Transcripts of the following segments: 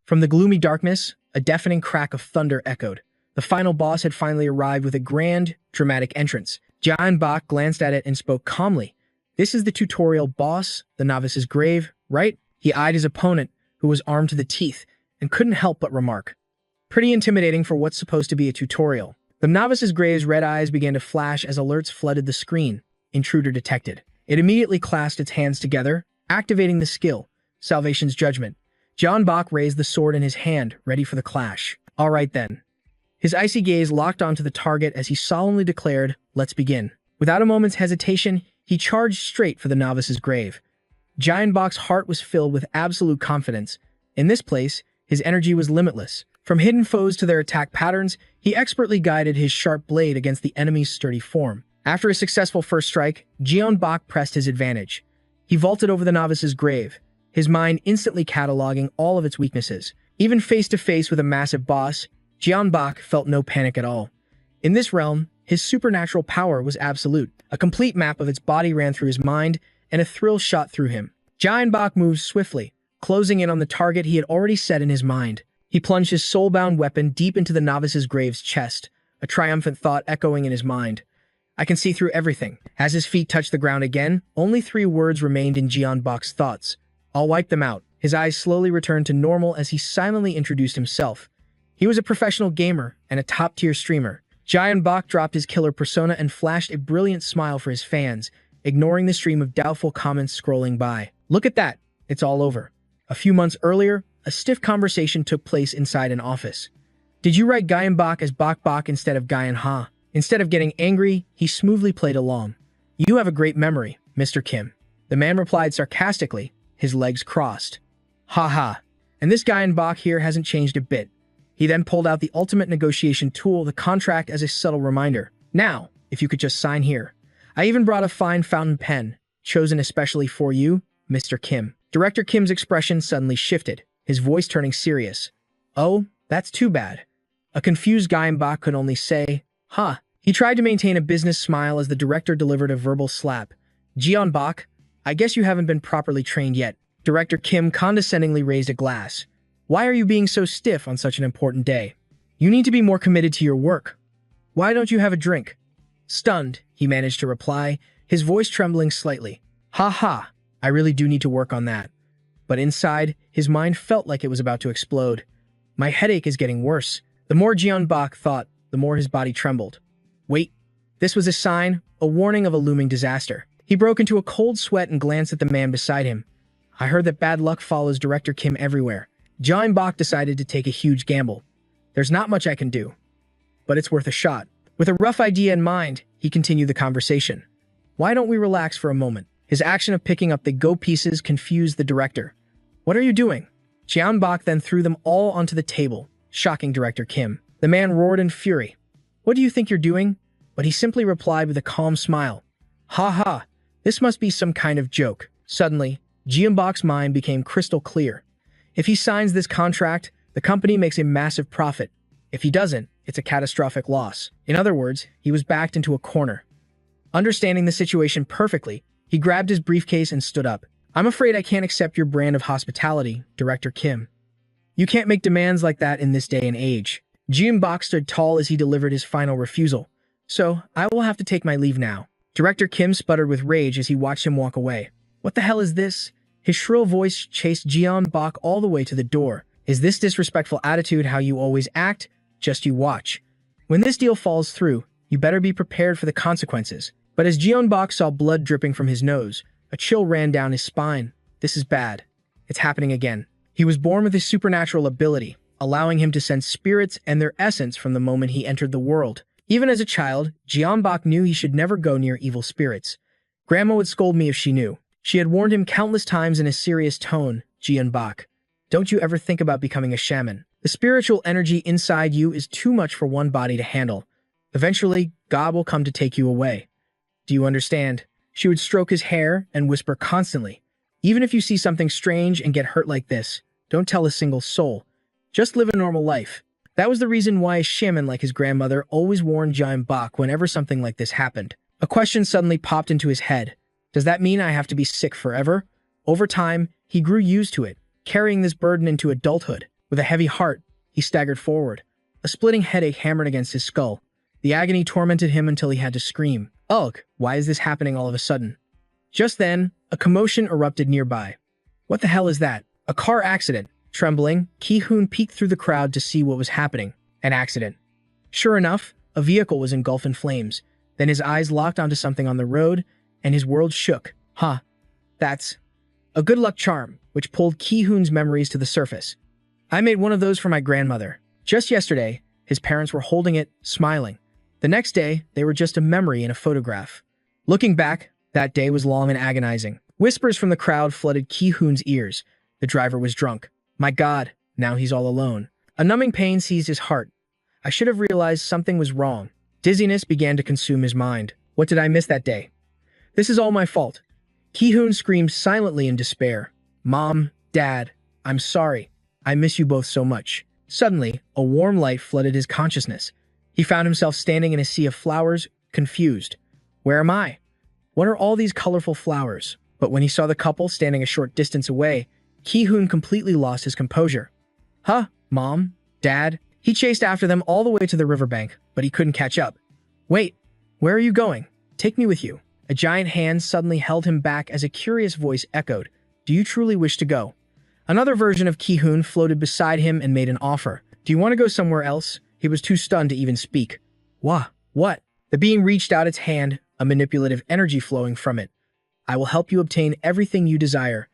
From the gloomy darkness, a deafening crack of thunder echoed. The final boss had finally arrived with a grand, dramatic entrance. Jian Bak glanced at it and spoke calmly. "This is the tutorial boss, the novice's grave, right?" He eyed his opponent, who was armed to the teeth, and couldn't help but remark. "Pretty intimidating for what's supposed to be a tutorial." The novice's grave's red eyes began to flash as alerts flooded the screen. Intruder detected. It immediately clasped its hands together, activating the skill, Salvation's Judgment. Jian Bak raised the sword in his hand, ready for the clash. "All right then." His icy gaze locked onto the target as he solemnly declared, "Let's begin." Without a moment's hesitation, he charged straight for the novice's grave. Jian Bak's heart was filled with absolute confidence. In this place, his energy was limitless. From hidden foes to their attack patterns, he expertly guided his sharp blade against the enemy's sturdy form. After a successful first strike, Jian Bak pressed his advantage. He vaulted over the novice's grave, his mind instantly cataloging all of its weaknesses. Even face-to-face with a massive boss, Jian Bak felt no panic at all. In this realm, his supernatural power was absolute. A complete map of its body ran through his mind, and a thrill shot through him. Jian Bak moved swiftly, closing in on the target he had already set in his mind. He plunged his soul-bound weapon deep into the novice's grave's chest, a triumphant thought echoing in his mind. "I can see through everything." As his feet touched the ground again, only 3 words remained in Jian Bak's thoughts. "I'll wipe them out." His eyes slowly returned to normal as he silently introduced himself. He was a professional gamer and a top-tier streamer. Jian Bak dropped his killer persona and flashed a brilliant smile for his fans, ignoring the stream of doubtful comments scrolling by. "Look at that. It's all over." A few months earlier, a stiff conversation took place inside an office. "Did you write Jian Bak as Bak Bak instead of Jian Ha?" Instead of getting angry, he smoothly played along. "You have a great memory, Mr. Kim." The man replied sarcastically, his legs crossed. "Ha ha. And this Jian Bak here hasn't changed a bit." He then pulled out the ultimate negotiation tool, the contract, as a subtle reminder. "Now, if you could just sign here. I even brought a fine fountain pen, chosen especially for you, Mr. Kim." Director Kim's expression suddenly shifted, his voice turning serious. "Oh, that's too bad." A confused Jian Bak could only say, "Huh." He tried to maintain a business smile as the director delivered a verbal slap. "Jian Bak, I guess you haven't been properly trained yet." Director Kim condescendingly raised a glass. "Why are you being so stiff on such an important day? You need to be more committed to your work. Why don't you have a drink?" Stunned, he managed to reply, his voice trembling slightly. "Ha ha, I really do need to work on that." But inside, his mind felt like it was about to explode. "My headache is getting worse." The more Jian Bak thought, the more his body trembled. Wait, this was a sign, a warning of a looming disaster. He broke into a cold sweat and glanced at the man beside him. "I heard that bad luck follows Director Kim everywhere." Jian Bak decided to take a huge gamble. "There's not much I can do, but it's worth a shot." With a rough idea in mind, he continued the conversation. "Why don't we relax for a moment?" His action of picking up the go pieces confused the director. "What are you doing?" Jian Bak then threw them all onto the table, shocking Director Kim. The man roared in fury. "What do you think you're doing?" But he simply replied with a calm smile. "Ha ha, this must be some kind of joke." Suddenly, Jian Bak's mind became crystal clear. If he signs this contract, the company makes a massive profit. If he doesn't, it's a catastrophic loss. In other words, he was backed into a corner. Understanding the situation perfectly, he grabbed his briefcase and stood up. "I'm afraid I can't accept your brand of hospitality, Director Kim. You can't make demands like that in this day and age." Jian Bak stood tall as he delivered his final refusal. "So, I will have to take my leave now." Director Kim sputtered with rage as he watched him walk away. "What the hell is this?" His shrill voice chased Jian Bak all the way to the door. "Is this disrespectful attitude how you always act? Just you watch. When this deal falls through, you better be prepared for the consequences." But as Jian Bak saw blood dripping from his nose, a chill ran down his spine. This is bad. It's happening again. He was born with a supernatural ability, allowing him to sense spirits and their essence from the moment he entered the world. Even as a child, Jian Bak knew he should never go near evil spirits. "Grandma would scold me if she knew." She had warned him countless times in a serious tone. "Jian Bak, don't you ever think about becoming a shaman. The spiritual energy inside you is too much for one body to handle. Eventually, God will come to take you away. Do you understand?" She would stroke his hair and whisper constantly, "Even if you see something strange and get hurt like this, don't tell a single soul. Just live a normal life." That was the reason why a shaman like his grandmother always warned Jian Bak whenever something like this happened. A question suddenly popped into his head. Does that mean I have to be sick forever? Over time, he grew used to it, carrying this burden into adulthood. With a heavy heart, he staggered forward. A splitting headache hammered against his skull. The agony tormented him until he had to scream. Ugh, why is this happening all of a sudden? Just then, a commotion erupted nearby. What the hell is that? A car accident. Trembling, Ki-hoon peeked through the crowd to see what was happening. An accident. Sure enough, a vehicle was engulfed in flames. Then his eyes locked onto something on the road, and his world shook. Huh. That's a good luck charm, which pulled Ki-hoon's memories to the surface. I made one of those for my grandmother. Just yesterday, his parents were holding it, smiling. The next day, they were just a memory in a photograph. Looking back, that day was long and agonizing. Whispers from the crowd flooded Ki-hoon's ears. The driver was drunk. My God, now he's all alone. A numbing pain seized his heart. I should have realized something was wrong. Dizziness began to consume his mind. What did I miss that day? This is all my fault. Ki-hoon screamed silently in despair. Mom, Dad, I'm sorry. I miss you both so much. Suddenly, a warm light flooded his consciousness. He found himself standing in a sea of flowers, confused. Where am I? What are all these colorful flowers? But when he saw the couple standing a short distance away, Ki-hoon completely lost his composure. Huh? Mom? Dad? He chased after them all the way to the riverbank, but he couldn't catch up. Wait, where are you going? Take me with you. A giant hand suddenly held him back as a curious voice echoed. Do you truly wish to go? Another version of Ki-hoon floated beside him and made an offer. Do you want to go somewhere else? He was too stunned to even speak. What? The being reached out its hand, a manipulative energy flowing from it. I will help you obtain everything you desire.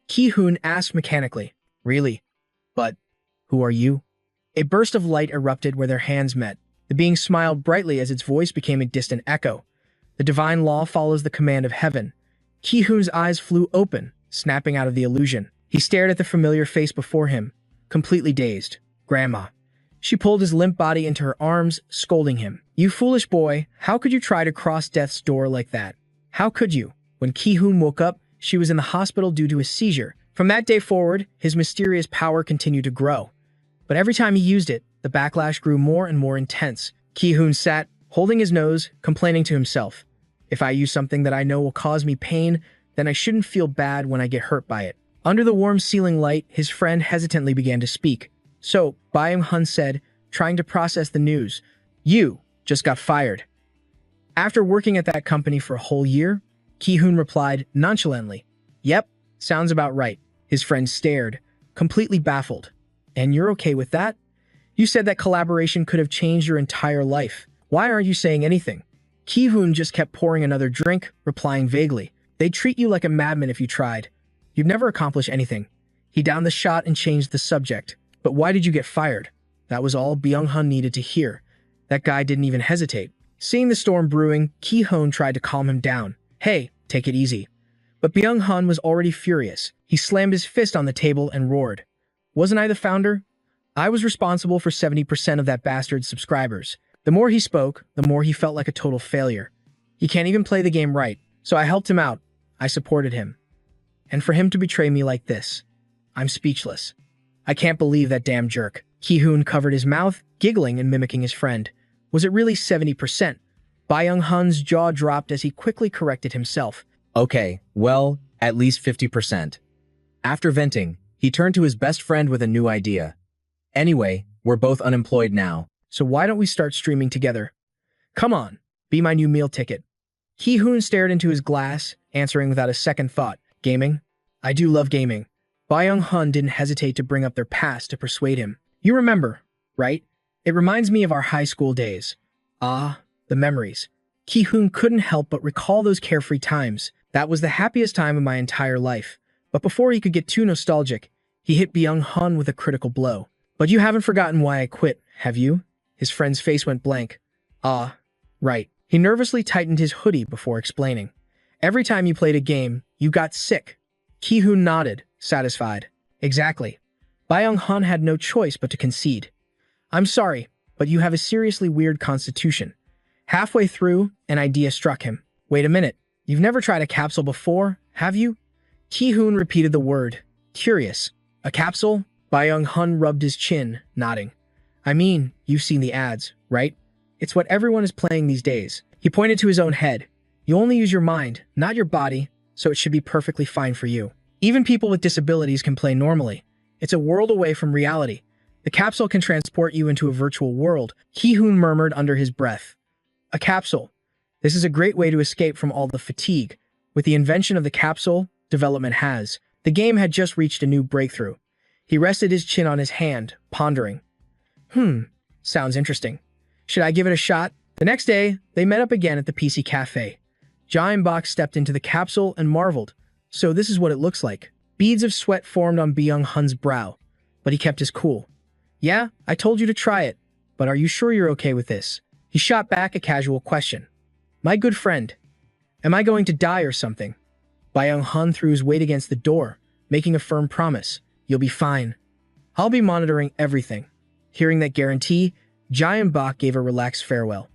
Ki-hoon asked mechanically. Really? But who are you? A burst of light erupted where their hands met. The being smiled brightly as its voice became a distant echo. The divine law follows the command of heaven. Ki-hoon's eyes flew open, snapping out of the illusion. He stared at the familiar face before him, completely dazed. Grandma. She pulled his limp body into her arms, scolding him. You foolish boy, how could you try to cross death's door like that? How could you? When Ki-hoon woke up, she was in the hospital due to a seizure. From that day forward, his mysterious power continued to grow. But every time he used it, the backlash grew more and more intense. Ki-hoon sat, holding his nose, complaining to himself. If I use something that I know will cause me pain, then I shouldn't feel bad when I get hurt by it. Under the warm ceiling light, his friend hesitantly began to speak. So, Byung-hun said, trying to process the news, you just got fired. After working at that company for a whole year, Ki-hoon replied nonchalantly, Yep, sounds about right. His friend stared, completely baffled. And you're okay with that? You said that collaboration could have changed your entire life. Why aren't you saying anything? Ki-hoon just kept pouring another drink, replying vaguely. They'd treat you like a madman if you tried. You've never accomplished anything. He downed the shot and changed the subject. But why did you get fired? That was all Byung-hun needed to hear. That guy didn't even hesitate. Seeing the storm brewing, Ki-hoon tried to calm him down. Hey, take it easy. But Byung-hun was already furious. He slammed his fist on the table and roared. Wasn't I the founder? I was responsible for 70% of that bastard's subscribers. The more he spoke, the more he felt like a total failure. He can't even play the game right. So I helped him out. I supported him. And for him to betray me like this, I'm speechless. I can't believe that damn jerk. Ki-hoon covered his mouth, giggling and mimicking his friend. Was it really 70%? Byung-hun's jaw dropped as he quickly corrected himself. Okay, well, at least 50%. After venting, he turned to his best friend with a new idea. Anyway, we're both unemployed now. So why don't we start streaming together? Come on, be my new meal ticket. Ki-hoon stared into his glass, answering without a second thought. Gaming? I do love gaming. Byung-hun didn't hesitate to bring up their past to persuade him. You remember, right? It reminds me of our high school days. Ah, the memories. Ki-hoon couldn't help but recall those carefree times. That was the happiest time of my entire life. But before he could get too nostalgic, he hit Byung-hun with a critical blow. But you haven't forgotten why I quit, have you? His friend's face went blank. Ah, right. He nervously tightened his hoodie before explaining. Every time you played a game, you got sick. Ki-hoon nodded, satisfied. Exactly. Byung-hun had no choice but to concede. I'm sorry, but you have a seriously weird constitution. Halfway through, an idea struck him. Wait a minute, you've never tried a capsule before, have you? Ki-hoon repeated the word, curious. A capsule? Byung-hun rubbed his chin, nodding. I mean, you've seen the ads, right? It's what everyone is playing these days. He pointed to his own head. You only use your mind, not your body, so it should be perfectly fine for you. Even people with disabilities can play normally. It's a world away from reality. The capsule can transport you into a virtual world, Ki-hoon murmured under his breath. A capsule. This is a great way to escape from all the fatigue. With the invention of the capsule, the game had just reached a new breakthrough. He rested his chin on his hand, pondering. Sounds interesting. Should I give it a shot? The next day, they met up again at the PC cafe. Jae-bok stepped into the capsule and marveled. So this is what it looks like. Beads of sweat formed on Byung-hun's brow, but he kept his cool. Yeah, I told you to try it, but are you sure you're okay with this? He shot back a casual question. My good friend, am I going to die or something? Byung-hun threw his weight against the door, making a firm promise. You'll be fine. I'll be monitoring everything. Hearing that guarantee, Jae-bok gave a relaxed farewell.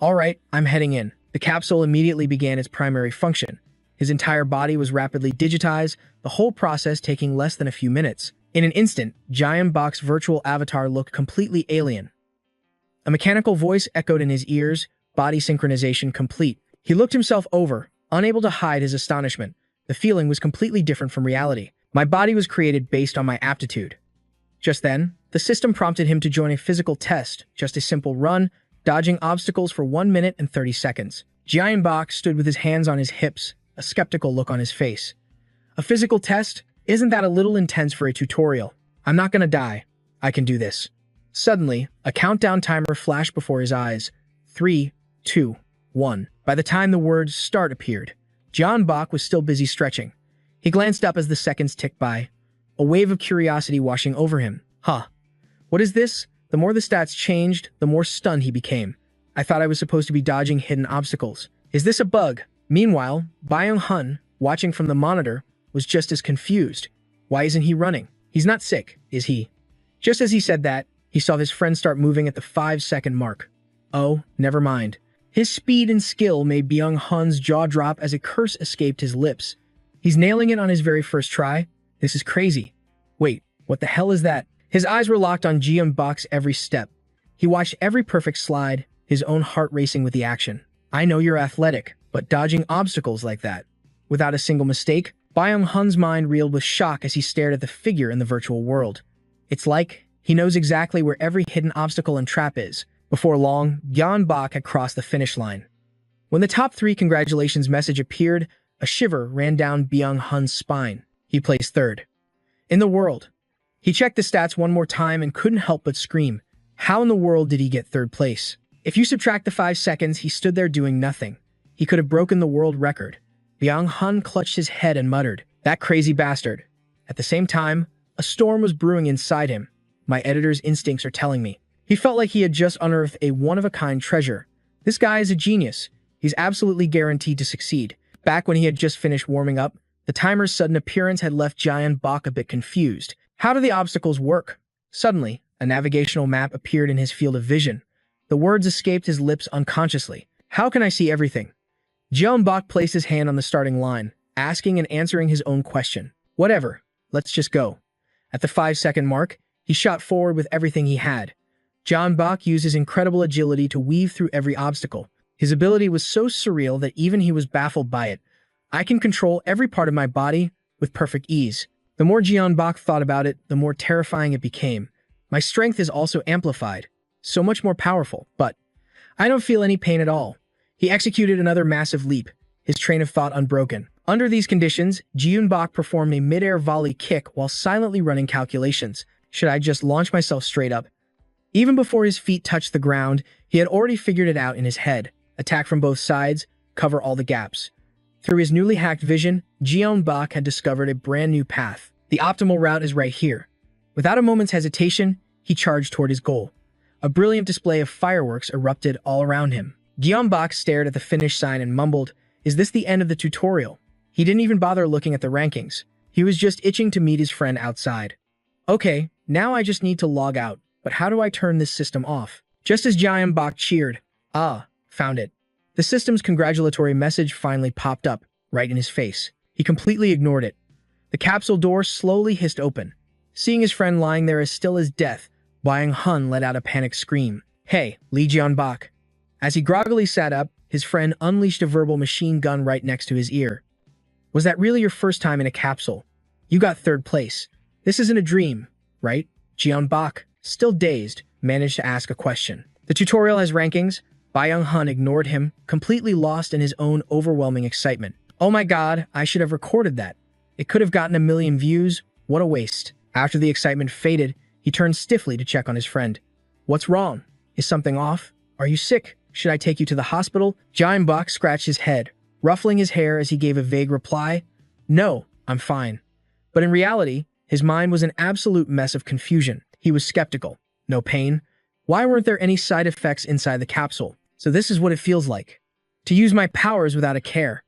All right, I'm heading in. The capsule immediately began its primary function. His entire body was rapidly digitized, the whole process taking less than a few minutes. In an instant, Jae-bok's virtual avatar looked completely alien. A mechanical voice echoed in his ears, body synchronization complete. He looked himself over, unable to hide his astonishment. The feeling was completely different from reality. My body was created based on my aptitude. Just then, the system prompted him to join a physical test, just a simple run, dodging obstacles for 1 minute and 30 seconds. Jae-bok stood with his hands on his hips, a skeptical look on his face. A physical test? Isn't that a little intense for a tutorial? I'm not gonna die. I can do this. Suddenly, a countdown timer flashed before his eyes. 3, 2, 1. By the time the words "start" appeared, Jae-bok was still busy stretching. He glanced up as the seconds ticked by, a wave of curiosity washing over him. What is this? The more the stats changed, the more stunned he became. I thought I was supposed to be dodging hidden obstacles. Is this a bug? Meanwhile, Byung-hun, watching from the monitor, was just as confused. Why isn't he running? He's not sick, is he? Just as he said that, he saw his friend start moving at the 5-second mark. Oh, never mind. His speed and skill made Byung-hun's jaw drop as a curse escaped his lips. He's nailing it on his very first try? This is crazy. Wait, what the hell is that? His eyes were locked on Jae-bok's every step. He watched every perfect slide, his own heart racing with the action. I know you're athletic, but dodging obstacles like that, without a single mistake, Byung-hun's mind reeled with shock as he stared at the figure in the virtual world. It's like he knows exactly where every hidden obstacle and trap is. Before long, Jae-bok had crossed the finish line. When the top 3 congratulations message appeared, a shiver ran down Byung-hun's spine. He placed third in the world. He checked the stats one more time and couldn't help but scream. How in the world did he get third place? If you subtract the 5 seconds, he stood there doing nothing. He could have broken the world record. Byung-hun clutched his head and muttered, "That crazy bastard." At the same time, a storm was brewing inside him. My editor's instincts are telling me. He felt like he had just unearthed a one-of-a-kind treasure. This guy is a genius. He's absolutely guaranteed to succeed. Back when he had just finished warming up, the timer's sudden appearance had left Jae-bok a bit confused. How do the obstacles work? Suddenly, a navigational map appeared in his field of vision. The words escaped his lips unconsciously. How can I see everything? Jae-bok placed his hand on the starting line, asking and answering his own question. Whatever, let's just go. At the 5-second mark, he shot forward with everything he had. Jae-bok used his incredible agility to weave through every obstacle. His ability was so surreal that even he was baffled by it. I can control every part of my body with perfect ease. The more Jae-bok thought about it, the more terrifying it became. My strength is also amplified, so much more powerful, but I don't feel any pain at all. He executed another massive leap, his train of thought unbroken. Under these conditions, Jae-bok performed a mid-air volley kick while silently running calculations. Should I just launch myself straight up? Even before his feet touched the ground, he had already figured it out in his head. Attack from both sides, cover all the gaps. Through his newly hacked vision, Jae-bok had discovered a brand new path. The optimal route is right here. Without a moment's hesitation, he charged toward his goal. A brilliant display of fireworks erupted all around him. Jae-bok stared at the finish sign and mumbled, "Is this the end of the tutorial?" He didn't even bother looking at the rankings. He was just itching to meet his friend outside. Okay, now I just need to log out, but how do I turn this system off? Just as Jae-bok cheered, found it. The system's congratulatory message finally popped up, right in his face. He completely ignored it. The capsule door slowly hissed open. Seeing his friend lying there as still as death, Byung-hun let out a panicked scream. Hey, Lee Jae-bok. As he groggily sat up, his friend unleashed a verbal machine gun right next to his ear. Was that really your first time in a capsule? You got third place. This isn't a dream, right, Jae-bok? still dazed, managed to ask a question. The tutorial has rankings. Byung-hun ignored him, completely lost in his own overwhelming excitement. Oh my god, I should have recorded that. It could have gotten 1,000,000 views. What a waste. After the excitement faded, he turned stiffly to check on his friend. What's wrong? Is something off? Are you sick? Should I take you to the hospital? Jae-bok scratched his head, ruffling his hair as he gave a vague reply. No, I'm fine. But in reality, his mind was an absolute mess of confusion. He was skeptical. No pain? Why weren't there any side effects inside the capsule? So this is what it feels like. To use my powers without a care.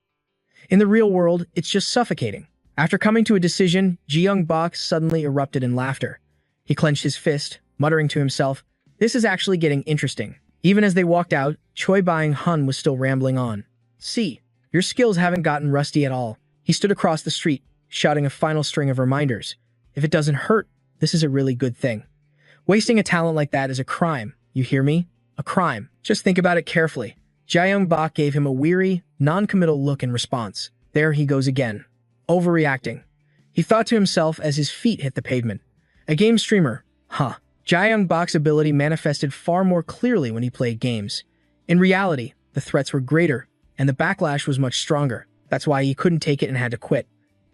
In the real world, it's just suffocating. After coming to a decision, Jae-bok suddenly erupted in laughter. He clenched his fist, muttering to himself, this is actually getting interesting. Even as they walked out, Choi Byung-hun was still rambling on. See, your skills haven't gotten rusty at all. He stood across the street, shouting a final string of reminders. If it doesn't hurt, this is a really good thing. Wasting a talent like that is a crime. You hear me? A crime. Just think about it carefully. Jae-bok gave him a weary, non-committal look in response. There he goes again. Overreacting. He thought to himself as his feet hit the pavement. A game streamer. Huh. Jae-bok's ability manifested far more clearly when he played games. In reality, the threats were greater, and the backlash was much stronger. That's why he couldn't take it and had to quit.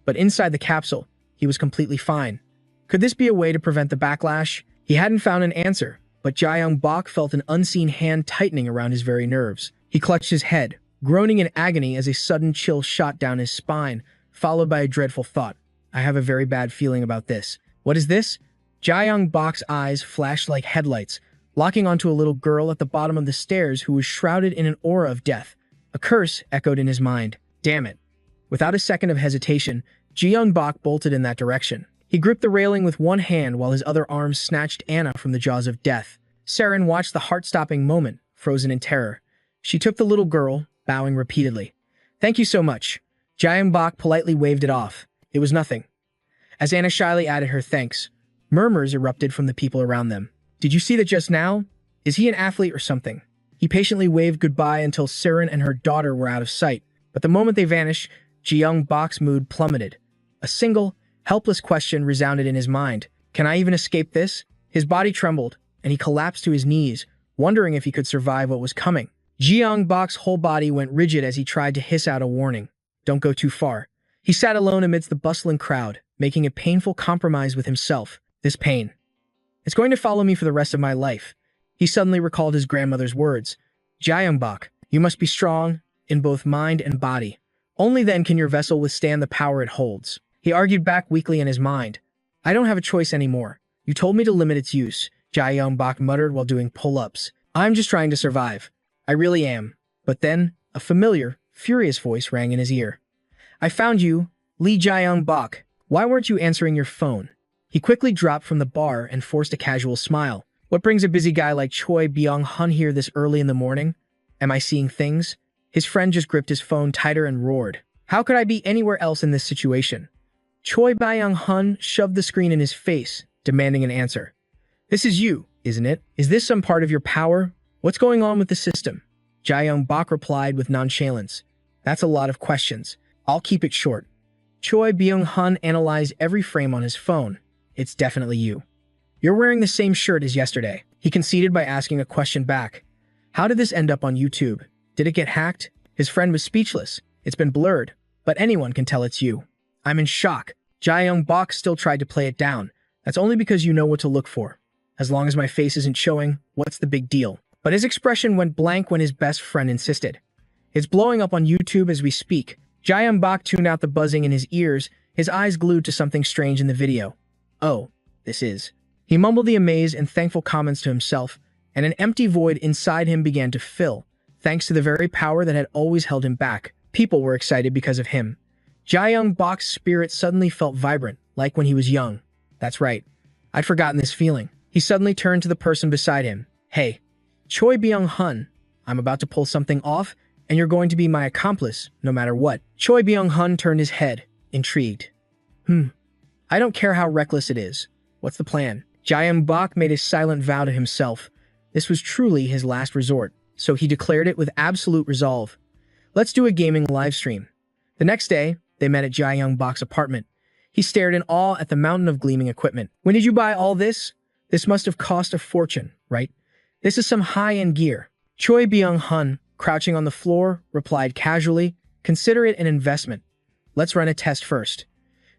But inside the capsule, he was completely fine. Could this be a way to prevent the backlash? He hadn't found an answer, but Jae-bok felt an unseen hand tightening around his very nerves. He clutched his head, groaning in agony as a sudden chill shot down his spine, followed by a dreadful thought. I have a very bad feeling about this. What is this? Jae-bok's eyes flashed like headlights, locking onto a little girl at the bottom of the stairs who was shrouded in an aura of death. A curse echoed in his mind. Damn it. Without a second of hesitation, Jae-bok bolted in that direction. He gripped the railing with one hand while his other arm snatched Anna from the jaws of death. Saren watched the heart-stopping moment, frozen in terror. She took the little girl, bowing repeatedly. Thank you so much. Jae-bok politely waved it off. It was nothing. As Anna shyly added her thanks, murmurs erupted from the people around them. Did you see that just now? Is he an athlete or something? He patiently waved goodbye until Saren and her daughter were out of sight, but the moment they vanished, Jae-bok's mood plummeted. A single, helpless question resounded in his mind. Can I even escape this? His body trembled, and he collapsed to his knees, wondering if he could survive what was coming. Jae-bok's whole body went rigid as he tried to hiss out a warning. Don't go too far. He sat alone amidst the bustling crowd, making a painful compromise with himself. This pain. It's going to follow me for the rest of my life. He suddenly recalled his grandmother's words. Jae-bok, you must be strong, in both mind and body. Only then can your vessel withstand the power it holds. He argued back weakly in his mind. I don't have a choice anymore. You told me to limit its use, Jae-bok muttered while doing pull-ups. I'm just trying to survive. I really am. But then, a familiar, furious voice rang in his ear. I found you, Lee Jae-bok. Why weren't you answering your phone? He quickly dropped from the bar and forced a casual smile. What brings a busy guy like Choi Byung-hun here this early in the morning? Am I seeing things? His friend just gripped his phone tighter and roared. How could I be anywhere else in this situation? Choi Byung-hun shoved the screen in his face, demanding an answer. This is you, isn't it? Is this some part of your power? What's going on with the system? Jae-bok replied with nonchalance. That's a lot of questions. I'll keep it short. Choi Byung-hun analyzed every frame on his phone. It's definitely you. You're wearing the same shirt as yesterday. He conceded by asking a question back. How did this end up on YouTube? Did it get hacked? His friend was speechless. It's been blurred, but anyone can tell it's you. I'm in shock. Jae-bok still tried to play it down. That's only because you know what to look for. As long as my face isn't showing, what's the big deal? But his expression went blank when his best friend insisted. It's blowing up on YouTube as we speak. Jae-bok tuned out the buzzing in his ears, his eyes glued to something strange in the video. Oh, this is. He mumbled the amazed and thankful comments to himself, and an empty void inside him began to fill, thanks to the very power that had always held him back. People were excited because of him. Jae-bok's spirit suddenly felt vibrant, like when he was young. That's right. I'd forgotten this feeling. He suddenly turned to the person beside him. Hey, Choi Byung-hun, I'm about to pull something off, and you're going to be my accomplice, no matter what. Choi Byung-hun turned his head, intrigued. I don't care how reckless it is. What's the plan? Jae-bok made a silent vow to himself. This was truly his last resort, so he declared it with absolute resolve. Let's do a gaming livestream. The next day, they met at Jae-bok's apartment. He stared in awe at the mountain of gleaming equipment. When did you buy all this? This must have cost a fortune, right? This is some high-end gear. Choi Byung-hun, crouching on the floor, replied casually, "Consider it an investment. Let's run a test first."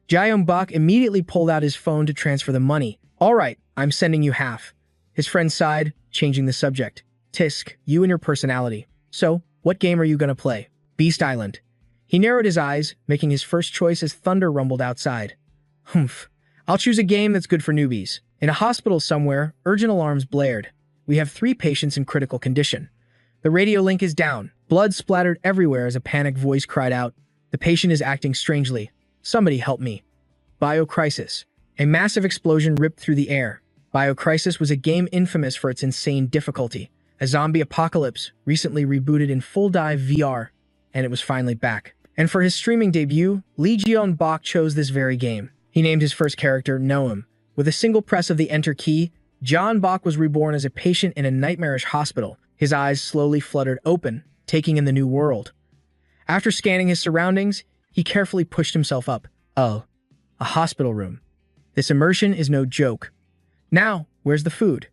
Jae-bok immediately pulled out his phone to transfer the money. "All right, I'm sending you half." His friend sighed, changing the subject. "Tisk, you and your personality. So, what game are you gonna play?" "Beast Island." He narrowed his eyes, making his first choice as thunder rumbled outside. "Humph. I'll choose a game that's good for newbies." In a hospital somewhere, urgent alarms blared. "We have 3 patients in critical condition. The radio link is down." Blood splattered everywhere as a panicked voice cried out, "The patient is acting strangely. Somebody help me." Biocrisis. A massive explosion ripped through the air. Biocrisis was a game infamous for its insane difficulty. A zombie apocalypse, recently rebooted in full dive VR, and it was finally back. And for his streaming debut, Lee Jeon-bok chose this very game. He named his first character Noam. With a single press of the enter key, Jeon-bok was reborn as a patient in a nightmarish hospital. His eyes slowly fluttered open, taking in the new world. After scanning his surroundings, he carefully pushed himself up. Oh, a hospital room. This immersion is no joke. Now, where's the food?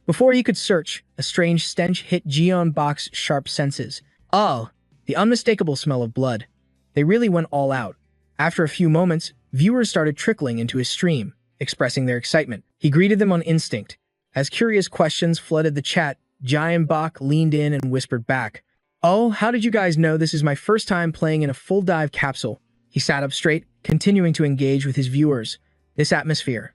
Before he could search, a strange stench hit Jeon-bok's sharp senses. Oh, the unmistakable smell of blood. They really went all out. After a few moments, viewers started trickling into his stream, expressing their excitement. He greeted them on instinct. As curious questions flooded the chat, Jeon-bok leaned in and whispered back, "Oh, how did you guys know this is my first time playing in a full dive capsule?" He sat up straight, continuing to engage with his viewers. "This atmosphere.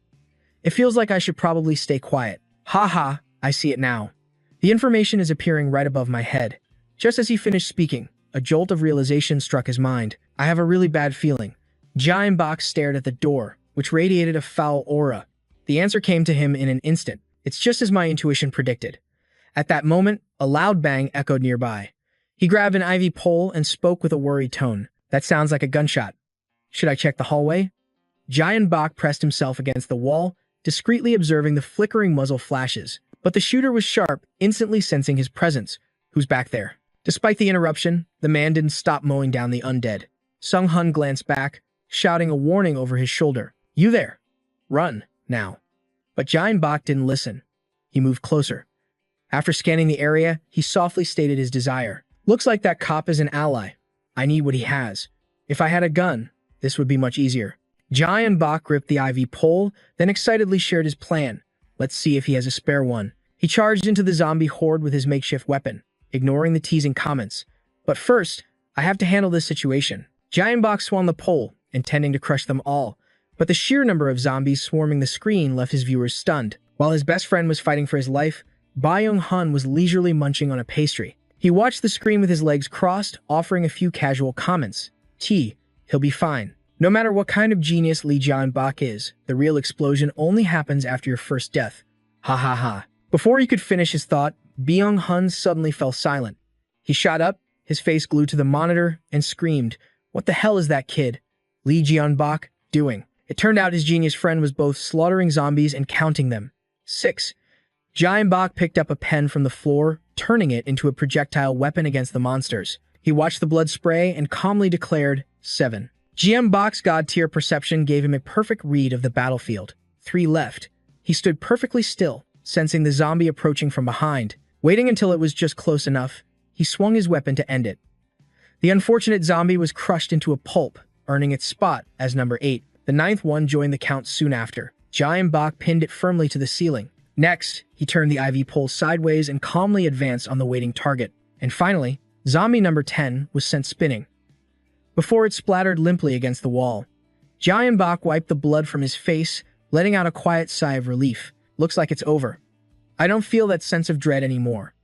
It feels like I should probably stay quiet. Haha, I see it now. The information is appearing right above my head." Just as he finished speaking, a jolt of realization struck his mind. "I have a really bad feeling." Jeon-bok stared at the door, which radiated a foul aura. The answer came to him in an instant. It's just as my intuition predicted. At that moment, a loud bang echoed nearby. He grabbed an ivy pole and spoke with a worried tone. "That sounds like a gunshot. Should I check the hallway?" Jeon-bok pressed himself against the wall, discreetly observing the flickering muzzle flashes. But the shooter was sharp, instantly sensing his presence. "Who's back there?" Despite the interruption, the man didn't stop mowing down the undead. Sung-hun glanced back, shouting a warning over his shoulder. "You there! Run, now." But Jeon-bok didn't listen. He moved closer. After scanning the area, he softly stated his desire. "Looks like that cop is an ally. I need what he has. If I had a gun, this would be much easier." Jeon-bok gripped the ivy pole, then excitedly shared his plan. "Let's see if he has a spare one." He charged into the zombie horde with his makeshift weapon, ignoring the teasing comments. "But first, I have to handle this situation." Jeon-bok swung the pole, intending to crush them all, but the sheer number of zombies swarming the screen left his viewers stunned. While his best friend was fighting for his life, Byung-hun was leisurely munching on a pastry. He watched the screen with his legs crossed, offering a few casual comments. He'll be fine." No matter what kind of genius Lee Jeon-bok is, the real explosion only happens after your first death. Ha ha ha. Before he could finish his thought, Byung-hun suddenly fell silent. He shot up, his face glued to the monitor, and screamed, "What the hell is that kid Lee Jeon-bok doing?" It turned out his genius friend was both slaughtering zombies and counting them. 6. Jeon-bok picked up a pen from the floor, turning it into a projectile weapon against the monsters. He watched the blood spray and calmly declared, 7. Jeon-bok's god-tier perception gave him a perfect read of the battlefield. 3 left. He stood perfectly still, sensing the zombie approaching from behind. Waiting until it was just close enough, he swung his weapon to end it. The unfortunate zombie was crushed into a pulp, earning its spot as number 8. The 9th one joined the count soon after. Jeon-bok pinned it firmly to the ceiling. Next, he turned the ivy pole sideways and calmly advanced on the waiting target. And finally, zombie number 10 was sent spinning, before it splattered limply against the wall. Jeon-bok wiped the blood from his face, letting out a quiet sigh of relief. "Looks like it's over. I don't feel that sense of dread anymore."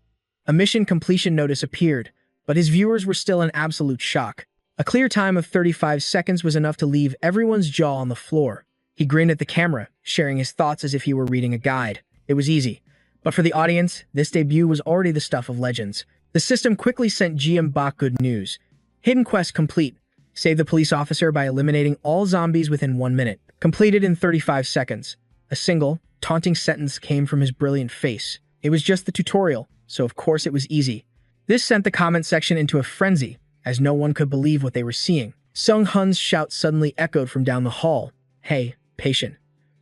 A mission completion notice appeared, but his viewers were still in absolute shock. A clear time of 35 seconds was enough to leave everyone's jaw on the floor. He grinned at the camera, sharing his thoughts as if he were reading a guide. It was easy. But for the audience, this debut was already the stuff of legends. The system quickly sent Jeon-bok good news. Hidden quest complete. Save the police officer by eliminating all zombies within 1 minute. Completed in 35 seconds. A single, taunting sentence came from his brilliant face. It was just the tutorial, so of course it was easy. This sent the comment section into a frenzy, as no one could believe what they were seeing. Sung-hun's shout suddenly echoed from down the hall. "Hey, patient.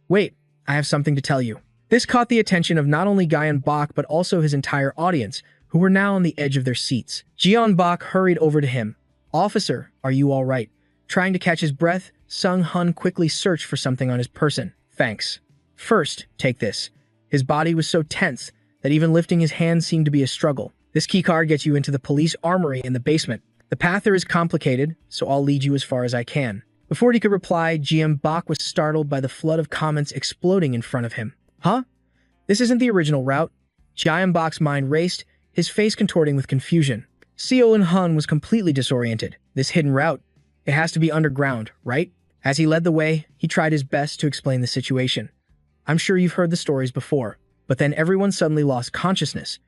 Wait, I have something to tell you." This caught the attention of not only Guyon Bok but also his entire audience, who were now on the edge of their seats. Jeon Bok hurried over to him. "Officer, are you all right?" Trying to catch his breath, Sung Hun quickly searched for something on his person. "Thanks. First, take this." His body was so tense that even lifting his hand seemed to be a struggle. "This keycard gets you into the police armory in the basement. The path there is complicated, so I'll lead you as far as I can." Before he could reply, GM Bok was startled by the flood of comments exploding in front of him. "Huh? This isn't the original route." GM Bok's mind raced, his face contorting with confusion. Seo Hun was completely disoriented. "This hidden route, it has to be underground, right?" As he led the way, he tried his best to explain the situation. "I'm sure you've heard the stories before." But then everyone suddenly lost consciousness,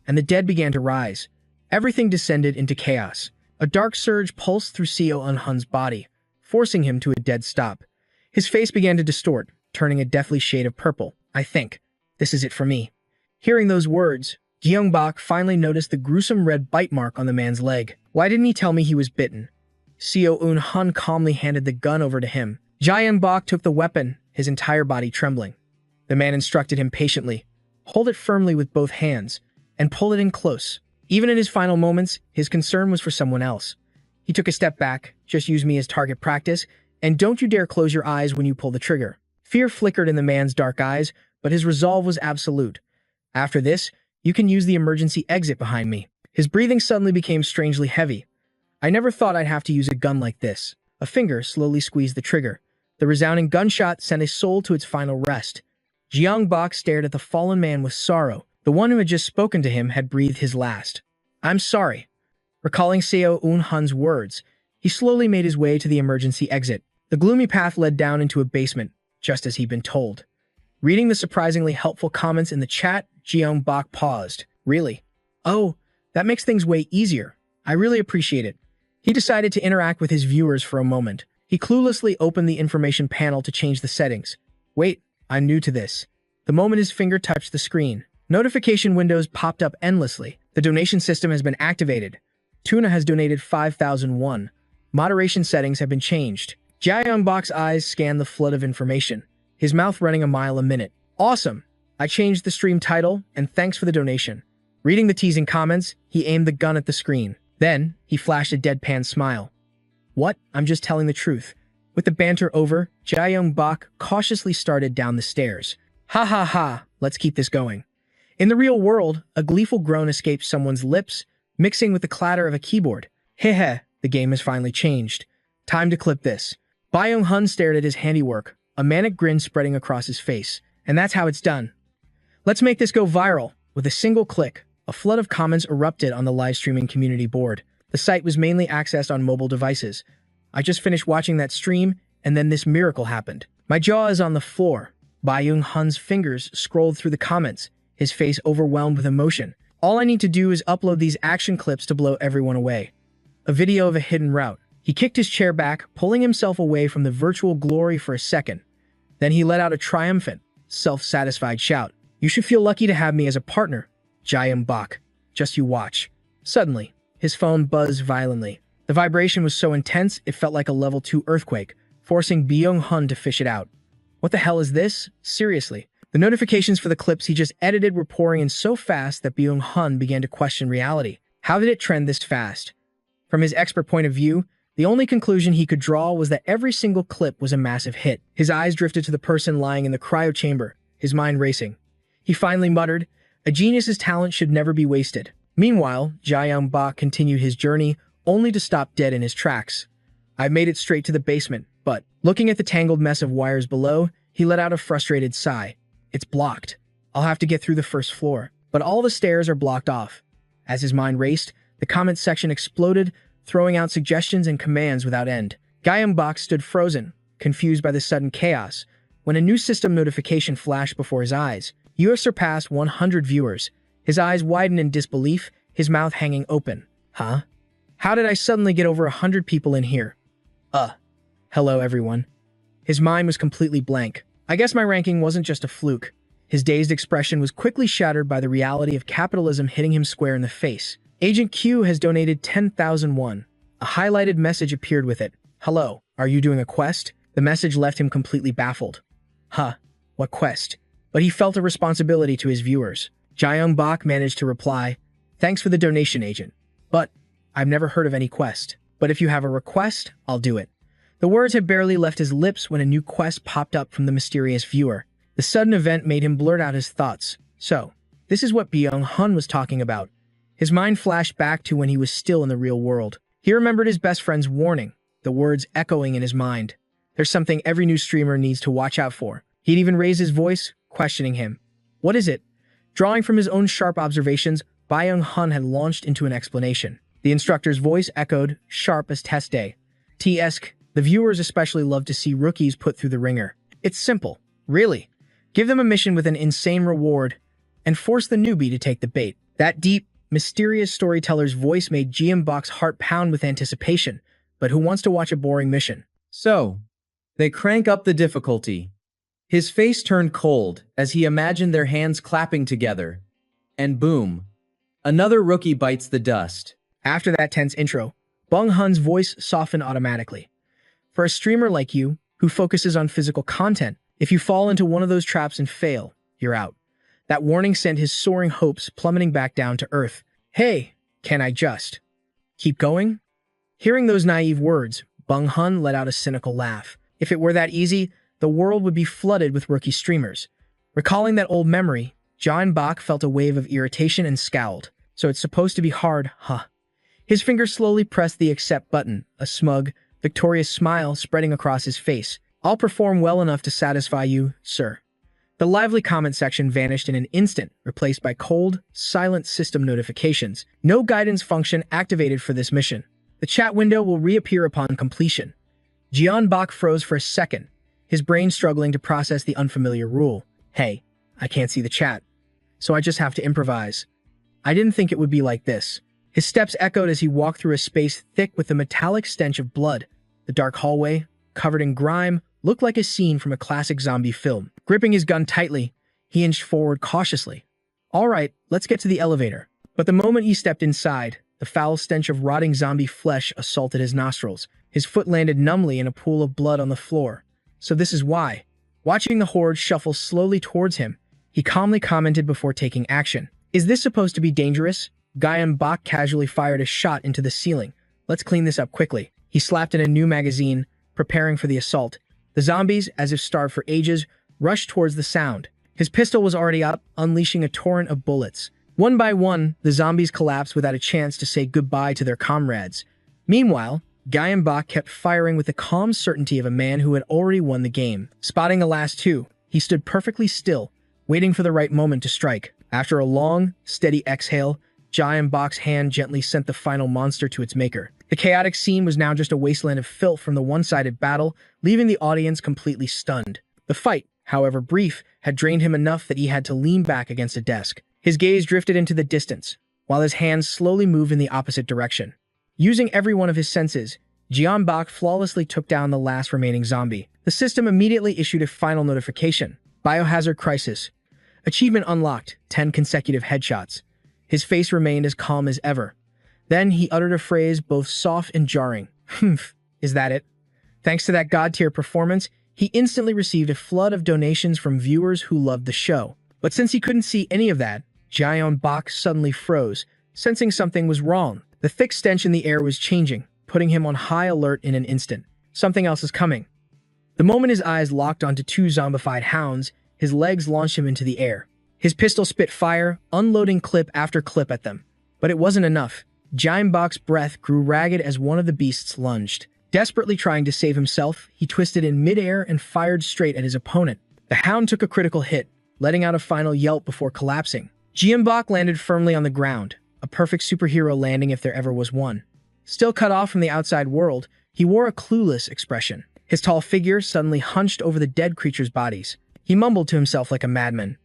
and the dead began to rise. Everything descended into chaos. A dark surge pulsed through Seo Hun's body, forcing him to a dead stop. His face began to distort, turning a deathly shade of purple. "I think this is it for me." Hearing those words, Gyeongbok finally noticed the gruesome red bite mark on the man's leg. "Why didn't he tell me he was bitten?" Seo Hun calmly handed the gun over to him. Gyeongbok took the weapon, his entire body trembling. The man instructed him patiently. "Hold it firmly with both hands, and pull it in close." Even in his final moments, his concern was for someone else. He took a step back. "Just use me as target practice, and don't you dare close your eyes when you pull the trigger." Fear flickered in the man's dark eyes, but his resolve was absolute. "After this, you can use the emergency exit behind me." His breathing suddenly became strangely heavy. "I never thought I'd have to use a gun like this." A finger slowly squeezed the trigger. The resounding gunshot sent his soul to its final rest. Gyeongbok stared at the fallen man with sorrow. The one who had just spoken to him had breathed his last. "I'm sorry." Recalling Seo Hun's words, he slowly made his way to the emergency exit. The gloomy path led down into a basement, just as he'd been told. Reading the surprisingly helpful comments in the chat, Gyeongbok paused. "Really? Oh, that makes things way easier. I really appreciate it." He decided to interact with his viewers for a moment. He cluelessly opened the information panel to change the settings. "Wait, I'm new to this." The moment his finger touched the screen, notification windows popped up endlessly. "The donation system has been activated. Tuna has donated 5,001. Moderation settings have been changed." Gyeongbok's eyes scanned the flood of information, his mouth running a mile a minute. "Awesome! I changed the stream title, and thanks for the donation." Reading the teasing comments, he aimed the gun at the screen. Then, he flashed a deadpan smile. "What? I'm just telling the truth." With the banter over, Gyeongbok cautiously started down the stairs. "Ha ha ha, let's keep this going." In the real world, a gleeful groan escaped someone's lips, mixing with the clatter of a keyboard. "Heh, the game has finally changed. Time to clip this." Byung-hun stared at his handiwork, a manic grin spreading across his face. "And that's how it's done. Let's make this go viral." With a single click, a flood of comments erupted on the live streaming community board. The site was mainly accessed on mobile devices. "I just finished watching that stream, and then this miracle happened. My jaw is on the floor." Byung-hun's fingers scrolled through the comments, his face overwhelmed with emotion. "All I need to do is upload these action clips to blow everyone away." A video of a hidden route. He kicked his chair back, pulling himself away from the virtual glory for a second. Then he let out a triumphant, self-satisfied shout. "You should feel lucky to have me as a partner, Gyeongbok. Just you watch." Suddenly, his phone buzzed violently. The vibration was so intense it felt like a level 2 earthquake, forcing Byung-hun to fish it out. "What the hell is this? Seriously?" The notifications for the clips he just edited were pouring in so fast that Byung-hun began to question reality. How did it trend this fast? From his expert point of view, the only conclusion he could draw was that every single clip was a massive hit. His eyes drifted to the person lying in the cryo chamber, his mind racing. He finally muttered, "A genius's talent should never be wasted." Meanwhile, Gyeongbok continued his journey, only to stop dead in his tracks. "I made it straight to the basement, but..." Looking at the tangled mess of wires below, he let out a frustrated sigh. "It's blocked. I'll have to get through the first floor." But all the stairs are blocked off. As his mind raced, the comment section exploded, throwing out suggestions and commands without end. Gyeongbok stood frozen, confused by the sudden chaos, when a new system notification flashed before his eyes. "You have surpassed 100 viewers." His eyes widened in disbelief, his mouth hanging open. "Huh? How did I suddenly get over 100 people in here? Hello everyone." His mind was completely blank. I guess my ranking wasn't just a fluke. His dazed expression was quickly shattered by the reality of capitalism hitting him square in the face. Agent Q has donated 10,001. A highlighted message appeared with it. "Hello, are you doing a quest?" The message left him completely baffled. "Huh, what quest?" But but he felt a responsibility to his viewers. Jaeyoung Bak managed to reply, "Thanks for the donation, agent. But I've never heard of any quest. But if you have a request, I'll do it." The words had barely left his lips when a new quest popped up from the mysterious viewer. The sudden event made him blurt out his thoughts. So, this is what Byung-hun was talking about. His mind flashed back to when he was still in the real world. He remembered his best friend's warning, the words echoing in his mind. There's something every new streamer needs to watch out for. He'd even raised his voice, questioning him. What is it? Drawing from his own sharp observations, Byung-hun had launched into an explanation. The instructor's voice echoed, sharp as test day. T-esque, the viewers especially love to see rookies put through the ringer. It's simple, really. Give them a mission with an insane reward, and force the newbie to take the bait. That deep, mysterious storyteller's voice made Jaeyoung Bak's heart pound with anticipation, but who wants to watch a boring mission? So, they crank up the difficulty. His face turned cold as he imagined their hands clapping together. And boom, another rookie bites the dust. After that tense intro, Byung-hun's voice softened automatically. For a streamer like you, who focuses on physical content, if you fall into one of those traps and fail, you're out. That warning sent his soaring hopes plummeting back down to earth. Hey, can I just keep going? Hearing those naive words, Byung-hun let out a cynical laugh. If it were that easy, the world would be flooded with rookie streamers. Recalling that old memory, Jaeyoung Bak felt a wave of irritation and scowled. So it's supposed to be hard, huh? His fingers slowly pressed the accept button, a smug, victorious smile spreading across his face. I'll perform well enough to satisfy you, sir. The lively comment section vanished in an instant, replaced by cold, silent system notifications. No guidance function activated for this mission. The chat window will reappear upon completion. Jaeyoung Bak froze for a second, his brain struggling to process the unfamiliar rule. Hey, I can't see the chat, so I just have to improvise. I didn't think it would be like this. His steps echoed as he walked through a space thick with the metallic stench of blood. The dark hallway, covered in grime, looked like a scene from a classic zombie film. Gripping his gun tightly, he inched forward cautiously. All right, let's get to the elevator. But the moment he stepped inside, the foul stench of rotting zombie flesh assaulted his nostrils. His foot landed numbly in a pool of blood on the floor. So this is why. Watching the horde shuffle slowly towards him, he calmly commented before taking action. Is this supposed to be dangerous? Jaeyoung Bak casually fired a shot into the ceiling. Let's clean this up quickly. He slapped in a new magazine, preparing for the assault. The zombies, as if starved for ages, rushed towards the sound. His pistol was already up, unleashing a torrent of bullets. One by one, the zombies collapsed without a chance to say goodbye to their comrades. Meanwhile, Jaeyoung Bak kept firing with the calm certainty of a man who had already won the game. Spotting the last two, he stood perfectly still, waiting for the right moment to strike. After a long, steady exhale, Jaeyoung Bak's hand gently sent the final monster to its maker. The chaotic scene was now just a wasteland of filth from the one-sided battle, leaving the audience completely stunned. The fight, however brief, had drained him enough that he had to lean back against a desk. His gaze drifted into the distance, while his hands slowly moved in the opposite direction. Using every one of his senses, Jaeyoung Bak flawlessly took down the last remaining zombie. The system immediately issued a final notification. Biohazard crisis. Achievement unlocked, 10 consecutive headshots. His face remained as calm as ever. Then he uttered a phrase both soft and jarring. Humph, is that it? Thanks to that god-tier performance, he instantly received a flood of donations from viewers who loved the show. But since he couldn't see any of that, Jaeyoung Bak suddenly froze, sensing something was wrong. The thick stench in the air was changing, putting him on high alert in an instant. Something else is coming. The moment his eyes locked onto two zombified hounds, his legs launched him into the air. His pistol spit fire, unloading clip after clip at them. But it wasn't enough. Jaeyoung Bak's breath grew ragged as one of the beasts lunged. Desperately trying to save himself, he twisted in midair and fired straight at his opponent. The hound took a critical hit, letting out a final yelp before collapsing. Jaeyoung Bak landed firmly on the ground, a perfect superhero landing if there ever was one. Still cut off from the outside world, he wore a clueless expression. His tall figure suddenly hunched over the dead creatures' bodies. He mumbled to himself like a madman.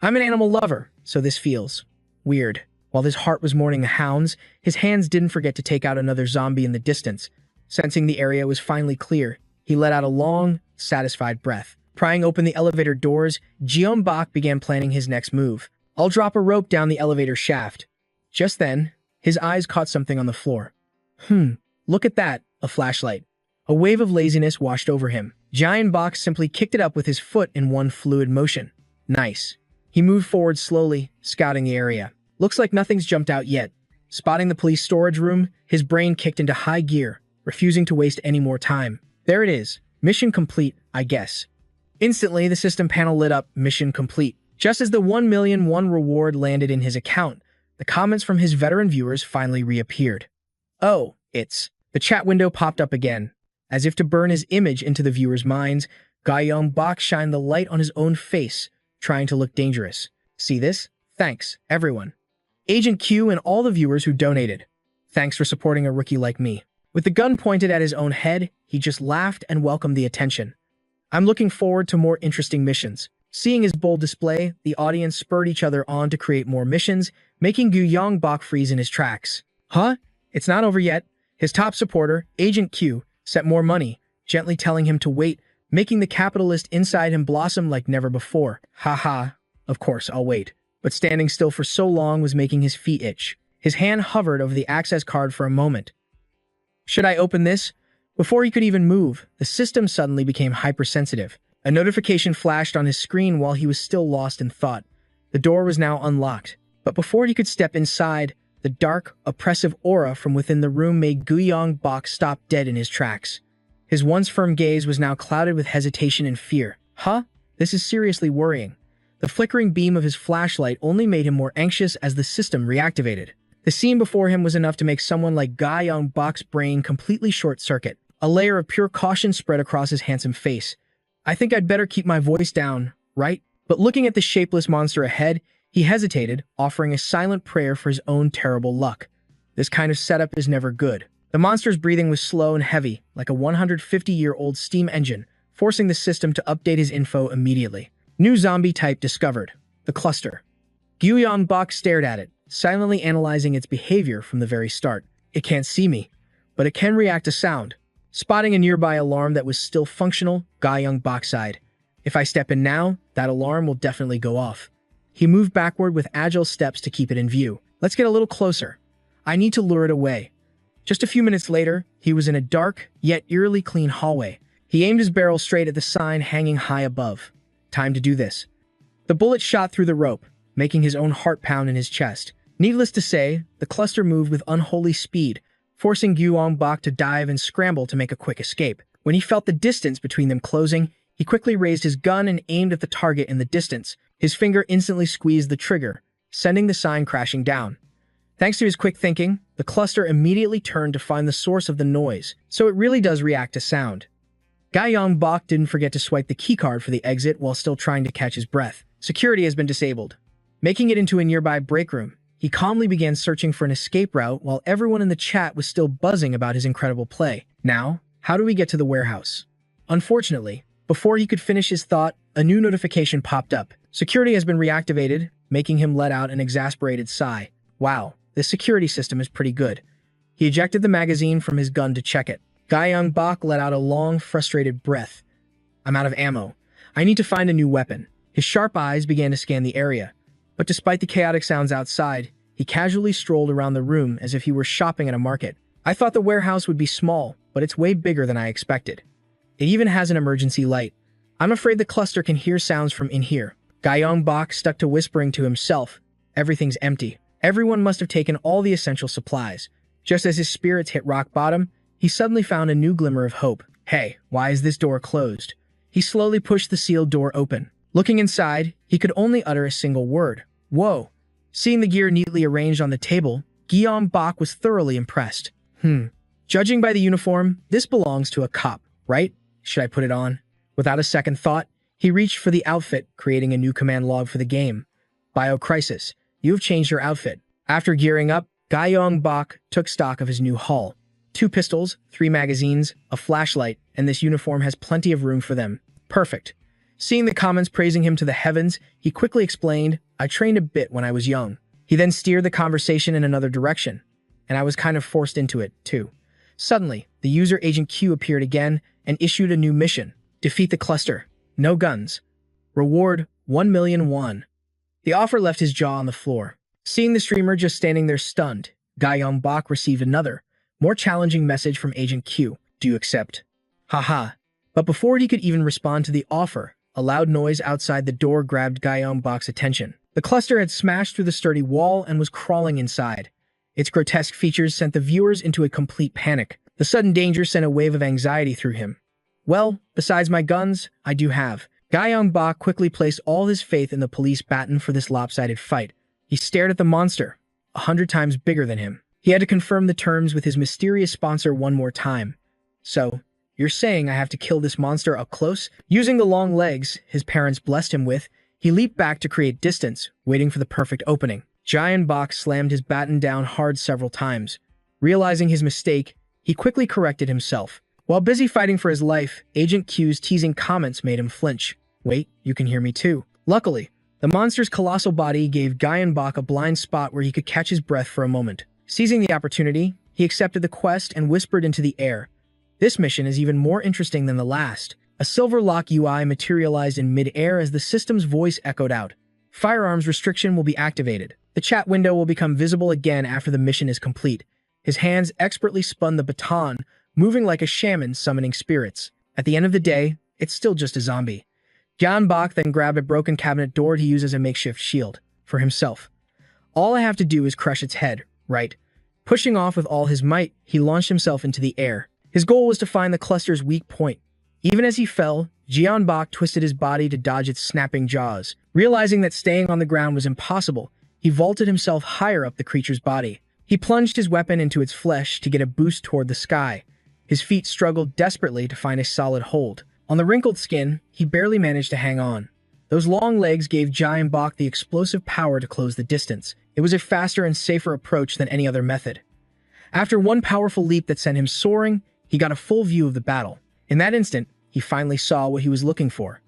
I'm an animal lover, so this feels weird. While his heart was mourning the hounds, his hands didn't forget to take out another zombie in the distance. Sensing the area was finally clear, he let out a long, satisfied breath. Prying open the elevator doors, Jaeyoung Bak began planning his next move. I'll drop a rope down the elevator shaft. Just then, his eyes caught something on the floor. Look at that, a flashlight. A wave of laziness washed over him. Jaeyoung Bak simply kicked it up with his foot in one fluid motion. Nice. He moved forward slowly, scouting the area. Looks like nothing's jumped out yet. Spotting the police storage room, his brain kicked into high gear, refusing to waste any more time. There it is. Mission complete, I guess. Instantly, the system panel lit up, mission complete. Just as the 1,000,001 reward landed in his account, the comments from his veteran viewers finally reappeared. Oh, it's... The chat window popped up again. As if to burn his image into the viewers' minds, Ga-young-bok shined the light on his own face, trying to look dangerous. See this? Thanks, everyone. Agent Q and all the viewers who donated. Thanks for supporting a rookie like me. With the gun pointed at his own head, he just laughed and welcomed the attention. I'm looking forward to more interesting missions. Seeing his bold display, the audience spurred each other on to create more missions, making Ga-young-bok freeze in his tracks. Huh? It's not over yet. His top supporter, Agent Q, set more money, gently telling him to wait, making the capitalist inside him blossom like never before. Haha, of course, I'll wait. But standing still for so long was making his feet itch. His hand hovered over the access card for a moment. Should I open this? Before he could even move, the system suddenly became hypersensitive. A notification flashed on his screen while he was still lost in thought. The door was now unlocked, but before he could step inside, the dark, oppressive aura from within the room made Ga-young-bok stop dead in his tracks. His once firm gaze was now clouded with hesitation and fear. Huh? This is seriously worrying. The flickering beam of his flashlight only made him more anxious as the system reactivated. The scene before him was enough to make someone like Ga-young-bok's brain completely short-circuit. A layer of pure caution spread across his handsome face. I think I'd better keep my voice down, right? But looking at the shapeless monster ahead, he hesitated, offering a silent prayer for his own terrible luck. This kind of setup is never good. The monster's breathing was slow and heavy, like a 150-year-old steam engine, forcing the system to update his info immediately. New zombie type discovered. The cluster. Ga-young-bok stared at it, silently analyzing its behavior from the very start. It can't see me, but it can react to sound. Spotting a nearby alarm that was still functional, Ga-young-bok sighed. If I step in now, that alarm will definitely go off. He moved backward with agile steps to keep it in view. Let's get a little closer. I need to lure it away. Just a few minutes later, he was in a dark, yet eerily clean hallway. He aimed his barrel straight at the sign hanging high above. Time to do this. The bullet shot through the rope, making his own heart pound in his chest. Needless to say, the cluster moved with unholy speed, forcing Ga-young-bok to dive and scramble to make a quick escape. When he felt the distance between them closing, he quickly raised his gun and aimed at the target in the distance. His finger instantly squeezed the trigger, sending the sign crashing down. Thanks to his quick thinking, the cluster immediately turned to find the source of the noise, so it really does react to sound. Ga-young-bok didn't forget to swipe the keycard for the exit while still trying to catch his breath. Security has been disabled. Making it into a nearby break room, he calmly began searching for an escape route while everyone in the chat was still buzzing about his incredible play. Now, how do we get to the warehouse? Unfortunately, before he could finish his thought, a new notification popped up. Security has been reactivated, making him let out an exasperated sigh. Wow, this security system is pretty good. He ejected the magazine from his gun to check it. Ga-young-bok let out a long, frustrated breath. I'm out of ammo. I need to find a new weapon. His sharp eyes began to scan the area. But despite the chaotic sounds outside, he casually strolled around the room as if he were shopping at a market. I thought the warehouse would be small, but it's way bigger than I expected. It even has an emergency light. I'm afraid the cluster can hear sounds from in here. Ga-young-bok stuck to whispering to himself. Everything's empty. Everyone must have taken all the essential supplies. Just as his spirits hit rock bottom, he suddenly found a new glimmer of hope. Hey, why is this door closed? He slowly pushed the sealed door open. Looking inside, he could only utter a single word. Whoa. Seeing the gear neatly arranged on the table, Ga-young-bok was thoroughly impressed. Judging by the uniform, this belongs to a cop, right? Should I put it on? Without a second thought, he reached for the outfit, creating a new command log for the game. Biocrisis, you have changed your outfit. After gearing up, Ga-young-bok took stock of his new haul. 2 pistols, 3 magazines, a flashlight, and this uniform has plenty of room for them. Perfect. Seeing the comments praising him to the heavens, he quickly explained, I trained a bit when I was young. He then steered the conversation in another direction, and I was kind of forced into it, too. Suddenly, the user Agent Q appeared again and issued a new mission. Defeat the cluster. No guns. Reward 1,000,000 won. The offer left his jaw on the floor. Seeing the streamer just standing there stunned, Ga-young-bok received another, more challenging message from Agent Q. Do you accept? Haha. But before he could even respond to the offer, A loud noise outside the door grabbed Gyeongbok's attention. The cluster had smashed through the sturdy wall and was crawling inside. Its grotesque features sent the viewers into a complete panic. The sudden danger sent a wave of anxiety through him. Well, besides my guns, I do have. Gyeongbok quickly placed all his faith in the police baton for this lopsided fight. He stared at the monster, 100 times bigger than him. He had to confirm the terms with his mysterious sponsor one more time. So, you're saying I have to kill this monster up close? Using the long legs his parents blessed him with, he leaped back to create distance, waiting for the perfect opening. Gyeongbok slammed his baton down hard several times. Realizing his mistake, he quickly corrected himself. While busy fighting for his life, Agent Q's teasing comments made him flinch. Wait, you can hear me too. Luckily, the monster's colossal body gave Gyeongbok a blind spot where he could catch his breath for a moment. Seizing the opportunity, he accepted the quest and whispered into the air. This mission is even more interesting than the last. A silver lock UI materialized in mid-air as the system's voice echoed out. Firearms restriction will be activated. The chat window will become visible again after the mission is complete. His hands expertly spun the baton, moving like a shaman summoning spirits. At the end of the day, it's still just a zombie. Gyeongbok then grabbed a broken cabinet door to use as a makeshift shield for himself. All I have to do is crush its head, right? Pushing off with all his might, he launched himself into the air. His goal was to find the cluster's weak point. Even as he fell, Gyeongbok twisted his body to dodge its snapping jaws. Realizing that staying on the ground was impossible, he vaulted himself higher up the creature's body. He plunged his weapon into its flesh to get a boost toward the sky. His feet struggled desperately to find a solid hold. On the wrinkled skin, he barely managed to hang on. Those long legs gave Gyeongbok the explosive power to close the distance. It was a faster and safer approach than any other method. After one powerful leap that sent him soaring, he got a full view of the battle. In that instant, he finally saw what he was looking for.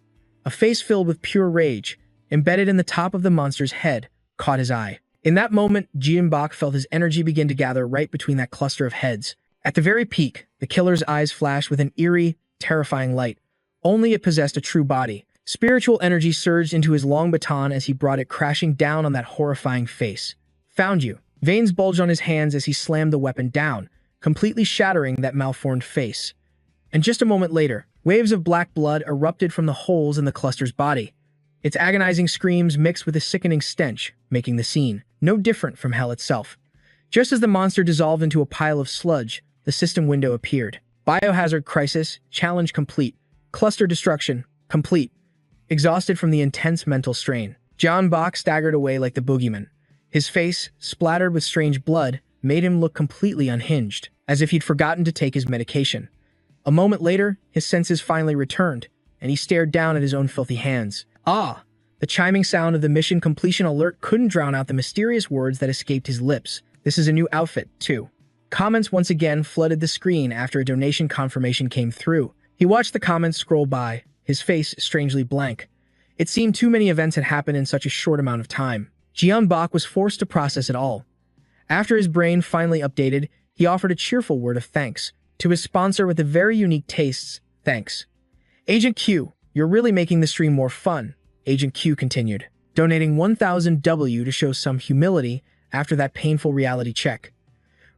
A face filled with pure rage, embedded in the top of the monster's head, caught his eye. In that moment, Gyeongbok felt his energy begin to gather right between that cluster of heads. At the very peak, the killer's eyes flashed with an eerie, terrifying light. Only it possessed a true body. Spiritual energy surged into his long baton as he brought it crashing down on that horrifying face. Found you. Veins bulged on his hands as he slammed the weapon down, completely shattering that malformed face. And just a moment later, waves of black blood erupted from the holes in the cluster's body. Its agonizing screams mixed with a sickening stench, making the scene no different from hell itself. Just as the monster dissolved into a pile of sludge, the system window appeared. Biohazard crisis, challenge complete. Cluster destruction, complete. Exhausted from the intense mental strain, Gyeongbok staggered away like the boogeyman. His face, splattered with strange blood, made him look completely unhinged, as if he'd forgotten to take his medication. A moment later, his senses finally returned, and he stared down at his own filthy hands. Ah! The chiming sound of the mission completion alert couldn't drown out the mysterious words that escaped his lips. This is a new outfit, too. Comments once again flooded the screen after a donation confirmation came through. He watched the comments scroll by, his face strangely blank. It seemed too many events had happened in such a short amount of time. Gyeongbok was forced to process it all. After his brain finally updated, he offered a cheerful word of thanks to his sponsor with the very unique tastes. Thanks. Agent Q, you're really making the stream more fun, Agent Q continued, donating 1000 W to show some humility after that painful reality check.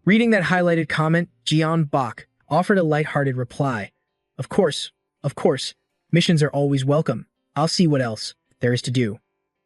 Reading that highlighted comment, Gyeongbok offered a lighthearted reply. Of course. Missions are always welcome. I'll see what else there is to do.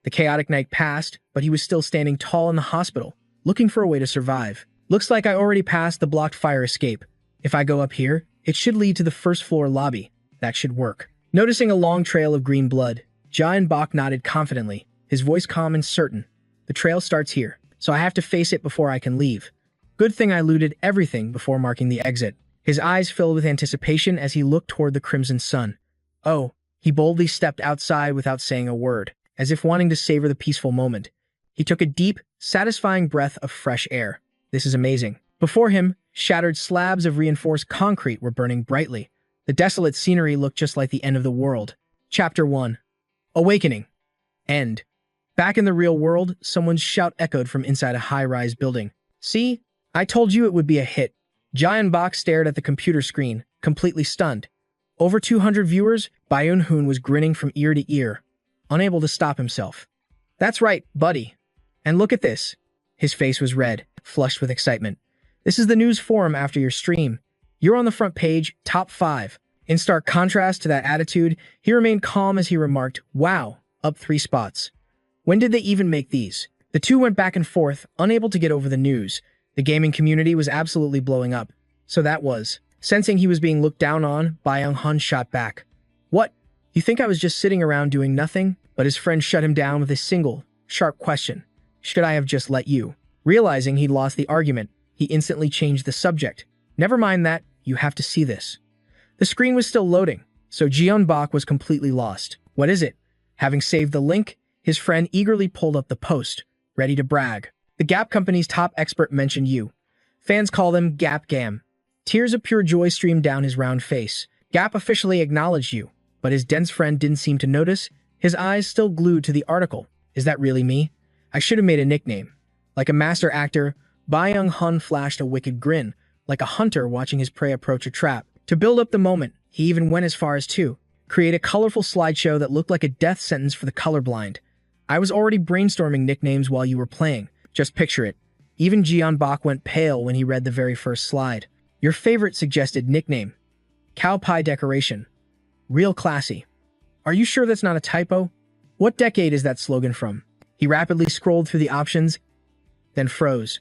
The chaotic night passed, but he was still standing tall in the hospital, looking for a way to survive. Looks like I already passed the blocked fire escape. If I go up here, it should lead to the first floor lobby. That should work. Noticing a long trail of green blood, Gyeongbok nodded confidently, his voice calm and certain. The trail starts here, so I have to face it before I can leave. Good thing I looted everything before marking the exit. His eyes filled with anticipation as he looked toward the crimson sun. Oh, he boldly stepped outside without saying a word, as if wanting to savor the peaceful moment. He took a deep, satisfying breath of fresh air. This is amazing. Before him, shattered slabs of reinforced concrete were burning brightly. The desolate scenery looked just like the end of the world. Chapter 1. Awakening. End. Back in the real world, someone's shout echoed from inside a high-rise building. See? I told you it would be a hit. Gyeongbok stared at the computer screen, completely stunned. Over 200 viewers, Byun-hoon was grinning from ear to ear, unable to stop himself. That's right, buddy. And look at this. His face was red, flushed with excitement. This is the news forum after your stream. You're on the front page, top 5. In stark contrast to that attitude, he remained calm as he remarked, "Wow, up 3 spots. When did they even make these?" The two went back and forth, unable to get over the news. The gaming community was absolutely blowing up. So that was. Sensing he was being looked down on, Byung-hun shot back. "What? You think I was just sitting around doing nothing?" But his friend shut him down with a single, sharp question. "Should I have just let you?" Realizing he'd lost the argument, he instantly changed the subject. "Never mind that, you have to see this." The screen was still loading, so Jeon-bak was completely lost. "What is it?" Having saved the link, his friend eagerly pulled up the post, ready to brag. "The Gap Company's top expert mentioned you. Fans call them Gap Gam." Tears of pure joy streamed down his round face. Gap officially acknowledged you, but his dense friend didn't seem to notice, his eyes still glued to the article. "Is that really me? I should have made a nickname." Like a master actor, Byung-hun flashed a wicked grin, like a hunter watching his prey approach a trap. To build up the moment, he even went as far as to create a colorful slideshow that looked like a death sentence for the colorblind. "I was already brainstorming nicknames while you were playing. Just picture it." Even Jeon-bak went pale when he read the very first slide. "Your favorite suggested nickname. Cow pie decoration. Real classy. Are you sure that's not a typo? What decade is that slogan from?" He rapidly scrolled through the options, then froze.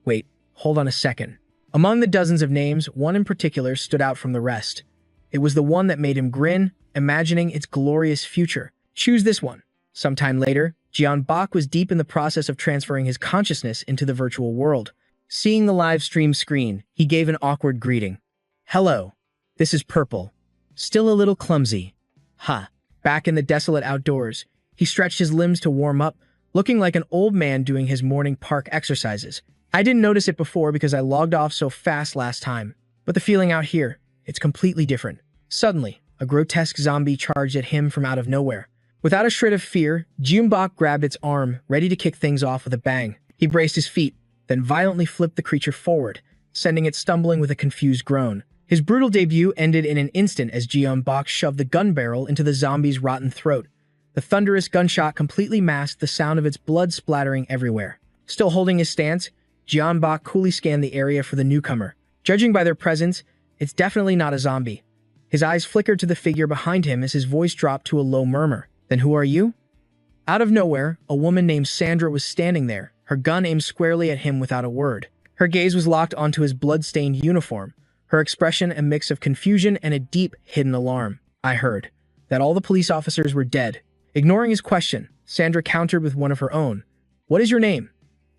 "Wait, hold on a second." Among the dozens of names, one in particular stood out from the rest. It was the one that made him grin, imagining its glorious future. "Choose this one." Sometime later, Jeon-bak was deep in the process of transferring his consciousness into the virtual world. Seeing the live stream screen, he gave an awkward greeting. "Hello, this is Purple. Still a little clumsy. Ha." Back in the desolate outdoors, he stretched his limbs to warm up, looking like an old man doing his morning park exercises. "I didn't notice it before because I logged off so fast last time. But the feeling out here, it's completely different." Suddenly, a grotesque zombie charged at him from out of nowhere. Without a shred of fear, Jeon-bak grabbed its arm, ready to kick things off with a bang. He braced his feet, then violently flipped the creature forward, sending it stumbling with a confused groan. His brutal debut ended in an instant as Jeon-bak shoved the gun barrel into the zombie's rotten throat. The thunderous gunshot completely masked the sound of its blood splattering everywhere. Still holding his stance, Jeon-bak coolly scanned the area for the newcomer. Judging by their presence, it's definitely not a zombie. His eyes flickered to the figure behind him as his voice dropped to a low murmur. "Then who are you?" Out of nowhere, a woman named Sandra was standing there, her gun aimed squarely at him without a word. Her gaze was locked onto his blood-stained uniform, her expression a mix of confusion and a deep, hidden alarm. "I heard that all the police officers were dead." Ignoring his question, Sandra countered with one of her own. "What is your name?"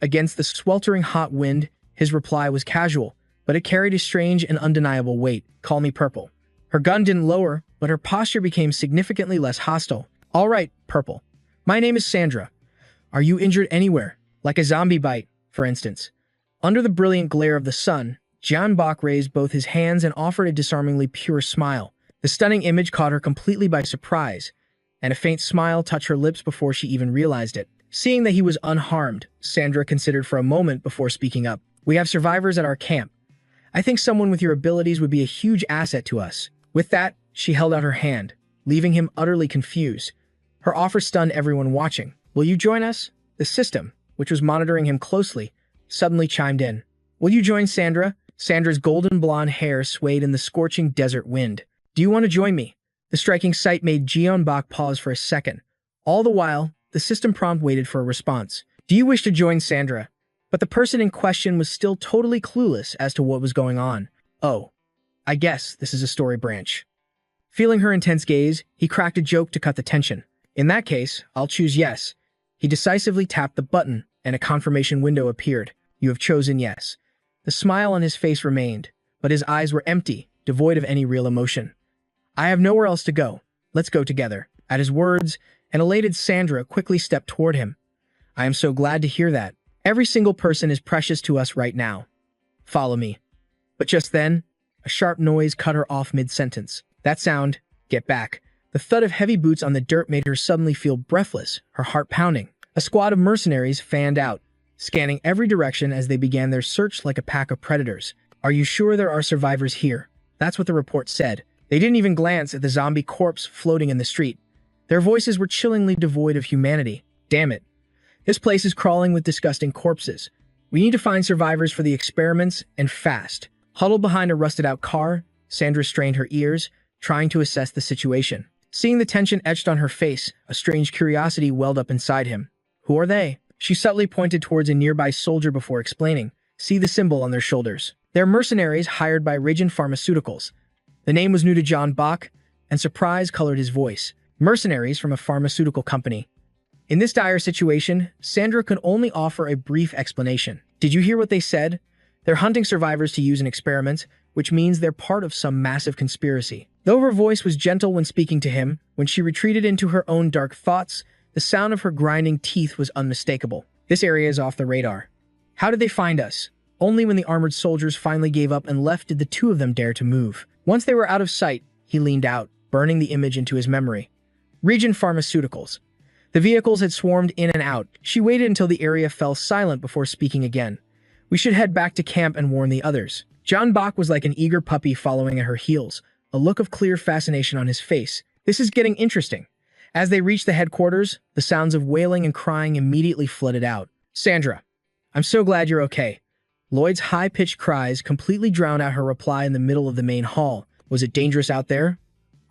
Against the sweltering hot wind, his reply was casual, but it carried a strange and undeniable weight. "Call me Purple." Her gun didn't lower, but her posture became significantly less hostile. "All right, Purple. My name is Sandra. Are you injured anywhere? Like a zombie bite, for instance?" Under the brilliant glare of the sun, Jeon-bak raised both his hands and offered a disarmingly pure smile. The stunning image caught her completely by surprise, and a faint smile touched her lips before she even realized it. Seeing that he was unharmed, Sandra considered for a moment before speaking up. "We have survivors at our camp. I think someone with your abilities would be a huge asset to us." With that, she held out her hand, leaving him utterly confused. Her offer stunned everyone watching. "Will you join us?" The system, which was monitoring him closely, suddenly chimed in. "Will you join Sandra?" Sandra's golden blonde hair swayed in the scorching desert wind. "Do you want to join me?" The striking sight made Jeon-bak pause for a second. All the while, the system prompt waited for a response. "Do you wish to join Sandra?" But the person in question was still totally clueless as to what was going on. "Oh, I guess this is a story branch." Feeling her intense gaze, he cracked a joke to cut the tension. "In that case, I'll choose yes." He decisively tapped the button, and a confirmation window appeared. "You have chosen yes." The smile on his face remained, but his eyes were empty, devoid of any real emotion. "I have nowhere else to go. Let's go together." At his words, an elated Sandra quickly stepped toward him. "I am so glad to hear that. Every single person is precious to us right now. Follow me." But just then, a sharp noise cut her off mid-sentence. That sound, "Get back." The thud of heavy boots on the dirt made her suddenly feel breathless, her heart pounding. A squad of mercenaries fanned out, scanning every direction as they began their search like a pack of predators. "Are you sure there are survivors here?" That's what the report said. They didn't even glance at the zombie corpse floating in the street. Their voices were chillingly devoid of humanity. "Damn it. This place is crawling with disgusting corpses. We need to find survivors for the experiments, and fast." Huddled behind a rusted-out car, Sandra strained her ears, trying to assess the situation. Seeing the tension etched on her face, a strange curiosity welled up inside him. Who are they? She subtly pointed towards a nearby soldier before explaining. See the symbol on their shoulders. They're mercenaries hired by Regen Pharmaceuticals. The name was new to John Bach, and surprise colored his voice. Mercenaries from a pharmaceutical company. In this dire situation, Sandra could only offer a brief explanation. Did you hear what they said? They're hunting survivors to use in experiments, which means they're part of some massive conspiracy. Though her voice was gentle when speaking to him, when she retreated into her own dark thoughts, the sound of her grinding teeth was unmistakable. This area is off the radar. How did they find us? Only when the armored soldiers finally gave up and left did the two of them dare to move. Once they were out of sight, he leaned out, burning the image into his memory. Regen Pharmaceuticals. The vehicles had swarmed in and out. She waited until the area fell silent before speaking again. We should head back to camp and warn the others. John Bach was like an eager puppy following at her heels, a look of clear fascination on his face. This is getting interesting. As they reached the headquarters, the sounds of wailing and crying immediately flooded out. Sandra, I'm so glad you're okay. Lloyd's high-pitched cries completely drowned out her reply in the middle of the main hall. Was it dangerous out there?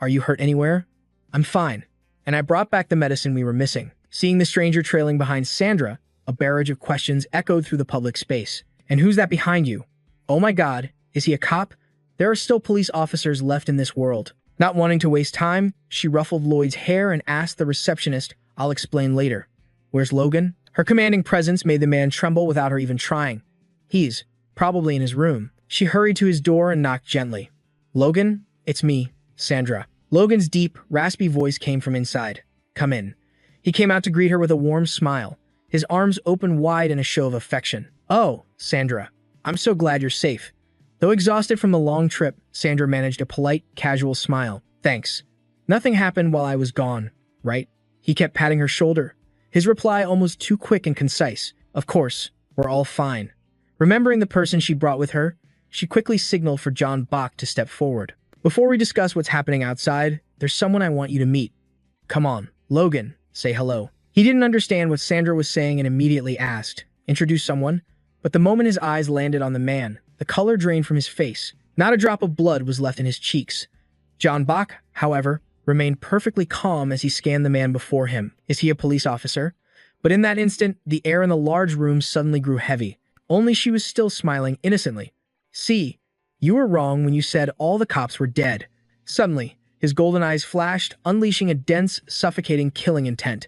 Are you hurt anywhere? I'm fine. And I brought back the medicine we were missing. Seeing the stranger trailing behind Sandra, a barrage of questions echoed through the public space. And who's that behind you? Oh my God, is he a cop? There are still police officers left in this world. Not wanting to waste time, she ruffled Lloyd's hair and asked the receptionist, I'll explain later. Where's Logan? Her commanding presence made the man tremble without her even trying. He's probably in his room. She hurried to his door and knocked gently. Logan, it's me, Sandra. Logan's deep, raspy voice came from inside. Come in. He came out to greet her with a warm smile, his arms open wide in a show of affection. Oh, Sandra, I'm so glad you're safe. Though exhausted from the long trip, Sandra managed a polite, casual smile. Thanks. Nothing happened while I was gone, right? He kept patting her shoulder, his reply almost too quick and concise. Of course, we're all fine. Remembering the person she brought with her, she quickly signaled for John Bach to step forward. Before we discuss what's happening outside, there's someone I want you to meet. Come on, Logan, say hello. He didn't understand what Sandra was saying and immediately asked, introduce someone? But the moment his eyes landed on the man, the color drained from his face. Not a drop of blood was left in his cheeks. John Bach, however, remained perfectly calm as he scanned the man before him. Is he a police officer? But in that instant, the air in the large room suddenly grew heavy. Only she was still smiling innocently. See, you were wrong when you said all the cops were dead. Suddenly, his golden eyes flashed, unleashing a dense, suffocating, killing intent.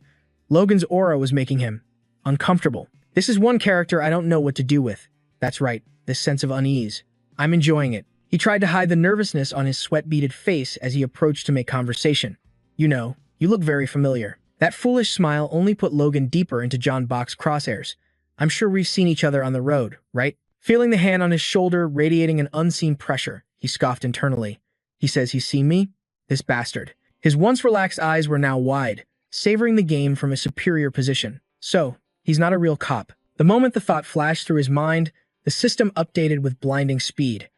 Logan's aura was making him uncomfortable. This is one character I don't know what to do with. That's right, this sense of unease. I'm enjoying it. He tried to hide the nervousness on his sweat-beaded face as he approached to make conversation. You know, you look very familiar. That foolish smile only put Logan deeper into John Bach's crosshairs. I'm sure we've seen each other on the road, right? Feeling the hand on his shoulder radiating an unseen pressure, he scoffed internally. He says he's seen me? This bastard. His once relaxed eyes were now wide, savoring the game from a superior position. So, he's not a real cop. The moment the thought flashed through his mind, the system updated with blinding speed.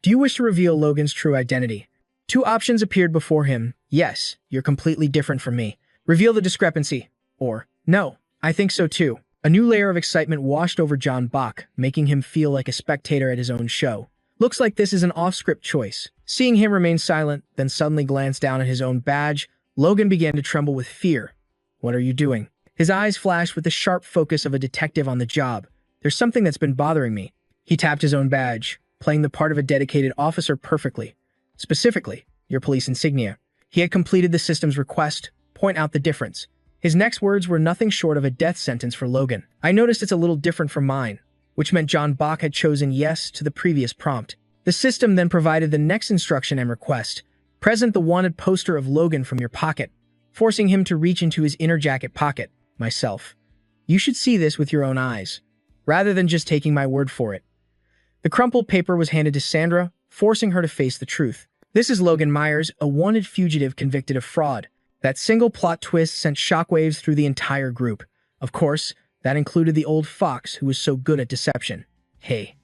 Do you wish to reveal Logan's true identity? Two options appeared before him. Yes, you're completely different from me. Reveal the discrepancy. Or, no, I think so too. A new layer of excitement washed over John Bach, making him feel like a spectator at his own show. Looks like this is an off-script choice. Seeing him remain silent, then suddenly glance down at his own badge, Logan began to tremble with fear. What are you doing? His eyes flashed with the sharp focus of a detective on the job. There's something that's been bothering me. He tapped his own badge, playing the part of a dedicated officer perfectly. Specifically, your police insignia. He had completed the system's request. Point out the difference. His next words were nothing short of a death sentence for Logan. I noticed it's a little different from mine, which meant John Bach had chosen yes to the previous prompt. The system then provided the next instruction and request. Present the wanted poster of Logan from your pocket, forcing him to reach into his inner jacket pocket. Myself. You should see this with your own eyes, rather than just taking my word for it. The crumpled paper was handed to Sandra, forcing her to face the truth. This is Logan Myers, a wanted fugitive convicted of fraud. That single plot twist sent shockwaves through the entire group. Of course, that included the old fox who was so good at deception. Hey,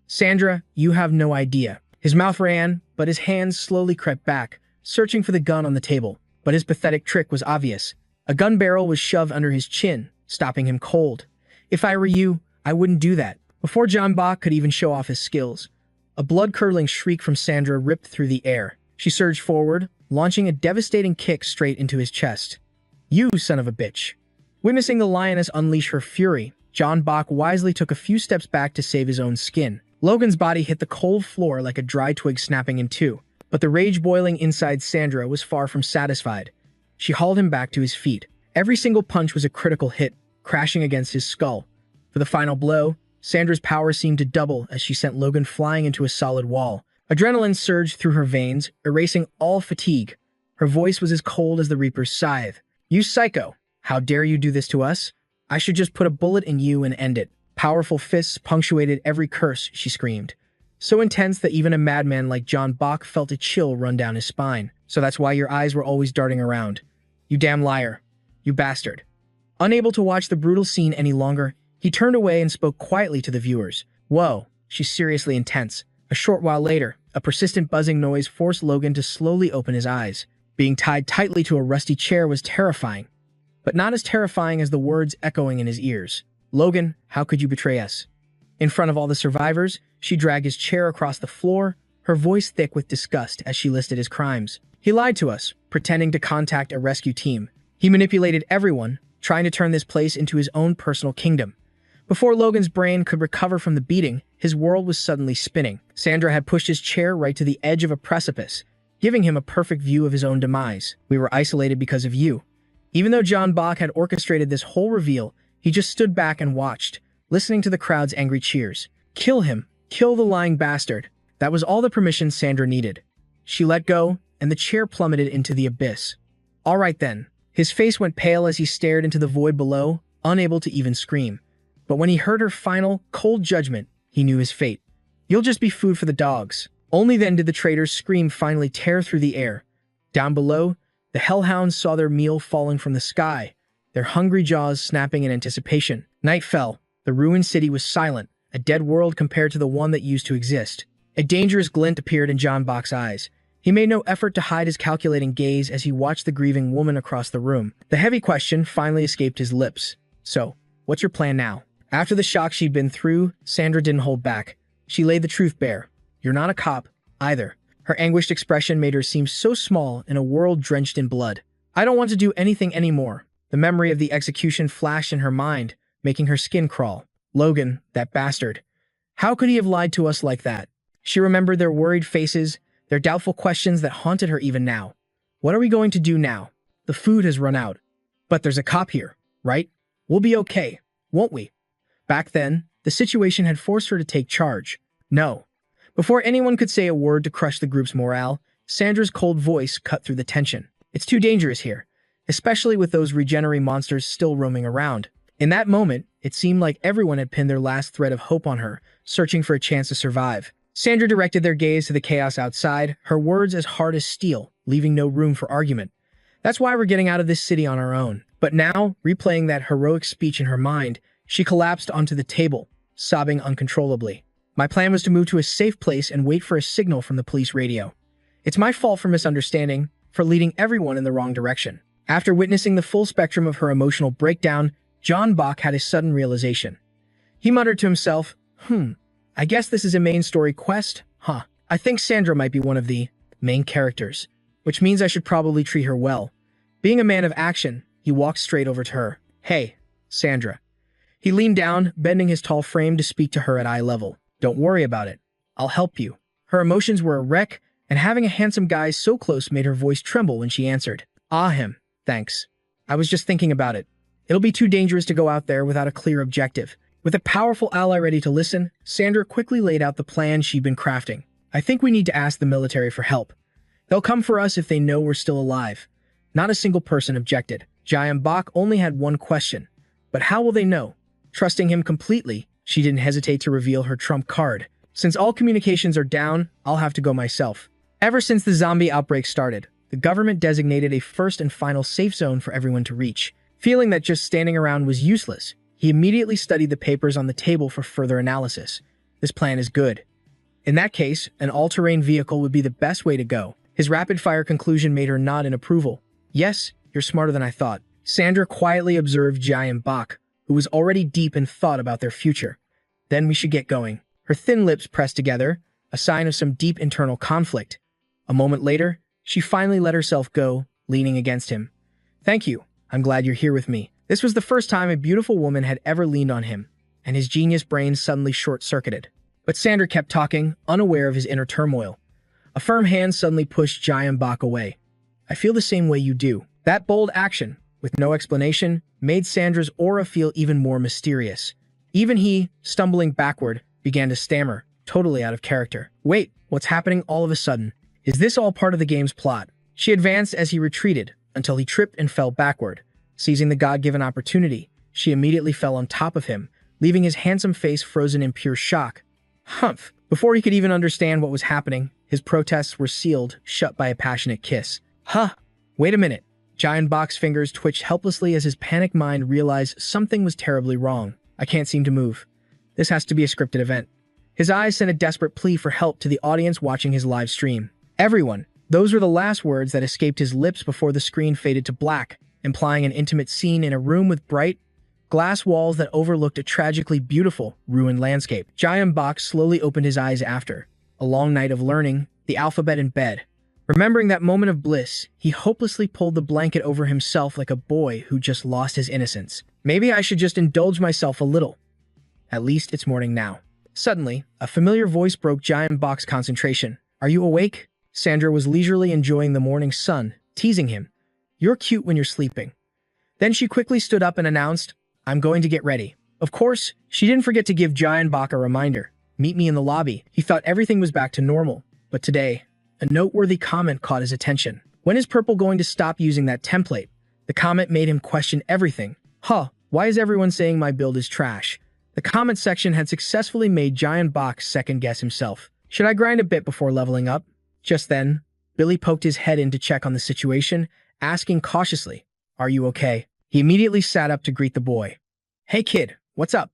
Sandra, you have no idea. His mouth ran, but his hands slowly crept back, searching for the gun on the table. But his pathetic trick was obvious. A gun barrel was shoved under his chin, stopping him cold. If I were you, I wouldn't do that. Before John Bach could even show off his skills, a blood-curdling shriek from Sandra ripped through the air. She surged forward, launching a devastating kick straight into his chest. You son of a bitch. Witnessing the lioness unleash her fury, John Bach wisely took a few steps back to save his own skin. Logan's body hit the cold floor like a dry twig snapping in two, but the rage boiling inside Sandra was far from satisfied. She hauled him back to his feet. Every single punch was a critical hit, crashing against his skull. For the final blow, Sandra's power seemed to double as she sent Logan flying into a solid wall. Adrenaline surged through her veins, erasing all fatigue. Her voice was as cold as the Reaper's scythe. You psycho! How dare you do this to us? I should just put a bullet in you and end it. Powerful fists punctuated every curse, she screamed. So intense that even a madman like John Bach felt a chill run down his spine. So that's why your eyes were always darting around. You damn liar. You bastard. Unable to watch the brutal scene any longer, he turned away and spoke quietly to the viewers. Whoa, she's seriously intense. A short while later, a persistent buzzing noise forced Logan to slowly open his eyes. Being tied tightly to a rusty chair was terrifying, but not as terrifying as the words echoing in his ears. Logan, how could you betray us? In front of all the survivors, she dragged his chair across the floor, her voice thick with disgust as she listed his crimes. He lied to us, pretending to contact a rescue team. He manipulated everyone, trying to turn this place into his own personal kingdom. Before Logan's brain could recover from the beating, his world was suddenly spinning. Sandra had pushed his chair right to the edge of a precipice, giving him a perfect view of his own demise. We were isolated because of you. Even though John Bach had orchestrated this whole reveal, he just stood back and watched, listening to the crowd's angry cheers. Kill him. Kill the lying bastard. That was all the permission Sandra needed. She let go, and the chair plummeted into the abyss. All right then. His face went pale as he stared into the void below, unable to even scream. But when he heard her final, cold judgment, he knew his fate. You'll just be food for the dogs. Only then did the traitor's scream finally tear through the air. Down below, the hellhounds saw their meal falling from the sky, their hungry jaws snapping in anticipation. Night fell. The ruined city was silent, a dead world compared to the one that used to exist. A dangerous glint appeared in John Bach's eyes. He made no effort to hide his calculating gaze as he watched the grieving woman across the room. The heavy question finally escaped his lips. So, what's your plan now? After the shock she'd been through, Sandra didn't hold back. She laid the truth bare. You're not a cop, either. Her anguished expression made her seem so small in a world drenched in blood. I don't want to do anything anymore. The memory of the execution flashed in her mind, making her skin crawl. Logan, that bastard. How could he have lied to us like that? She remembered their worried faces, their doubtful questions that haunted her even now. What are we going to do now? The food has run out. But there's a cop here, right? We'll be okay, won't we? Back then, the situation had forced her to take charge. No. Before anyone could say a word to crush the group's morale, Sandra's cold voice cut through the tension. It's too dangerous here, especially with those regenerate monsters still roaming around. In that moment, it seemed like everyone had pinned their last thread of hope on her, searching for a chance to survive. Sandra directed their gaze to the chaos outside, her words as hard as steel, leaving no room for argument. That's why we're getting out of this city on our own. But now, replaying that heroic speech in her mind, she collapsed onto the table, sobbing uncontrollably. My plan was to move to a safe place and wait for a signal from the police radio. It's my fault for misunderstanding, for leading everyone in the wrong direction. After witnessing the full spectrum of her emotional breakdown, John Bach had a sudden realization. He muttered to himself, I guess this is a main story quest, huh? I think Sandra might be one of the main characters, which means I should probably treat her well. Being a man of action, he walked straight over to her. Hey, Sandra. He leaned down, bending his tall frame to speak to her at eye level. Don't worry about it. I'll help you. Her emotions were a wreck, and having a handsome guy so close made her voice tremble when she answered. Him. Thanks. I was just thinking about it. It'll be too dangerous to go out there without a clear objective. With a powerful ally ready to listen, Sandra quickly laid out the plan she'd been crafting. I think we need to ask the military for help. They'll come for us if they know we're still alive. Not a single person objected. John Bach only had one question. But how will they know? Trusting him completely, she didn't hesitate to reveal her trump card. Since all communications are down, I'll have to go myself. Ever since the zombie outbreak started, the government designated a first and final safe zone for everyone to reach. Feeling that just standing around was useless, he immediately studied the papers on the table for further analysis. This plan is good. In that case, an all-terrain vehicle would be the best way to go. His rapid-fire conclusion made her nod in approval. Yes, you're smarter than I thought. Sandra quietly observed John Bach, who was already deep in thought about their future. Then we should get going. Her thin lips pressed together, a sign of some deep internal conflict. A moment later, she finally let herself go, leaning against him. Thank you. I'm glad you're here with me. This was the first time a beautiful woman had ever leaned on him, and his genius brain suddenly short-circuited. But Sandra kept talking, unaware of his inner turmoil. A firm hand suddenly pushed Jae-bok away. I feel the same way you do. That bold action, with no explanation, made Sandra's aura feel even more mysterious. Even he, stumbling backward, began to stammer, totally out of character. Wait, what's happening all of a sudden? Is this all part of the game's plot? She advanced as he retreated, until he tripped and fell backward. Seizing the God-given opportunity, she immediately fell on top of him, leaving his handsome face frozen in pure shock. Humph! Before he could even understand what was happening, his protests were sealed shut by a passionate kiss. Huh! Wait a minute. Jae-bok's fingers twitched helplessly as his panicked mind realized something was terribly wrong. I can't seem to move. This has to be a scripted event. His eyes sent a desperate plea for help to the audience watching his live stream. Everyone! Those were the last words that escaped his lips before the screen faded to black, implying an intimate scene in a room with bright, glass walls that overlooked a tragically beautiful, ruined landscape. Jae-bok slowly opened his eyes after a long night of learning the alphabet in bed. Remembering that moment of bliss, he hopelessly pulled the blanket over himself like a boy who just lost his innocence. Maybe I should just indulge myself a little. At least it's morning now. Suddenly, a familiar voice broke Jae-bok's concentration. Are you awake? Sandra was leisurely enjoying the morning sun, teasing him. You're cute when you're sleeping. Then she quickly stood up and announced, I'm going to get ready. Of course, she didn't forget to give Jae-bok a reminder. Meet me in the lobby. He thought everything was back to normal. But today, a noteworthy comment caught his attention. When is Purple going to stop using that template? The comment made him question everything. Huh, why is everyone saying my build is trash? The comment section had successfully made Jae-bok second-guess himself. Should I grind a bit before leveling up? Just then, Billy poked his head in to check on the situation, asking cautiously, Are you okay? He immediately sat up to greet the boy. Hey kid, what's up?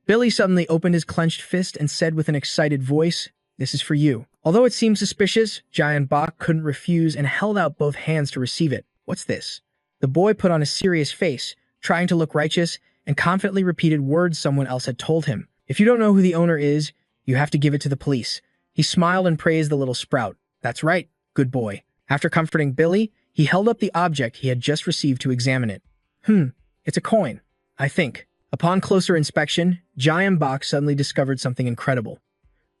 Billy suddenly opened his clenched fist and said with an excited voice, This is for you. Although it seemed suspicious, Jae-bok couldn't refuse and held out both hands to receive it. What's this? The boy put on a serious face, trying to look righteous, and confidently repeated words someone else had told him. If you don't know who the owner is, you have to give it to the police. He smiled and praised the little sprout. That's right, good boy. After comforting Billy, he held up the object he had just received to examine it. It's a coin, I think. Upon closer inspection, Jae-bok suddenly discovered something incredible.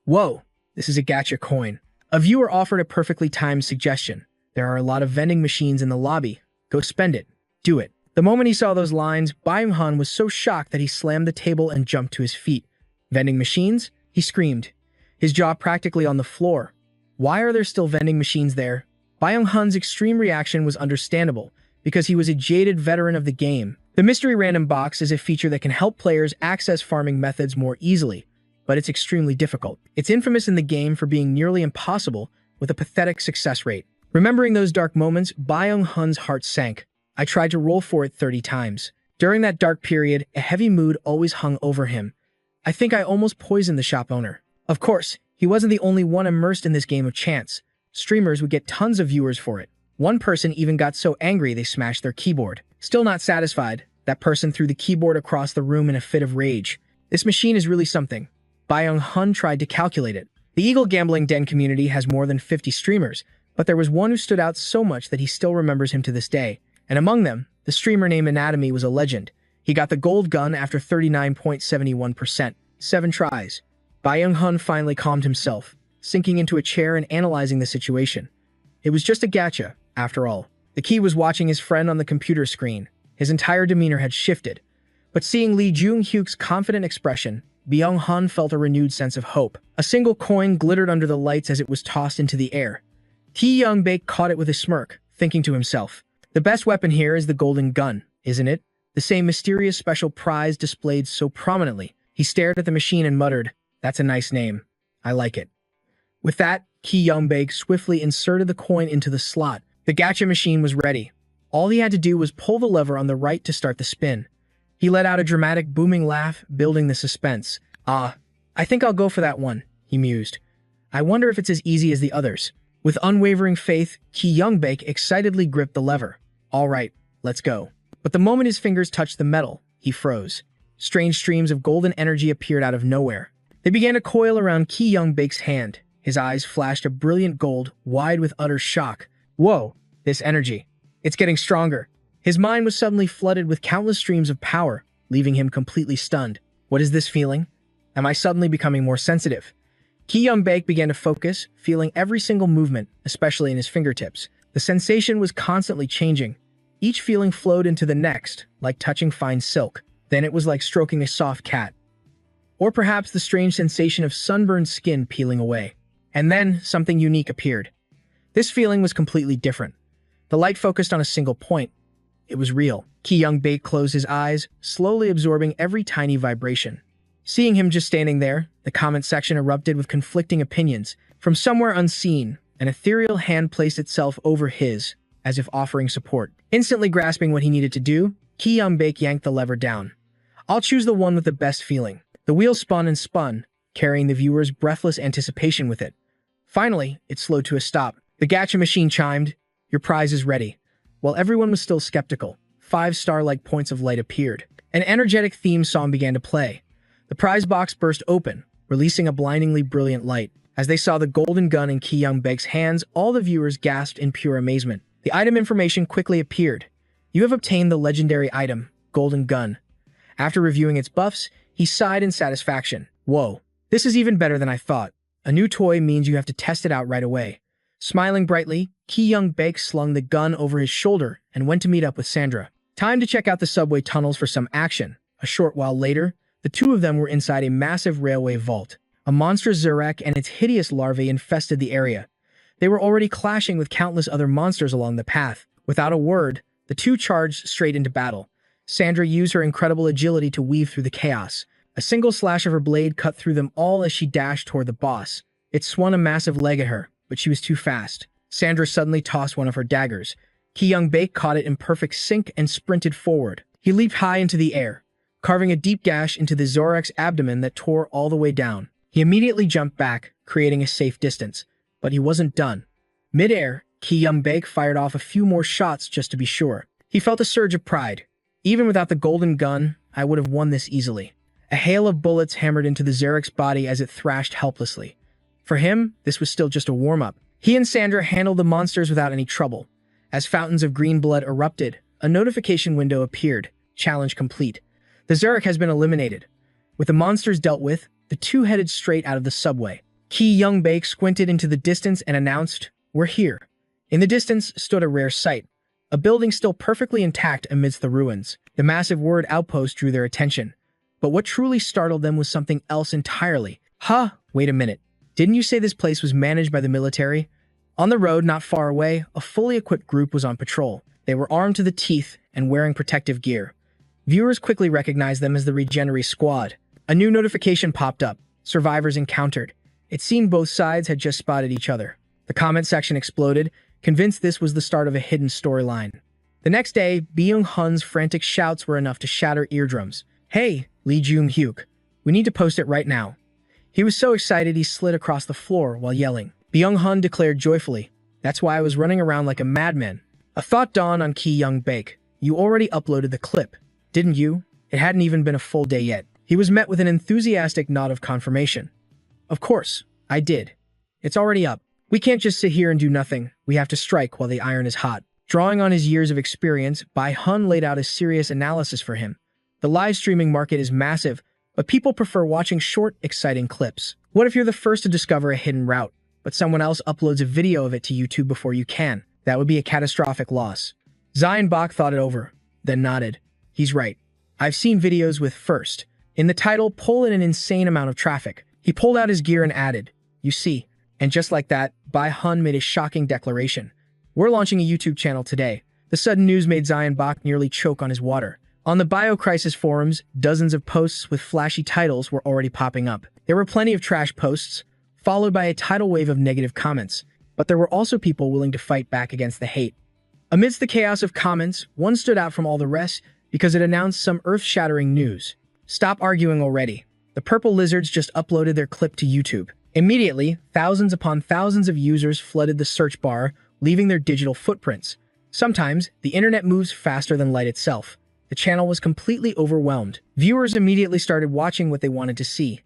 Whoa, this is a gacha coin. A viewer offered a perfectly timed suggestion. There are a lot of vending machines in the lobby. Go spend it. Do it. The moment he saw those lines, Byung-hun was so shocked that he slammed the table and jumped to his feet. Vending machines? He screamed, his jaw practically on the floor. Why are there still vending machines there? Byung-hun's extreme reaction was understandable, because he was a jaded veteran of the game. The mystery random box is a feature that can help players access farming methods more easily, but it's extremely difficult. It's infamous in the game for being nearly impossible, with a pathetic success rate. Remembering those dark moments, Byung-hun's heart sank. I tried to roll for it 30 times. During that dark period, a heavy mood always hung over him. I think I almost poisoned the shop owner. Of course, he wasn't the only one immersed in this game of chance. Streamers would get tons of viewers for it. One person even got so angry they smashed their keyboard. Still not satisfied, that person threw the keyboard across the room in a fit of rage. This machine is really something. Byung-hun tried to calculate it. The Eagle Gambling Den community has more than 50 streamers, but there was one who stood out so much that he still remembers him to this day. And among them, the streamer named Anatomy was a legend. He got the gold gun after 39.71%, 7 tries. Byung-hun finally calmed himself, sinking into a chair and analyzing the situation. It was just a gacha, after all. The key was watching his friend on the computer screen. His entire demeanor had shifted. But seeing Lee Jung-hyuk's confident expression, Byung-hun felt a renewed sense of hope. A single coin glittered under the lights as it was tossed into the air. Young-baek caught it with a smirk, thinking to himself, the best weapon here is the golden gun, isn't it? The same mysterious special prize displayed so prominently. He stared at the machine and muttered, That's a nice name. I like it. With that, Young-baek swiftly inserted the coin into the slot. The gacha machine was ready. All he had to do was pull the lever on the right to start the spin. He let out a dramatic booming laugh, building the suspense. I think I'll go for that one, he mused. I wonder if it's as easy as the others. With unwavering faith, Young-baek excitedly gripped the lever. All right, let's go. But the moment his fingers touched the metal, he froze. Strange streams of golden energy appeared out of nowhere. They began to coil around Young-baek's hand, His eyes flashed a brilliant gold, wide with utter shock. Whoa, this energy. It's getting stronger. His mind was suddenly flooded with countless streams of power, leaving him completely stunned. What is this feeling? Am I suddenly becoming more sensitive? Ki Young-baek began to focus, feeling every single movement, especially in his fingertips. The sensation was constantly changing. Each feeling flowed into the next, like touching fine silk. Then it was like stroking a soft cat. Or perhaps the strange sensation of sunburned skin peeling away. And then something unique appeared. This feeling was completely different. The light focused on a single point. It was real. Ki Young-baek closed his eyes, slowly absorbing every tiny vibration. Seeing him just standing there, the comment section erupted with conflicting opinions. From somewhere unseen, an ethereal hand placed itself over his, as if offering support. Instantly grasping what he needed to do, Ki Young-baek yanked the lever down. I'll choose the one with the best feeling. The wheel spun and spun, carrying the viewer's breathless anticipation with it. Finally, it slowed to a stop. The gacha machine chimed, "Your prize is ready." While everyone was still skeptical, 5 star-like points of light appeared. An energetic theme song began to play. The prize box burst open, releasing a blindingly brilliant light. As they saw the golden gun in Ki Young-baek's hands, all the viewers gasped in pure amazement. The item information quickly appeared. You have obtained the legendary item, Golden Gun. After reviewing its buffs, he sighed in satisfaction. Whoa, this is even better than I thought. A new toy means you have to test it out right away. Smiling brightly, Ki Young-baek slung the gun over his shoulder and went to meet up with Sandra. Time to check out the subway tunnels for some action. A short while later, the two of them were inside a massive railway vault. A monstrous Zurak and its hideous larvae infested the area. They were already clashing with countless other monsters along the path. Without a word, the two charged straight into battle. Sandra used her incredible agility to weave through the chaos. A single slash of her blade cut through them all as she dashed toward the boss. It swung a massive leg at her, but she was too fast. Sandra suddenly tossed one of her daggers. Ki Young-baek caught it in perfect sync and sprinted forward. He leaped high into the air, carving a deep gash into the Zorak's abdomen that tore all the way down. He immediately jumped back, creating a safe distance. But he wasn't done. Mid-air, Ki Young-baek fired off a few more shots just to be sure. He felt a surge of pride. Even without the golden gun, I would have won this easily. A hail of bullets hammered into the Zorak's body as it thrashed helplessly. For him, this was still just a warm-up. He and Sandra handled the monsters without any trouble. As fountains of green blood erupted, a notification window appeared. Challenge complete. The Zorak has been eliminated. With the monsters dealt with, the two headed straight out of the subway. Ki Young-baek squinted into the distance and announced, "We're here." In the distance stood a rare sight. A building still perfectly intact amidst the ruins. The massive word outpost drew their attention. But what truly startled them was something else entirely. Huh, wait a minute. Didn't you say this place was managed by the military? On the road not far away, a fully equipped group was on patrol. They were armed to the teeth and wearing protective gear. Viewers quickly recognized them as the Regenerate Squad. A new notification popped up. Survivors encountered. It seemed both sides had just spotted each other. The comment section exploded, convinced this was the start of a hidden storyline. The next day, Byung-hun's frantic shouts were enough to shatter eardrums. "Hey, Lee Jung-hyuk, we need to post it right now." He was so excited he slid across the floor while yelling. Byung-hun declared joyfully, "That's why I was running around like a madman." A thought dawned on Ki Young-baek. You already uploaded the clip, didn't you? It hadn't even been a full day yet. He was met with an enthusiastic nod of confirmation. Of course, I did. It's already up. We can't just sit here and do nothing. We have to strike while the iron is hot. Drawing on his years of experience, Byung-hun laid out a serious analysis for him. The live streaming market is massive, but people prefer watching short, exciting clips. What if you're the first to discover a hidden route, but someone else uploads a video of it to YouTube before you can? That would be a catastrophic loss. Zion Bach thought it over, then nodded. He's right. I've seen videos with first. In the title, pull in an insane amount of traffic. He pulled out his gear and added, "You see." And just like that, Byung-hun made a shocking declaration. "We're launching a YouTube channel today." The sudden news made Zion Bach nearly choke on his water. On the BioCrisis forums, dozens of posts with flashy titles were already popping up. There were plenty of trash posts, followed by a tidal wave of negative comments. But there were also people willing to fight back against the hate. Amidst the chaos of comments, one stood out from all the rest because it announced some earth-shattering news. Stop arguing already. The Purple Lizards just uploaded their clip to YouTube. Immediately, thousands upon thousands of users flooded the search bar, leaving their digital footprints. Sometimes, the internet moves faster than light itself. The channel was completely overwhelmed. Viewers immediately started watching what they wanted to see.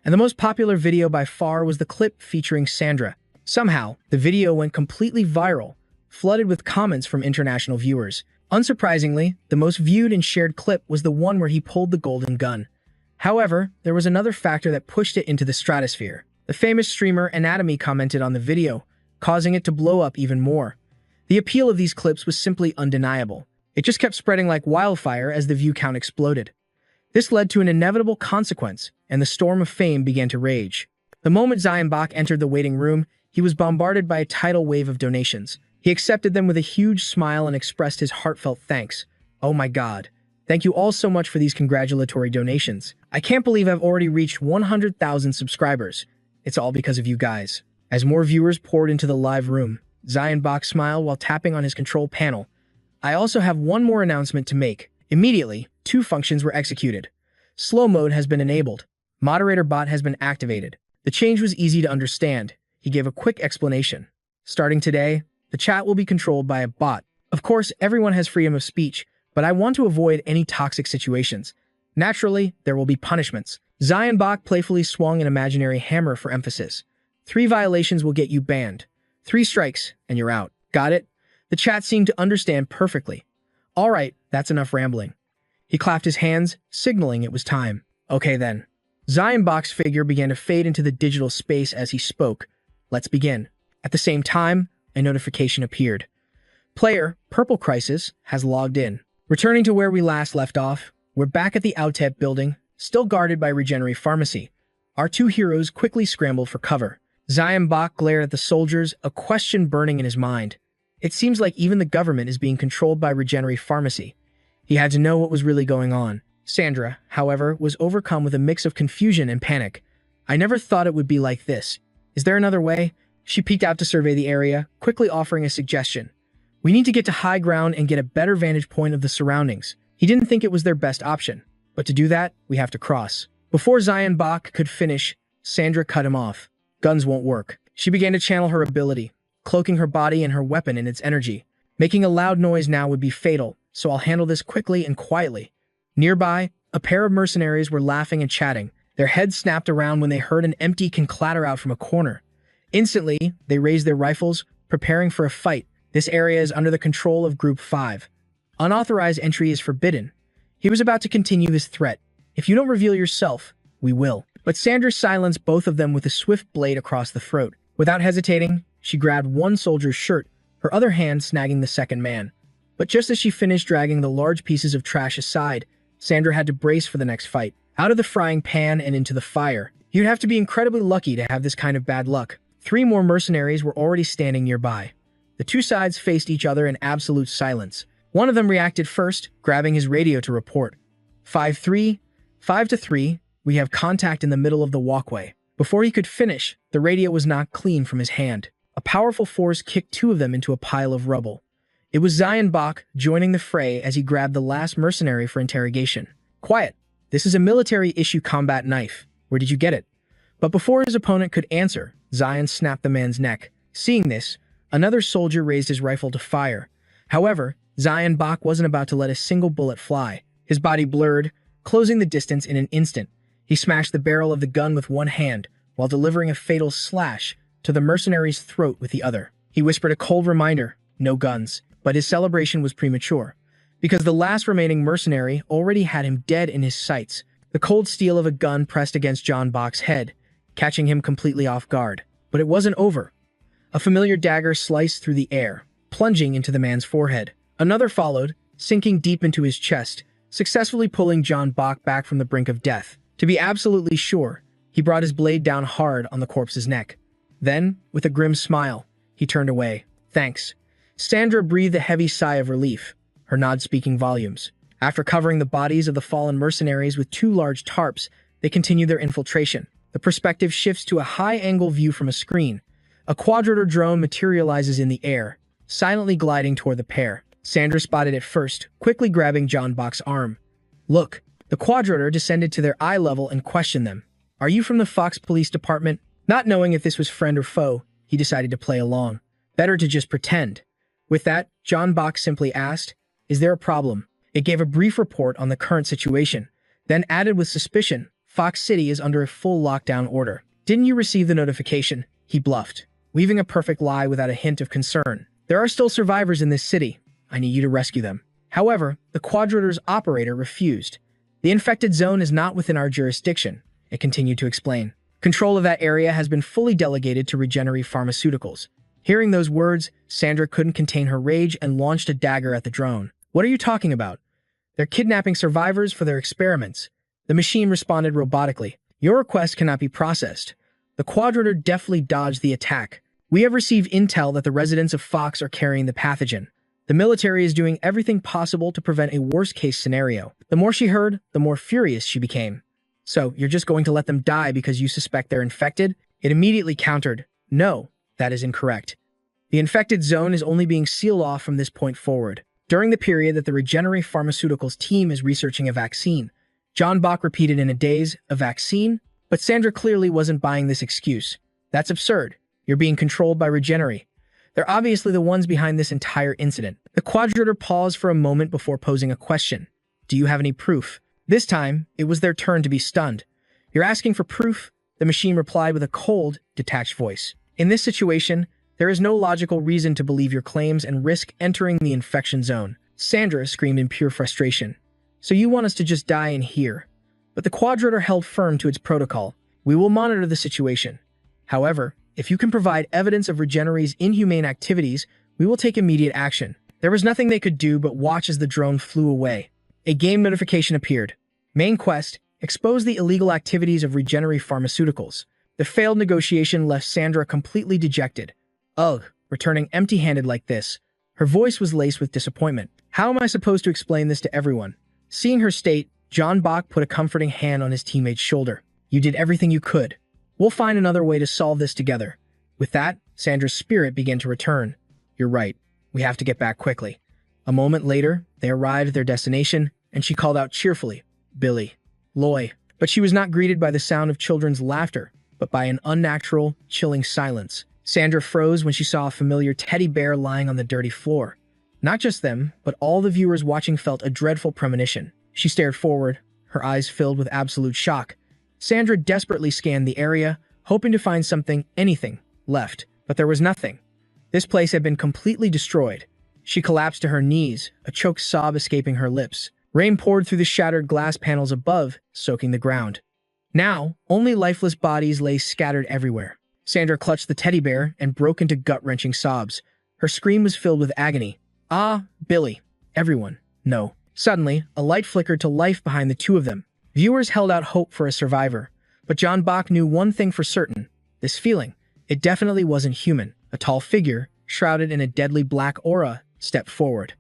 And the most popular video by far was the clip featuring Sandra. Somehow, the video went completely viral, flooded with comments from international viewers. Unsurprisingly, the most viewed and shared clip was the one where he pulled the golden gun. However, there was another factor that pushed it into the stratosphere. The famous streamer Anatomy commented on the video, causing it to blow up even more. The appeal of these clips was simply undeniable. It just kept spreading like wildfire as the view count exploded. This led to an inevitable consequence, and the storm of fame began to rage. The moment Zion Bach entered the waiting room, he was bombarded by a tidal wave of donations. He accepted them with a huge smile and expressed his heartfelt thanks. "Oh my God. Thank you all so much for these congratulatory donations. I can't believe I've already reached 100,000 subscribers. It's all because of you guys." As more viewers poured into the live room, Zion Bach smiled while tapping on his control panel. "I also have one more announcement to make." Immediately, two functions were executed. Slow mode has been enabled. Moderator bot has been activated. The change was easy to understand. He gave a quick explanation. Starting today, the chat will be controlled by a bot. Of course, everyone has freedom of speech, but I want to avoid any toxic situations. Naturally, there will be punishments. Zion Bach playfully swung an imaginary hammer for emphasis. 3 violations will get you banned. 3 strikes, and you're out. Got it? The chat seemed to understand perfectly. All right, that's enough rambling. He clapped his hands, signaling it was time. Okay then. Zion Bach's figure began to fade into the digital space as he spoke. Let's begin. At the same time, a notification appeared. Player, Purple Crisis, has logged in. Returning to where we last left off, we're back at the Outep building, still guarded by Regenerate Pharmacy. Our 2 heroes quickly scrambled for cover. Zion Bach glared at the soldiers, a question burning in his mind. It seems like even the government is being controlled by Regenerate Pharmacy. He had to know what was really going on. Sandra, however, was overcome with a mix of confusion and panic. "I never thought it would be like this. Is there another way?" She peeked out to survey the area, quickly offering a suggestion. "We need to get to high ground and get a better vantage point of the surroundings." He didn't think it was their best option, but to do that, we have to cross. Before Zion Bach could finish, Sandra cut him off. "Guns won't work." She began to channel her ability, cloaking her body and her weapon in its energy. "Making a loud noise now would be fatal, so I'll handle this quickly and quietly." Nearby, a pair of mercenaries were laughing and chatting. Their heads snapped around when they heard an empty can clatter out from a corner. Instantly, they raised their rifles, preparing for a fight. This area is under the control of Group 5. Unauthorized entry is forbidden. He was about to continue his threat. "If you don't reveal yourself, we will." But Sandra silenced both of them with a swift blade across the throat. Without hesitating, she grabbed one soldier's shirt, her other hand snagging the second man. But just as she finished dragging the large pieces of trash aside, Sandra had to brace for the next fight. Out of the frying pan and into the fire. You'd have to be incredibly lucky to have this kind of bad luck. 3 more mercenaries were already standing nearby. The 2 sides faced each other in absolute silence. One of them reacted first, grabbing his radio to report. 5-3, 5-3, we have contact in the middle of the walkway. Before he could finish, the radio was knocked clean from his hand. A powerful force kicked 2 of them into a pile of rubble. It was Zion Bach joining the fray as he grabbed the last mercenary for interrogation. "Quiet. This is a military-issue combat knife. Where did you get it?" But before his opponent could answer, Zion snapped the man's neck. Seeing this, another soldier raised his rifle to fire. However, Zion Bach wasn't about to let a single bullet fly. His body blurred, closing the distance in an instant. He smashed the barrel of the gun with one hand, while delivering a fatal slash to the mercenary's throat with the other. He whispered a cold reminder, no guns. But his celebration was premature, because the last remaining mercenary already had him dead in his sights. The cold steel of a gun pressed against John Bach's head, catching him completely off guard. But it wasn't over. A familiar dagger sliced through the air, plunging into the man's forehead. Another followed, sinking deep into his chest, successfully pulling John Bach back from the brink of death. To be absolutely sure, he brought his blade down hard on the corpse's neck. Then, with a grim smile, he turned away. "Thanks." Sandra breathed a heavy sigh of relief, her nod speaking volumes. After covering the bodies of the fallen mercenaries with 2 large tarps, they continued their infiltration. The perspective shifts to a high-angle view from a screen. A quadrilateral drone materializes in the air, silently gliding toward the pair. Sandra spotted it first, quickly grabbing John Bach's arm. "Look." The quadrilateral descended to their eye level and questioned them. "Are you from the Fox Police Department?" Not knowing if this was friend or foe, he decided to play along. Better to just pretend. With that, John Bach simply asked, "Is there a problem?" It gave a brief report on the current situation, then added with suspicion, Fox City is under a full lockdown order. Didn't you receive the notification? He bluffed, weaving a perfect lie without a hint of concern. There are still survivors in this city. I need you to rescue them. However, the Quadrator's operator refused. The infected zone is not within our jurisdiction, it continued to explain. Control of that area has been fully delegated to Regenery Pharmaceuticals. Hearing those words, Sandra couldn't contain her rage and launched a dagger at the drone. What are you talking about? They're kidnapping survivors for their experiments. The machine responded robotically. Your request cannot be processed. The Quadrator deftly dodged the attack. We have received intel that the residents of Fox are carrying the pathogen. The military is doing everything possible to prevent a worst-case scenario. The more she heard, the more furious she became. So, you're just going to let them die because you suspect they're infected? It immediately countered, no, that is incorrect. The infected zone is only being sealed off from this point forward. During the period that the Regenery Pharmaceuticals team is researching a vaccine, John Bach repeated in a daze, a vaccine? But Sandra clearly wasn't buying this excuse. That's absurd. You're being controlled by Regenery. They're obviously the ones behind this entire incident. The Quadrator paused for a moment before posing a question. Do you have any proof? This time, it was their turn to be stunned. You're asking for proof? The machine replied with a cold, detached voice. In this situation, there is no logical reason to believe your claims and risk entering the infection zone. Sandra screamed in pure frustration. So you want us to just die in here? But the Quadrator held firm to its protocol. We will monitor the situation. However, if you can provide evidence of Regenery's inhumane activities, we will take immediate action. There was nothing they could do but watch as the drone flew away. A game notification appeared. Main quest, expose the illegal activities of Regenery Pharmaceuticals. The failed negotiation left Sandra completely dejected. Ugh, returning empty-handed like this. Her voice was laced with disappointment. How am I supposed to explain this to everyone? Seeing her state, John Bach put a comforting hand on his teammate's shoulder. You did everything you could. We'll find another way to solve this together. With that, Sandra's spirit began to return. You're right. We have to get back quickly. A moment later, they arrived at their destination, and she called out cheerfully, Billy, Loy. But she was not greeted by the sound of children's laughter, but by an unnatural, chilling silence. Sandra froze when she saw a familiar teddy bear lying on the dirty floor. Not just them, but all the viewers watching felt a dreadful premonition. She stared forward, her eyes filled with absolute shock. Sandra desperately scanned the area, hoping to find something, anything, left. But there was nothing. This place had been completely destroyed. She collapsed to her knees, a choked sob escaping her lips. Rain poured through the shattered glass panels above, soaking the ground. Now, only lifeless bodies lay scattered everywhere. Sandra clutched the teddy bear and broke into gut-wrenching sobs. Her scream was filled with agony. Ah, Billy. Everyone. No. Suddenly, a light flickered to life behind the two of them. Viewers held out hope for a survivor. But John Bach knew one thing for certain. This feeling. It definitely wasn't human. A tall figure, shrouded in a deadly black aura, stepped forward.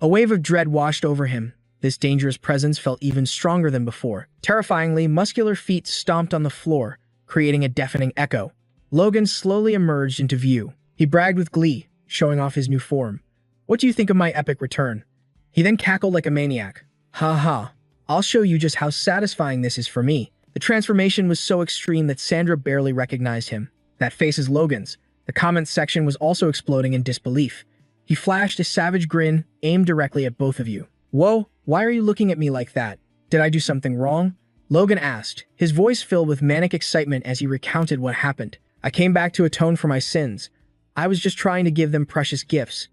A wave of dread washed over him. This dangerous presence felt even stronger than before. Terrifyingly, muscular feet stomped on the floor, creating a deafening echo. Logan slowly emerged into view. He bragged with glee, showing off his new form. What do you think of my epic return? He then cackled like a maniac. Ha ha. I'll show you just how satisfying this is for me. The transformation was so extreme that Sandra barely recognized him. That face is Logan's. The comments section was also exploding in disbelief. He flashed a savage grin, aimed directly at both of you. Whoa, why are you looking at me like that? Did I do something wrong? Logan asked, his voice filled with manic excitement as he recounted what happened. I came back to atone for my sins. I was just trying to give them precious gifts.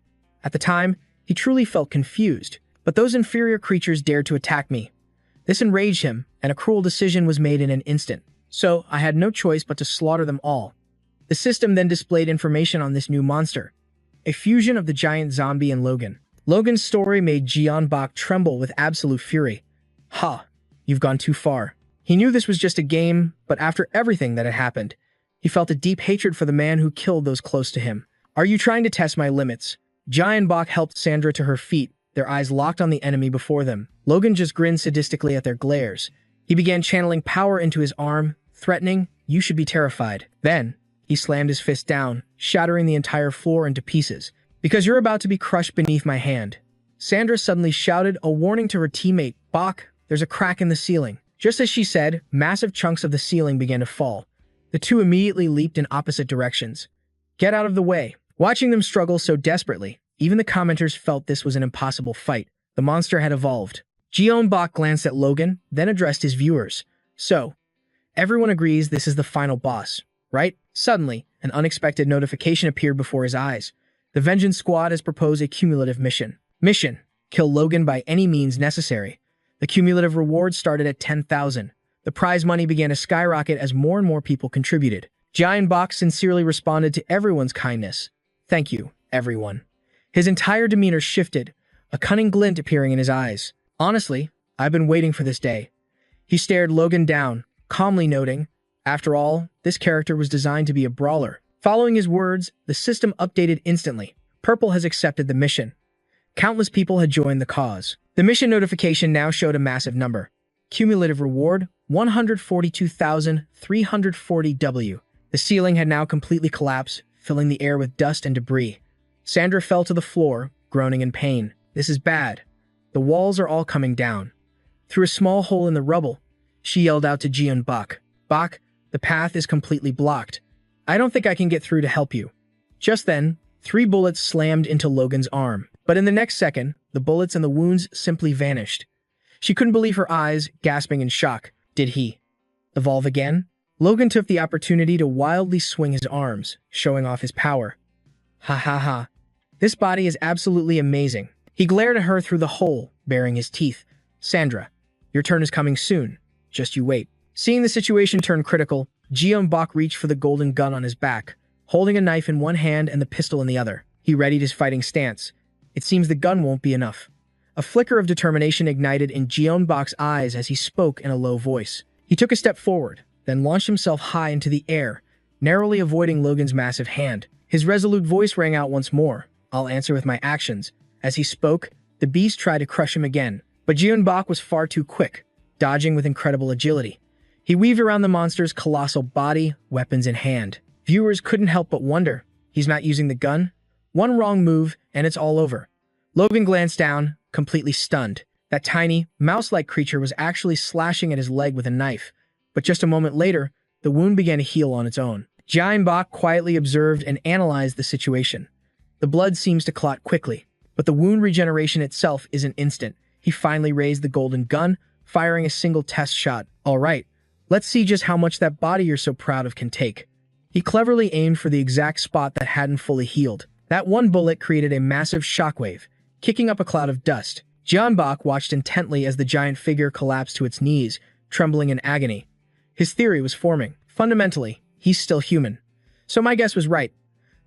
At the time, he truly felt confused, but those inferior creatures dared to attack me. This enraged him, and a cruel decision was made in an instant. So, I had no choice but to slaughter them all. The system then displayed information on this new monster, a fusion of the giant zombie and Logan. Logan's story made John Bach tremble with absolute fury. Ha, you've gone too far. He knew this was just a game, but after everything that had happened, he felt a deep hatred for the man who killed those close to him. Are you trying to test my limits? John Bach helped Sandra to her feet, their eyes locked on the enemy before them. Logan just grinned sadistically at their glares. He began channeling power into his arm, threatening, you should be terrified. Then, he slammed his fist down, shattering the entire floor into pieces. Because you're about to be crushed beneath my hand. Sandra suddenly shouted a warning to her teammate, Bach, there's a crack in the ceiling. Just as she said, massive chunks of the ceiling began to fall. The two immediately leaped in opposite directions. Get out of the way. Watching them struggle so desperately, even the commenters felt this was an impossible fight. The monster had evolved. John Bach glanced at Logan, then addressed his viewers. So, everyone agrees this is the final boss, right? Suddenly, an unexpected notification appeared before his eyes. The Vengeance Squad has proposed a cumulative mission. Mission: kill Logan by any means necessary. The cumulative reward started at 10,000. The prize money began to skyrocket as more and more people contributed. Giant Box sincerely responded to everyone's kindness. Thank you, everyone. His entire demeanor shifted, a cunning glint appearing in his eyes. Honestly, I've been waiting for this day. He stared Logan down, calmly noting, after all, this character was designed to be a brawler. Following his words, the system updated instantly. Purple has accepted the mission. Countless people had joined the cause. The mission notification now showed a massive number. Cumulative reward, 142,340 W. The ceiling had now completely collapsed, filling the air with dust and debris. Sandra fell to the floor, groaning in pain. This is bad. The walls are all coming down. Through a small hole in the rubble, she yelled out to Jian Bak. Bak, the path is completely blocked. I don't think I can get through to help you. Just then, 3 bullets slammed into Logan's arm. But in the next second, the bullets and the wounds simply vanished. She couldn't believe her eyes, gasping in shock. Did he evolve again? Logan took the opportunity to wildly swing his arms, showing off his power. Ha ha ha. This body is absolutely amazing. He glared at her through the hole, baring his teeth. Sandra, your turn is coming soon. Just you wait. Seeing the situation turn critical, Jeon Bak reached for the golden gun on his back, holding a knife in one hand and the pistol in the other. He readied his fighting stance. It seems the gun won't be enough. A flicker of determination ignited in Jeon Bak's eyes as he spoke in a low voice. He took a step forward, then launched himself high into the air, narrowly avoiding Logan's massive hand. His resolute voice rang out once more. I'll answer with my actions. As he spoke, the beast tried to crush him again, but Jeon Bak was far too quick, dodging with incredible agility. He weaved around the monster's colossal body, weapons in hand. Viewers couldn't help but wonder, he's not using the gun? One wrong move, and it's all over. Logan glanced down, completely stunned. That tiny, mouse-like creature was actually slashing at his leg with a knife. But just a moment later, the wound began to heal on its own. Jian Bak quietly observed and analyzed the situation. The blood seems to clot quickly, but the wound regeneration itself isn't instant. He finally raised the golden gun, firing a single test shot. All right, let's see just how much that body you're so proud of can take. He cleverly aimed for the exact spot that hadn't fully healed. That one bullet created a massive shockwave, kicking up a cloud of dust. Jian Bak watched intently as the giant figure collapsed to its knees, trembling in agony. His theory was forming. Fundamentally, he's still human. So my guess was right.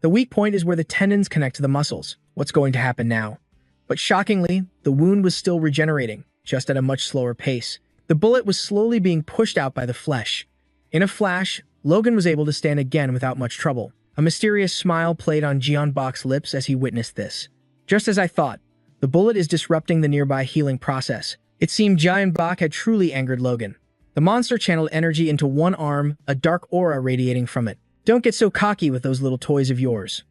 The weak point is where the tendons connect to the muscles. What's going to happen now? But shockingly, the wound was still regenerating, just at a much slower pace. The bullet was slowly being pushed out by the flesh. In a flash, Logan was able to stand again without much trouble. A mysterious smile played on Jeon Bak's lips as he witnessed this. Just as I thought, the bullet is disrupting the nearby healing process. It seemed Jeon Bak had truly angered Logan. The monster channeled energy into one arm, a dark aura radiating from it. Don't get so cocky with those little toys of yours.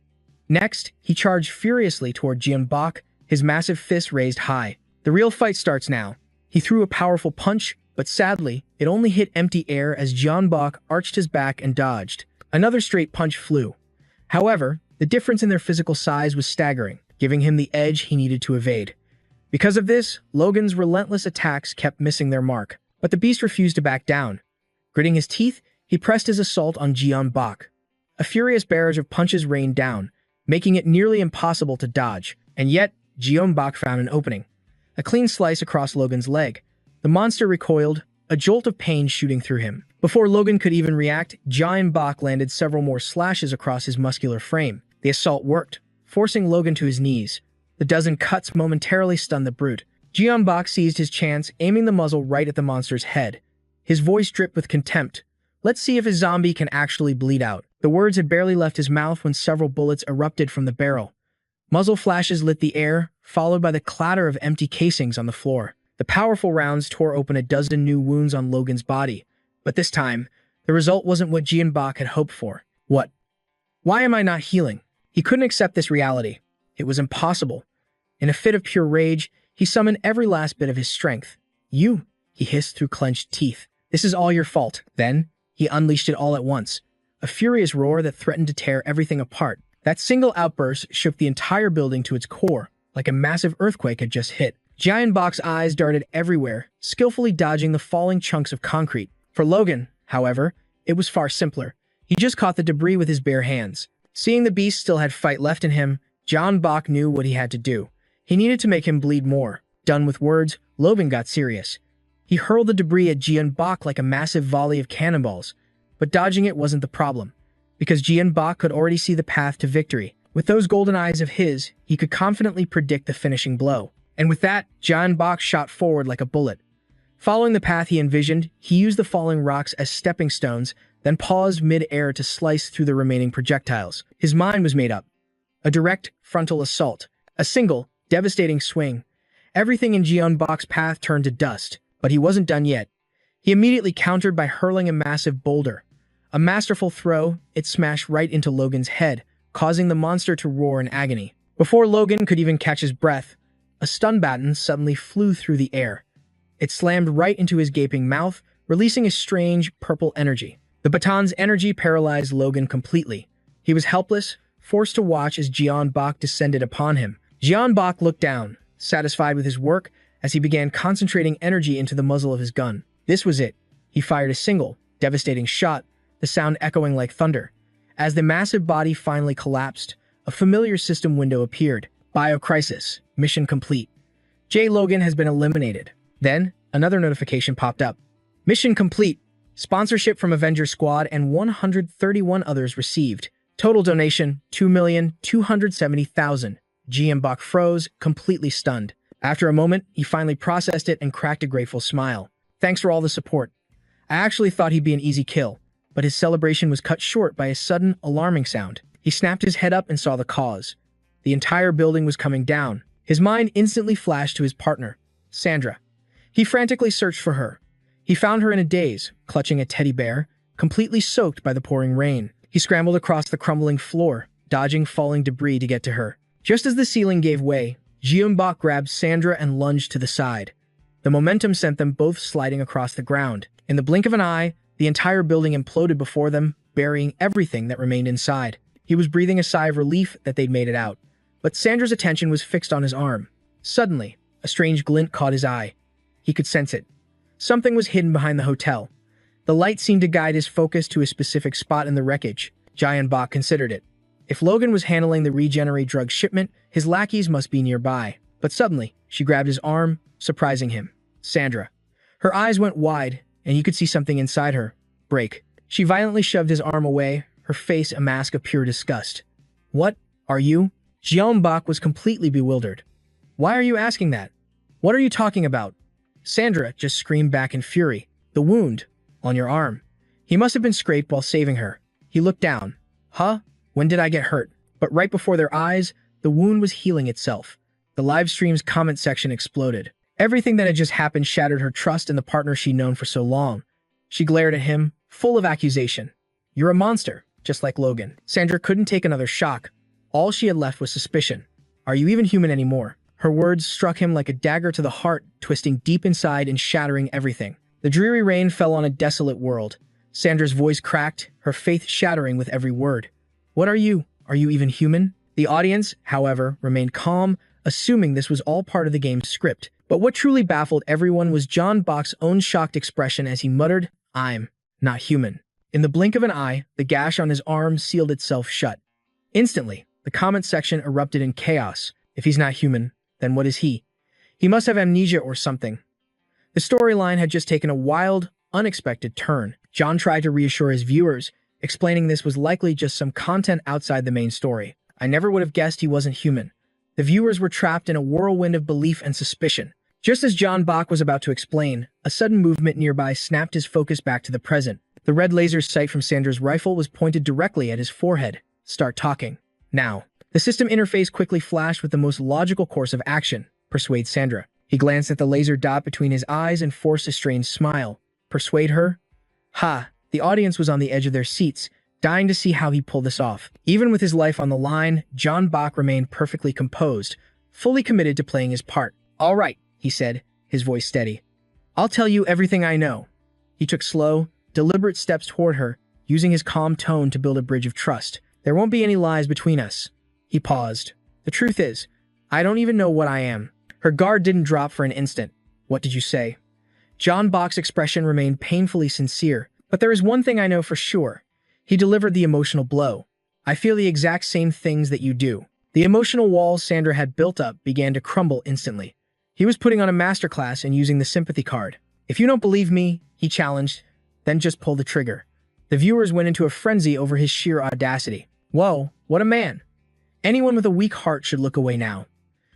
Next, he charged furiously toward Jeon Bak, his massive fist raised high. The real fight starts now. He threw a powerful punch, but sadly, it only hit empty air as Jeon Bak arched his back and dodged. Another straight punch flew. However, the difference in their physical size was staggering, giving him the edge he needed to evade. Because of this, Logan's relentless attacks kept missing their mark. But the beast refused to back down. Gritting his teeth, he pressed his assault on Jeon Bak. A furious barrage of punches rained down, making it nearly impossible to dodge. And yet, Jeon Bak found an opening. A clean slice across Logan's leg. The monster recoiled, a jolt of pain shooting through him. Before Logan could even react, Jeon Bak landed several more slashes across his muscular frame. The assault worked, forcing Logan to his knees. The dozen cuts momentarily stunned the brute. Jeon Bak seized his chance, aiming the muzzle right at the monster's head. His voice dripped with contempt. Let's see if a zombie can actually bleed out. The words had barely left his mouth when several bullets erupted from the barrel. Muzzle flashes lit the air, followed by the clatter of empty casings on the floor. The powerful rounds tore open a dozen new wounds on Logan's body. But this time, the result wasn't what Jeon Bak had hoped for. What? Why am I not healing? He couldn't accept this reality. It was impossible. In a fit of pure rage, he summoned every last bit of his strength. You, he hissed through clenched teeth. This is all your fault. Then, he unleashed it all at once. A furious roar that threatened to tear everything apart. That single outburst shook the entire building to its core, like a massive earthquake had just hit. Jeon Bak's eyes darted everywhere, skillfully dodging the falling chunks of concrete. For Logan, however, it was far simpler. He just caught the debris with his bare hands. Seeing the beast still had fight left in him, John Bach knew what he had to do. He needed to make him bleed more. Done with words, Logan got serious. He hurled the debris at Jian Bach like a massive volley of cannonballs. But dodging it wasn't the problem, because Jian Bach could already see the path to victory. With those golden eyes of his, he could confidently predict the finishing blow. And with that, Jian Bach shot forward like a bullet. Following the path he envisioned, he used the falling rocks as stepping stones, then paused mid-air to slice through the remaining projectiles. His mind was made up. A direct, frontal assault. A single, devastating swing. Everything in Jian Bach's path turned to dust, but he wasn't done yet. He immediately countered by hurling a massive boulder. A masterful throw, it smashed right into Logan's head, causing the monster to roar in agony. Before Logan could even catch his breath, a stun baton suddenly flew through the air. It slammed right into his gaping mouth, releasing a strange, purple energy. The baton's energy paralyzed Logan completely. He was helpless, forced to watch as Jian Bach descended upon him. Jian Bach looked down, satisfied with his work, as he began concentrating energy into the muzzle of his gun. This was it. He fired a single, devastating shot, the sound echoing like thunder. As the massive body finally collapsed, a familiar system window appeared. Biocrisis. Mission complete. J. Logan has been eliminated. Then, another notification popped up. Mission complete. Sponsorship from Avenger Squad and 131 others received. Total donation, 2,270,000. Jian Bach froze, completely stunned. After a moment, he finally processed it and cracked a grateful smile. Thanks for all the support. I actually thought he'd be an easy kill, but his celebration was cut short by a sudden, alarming sound. He snapped his head up and saw the cause. The entire building was coming down. His mind instantly flashed to his partner, Sandra. He frantically searched for her. He found her in a daze, clutching a teddy bear, completely soaked by the pouring rain. He scrambled across the crumbling floor, dodging falling debris to get to her. Just as the ceiling gave way, Jian Bach grabbed Sandra and lunged to the side. The momentum sent them both sliding across the ground. In the blink of an eye, the entire building imploded before them, burying everything that remained inside. He was breathing a sigh of relief that they'd made it out. But Sandra's attention was fixed on his arm. Suddenly, a strange glint caught his eye. He could sense it. Something was hidden behind the hotel. The light seemed to guide his focus to a specific spot in the wreckage. Jian Bach considered it. If Logan was handling the regenerate drug shipment, his lackeys must be nearby. But suddenly, she grabbed his arm, surprising him. Sandra. Her eyes went wide, and you could see something inside her. Break. She violently shoved his arm away, her face a mask of pure disgust. What? Are you? Jian Bach was completely bewildered. Why are you asking that? What are you talking about? Sandra just screamed back in fury. The wound. On your arm. He must have been scraped while saving her. He looked down. Huh? When did I get hurt? But right before their eyes, the wound was healing itself. The live stream's comment section exploded. Everything that had just happened shattered her trust in the partner she'd known for so long. She glared at him, full of accusation. You're a monster, just like Logan. Sandra couldn't take another shock. All she had left was suspicion. Are you even human anymore? Her words struck him like a dagger to the heart, twisting deep inside and shattering everything. The dreary rain fell on a desolate world. Sandra's voice cracked, her faith shattering with every word. What are you? Are you even human? The audience, however, remained calm, assuming this was all part of the game's script. But what truly baffled everyone was Jian Bach's own shocked expression as he muttered, I'm not human. In the blink of an eye, the gash on his arm sealed itself shut. Instantly, the comment section erupted in chaos. If he's not human, then what is he? He must have amnesia or something. The storyline had just taken a wild, unexpected turn. John tried to reassure his viewers, explaining this was likely just some content outside the main story. I never would have guessed he wasn't human. The viewers were trapped in a whirlwind of belief and suspicion. Just as Jian Bach was about to explain, a sudden movement nearby snapped his focus back to the present. The red laser sight from Sandra's rifle was pointed directly at his forehead. Start talking. Now. The system interface quickly flashed with the most logical course of action. Persuade Sandra. He glanced at the laser dot between his eyes and forced a strange smile. Persuade her? Ha! The audience was on the edge of their seats, dying to see how he pulled this off. Even with his life on the line, Jian Bach remained perfectly composed, fully committed to playing his part. All right, he said, his voice steady. I'll tell you everything I know. He took slow, deliberate steps toward her, using his calm tone to build a bridge of trust. There won't be any lies between us. He paused. The truth is, I don't even know what I am. Her guard didn't drop for an instant. What did you say? John Bach's expression remained painfully sincere, but there is one thing I know for sure. He delivered the emotional blow. I feel the exact same things that you do. The emotional walls Sandra had built up began to crumble instantly. He was putting on a masterclass and using the sympathy card. If you don't believe me, he challenged, then just pull the trigger. The viewers went into a frenzy over his sheer audacity. Whoa, what a man. Anyone with a weak heart should look away now.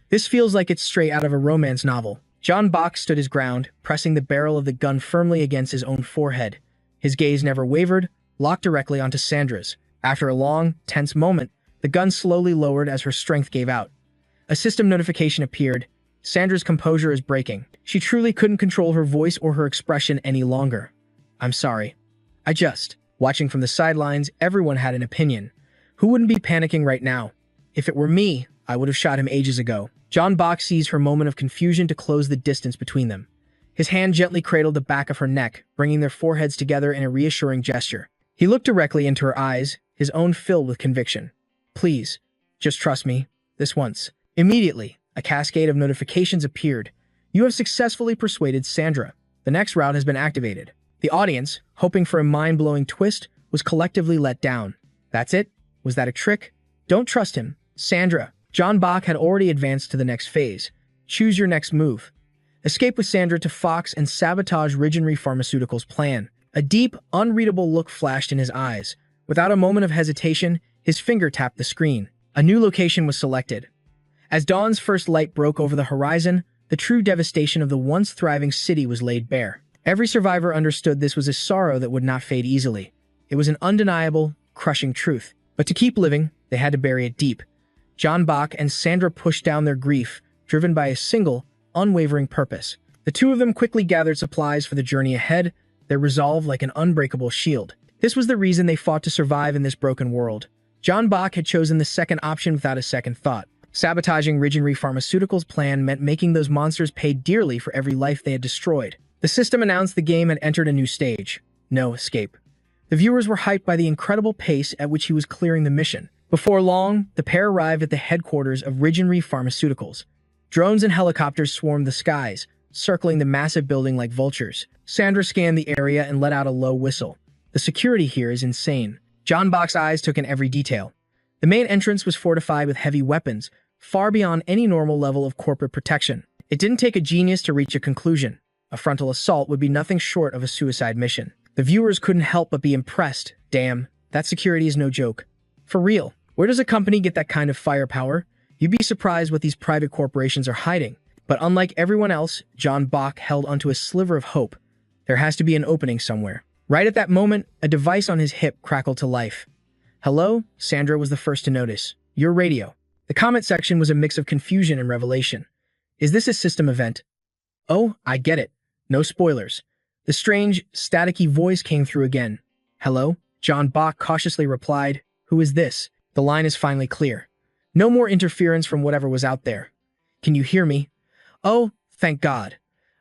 This feels like it's straight out of a romance novel. John Bach stood his ground, pressing the barrel of the gun firmly against his own forehead. His gaze never wavered, locked directly onto Sandra's. After a long, tense moment, the gun slowly lowered as her strength gave out. A system notification appeared. Sandra's composure is breaking. She truly couldn't control her voice or her expression any longer. I'm sorry. Watching from the sidelines, everyone had an opinion. Who wouldn't be panicking right now? If it were me, I would have shot him ages ago. John Bach seized her moment of confusion to close the distance between them. His hand gently cradled the back of her neck, bringing their foreheads together in a reassuring gesture. He looked directly into her eyes, his own filled with conviction. Please, just trust me, this once. Immediately, a cascade of notifications appeared. You have successfully persuaded Sandra. The next route has been activated. The audience, hoping for a mind-blowing twist, was collectively let down. That's it? Was that a trick? Don't trust him. Sandra. John Bach had already advanced to the next phase. Choose your next move. Escape with Sandra to Fox and sabotage Regenery Pharmaceuticals' plan. A deep, unreadable look flashed in his eyes. Without a moment of hesitation, his finger tapped the screen. A new location was selected. As dawn's first light broke over the horizon, the true devastation of the once thriving city was laid bare. Every survivor understood this was a sorrow that would not fade easily. It was an undeniable, crushing truth. But to keep living, they had to bury it deep. John Bach and Sandra pushed down their grief, driven by a single, unwavering purpose. The two of them quickly gathered supplies for the journey ahead, their resolve like an unbreakable shield. This was the reason they fought to survive in this broken world. John Bach had chosen the second option without a second thought. Sabotaging Regenery Pharmaceuticals' plan meant making those monsters pay dearly for every life they had destroyed. The system announced the game had entered a new stage. No escape. The viewers were hyped by the incredible pace at which he was clearing the mission. Before long, the pair arrived at the headquarters of Regenery Pharmaceuticals. Drones and helicopters swarmed the skies, circling the massive building like vultures. Sandra scanned the area and let out a low whistle. The security here is insane. John Bach's eyes took in every detail. The main entrance was fortified with heavy weapons, far beyond any normal level of corporate protection. It didn't take a genius to reach a conclusion. A frontal assault would be nothing short of a suicide mission. The viewers couldn't help but be impressed. Damn, that security is no joke. For real, where does a company get that kind of firepower? You'd be surprised what these private corporations are hiding. But unlike everyone else, John Bach held onto a sliver of hope. There has to be an opening somewhere. Right at that moment, a device on his hip crackled to life. Hello? Sandra was the first to notice. Your radio. The comment section was a mix of confusion and revelation. Is this a system event? Oh, I get it. No spoilers. The strange, staticky voice came through again. Hello? John Bach cautiously replied. Who is this? The line is finally clear. No more interference from whatever was out there. Can you hear me? Oh, thank God.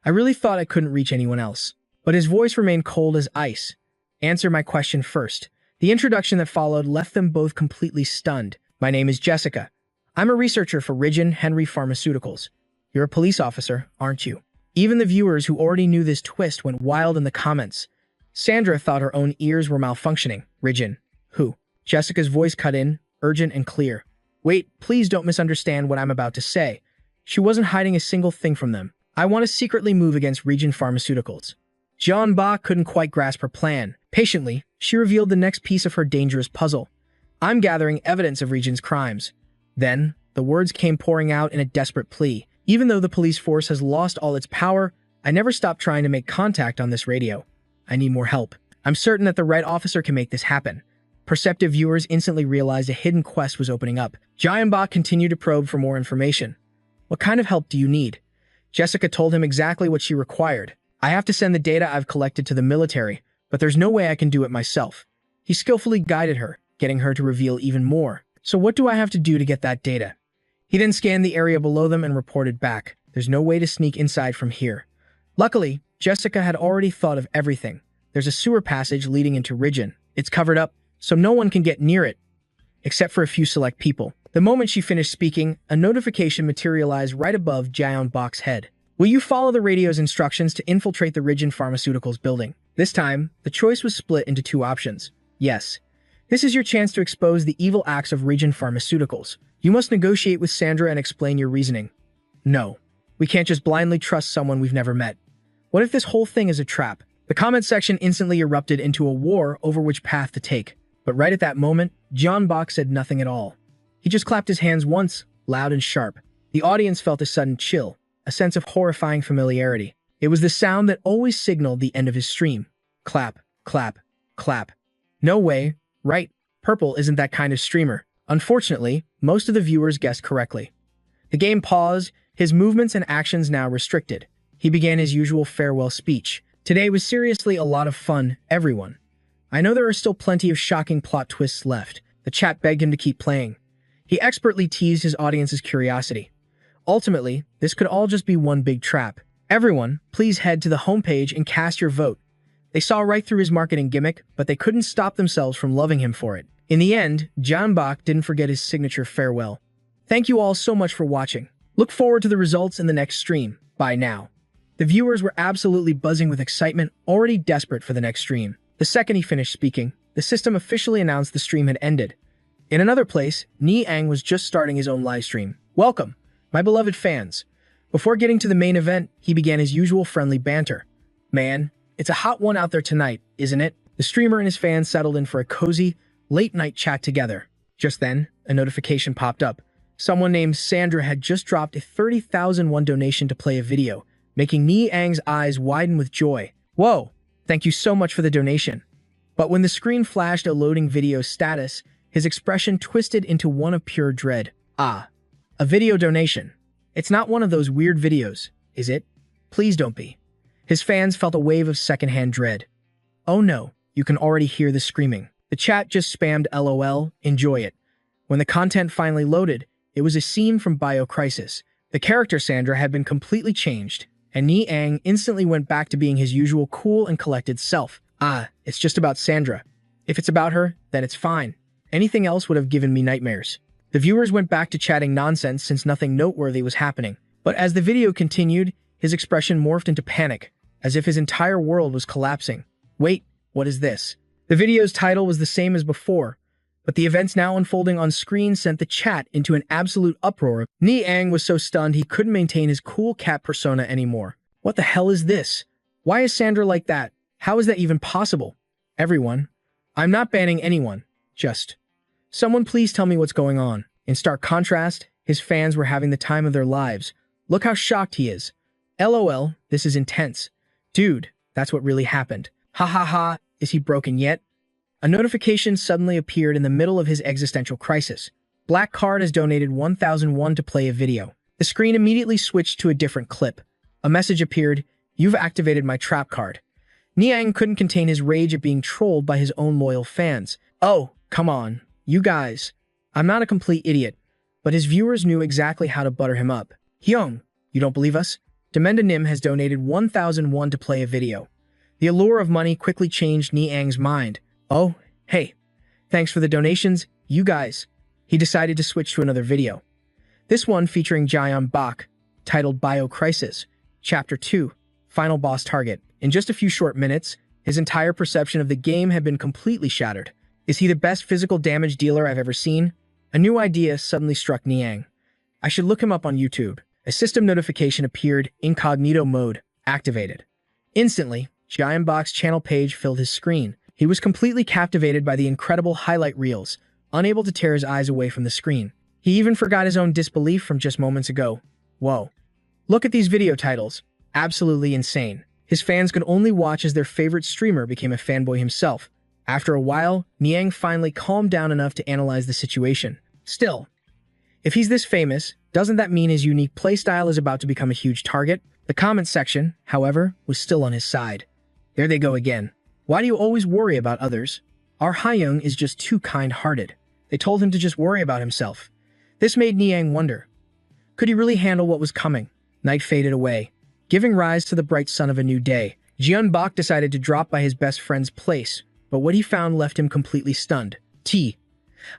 I really thought I couldn't reach anyone else. But his voice remained cold as ice. Answer my question first. The introduction that followed left them both completely stunned. My name is Jessica. I'm a researcher for Regenery Pharmaceuticals. You're a police officer, aren't you? Even the viewers who already knew this twist went wild in the comments. Sandra thought her own ears were malfunctioning. Regen. Who? Jessica's voice cut in, urgent and clear. Wait, please don't misunderstand what I'm about to say. She wasn't hiding a single thing from them. I want to secretly move against Regenery Pharmaceuticals. John Bach couldn't quite grasp her plan. Patiently, she revealed the next piece of her dangerous puzzle. I'm gathering evidence of Regen's crimes. Then, the words came pouring out in a desperate plea. Even though the police force has lost all its power, I never stopped trying to make contact on this radio. I need more help. I'm certain that the right officer can make this happen. Perceptive viewers instantly realized a hidden quest was opening up. John Bach continued to probe for more information. What kind of help do you need? Jessica told him exactly what she required. I have to send the data I've collected to the military, but there's no way I can do it myself. He skillfully guided her, getting her to reveal even more. So what do I have to do to get that data? He then scanned the area below them and reported back. There's no way to sneak inside from here. Luckily, Jessica had already thought of everything. There's a sewer passage leading into Regen. It's covered up, so no one can get near it, except for a few select people. The moment she finished speaking, a notification materialized right above John Bach's head. Will you follow the radio's instructions to infiltrate the Ridgeon Pharmaceuticals building? This time, the choice was split into two options. Yes. This is your chance to expose the evil acts of Ridgeon Pharmaceuticals. You must negotiate with Sandra and explain your reasoning. No. We can't just blindly trust someone we've never met. What if this whole thing is a trap? The comment section instantly erupted into a war over which path to take. But right at that moment, John Bach said nothing at all. He just clapped his hands once, loud and sharp. The audience felt a sudden chill, a sense of horrifying familiarity. It was the sound that always signaled the end of his stream. Clap, clap, clap. No way, right? Purple isn't that kind of streamer. Unfortunately, most of the viewers guessed correctly. The game paused, his movements and actions now restricted. He began his usual farewell speech. Today was seriously a lot of fun, everyone. I know there are still plenty of shocking plot twists left. The chat begged him to keep playing. He expertly teased his audience's curiosity. Ultimately, this could all just be one big trap. Everyone, please head to the homepage and cast your vote. They saw right through his marketing gimmick, but they couldn't stop themselves from loving him for it. In the end, John Bach didn't forget his signature farewell. Thank you all so much for watching. Look forward to the results in the next stream. Bye now. The viewers were absolutely buzzing with excitement, already desperate for the next stream. The second he finished speaking, the system officially announced the stream had ended. In another place, Ni-Ang was just starting his own live stream. Welcome, my beloved fans. Before getting to the main event, he began his usual friendly banter. Man, it's a hot one out there tonight, isn't it? The streamer and his fans settled in for a cozy, late-night chat together. Just then, a notification popped up. Someone named Sandra had just dropped a 30,001 donation to play a video, making Ni-Ang's eyes widen with joy. Whoa, thank you so much for the donation. But when the screen flashed a loading video status, his expression twisted into one of pure dread. Ah, a video donation. It's not one of those weird videos, is it? Please don't be. His fans felt a wave of secondhand dread. Oh no, you can already hear the screaming. The chat just spammed LOL, enjoy it. When the content finally loaded, it was a scene from Biocrisis. The character Sandra had been completely changed, and Ni-Ang instantly went back to being his usual cool and collected self. Ah, it's just about Sandra. If it's about her, then it's fine. Anything else would have given me nightmares. The viewers went back to chatting nonsense since nothing noteworthy was happening. But as the video continued, his expression morphed into panic, as if his entire world was collapsing. Wait, what is this? The video's title was the same as before, but the events now unfolding on screen sent the chat into an absolute uproar. Ni-Ang was so stunned he couldn't maintain his cool cat persona anymore. What the hell is this? Why is Sandra like that? How is that even possible? Everyone, I'm not banning anyone, just someone please tell me what's going on. In stark contrast, his fans were having the time of their lives. Look how shocked he is. LOL, this is intense. Dude, that's what really happened. Ha ha ha, is he broken yet? A notification suddenly appeared in the middle of his existential crisis. Black Card has donated 1001 to play a video. The screen immediately switched to a different clip. A message appeared, you've activated my trap card. Ni-Ang couldn't contain his rage at being trolled by his own loyal fans. Oh, come on, you guys. I'm not a complete idiot, but his viewers knew exactly how to butter him up. Hyung, you don't believe us? Demenda Nim has donated 1001 to play a video. The allure of money quickly changed Ni-Ang's mind. Oh, hey, thanks for the donations, you guys. He decided to switch to another video. This one featuring John Bach, titled Biocrisis, Chapter 2, Final Boss Target. In just a few short minutes, his entire perception of the game had been completely shattered. Is he the best physical damage dealer I've ever seen? A new idea suddenly struck Ni-Ang. I should look him up on YouTube. A system notification appeared, incognito mode, activated. Instantly, Giant Bach's channel page filled his screen. He was completely captivated by the incredible highlight reels, unable to tear his eyes away from the screen. He even forgot his own disbelief from just moments ago. Whoa. Look at these video titles. Absolutely insane. His fans could only watch as their favorite streamer became a fanboy himself. After a while, Ni-Ang finally calmed down enough to analyze the situation. Still, if he's this famous, doesn't that mean his unique playstyle is about to become a huge target? The comment section, however, was still on his side. There they go again. Why do you always worry about others? Our Hyung is just too kind-hearted. They told him to just worry about himself. This made Ni-Ang wonder. Could he really handle what was coming? Night faded away, giving rise to the bright sun of a new day. Jian Bak decided to drop by his best friend's place, but what he found left him completely stunned.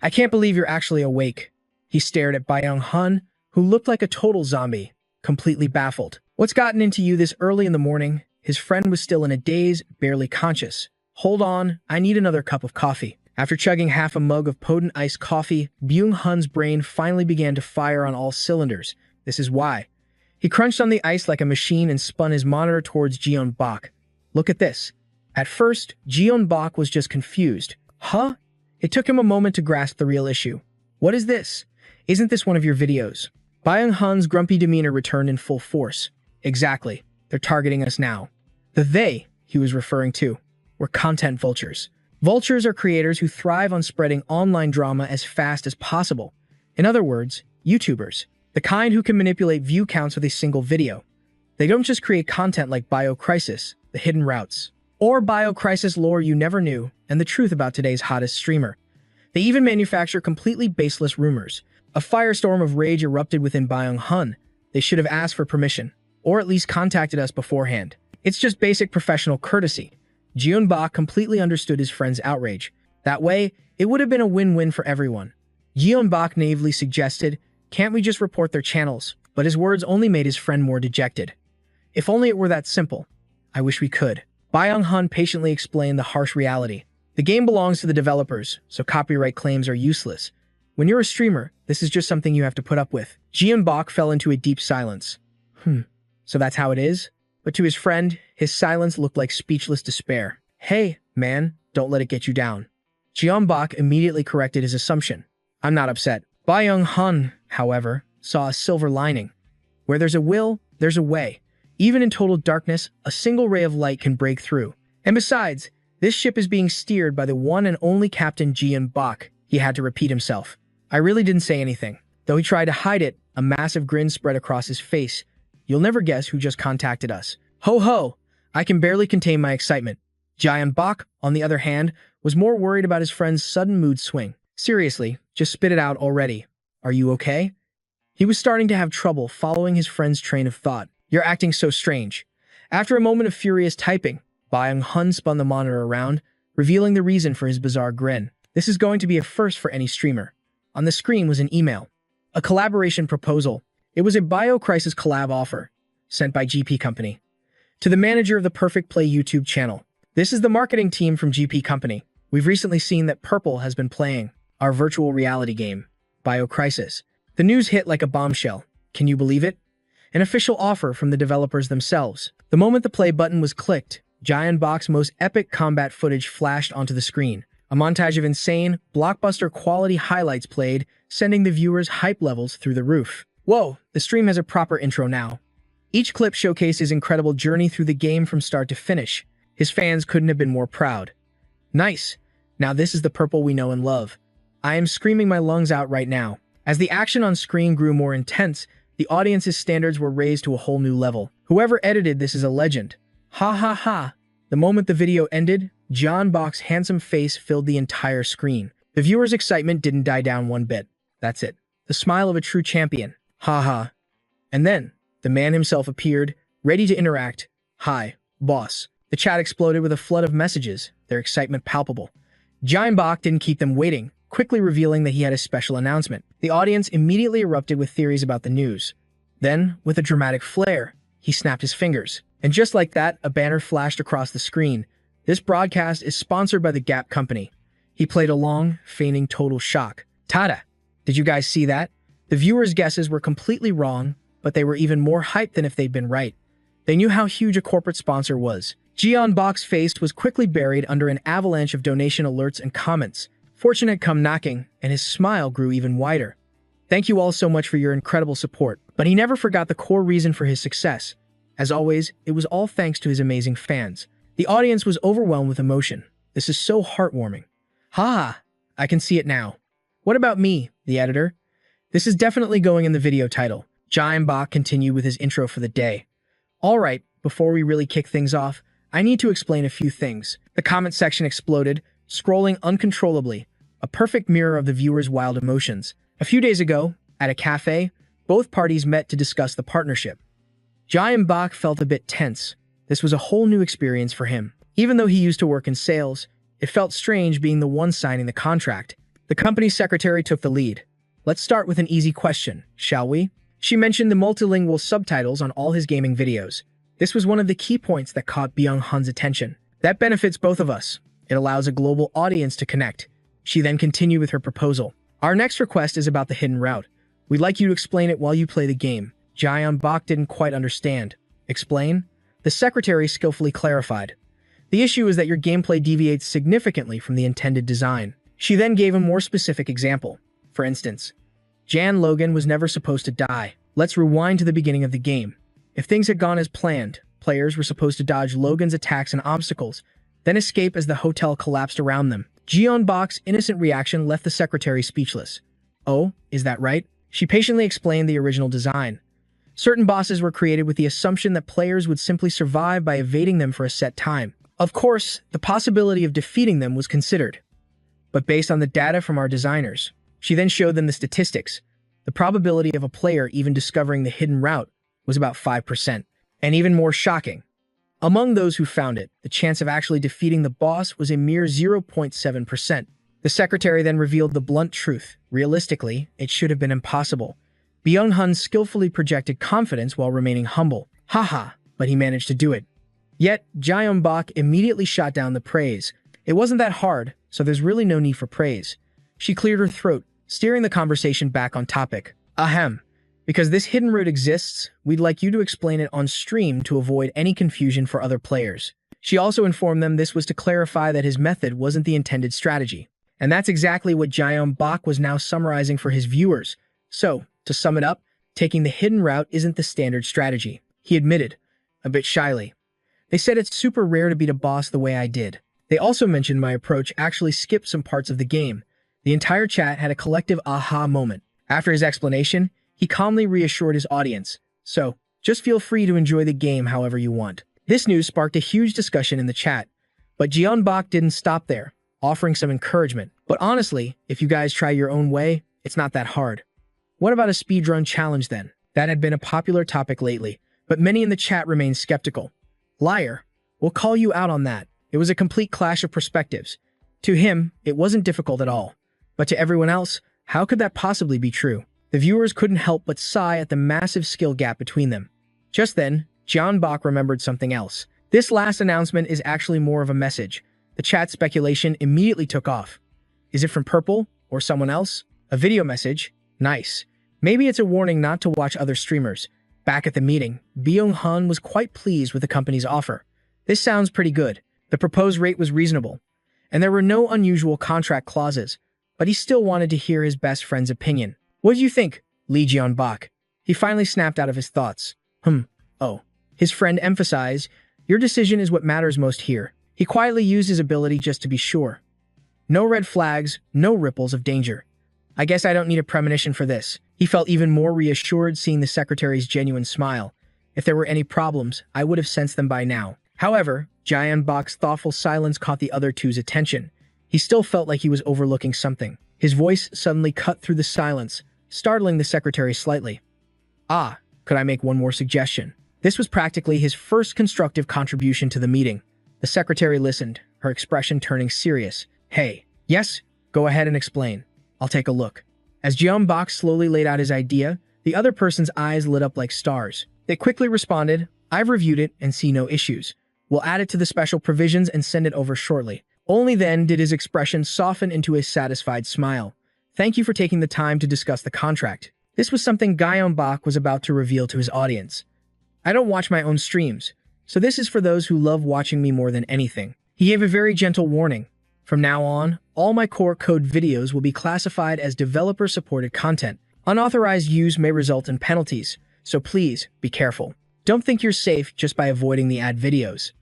I can't believe you're actually awake. He stared at Byung-hun, who looked like a total zombie, completely baffled. What's gotten into you this early in the morning? His friend was still in a daze, barely conscious. Hold on, I need another cup of coffee. After chugging half a mug of potent iced coffee, Byung-hun's brain finally began to fire on all cylinders. This is why. He crunched on the ice like a machine and spun his monitor towards Jeon-bak. Look at this. At first, Jeon-bak was just confused. Huh? It took him a moment to grasp the real issue. What is this? Isn't this one of your videos? Byung-hun's grumpy demeanor returned in full force. Exactly. They're targeting us now. The they he was referring to were content vultures. Vultures are creators who thrive on spreading online drama as fast as possible. In other words, YouTubers. The kind who can manipulate view counts with a single video. They don't just create content like BioCrisis, The Hidden Routes, or BioCrisis lore you never knew, and the truth about today's hottest streamer. They even manufacture completely baseless rumors. A firestorm of rage erupted within Byung-hun. They should have asked for permission, or at least contacted us beforehand. It's just basic professional courtesy. Jeon-bak completely understood his friend's outrage. That way, it would have been a win-win for everyone. Jeon-bak naively suggested, "Can't we just report their channels?" But his words only made his friend more dejected. If only it were that simple. I wish we could. Byung-hun patiently explained the harsh reality. The game belongs to the developers, so copyright claims are useless. When you're a streamer, this is just something you have to put up with. Jeon-bak fell into a deep silence. So that's how it is? But to his friend, his silence looked like speechless despair. Hey, man, don't let it get you down. Jeon-bak immediately corrected his assumption. I'm not upset. Byung-hun, however, saw a silver lining. Where there's a will, there's a way. Even in total darkness, a single ray of light can break through. And besides, this ship is being steered by the one and only Captain Jeon-bak. He had to repeat himself. I really didn't say anything. Though he tried to hide it, a massive grin spread across his face. You'll never guess who just contacted us. Ho ho! I can barely contain my excitement. Jeon-bak, on the other hand, was more worried about his friend's sudden mood swing. Seriously, just spit it out already. Are you okay? He was starting to have trouble following his friend's train of thought. You're acting so strange. After a moment of furious typing, Byung-hun spun the monitor around, revealing the reason for his bizarre grin. This is going to be a first for any streamer. On the screen was an email. A collaboration proposal. It was a BioCrisis collab offer, sent by GP Company. To the manager of the Perfect Play YouTube channel. This is the marketing team from GP Company. We've recently seen that Purple has been playing our virtual reality game, BioCrisis. The news hit like a bombshell. Can you believe it? An official offer from the developers themselves. The moment the play button was clicked, Jeon-bak's most epic combat footage flashed onto the screen. A montage of insane, blockbuster quality highlights played, sending the viewers' hype levels through the roof. Whoa, the stream has a proper intro now. Each clip showcased his incredible journey through the game from start to finish. His fans couldn't have been more proud. Nice. Now this is the Purple we know and love. I am screaming my lungs out right now. As the action on screen grew more intense, the audience's standards were raised to a whole new level. Whoever edited this is a legend. Ha ha ha. The moment the video ended, Jeon-bak's handsome face filled the entire screen. The viewer's excitement didn't die down one bit. That's it. The smile of a true champion. Ha ha. And then, the man himself appeared, ready to interact. Hi, boss. The chat exploded with a flood of messages, their excitement palpable. Jeon-bak didn't keep them waiting, quickly revealing that he had a special announcement. The audience immediately erupted with theories about the news. Then, with a dramatic flair, he snapped his fingers. And just like that, a banner flashed across the screen. This broadcast is sponsored by the Gap Company. He played along, feigning total shock. Tada! Did you guys see that? The viewers' guesses were completely wrong, but they were even more hyped than if they'd been right. They knew how huge a corporate sponsor was. Jeon-bak's face was quickly buried under an avalanche of donation alerts and comments. Fortune had come knocking, and his smile grew even wider. Thank you all so much for your incredible support. But he never forgot the core reason for his success. As always, it was all thanks to his amazing fans. The audience was overwhelmed with emotion. This is so heartwarming. Ha! I can see it now. What about me, the editor? This is definitely going in the video title. Jeon-bak continued with his intro for the day. Alright, before we really kick things off, I need to explain a few things. The comment section exploded, scrolling uncontrollably, a perfect mirror of the viewers' wild emotions. A few days ago, at a cafe, both parties met to discuss the partnership. Jeon-bak felt a bit tense. This was a whole new experience for him. Even though he used to work in sales, it felt strange being the one signing the contract. The company secretary took the lead. Let's start with an easy question, shall we? She mentioned the multilingual subtitles on all his gaming videos. This was one of the key points that caught Byung-hun's attention. That benefits both of us. It allows a global audience to connect. She then continued with her proposal. Our next request is about the hidden route. We'd like you to explain it while you play the game. Jaeon-bok didn't quite understand. Explain? The secretary skillfully clarified. The issue is that your gameplay deviates significantly from the intended design. She then gave a more specific example. For instance, Jan Logan was never supposed to die. Let's rewind to the beginning of the game. If things had gone as planned, players were supposed to dodge Logan's attacks and obstacles, then escape as the hotel collapsed around them. Jeon-bok's innocent reaction left the secretary speechless. Oh, is that right? She patiently explained the original design. Certain bosses were created with the assumption that players would simply survive by evading them for a set time. Of course, the possibility of defeating them was considered. But based on the data from our designers, she then showed them the statistics. The probability of a player even discovering the hidden route was about 5%. And even more shocking, among those who found it, the chance of actually defeating the boss was a mere 0.7%. The secretary then revealed the blunt truth. Realistically, it should have been impossible. Byung-hun skillfully projected confidence while remaining humble. Haha, but he managed to do it. Yet, Jaeon-bok immediately shot down the praise. It wasn't that hard, so there's really no need for praise. She cleared her throat, steering the conversation back on topic. Ahem. Because this hidden route exists, we'd like you to explain it on stream to avoid any confusion for other players. She also informed them this was to clarify that his method wasn't the intended strategy. And that's exactly what Jaeon-bok was now summarizing for his viewers. So, to sum it up, taking the hidden route isn't the standard strategy. He admitted, a bit shyly. They said it's super rare to beat a boss the way I did. They also mentioned my approach actually skipped some parts of the game. The entire chat had a collective aha moment. After his explanation, he calmly reassured his audience. So, just feel free to enjoy the game however you want. This news sparked a huge discussion in the chat. But Jeon-bok didn't stop there, offering some encouragement. But honestly, if you guys try your own way, it's not that hard. What about a speedrun challenge then? That had been a popular topic lately, but many in the chat remained skeptical. Liar. We'll call you out on that. It was a complete clash of perspectives. To him, it wasn't difficult at all. But to everyone else, how could that possibly be true? The viewers couldn't help but sigh at the massive skill gap between them. Just then, Jeon-bok remembered something else. This last announcement is actually more of a message. The chat speculation immediately took off. Is it from Purple or someone else? A video message? Nice. Maybe it's a warning not to watch other streamers. Back at the meeting, Byung-hun was quite pleased with the company's offer. This sounds pretty good. The proposed rate was reasonable, and there were no unusual contract clauses, but he still wanted to hear his best friend's opinion. What do you think, Lee Jeon-bok? He finally snapped out of his thoughts. Oh. His friend emphasized, your decision is what matters most here. He quietly used his ability just to be sure. No red flags, no ripples of danger. I guess I don't need a premonition for this. He felt even more reassured seeing the secretary's genuine smile. If there were any problems, I would have sensed them by now. However, Jeon-bok's thoughtful silence caught the other two's attention. He still felt like he was overlooking something. His voice suddenly cut through the silence, startling the secretary slightly. Ah, could I make one more suggestion? This was practically his first constructive contribution to the meeting. The secretary listened, her expression turning serious. Hey, yes, go ahead and explain. I'll take a look. As Jeon-bok slowly laid out his idea, the other person's eyes lit up like stars. They quickly responded, I've reviewed it and see no issues. We'll add it to the special provisions and send it over shortly. Only then did his expression soften into a satisfied smile. Thank you for taking the time to discuss the contract. This was something Jeon-bok was about to reveal to his audience. I don't watch my own streams, so this is for those who love watching me more than anything. He gave a very gentle warning. From now on, all my core code videos will be classified as developer-supported content. Unauthorized use may result in penalties, so please be careful. Don't think you're safe just by avoiding the ad videos.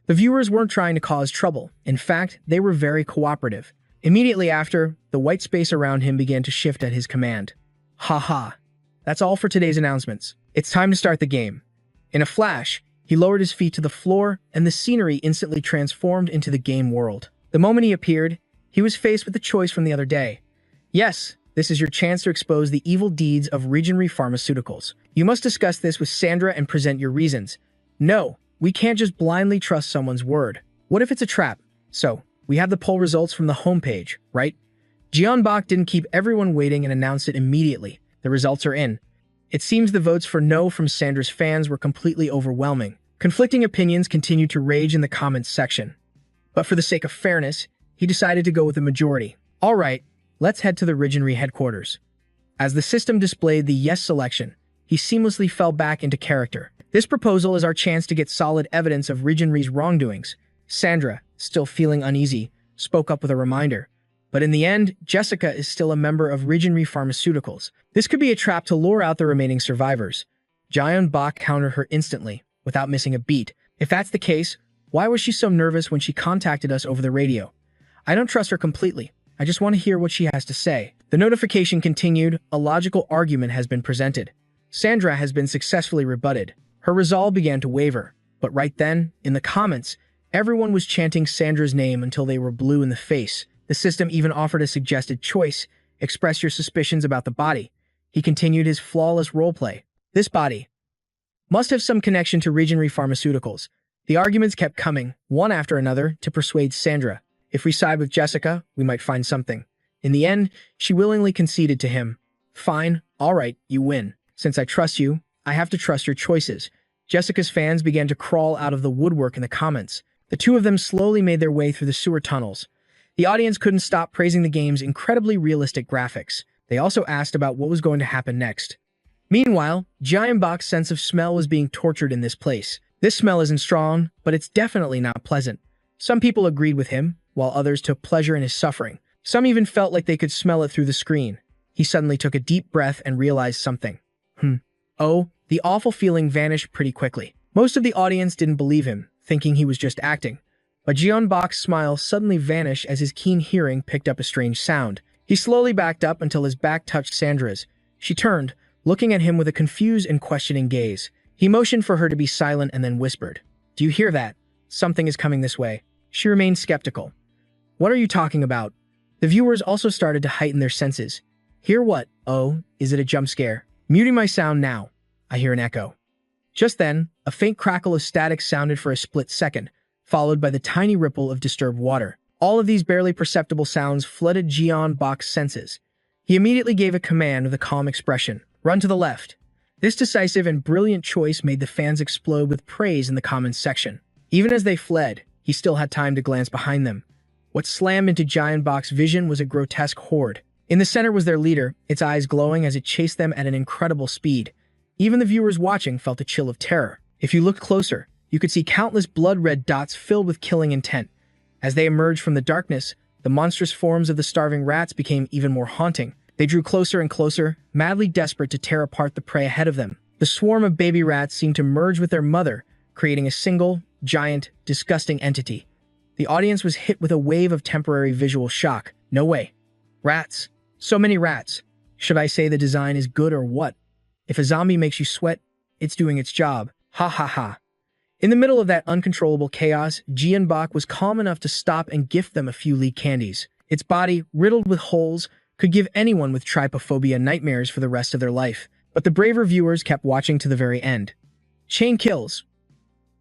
The viewers weren't trying to cause trouble. In fact, they were very cooperative. Immediately after, the white space around him began to shift at his command. Haha. That's all for today's announcements. It's time to start the game. In a flash, he lowered his feet to the floor, and the scenery instantly transformed into the game world. The moment he appeared, he was faced with the choice from the other day. Yes, this is your chance to expose the evil deeds of Regenry Pharmaceuticals. You must discuss this with Sandra and present your reasons. No, we can't just blindly trust someone's word. What if it's a trap? So, we have the poll results from the homepage, right? Jeon-bok didn't keep everyone waiting and announced it immediately. The results are in. It seems the votes for no from Sandra's fans were completely overwhelming. Conflicting opinions continued to rage in the comments section. But for the sake of fairness, he decided to go with the majority. All right, let's head to the Rijinri headquarters. As the system displayed the yes selection, he seamlessly fell back into character. This proposal is our chance to get solid evidence of Rijinri's wrongdoings. Sandra, still feeling uneasy, spoke up with a reminder. But in the end, Jessica is still a member of Rijinri Pharmaceuticals. This could be a trap to lure out the remaining survivors. Jaeon Bak countered her instantly, without missing a beat. If that's the case, why was she so nervous when she contacted us over the radio? I don't trust her completely. I just want to hear what she has to say. The notification continued. A logical argument has been presented. Sandra has been successfully rebutted. Her resolve began to waver. But right then, in the comments, everyone was chanting Sandra's name until they were blue in the face. The system even offered a suggested choice. Express your suspicions about the body. He continued his flawless roleplay. This body must have some connection to Rijinri Pharmaceuticals. The arguments kept coming, one after another, to persuade Sandra. If we side with Jessica, we might find something. In the end, she willingly conceded to him. Fine, all right, you win. Since I trust you, I have to trust your choices. Jessica's fans began to crawl out of the woodwork in the comments. The two of them slowly made their way through the sewer tunnels. The audience couldn't stop praising the game's incredibly realistic graphics. They also asked about what was going to happen next. Meanwhile, Jaeon Bak's sense of smell was being tortured in this place. This smell isn't strong, but it's definitely not pleasant. Some people agreed with him, while others took pleasure in his suffering. Some even felt like they could smell it through the screen. He suddenly took a deep breath and realized something. Oh, the awful feeling vanished pretty quickly. Most of the audience didn't believe him, thinking he was just acting. But Jaeon Bak's smile suddenly vanished as his keen hearing picked up a strange sound. He slowly backed up until his back touched Sandra's. She turned, looking at him with a confused and questioning gaze. He motioned for her to be silent and then whispered, "Do you hear that? Something is coming this way." She remained skeptical. "What are you talking about?" The viewers also started to heighten their senses. "Hear what? Oh, is it a jump scare?" Muting my sound now. I hear an echo. Just then, a faint crackle of static sounded for a split second, followed by the tiny ripple of disturbed water. All of these barely perceptible sounds flooded Jaeon Bak's senses. He immediately gave a command with a calm expression. "Run to the left." This decisive and brilliant choice made the fans explode with praise in the comments section. Even as they fled, he still had time to glance behind them. What slammed into Jaeon Bak's vision was a grotesque horde. In the center was their leader, its eyes glowing as it chased them at an incredible speed. Even the viewers watching felt a chill of terror. If you looked closer, you could see countless blood-red dots filled with killing intent. As they emerged from the darkness, the monstrous forms of the starving rats became even more haunting. They drew closer and closer, madly desperate to tear apart the prey ahead of them. The swarm of baby rats seemed to merge with their mother, creating a single, giant, disgusting entity. The audience was hit with a wave of temporary visual shock. No way. Rats. So many rats. Should I say the design is good or what? If a zombie makes you sweat, it's doing its job. Ha ha ha. In the middle of that uncontrollable chaos, Jaeon Bak was calm enough to stop and gift them a few lead candies. Its body, riddled with holes, could give anyone with trypophobia nightmares for the rest of their life. But the braver viewers kept watching to the very end. Chain kills.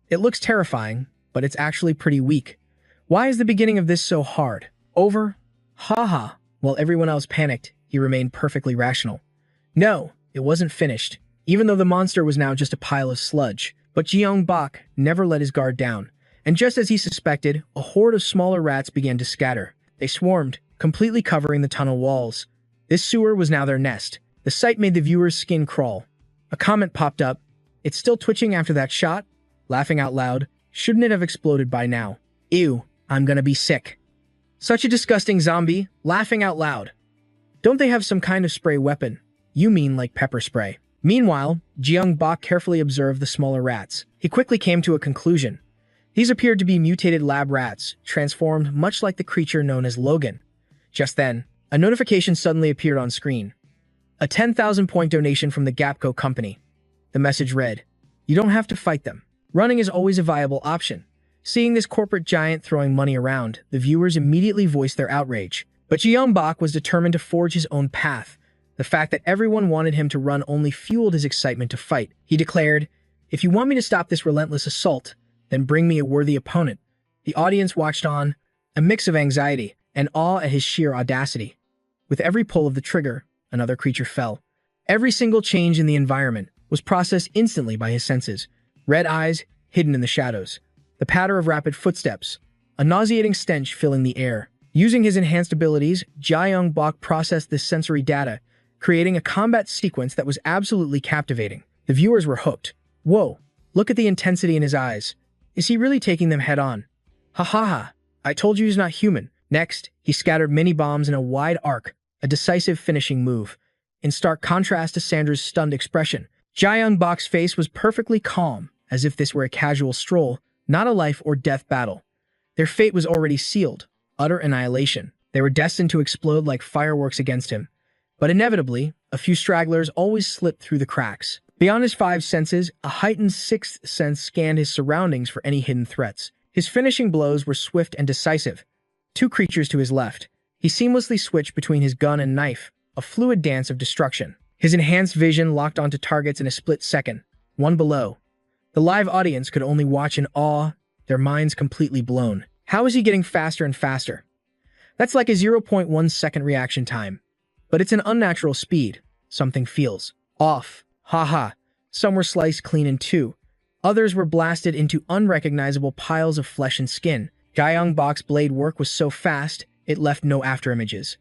It looks terrifying, but it's actually pretty weak. Why is the beginning of this so hard? Over? Ha. While everyone else panicked, he remained perfectly rational. No, it wasn't finished, even though the monster was now just a pile of sludge. But Jaeon Bak never let his guard down. And just as he suspected, a horde of smaller rats began to scatter. They swarmed, completely covering the tunnel walls. This sewer was now their nest. The sight made the viewer's skin crawl. A comment popped up. "It's still twitching after that shot?" Laughing out loud. "Shouldn't it have exploded by now? Ew, I'm gonna be sick." Such a disgusting zombie, laughing out loud. Don't they have some kind of spray weapon? You mean like pepper spray. Meanwhile, Jaeon Bak carefully observed the smaller rats. He quickly came to a conclusion. These appeared to be mutated lab rats, transformed much like the creature known as Logan. Just then, a notification suddenly appeared on screen. A 10,000-point donation from the Gapco company. The message read, "You don't have to fight them. Running is always a viable option." Seeing this corporate giant throwing money around, the viewers immediately voiced their outrage. But Jaeon Bak was determined to forge his own path. The fact that everyone wanted him to run only fueled his excitement to fight. He declared, "If you want me to stop this relentless assault, then bring me a worthy opponent." The audience watched on, a mix of anxiety and awe at his sheer audacity. With every pull of the trigger, another creature fell. Every single change in the environment was processed instantly by his senses. Red eyes hidden in the shadows, the patter of rapid footsteps, a nauseating stench filling the air. Using his enhanced abilities, Jae-young-bok processed this sensory data, creating a combat sequence that was absolutely captivating. The viewers were hooked. Whoa, look at the intensity in his eyes. Is he really taking them head on? Ha ha ha, I told you he's not human. Next, he scattered mini-bombs in a wide arc, a decisive finishing move. In stark contrast to Sandra's stunned expression, Jae-young-bok's face was perfectly calm, as if this were a casual stroll, not a life or death battle. Their fate was already sealed, utter annihilation. They were destined to explode like fireworks against him. But inevitably, a few stragglers always slipped through the cracks. Beyond his five senses, a heightened sixth sense scanned his surroundings for any hidden threats. His finishing blows were swift and decisive. Two creatures to his left. He seamlessly switched between his gun and knife, a fluid dance of destruction. His enhanced vision locked onto targets in a split second, one below. The live audience could only watch in awe, their minds completely blown. How is he getting faster and faster? That's like a 0.1 second reaction time. But it's an unnatural speed. Something feels off. Haha. Some were sliced clean in two. Others were blasted into unrecognizable piles of flesh and skin. Jae-young-bok's blade work was so fast, it left no afterimages.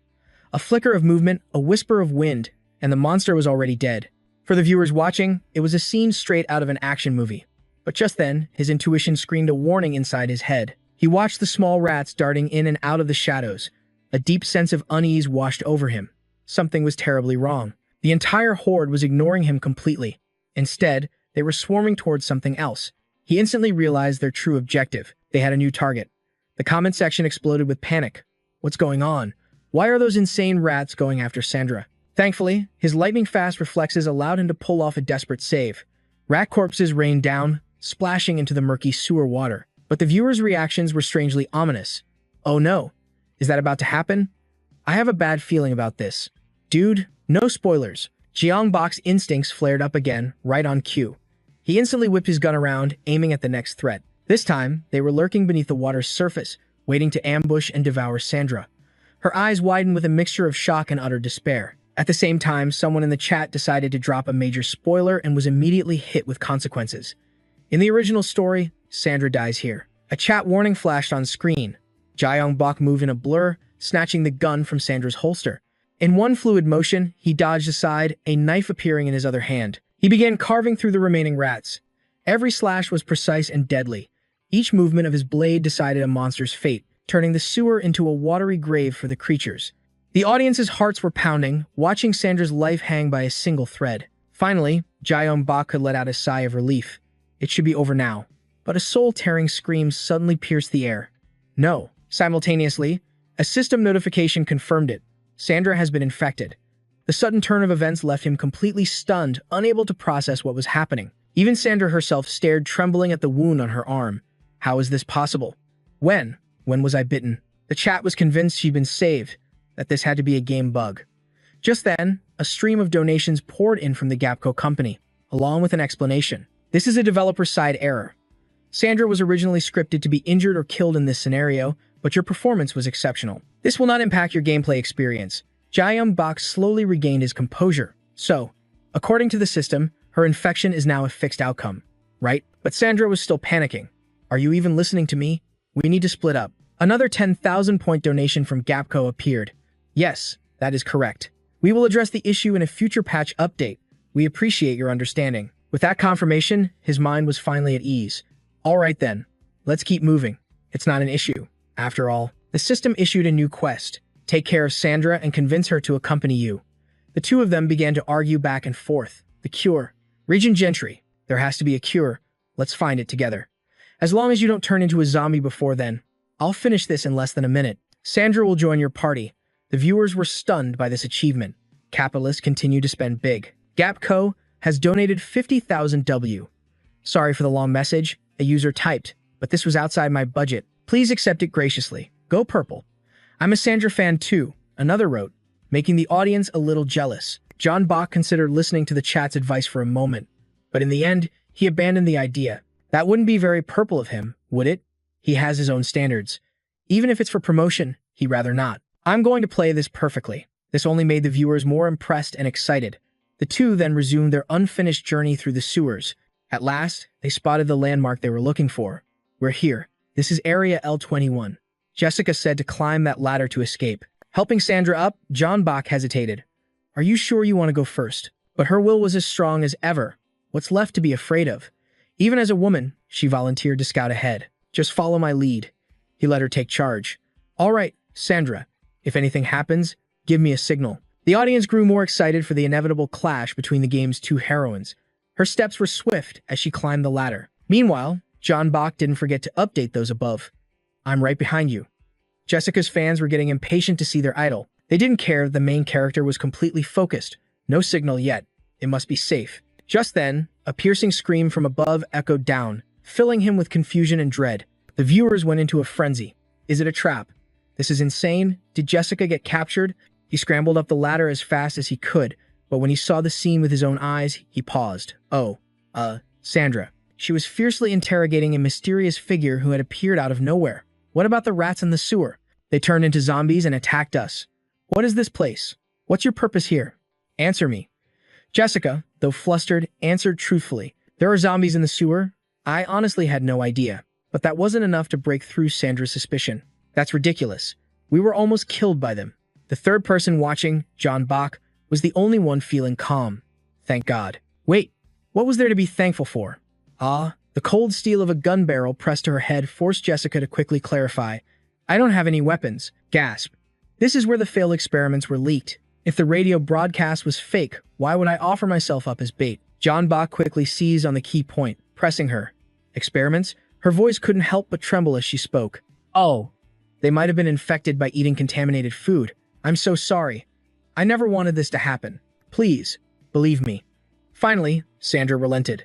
A flicker of movement, a whisper of wind, and the monster was already dead. For the viewers watching, it was a scene straight out of an action movie. But just then, his intuition screamed a warning inside his head. He watched the small rats darting in and out of the shadows. A deep sense of unease washed over him. Something was terribly wrong. The entire horde was ignoring him completely. Instead, they were swarming towards something else. He instantly realized their true objective. They had a new target. The comment section exploded with panic. What's going on? Why are those insane rats going after Sandra? Thankfully, his lightning-fast reflexes allowed him to pull off a desperate save. Rat corpses rained down, splashing into the murky sewer water. But the viewers' reactions were strangely ominous. Oh no, is that about to happen? I have a bad feeling about this. Dude, no spoilers. Jae-young-bok's instincts flared up again, right on cue. He instantly whipped his gun around, aiming at the next threat. This time, they were lurking beneath the water's surface, waiting to ambush and devour Sandra. Her eyes widened with a mixture of shock and utter despair. At the same time, someone in the chat decided to drop a major spoiler and was immediately hit with consequences. In the original story, Sandra dies here. A chat warning flashed on screen. Jae-young-bok moved in a blur, snatching the gun from Sandra's holster. In one fluid motion, he dodged aside, a knife appearing in his other hand. He began carving through the remaining rats. Every slash was precise and deadly. Each movement of his blade decided a monster's fate, turning the sewer into a watery grave for the creatures. The audience's hearts were pounding, watching Sandra's life hang by a single thread. Finally, Jae-young-bok could let out a sigh of relief. It should be over now. But a soul-tearing scream suddenly pierced the air. No. Simultaneously, a system notification confirmed it. Sandra has been infected. The sudden turn of events left him completely stunned, unable to process what was happening. Even Sandra herself stared, trembling at the wound on her arm. How is this possible? When was I bitten? The chat was convinced she'd been saved, that this had to be a game bug. Just then, a stream of donations poured in from the Gapco company, along with an explanation. This is a developer-side error. Sandra was originally scripted to be injured or killed in this scenario, but your performance was exceptional. This will not impact your gameplay experience. Jae-young-bok slowly regained his composure. So, according to the system, her infection is now a fixed outcome, right? But Sandra was still panicking. Are you even listening to me? We need to split up. Another 10,000-point donation from Gapco appeared. Yes, that is correct. We will address the issue in a future patch update. We appreciate your understanding. With that confirmation, his mind was finally at ease. All right then, let's keep moving. It's not an issue. After all, the system issued a new quest. Take care of Sandra and convince her to accompany you. The two of them began to argue back and forth. The cure. Regent Gentry. There has to be a cure. Let's find it together. As long as you don't turn into a zombie before then. I'll finish this in less than a minute. Sandra will join your party. The viewers were stunned by this achievement. Capitalists continue to spend big. Gapco has donated 50,000 W. Sorry for the long message, a user typed, but this was outside my budget. Please accept it graciously. Go purple. I'm a Sandra fan too, another wrote, making the audience a little jealous. John Bach considered listening to the chat's advice for a moment, but in the end, he abandoned the idea. That wouldn't be very purple of him, would it? He has his own standards. Even if it's for promotion, he'd rather not. I'm going to play this perfectly. This only made the viewers more impressed and excited. The two then resumed their unfinished journey through the sewers. At last, they spotted the landmark they were looking for. "We're here. This is Area L21. Jessica said to climb that ladder to escape. Helping Sandra up, John Bach hesitated. "Are you sure you want to go first?" But her will was as strong as ever. What's left to be afraid of? Even as a woman, she volunteered to scout ahead. "Just follow my lead." He let her take charge. "All right, Sandra. If anything happens, give me a signal." The audience grew more excited for the inevitable clash between the game's two heroines. Her steps were swift as she climbed the ladder. Meanwhile, John Bach didn't forget to update those above. "I'm right behind you." Jessica's fans were getting impatient to see their idol. They didn't care the main character was completely focused. No signal yet. It must be safe. Just then, a piercing scream from above echoed down, filling him with confusion and dread. The viewers went into a frenzy. Is it a trap? This is insane. Did Jessica get captured? He scrambled up the ladder as fast as he could, but when he saw the scene with his own eyes, he paused. Sandra. She was fiercely interrogating a mysterious figure who had appeared out of nowhere. "What about the rats in the sewer? They turned into zombies and attacked us. What is this place? What's your purpose here? Answer me." Jessica, though flustered, answered truthfully. "There are zombies in the sewer. I honestly had no idea." But that wasn't enough to break through Sandra's suspicion. "That's ridiculous. We were almost killed by them." The third person watching, John Bach, was the only one feeling calm. Thank God. Wait, what was there to be thankful for? The cold steel of a gun barrel pressed to her head forced Jessica to quickly clarify. "I don't have any weapons." Gasp. This is where the failed experiments were leaked. If the radio broadcast was fake, why would I offer myself up as bait? John Bach quickly seized on the key point, pressing her. "Experiments?" Her voice couldn't help but tremble as she spoke. "Oh, they might have been infected by eating contaminated food. I'm so sorry. I never wanted this to happen. Please, believe me." Finally, Sandra relented.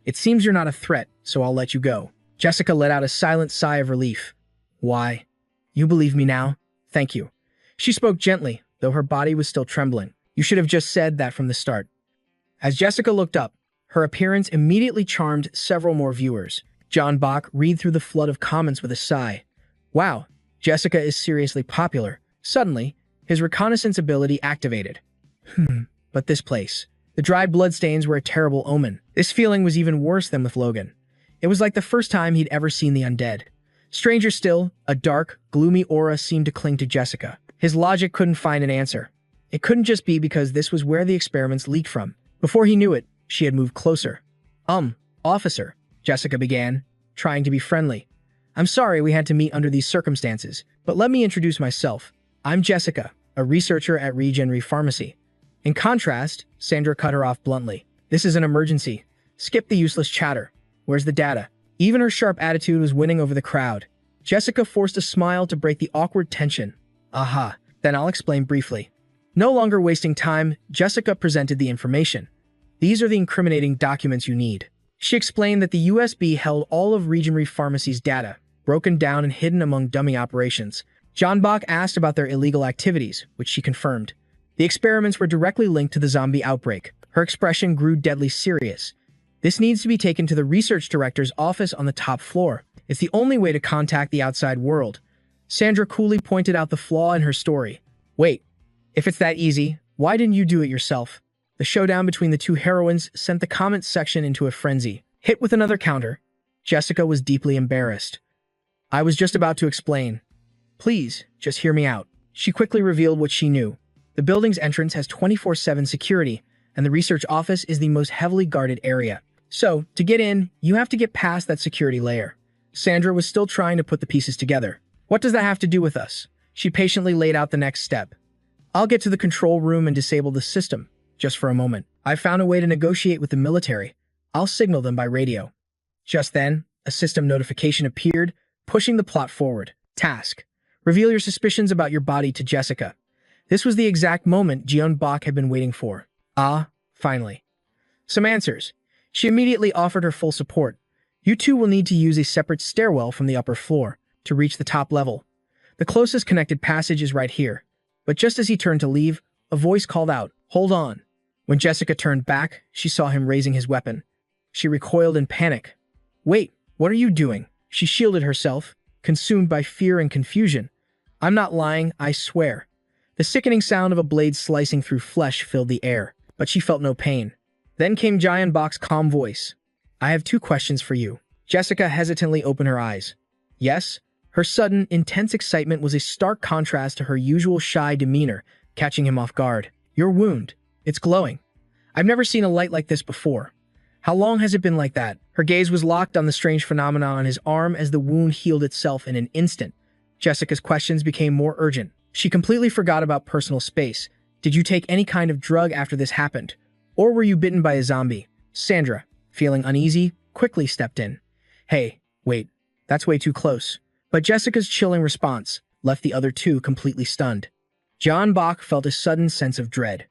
"It seems you're not a threat, so I'll let you go." Jessica let out a silent sigh of relief. "Why? You believe me now? Thank you." She spoke gently, though her body was still trembling. "You should have just said that from the start." As Jessica looked up, her appearance immediately charmed several more viewers. John Bach read through the flood of comments with a sigh. Wow, Jessica is seriously popular. Suddenly, his reconnaissance ability activated. But this place. The dried bloodstains were a terrible omen. This feeling was even worse than with Logan. It was like the first time he'd ever seen the undead. Stranger still, a dark, gloomy aura seemed to cling to Jessica. His logic couldn't find an answer. It couldn't just be because this was where the experiments leaked from. Before he knew it, she had moved closer. Officer," Jessica began, trying to be friendly. "I'm sorry we had to meet under these circumstances, but let me introduce myself. I'm Jessica, a researcher at Regenery Pharmacy." In contrast, Sandra cut her off bluntly. "This is an emergency. Skip the useless chatter. Where's the data?" Even her sharp attitude was winning over the crowd. Jessica forced a smile to break the awkward tension. "Aha, then I'll explain briefly." No longer wasting time, Jessica presented the information. "These are the incriminating documents you need." She explained that the USB held all of Regenery Pharmacy's data, broken down and hidden among dummy operations. John Bach asked about their illegal activities, which she confirmed. The experiments were directly linked to the zombie outbreak. Her expression grew deadly serious. "This needs to be taken to the research director's office on the top floor. It's the only way to contact the outside world." Sandra coolly pointed out the flaw in her story. "Wait, if it's that easy, why didn't you do it yourself?" The showdown between the two heroines sent the comments section into a frenzy. Hit with another counter, Jessica was deeply embarrassed. "I was just about to explain. Please, just hear me out." She quickly revealed what she knew. The building's entrance has 24/7 security, and the research office is the most heavily guarded area. So, to get in, you have to get past that security layer. Sandra was still trying to put the pieces together. "What does that have to do with us?" She patiently laid out the next step. "I'll get to the control room and disable the system, just for a moment. I found a way to negotiate with the military. I'll signal them by radio." Just then, a system notification appeared, pushing the plot forward. Task: reveal your suspicions about your body to Jessica. This was the exact moment John Bach had been waiting for. Finally. Some answers. She immediately offered her full support. "You two will need to use a separate stairwell from the upper floor to reach the top level. The closest connected passage is right here." But just as he turned to leave, a voice called out, "Hold on." When Jessica turned back, she saw him raising his weapon. She recoiled in panic. "Wait, what are you doing?" She shielded herself, consumed by fear and confusion. "I'm not lying, I swear." The sickening sound of a blade slicing through flesh filled the air. but she felt no pain. Then came Giant Bach's calm voice. I have 2 questions for you. Jessica hesitantly opened her eyes. Yes? Her sudden, intense excitement was a stark contrast to her usual shy demeanor, catching him off guard. Your wound. It's glowing. I've never seen a light like this before. How long has it been like that? Her gaze was locked on the strange phenomena on his arm as the wound healed itself in an instant. Jessica's questions became more urgent. She completely forgot about personal space. Did you take any kind of drug after this happened? Or were you bitten by a zombie? Sandra, feeling uneasy, quickly stepped in. Hey, wait, that's way too close. But Jessica's chilling response left the other 2 completely stunned. John Bach felt a sudden sense of dread.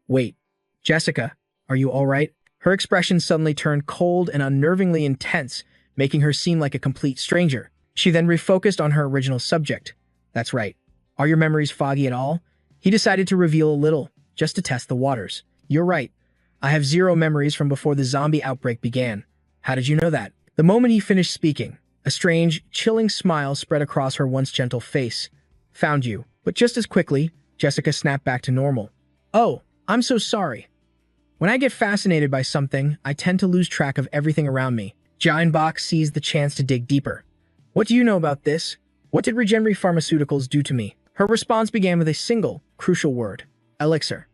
Wait, Jessica, are you all right? Her expression suddenly turned cold and unnervingly intense, making her seem like a complete stranger. She then refocused on her original subject. That's right. Are your memories foggy at all? He decided to reveal a little, just to test the waters. You're right. I have 0 memories from before the zombie outbreak began. How did you know that? The moment he finished speaking, a strange, chilling smile spread across her once gentle face. Found you. But just as quickly, Jessica snapped back to normal. Oh, I'm so sorry. When I get fascinated by something, I tend to lose track of everything around me. Giant Bach seized the chance to dig deeper. What do you know about this? What did Regenery Pharmaceuticals do to me? Her response began with a single, crucial word. Elixir.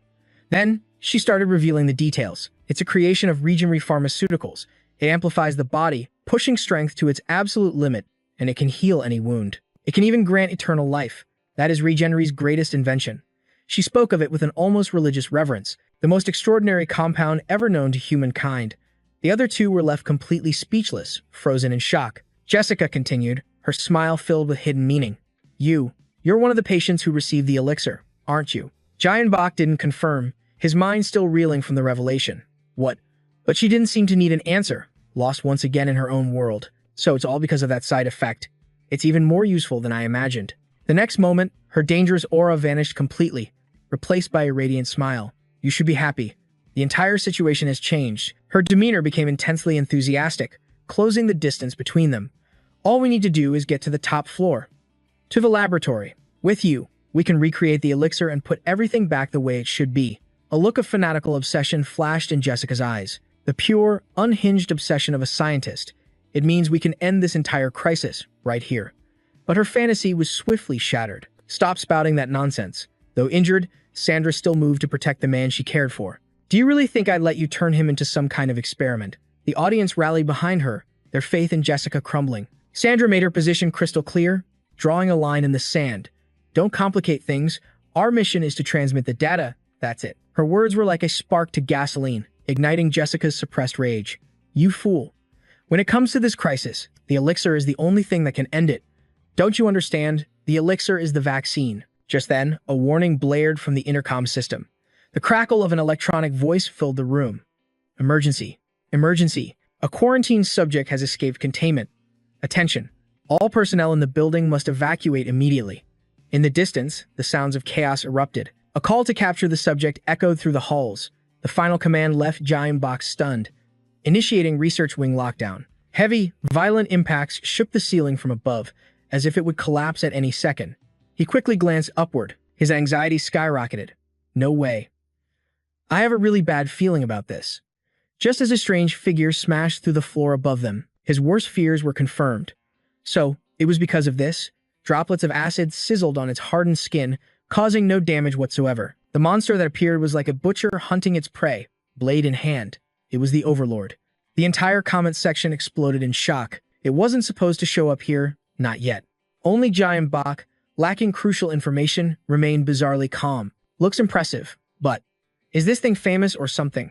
Then, she started revealing the details. It's a creation of Regenery Pharmaceuticals. It amplifies the body, pushing strength to its absolute limit, and it can heal any wound. It can even grant eternal life. That is Regenery's greatest invention. She spoke of it with an almost religious reverence, the most extraordinary compound ever known to humankind. The other 2 were left completely speechless, frozen in shock. Jessica continued, her smile filled with hidden meaning. You're one of the patients who received the elixir, aren't you? Giant Bach didn't confirm, his mind still reeling from the revelation. What? But she didn't seem to need an answer, lost once again in her own world. So it's all because of that side effect. It's even more useful than I imagined. The next moment, her dangerous aura vanished completely, replaced by a radiant smile. You should be happy. The entire situation has changed. Her demeanor became intensely enthusiastic, closing the distance between them. All we need to do is get to the top floor. To the laboratory. With you, we can recreate the elixir and put everything back the way it should be. A look of fanatical obsession flashed in Jessica's eyes. The pure, unhinged obsession of a scientist. It means we can end this entire crisis, right here. But her fantasy was swiftly shattered. Stop spouting that nonsense. Though injured, Sandra still moved to protect the man she cared for. Do you really think I'd let you turn him into some kind of experiment? The audience rallied behind her, their faith in Jessica crumbling. Sandra made her position crystal clear, drawing a line in the sand. Don't complicate things. Our mission is to transmit the data. That's it. Her words were like a spark to gasoline, igniting Jessica's suppressed rage. You fool. When it comes to this crisis, the elixir is the only thing that can end it. Don't you understand? The elixir is the vaccine. Just then, a warning blared from the intercom system. The crackle of an electronic voice filled the room. Emergency. Emergency. A quarantined subject has escaped containment. Attention. All personnel in the building must evacuate immediately. In the distance, the sounds of chaos erupted. A call to capture the subject echoed through the halls. The final command left Giant Bach stunned. Initiating research wing lockdown. Heavy, violent impacts shook the ceiling from above, as if it would collapse at any second. He quickly glanced upward. His anxiety skyrocketed. No way. I have a really bad feeling about this. Just as a strange figure smashed through the floor above them, his worst fears were confirmed. So, it was because of this? Droplets of acid sizzled on its hardened skin, causing no damage whatsoever. The monster that appeared was like a butcher hunting its prey, blade in hand. It was the Overlord. The entire comment section exploded in shock. It wasn't supposed to show up here, not yet. Only Giant Bach, lacking crucial information, remained bizarrely calm. Looks impressive, but is this thing famous or something?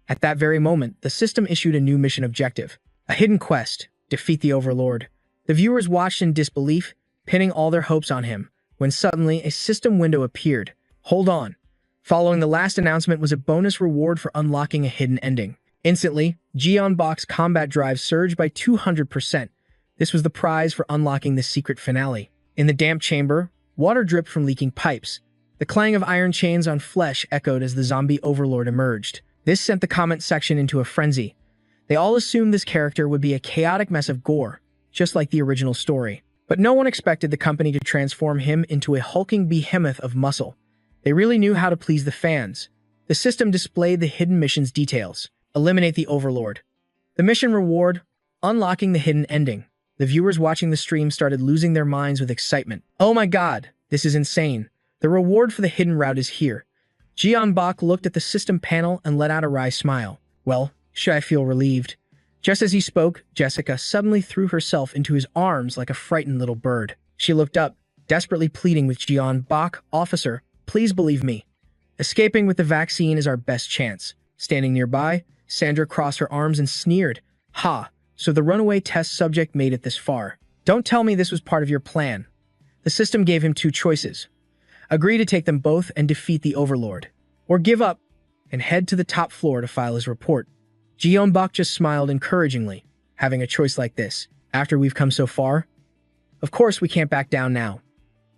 At that very moment, the system issued a new mission objective. A hidden quest, defeat the Overlord. The viewers watched in disbelief, pinning all their hopes on him, when suddenly a system window appeared. Hold on. Following the last announcement was a bonus reward for unlocking a hidden ending. Instantly, Giant Bach's combat drive surged by 200%. This was the prize for unlocking the secret finale. In the damp chamber, water dripped from leaking pipes. The clang of iron chains on flesh echoed as the zombie Overlord emerged. This sent the comment section into a frenzy. They all assumed this character would be a chaotic mess of gore, just like the original story. But no one expected the company to transform him into a hulking behemoth of muscle. They really knew how to please the fans. The system displayed the hidden mission's details. Eliminate the Overlord. The mission reward, unlocking the hidden ending. The viewers watching the stream started losing their minds with excitement. Oh my god, this is insane. The reward for the hidden route is here. Jeonbok looked at the system panel and let out a wry smile. Well, should I feel relieved? Just as he spoke, Jessica suddenly threw herself into his arms like a frightened little bird. She looked up, desperately pleading with Jeonbok, "Officer, please believe me. Escaping with the vaccine is our best chance." Standing nearby, Sandra crossed her arms and sneered. "Ha, so the runaway test subject made it this far. Don't tell me this was part of your plan." The system gave him two choices. Agree to take them both and defeat the Overlord, or give up and head to the top floor to file his report. Jeonbok just smiled encouragingly. Having a choice like this, after we've come so far? Of course we can't back down now.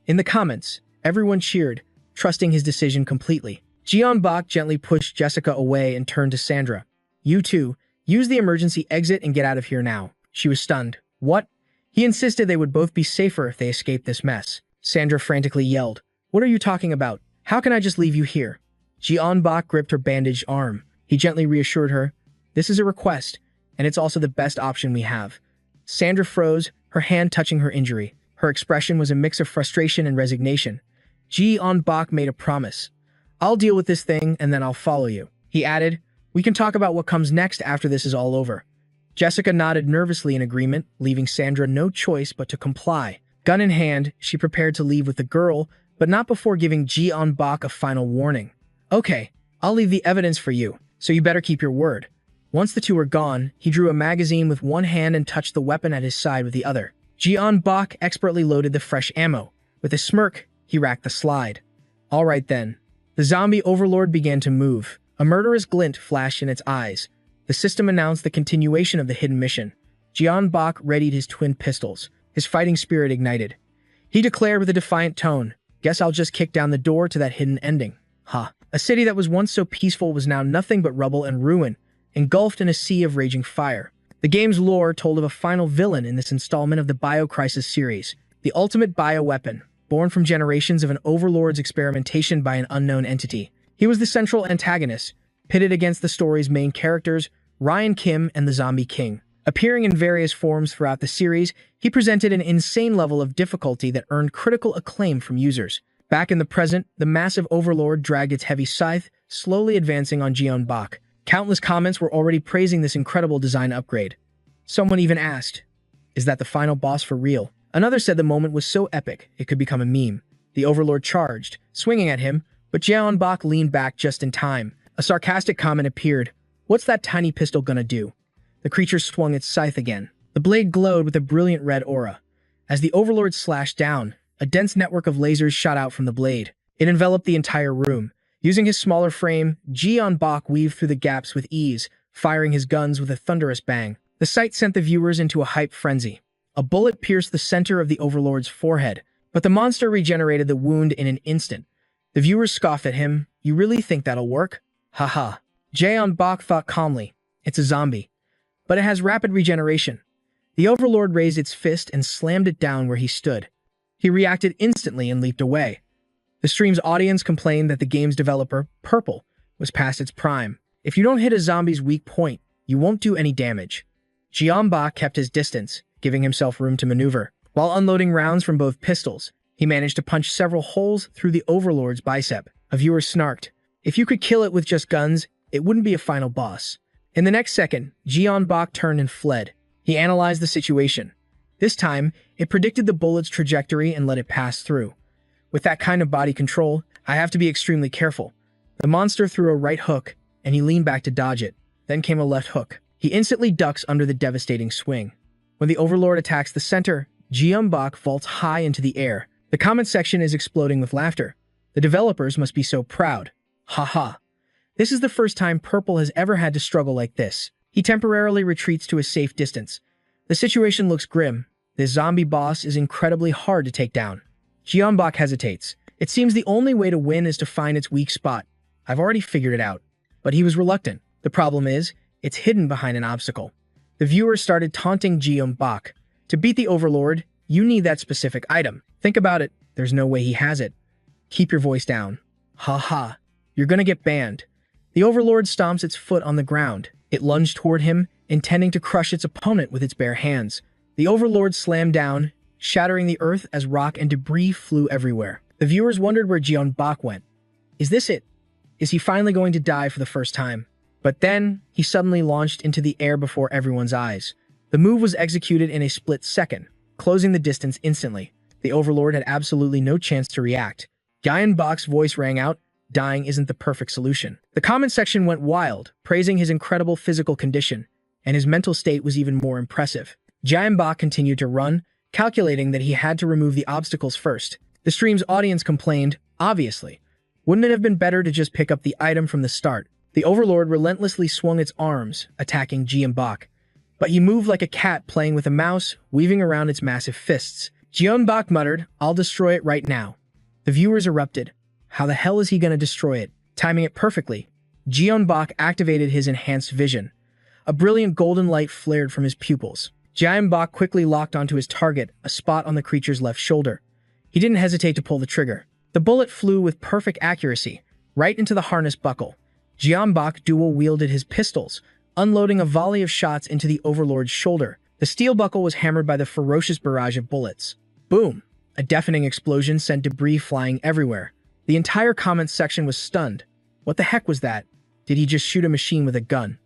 In the comments, everyone cheered, trusting his decision completely. Jeonbok gently pushed Jessica away and turned to Sandra. "You two, use the emergency exit and get out of here now." She was stunned. What? He insisted they would both be safer if they escaped this mess. Sandra frantically yelled, "What are you talking about? How can I just leave you here?" Jeonbok gripped her bandaged arm. He gently reassured her, "This is a request, and it's also the best option we have." Sandra froze, her hand touching her injury. Her expression was a mix of frustration and resignation. Jeonbok made a promise. "I'll deal with this thing, and then I'll follow you." He added, "We can talk about what comes next after this is all over." Jessica nodded nervously in agreement, leaving Sandra no choice but to comply. Gun in hand, she prepared to leave with the girl, but not before giving Jeonbok a final warning. "Okay, I'll leave the evidence for you, so you better keep your word." Once the two were gone, he drew a magazine with one hand and touched the weapon at his side with the other. Jeonbok expertly loaded the fresh ammo. With a smirk, he racked the slide. All right then. The zombie overlord began to move. A murderous glint flashed in its eyes. The system announced the continuation of the hidden mission. Jeonbok readied his twin pistols. His fighting spirit ignited. He declared with a defiant tone, "Guess I'll just kick down the door to that hidden ending." Ha! A city that was once so peaceful was now nothing but rubble and ruin, engulfed in a sea of raging fire. The game's lore told of a final villain in this installment of the BioCrisis series, the ultimate bioweapon, born from generations of an overlord's experimentation by an unknown entity. He was the central antagonist, pitted against the story's main characters, Ryan Kim and the Zombie King. Appearing in various forms throughout the series, he presented an insane level of difficulty that earned critical acclaim from users. Back in the present, the massive overlord dragged its heavy scythe, slowly advancing on Jeonbok. Countless comments were already praising this incredible design upgrade. Someone even asked, "Is that the final boss for real?" Another said the moment was so epic, it could become a meme. The overlord charged, swinging at him, but Jeonbok leaned back just in time. A sarcastic comment appeared. "What's that tiny pistol gonna do?" The creature swung its scythe again. The blade glowed with a brilliant red aura. As the overlord slashed down, a dense network of lasers shot out from the blade. It enveloped the entire room. Using his smaller frame, Jeonbok weaved through the gaps with ease, firing his guns with a thunderous bang. The sight sent the viewers into a hype frenzy. A bullet pierced the center of the overlord's forehead, but the monster regenerated the wound in an instant. The viewers scoffed at him. "You really think that'll work?" Haha. Jeonbok thought calmly. "It's a zombie, but it has rapid regeneration." The overlord raised its fist and slammed it down where he stood. He reacted instantly and leaped away. The stream's audience complained that the game's developer, Purple, was past its prime. If you don't hit a zombie's weak point, you won't do any damage. Jeonbok kept his distance, giving himself room to maneuver. While unloading rounds from both pistols, he managed to punch several holes through the overlord's bicep. A viewer snarked, "If you could kill it with just guns, it wouldn't be a final boss." In the next second, Jeonbok turned and fled. He analyzed the situation. This time, it predicted the bullet's trajectory and let it pass through. With that kind of body control, I have to be extremely careful. The monster threw a right hook, and he leaned back to dodge it. Then came a left hook. He instantly ducks under the devastating swing. When the overlord attacks the center, Jeonbok vaults high into the air. The comment section is exploding with laughter. The developers must be so proud. Haha. This is the first time Purple has ever had to struggle like this. He temporarily retreats to a safe distance. The situation looks grim. This zombie boss is incredibly hard to take down. Jeonbok hesitates. It seems the only way to win is to find its weak spot. I've already figured it out. But he was reluctant. The problem is, it's hidden behind an obstacle. The viewers started taunting Jeonbok. To beat the overlord, you need that specific item. Think about it. There's no way he has it. Keep your voice down. Ha ha. You're gonna get banned. The Overlord stomps its foot on the ground. It lunged toward him, intending to crush its opponent with its bare hands. The Overlord slammed down, shattering the earth as rock and debris flew everywhere. The viewers wondered where Jeonbok went. Is this it? Is he finally going to die for the first time? But then, he suddenly launched into the air before everyone's eyes. The move was executed in a split second, closing the distance instantly. The Overlord had absolutely no chance to react. Jeonbok's voice rang out, "Dying isn't the perfect solution." The comment section went wild, praising his incredible physical condition, and his mental state was even more impressive. Jeonbok continued to run, calculating that he had to remove the obstacles first. The stream's audience complained, obviously. Wouldn't it have been better to just pick up the item from the start? The Overlord relentlessly swung its arms, attacking Jeonbok. But he moved like a cat playing with a mouse, weaving around its massive fists. Jeonbok muttered, "I'll destroy it right now." The viewers erupted. How the hell is he going to destroy it? Timing it perfectly, Jeonbok activated his enhanced vision. A brilliant golden light flared from his pupils. Jeonbok quickly locked onto his target, a spot on the creature's left shoulder. He didn't hesitate to pull the trigger. The bullet flew with perfect accuracy, right into the harness buckle. Jeonbok dual-wielded his pistols, unloading a volley of shots into the Overlord's shoulder. The steel buckle was hammered by the ferocious barrage of bullets. Boom! A deafening explosion sent debris flying everywhere. The entire comment section was stunned. What the heck was that? Did he just shoot a machine with a gun?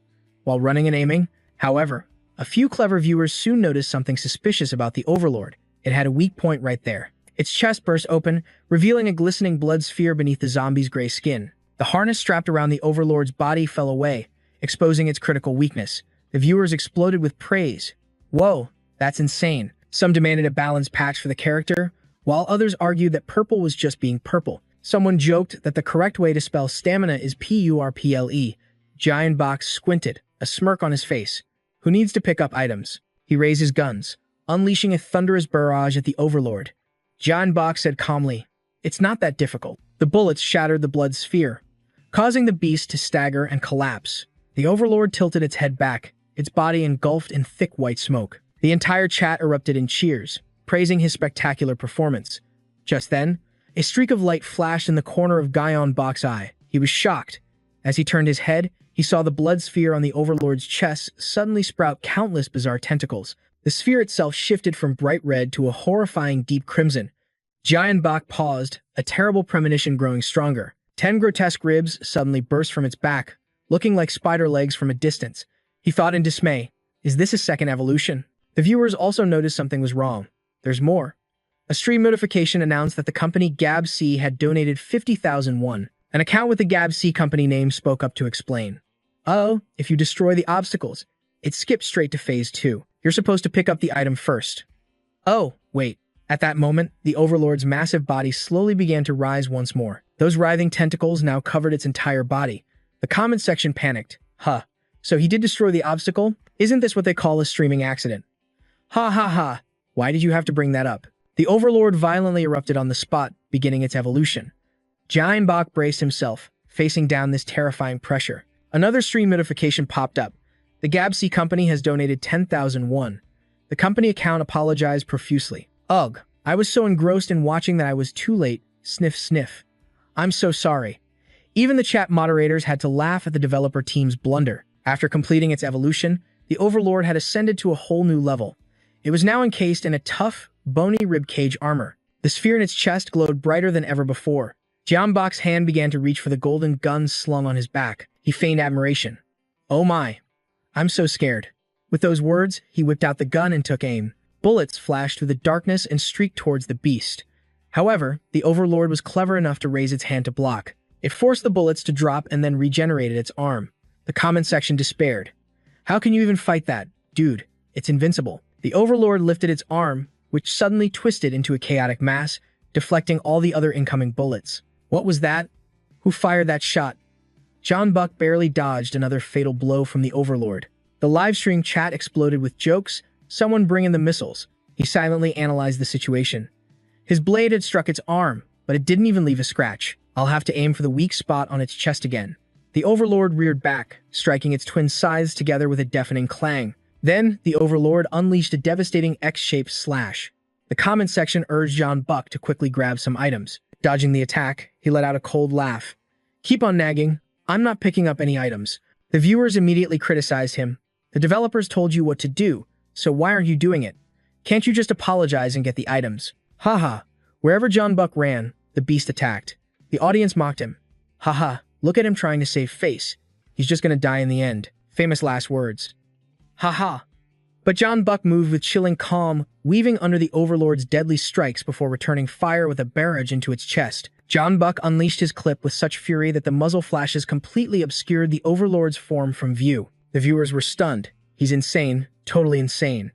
While running and aiming? However, a few clever viewers soon noticed something suspicious about the Overlord. It had a weak point right there. Its chest burst open, revealing a glistening blood sphere beneath the zombie's gray skin. The harness strapped around the Overlord's body fell away, exposing its critical weakness. The viewers exploded with praise. Whoa, that's insane. Some demanded a balanced patch for the character, while others argued that purple was just being purple. Someone joked that the correct way to spell stamina is Purple. Jeonbok squinted, a smirk on his face. Who needs to pick up items? He raised his guns, unleashing a thunderous barrage at the Overlord. Jeonbok said calmly, "It's not that difficult." The bullets shattered the blood sphere, causing the beast to stagger and collapse. The Overlord tilted its head back, its body engulfed in thick white smoke. The entire chat erupted in cheers, praising his spectacular performance. Just then, a streak of light flashed in the corner of Jeonbok's eye. He was shocked. As he turned his head, he saw the blood sphere on the Overlord's chest suddenly sprout countless bizarre tentacles. The sphere itself shifted from bright red to a horrifying deep crimson. Jeonbok paused, a terrible premonition growing stronger. 10 grotesque ribs suddenly burst from its back, looking like spider legs from a distance. He thought in dismay, is this a second evolution? The viewers also noticed something was wrong. There's more. A stream notification announced that the company GABC had donated 50,000 won. An account with the GABC company name spoke up to explain. Oh, if you destroy the obstacles, it skips straight to phase 2. You're supposed to pick up the item first. Oh, wait. At that moment, the Overlord's massive body slowly began to rise once more. Those writhing tentacles now covered its entire body. The comment section panicked. Huh. So he did destroy the obstacle? Isn't this what they call a streaming accident? Ha ha ha. Why did you have to bring that up? The Overlord violently erupted on the spot, beginning its evolution. Jeonbok braced himself, facing down this terrifying pressure. Another stream notification popped up. The GABC company has donated 10,000 won. The company account apologized profusely. Ugh, I was so engrossed in watching that I was too late. Sniff sniff. I'm so sorry. Even the chat moderators had to laugh at the developer team's blunder. After completing its evolution, the Overlord had ascended to a whole new level. It was now encased in a tough, bony ribcage armor. The sphere in its chest glowed brighter than ever before. Jeonbok's hand began to reach for the golden gun slung on his back. He feigned admiration. Oh my. I'm so scared. With those words, he whipped out the gun and took aim. Bullets flashed through the darkness and streaked towards the beast. However, the Overlord was clever enough to raise its hand to block. It forced the bullets to drop and then regenerated its arm. The comment section despaired. How can you even fight that? Dude, it's invincible. The Overlord lifted its arm, which suddenly twisted into a chaotic mass, deflecting all the other incoming bullets. What was that? Who fired that shot? Jeonbok barely dodged another fatal blow from the Overlord. The livestream chat exploded with jokes. Someone bring in the missiles. He silently analyzed the situation. His blade had struck its arm, but it didn't even leave a scratch. I'll have to aim for the weak spot on its chest again. The Overlord reared back, striking its twin scythes together with a deafening clang. Then, the Overlord unleashed a devastating X-shaped slash. The comment section urged Jeonbok to quickly grab some items. Dodging the attack, he let out a cold laugh. Keep on nagging. I'm not picking up any items. The viewers immediately criticized him. The developers told you what to do, so why aren't you doing it? Can't you just apologize and get the items? Haha. Wherever John Buck ran, the beast attacked. The audience mocked him. Haha, look at him trying to save face. He's just gonna die in the end. Famous last words. Haha. But John Buck moved with chilling calm, weaving under the Overlord's deadly strikes before returning fire with a barrage into its chest. John Buck unleashed his clip with such fury that the muzzle flashes completely obscured the Overlord's form from view. The viewers were stunned. He's insane, totally insane.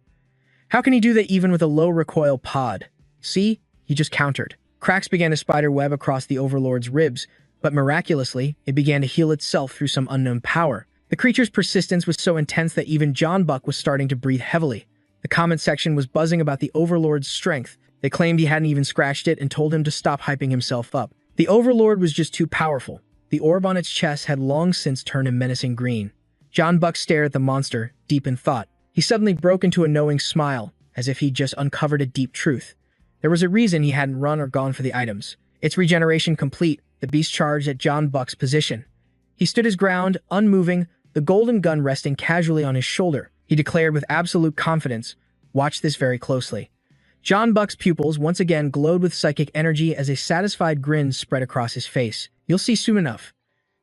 How can he do that even with a low recoil pod? See? He just countered. Cracks began to spider web across the Overlord's ribs, but miraculously, it began to heal itself through some unknown power. The creature's persistence was so intense that even John Buck was starting to breathe heavily. The comment section was buzzing about the Overlord's strength. They claimed he hadn't even scratched it and told him to stop hyping himself up. The Overlord was just too powerful. The orb on its chest had long since turned a menacing green. John Buck stared at the monster, deep in thought. He suddenly broke into a knowing smile, as if he'd just uncovered a deep truth. There was a reason he hadn't run or gone for the items. Its regeneration complete, the beast charged at John Buck's position. He stood his ground, unmoving, the golden gun resting casually on his shoulder. He declared with absolute confidence, "Watch this very closely." John Buck's pupils once again glowed with psychic energy as a satisfied grin spread across his face. You'll see soon enough.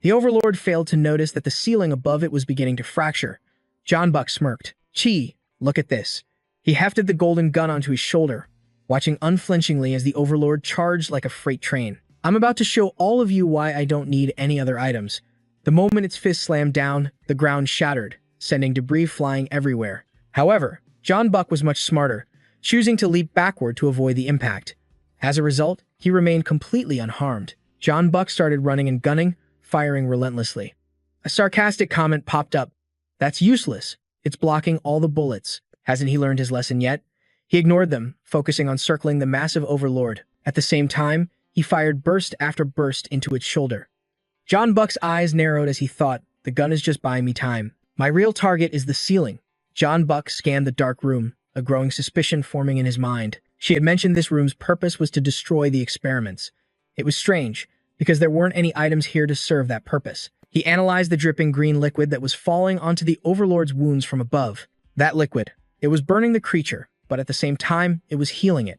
The Overlord failed to notice that the ceiling above it was beginning to fracture. John Buck smirked. Chi, look at this. He hefted the golden gun onto his shoulder, watching unflinchingly as the Overlord charged like a freight train. I'm about to show all of you why I don't need any other items. The moment its fist slammed down, the ground shattered, sending debris flying everywhere. However, John Buck was much smarter, choosing to leap backward to avoid the impact. As a result, he remained completely unharmed. John Buck started running and gunning, firing relentlessly. A sarcastic comment popped up. That's useless. It's blocking all the bullets. Hasn't he learned his lesson yet? He ignored them, focusing on circling the massive Overlord. At the same time, he fired burst after burst into its shoulder. John Buck's eyes narrowed as he thought, the gun is just buying me time. My real target is the ceiling. John Buck scanned the dark room, a growing suspicion forming in his mind. She had mentioned this room's purpose was to destroy the experiments. It was strange, because there weren't any items here to serve that purpose. He analyzed the dripping green liquid that was falling onto the Overlord's wounds from above. That liquid. It was burning the creature, but at the same time, it was healing it.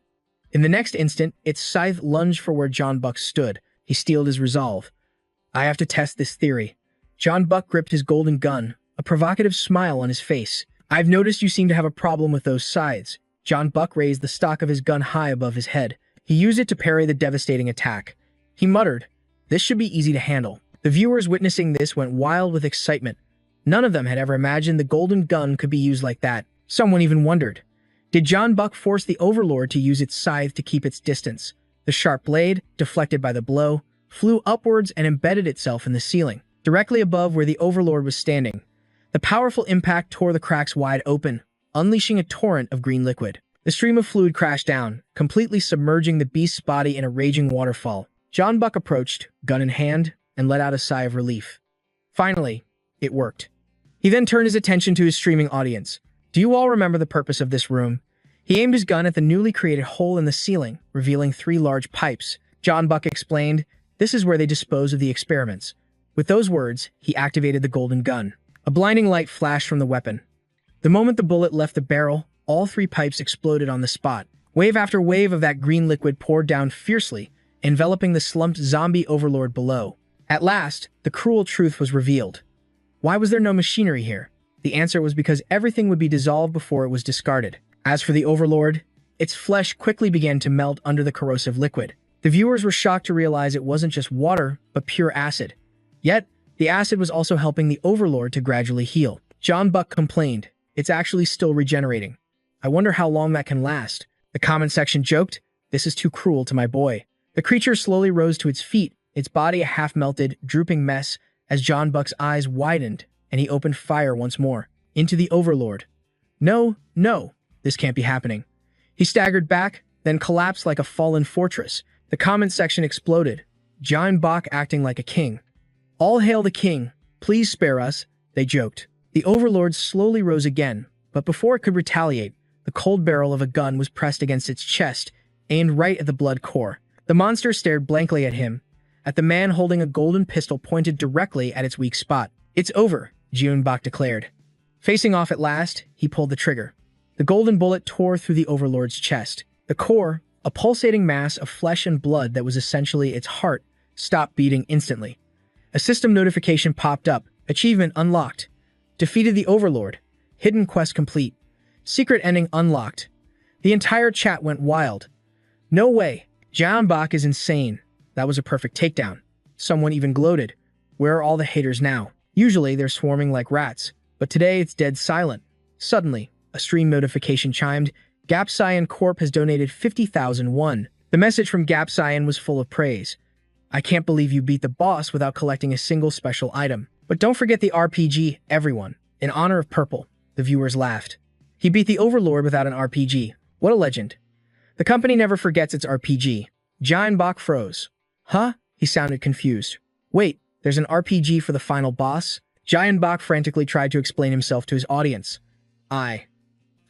In the next instant, its scythe lunged for where John Buck stood. He steeled his resolve. I have to test this theory. John Buck gripped his golden gun, a provocative smile on his face. I've noticed you seem to have a problem with those scythes. John Buck raised the stock of his gun high above his head. He used it to parry the devastating attack. He muttered, this should be easy to handle. The viewers witnessing this went wild with excitement. None of them had ever imagined the golden gun could be used like that. Someone even wondered, did John Buck force the Overlord to use its scythe to keep its distance? The sharp blade, deflected by the blow, flew upwards and embedded itself in the ceiling, directly above where the Overlord was standing. The powerful impact tore the cracks wide open, unleashing a torrent of green liquid. The stream of fluid crashed down, completely submerging the beast's body in a raging waterfall. John Buck approached, gun in hand, and let out a sigh of relief. Finally, it worked. He then turned his attention to his streaming audience. Do you all remember the purpose of this room? He aimed his gun at the newly created hole in the ceiling, revealing 3 large pipes. John Buck explained, this is where they dispose of the experiments. With those words, he activated the golden gun. A blinding light flashed from the weapon. The moment the bullet left the barrel, all 3 pipes exploded on the spot. Wave after wave of that green liquid poured down fiercely, enveloping the slumped zombie Overlord below. At last, the cruel truth was revealed. Why was there no machinery here? The answer was because everything would be dissolved before it was discarded. As for the Overlord, its flesh quickly began to melt under the corrosive liquid. The viewers were shocked to realize it wasn't just water, but pure acid. Yet, the acid was also helping the Overlord to gradually heal. John Buck complained, it's actually still regenerating. I wonder how long that can last. The comment section joked, this is too cruel to my boy. The creature slowly rose to its feet, its body a half-melted, drooping mess, as John Buck's eyes widened, and he opened fire once more, into the Overlord. No, this can't be happening. He staggered back, then collapsed like a fallen fortress. The comment section exploded, John Buck acting like a king. All hail the king, please spare us, they joked. The Overlord slowly rose again, but before it could retaliate, the cold barrel of a gun was pressed against its chest, aimed right at the blood core. The monster stared blankly at him. at the man holding a golden pistol pointed directly at its weak spot. "It's over," Jeonbok declared. Facing off at last, he pulled the trigger. The golden bullet tore through the Overlord's chest. The core, a pulsating mass of flesh and blood that was essentially its heart, stopped beating instantly. A system notification popped up. Achievement unlocked. Defeated the Overlord. Hidden quest complete. Secret ending unlocked. The entire chat went wild. "No way. Jeonbok is insane. That was a perfect takedown." Someone even gloated. "Where are all the haters now? Usually they're swarming like rats, but today it's dead silent." Suddenly, a stream notification chimed. "Gap Cyan Corp has donated 50,000 won." The message from Gap Cyan was full of praise. "I can't believe you beat the boss without collecting a single special item. But don't forget the RPG, everyone. In honor of Purple." The viewers laughed. "He beat the Overlord without an RPG. What a legend." "The company never forgets its RPG." Jeonbok froze. "Huh?" He sounded confused. "Wait, there's an RPG for the final boss?" Jeonbok frantically tried to explain himself to his audience. I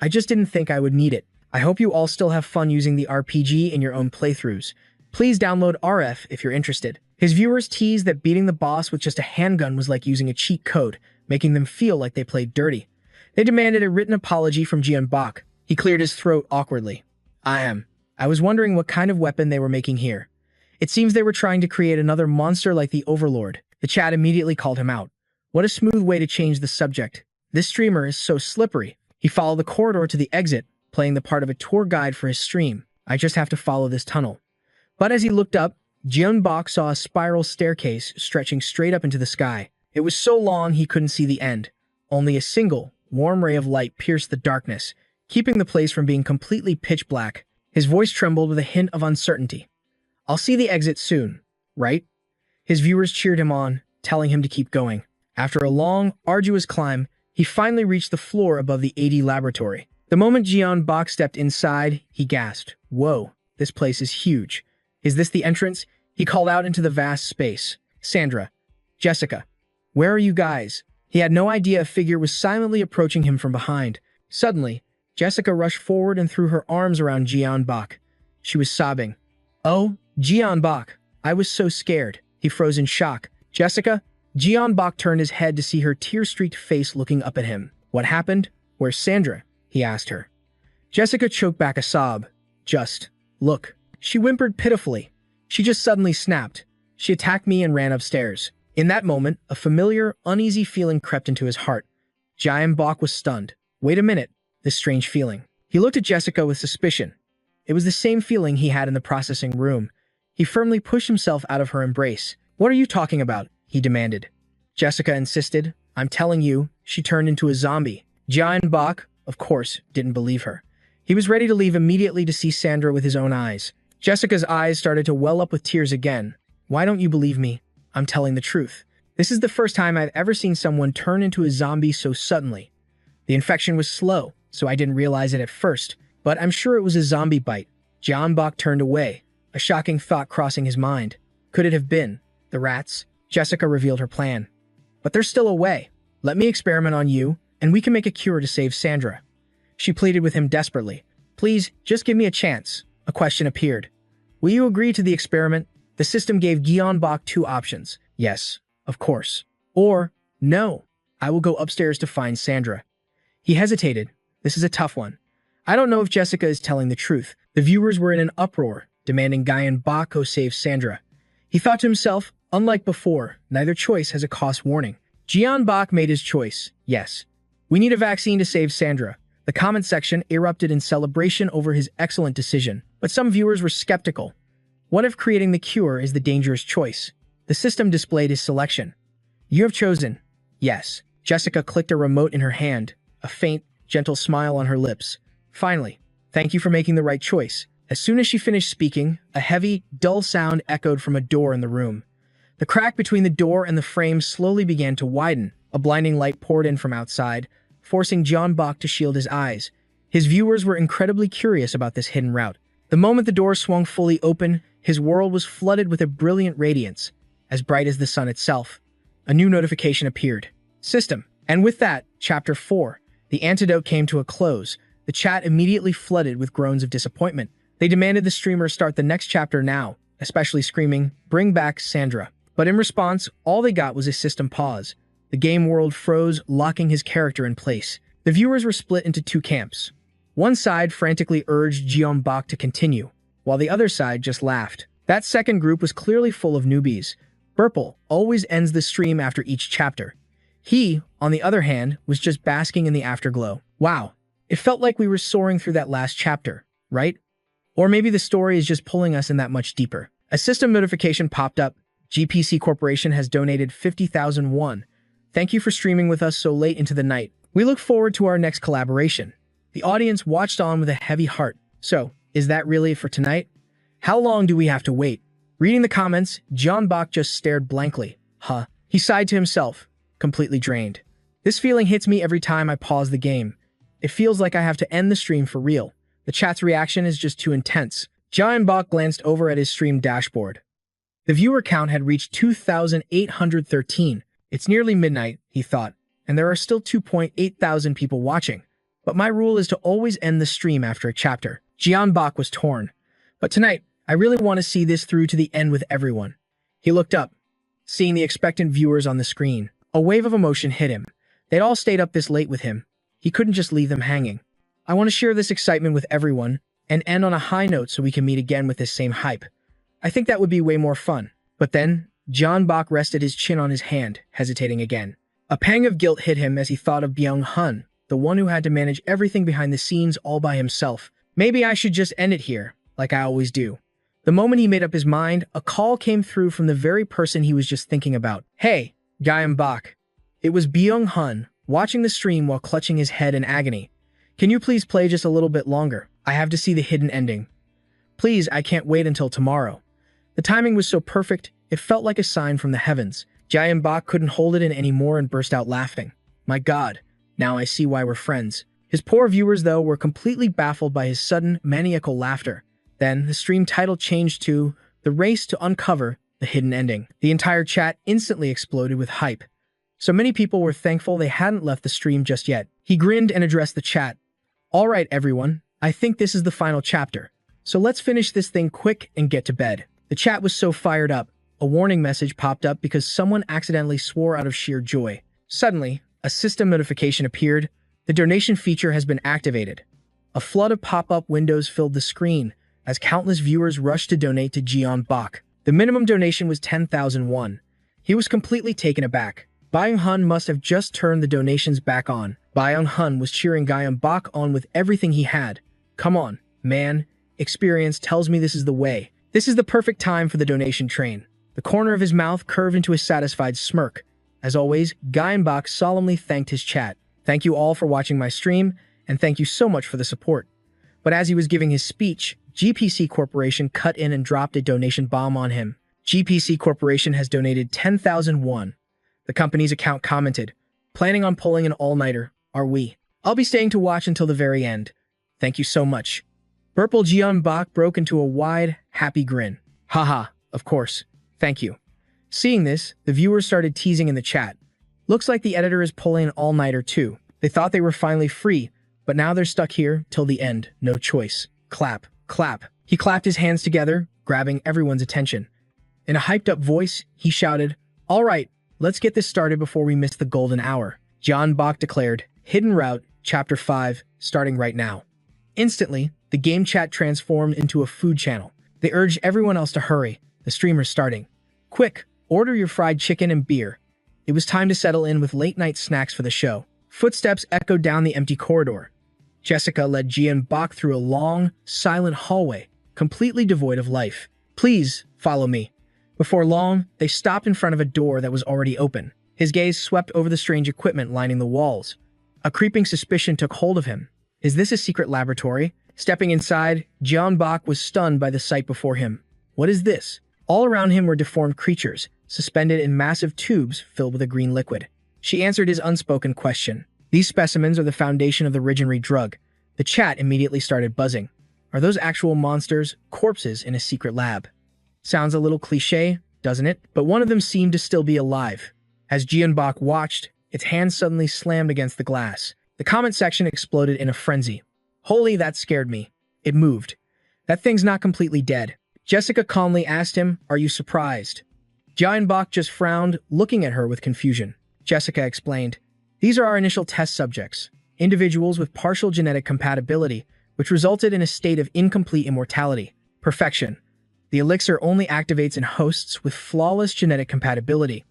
just didn't think I would need it. I hope you all still have fun using the RPG in your own playthroughs. Please download RF if you're interested." His viewers teased that beating the boss with just a handgun was like using a cheat code, making them feel like they played dirty. They demanded a written apology from Jeonbok. He cleared his throat awkwardly. I was wondering what kind of weapon they were making here. It seems they were trying to create another monster like the Overlord." The chat immediately called him out. What a smooth way to change the subject. This streamer is so slippery. He followed the corridor to the exit, playing the part of a tour guide for his stream. "I just have to follow this tunnel." But as he looked up, Jeonbok saw a spiral staircase stretching straight up into the sky. It was so long he couldn't see the end. Only a single, warm ray of light pierced the darkness, keeping the place from being completely pitch black. His voice trembled with a hint of uncertainty. "I'll see the exit soon, right?" His viewers cheered him on, telling him to keep going. After a long, arduous climb, he finally reached the floor above the AD laboratory. The moment Jeonbok stepped inside, he gasped. "Whoa, this place is huge. Is this the entrance?" He called out into the vast space. "Sandra, Jessica, where are you guys?" He had no idea a figure was silently approaching him from behind. Suddenly, Jessica rushed forward and threw her arms around Jeonbok. She was sobbing. "Oh, Jeonbok, I was so scared." He froze in shock. "Jessica?" Jeonbok turned his head to see her tear-streaked face looking up at him. "What happened? Where's Sandra?" he asked her. Jessica choked back a sob. "Just look." She whimpered pitifully. "She just suddenly snapped. She attacked me and ran upstairs." In that moment, a familiar, uneasy feeling crept into his heart. Jeonbok was stunned. Wait a minute, this strange feeling. He looked at Jessica with suspicion. It was the same feeling he had in the processing room. He firmly pushed himself out of her embrace. "What are you talking about?" he demanded. Jessica insisted. "I'm telling you." She turned into a zombie. Jeonbok, of course, didn't believe her. He was ready to leave immediately to see Sandra with his own eyes. Jessica's eyes started to well up with tears again. "Why don't you believe me? I'm telling the truth. This is the first time I've ever seen someone turn into a zombie so suddenly. The infection was slow, so I didn't realize it at first, but I'm sure it was a zombie bite." Jeonbok turned away, a shocking thought crossing his mind. Could it have been the rats? Jessica revealed her plan. "But there's still a way. Let me experiment on you, and we can make a cure to save Sandra." She pleaded with him desperately. "Please, just give me a chance." A question appeared. "Will you agree to the experiment?" The system gave Jeonbok two options. Yes, of course. Or, no, I will go upstairs to find Sandra. He hesitated. This is a tough one. I don't know if Jessica is telling the truth. The viewers were in an uproar, demanding Jeonbok go save Sandra. He thought to himself, unlike before, neither choice has a cost warning. Jeonbok made his choice. Yes. We need a vaccine to save Sandra. The comment section erupted in celebration over his excellent decision, but some viewers were skeptical. What if creating the cure is the dangerous choice? The system displayed his selection. You have chosen. Yes. Jessica clicked a remote in her hand, a faint, gentle smile on her lips. Finally, thank you for making the right choice. As soon as she finished speaking, a heavy, dull sound echoed from a door in the room. The crack between the door and the frame slowly began to widen. A blinding light poured in from outside, forcing Jeonbok to shield his eyes. His viewers were incredibly curious about this hidden route. The moment the door swung fully open, his world was flooded with a brilliant radiance, as bright as the sun itself. A new notification appeared. System. And with that, Chapter 4. The antidote came to a close. The chat immediately flooded with groans of disappointment. They demanded the streamer start the next chapter now. especially screaming, "Bring back Sandra." But in response, all they got was a system pause. The game world froze, locking his character in place. The viewers were split into two camps. One side frantically urged Jeonbok to continue, while the other side just laughed. That second group was clearly full of newbies. Burple always ends the stream after each chapter. He, on the other hand, was just basking in the afterglow. Wow, it felt like we were soaring through that last chapter, right? Or maybe the story is just pulling us in that much deeper. A system notification popped up. GPC Corporation has donated 50,000 won. Thank you for streaming with us so late into the night. We look forward to our next collaboration. The audience watched on with a heavy heart. So, is that really it for tonight? How long do we have to wait? Reading the comments, Jeonbok just stared blankly. Huh. He sighed to himself, completely drained. This feeling hits me every time I pause the game. It feels like I have to end the stream for real. The chat's reaction is just too intense. Jeonbok glanced over at his stream dashboard. The viewer count had reached 2,813. It's nearly midnight, he thought, and there are still 2.8 thousand people watching. But my rule is to always end the stream after a chapter. Jeonbok was torn. But tonight, I really want to see this through to the end with everyone. He looked up, seeing the expectant viewers on the screen. A wave of emotion hit him. They'd all stayed up this late with him. He couldn't just leave them hanging. I want to share this excitement with everyone and end on a high note so we can meet again with this same hype. I think that would be way more fun. But then, Jeonbok rested his chin on his hand, hesitating again. A pang of guilt hit him as he thought of Byung-hun, the one who had to manage everything behind the scenes all by himself. Maybe I should just end it here, like I always do. The moment he made up his mind, a call came through from the very person he was just thinking about. Hey, Jeonbok. It was Byung-hun, watching the stream while clutching his head in agony. Can you please play just a little bit longer? I have to see the hidden ending. Please, I can't wait until tomorrow. The timing was so perfect, it felt like a sign from the heavens. Jeonbok couldn't hold it in anymore and burst out laughing. My God, now I see why we're friends. His poor viewers, though, were completely baffled by his sudden, maniacal laughter. Then, the stream title changed to The Race to Uncover the Hidden Ending. The entire chat instantly exploded with hype. So many people were thankful they hadn't left the stream just yet. He grinned and addressed the chat. All right, everyone, I think this is the final chapter. So let's finish this thing quick and get to bed. The chat was so fired up, a warning message popped up because someone accidentally swore out of sheer joy. Suddenly, a system notification appeared. The donation feature has been activated. A flood of pop-up windows filled the screen as countless viewers rushed to donate to Jeonbok. The minimum donation was 10,000 won. He was completely taken aback. Byung-hun must have just turned the donations back on. Byung-hun was cheering Jeonbok on with everything he had. Come on, man. Experience tells me this is the way. This is the perfect time for the donation train. The corner of his mouth curved into a satisfied smirk. As always, Jeonbok solemnly thanked his chat. Thank you all for watching my stream, and thank you so much for the support. But as he was giving his speech, GPC Corporation cut in and dropped a donation bomb on him. GPC Corporation has donated 10,000 won. The company's account commented, planning on pulling an all-nighter, are we? I'll be staying to watch until the very end. Thank you so much. Burple Jeonbok broke into a wide, happy grin. Haha, of course. Thank you. Seeing this, the viewers started teasing in the chat. Looks like the editor is pulling an all-nighter too. They thought they were finally free, but now they're stuck here till the end. No choice. Clap, clap. He clapped his hands together, grabbing everyone's attention. In a hyped-up voice, he shouted, All right, let's get this started before we miss the golden hour. Jeonbok declared, Hidden Route, Chapter 5, starting right now. Instantly, the game chat transformed into a food channel. They urged everyone else to hurry. The streamer's starting. Quick, order your fried chicken and beer. It was time to settle in with late-night snacks for the show. Footsteps echoed down the empty corridor. Jessica led Jeonbok through a long, silent hallway, completely devoid of life. Please, follow me. Before long, they stopped in front of a door that was already open. His gaze swept over the strange equipment lining the walls. A creeping suspicion took hold of him. Is this a secret laboratory? Stepping inside, Jeonbok was stunned by the sight before him. What is this? All around him were deformed creatures, suspended in massive tubes filled with a green liquid. She answered his unspoken question. These specimens are the foundation of the mercenary drug. The chat immediately started buzzing. Are those actual monsters, corpses in a secret lab? Sounds a little cliché, doesn't it? But one of them seemed to still be alive. As Jeonbok watched, its hand suddenly slammed against the glass. The comment section exploded in a frenzy. Holy, that scared me. It moved. That thing's not completely dead. Jessica calmly asked him, "Are you surprised?" Bach just frowned, looking at her with confusion. Jessica explained, "These are our initial test subjects, individuals with partial genetic compatibility, which resulted in a state of incomplete immortality, perfection. The elixir only activates in hosts with flawless genetic compatibility,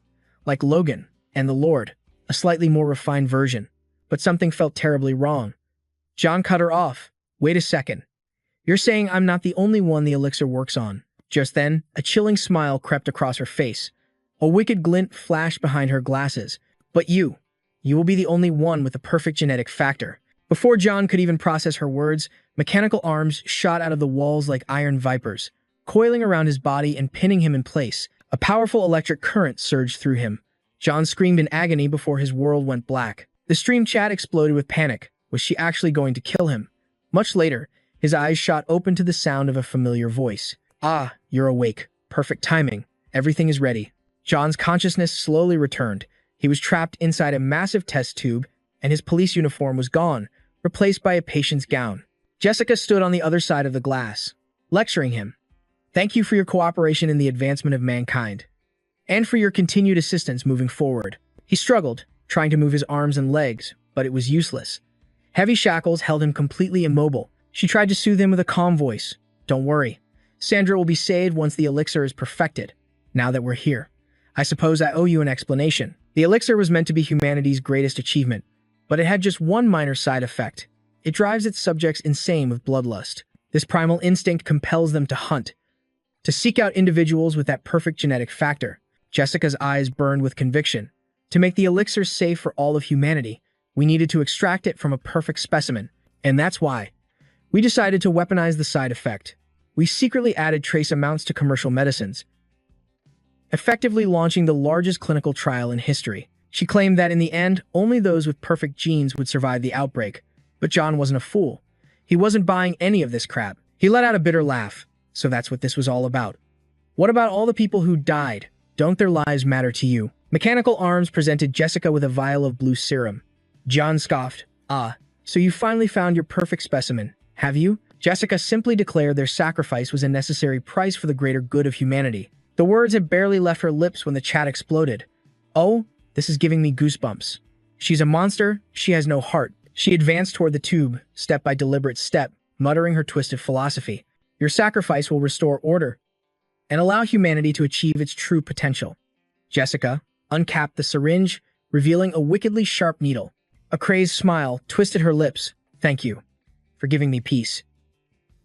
like Logan and the Lord, a slightly more refined version." But something felt terribly wrong. John cut her off. "Wait a second. You're saying I'm not the only one the elixir works on?" Just then, a chilling smile crept across her face. A wicked glint flashed behind her glasses. "But you will be the only one with the perfect genetic factor." Before John could even process her words, mechanical arms shot out of the walls like iron vipers, coiling around his body and pinning him in place. A powerful electric current surged through him. John screamed in agony before his world went black. The stream chat exploded with panic. Was she actually going to kill him? Much later, his eyes shot open to the sound of a familiar voice. "Ah, you're awake. Perfect timing. Everything is ready." John's consciousness slowly returned. He was trapped inside a massive test tube, and his police uniform was gone, replaced by a patient's gown. Jessica stood on the other side of the glass, lecturing him. "Thank you for your cooperation in the advancement of mankind, and for your continued assistance moving forward." He struggled, trying to move his arms and legs, but it was useless. Heavy shackles held him completely immobile. She tried to soothe him with a calm voice. "Don't worry. Sandra will be saved once the elixir is perfected. Now that we're here, I suppose I owe you an explanation." The elixir was meant to be humanity's greatest achievement, but it had just one minor side effect. It drives its subjects insane with bloodlust. This primal instinct compels them to hunt, to seek out individuals with that perfect genetic factor. Jessica's eyes burned with conviction. To make the elixir safe for all of humanity, we needed to extract it from a perfect specimen. And that's why we decided to weaponize the side effect. We secretly added trace amounts to commercial medicines, effectively launching the largest clinical trial in history. She claimed that in the end, only those with perfect genes would survive the outbreak. But John wasn't a fool. He wasn't buying any of this crap. He let out a bitter laugh. "So that's what this was all about. What about all the people who died? Don't their lives matter to you?" Mechanical Arms presented Jessica with a vial of blue serum. John scoffed. "Ah, so you finally found your perfect specimen, have you?" Jessica simply declared their sacrifice was a necessary price for the greater good of humanity. The words had barely left her lips when the chat exploded. "Oh, this is giving me goosebumps. She's a monster, she has no heart." She advanced toward the tube, step by deliberate step, muttering her twisted philosophy. "Your sacrifice will restore order and allow humanity to achieve its true potential." Jessica uncapped the syringe, revealing a wickedly sharp needle. A crazed smile twisted her lips. "Thank you for giving me peace."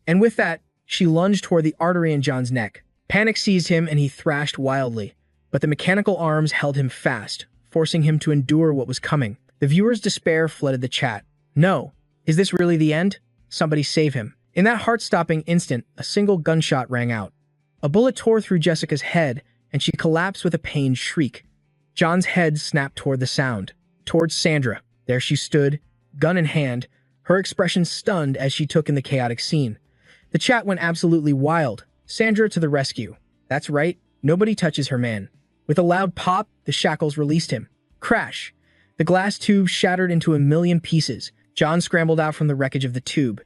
And with that, she lunged toward the artery in John's neck. Panic seized him and he thrashed wildly, but the mechanical arms held him fast, forcing him to endure what was coming. The viewer's despair flooded the chat. "No, is this really the end? Somebody save him." In that heart-stopping instant, a single gunshot rang out. A bullet tore through Jessica's head, and she collapsed with a pained shriek. John's head snapped toward the sound, towards Sandra. There she stood, gun in hand, her expression stunned as she took in the chaotic scene. The chat went absolutely wild. Sandra to the rescue. That's right, nobody touches her man. With a loud pop, the shackles released him. Crash! The glass tube shattered into a million pieces. John scrambled out from the wreckage of the tube.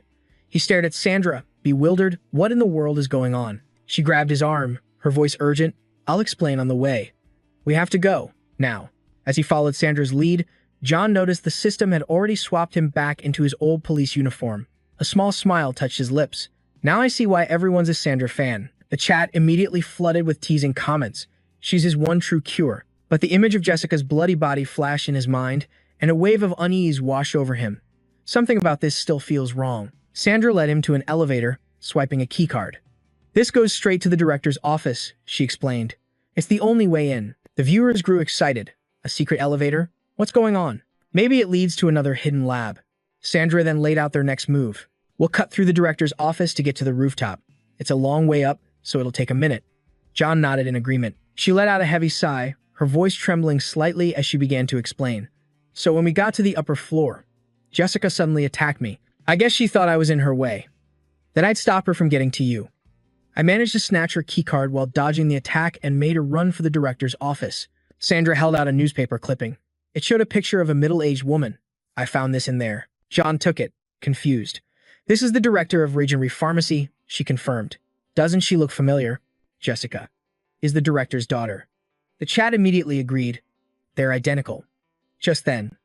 He stared at Sandra, bewildered. What in the world is going on? She grabbed his arm, her voice urgent. "I'll explain on the way. We have to go, now." As he followed Sandra's lead, John noticed the system had already swapped him back into his old police uniform. A small smile touched his lips. "Now I see why everyone's a Sandra fan." The chat immediately flooded with teasing comments. She's his one true cure. But the image of Jessica's bloody body flashed in his mind, and a wave of unease washed over him. Something about this still feels wrong. Sandra led him to an elevator, swiping a keycard. "This goes straight to the director's office," she explained. "It's the only way in." The viewers grew excited. A secret elevator? What's going on? Maybe it leads to another hidden lab. Sandra then laid out their next move. "We'll cut through the director's office to get to the rooftop. It's a long way up, so it'll take a minute." John nodded in agreement. She let out a heavy sigh, her voice trembling slightly as she began to explain. "So when we got to the upper floor, Jessica suddenly attacked me. I guess she thought I was in her way, that I'd stop her from getting to you. I managed to snatch her keycard while dodging the attack and made a run for the director's office." Sandra held out a newspaper clipping. It showed a picture of a middle-aged woman. "I found this in there." John took it, confused. "This is the director of Regenry Pharmacy," she confirmed. Doesn't she look familiar? Jessica is the director's daughter. The chat immediately agreed. They're identical. Just then,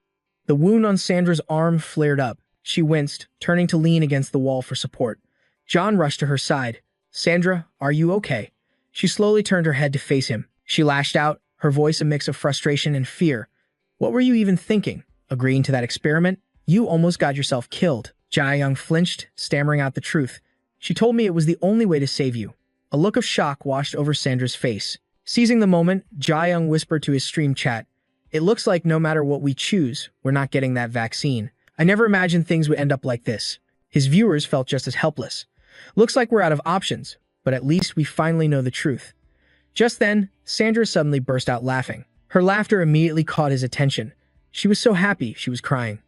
the wound on Sandra's arm flared up. She winced, turning to lean against the wall for support. John rushed to her side. Sandra, are you okay? She slowly turned her head to face him. She lashed out, her voice a mix of frustration and fear. What were you even thinking? Agreeing to that experiment? You almost got yourself killed. Jae-young flinched, stammering out the truth. She told me it was the only way to save you. A look of shock washed over Sandra's face. Seizing the moment, Jae-young whispered to his stream chat, "It looks like no matter what we choose, we're not getting that vaccine. I never imagined things would end up like this." His viewers felt just as helpless. Looks like we're out of options, but at least we finally know the truth. Just then, Sandra suddenly burst out laughing. Her laughter immediately caught his attention. She was so happy she was crying.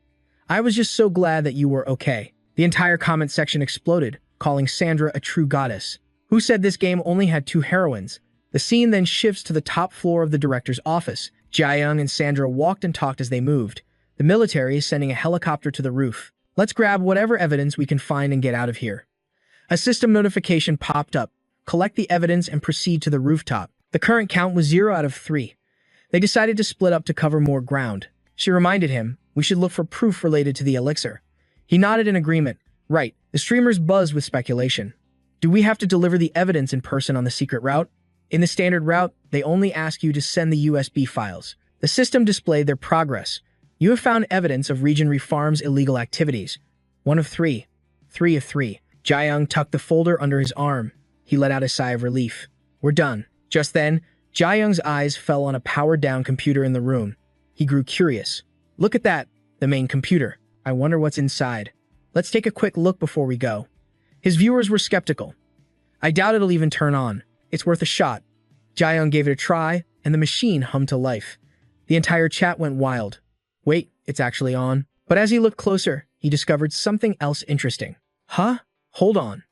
"I was just so glad that you were okay." The entire comment section exploded, calling Sandra a true goddess. Who said this game only had 2 heroines? The scene then shifts to the top floor of the director's office. Jae-young and Sandra walked and talked as they moved. The military is sending a helicopter to the roof. Let's grab whatever evidence we can find and get out of here. A system notification popped up. Collect the evidence and proceed to the rooftop. The current count was 0 out of 3. They decided to split up to cover more ground. She reminded him, we should look for proof related to the elixir. He nodded in agreement. Right, the streamers buzzed with speculation. Do we have to deliver the evidence in person on the secret route? In the standard route, they only ask you to send the USB files. The system displayed their progress. You have found evidence of Region Farm's illegal activities. 1 of 3. 3 of 3. Jae-young tucked the folder under his arm. He let out a sigh of relief. We're done. Just then, Jae-young's eyes fell on a powered-down computer in the room. He grew curious. Look at that, the main computer. I wonder what's inside. Let's take a quick look before we go. His viewers were skeptical. I doubt it'll even turn on. It's worth a shot. Jae-young gave it a try, and the machine hummed to life. The entire chat went wild. Wait, it's actually on. But as he looked closer, he discovered something else interesting. Huh? Hold on.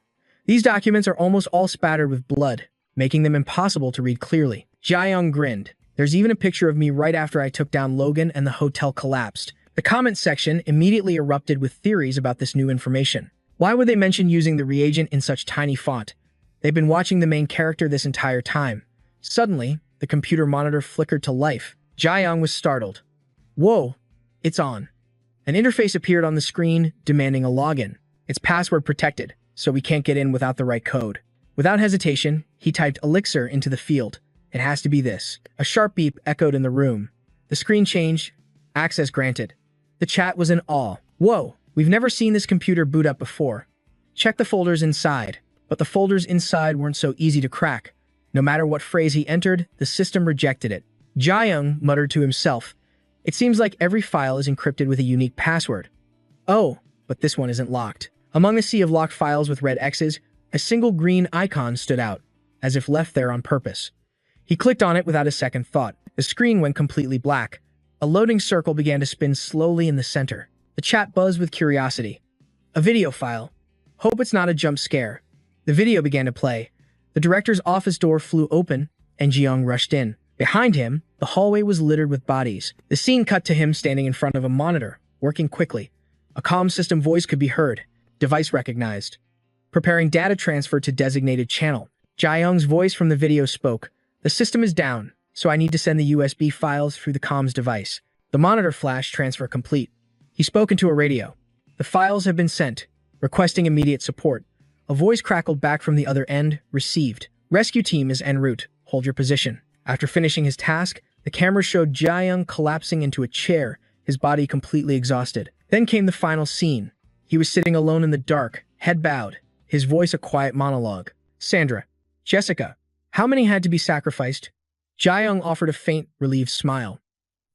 These documents are almost all spattered with blood, making them impossible to read clearly. Jae-young grinned. There's even a picture of me right after I took down Logan and the hotel collapsed. The comment section immediately erupted with theories about this new information. Why would they mention using the reagent in such tiny font? They've been watching the main character this entire time. Suddenly, the computer monitor flickered to life. Jae-young was startled. Whoa, it's on. An interface appeared on the screen, demanding a login. It's password protected, so we can't get in without the right code. Without hesitation, he typed elixir into the field. It has to be this. A sharp beep echoed in the room. The screen changed. Access granted. The chat was in awe. Whoa, we've never seen this computer boot up before. Check the folders inside. But the folders inside weren't so easy to crack. No matter what phrase he entered, the system rejected it. Jae-young muttered to himself. It seems like every file is encrypted with a unique password. Oh, but this one isn't locked. Among the sea of locked files with red X's, a single green icon stood out, as if left there on purpose. He clicked on it without a second thought. The screen went completely black. A loading circle began to spin slowly in the center. The chat buzzed with curiosity. A video file. Hope it's not a jump scare. The video began to play. The director's office door flew open, and Ji-young rushed in. Behind him, the hallway was littered with bodies. The scene cut to him standing in front of a monitor, working quickly. A comm system voice could be heard. Device recognized. Preparing data transfer to designated channel. Jae-young's voice from the video spoke. The system is down, so I need to send the USB files through the comms device. The monitor flashed transfer complete. He spoke into a radio. The files have been sent, requesting immediate support. A voice crackled back from the other end, received. Rescue team is en route. Hold your position. After finishing his task, the camera showed Jae-young collapsing into a chair, his body completely exhausted. Then came the final scene. He was sitting alone in the dark, head bowed, his voice a quiet monologue. Sandra. Jessica. How many had to be sacrificed? Jae-young offered a faint, relieved smile.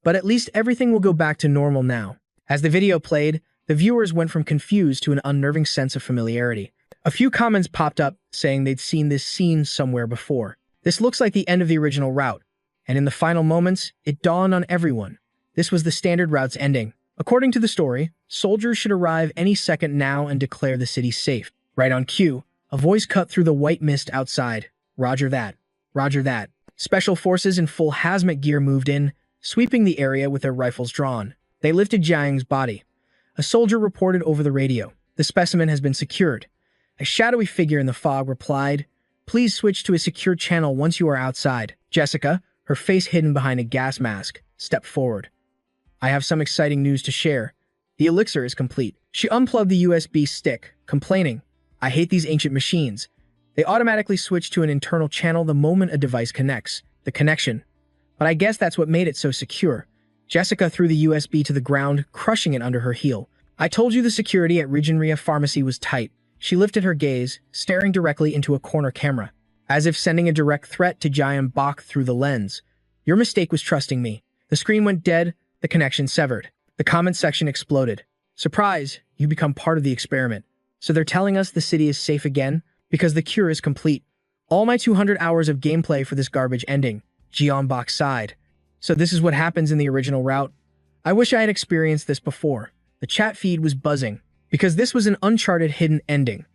But at least everything will go back to normal now. As the video played, the viewers went from confused to an unnerving sense of familiarity. A few comments popped up saying they'd seen this scene somewhere before. This looks like the end of the original route, and in the final moments, it dawned on everyone. This was the standard route's ending. According to the story, soldiers should arrive any second now and declare the city safe. Right on cue, a voice cut through the white mist outside. Roger that. Roger that. Special forces in full hazmat gear moved in, sweeping the area with their rifles drawn. They lifted Jiang's body. A soldier reported over the radio. The specimen has been secured. A shadowy figure in the fog replied, Please switch to a secure channel once you are outside. Jessica, her face hidden behind a gas mask, stepped forward. I have some exciting news to share. The elixir is complete. She unplugged the USB stick, complaining, I hate these ancient machines. They automatically switch to an internal channel the moment a device connects. The connection. But I guess that's what made it so secure. Jessica threw the USB to the ground, crushing it under her heel. I told you the security at Regeneria Pharmacy was tight. She lifted her gaze, staring directly into a corner camera, as if sending a direct threat to Giant Bach through the lens. Your mistake was trusting me. The screen went dead, the connection severed. The comment section exploded. Surprise, you become part of the experiment. So they're telling us the city is safe again? Because the cure is complete. All my 200 hours of gameplay for this garbage ending. Jian Bach sighed. So this is what happens in the original route? I wish I had experienced this before. The chat feed was buzzing, because this was an uncharted hidden ending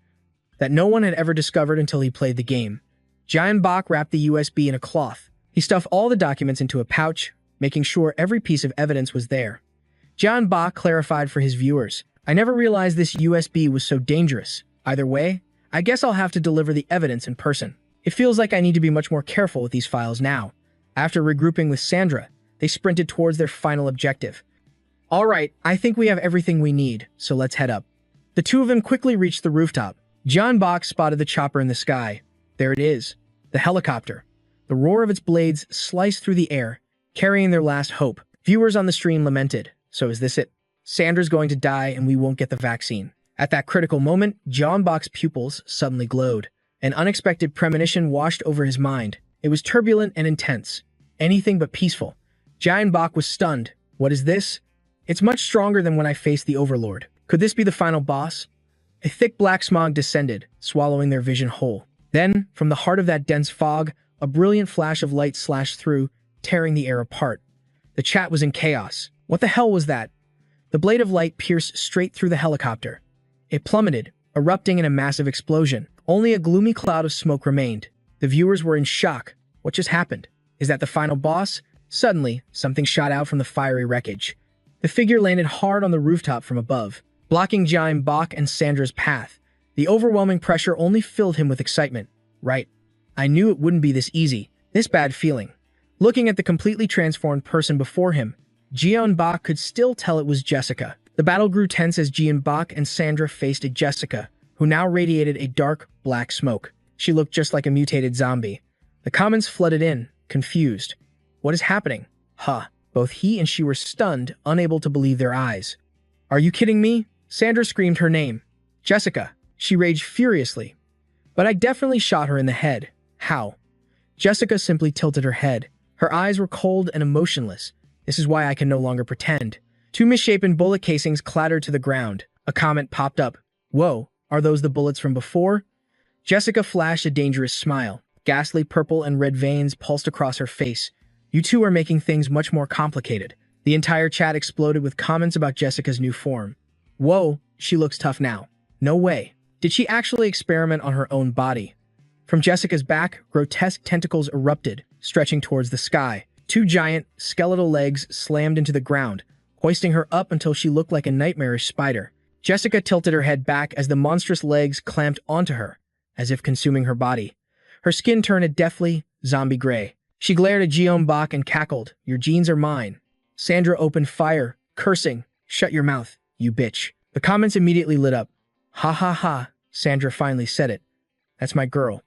that no one had ever discovered until he played the game. Jian Bach wrapped the USB in a cloth. He stuffed all the documents into a pouch, making sure every piece of evidence was there. Jian Bach clarified for his viewers, I never realized this USB was so dangerous. Either way, I guess I'll have to deliver the evidence in person. It feels like I need to be much more careful with these files now. After regrouping with Sandra, they sprinted towards their final objective. All right, I think we have everything we need, so let's head up. The two of them quickly reached the rooftop. Jian Bach spotted the chopper in the sky. There it is, the helicopter. The roar of its blades sliced through the air, carrying their last hope. Viewers on the stream lamented, so is this it? Sandra's going to die and we won't get the vaccine. At that critical moment, Jian Bach's pupils suddenly glowed. An unexpected premonition washed over his mind. It was turbulent and intense. Anything but peaceful. Jian Bach was stunned. What is this? It's much stronger than when I faced the Overlord. Could this be the final boss? A thick black smog descended, swallowing their vision whole. Then, from the heart of that dense fog, a brilliant flash of light slashed through, tearing the air apart. The chat was in chaos. What the hell was that? The blade of light pierced straight through the helicopter. It plummeted, erupting in a massive explosion. Only a gloomy cloud of smoke remained. The viewers were in shock. What just happened? Is that the final boss? Suddenly, something shot out from the fiery wreckage. The figure landed hard on the rooftop from above, blocking Jian Bach and Sandra's path. The overwhelming pressure only filled him with excitement. Right. I knew it wouldn't be this easy. This bad feeling. Looking at the completely transformed person before him, Jian Bach could still tell it was Jessica. The battle grew tense as Jian Bach and Sandra faced a Jessica, who now radiated a dark, black smoke. She looked just like a mutated zombie. The comments flooded in, confused. What is happening? Huh. Both he and she were stunned, unable to believe their eyes. Are you kidding me? Sandra screamed her name. Jessica. She raged furiously. But I definitely shot her in the head. How? Jessica simply tilted her head. Her eyes were cold and emotionless. This is why I can no longer pretend. Two misshapen bullet casings clattered to the ground. A comment popped up. Whoa, are those the bullets from before? Jessica flashed a dangerous smile. Ghastly purple and red veins pulsed across her face. You two are making things much more complicated. The entire chat exploded with comments about Jessica's new form. Whoa, she looks tough now. No way. Did she actually experiment on her own body? From Jessica's back, grotesque tentacles erupted, stretching towards the sky. Two giant, skeletal legs slammed into the ground, hoisting her up until she looked like a nightmarish spider. Jessica tilted her head back as the monstrous legs clamped onto her, as if consuming her body. Her skin turned a deathly, zombie gray. She glared at Jian Bach and cackled, Your genes are mine. Sandra opened fire, cursing, Shut your mouth, you bitch. The comments immediately lit up. Ha ha ha, Sandra finally said it. That's my girl.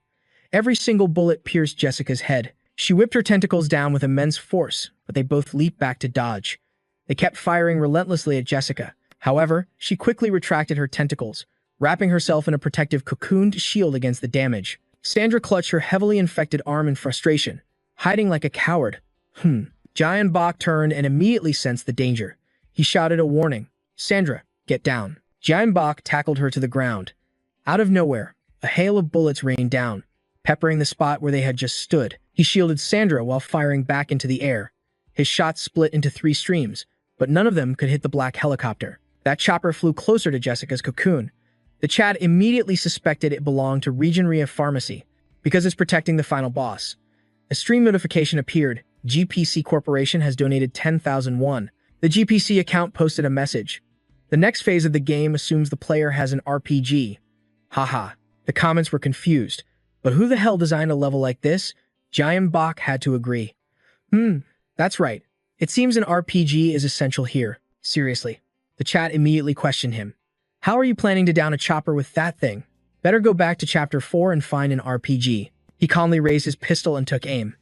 Every single bullet pierced Jessica's head. She whipped her tentacles down with immense force, but they both leaped back to dodge. They kept firing relentlessly at Jessica. However, she quickly retracted her tentacles, wrapping herself in a protective cocooned shield against the damage. Sandra clutched her heavily infected arm in frustration, hiding like a coward. Jian Bach turned and immediately sensed the danger. He shouted a warning. Sandra, get down. Jian Bach tackled her to the ground. Out of nowhere, a hail of bullets rained down, peppering the spot where they had just stood. He shielded Sandra while firing back into the air. His shots split into 3 streams, but none of them could hit the black helicopter. That chopper flew closer to Jessica's cocoon. The chat immediately suspected it belonged to Regeneria Pharmacy, because it's protecting the final boss. A stream notification appeared. GPC Corporation has donated 10,000 won. The GPC account posted a message. The next phase of the game assumes the player has an RPG. Haha. The comments were confused. But who the hell designed a level like this? Giant Bach had to agree. That's right. It seems an RPG is essential here. Seriously. The chat immediately questioned him. How are you planning to down a chopper with that thing? Better go back to chapter 4 and find an RPG. He calmly raised his pistol and took aim.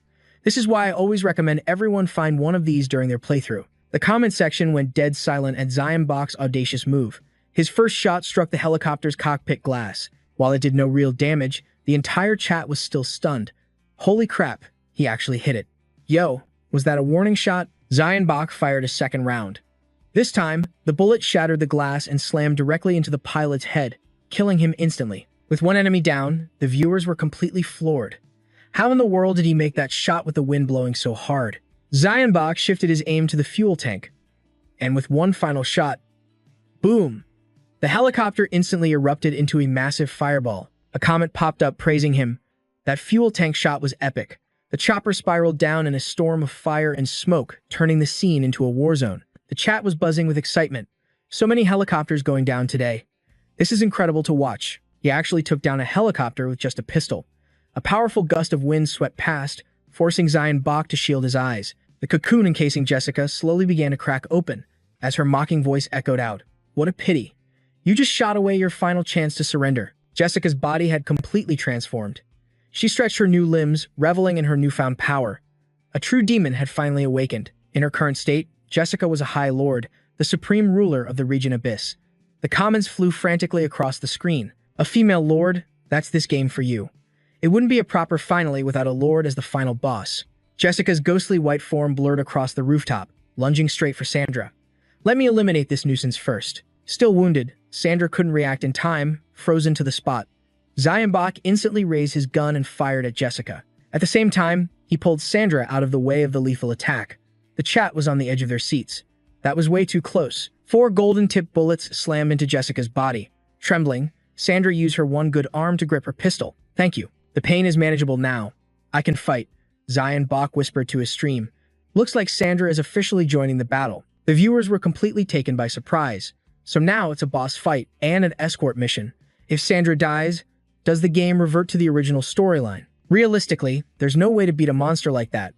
This is why I always recommend everyone find one of these during their playthrough. The comment section went dead silent at Zion Bach's audacious move. His first shot struck the helicopter's cockpit glass. While it did no real damage, the entire chat was still stunned. Holy crap, he actually hit it. Yo, was that a warning shot? Zion Bach fired a second round. This time, the bullet shattered the glass and slammed directly into the pilot's head, killing him instantly. With one enemy down, the viewers were completely floored. How in the world did he make that shot with the wind blowing so hard? Zion Bach shifted his aim to the fuel tank, and with one final shot, boom! The helicopter instantly erupted into a massive fireball. A comment popped up praising him. That fuel tank shot was epic. The chopper spiraled down in a storm of fire and smoke, turning the scene into a war zone. The chat was buzzing with excitement. So many helicopters going down today. This is incredible to watch. He actually took down a helicopter with just a pistol. A powerful gust of wind swept past, forcing Zion Bach to shield his eyes. The cocoon encasing Jessica slowly began to crack open, as her mocking voice echoed out. What a pity. You just shot away your final chance to surrender. Jessica's body had completely transformed. She stretched her new limbs, reveling in her newfound power. A true demon had finally awakened. In her current state, Jessica was a High Lord, the supreme ruler of the region Abyss. The comments flew frantically across the screen. A female lord? That's this game for you. It wouldn't be a proper finale without a lord as the final boss. Jessica's ghostly white form blurred across the rooftop, lunging straight for Sandra. Let me eliminate this nuisance first. Still wounded, Sandra couldn't react in time, frozen to the spot. Zion Bach instantly raised his gun and fired at Jessica. At the same time, he pulled Sandra out of the way of the lethal attack. The chat was on the edge of their seats. That was way too close. 4 golden-tipped bullets slammed into Jessica's body. Trembling, Sandra used her one good arm to grip her pistol. Thank you. The pain is manageable now. I can fight, Zion Bach whispered to his stream. Looks like Sandra is officially joining the battle. The viewers were completely taken by surprise. So now it's a boss fight and an escort mission. If Sandra dies, does the game revert to the original storyline? Realistically, there's no way to beat a monster like that.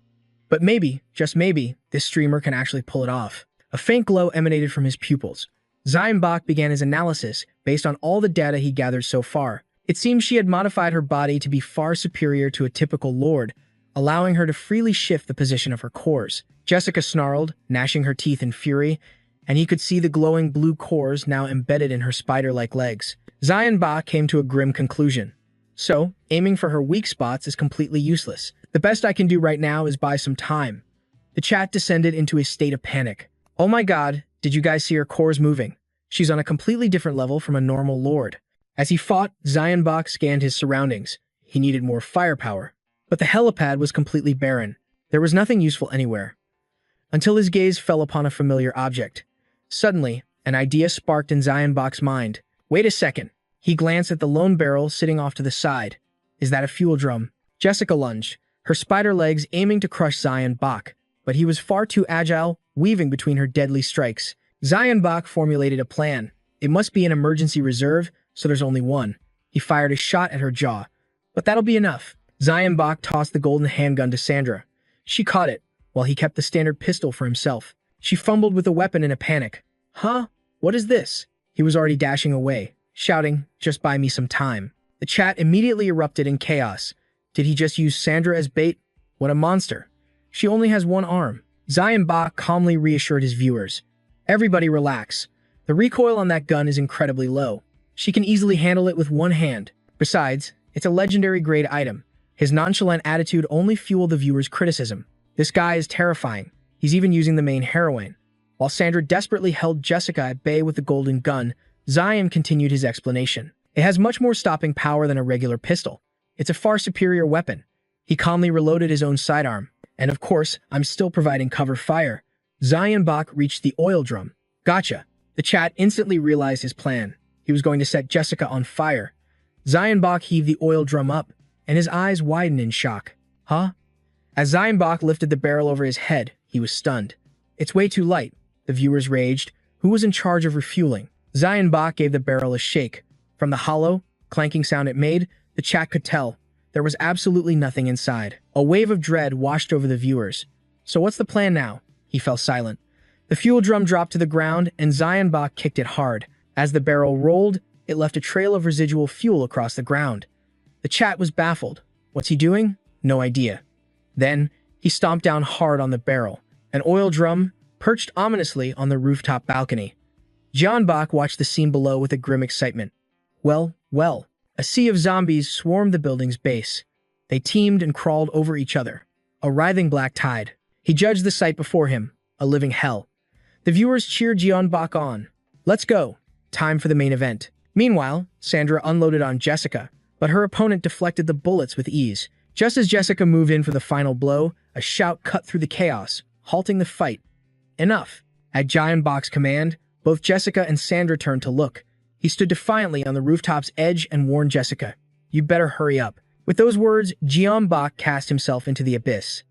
But maybe, just maybe, this streamer can actually pull it off. A faint glow emanated from his pupils. Zion Bach began his analysis based on all the data he gathered so far. It seems she had modified her body to be far superior to a typical lord, allowing her to freely shift the position of her cores. Jessica snarled, gnashing her teeth in fury, and he could see the glowing blue cores now embedded in her spider-like legs. Zion Bach came to a grim conclusion. So, aiming for her weak spots is completely useless. The best I can do right now is buy some time. The chat descended into a state of panic. Oh my god, did you guys see her cores moving? She's on a completely different level from a normal lord. As he fought, Zion Bach scanned his surroundings. He needed more firepower. But the helipad was completely barren. There was nothing useful anywhere. Until his gaze fell upon a familiar object. Suddenly, an idea sparked in Zion Bach's mind. Wait a second. He glanced at the lone barrel sitting off to the side. Is that a fuel drum? Jessica lunged, her spider legs aiming to crush Zion Bach. But he was far too agile, weaving between her deadly strikes. Zion Bach formulated a plan. It must be an emergency reserve, so there's only one. He fired a shot at her jaw. But that'll be enough. Zion Bach tossed the golden handgun to Sandra. She caught it, while he kept the standard pistol for himself. She fumbled with the weapon in a panic. Huh? What is this? He was already dashing away, shouting, just buy me some time. The chat immediately erupted in chaos. Did he just use Sandra as bait? What a monster. She only has one arm. Zion Bach calmly reassured his viewers. Everybody relax. The recoil on that gun is incredibly low. She can easily handle it with one hand. Besides, it's a legendary grade item. His nonchalant attitude only fueled the viewers' criticism. This guy is terrifying. He's even using the main heroine. While Sandra desperately held Jessica at bay with the golden gun, Zion continued his explanation. It has much more stopping power than a regular pistol. It's a far superior weapon. He calmly reloaded his own sidearm. And of course, I'm still providing cover fire. Zion Bach reached the oil drum. Gotcha. The chat instantly realized his plan. He was going to set Jessica on fire. Zion Bach heaved the oil drum up, and his eyes widened in shock. Huh? As Zion Bach lifted the barrel over his head, he was stunned. It's way too light, the viewers raged. Who was in charge of refueling? Zion Bach gave the barrel a shake. From the hollow, clanking sound it made, the chat could tell. There was absolutely nothing inside. A wave of dread washed over the viewers. So what's the plan now? He fell silent. The fuel drum dropped to the ground, and Bach kicked it hard. As the barrel rolled, it left a trail of residual fuel across the ground. The chat was baffled. What's he doing? No idea. Then, he stomped down hard on the barrel. An oil drum perched ominously on the rooftop balcony. Bach watched the scene below with a grim excitement. Well, a sea of zombies swarmed the building's base. They teamed and crawled over each other. A writhing black tide. He judged the sight before him, a living hell. The viewers cheered Bach on. Let's go. Time for the main event. Meanwhile, Sandra unloaded on Jessica, but her opponent deflected the bullets with ease. Just as Jessica moved in for the final blow, a shout cut through the chaos, halting the fight. Enough. At Bach's command, both Jessica and Sandra turned to look. He stood defiantly on the rooftop's edge and warned Jessica, "You better hurry up." With those words, Bach cast himself into the abyss.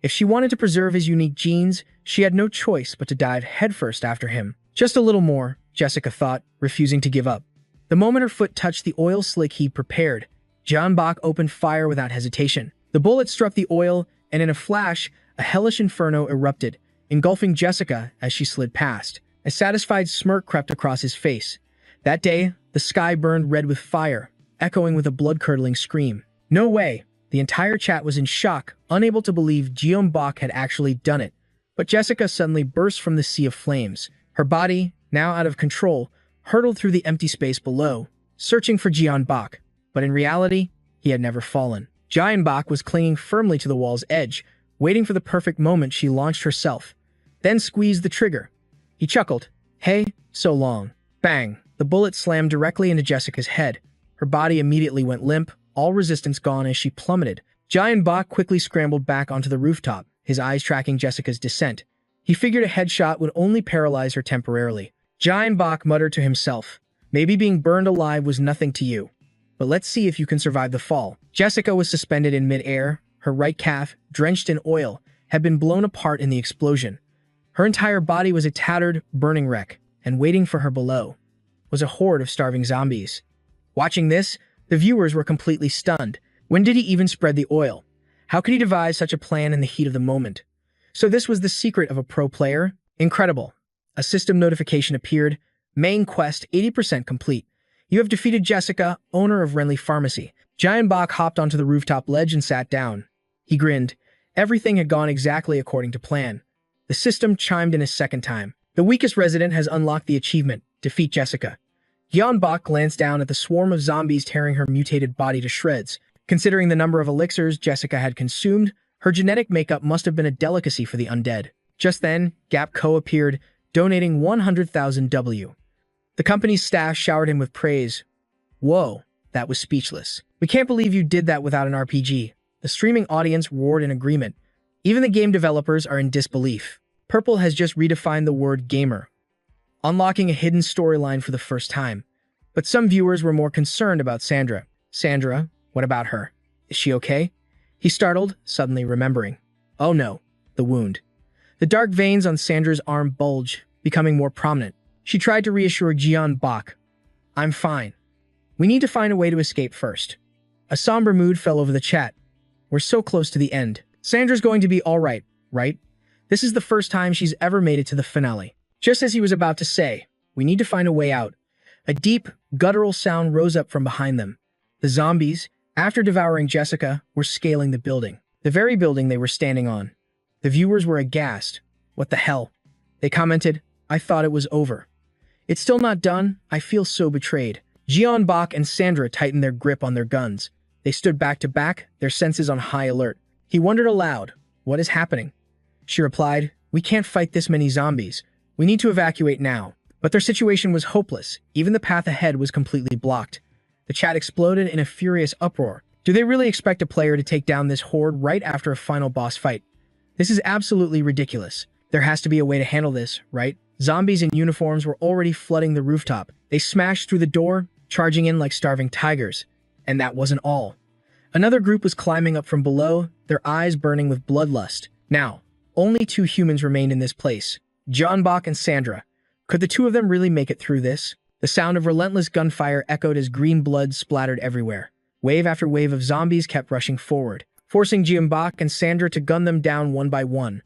If she wanted to preserve his unique genes, she had no choice but to dive headfirst after him. Just a little more, Jessica thought, refusing to give up. The moment her foot touched the oil slick he'd prepared, Bach opened fire without hesitation. The bullet struck the oil, and in a flash, a hellish inferno erupted, engulfing Jessica as she slid past. A satisfied smirk crept across his face. That day, the sky burned red with fire, echoing with a blood-curdling scream. No way! The entire chat was in shock, unable to believe Bach had actually done it. But Jessica suddenly burst from the sea of flames. Her body, now out of control, hurtled through the empty space below, searching for Bach. But in reality, he had never fallen. Bach was clinging firmly to the wall's edge, waiting for the perfect moment she launched herself, then squeezed the trigger. He chuckled. Hey, so long. Bang! The bullet slammed directly into Jessica's head. Her body immediately went limp, all resistance gone as she plummeted. Bach quickly scrambled back onto the rooftop, his eyes tracking Jessica's descent. He figured a headshot would only paralyze her temporarily. Bach muttered to himself, "Maybe being burned alive was nothing to you. But let's see if you can survive the fall." Jessica was suspended in midair. Her right calf, drenched in oil, had been blown apart in the explosion. Her entire body was a tattered, burning wreck, and waiting for her below was a horde of starving zombies. Watching this, the viewers were completely stunned. When did he even spread the oil? How could he devise such a plan in the heat of the moment? So this was the secret of a pro player? Incredible. A system notification appeared. Main quest 80% complete. You have defeated Jessica, owner of Renly Pharmacy. Bach hopped onto the rooftop ledge and sat down. He grinned. Everything had gone exactly according to plan. The system chimed in a second time. The weakest resident has unlocked the achievement. Defeat Jessica. Bach glanced down at the swarm of zombies tearing her mutated body to shreds. Considering the number of elixirs Jessica had consumed, her genetic makeup must have been a delicacy for the undead. Just then, Gap Co. appeared, donating 100,000 W. The company's staff showered him with praise. Whoa, that was speechless. We can't believe you did that without an RPG. The streaming audience roared in agreement. Even the game developers are in disbelief. Purple has just redefined the word gamer, unlocking a hidden storyline for the first time. But some viewers were more concerned about Sandra. Sandra, what about her? Is she okay? He startled, suddenly remembering. Oh no, the wound. The dark veins on Sandra's arm bulged, becoming more prominent. She tried to reassure Bach. I'm fine. We need to find a way to escape first. A somber mood fell over the chat. We're so close to the end. Sandra's going to be all right, right? This is the first time she's ever made it to the finale. Just as he was about to say, we need to find a way out, a deep, guttural sound rose up from behind them. The zombies, after devouring Jessica, were scaling the building. The very building they were standing on. The viewers were aghast. What the hell? They commented, I thought it was over. It's still not done. I feel so betrayed. Bach and Sandra tightened their grip on their guns. They stood back to back, their senses on high alert. He wondered aloud, what is happening? She replied, we can't fight this many zombies. We need to evacuate now. But their situation was hopeless. Even the path ahead was completely blocked. The chat exploded in a furious uproar. Do they really expect a player to take down this horde right after a final boss fight? This is absolutely ridiculous. There has to be a way to handle this, right? Zombies in uniforms were already flooding the rooftop. They smashed through the door, charging in like starving tigers. And that wasn't all. Another group was climbing up from below, their eyes burning with bloodlust. Now, only 2 humans remained in this place. Bach and Sandra. Could the 2 of them really make it through this? The sound of relentless gunfire echoed as green blood splattered everywhere. Wave after wave of zombies kept rushing forward, forcing Jianbok and Sandra to gun them down one by one.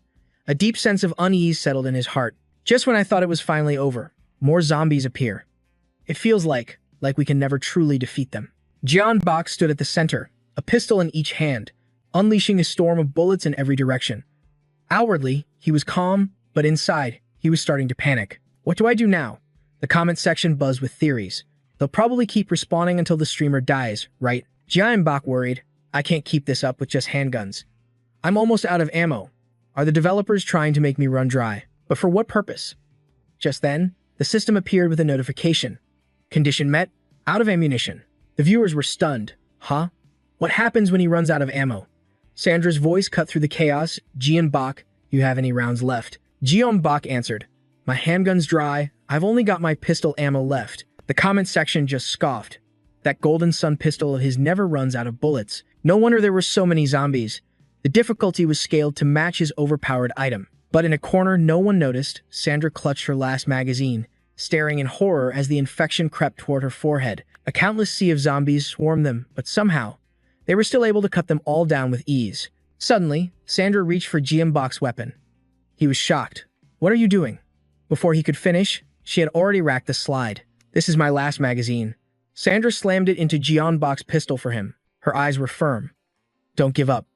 A deep sense of unease settled in his heart. Just when I thought it was finally over, more zombies appear. It feels like we can never truly defeat them. Jianbok stood at the center, a pistol in each hand, unleashing a storm of bullets in every direction. Outwardly, he was calm, but inside, he was starting to panic. What do I do now? The comment section buzzed with theories. They'll probably keep respawning until the streamer dies, right? Jianbok worried. I can't keep this up with just handguns. I'm almost out of ammo. Are the developers trying to make me run dry? But for what purpose? Just then, the system appeared with a notification. Condition met, out of ammunition. The viewers were stunned. Huh? What happens when he runs out of ammo? Sandra's voice cut through the chaos. Jianbok, you have any rounds left? Jianbok answered. My handgun's dry. I've only got my pistol ammo left. The comment section just scoffed. That golden sun pistol of his never runs out of bullets. No wonder there were so many zombies. The difficulty was scaled to match his overpowered item. But in a corner no one noticed, Sandra clutched her last magazine, staring in horror as the infection crept toward her forehead. A countless sea of zombies swarmed them, but somehow, they were still able to cut them all down with ease. Suddenly, Sandra reached for Jianbok's weapon. He was shocked. What are you doing? Before he could finish, she had already racked the slide. This is my last magazine. Sandra slammed it into Jianbok's pistol for him. Her eyes were firm. Don't give up.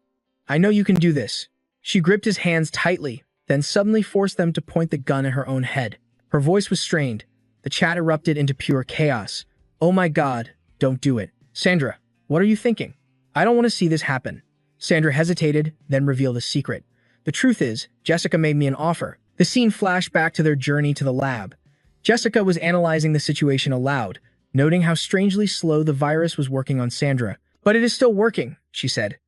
I know you can do this. She gripped his hands tightly, then suddenly forced them to point the gun at her own head. Her voice was strained. The chat erupted into pure chaos. Oh my god, don't do it. Sandra, what are you thinking? I don't want to see this happen. Sandra hesitated, then revealed a secret. The truth is, Jessica made me an offer. The scene flashed back to their journey to the lab. Jessica was analyzing the situation aloud, noting how strangely slow the virus was working on Sandra. But it is still working, she said.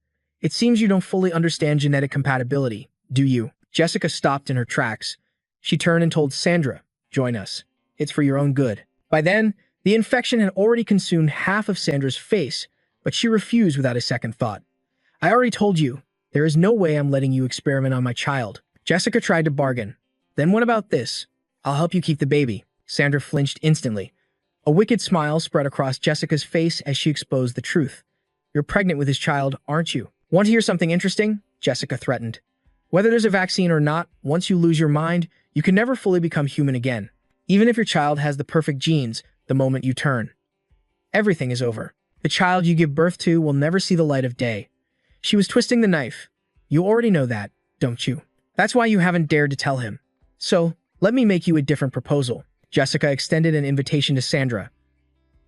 It seems you don't fully understand genetic compatibility, do you? Jessica stopped in her tracks. She turned and told Sandra, join us. It's for your own good. By then, the infection had already consumed half of Sandra's face, but she refused without a second thought. I already told you, there is no way I'm letting you experiment on my child. Jessica tried to bargain. Then what about this? I'll help you keep the baby. Sandra flinched instantly. A wicked smile spread across Jessica's face as she exposed the truth. You're pregnant with his child, aren't you? Want to hear something interesting? Jessica threatened. Whether there's a vaccine or not, once you lose your mind, you can never fully become human again. Even if your child has the perfect genes, the moment you turn. Everything is over. The child you give birth to will never see the light of day. She was twisting the knife. You already know that, don't you? That's why you haven't dared to tell him. So, let me make you a different proposal. Jessica extended an invitation to Sandra.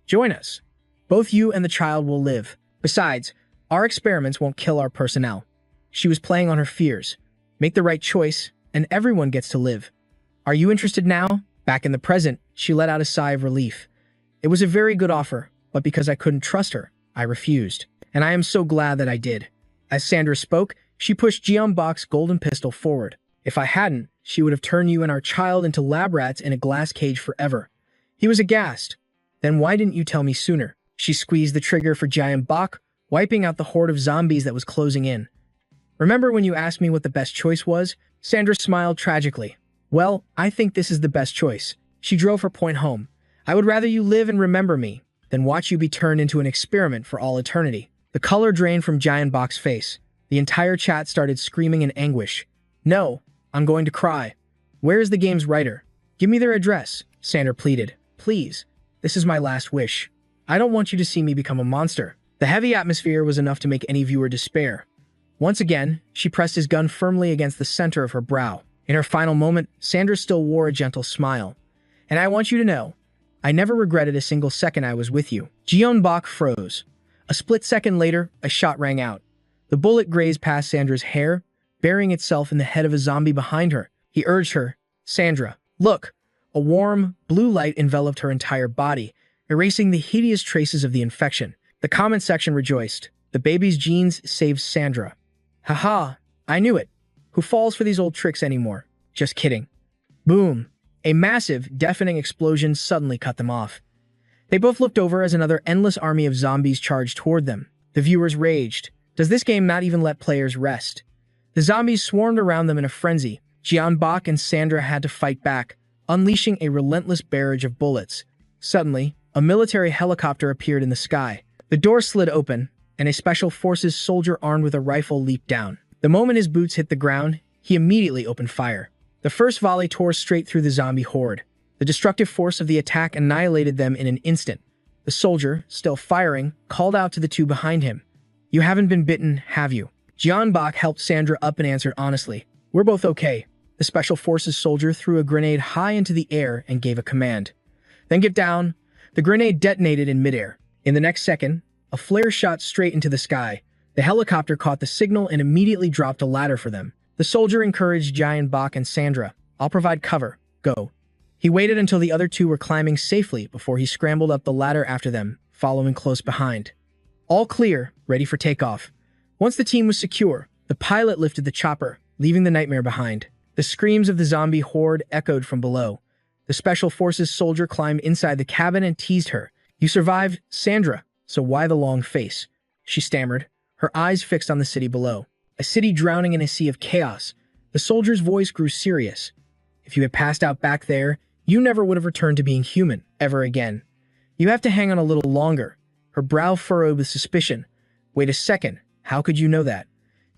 Join us. Both you and the child will live. Besides, our experiments won't kill our personnel. She was playing on her fears. Make the right choice, and everyone gets to live. Are you interested now? Back in the present, she let out a sigh of relief. It was a very good offer, but because I couldn't trust her, I refused. And I am so glad that I did. As Sandra spoke, she pushed Jianbok's golden pistol forward. If I hadn't, she would have turned you and our child into lab rats in a glass cage forever. He was aghast. Then why didn't you tell me sooner? She squeezed the trigger for Jianbok, wiping out the horde of zombies that was closing in. Remember when you asked me what the best choice was? Sandra smiled tragically. Well, I think this is the best choice. She drove her point home. I would rather you live and remember me than watch you be turned into an experiment for all eternity. The color drained from Jianbok's face. The entire chat started screaming in anguish. No, I'm going to cry. Where is the game's writer? Give me their address, Sandra pleaded. Please, this is my last wish. I don't want you to see me become a monster. The heavy atmosphere was enough to make any viewer despair. Once again, she pressed his gun firmly against the center of her brow. In her final moment, Sandra still wore a gentle smile. And I want you to know, I never regretted a single second I was with you. Jianbok froze. A split second later, a shot rang out. The bullet grazed past Sandra's hair, burying itself in the head of a zombie behind her. He urged her, Sandra, look. A warm, blue light enveloped her entire body, erasing the hideous traces of the infection. The comment section rejoiced. The baby's genes saved Sandra. Haha, I knew it. Who falls for these old tricks anymore? Just kidding. Boom. A massive, deafening explosion suddenly cut them off. They both looked over as another endless army of zombies charged toward them. The viewers raged. Does this game not even let players rest? The zombies swarmed around them in a frenzy. Jianbok and Sandra had to fight back, unleashing a relentless barrage of bullets. Suddenly, a military helicopter appeared in the sky. The The door slid open, and a special forces soldier armed with a rifle leaped down. The moment his boots hit the ground, he immediately opened fire. The first volley tore straight through the zombie horde. The destructive force of the attack annihilated them in an instant. The soldier, still firing, called out to the two behind him. "You haven't been bitten, have you?" Jeonbok helped Sandra up and answered honestly, "We're both okay." The special forces soldier threw a grenade high into the air and gave a command. "Then get down." The grenade detonated in midair. In the next second, a flare shot straight into the sky. The helicopter caught the signal and immediately dropped a ladder for them. The soldier encouraged Jeonbok and Sandra. "I'll provide cover. Go." He waited until the other two were climbing safely before he scrambled up the ladder after them, following close behind. All clear, ready for takeoff. Once the team was secure, the pilot lifted the chopper, leaving the nightmare behind. The screams of the zombie horde echoed from below. The special forces soldier climbed inside the cabin and teased her. "You survived, Sandra, so why the long face?" she stammered, her eyes fixed on the city below. A city drowning in a sea of chaos. The soldier's voice grew serious. "If you had passed out back there, you never would have returned to being human, ever again. You have to hang on a little longer." Her brow furrowed with suspicion. "Wait a second, how could you know that?"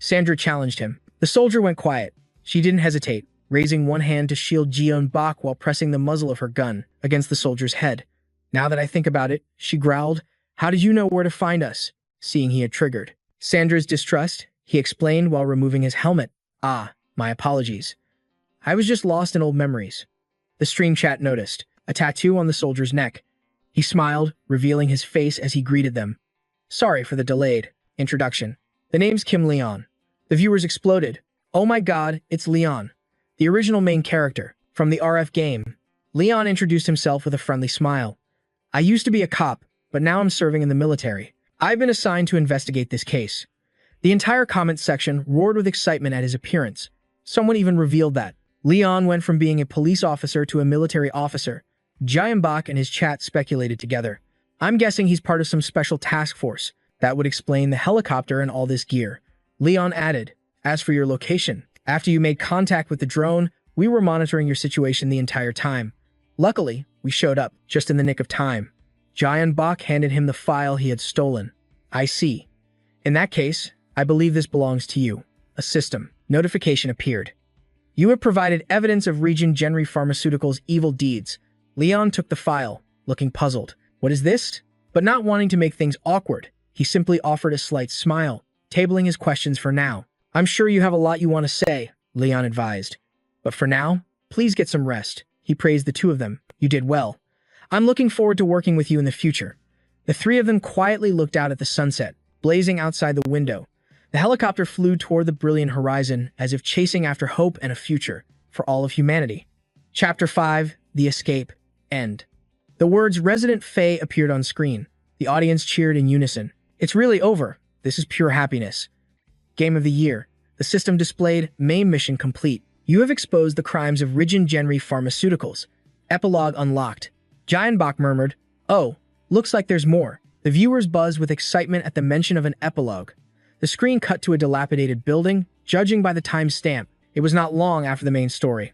Sandra challenged him. The soldier went quiet. She didn't hesitate, raising one hand to shield Jeonbok while pressing the muzzle of her gun against the soldier's head. "Now that I think about it," she growled, "how did you know where to find us?" Seeing he had triggered Sandra's distrust, he explained while removing his helmet. "Ah, my apologies. I was just lost in old memories." The stream chat noticed a tattoo on the soldier's neck. He smiled, revealing his face as he greeted them. "Sorry for the delayed introduction. The name's Kim Leon." The viewers exploded. "Oh my god, it's Leon, the original main character from the RF game." Leon introduced himself with a friendly smile. "I used to be a cop, but now I'm serving in the military. I've been assigned to investigate this case." The entire comment section roared with excitement at his appearance. Someone even revealed that Leon went from being a police officer to a military officer. Jeonbok and his chat speculated together. "I'm guessing he's part of some special task force. That would explain the helicopter and all this gear." Leon added, "As for your location, after you made contact with the drone, we were monitoring your situation the entire time. Luckily, we showed up just in the nick of time." Jeonbok handed him the file he had stolen. "I see. In that case, I believe this belongs to you." A system notification appeared. "You have provided evidence of Region Genry Pharmaceuticals' evil deeds." Leon took the file, looking puzzled. "What is this?" But not wanting to make things awkward, he simply offered a slight smile, tabling his questions for now. "I'm sure you have a lot you want to say," Leon advised. "But for now, please get some rest." He praised the two of them. "You did well. I'm looking forward to working with you in the future." The three of them quietly looked out at the sunset, blazing outside the window. The helicopter flew toward the brilliant horizon, as if chasing after hope and a future for all of humanity. Chapter 5, The Escape, End. The words Resident Faye appeared on screen. The audience cheered in unison. "It's really over. This is pure happiness." Game of the Year. The system displayed main mission complete. You have exposed the crimes of Region Genry Pharmaceuticals. Epilogue unlocked. Jeonbok murmured, "Oh, looks like there's more." The viewers buzzed with excitement at the mention of an epilogue. The screen cut to a dilapidated building, judging by the timestamp. It was not long after the main story.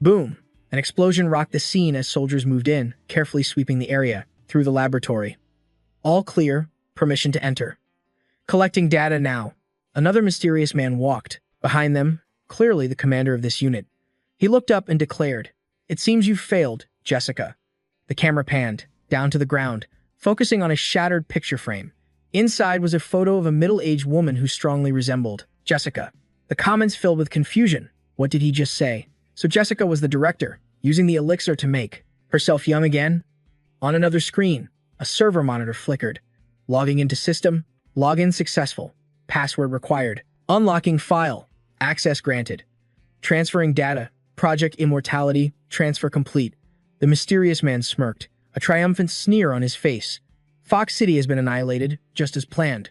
Boom! An explosion rocked the scene as soldiers moved in, carefully sweeping the area through the laboratory. All clear, permission to enter. Collecting data now. Another mysterious man walked. Behind them, clearly the commander of this unit. He looked up and declared, "It seems you've failed, Jessica." The camera panned, down to the ground, focusing on a shattered picture frame. Inside was a photo of a middle-aged woman who strongly resembled Jessica. The comments filled with confusion. What did he just say? So Jessica was the director, using the elixir to make herself young again? On another screen, a server monitor flickered. Logging into system, login successful, password required, unlocking file, access granted, transferring data, project immortality, transfer complete. The mysterious man smirked, a triumphant sneer on his face. Fox City has been annihilated, just as planned.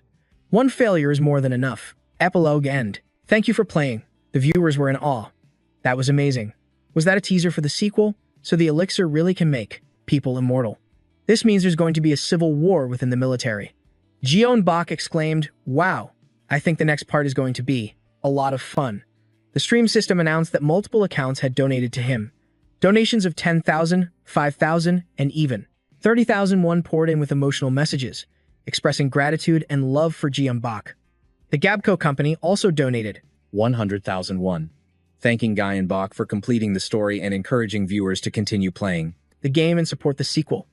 One failure is more than enough. Epilogue end. Thank you for playing. The viewers were in awe. That was amazing. Was that a teaser for the sequel? So the elixir really can make people immortal. This means there's going to be a civil war within the military. Jeonbok exclaimed, "Wow, I think the next part is going to be a lot of fun." The stream system announced that multiple accounts had donated to him. Donations of 10,000, 5,000, and even 30,001 poured in with emotional messages. expressing gratitude and love for Bak. The Gabco company also donated 100,000 won, thanking Guy and Bach for completing the story and encouraging viewers to continue playing the game and support the sequel.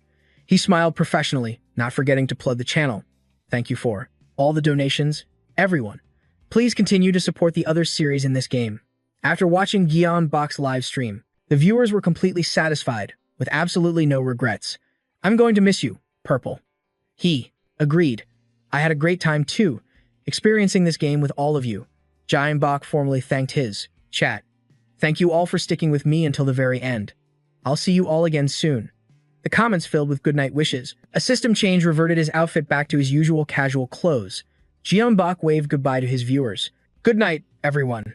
He smiled professionally, not forgetting to plug the channel. Thank you for all the donations, everyone. Please continue to support the other series in this game. After watching Bak's live stream, the viewers were completely satisfied, with absolutely no regrets. I'm going to miss you, Purple. He agreed. I had a great time too, experiencing this game with all of you. Bak formally thanked his chat. Thank you all for sticking with me until the very end. I'll see you all again soon. The comments filled with goodnight wishes. A system change reverted his outfit back to his usual casual clothes. Bak waved goodbye to his viewers. Good night, everyone.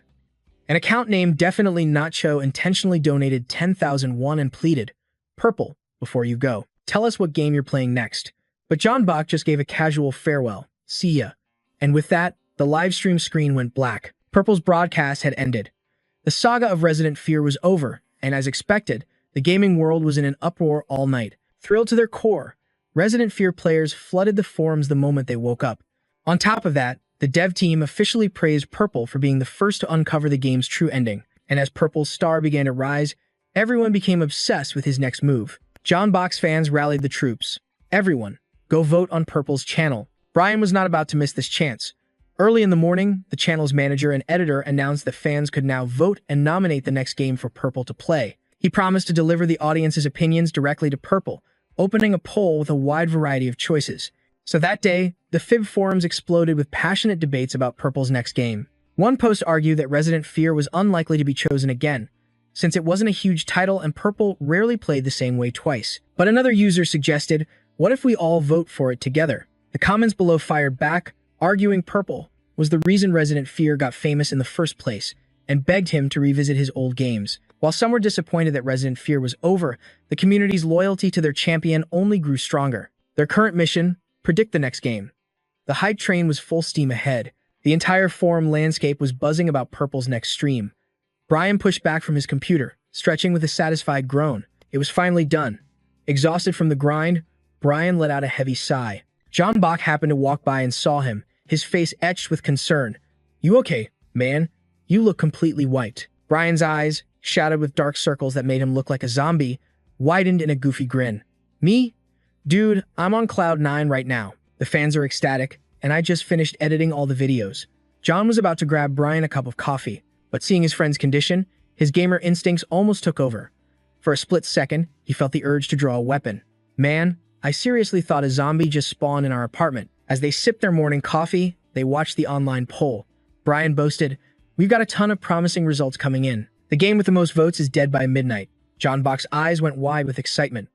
An account named Definitely Not Cho intentionally donated 10,000 won and pleaded, Purple, before you go, tell us what game you're playing next. But Bak just gave a casual farewell. See ya. And with that, the live stream screen went black. Purple's broadcast had ended. The saga of Resident Fear was over, and as expected, the gaming world was in an uproar all night. Thrilled to their core, Resident Fear players flooded the forums the moment they woke up. On top of that, the dev team officially praised Purple for being the first to uncover the game's true ending, and as Purple's star began to rise, everyone became obsessed with his next move. Bak's fans rallied the troops. Everyone, go vote on Purple's channel. Brian was not about to miss this chance. Early in the morning, the channel's manager and editor announced that fans could now vote and nominate the next game for Purple to play. He promised to deliver the audience's opinions directly to Purple, opening a poll with a wide variety of choices. So that day, the Fib forums exploded with passionate debates about Purple's next game. One post argued that Resident Fear was unlikely to be chosen again, since it wasn't a huge title and Purple rarely played the same way twice. But another user suggested, what if we all vote for it together? The comments below fired back, arguing Purple was the reason Resident Fear got famous in the first place, and begged him to revisit his old games. While some were disappointed that Resident Fear was over, the community's loyalty to their champion only grew stronger. Their current mission, predict the next game. The hype train was full steam ahead. The entire forum landscape was buzzing about Purple's next stream. Brian pushed back from his computer, stretching with a satisfied groan. It was finally done. Exhausted from the grind, Brian let out a heavy sigh. Bak happened to walk by and saw him, his face etched with concern. You okay, man? You look completely wiped. Brian's eyes, shadowed with dark circles that made him look like a zombie, widened in a goofy grin. Me? Dude, I'm on cloud 9 right now. The fans are ecstatic, and I just finished editing all the videos. John was about to grab Brian a cup of coffee, but seeing his friend's condition, his gamer instincts almost took over. For a split second, he felt the urge to draw a weapon. Man, I seriously thought a zombie just spawned in our apartment. As they sipped their morning coffee, they watched the online poll. Brian boasted, we've got a ton of promising results coming in. The game with the most votes is dead by midnight. Bak's eyes went wide with excitement.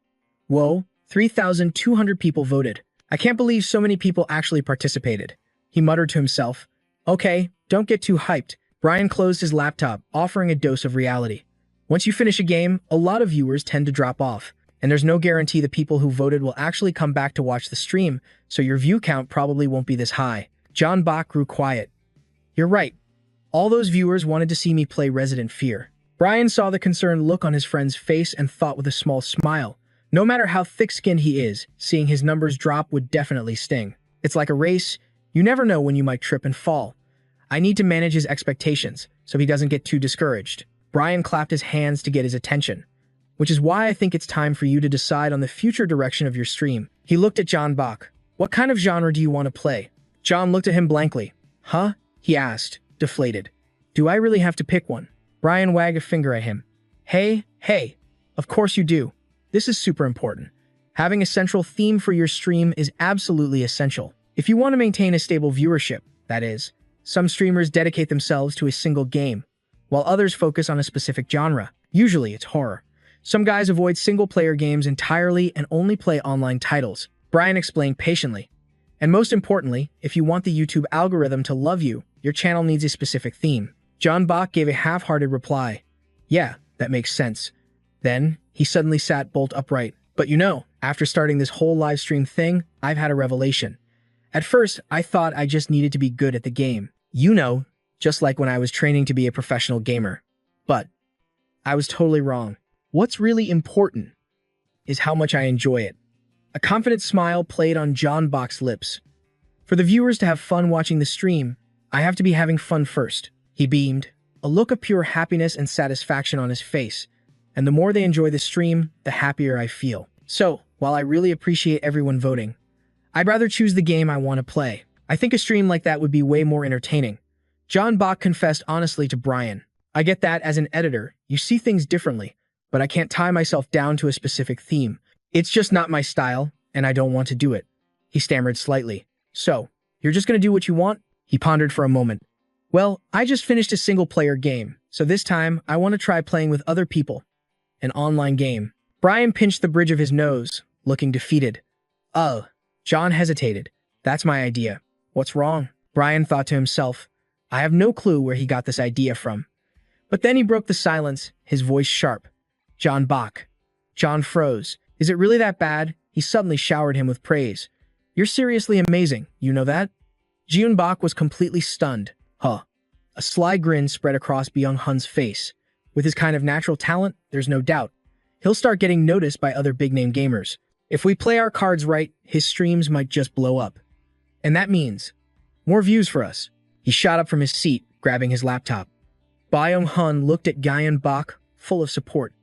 Whoa, 3,200 people voted. I can't believe so many people actually participated. He muttered to himself. Okay, don't get too hyped. Brian closed his laptop, offering a dose of reality. Once you finish a game, a lot of viewers tend to drop off, and there's no guarantee the people who voted will actually come back to watch the stream, so your view count probably won't be this high. Bak grew quiet. You're right. All those viewers wanted to see me play Resident Fear. Brian saw the concerned look on his friend's face and thought with a small smile. No matter how thick-skinned he is, seeing his numbers drop would definitely sting. It's like a race. You never know when you might trip and fall. I need to manage his expectations, so he doesn't get too discouraged. Brian clapped his hands to get his attention, which is why I think it's time for you to decide on the future direction of your stream. He looked at Bak. What kind of genre do you want to play? John looked at him blankly. Huh? He asked, deflated. Do I really have to pick one? Brian wagged a finger at him. Hey, of course you do. This is super important. Having a central theme for your stream is absolutely essential. If you want to maintain a stable viewership, that is, some streamers dedicate themselves to a single game, while others focus on a specific genre. Usually it's horror. Some guys avoid single-player games entirely and only play online titles. Brian explained patiently. And most importantly, if you want the YouTube algorithm to love you, your channel needs a specific theme. Bak gave a half-hearted reply. Yeah, that makes sense. Then, he suddenly sat bolt upright. But you know, after starting this whole live stream thing, I've had a revelation. At first, I thought I just needed to be good at the game. You know, just like when I was training to be a professional gamer. But I was totally wrong. What's really important is how much I enjoy it. A confident smile played on John Bach's lips. For the viewers to have fun watching the stream, I have to be having fun first. He beamed, a look of pure happiness and satisfaction on his face. And the more they enjoy the stream, the happier I feel. So, while I really appreciate everyone voting, I'd rather choose the game I want to play. I think a stream like that would be way more entertaining. John Bach confessed honestly to Brian. I get that as an editor, you see things differently, but I can't tie myself down to a specific theme. It's just not my style, and I don't want to do it. He stammered slightly. So, you're just going to do what you want? He pondered for a moment. Well, I just finished a single-player game, so this time I want to try playing with other people. An online game. Brian pinched the bridge of his nose, looking defeated. Oh. John hesitated. That's my idea. What's wrong? Brian thought to himself. I have no clue where he got this idea from. But then he broke the silence, his voice sharp. John Bach. John froze. Is it really that bad? He suddenly showered him with praise. You're seriously amazing, you know that? Jeon Bach was completely stunned. Huh. A sly grin spread across Byung-hun's face. With his kind of natural talent, there's no doubt. He'll start getting noticed by other big-name gamers. If we play our cards right, his streams might just blow up. And that means more views for us. He shot up from his seat, grabbing his laptop. Byung-hun looked at Jeon Bach, full of support.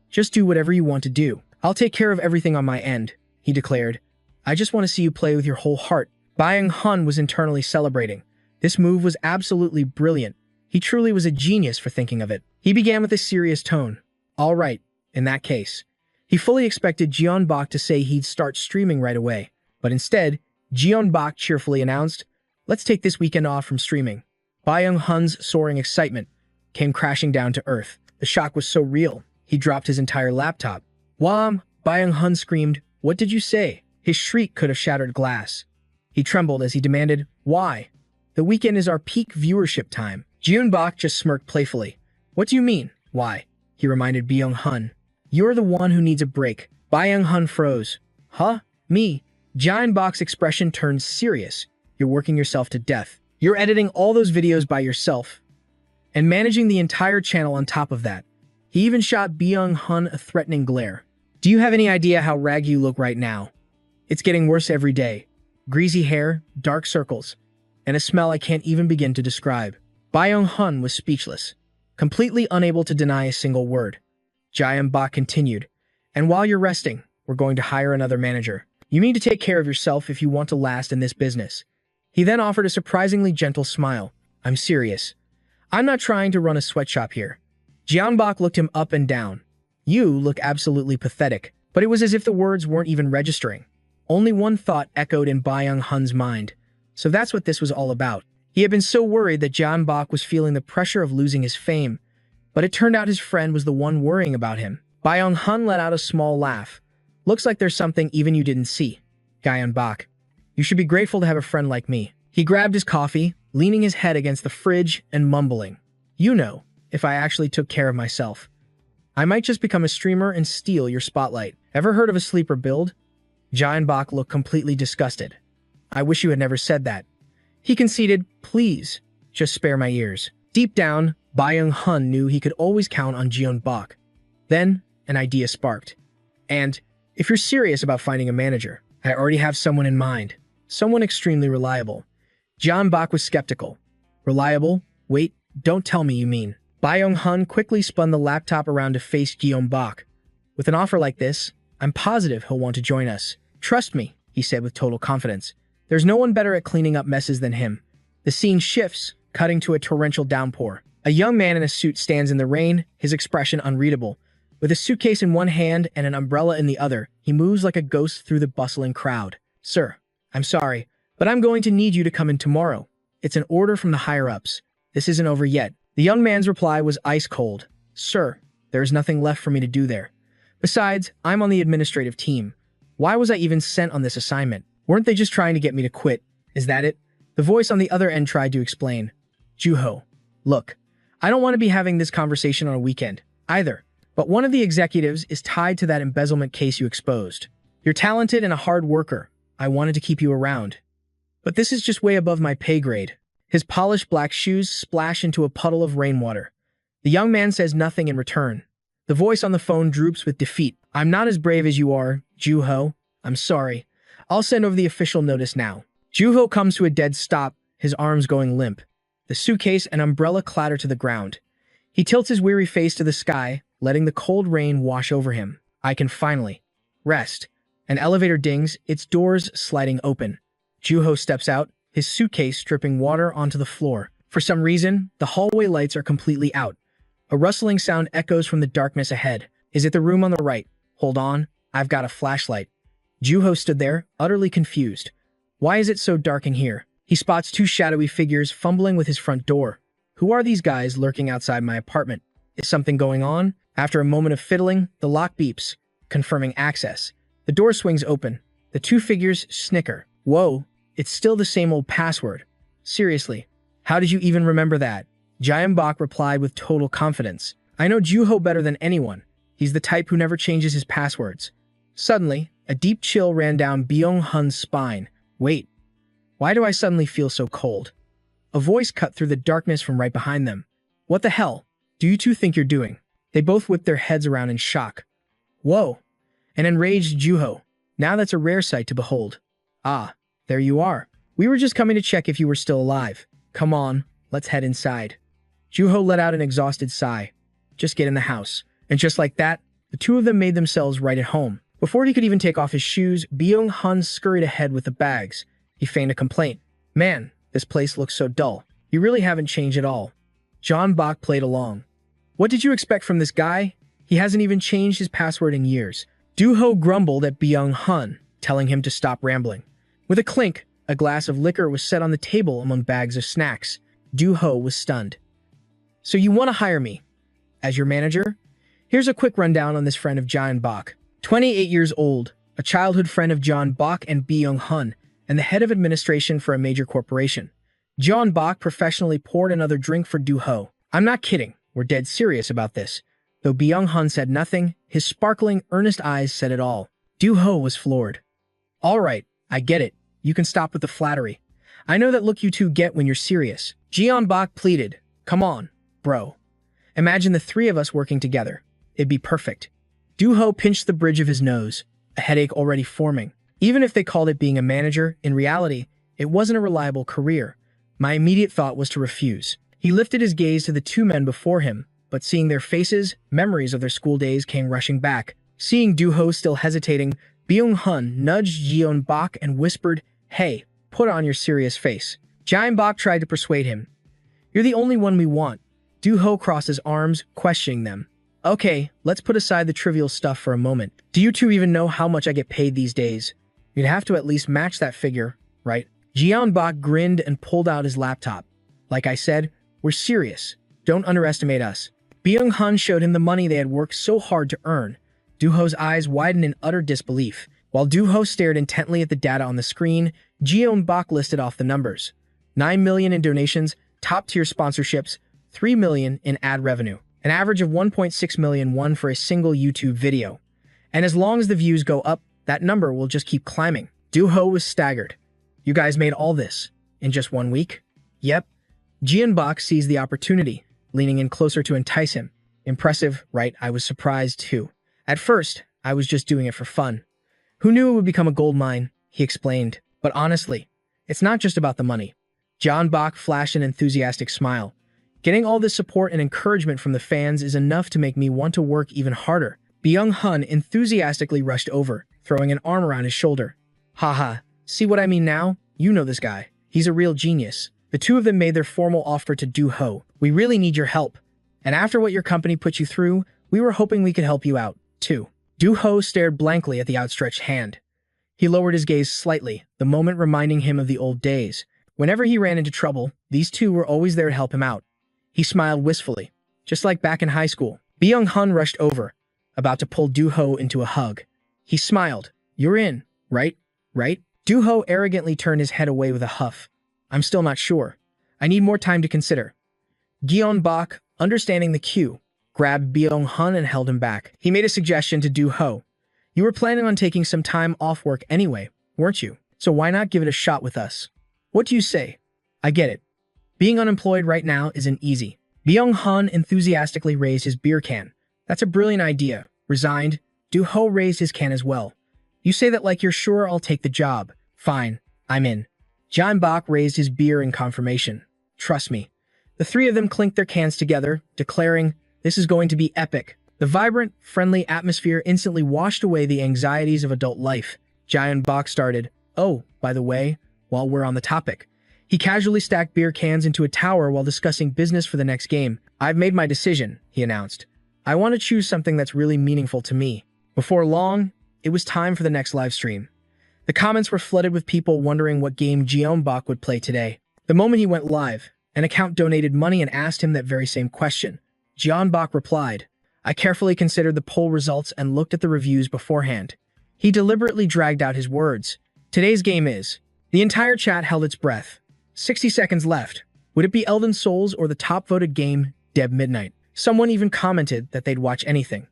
Just do whatever you want to do. I'll take care of everything on my end, he declared. I just want to see you play with your whole heart. Byung-hun was internally celebrating. This move was absolutely brilliant. He truly was a genius for thinking of it. He began with a serious tone. All right, in that case. He fully expected Jeon Bach to say he'd start streaming right away. But instead, Jeon Bach cheerfully announced, let's take this weekend off from streaming. Byung-hun's soaring excitement came crashing down to earth. The shock was so real, he dropped his entire laptop. Wham! Byung-hun screamed, what did you say? His shriek could have shattered glass. He trembled as he demanded, why? The weekend is our peak viewership time. Jeon Bach just smirked playfully. What do you mean, why? He reminded Byung-hun. You're the one who needs a break. Byung-hun froze. Huh? Me? Jeon Bach's expression turned serious. You're working yourself to death. You're editing all those videos by yourself. And managing the entire channel on top of that. He even shot Byung-hun a threatening glare. Do you have any idea how ragged you look right now? It's getting worse every day. Greasy hair, dark circles, and a smell I can't even begin to describe. Byung-hun was speechless, completely unable to deny a single word. Jeon Bach continued, and while you're resting, we're going to hire another manager. You need to take care of yourself if you want to last in this business. He then offered a surprisingly gentle smile. I'm serious. I'm not trying to run a sweatshop here. Jeon Bach looked him up and down. You look absolutely pathetic. But it was as if the words weren't even registering. Only one thought echoed in Byung-hun's mind. So that's what this was all about. He had been so worried that Jeon Bach was feeling the pressure of losing his fame, but it turned out his friend was the one worrying about him. Byung-hun let out a small laugh. Looks like there's something even you didn't see. Jeon Bach. You should be grateful to have a friend like me. He grabbed his coffee, leaning his head against the fridge and mumbling. You know, if I actually took care of myself, I might just become a streamer and steal your spotlight. Ever heard of a sleeper build? Jeon Bach looked completely disgusted. I wish you had never said that. He conceded, please, just spare my ears. Deep down, Byung-hun knew he could always count on Jeon Bach. Then, an idea sparked. And, if you're serious about finding a manager, I already have someone in mind. Someone extremely reliable. Jeon Bach was skeptical. Reliable? Wait, don't tell me you mean. Byung-hun quickly spun the laptop around to face Jeon Bach. With an offer like this, I'm positive he'll want to join us. Trust me, he said with total confidence. There's no one better at cleaning up messes than him. The scene shifts, cutting to a torrential downpour. A young man in a suit stands in the rain, his expression unreadable. With a suitcase in one hand and an umbrella in the other, he moves like a ghost through the bustling crowd. Sir, I'm sorry, but I'm going to need you to come in tomorrow. It's an order from the higher-ups. This isn't over yet. The young man's reply was ice cold. Sir, there is nothing left for me to do there. Besides, I'm on the administrative team. Why was I even sent on this assignment? Weren't they just trying to get me to quit? Is that it? The voice on the other end tried to explain. Juho, look, I don't want to be having this conversation on a weekend, either. But one of the executives is tied to that embezzlement case you exposed. You're talented and a hard worker. I wanted to keep you around. But this is just way above my pay grade. His polished black shoes splash into a puddle of rainwater. The young man says nothing in return. The voice on the phone droops with defeat. I'm not as brave as you are, Juho. I'm sorry. I'll send over the official notice now. Juho comes to a dead stop, his arms going limp. The suitcase and umbrella clatter to the ground. He tilts his weary face to the sky, letting the cold rain wash over him. I can finally rest. An elevator dings, its doors sliding open. Juho steps out, his suitcase dripping water onto the floor. For some reason, the hallway lights are completely out. A rustling sound echoes from the darkness ahead. Is it the room on the right? Hold on, I've got a flashlight. Juho stood there, utterly confused. Why is it so dark in here? He spots two shadowy figures fumbling with his front door. Who are these guys lurking outside my apartment? Is something going on? After a moment of fiddling, the lock beeps, confirming access. The door swings open. The two figures snicker. Whoa, it's still the same old password. Seriously, how did you even remember that? Jaehyung-bak replied with total confidence. I know Juho better than anyone. He's the type who never changes his passwords. Suddenly, a deep chill ran down Byung-hun's spine. Wait, why do I suddenly feel so cold? A voice cut through the darkness from right behind them. What the hell do you two think you're doing? They both whipped their heads around in shock. Whoa, an enraged Juho. Now that's a rare sight to behold. Ah, there you are. We were just coming to check if you were still alive. Come on, let's head inside. Juho let out an exhausted sigh. Just get in the house. And just like that, the two of them made themselves right at home. Before he could even take off his shoes, Byung-hun scurried ahead with the bags. He feigned a complaint. Man, this place looks so dull. You really haven't changed at all. Jaehyung-bak played along. What did you expect from this guy? He hasn't even changed his password in years. Juho grumbled at Byung-hun, telling him to stop rambling. With a clink, a glass of liquor was set on the table among bags of snacks. Juho was stunned. So you want to hire me as your manager? Here's a quick rundown on this friend of Jaehyung-bak. 28 years old, a childhood friend of Jaehyung-bak and Byung-hun, and the head of administration for a major corporation. Jaehyung-bak professionally poured another drink for Juho. I'm not kidding, we're dead serious about this. Though Byung-hun said nothing, his sparkling, earnest eyes said it all. Juho was floored. All right, I get it. You can stop with the flattery. I know that look you two get when you're serious. Jaehyung-bak pleaded. Come on, bro. Imagine the three of us working together. It'd be perfect. Juho pinched the bridge of his nose, a headache already forming. Even if they called it being a manager, in reality, it wasn't a reliable career. My immediate thought was to refuse. He lifted his gaze to the two men before him, but seeing their faces, memories of their school days came rushing back. Seeing Juho still hesitating, Byung-hun nudged Jaehyung-bak and whispered, Hey, put on your serious face. Jaehyung-bak tried to persuade him. You're the only one we want. Juho crossed his arms, questioning them. Okay, let's put aside the trivial stuff for a moment. Do you two even know how much I get paid these days? You'd have to at least match that figure, right? Jaehyung-bak grinned and pulled out his laptop. Like I said, we're serious. Don't underestimate us. Byung-hun showed him the money they had worked so hard to earn. Juho's eyes widened in utter disbelief. While Juho stared intently at the data on the screen, Jaehyung-bak listed off the numbers. 9 million in donations, top-tier sponsorships, 3 million in ad revenue. An average of 1.6 million won for a single YouTube video. And as long as the views go up, that number will just keep climbing. Juho was staggered. You guys made all this in just 1 week? Yep. Jaehyung-bak seized the opportunity, leaning in closer to entice him. Impressive, right? I was surprised too. At first, I was just doing it for fun. Who knew it would become a gold mine? He explained. But honestly, it's not just about the money. Jaehyung-bak flashed an enthusiastic smile. Getting all this support and encouragement from the fans is enough to make me want to work even harder. Byung-hun enthusiastically rushed over, throwing an arm around his shoulder. Haha, see what I mean now? You know this guy. He's a real genius. The two of them made their formal offer to Juho. We really need your help. And after what your company put you through, we were hoping we could help you out, too. Juho stared blankly at the outstretched hand. He lowered his gaze slightly, the moment reminding him of the old days. Whenever he ran into trouble, these two were always there to help him out. He smiled wistfully, just like back in high school. Byung-hun rushed over, about to pull Juho into a hug. He smiled. You're in, right? Right? Juho arrogantly turned his head away with a huff. I'm still not sure. I need more time to consider. Jaehyung-bak, understanding the cue, grabbed Byung-hun and held him back. He made a suggestion to Juho. You were planning on taking some time off work anyway, weren't you? So why not give it a shot with us? What do you say? I get it. Being unemployed right now isn't easy. Byung-hun enthusiastically raised his beer can. That's a brilliant idea. Resigned, Juho raised his can as well. You say that like you're sure I'll take the job. Fine, I'm in. John Bach raised his beer in confirmation. Trust me. The three of them clinked their cans together, declaring, "This is going to be epic." The vibrant, friendly atmosphere instantly washed away the anxieties of adult life. John Bach started, "Oh, by the way, while we're on the topic." He casually stacked beer cans into a tower while discussing business for the next game. "I've made my decision," he announced. "I want to choose something that's really meaningful to me." Before long, it was time for the next live stream. The comments were flooded with people wondering what game Jeonbok would play today. The moment he went live, an account donated money and asked him that very same question. Jeonbok replied, "I carefully considered the poll results and looked at the reviews beforehand." He deliberately dragged out his words. Today's game is... The entire chat held its breath. 60 seconds left. Would it be Elden Souls or the top-voted game, Dead Midnight? Someone even commented that they'd watch anything.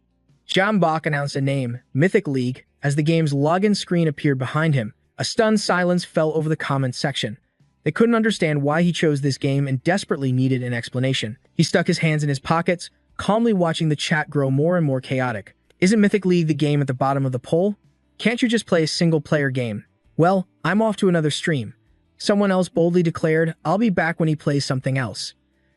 Jeonbok announced a name, Mythic League, as the game's login screen appeared behind him. A stunned silence fell over the comments section. They couldn't understand why he chose this game and desperately needed an explanation. He stuck his hands in his pockets, calmly watching the chat grow more and more chaotic. Isn't Mythic League the game at the bottom of the poll? Can't you just play a single-player game? Well, I'm off to another stream. Someone else boldly declared, "I'll be back when he plays something else."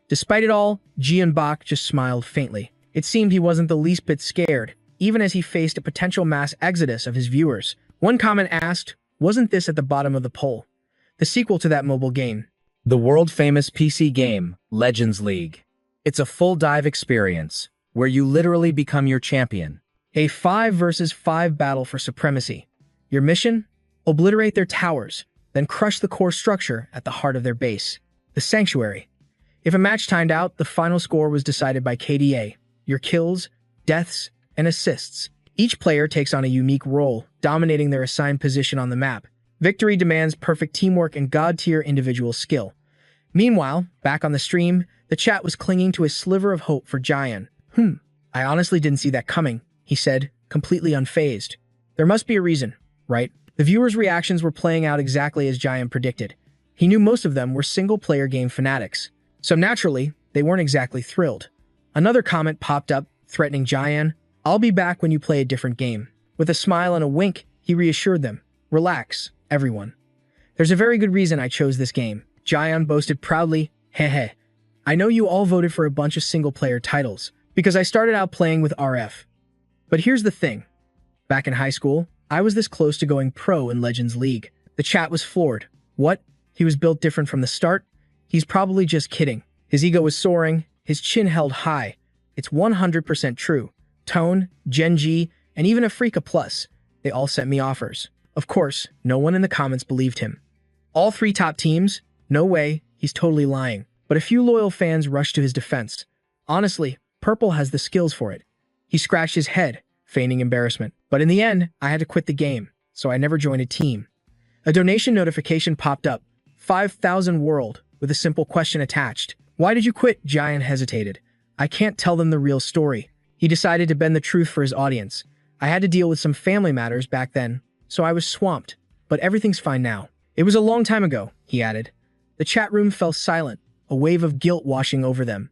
Despite it all, Jeonbok just smiled faintly. It seemed he wasn't the least bit scared, even as he faced a potential mass exodus of his viewers. One comment asked, "Wasn't this at the bottom of the poll?" The sequel to that mobile game. The world-famous PC game, Legends League. It's a full-dive experience, where you literally become your champion. A 5 versus 5 battle for supremacy. Your mission? Obliterate their towers, then crush the core structure at the heart of their base. The Sanctuary. If a match timed out, the final score was decided by KDA. Your kills, deaths, and assists. Each player takes on a unique role, dominating their assigned position on the map. Victory demands perfect teamwork and god-tier individual skill. Meanwhile, back on the stream, the chat was clinging to a sliver of hope for Jian. I honestly didn't see that coming," he said, completely unfazed. "There must be a reason, right?" The viewers' reactions were playing out exactly as Jian predicted. He knew most of them were single-player game fanatics, so naturally, they weren't exactly thrilled. Another comment popped up, threatening Jian, "I'll be back when you play a different game." With a smile and a wink, he reassured them, "Relax, everyone. There's a very good reason I chose this game." Jian boasted proudly, "Heh. I know you all voted for a bunch of single-player titles, because I started out playing with RF. But here's the thing. Back in high school, I was this close to going pro in Legends League." The chat was floored. What? He was built different from the start? He's probably just kidding. His ego was soaring, his chin held high. It's 100% true. Tone, Genji, and even Afrika Plus, they all sent me offers. Of course, no one in the comments believed him. All three top teams? No way, he's totally lying. But a few loyal fans rushed to his defense. Honestly, Purple has the skills for it. He scratched his head, feigning embarrassment. But in the end, I had to quit the game, so I never joined a team. A donation notification popped up, 5,000 world, with a simple question attached. "Why did you quit?" Jian hesitated. "I can't tell them the real story." He decided to bend the truth for his audience. "I had to deal with some family matters back then, so I was swamped, but everything's fine now." "It was a long time ago," he added. The chat room fell silent, a wave of guilt washing over them.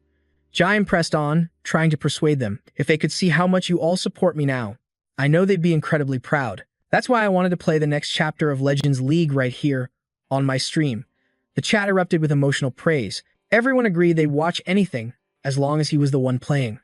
Jian pressed on, trying to persuade them. "If they could see how much you all support me now, I know they'd be incredibly proud. That's why I wanted to play the next chapter of Legends League right here, on my stream." The chat erupted with emotional praise. Everyone agreed they'd watch anything, as long as he was the one playing.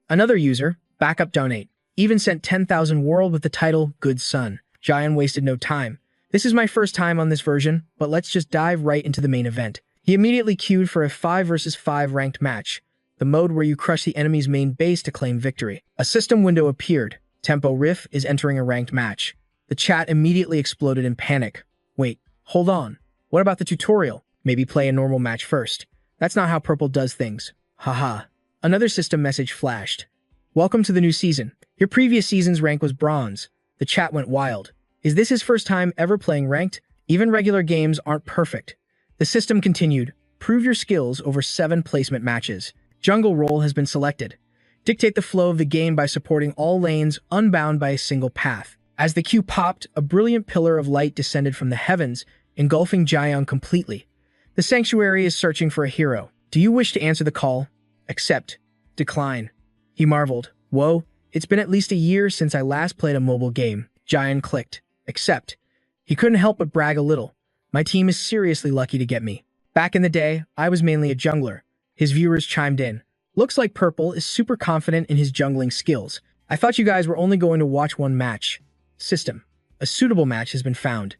Another user, Backup Donate, even sent 10,000 world with the title, "Good Son." Jian wasted no time. "This is my first time on this version, but let's just dive right into the main event." He immediately queued for a 5 versus 5 ranked match, the mode where you crush the enemy's main base to claim victory. A system window appeared. Tempo Riff is entering a ranked match. The chat immediately exploded in panic. "Wait, hold on. What about the tutorial? Maybe play a normal match first. That's not how Purple does things. Haha." Another system message flashed. "Welcome to the new season. Your previous season's rank was bronze." The chat went wild. Is this his first time ever playing ranked? Even regular games aren't perfect. The system continued. "Prove your skills over 7 placement matches. Jungle role has been selected. Dictate the flow of the game by supporting all lanes unbound by a single path." As the queue popped, a brilliant pillar of light descended from the heavens, engulfing Jian completely. "The Sanctuary is searching for a hero. Do you wish to answer the call? Accept. Decline." He marveled. "Whoa, it's been at least a year since I last played a mobile game." Jian clicked. Except, he couldn't help but brag a little. My team is seriously lucky to get me. Back in the day, I was mainly a jungler. His viewers chimed in. Looks like Purple is super confident in his jungling skills. I thought you guys were only going to watch one match. System. A suitable match has been found.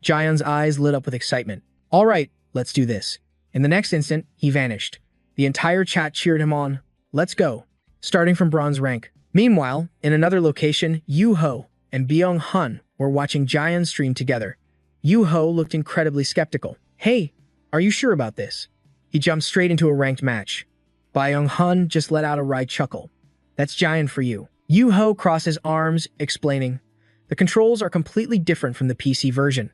Jaehyun's eyes lit up with excitement. All right, let's do this. In the next instant, he vanished. The entire chat cheered him on. Let's go. Starting from bronze rank. Meanwhile, in another location, Yoo-ho and Byung-hun were watching Jaehyun stream together. Yoo-ho looked incredibly skeptical. Hey, are you sure about this? He jumped straight into a ranked match. Byung-hun just let out a wry chuckle. That's Jaehyun for you. Yoo-ho crossed his arms, explaining, the controls are completely different from the PC version.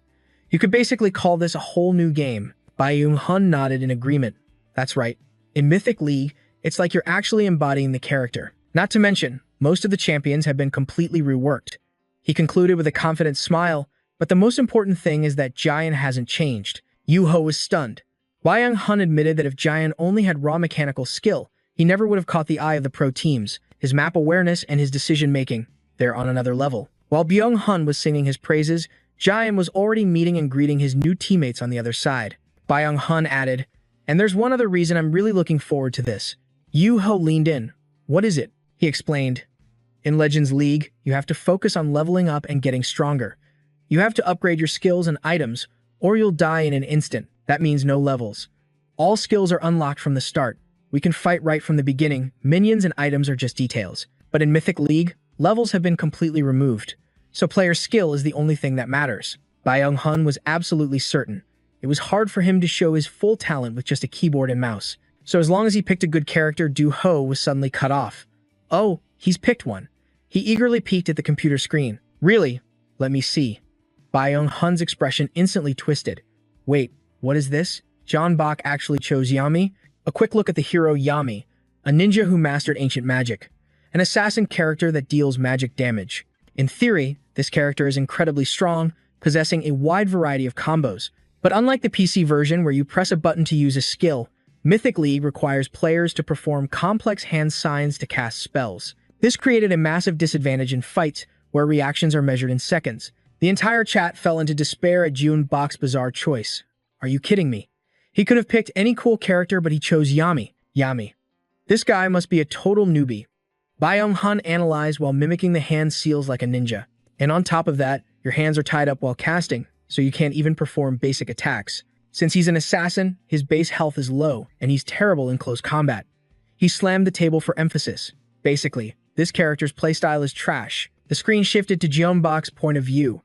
You could basically call this a whole new game. Byung-hun nodded in agreement. That's right. In Mythic League, it's like you're actually embodying the character. Not to mention, most of the champions have been completely reworked. He concluded with a confident smile, but the most important thing is that Jaehyun hasn't changed. Yoo-ho was stunned. Byung-hun admitted that if Jaehyun only had raw mechanical skill, he never would have caught the eye of the pro teams. His map awareness and his decision-making, they're on another level. While Byung-hun was singing his praises, Jaehyun was already meeting and greeting his new teammates on the other side. Byung-hun added, and there's one other reason I'm really looking forward to this. Yoo-ho leaned in. What is it? He explained. In Legends League, you have to focus on leveling up and getting stronger. You have to upgrade your skills and items, or you'll die in an instant. That means no levels. All skills are unlocked from the start. We can fight right from the beginning. Minions and items are just details. But in Mythic League, levels have been completely removed. So player skill is the only thing that matters. Byung-hun was absolutely certain. It was hard for him to show his full talent with just a keyboard and mouse. So as long as he picked a good character, Yoo-ho was suddenly cut off. Oh, he's picked one. He eagerly peeked at the computer screen. Really? Let me see. Byung-hun's expression instantly twisted. Wait, what is this? John Bach actually chose Yami? A quick look at the hero Yami, a ninja who mastered ancient magic. An assassin character that deals magic damage. In theory, this character is incredibly strong, possessing a wide variety of combos. But unlike the PC version where you press a button to use a skill, Mythic League requires players to perform complex hand signs to cast spells. This created a massive disadvantage in fights where reactions are measured in seconds. The entire chat fell into despair at Jun Bach's bizarre choice. Are you kidding me? He could have picked any cool character, but he chose Yami. Yami. This guy must be a total newbie. Byung-hun analyzed while mimicking the hand seals like a ninja. And on top of that, your hands are tied up while casting, so you can't even perform basic attacks. Since he's an assassin, his base health is low, and he's terrible in close combat. He slammed the table for emphasis. Basically, this character's playstyle is trash. The screen shifted to Jeonbok's point of view.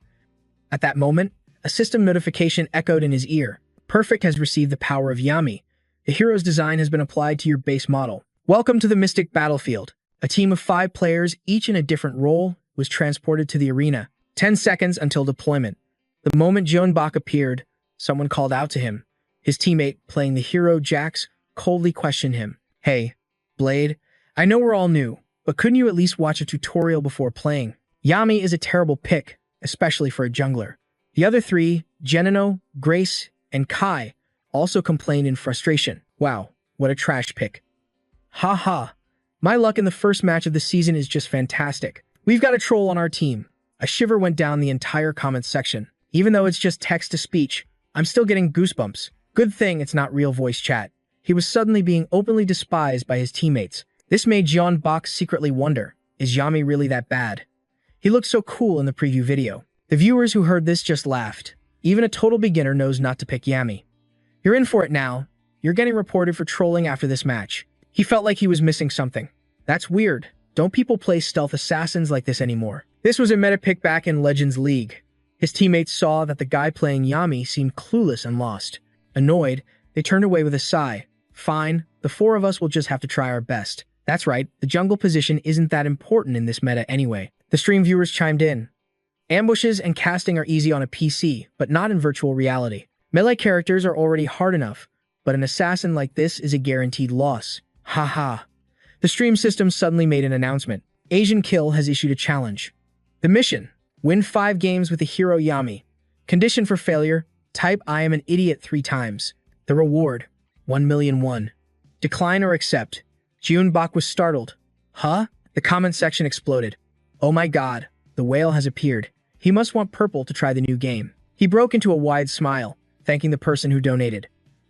At that moment, a system notification echoed in his ear. Perfect has received the power of Yami. The hero's design has been applied to your base model. Welcome to the Mystic Battlefield. A team of 5 players, each in a different role, was transported to the arena. 10 seconds until deployment. The moment Jeonbok appeared, someone called out to him. His teammate, playing the hero Jax, coldly questioned him. Hey, Blade, I know we're all new, but couldn't you at least watch a tutorial before playing? Yami is a terrible pick, especially for a jungler. The other 3, Genino, Grace, and Kai, also complained in frustration. Wow, what a trash pick. Ha. My luck in the first match of the season is just fantastic. We've got a troll on our team. A shiver went down the entire comments section. Even though it's just text-to-speech, I'm still getting goosebumps. Good thing it's not real voice chat. He was suddenly being openly despised by his teammates. This made Jeonbok secretly wonder, is Yami really that bad? He looked so cool in the preview video. The viewers who heard this just laughed. Even a total beginner knows not to pick Yami. You're in for it now. You're getting reported for trolling after this match. He felt like he was missing something. That's weird. Don't people play stealth assassins like this anymore? This was a meta pick back in Legends League. His teammates saw that the guy playing Yami seemed clueless and lost. Annoyed, they turned away with a sigh. Fine, the 4 of us will just have to try our best. That's right, the jungle position isn't that important in this meta anyway. The stream viewers chimed in. Ambushes and casting are easy on a PC, but not in virtual reality. Melee characters are already hard enough, but an assassin like this is a guaranteed loss. Haha. The stream system suddenly made an announcement. Asian Kill has issued a challenge. The mission: win 5 games with the hero Yami. Condition for failure: type I am an idiot 3 times. The reward: 1,000,001. Decline or accept. Jeonbok was startled. Huh? The comment section exploded. Oh my god, the whale has appeared. He must want purple to try the new game. He broke into a wide smile, thanking the person who donated.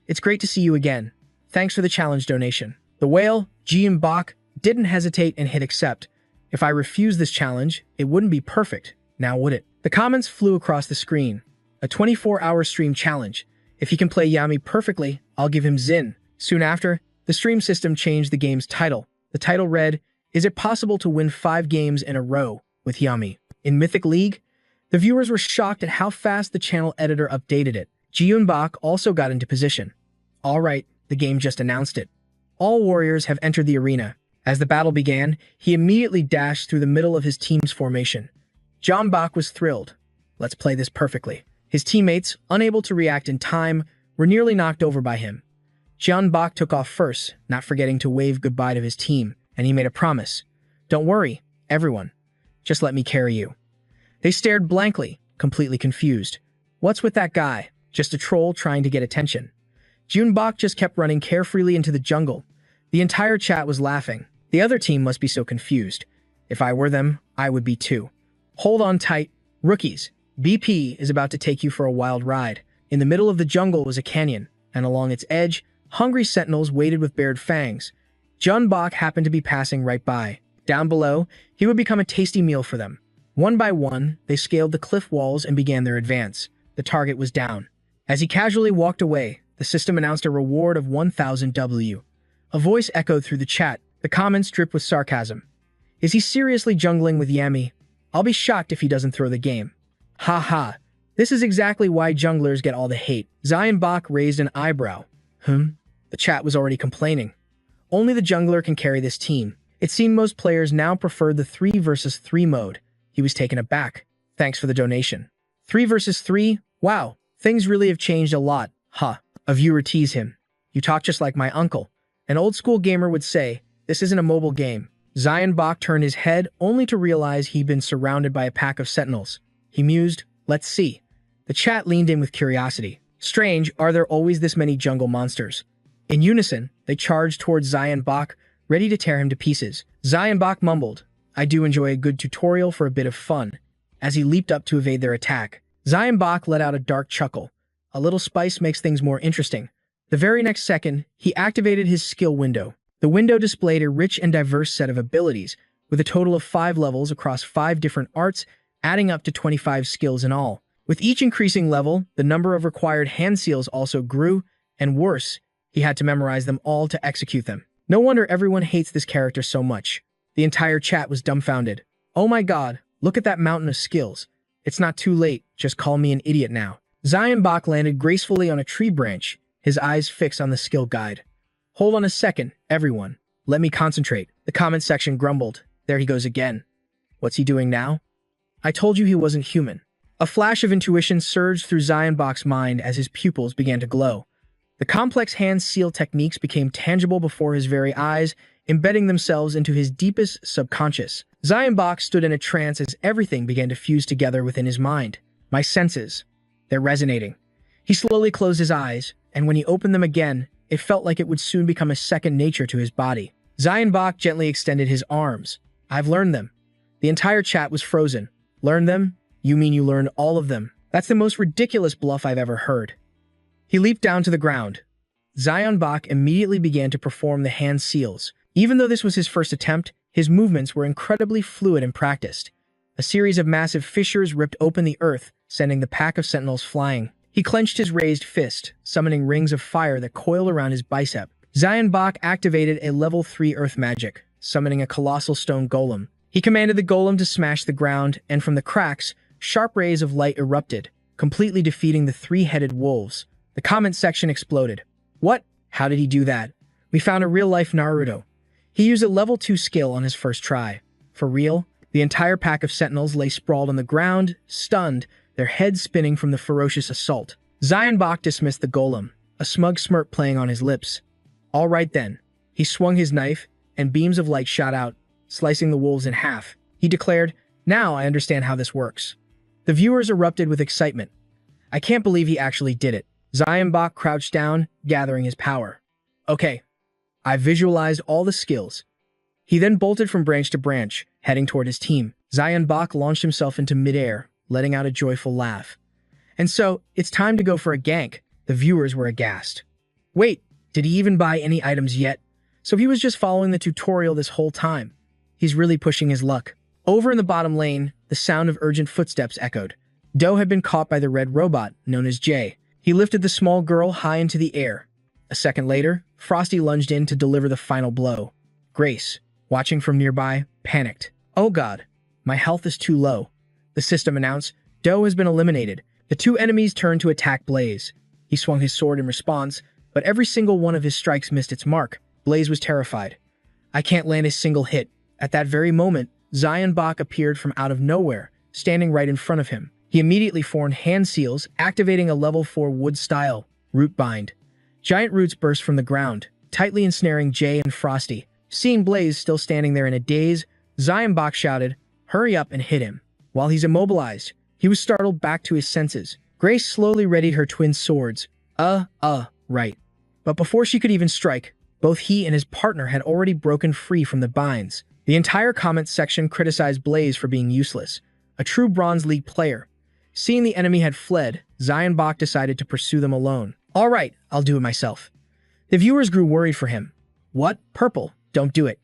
It's great to see you again. Thanks for the challenge donation. The whale, Bak, didn't hesitate and hit accept. If I refuse this challenge, it wouldn't be perfect, now would it? The comments flew across the screen. A 24-hour stream challenge. If he can play Yami perfectly, I'll give him Zin. Soon after, the stream system changed the game's title. The title read, "Is it possible to win 5 games in a row with Yami?" In Mythic League, the viewers were shocked at how fast the channel editor updated it. Bak also got into position. All right, the game just announced it. All warriors have entered the arena. As the battle began, he immediately dashed through the middle of his team's formation. Bak was thrilled. Let's play this perfectly. His teammates, unable to react in time, were nearly knocked over by him. Bak took off first, not forgetting to wave goodbye to his team, and he made a promise. Don't worry, everyone. Just let me carry you. They stared blankly, completely confused. What's with that guy? Just a troll trying to get attention. Bak just kept running carefreely into the jungle. The entire chat was laughing. The other team must be so confused. If I were them, I would be too. Hold on tight, rookies. BP is about to take you for a wild ride. In the middle of the jungle was a canyon, and along its edge, hungry sentinels waited with bared fangs. Bak happened to be passing right by. Down below, he would become a tasty meal for them. One by one, they scaled the cliff walls and began their advance. The target was down. As he casually walked away, the system announced a reward of 1,000 W. A voice echoed through the chat. The comments dripped with sarcasm. Is he seriously jungling with Yami? I'll be shocked if he doesn't throw the game. Ha ha. This is exactly why junglers get all the hate. Bak raised an eyebrow. The chat was already complaining. Only the jungler can carry this team. It seemed most players now preferred the 3 versus 3 mode. He was taken aback. Thanks for the donation. 3 versus 3? Wow, things really have changed a lot. A viewer teased him. You talk just like my uncle. An old-school gamer would say, this isn't a mobile game. Bak turned his head only to realize he'd been surrounded by a pack of sentinels. He mused, let's see. The chat leaned in with curiosity. Strange, are there always this many jungle monsters? In unison, they charged towards Bak, ready to tear him to pieces. Bak mumbled, I do enjoy a good tutorial for a bit of fun, as he leaped up to evade their attack. Bak let out a dark chuckle. A little spice makes things more interesting. The very next second, he activated his skill window. The window displayed a rich and diverse set of abilities, with a total of 5 levels across 5 different arts, adding up to 25 skills in all. With each increasing level, the number of required hand seals also grew, and worse, he had to memorize them all to execute them. No wonder everyone hates this character so much. The entire chat was dumbfounded. Oh my god, look at that mountain of skills. It's not too late, just call me an idiot now. Bak landed gracefully on a tree branch, his eyes fixed on the skill guide. Hold on a second, everyone. Let me concentrate. The comment section grumbled. There he goes again. What's he doing now? I told you he wasn't human. A flash of intuition surged through Bak's mind as his pupils began to glow. The complex hand seal techniques became tangible before his very eyes, embedding themselves into his deepest subconscious. Bak stood in a trance as everything began to fuse together within his mind. My senses. They're resonating. He slowly closed his eyes, and when he opened them again, it felt like it would soon become a second nature to his body. Bak gently extended his arms. I've learned them. The entire chat was frozen. Learned them? You mean you learned all of them? That's the most ridiculous bluff I've ever heard. He leaped down to the ground. Bak immediately began to perform the hand seals. Even though this was his first attempt, his movements were incredibly fluid and practiced. A series of massive fissures ripped open the earth, sending the pack of sentinels flying. He clenched his raised fist, summoning rings of fire that coiled around his bicep. Bak activated a level 3 earth magic, summoning a colossal stone golem. He commanded the golem to smash the ground, and from the cracks, sharp rays of light erupted, completely defeating the 3-headed wolves. The comment section exploded. What? How did he do that? We found a real-life Naruto. He used a level 2 skill on his first try. For real? The entire pack of sentinels lay sprawled on the ground, stunned, their heads spinning from the ferocious assault. Bak dismissed the golem, a smug smirk playing on his lips. All right then. He swung his knife, and beams of light shot out, slicing the wolves in half. He declared, now I understand how this works. The viewers erupted with excitement. I can't believe he actually did it. Bak crouched down, gathering his power. Okay, I visualized all the skills. He then bolted from branch to branch, heading toward his team. Bak launched himself into midair, letting out a joyful laugh. And so, it's time to go for a gank. The viewers were aghast. Wait, did he even buy any items yet? So he was just following the tutorial this whole time. He's really pushing his luck. Over in the bottom lane, the sound of urgent footsteps echoed. Do had been caught by the red robot, known as Jay. He lifted the small girl high into the air. A second later, Frosty lunged in to deliver the final blow. Grace, watching from nearby, panicked. Oh god, my health is too low. The system announced, Do has been eliminated. The two enemies turned to attack Blaze. He swung his sword in response, but every single one of his strikes missed its mark. Blaze was terrified. I can't land a single hit. At that very moment, Zion Bach appeared from out of nowhere, standing right in front of him. He immediately formed hand seals, activating a level 4 wood-style root bind. Giant roots burst from the ground, tightly ensnaring Jay and Frosty. Seeing Blaze still standing there in a daze, Zion Bach shouted, "Hurry up and hit him." While he's immobilized, he was startled back to his senses. Grace slowly readied her twin swords. Right. But before she could even strike, both he and his partner had already broken free from the binds. The entire comments section criticized Blaze for being useless, a true Bronze League player. Seeing the enemy had fled, Zion Bach decided to pursue them alone. All right, I'll do it myself. The viewers grew worried for him. What? Purple? Don't do it.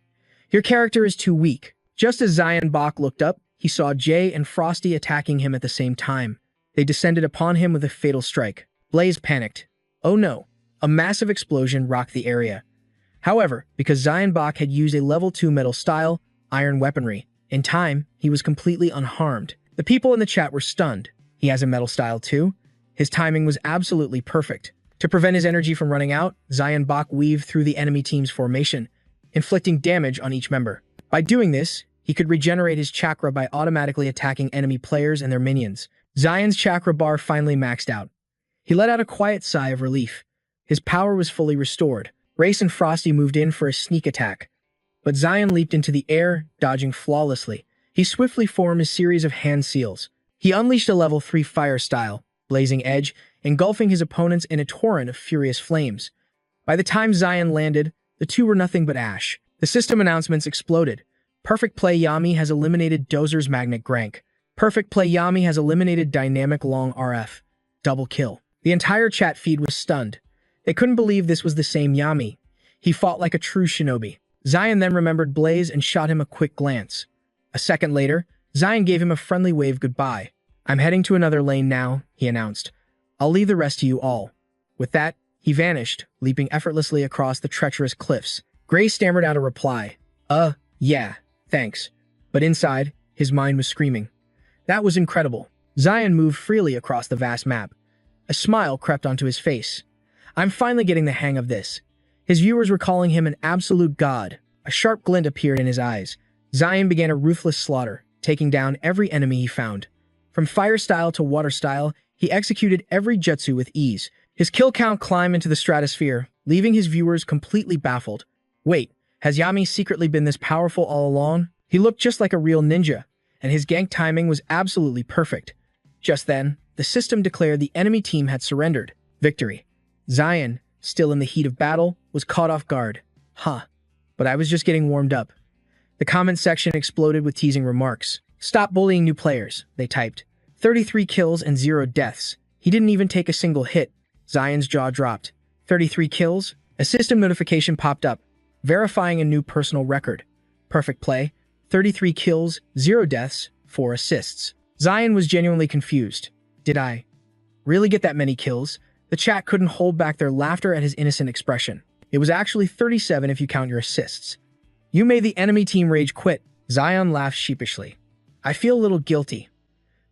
Your character is too weak. Just as Zion Bach looked up, he saw Jay and Frosty attacking him at the same time. They descended upon him with a fatal strike. Blaze panicked. Oh no. A massive explosion rocked the area. However, because Zion Bach had used a level 2 metal style, iron weaponry, in time, he was completely unharmed. The people in the chat were stunned. He has a metal style too? His timing was absolutely perfect. To prevent his energy from running out, Zion Bach weaved through the enemy team's formation, inflicting damage on each member. By doing this, he could regenerate his chakra by automatically attacking enemy players and their minions. Zion's chakra bar finally maxed out. He let out a quiet sigh of relief. His power was fully restored. Grace and Frosty moved in for a sneak attack, but Zion leaped into the air, dodging flawlessly. He swiftly formed a series of hand seals. He unleashed a level 3 fire style, blazing edge, engulfing his opponents in a torrent of furious flames. By the time Zion landed, the two were nothing but ash. The system announcements exploded. Perfect Play Yami has eliminated Dozer's Magnet Grank. Perfect Play Yami has eliminated Dynamic Long RF. Double kill. The entire chat feed was stunned. They couldn't believe this was the same Yami. He fought like a true shinobi. Zion then remembered Blaze and shot him a quick glance. A second later, Zion gave him a friendly wave goodbye. I'm heading to another lane now, he announced. I'll leave the rest to you all. With that, he vanished, leaping effortlessly across the treacherous cliffs. Gray stammered out a reply. Yeah, thanks. But inside, his mind was screaming. That was incredible. Zion moved freely across the vast map. A smile crept onto his face. I'm finally getting the hang of this. His viewers were calling him an absolute god. A sharp glint appeared in his eyes. Zion began a ruthless slaughter, taking down every enemy he found. From fire style to water style, he executed every jutsu with ease. His kill count climbed into the stratosphere, leaving his viewers completely baffled. Wait, has Yami secretly been this powerful all along? He looked just like a real ninja, and his gank timing was absolutely perfect. Just then, the system declared the enemy team had surrendered. Victory. Zion, still in the heat of battle, was caught off guard. But I was just getting warmed up. The comment section exploded with teasing remarks. Stop bullying new players, they typed. 33 kills and 0 deaths. He didn't even take a single hit. Zion's jaw dropped. 33 kills? A system notification popped up, verifying a new personal record. Perfect play. 33 kills, 0 deaths, 4 assists. Zion was genuinely confused. Did I really get that many kills? The chat couldn't hold back their laughter at his innocent expression. It was actually 37 if you count your assists. You made the enemy team rage quit. Zion laughed sheepishly. I feel a little guilty.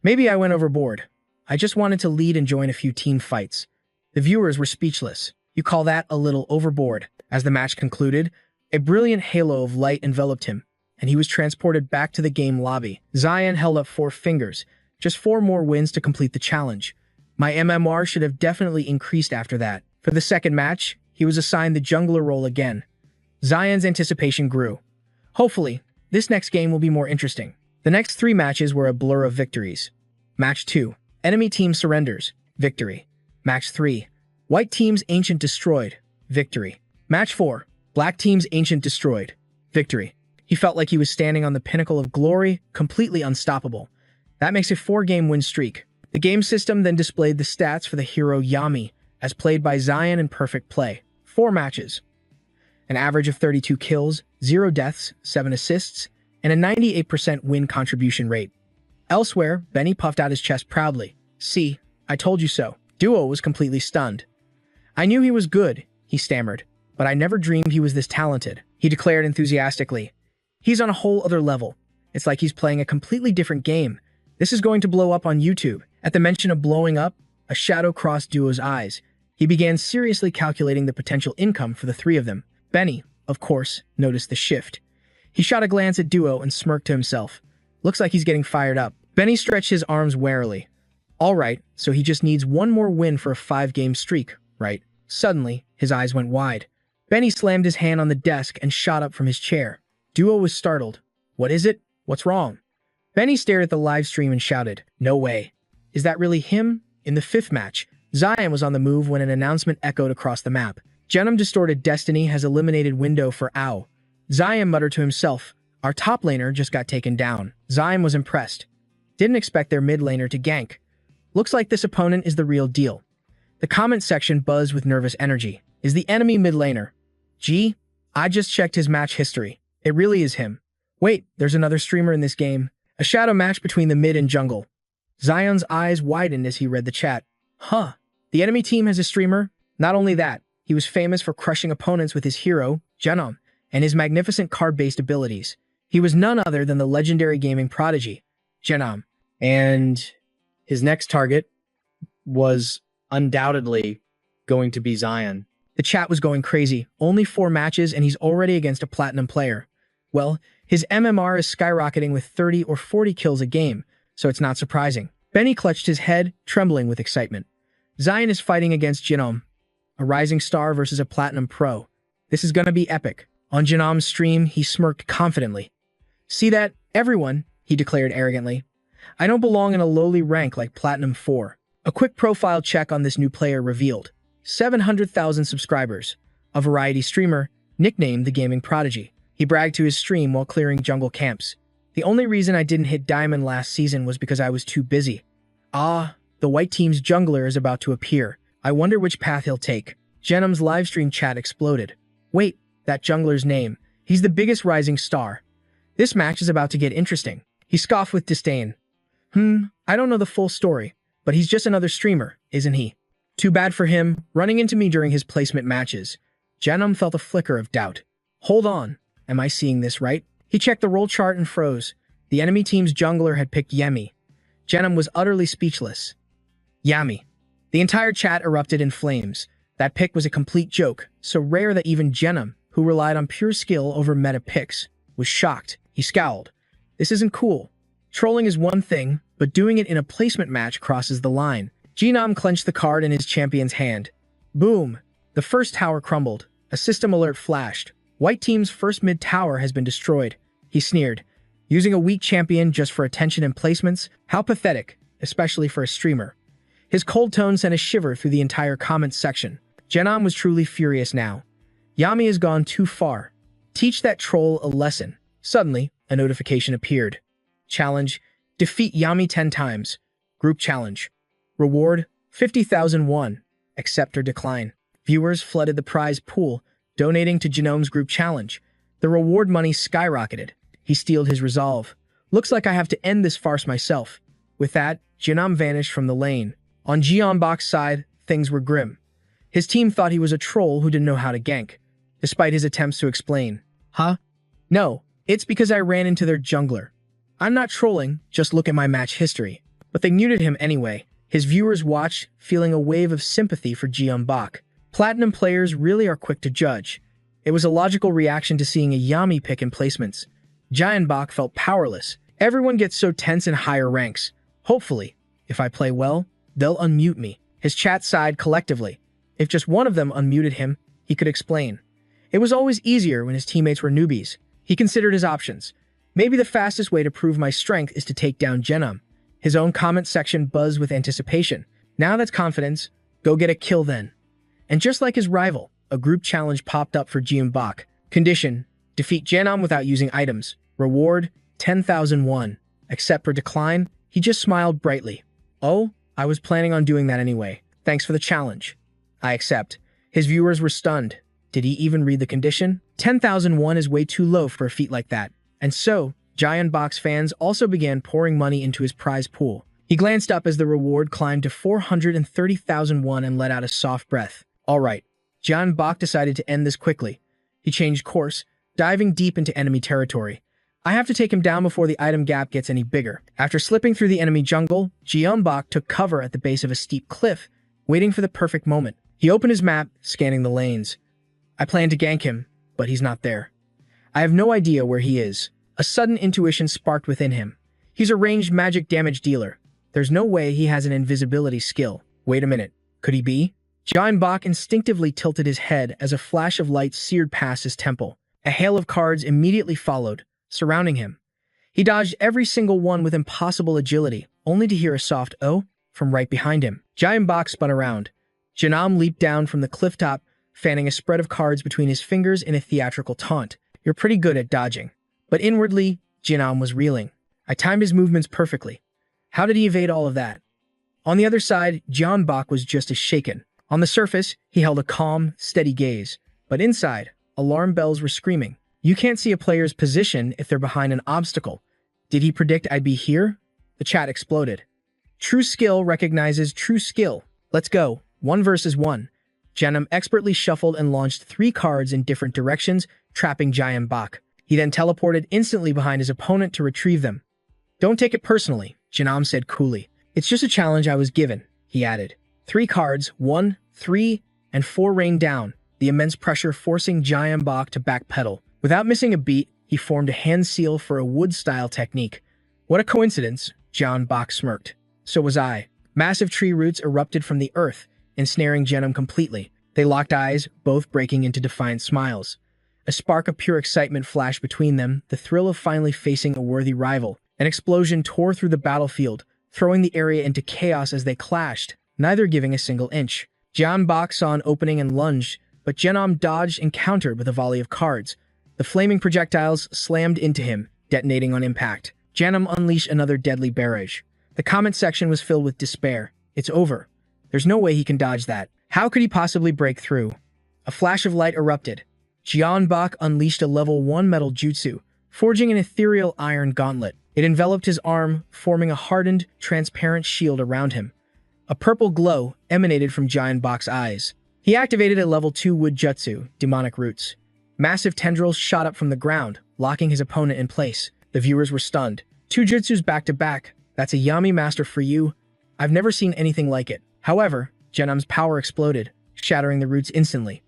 Maybe I went overboard. I just wanted to lead and join a few team fights. The viewers were speechless. You call that a little overboard? As the match concluded, a brilliant halo of light enveloped him, and he was transported back to the game lobby. Zion held up 4 fingers, just 4 more wins to complete the challenge. My MMR should have definitely increased after that. For the second match, he was assigned the jungler role again. Zion's anticipation grew. Hopefully, this next game will be more interesting. The next 3 matches were a blur of victories. Match 2. Enemy team surrenders. Victory. Match 3. White team's ancient destroyed. Victory. Match 4. Black team's ancient destroyed. Victory. He felt like he was standing on the pinnacle of glory, completely unstoppable. That makes a 4-game win streak. The game system then displayed the stats for the hero Yami, as played by Zion in perfect play. 4 matches. An average of 32 kills, 0 deaths, 7 assists, and a 98% win contribution rate. Elsewhere, Benny puffed out his chest proudly. "See, I told you so." Duo was completely stunned. "I knew he was good," he stammered, "but I never dreamed he was this talented," he declared enthusiastically. "He's on a whole other level. It's like he's playing a completely different game. This is going to blow up on YouTube." At the mention of blowing up, a shadow crossed Duo's eyes. He began seriously calculating the potential income for the 3 of them. Benny, of course, noticed the shift. He shot a glance at Duo and smirked to himself. Looks like he's getting fired up. Benny stretched his arms warily. All right, so he just needs 1 more win for a 5-game streak, right? Suddenly, his eyes went wide. Benny slammed his hand on the desk and shot up from his chair. Duo was startled. "What is it? What's wrong?" Benny stared at the live stream and shouted, "No way. Is that really him?" In the 5th match, Zion was on the move when an announcement echoed across the map. Genom Distorted Destiny has eliminated window for Ao. Zion muttered to himself, "Our top laner just got taken down." Zion was impressed. Didn't expect their mid laner to gank. Looks like this opponent is the real deal. The comment section buzzed with nervous energy. Is the enemy mid laner? Gee, I just checked his match history. It really is him. Wait, there's another streamer in this game. A shadow match between the mid and jungle. Zion's eyes widened as he read the chat. Huh, the enemy team has a streamer? Not only that, he was famous for crushing opponents with his hero, Genom, and his magnificent card-based abilities. He was none other than the legendary gaming prodigy, Genom. And his next target was undoubtedly going to be Zion. The chat was going crazy. Only 4 matches and he's already against a platinum player. Well, his MMR is skyrocketing with 30 or 40 kills a game, so it's not surprising. Benny clutched his head, trembling with excitement. Zion is fighting against Genom, a rising star versus a platinum pro. This is gonna be epic. On Genom's stream, he smirked confidently. "See that, everyone," he declared arrogantly. "I don't belong in a lowly rank like Platinum 4. A quick profile check on this new player revealed 700,000 subscribers, a variety streamer, nicknamed the Gaming Prodigy. He bragged to his stream while clearing jungle camps. The only reason I didn't hit Diamond last season was because I was too busy. Ah, the white team's jungler is about to appear. I wonder which path he'll take." Genom's livestream chat exploded. "Wait, that jungler's name. He's the biggest rising star. This match is about to get interesting." He scoffed with disdain. I don't know the full story, but he's just another streamer, isn't he? Too bad for him, running into me during his placement matches." Genom felt a flicker of doubt. Hold on, am I seeing this right? He checked the roll chart and froze. The enemy team's jungler had picked Yemi. Genom was utterly speechless. Yami. The entire chat erupted in flames. That pick was a complete joke, so rare that even Genom, who relied on pure skill over meta picks, was shocked. He scowled. This isn't cool. Trolling is one thing, but doing it in a placement match crosses the line. Genom clenched the card in his champion's hand. Boom! The first tower crumbled. A system alert flashed. White team's first mid tower has been destroyed. He sneered. Using a weak champion just for attention and placements? How pathetic, especially for a streamer. His cold tone sent a shiver through the entire comments section. Genom was truly furious now. Yami has gone too far. Teach that troll a lesson. Suddenly, a notification appeared. Challenge: defeat Yami 10 times. Group challenge. Reward: 50,000 won. Accept or decline. Viewers flooded the prize pool, donating to Genom's group challenge. The reward money skyrocketed. He steeled his resolve. Looks like I have to end this farce myself. With that, Genom vanished from the lane. On Jeonbok's side, things were grim. His team thought he was a troll who didn't know how to gank, despite his attempts to explain. Huh? No, it's because I ran into their jungler. I'm not trolling, just look at my match history. But they muted him anyway. His viewers watched, feeling a wave of sympathy for Jeonbok. Platinum players really are quick to judge. It was a logical reaction to seeing a Yami pick in placements. Jeonbok felt powerless. Everyone gets so tense in higher ranks. Hopefully, if I play well, they'll unmute me. His chat sighed collectively. If just one of them unmuted him, he could explain. It was always easier when his teammates were newbies. He considered his options. Maybe the fastest way to prove my strength is to take down Genom. His own comment section buzzed with anticipation. Now that's confidence. Go get a kill then. And just like his rival, a group challenge popped up for Jeonbok. Condition: defeat Genom without using items. Reward: 10,000 won. Accept or decline? He just smiled brightly. Oh, I was planning on doing that anyway. Thanks for the challenge. I accept. His viewers were stunned. Did he even read the condition? 10,001 is way too low for a feat like that. And so, Giant Box fans also began pouring money into his prize pool. He glanced up as the reward climbed to 430,001 and let out a soft breath. All right. Giant Bok decided to end this quickly. He changed course, diving deep into enemy territory. I have to take him down before the item gap gets any bigger. After slipping through the enemy jungle, Giant Bok took cover at the base of a steep cliff, waiting for the perfect moment. He opened his map, scanning the lanes. I plan to gank him, but he's not there. I have no idea where he is. A sudden intuition sparked within him. He's a ranged magic damage dealer. There's no way he has an invisibility skill. Wait a minute. Could he be? Giant Bok instinctively tilted his head as a flash of light seared past his temple. A hail of cards immediately followed, surrounding him. He dodged every single one with impossible agility, only to hear a soft "oh" from right behind him. Giant Bok spun around. Janam leaped down from the cliff top, fanning a spread of cards between his fingers in a theatrical taunt. You're pretty good at dodging. But inwardly, Janam was reeling. I timed his movements perfectly. How did he evade all of that? On the other side, Giant Bok was just as shaken. On the surface, he held a calm, steady gaze. But inside, alarm bells were screaming. You can't see a player's position if they're behind an obstacle. Did he predict I'd be here? The chat exploded. True skill recognizes true skill. Let's go. 1 versus 1. Janam expertly shuffled and launched 3 cards in different directions, trapping Giant Bok. He then teleported instantly behind his opponent to retrieve them. Don't take it personally, Janam said coolly. It's just a challenge I was given, he added. 3 cards, 1, 3, and 4 rained down, the immense pressure forcing Giant Bok to backpedal. Without missing a beat, he formed a hand seal for a wood-style technique. What a coincidence, Giant Bok smirked. So was I. Massive tree roots erupted from the earth, ensnaring Janam completely. They locked eyes, both breaking into defiant smiles. A spark of pure excitement flashed between them, the thrill of finally facing a worthy rival. An explosion tore through the battlefield, throwing the area into chaos as they clashed, neither giving a single inch. Giant Bok saw an opening and lunged, but Janam dodged and countered with a volley of cards. The flaming projectiles slammed into him, detonating on impact. Janam unleashed another deadly barrage. The comment section was filled with despair. It's over. There's no way he can dodge that. How could he possibly break through? A flash of light erupted. Giant Bok unleashed a level 1 metal jutsu, forging an ethereal iron gauntlet. It enveloped his arm, forming a hardened, transparent shield around him. A purple glow emanated from Giant Bok's eyes. He activated a level 2 wood jutsu, demonic roots. Massive tendrils shot up from the ground, locking his opponent in place. The viewers were stunned. 2 jutsus back to back. That's a Yami master for you. I've never seen anything like it. However, Janam's power exploded, shattering the roots instantly.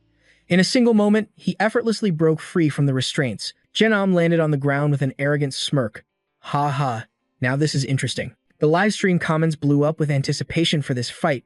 In a single moment, he effortlessly broke free from the restraints. Janam landed on the ground with an arrogant smirk. Ha ha, now this is interesting. The livestream comments blew up with anticipation for this fight.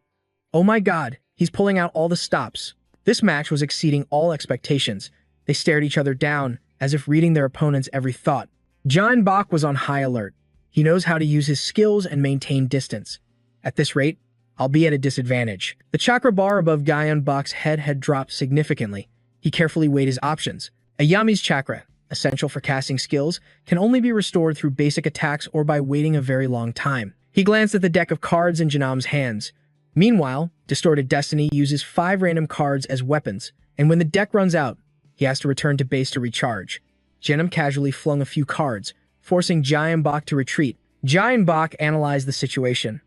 Oh my god, he's pulling out all the stops. This match was exceeding all expectations. They stared each other down, as if reading their opponent's every thought. Giant Bok was on high alert. He knows how to use his skills and maintain distance. At this rate, I'll be at a disadvantage. The chakra bar above Giant Bok's head had dropped significantly. He carefully weighed his options. A Yami's chakra, essential for casting skills, can only be restored through basic attacks or by waiting a very long time. He glanced at the deck of cards in Janam's hands. Meanwhile, Distorted Destiny uses 5 random cards as weapons, and when the deck runs out, he has to return to base to recharge. Janam casually flung a few cards, forcing Giant Bok to retreat. Giant Bok analyzed the situation.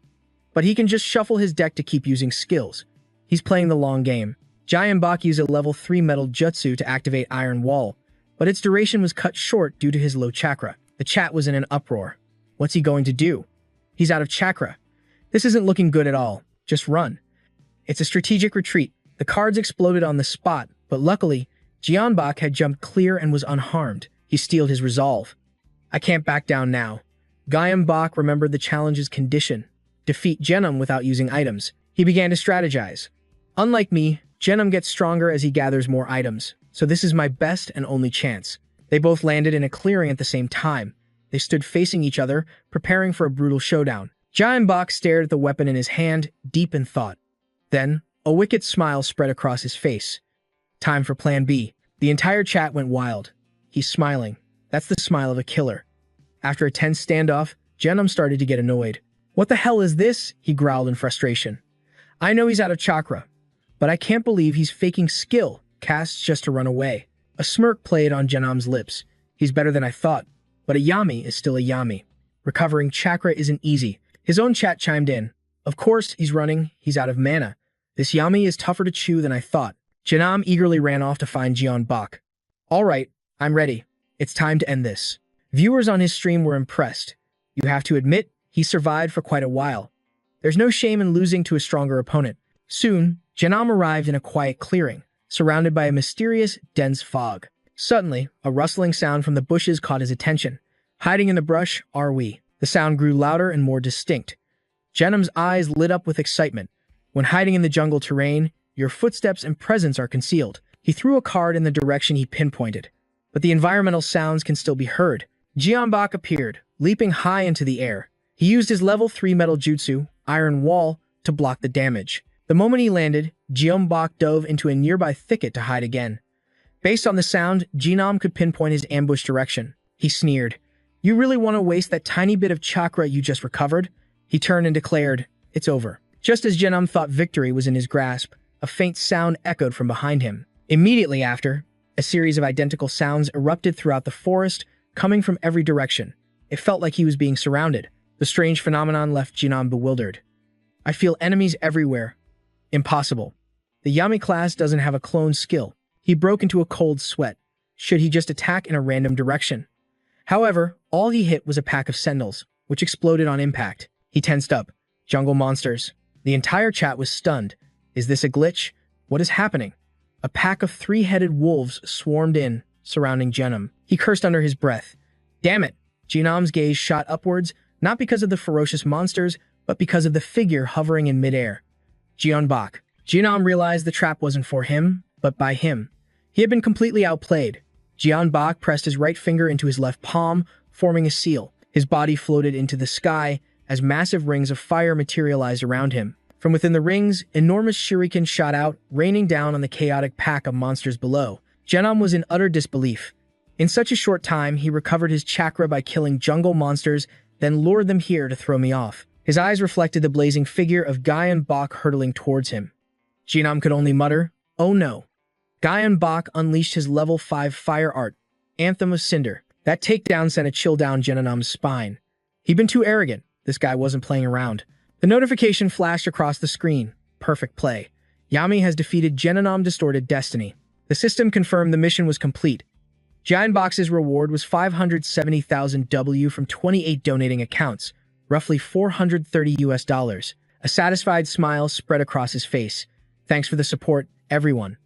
But he can just shuffle his deck to keep using skills. He's playing the long game. Giant Bok used a level 3 metal jutsu to activate Iron Wall, but its duration was cut short due to his low chakra. The chat was in an uproar. What's he going to do? He's out of chakra. This isn't looking good at all. Just run. It's a strategic retreat. The cards exploded on the spot, but luckily, Giant Bok had jumped clear and was unharmed. He steeled his resolve. I can't back down now. Giant Bok remembered the challenge's condition. Defeat Janam without using items. He began to strategize. Unlike me, Janam gets stronger as he gathers more items, so this is my best and only chance. They both landed in a clearing at the same time. They stood facing each other, preparing for a brutal showdown. Giant Bok stared at the weapon in his hand, deep in thought. Then, a wicked smile spread across his face. Time for Plan B. The entire chat went wild. He's smiling. That's the smile of a killer. After a tense standoff, Jeonnam started to get annoyed. What the hell is this? He growled in frustration. I know he's out of chakra, but I can't believe he's faking skill casts just to run away. A smirk played on Jeonnam's lips. He's better than I thought, but a Yami is still a Yami. Recovering chakra isn't easy. His own chat chimed in. Of course, he's running. He's out of mana. This Yami is tougher to chew than I thought. Jeonnam eagerly ran off to find Jeonbok. All right, I'm ready. It's time to end this. Viewers on his stream were impressed. You have to admit, he survived for quite a while. There's no shame in losing to a stronger opponent. Soon, Jeonnam arrived in a quiet clearing, surrounded by a mysterious, dense fog. Suddenly, a rustling sound from the bushes caught his attention. Hiding in the brush, are we? The sound grew louder and more distinct. Jeonnam's eyes lit up with excitement. When hiding in the jungle terrain, your footsteps and presence are concealed. He threw a card in the direction he pinpointed. But the environmental sounds can still be heard. Jeonbok appeared, leaping high into the air. He used his level 3 metal jutsu, Iron Wall, to block the damage. The moment he landed, Jeonbok dove into a nearby thicket to hide again. Based on the sound, Jeonnam could pinpoint his ambush direction. He sneered. You really want to waste that tiny bit of chakra you just recovered? He turned and declared, it's over. Just as Jeonnam thought victory was in his grasp, a faint sound echoed from behind him. Immediately after, a series of identical sounds erupted throughout the forest, coming from every direction. It felt like he was being surrounded. The strange phenomenon left Jeonnam bewildered. I feel enemies everywhere. Impossible. The Yami class doesn't have a clone skill. He broke into a cold sweat. Should he just attack in a random direction? However, all he hit was a pack of sentinels, which exploded on impact. He tensed up. Jungle monsters. The entire chat was stunned. Is this a glitch? What is happening? A pack of 3-headed wolves swarmed in, surrounding Jeonnam. He cursed under his breath. Damn it! Jeonnam's gaze shot upwards, not because of the ferocious monsters, but because of the figure hovering in midair. Jeonbok. Jeonnam realized the trap wasn't for him, but by him. He had been completely outplayed. Jeonbok pressed his right finger into his left palm, forming a seal. His body floated into the sky as massive rings of fire materialized around him. From within the rings, enormous shurikens shot out, raining down on the chaotic pack of monsters below. Jeonnam was in utter disbelief. In such a short time, he recovered his chakra by killing jungle monsters, then lured them here to throw me off. His eyes reflected the blazing figure of Jeonbok hurtling towards him. Jeonnam could only mutter, oh no. Jeonbok unleashed his level 5 fire art, Anthem of Cinder. That takedown sent a chill down Jeonnam's spine. He'd been too arrogant. This guy wasn't playing around. The notification flashed across the screen. Perfect play. Yami has defeated Jeonnam Distorted Destiny. The system confirmed the mission was complete. Jeonbok's reward was 570,000 W from 28 donating accounts, roughly $430. A satisfied smile spread across his face. Thanks for the support, everyone.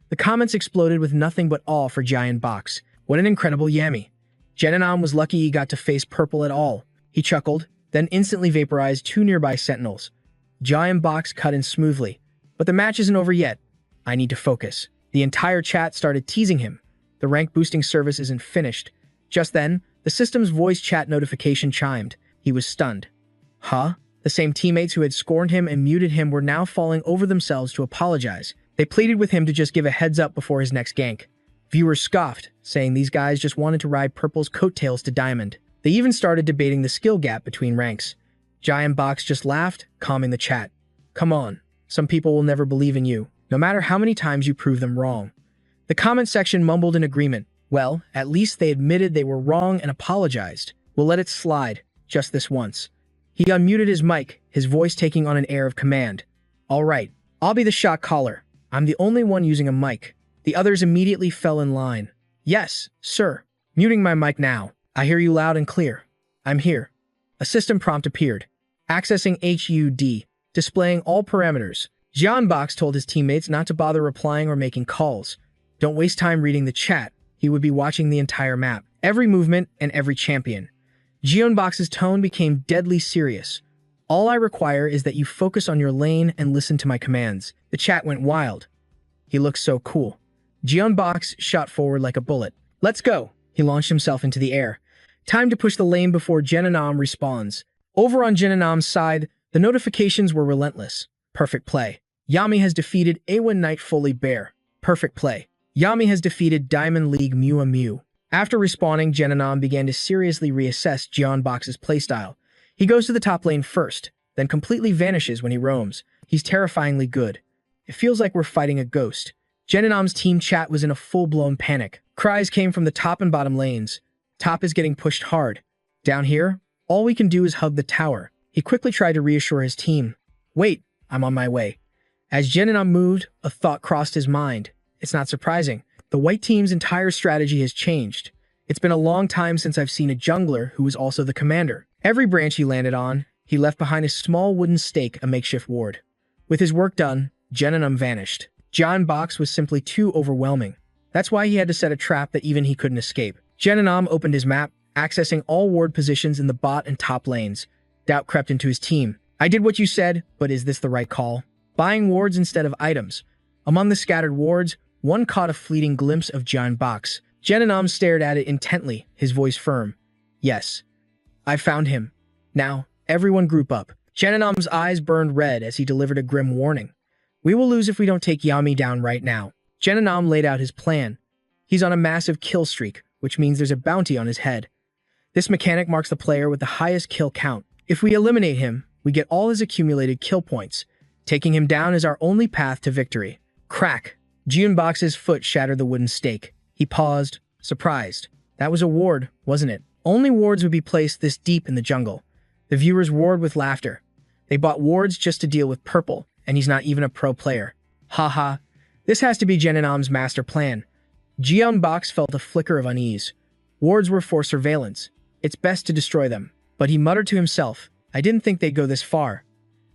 The comments exploded with nothing but awe for Jeonbok. What an incredible Yami. Jeonnam was lucky he got to face purple at all. He chuckled, then instantly vaporized 2 nearby sentinels. Jeonbok cut in smoothly. But the match isn't over yet. I need to focus. The entire chat started teasing him. The rank boosting service isn't finished. Just then, the system's voice chat notification chimed. He was stunned. Huh? The same teammates who had scorned him and muted him were now falling over themselves to apologize. They pleaded with him to just give a heads up before his next gank. Viewers scoffed, saying these guys just wanted to ride Purple's coattails to Diamond. They even started debating the skill gap between ranks. Jeonbok just laughed, calming the chat. Come on, some people will never believe in you, no matter how many times you prove them wrong. The comment section mumbled in agreement. Well, at least they admitted they were wrong and apologized. We'll let it slide, just this once. He unmuted his mic, his voice taking on an air of command. All right, I'll be the shot caller. I'm the only one using a mic. The others immediately fell in line. Yes, sir. Muting my mic now. I hear you loud and clear. I'm here. A system prompt appeared. Accessing HUD, displaying all parameters. Jeonbok told his teammates not to bother replying or making calls. Don't waste time reading the chat. He would be watching the entire map, every movement, and every champion. Jeonbok's tone became deadly serious. All I require is that you focus on your lane and listen to my commands. The chat went wild. He looks so cool. Jeonbok shot forward like a bullet. Let's go. He launched himself into the air. Time to push the lane before Jeonnam responds. Over on Jeonnam's side, the notifications were relentless. Perfect play. Yami has defeated Awen Knight Fully Bear. Perfect play. Yami has defeated Diamond League Mew. After respawning, Jeonnam began to seriously reassess Jeonbok's playstyle. He goes to the top lane first, then completely vanishes when he roams. He's terrifyingly good. It feels like we're fighting a ghost. Jeninam's team chat was in a full-blown panic. Cries came from the top and bottom lanes. Top is getting pushed hard. Down here, all we can do is hug the tower. He quickly tried to reassure his team. Wait, I'm on my way. As Jeninam moved, a thought crossed his mind. It's not surprising. The white team's entire strategy has changed. It's been a long time since I've seen a jungler who was also the commander. Every branch he landed on, he left behind a small wooden stake, a makeshift ward. With his work done, Jeninam vanished. Giant Box was simply too overwhelming. That's why he had to set a trap that even he couldn't escape. Jeninam opened his map, accessing all ward positions in the bot and top lanes. Doubt crept into his team. I did what you said, but is this the right call? Buying wards instead of items. Among the scattered wards, one caught a fleeting glimpse of Giant Box. Jeninam stared at it intently, his voice firm. Yes, I found him. Now, everyone group up. Jeninam's eyes burned red as he delivered a grim warning. We will lose if we don't take Yami down right now. Jeninam laid out his plan. He's on a massive kill streak, which means there's a bounty on his head. This mechanic marks the player with the highest kill count. If we eliminate him, we get all his accumulated kill points. Taking him down is our only path to victory. Crack! Jeonbox's foot shattered the wooden stake. He paused, surprised. That was a ward, wasn't it? Only wards would be placed this deep in the jungle. The viewers roared with laughter. They bought wards just to deal with purple, and he's not even a pro player. Haha. This has to be Jeninam's master plan. Jeonbox felt a flicker of unease. Wards were for surveillance. It's best to destroy them. But he muttered to himself, I didn't think they'd go this far.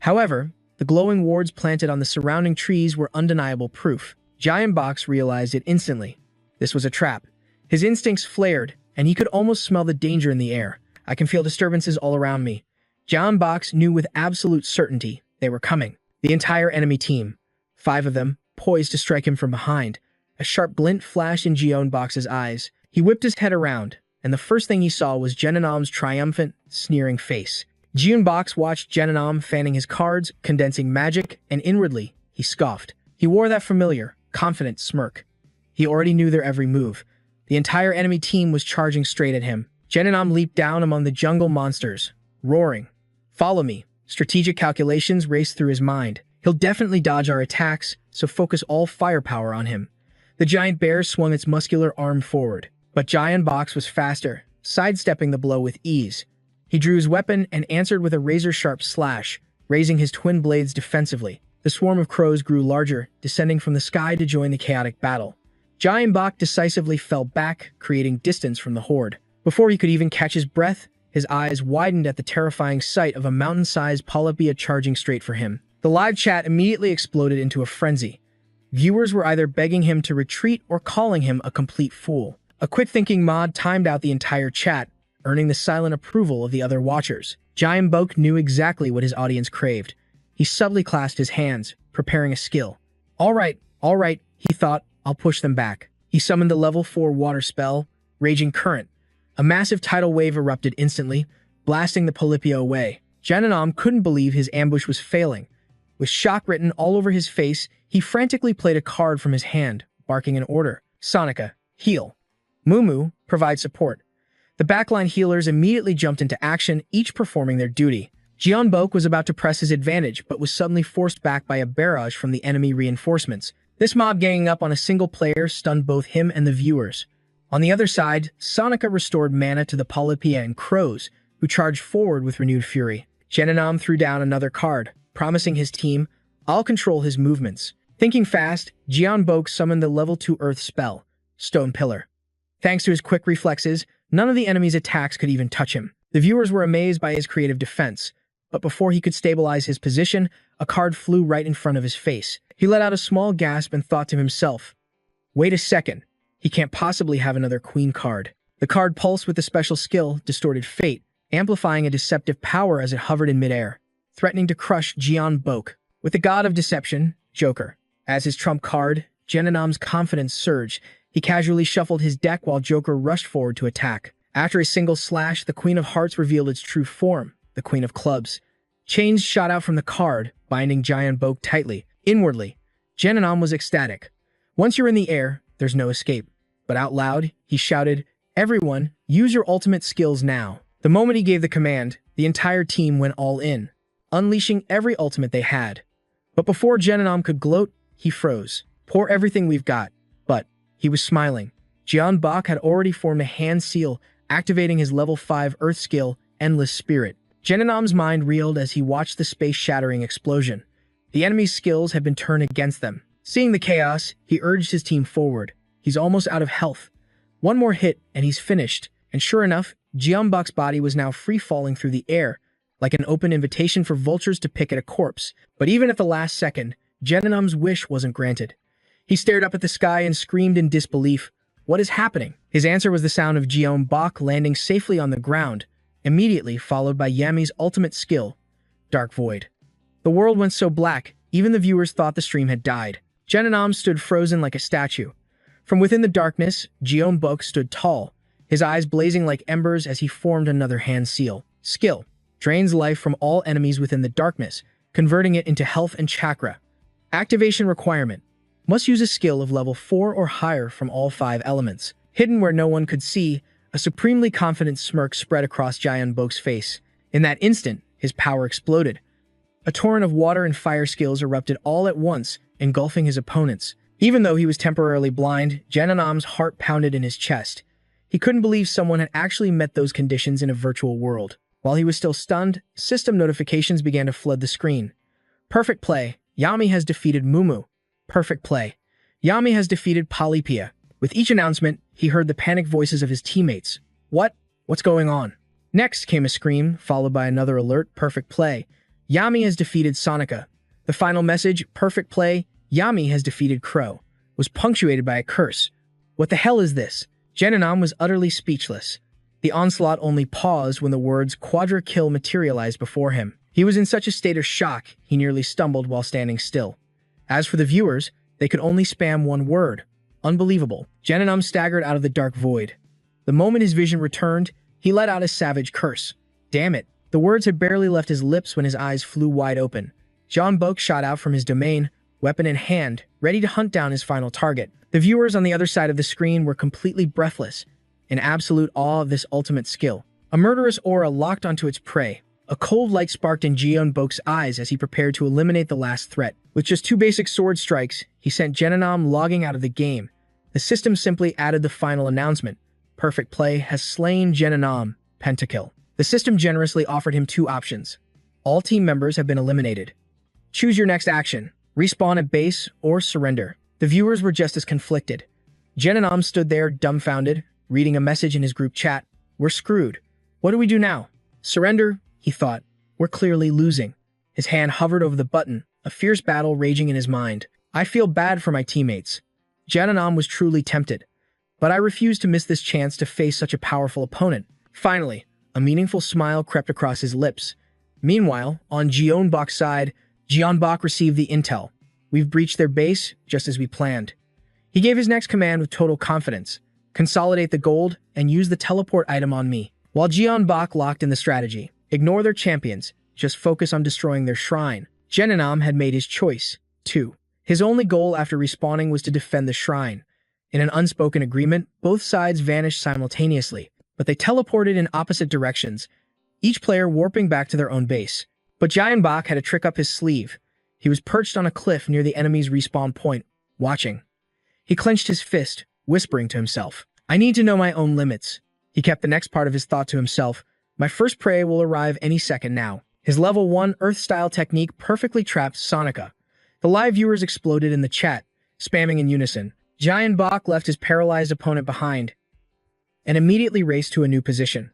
However, the glowing wards planted on the surrounding trees were undeniable proof. Jeonbox realized it instantly. This was a trap. His instincts flared, and he could almost smell the danger in the air. I can feel disturbances all around me. Jeonbox knew with absolute certainty they were coming. The entire enemy team, 5 of them, poised to strike him from behind. A sharp glint flashed in Jeonbox's eyes. He whipped his head around, and the first thing he saw was Jeninam's triumphant, sneering face. Jeonbox watched Jeninam fanning his cards, condensing magic, and inwardly, he scoffed. He wore that familiar, confident smirk. He already knew their every move. The entire enemy team was charging straight at him. Jeninam leaped down among the jungle monsters, roaring. Follow me. Strategic calculations raced through his mind. He'll definitely dodge our attacks, so focus all firepower on him. The giant bear swung its muscular arm forward, but Jeonbox was faster, sidestepping the blow with ease. He drew his weapon and answered with a razor-sharp slash, raising his twin blades defensively. The swarm of crows grew larger, descending from the sky to join the chaotic battle. Jeonbox decisively fell back, creating distance from the horde. Before he could even catch his breath, his eyes widened at the terrifying sight of a mountain-sized polypia charging straight for him. The live chat immediately exploded into a frenzy. Viewers were either begging him to retreat or calling him a complete fool. A quick-thinking mod timed out the entire chat, earning the silent approval of the other watchers. Jeonbox knew exactly what his audience craved. He subtly clasped his hands, preparing a skill. All right, he thought, I'll push them back. He summoned the level 4 water spell, Raging Current. A massive tidal wave erupted instantly, blasting the Polypia away. Jeninam couldn't believe his ambush was failing. With shock written all over his face, he frantically played a card from his hand, barking an order. Sonica, heal. Mumu, provide support. The backline healers immediately jumped into action, each performing their duty. Jeonbox was about to press his advantage, but was suddenly forced back by a barrage from the enemy reinforcements. This mob ganging up on a single player stunned both him and the viewers. On the other side, Sonica restored mana to the Polypia and crows, who charged forward with renewed fury. Jeninam threw down another card, promising his team, I'll control his movements. Thinking fast, Jeonbox summoned the level 2 earth spell, Stone Pillar. Thanks to his quick reflexes, none of the enemy's attacks could even touch him. The viewers were amazed by his creative defense, but before he could stabilize his position, a card flew right in front of his face. He let out a small gasp and thought to himself, wait a second, he can't possibly have another queen card. The card pulsed with a special skill, Distorted Fate, amplifying a deceptive power as it hovered in midair, threatening to crush Jeonbox. With the god of deception, Joker, as his trump card, Jeninam's confidence surged. He casually shuffled his deck while Joker rushed forward to attack. After a single slash, the Queen of Hearts revealed its true form, the Queen of Clubs. Chains shot out from the card, binding Jeonbox tightly. Inwardly, Jeninam was ecstatic. Once you're in the air, there's no escape. But out loud, he shouted, everyone, use your ultimate skills now. The moment he gave the command, The entire team went all in, unleashing every ultimate they had. But before Genonam could gloat, he froze. Pour everything we've got. But he was smiling. Jeonbok had already formed a hand seal, activating his level 5 Earth skill, Endless Spirit. Genonam's mind reeled as he watched the space-shattering explosion. The enemy's skills had been turned against them. Seeing the chaos, he urged his team forward. He's almost out of health. One more hit, and he's finished. And sure enough, Jeonbok's body was now free-falling through the air, like an open invitation for vultures to pick at a corpse. But even at the last second, Genonam's wish wasn't granted. He stared up at the sky and screamed in disbelief, "What is happening?" His answer was the sound of Jeonbok landing safely on the ground, immediately followed by Yami's ultimate skill, Dark Void. The world went so black, even the viewers thought the stream had died. Genonam stood frozen like a statue. From within the darkness, Jeonbok stood tall, his eyes blazing like embers as he formed another hand seal. Skill drains life from all enemies within the darkness, converting it into health and chakra. Activation requirement: must use a skill of level 4 or higher from all 5 elements. Hidden where no one could see, a supremely confident smirk spread across Jeonbok's face. In that instant, his power exploded. A torrent of water and fire skills erupted all at once, engulfing his opponents. Even though he was temporarily blind, Genonam's heart pounded in his chest. He couldn't believe someone had actually met those conditions in a virtual world. While he was still stunned, system notifications began to flood the screen. Perfect play. Yami has defeated Mumu. Perfect play. Yami has defeated Polypia. With each announcement, he heard the panicked voices of his teammates. What's going on? Next came a scream, followed by another alert, perfect play. Yami has defeated Sonica. The final message, perfect play, Yami has defeated Crow, was punctuated by a curse. What the hell is this? Genonam was utterly speechless. The onslaught only paused when the words quadra kill materialized before him. He was in such a state of shock, he nearly stumbled while standing still. As for the viewers, they could only spam one word. Unbelievable. Genonam staggered out of the dark void. The moment his vision returned, he let out a savage curse. Damn it. The words had barely left his lips when his eyes flew wide open. Jeonbok shot out from his domain, weapon in hand, ready to hunt down his final target. The viewers on the other side of the screen were completely breathless, in absolute awe of this ultimate skill. A murderous aura locked onto its prey. A cold light sparked in Jeonbok's eyes as he prepared to eliminate the last threat. With just 2 basic sword strikes, he sent Genonam logging out of the game. The system simply added the final announcement. Perfect play has slain Genonam, pentakill. The system generously offered him 2 options. All team members have been eliminated. Choose your next action, respawn at base or surrender. The viewers were just as conflicted. Genonam stood there dumbfounded, reading a message in his group chat. We're screwed. What do we do now? Surrender, he thought. We're clearly losing. His hand hovered over the button, a fierce battle raging in his mind. I feel bad for my teammates. Genonam was truly tempted, but I refused to miss this chance to face such a powerful opponent. Finally, a meaningful smile crept across his lips. Meanwhile, on Jeonbok's side, Jeonbok received the intel. We've breached their base, just as we planned. He gave his next command with total confidence. Consolidate the gold and use the teleport item on me. While Jeonbok locked in the strategy. Ignore their champions, just focus on destroying their shrine. Genonam had made his choice, too. His only goal after respawning was to defend the shrine. In an unspoken agreement, both sides vanished simultaneously, but they teleported in opposite directions, each player warping back to their own base. But Jeonbok had a trick up his sleeve. He was perched on a cliff near the enemy's respawn point, watching. He clenched his fist, whispering to himself, I need to know my own limits. He kept the next part of his thought to himself. My first prey will arrive any second now. His level 1 Earth-style technique perfectly trapped Sonica. The live viewers exploded in the chat, spamming in unison. Jeonbok left his paralyzed opponent behind and immediately raced to a new position.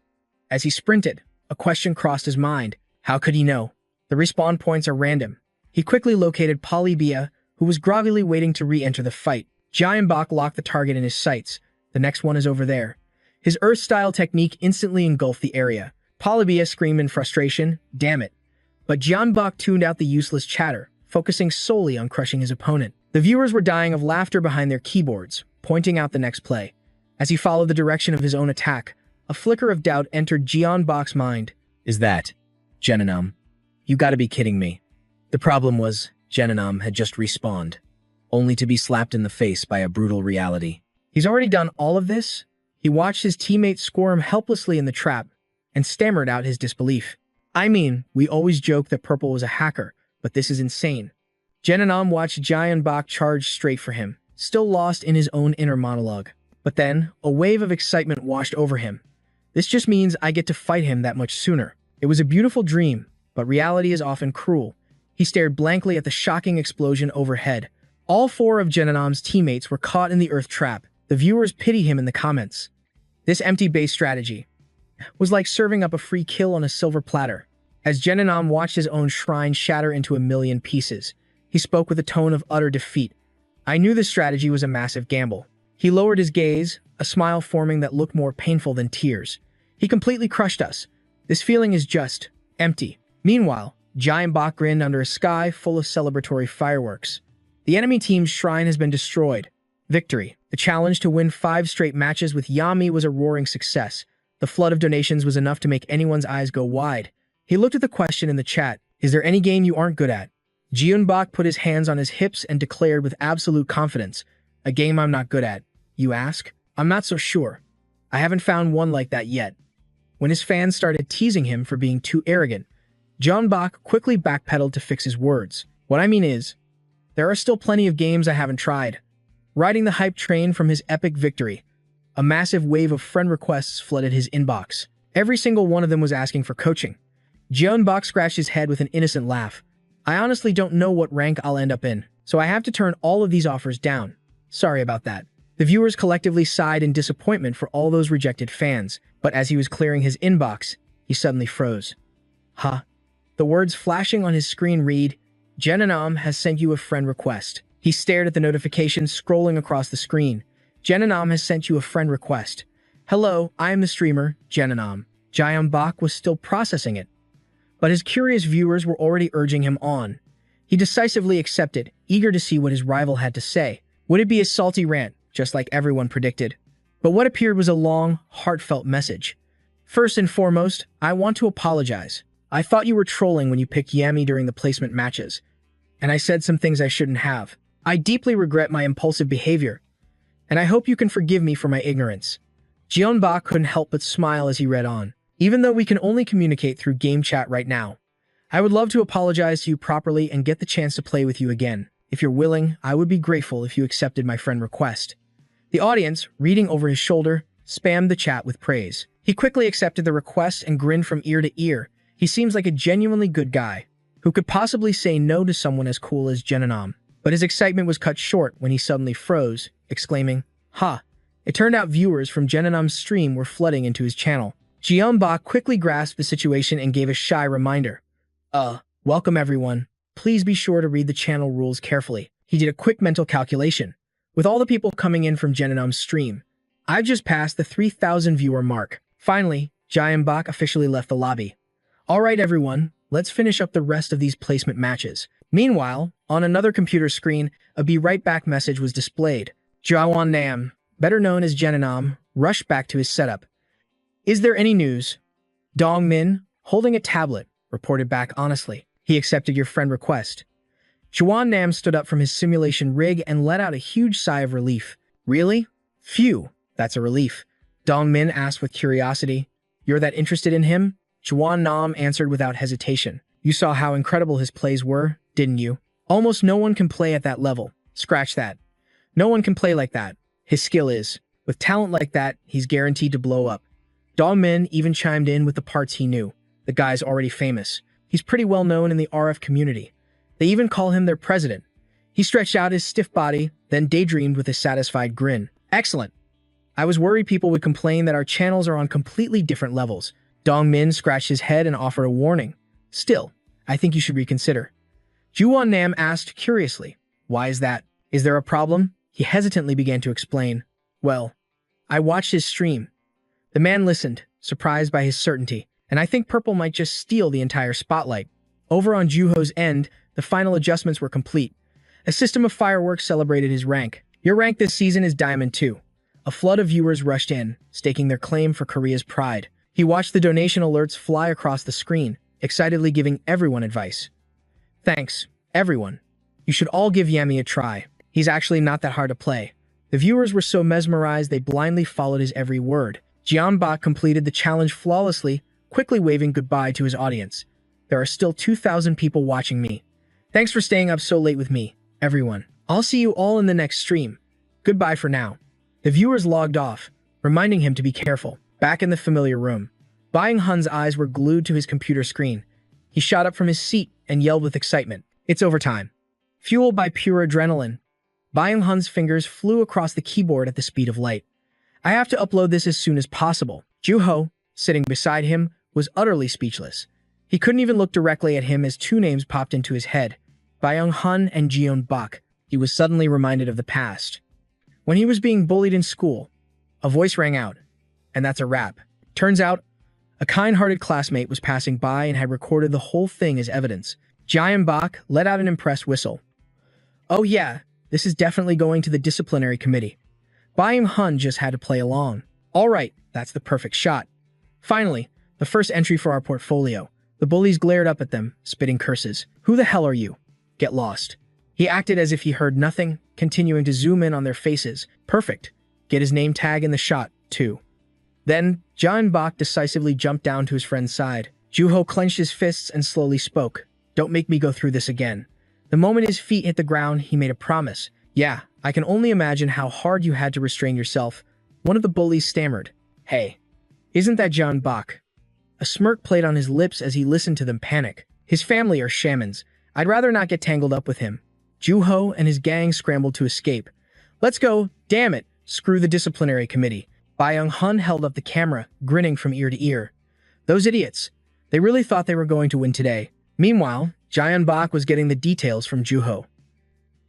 As he sprinted, a question crossed his mind. How could he know? The respawn points are random. He quickly located Polypia, who was groggily waiting to re-enter the fight. Jeonbok locked the target in his sights. The next one is over there. His Earth-style technique instantly engulfed the area. Polypia screamed in frustration, damn it. But Jeonbok tuned out the useless chatter, focusing solely on crushing his opponent. The viewers were dying of laughter behind their keyboards, pointing out the next play. As he followed the direction of his own attack, a flicker of doubt entered Jeonbok's mind. Is that Genonam? You gotta be kidding me. The problem was, Genonam had just respawned, only to be slapped in the face by a brutal reality. He's already done all of this? He watched his teammate squirm helplessly in the trap and stammered out his disbelief. I mean, we always joke that Purple was a hacker, but this is insane. Jeonnam watched Jaehyun-bok charge straight for him, still lost in his own inner monologue. But then, a wave of excitement washed over him. This just means I get to fight him that much sooner. It was a beautiful dream, but reality is often cruel. He stared blankly at the shocking explosion overhead. All four of Jeonnam's teammates were caught in the earth trap. The viewers pity him in the comments. This empty base strategy was like serving up a free kill on a silver platter. As Jeonnam watched his own shrine shatter into a million pieces, he spoke with a tone of utter defeat. I knew this strategy was a massive gamble. He lowered his gaze, a smile forming that looked more painful than tears. He completely crushed us. This feeling is just empty. Meanwhile, Jaehyun-bok grinned under a sky full of celebratory fireworks. The enemy team's shrine has been destroyed. Victory. The challenge to win 5 straight matches with Yami was a roaring success. The flood of donations was enough to make anyone's eyes go wide. He looked at the question in the chat. Is there any game you aren't good at? Jeonnam put his hands on his hips and declared with absolute confidence, a game I'm not good at. You ask? I'm not so sure. I haven't found one like that yet. When his fans started teasing him for being too arrogant, Jeonnam quickly backpedaled to fix his words. What I mean is, there are still plenty of games I haven't tried. Riding the hype train from his epic victory, a massive wave of friend requests flooded his inbox. Every single one of them was asking for coaching. Jeonnam scratched his head with an innocent laugh. I honestly don't know what rank I'll end up in, so I have to turn all of these offers down. Sorry about that. The viewers collectively sighed in disappointment for all those rejected fans, but as he was clearing his inbox, he suddenly froze. Huh? The words flashing on his screen read, Jeonnam has sent you a friend request. He stared at the notification scrolling across the screen. Jeonnam has sent you a friend request. Hello, I am the streamer, Jeonnam. Jaehyun-bok was still processing it, but his curious viewers were already urging him on. He decisively accepted, eager to see what his rival had to say. Would it be a salty rant, just like everyone predicted? But what appeared was a long, heartfelt message. First and foremost, I want to apologize. I thought you were trolling when you picked Yami during the placement matches, and I said some things I shouldn't have. I deeply regret my impulsive behavior, and I hope you can forgive me for my ignorance. Jeonnam couldn't help but smile as he read on. Even though we can only communicate through game chat right now, I would love to apologize to you properly and get the chance to play with you again. If you're willing, I would be grateful if you accepted my friend request. The audience, reading over his shoulder, spammed the chat with praise. He quickly accepted the request and grinned from ear to ear. He seems like a genuinely good guy. Who could possibly say no to someone as cool as Jeonnam? But his excitement was cut short when he suddenly froze, exclaiming, Ha! It turned out viewers from Jeonnam's stream were flooding into his channel. Jeonnam quickly grasped the situation and gave a shy reminder. Welcome everyone. Please be sure to read the channel rules carefully. He did a quick mental calculation. With all the people coming in from Jeonnam's stream, I've just passed the 3,000 viewer mark. Finally, Jaehyun-bok officially left the lobby. Alright everyone, let's finish up the rest of these placement matches. Meanwhile, on another computer screen, a be right back message was displayed. Jeonnam, better known as Jeonnam, rushed back to his setup. Is there any news? Dongmin, holding a tablet, reported back honestly. He accepted your friend request. Jeonnam stood up from his simulation rig and let out a huge sigh of relief. Really? Phew, that's a relief. Dongmin asked with curiosity. You're that interested in him? Jeonnam answered without hesitation. You saw how incredible his plays were, didn't you? Almost no one can play at that level. Scratch that. No one can play like that. His skill is. With talent like that, he's guaranteed to blow up. Dongmin even chimed in with the parts he knew. The guy's already famous. He's pretty well known in the RF community. They even call him their president. He stretched out his stiff body, then daydreamed with a satisfied grin. Excellent. I was worried people would complain that our channels are on completely different levels. Dongmin scratched his head and offered a warning. Still, I think you should reconsider. Jeonnam asked curiously. Why is that? Is there a problem? He hesitantly began to explain. Well, I watched his stream. The man listened, surprised by his certainty, and I think Purple might just steal the entire spotlight. Over on Juho's end, the final adjustments were complete. A system of fireworks celebrated his rank. Your rank this season is Diamond 2. A flood of viewers rushed in, staking their claim for Korea's pride. He watched the donation alerts fly across the screen, excitedly giving everyone advice. Thanks, everyone. You should all give Yami a try. He's actually not that hard to play. The viewers were so mesmerized they blindly followed his every word. Jeonnam completed the challenge flawlessly, quickly waving goodbye to his audience. There are still 2,000 people watching me. Thanks for staying up so late with me, everyone. I'll see you all in the next stream. Goodbye for now. The viewers logged off, reminding him to be careful. Back in the familiar room, Byung-hun's eyes were glued to his computer screen. He shot up from his seat and yelled with excitement. It's overtime. Fueled by pure adrenaline, Byung-hun's fingers flew across the keyboard at the speed of light. I have to upload this as soon as possible. Joo-ho, sitting beside him, was utterly speechless. He couldn't even look directly at him as two names popped into his head, Byung-hun and Jeon-bak. He was suddenly reminded of the past. When he was being bullied in school, a voice rang out, and that's a wrap. Turns out, a kind-hearted classmate was passing by and had recorded the whole thing as evidence. Jeon-bak let out an impressed whistle. Oh yeah, this is definitely going to the disciplinary committee. Byung-hun just had to play along. All right, that's the perfect shot. Finally, the first entry for our portfolio. The bullies glared up at them, spitting curses. Who the hell are you? Get lost. He acted as if he heard nothing, continuing to zoom in on their faces. Perfect. Get his name tag in the shot, too. Then, Jeon-bak decisively jumped down to his friend's side. Joo-ho clenched his fists and slowly spoke. Don't make me go through this again. The moment his feet hit the ground, he made a promise. Yeah, I can only imagine how hard you had to restrain yourself. One of the bullies stammered. Hey, isn't that Jeon-bak? A smirk played on his lips as he listened to them panic. His family are shamans. I'd rather not get tangled up with him. Joo-ho and his gang scrambled to escape. Let's go, damn it, screw the disciplinary committee. Byung-hun held up the camera, grinning from ear to ear. Those idiots. They really thought they were going to win today. Meanwhile, Jeon-bak was getting the details from Joo-ho.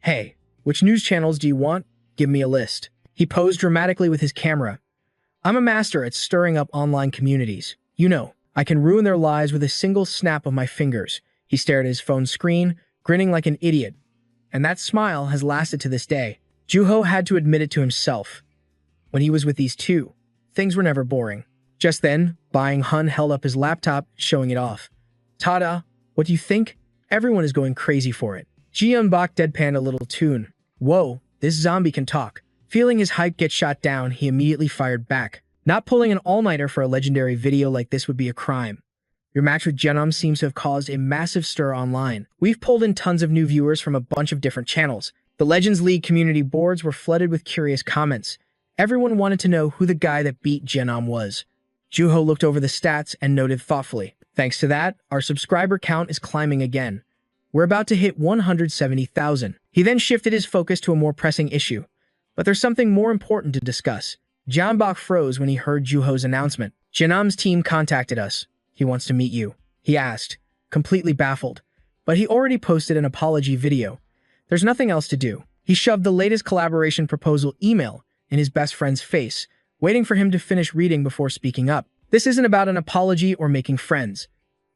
Hey, which news channels do you want? Give me a list. He posed dramatically with his camera. I'm a master at stirring up online communities. You know, I can ruin their lives with a single snap of my fingers. He stared at his phone screen, grinning like an idiot. And that smile has lasted to this day. Joo-ho had to admit it to himself. When he was with these two, things were never boring. Just then, Byung-hun held up his laptop, showing it off. Ta-da! What do you think? Everyone is going crazy for it. Jeon-bak deadpanned a little tune. Whoa, this zombie can talk. Feeling his hype get shot down, he immediately fired back. Not pulling an all-nighter for a legendary video like this would be a crime. Your match with Jeonnam seems to have caused a massive stir online. We've pulled in tons of new viewers from a bunch of different channels. The Legends League community boards were flooded with curious comments. Everyone wanted to know who the guy that beat Jeonnam was. Joo-ho looked over the stats and noted thoughtfully. Thanks to that, our subscriber count is climbing again. We're about to hit 170,000. He then shifted his focus to a more pressing issue. But there's something more important to discuss. Jeon-bak froze when he heard Joo-ho's announcement. Jeonnam's team contacted us. He wants to meet you. He asked, completely baffled. But he already posted an apology video. There's nothing else to do. He shoved the latest collaboration proposal email in his best friend's face, waiting for him to finish reading before speaking up. This isn't about an apology or making friends.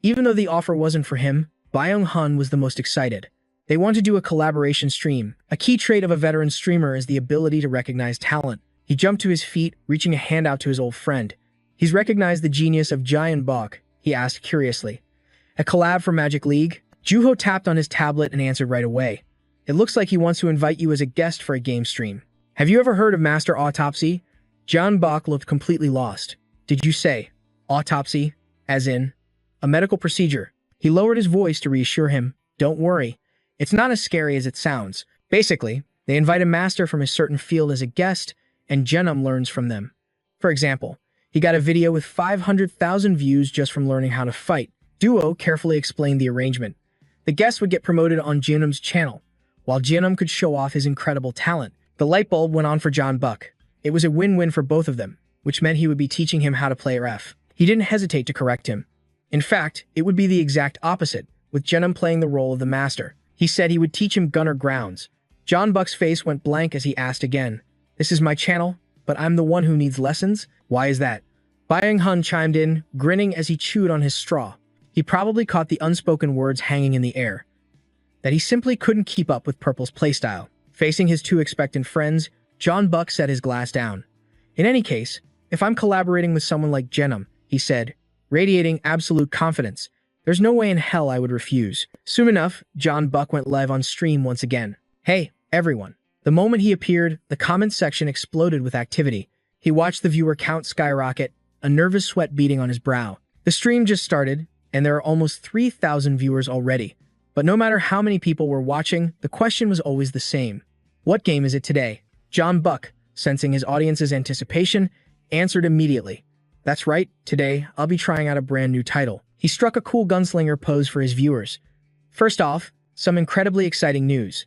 Even though the offer wasn't for him, Byung-hun was the most excited. They want to do a collaboration stream. A key trait of a veteran streamer is the ability to recognize talent. He jumped to his feet, reaching a hand out to his old friend. He's recognized the genius of Jeon-bak, he asked curiously. A collab for Magic League? Joo-ho tapped on his tablet and answered right away. It looks like he wants to invite you as a guest for a game stream. Have you ever heard of Master Autopsy? Jeon-bak looked completely lost. Did you say autopsy? As in a medical procedure? He lowered his voice to reassure him. Don't worry. It's not as scary as it sounds. Basically, they invite a master from a certain field as a guest, and Jeonnam learns from them. For example, he got a video with 500,000 views just from learning how to fight. Duo carefully explained the arrangement. The guest would get promoted on Jeonnam's channel, while Jeonnam could show off his incredible talent. The light bulb went on for Jeon-bak. It was a win-win for both of them, which meant he would be teaching him how to play ref. He didn't hesitate to correct him. In fact, it would be the exact opposite, with Jeonnam playing the role of the master. He said he would teach him gunner grounds. Jeon-bak's face went blank as he asked again, This is my channel, but I'm the one who needs lessons? Why is that? Byung-hun chimed in, grinning as he chewed on his straw. He probably caught the unspoken words hanging in the air. That he simply couldn't keep up with Purple's playstyle. Facing his two expectant friends, Jeon-bak set his glass down. In any case, if I'm collaborating with someone like Jeonnam, he said, radiating absolute confidence, there's no way in hell I would refuse. Soon enough, Jeon-bak went live on stream once again. Hey, everyone. The moment he appeared, the comments section exploded with activity. He watched the viewer count skyrocket, a nervous sweat beading on his brow. The stream just started, and there are almost 3,000 viewers already. But no matter how many people were watching, the question was always the same. What game is it today? John Buck, sensing his audience's anticipation, answered immediately. That's right, today I'll be trying out a brand new title. He struck a cool gunslinger pose for his viewers. First off, some incredibly exciting news.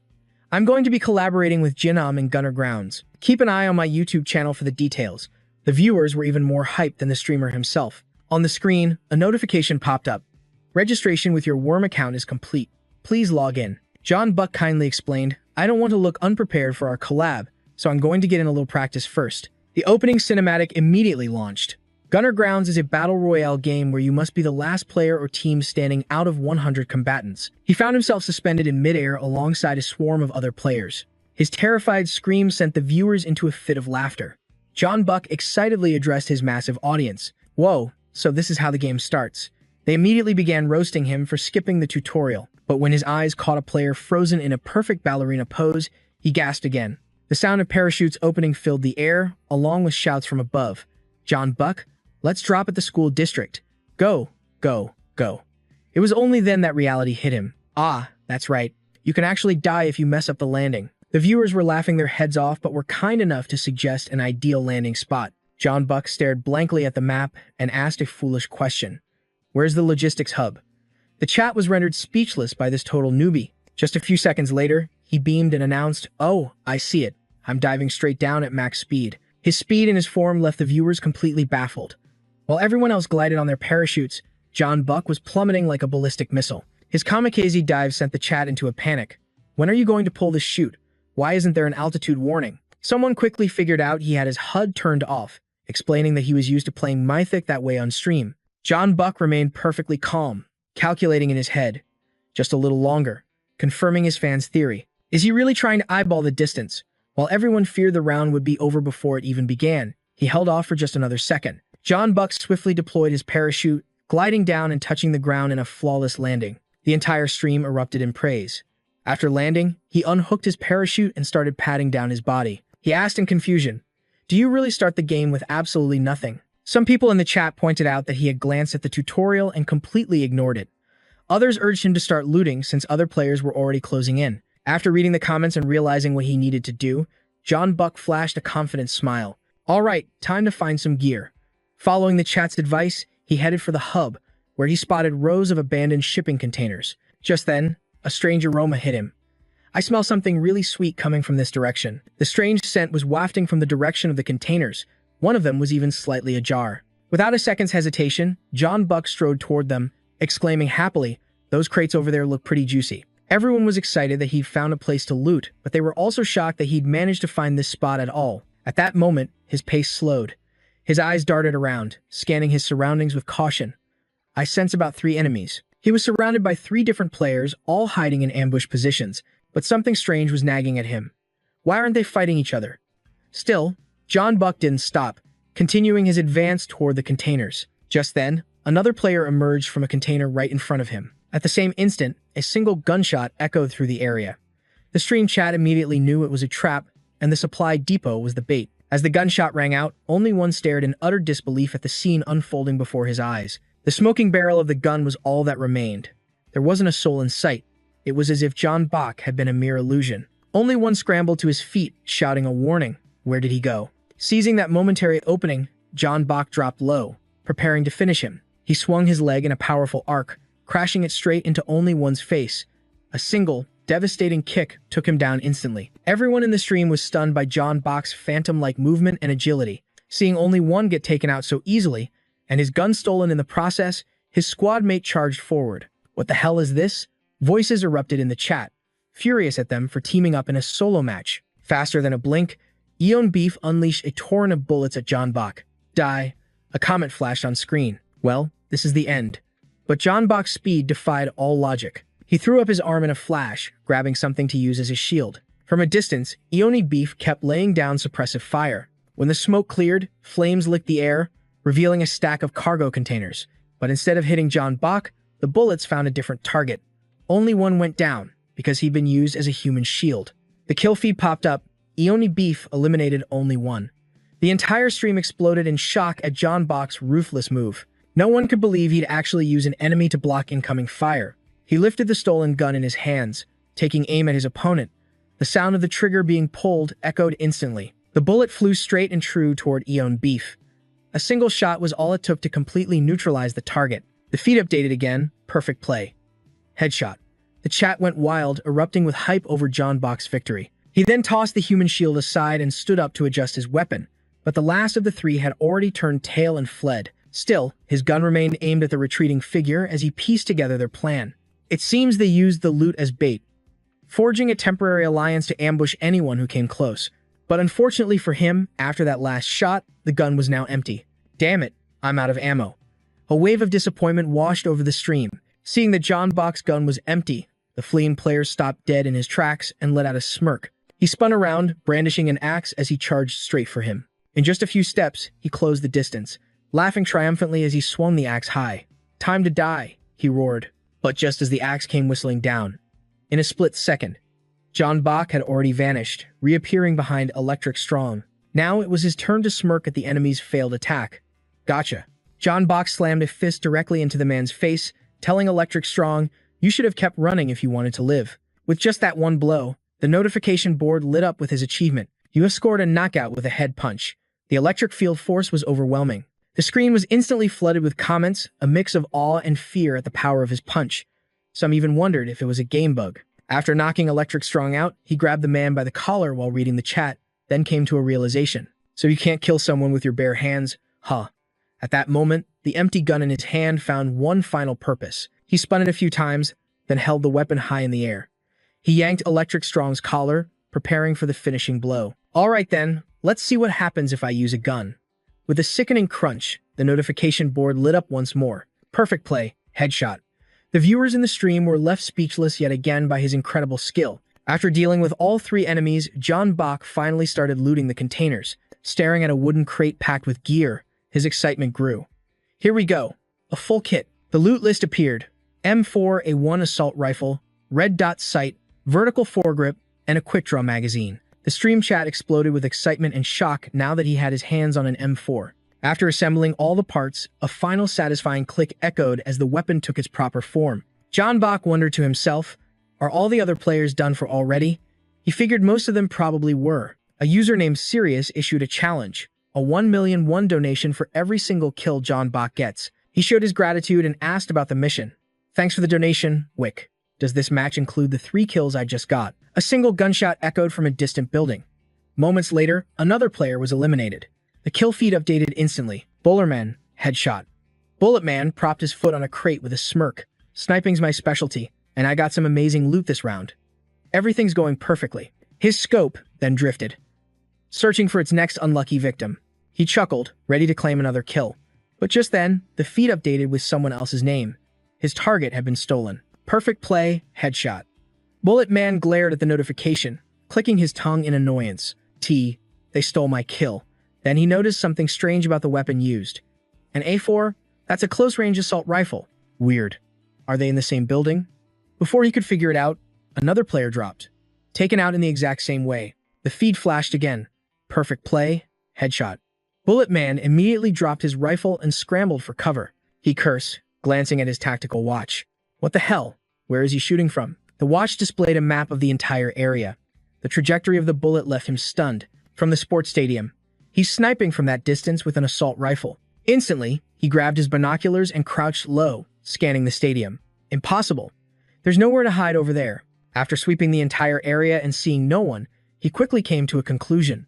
I'm going to be collaborating with Jinam and Gunner Grounds. Keep an eye on my YouTube channel for the details. The viewers were even more hyped than the streamer himself. On the screen, a notification popped up. Registration with your Worm account is complete. Please log in. John Buck kindly explained, I don't want to look unprepared for our collab, so I'm going to get in a little practice first. The opening cinematic immediately launched. Gunner Grounds is a battle royale game where you must be the last player or team standing out of 100 combatants. He found himself suspended in midair alongside a swarm of other players. His terrified scream sent the viewers into a fit of laughter. John Buck excitedly addressed his massive audience. Whoa, so this is how the game starts. They immediately began roasting him for skipping the tutorial, but when his eyes caught a player frozen in a perfect ballerina pose, he gasped again. The sound of parachutes opening filled the air, along with shouts from above. John Buck, let's drop at the school district. Go, go, go. It was only then that reality hit him. Ah, that's right. You can actually die if you mess up the landing. The viewers were laughing their heads off but were kind enough to suggest an ideal landing spot. John Buck stared blankly at the map and asked a foolish question. Where's the logistics hub? The chat was rendered speechless by this total newbie. Just a few seconds later, he beamed and announced, Oh, I see it. I'm diving straight down at max speed. His speed and his form left the viewers completely baffled. While everyone else glided on their parachutes, John Buck was plummeting like a ballistic missile. His kamikaze dive sent the chat into a panic. When are you going to pull this chute? Why isn't there an altitude warning? Someone quickly figured out he had his HUD turned off, explaining that he was used to playing Mythic that way on stream. John Buck remained perfectly calm, calculating in his head. Just a little longer, confirming his fans' theory. Is he really trying to eyeball the distance? While everyone feared the round would be over before it even began, he held off for just another second. John Buck swiftly deployed his parachute, gliding down and touching the ground in a flawless landing. The entire stream erupted in praise. After landing, he unhooked his parachute and started patting down his body. He asked in confusion, Do you really start the game with absolutely nothing? Some people in the chat pointed out that he had glanced at the tutorial and completely ignored it. Others urged him to start looting since other players were already closing in. After reading the comments and realizing what he needed to do, John Buck flashed a confident smile. All right, time to find some gear. Following the chat's advice, he headed for the hub, where he spotted rows of abandoned shipping containers. Just then, a strange aroma hit him. I smell something really sweet coming from this direction. The strange scent was wafting from the direction of the containers. One of them was even slightly ajar. Without a second's hesitation, John Buck strode toward them, exclaiming happily, Those crates over there look pretty juicy. Everyone was excited that he'd found a place to loot, but they were also shocked that he'd managed to find this spot at all. At that moment, his pace slowed. His eyes darted around, scanning his surroundings with caution. I sense about 3 enemies. He was surrounded by 3 different players, all hiding in ambush positions, but something strange was nagging at him. Why aren't they fighting each other? Still, John Buck didn't stop, continuing his advance toward the containers. Just then, another player emerged from a container right in front of him. At the same instant, a single gunshot echoed through the area. The stream chat immediately knew it was a trap, and the supply depot was the bait. As the gunshot rang out, only one stared in utter disbelief at the scene unfolding before his eyes. The smoking barrel of the gun was all that remained. There wasn't a soul in sight. It was as if John Buck had been a mere illusion. Only one scrambled to his feet, shouting a warning. Where did he go? Seizing that momentary opening, John Buck dropped low, preparing to finish him. He swung his leg in a powerful arc, crashing it straight into only one's face. A single, devastating kick took him down instantly. Everyone in the stream was stunned by John Buck's phantom-like movement and agility. Seeing only one get taken out so easily, and his gun stolen in the process, his squad mate charged forward. What the hell is this? Voices erupted in the chat, furious at them for teaming up in a solo match. Faster than a blink, Eon Beef unleashed a torrent of bullets at John Buck. Die. A comment flashed on screen. Well, this is the end. But John Buck's speed defied all logic. He threw up his arm in a flash, grabbing something to use as his shield. From a distance, Eoni Beef kept laying down suppressive fire. When the smoke cleared, flames licked the air, revealing a stack of cargo containers. But instead of hitting John Buck, the bullets found a different target. Only one went down, because he'd been used as a human shield. The kill feed popped up. Eoni Beef eliminated only one. The entire stream exploded in shock at John Buck's ruthless move. No one could believe he'd actually use an enemy to block incoming fire. He lifted the stolen gun in his hands, taking aim at his opponent. The sound of the trigger being pulled echoed instantly. The bullet flew straight and true toward Eon Beef. A single shot was all it took to completely neutralize the target. The feed updated again. Perfect play. Headshot. The chat went wild, erupting with hype over John Bach's victory. He then tossed the human shield aside and stood up to adjust his weapon, but the last of the three had already turned tail and fled. Still, his gun remained aimed at the retreating figure as he pieced together their plan. It seems they used the loot as bait, forging a temporary alliance to ambush anyone who came close. But unfortunately for him, after that last shot, the gun was now empty. Damn it, I'm out of ammo. A wave of disappointment washed over the stream. Seeing that John Bach's gun was empty, the fleeing player stopped dead in his tracks and let out a smirk. He spun around, brandishing an axe as he charged straight for him. In just a few steps, he closed the distance, laughing triumphantly as he swung the axe high. "Time to die," he roared. But just as the axe came whistling down, in a split second, John Bach had already vanished, reappearing behind Electric Strong. Now it was his turn to smirk at the enemy's failed attack. "Gotcha." John Bach slammed a fist directly into the man's face, telling Electric Strong, "You should have kept running if you wanted to live." With just that one blow, the notification board lit up with his achievement. You have scored a knockout with a head punch. The electric field force was overwhelming. The screen was instantly flooded with comments, a mix of awe and fear at the power of his punch. Some even wondered if it was a game bug. After knocking Electric Strong out, he grabbed the man by the collar while reading the chat, then came to a realization. "So you can't kill someone with your bare hands? Huh." At that moment, the empty gun in his hand found one final purpose. He spun it a few times, then held the weapon high in the air. He yanked Electric Strong's collar, preparing for the finishing blow. "All right then, let's see what happens if I use a gun." With a sickening crunch, the notification board lit up once more. Perfect play, headshot. The viewers in the stream were left speechless yet again by his incredible skill. After dealing with all three enemies, John Bach finally started looting the containers. Staring at a wooden crate packed with gear, his excitement grew. "Here we go. A full kit." The loot list appeared. M4A1 assault rifle, red dot sight, vertical foregrip, and a quick-draw magazine. The stream chat exploded with excitement and shock now that he had his hands on an M4. After assembling all the parts, a final satisfying click echoed as the weapon took its proper form. John Bach wondered to himself, are all the other players done for already? He figured most of them probably were. A user named Sirius issued a challenge, a 1,000,001 donation for every single kill John Bach gets. He showed his gratitude and asked about the mission. "Thanks for the donation, Wick. Does this match include the 3 kills I just got?" A single gunshot echoed from a distant building. Moments later, another player was eliminated. The kill feed updated instantly. Bullerman, headshot. Bulletman propped his foot on a crate with a smirk. "Sniping's my specialty, and I got some amazing loot this round. Everything's going perfectly." His scope then drifted, searching for its next unlucky victim. He chuckled, ready to claim another kill. But just then, the feed updated with someone else's name. His target had been stolen. Perfect play, headshot. Bulletman glared at the notification, clicking his tongue in annoyance. They stole my kill. Then he noticed something strange about the weapon used. An A4? That's a close-range assault rifle. Weird. Are they in the same building? Before he could figure it out, another player dropped, taken out in the exact same way. The feed flashed again. Perfect play, headshot. Bulletman immediately dropped his rifle and scrambled for cover. He cursed, glancing at his tactical watch. What the hell? Where is he shooting from? The watch displayed a map of the entire area. The trajectory of the bullet left him stunned. From the sports stadium. He's sniping from that distance with an assault rifle. Instantly, he grabbed his binoculars and crouched low, scanning the stadium. Impossible. There's nowhere to hide over there. After sweeping the entire area and seeing no one, he quickly came to a conclusion.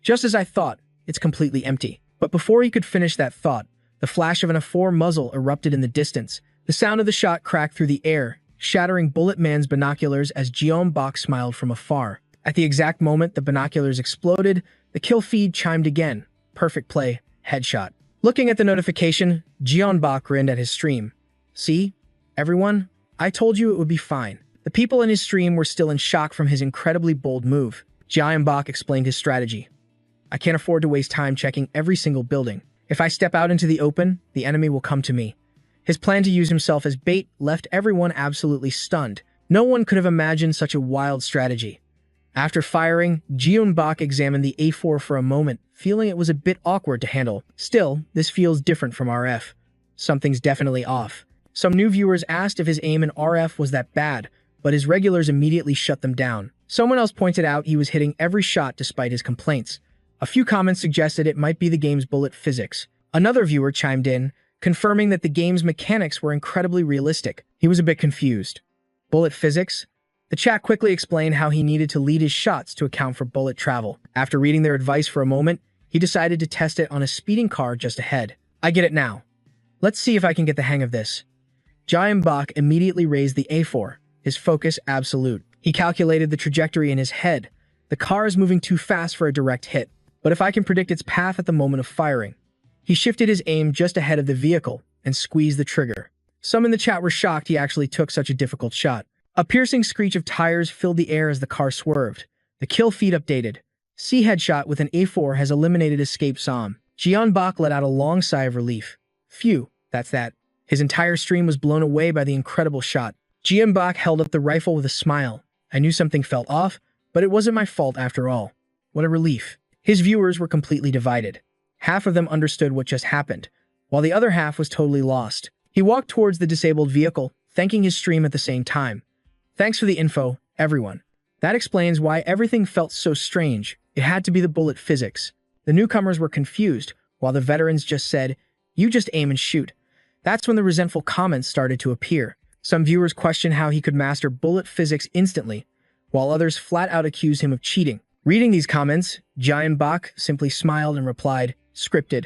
Just as I thought, it's completely empty. But before he could finish that thought, the flash of an A4 muzzle erupted in the distance. The sound of the shot cracked through the air, shattering Bulletman's binoculars as John Bach smiled from afar. At the exact moment the binoculars exploded, the kill feed chimed again. Perfect play, headshot. Looking at the notification, John Bach grinned at his stream. "See? Everyone? I told you it would be fine." The people in his stream were still in shock from his incredibly bold move. John Bach explained his strategy. "I can't afford to waste time checking every single building. If I step out into the open, the enemy will come to me." His plan to use himself as bait left everyone absolutely stunned. No one could have imagined such a wild strategy. After firing, John Bach examined the A4 for a moment, feeling it was a bit awkward to handle. Still, this feels different from RF. something's definitely off. Some new viewers asked if his aim in RF was that bad, but his regulars immediately shut them down. Someone else pointed out he was hitting every shot despite his complaints. A few comments suggested it might be the game's bullet physics. Another viewer chimed in, confirming that the game's mechanics were incredibly realistic. He was a bit confused. Bullet physics? The chat quickly explained how he needed to lead his shots to account for bullet travel. After reading their advice for a moment, he decided to test it on a speeding car just ahead. I get it now. Let's see if I can get the hang of this. Bak immediately raised the A4, his focus absolute. He calculated the trajectory in his head. The car is moving too fast for a direct hit, but if I can predict its path at the moment of firing. He shifted his aim just ahead of the vehicle and squeezed the trigger. Some in the chat were shocked he actually took such a difficult shot. A piercing screech of tires filled the air as the car swerved. The kill feed updated. C headshot with an A4 has eliminated escape SOM. Bak let out a long sigh of relief. Phew, that's that. His entire stream was blown away by the incredible shot. Bak held up the rifle with a smile. I knew something felt off, but it wasn't my fault after all. What a relief. His viewers were completely divided. Half of them understood what just happened, while the other half was totally lost. He walked towards the disabled vehicle, thanking his stream at the same time. Thanks for the info, everyone. That explains why everything felt so strange. It had to be the bullet physics. The newcomers were confused, while the veterans just said, "You just aim and shoot." That's when the resentful comments started to appear. Some viewers questioned how he could master bullet physics instantly, while others flat out accused him of cheating. Reading these comments, Bak simply smiled and replied, "Scripted.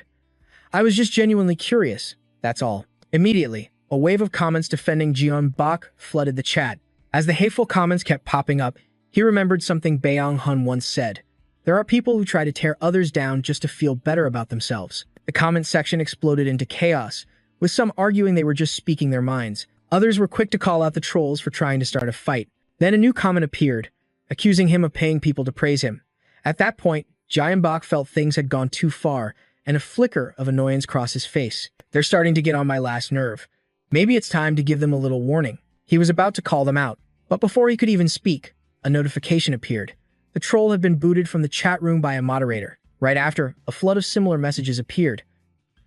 I was just genuinely curious, that's all." Immediately, a wave of comments defending Bak flooded the chat. As the hateful comments kept popping up, he remembered something Baeong Hun once said. There are people who try to tear others down just to feel better about themselves. The comment section exploded into chaos, with some arguing they were just speaking their minds. Others were quick to call out the trolls for trying to start a fight. Then a new comment appeared, accusing him of paying people to praise him. At that point, Bak felt things had gone too far, and a flicker of annoyance crossed his face. They're starting to get on my last nerve. Maybe it's time to give them a little warning. He was about to call them out, but before he could even speak, a notification appeared. The troll had been booted from the chat room by a moderator. Right after, a flood of similar messages appeared.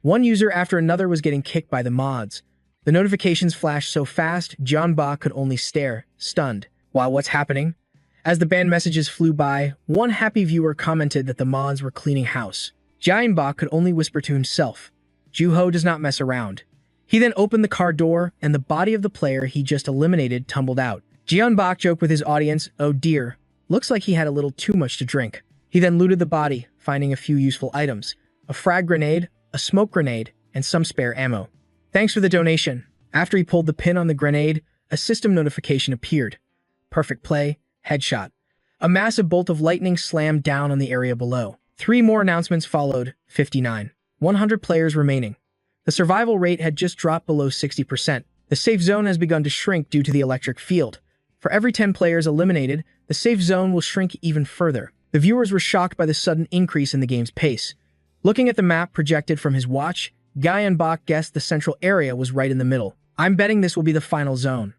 One user after another was getting kicked by the mods. The notifications flashed so fast, Bak could only stare, stunned. Wow, what's happening? As the banned messages flew by, one happy viewer commented that the mods were cleaning house. Bak could only whisper to himself, "Juho does not mess around." He then opened the car door, and the body of the player he just eliminated tumbled out. Bak joked with his audience, "Oh dear, looks like he had a little too much to drink." He then looted the body, finding a few useful items, a frag grenade, a smoke grenade, and some spare ammo. Thanks for the donation. After he pulled the pin on the grenade, a system notification appeared. Perfect play, headshot. A massive bolt of lightning slammed down on the area below. 3 more announcements followed, 59. 100 players remaining. The survival rate had just dropped below 60%. The safe zone has begun to shrink due to the electric field. For every 10 players eliminated, the safe zone will shrink even further. The viewers were shocked by the sudden increase in the game's pace. Looking at the map projected from his watch, Bak guessed the central area was right in the middle. I'm betting this will be the final zone.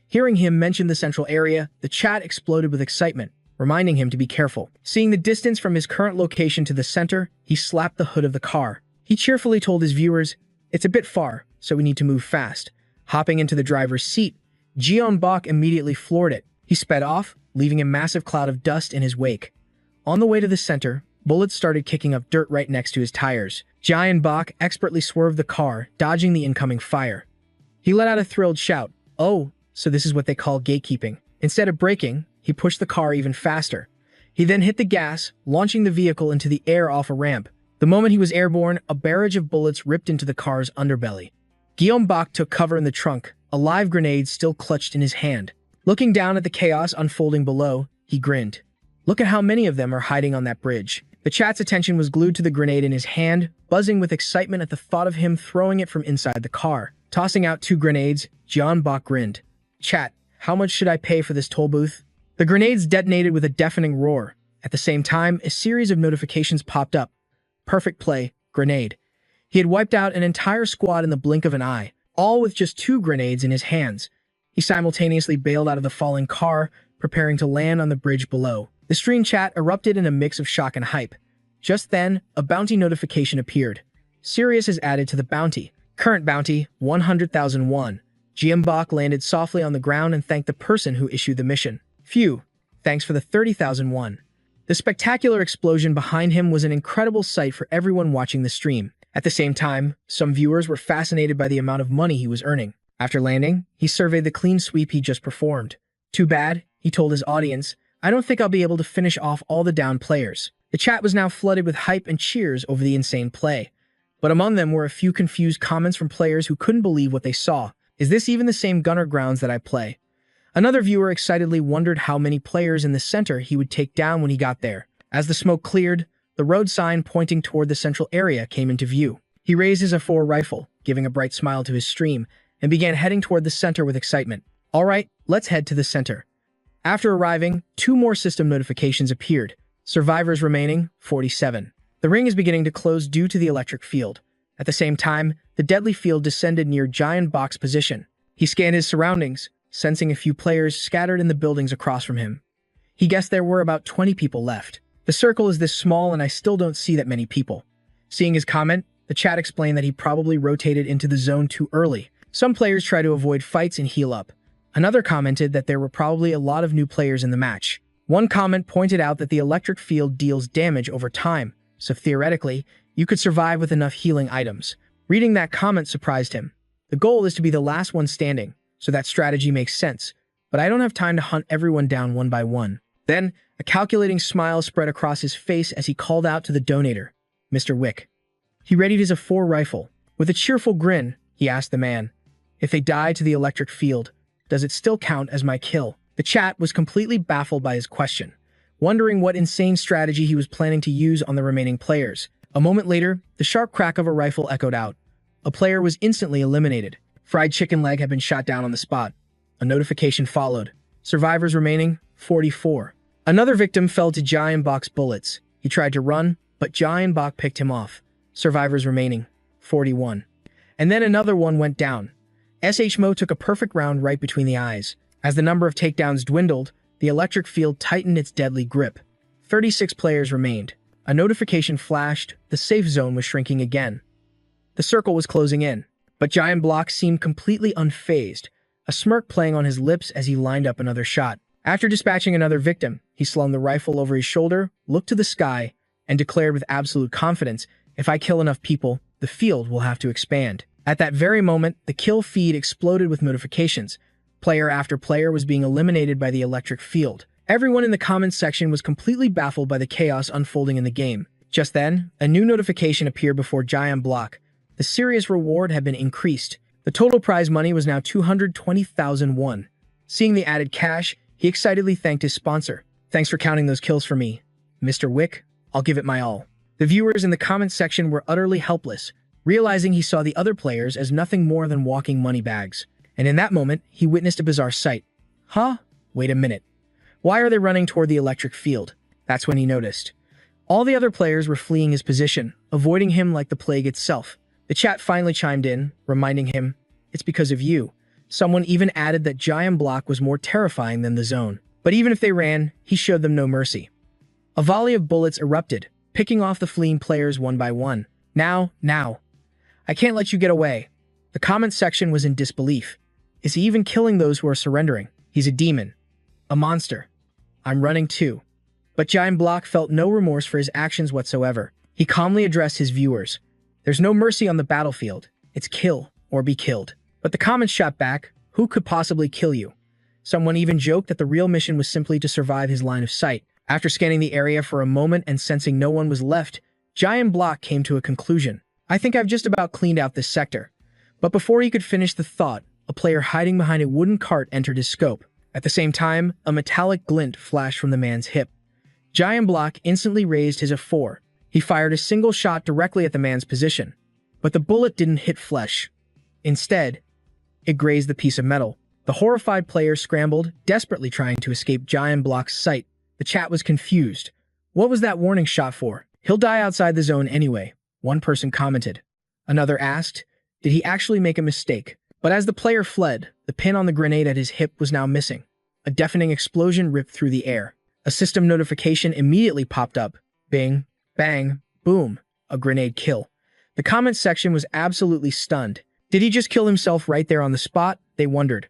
Hearing him mention the central area, the chat exploded with excitement, reminding him to be careful. Seeing the distance from his current location to the center, he slapped the hood of the car. He cheerfully told his viewers, "It's a bit far, so we need to move fast." Hopping into the driver's seat, Bak immediately floored it. He sped off, leaving a massive cloud of dust in his wake. On the way to the center, bullets started kicking up dirt right next to his tires. Bak expertly swerved the car, dodging the incoming fire. He let out a thrilled shout. Oh, so this is what they call gatekeeping. Instead of braking, he pushed the car even faster. He then hit the gas, launching the vehicle into the air off a ramp. The moment he was airborne, a barrage of bullets ripped into the car's underbelly. Bak took cover in the trunk, a live grenade still clutched in his hand. Looking down at the chaos unfolding below, he grinned. Look at how many of them are hiding on that bridge. The chat's attention was glued to the grenade in his hand, buzzing with excitement at the thought of him throwing it from inside the car. Tossing out 2 grenades, Bak grinned. "Chat, how much should I pay for this toll booth?" The grenades detonated with a deafening roar. At the same time, a series of notifications popped up. Perfect play, grenade. He had wiped out an entire squad in the blink of an eye, all with just 2 grenades in his hands. He simultaneously bailed out of the falling car, preparing to land on the bridge below. The stream chat erupted in a mix of shock and hype. Just then, a bounty notification appeared. Sirius is added to the bounty. Current bounty, 100,000 won. Jiambok landed softly on the ground and thanked the person who issued the mission. Phew, thanks for the 30,000 won. The spectacular explosion behind him was an incredible sight for everyone watching the stream. At the same time, some viewers were fascinated by the amount of money he was earning. After landing, he surveyed the clean sweep he just performed. Too bad, he told his audience, I don't think I'll be able to finish off all the down players. The chat was now flooded with hype and cheers over the insane play. But among them were a few confused comments from players who couldn't believe what they saw. Is this even the same gunner grounds that I play? Another viewer excitedly wondered how many players in the center he would take down when he got there. As the smoke cleared, the road sign pointing toward the central area came into view. He raised his A4 rifle, giving a bright smile to his stream, and began heading toward the center with excitement. All right, let's head to the center. After arriving, 2 more system notifications appeared. Survivors remaining, 47. The ring is beginning to close due to the electric field. At the same time, the deadly field descended near Giant Box's position. He scanned his surroundings, sensing a few players scattered in the buildings across from him. He guessed there were about 20 people left. The circle is this small and I still don't see that many people. Seeing his comment, the chat explained that he probably rotated into the zone too early. Some players try to avoid fights and heal up. Another commented that there were probably a lot of new players in the match. One comment pointed out that the electric field deals damage over time, so theoretically, you could survive with enough healing items. Reading that comment surprised him. The goal is to be the last one standing, so that strategy makes sense, but I don't have time to hunt everyone down one by one. Then, a calculating smile spread across his face as he called out to the donator, Mr. Wick. He readied his A4 rifle. With a cheerful grin, he asked the man, if they die to the electric field, does it still count as my kill? The chat was completely baffled by his question, wondering what insane strategy he was planning to use on the remaining players. A moment later, the sharp crack of a rifle echoed out. A player was instantly eliminated. Fried chicken leg had been shot down on the spot. A notification followed. Survivors remaining, 44. Another victim fell to Giant Box bullets. He tried to run, but Giant Box picked him off. Survivors remaining, 41. And then another one went down. SHMO took a perfect round right between the eyes. As the number of takedowns dwindled, the electric field tightened its deadly grip. 36 players remained. A notification flashed, the safe zone was shrinking again. The circle was closing in, but Giant Block seemed completely unfazed, a smirk playing on his lips as he lined up another shot. After dispatching another victim, he slung the rifle over his shoulder, looked to the sky, and declared with absolute confidence, if I kill enough people, the field will have to expand. At that very moment, the kill feed exploded with notifications. Player after player was being eliminated by the electric field. Everyone in the comments section was completely baffled by the chaos unfolding in the game. Just then, a new notification appeared before Giant Block. The serious reward had been increased. The total prize money was now 220,000 won. Seeing the added cash, he excitedly thanked his sponsor. Thanks for counting those kills for me, Mr. Wick. I'll give it my all. The viewers in the comments section were utterly helpless, realizing he saw the other players as nothing more than walking money bags. And in that moment, he witnessed a bizarre sight. Huh? Wait a minute. Why are they running toward the electric field? That's when he noticed. All the other players were fleeing his position, avoiding him like the plague itself. The chat finally chimed in, reminding him, it's because of you. Someone even added that Giant Block was more terrifying than the zone. But even if they ran, he showed them no mercy. A volley of bullets erupted, picking off the fleeing players one by one. Now. I can't let you get away. The comment section was in disbelief. Is he even killing those who are surrendering? He's a demon. A monster. I'm running too. But Giant Block felt no remorse for his actions whatsoever. He calmly addressed his viewers. There's no mercy on the battlefield. It's kill or be killed. But the comments shot back, who could possibly kill you? Someone even joked that the real mission was simply to survive his line of sight. After scanning the area for a moment and sensing no one was left, Giant Block came to a conclusion. I think I've just about cleaned out this sector. But before he could finish the thought, a player hiding behind a wooden cart entered his scope. At the same time, a metallic glint flashed from the man's hip. Giant Block instantly raised his A4. He fired a single shot directly at the man's position. But the bullet didn't hit flesh. Instead, it grazed the piece of metal. The horrified player scrambled, desperately trying to escape Giant Block's sight. The chat was confused. What was that warning shot for? He'll die outside the zone anyway, one person commented. Another asked, did he actually make a mistake? But as the player fled, the pin on the grenade at his hip was now missing. A deafening explosion ripped through the air. A system notification immediately popped up. Bing, bang, boom, a grenade kill. The comments section was absolutely stunned. Did he just kill himself right there on the spot? They wondered.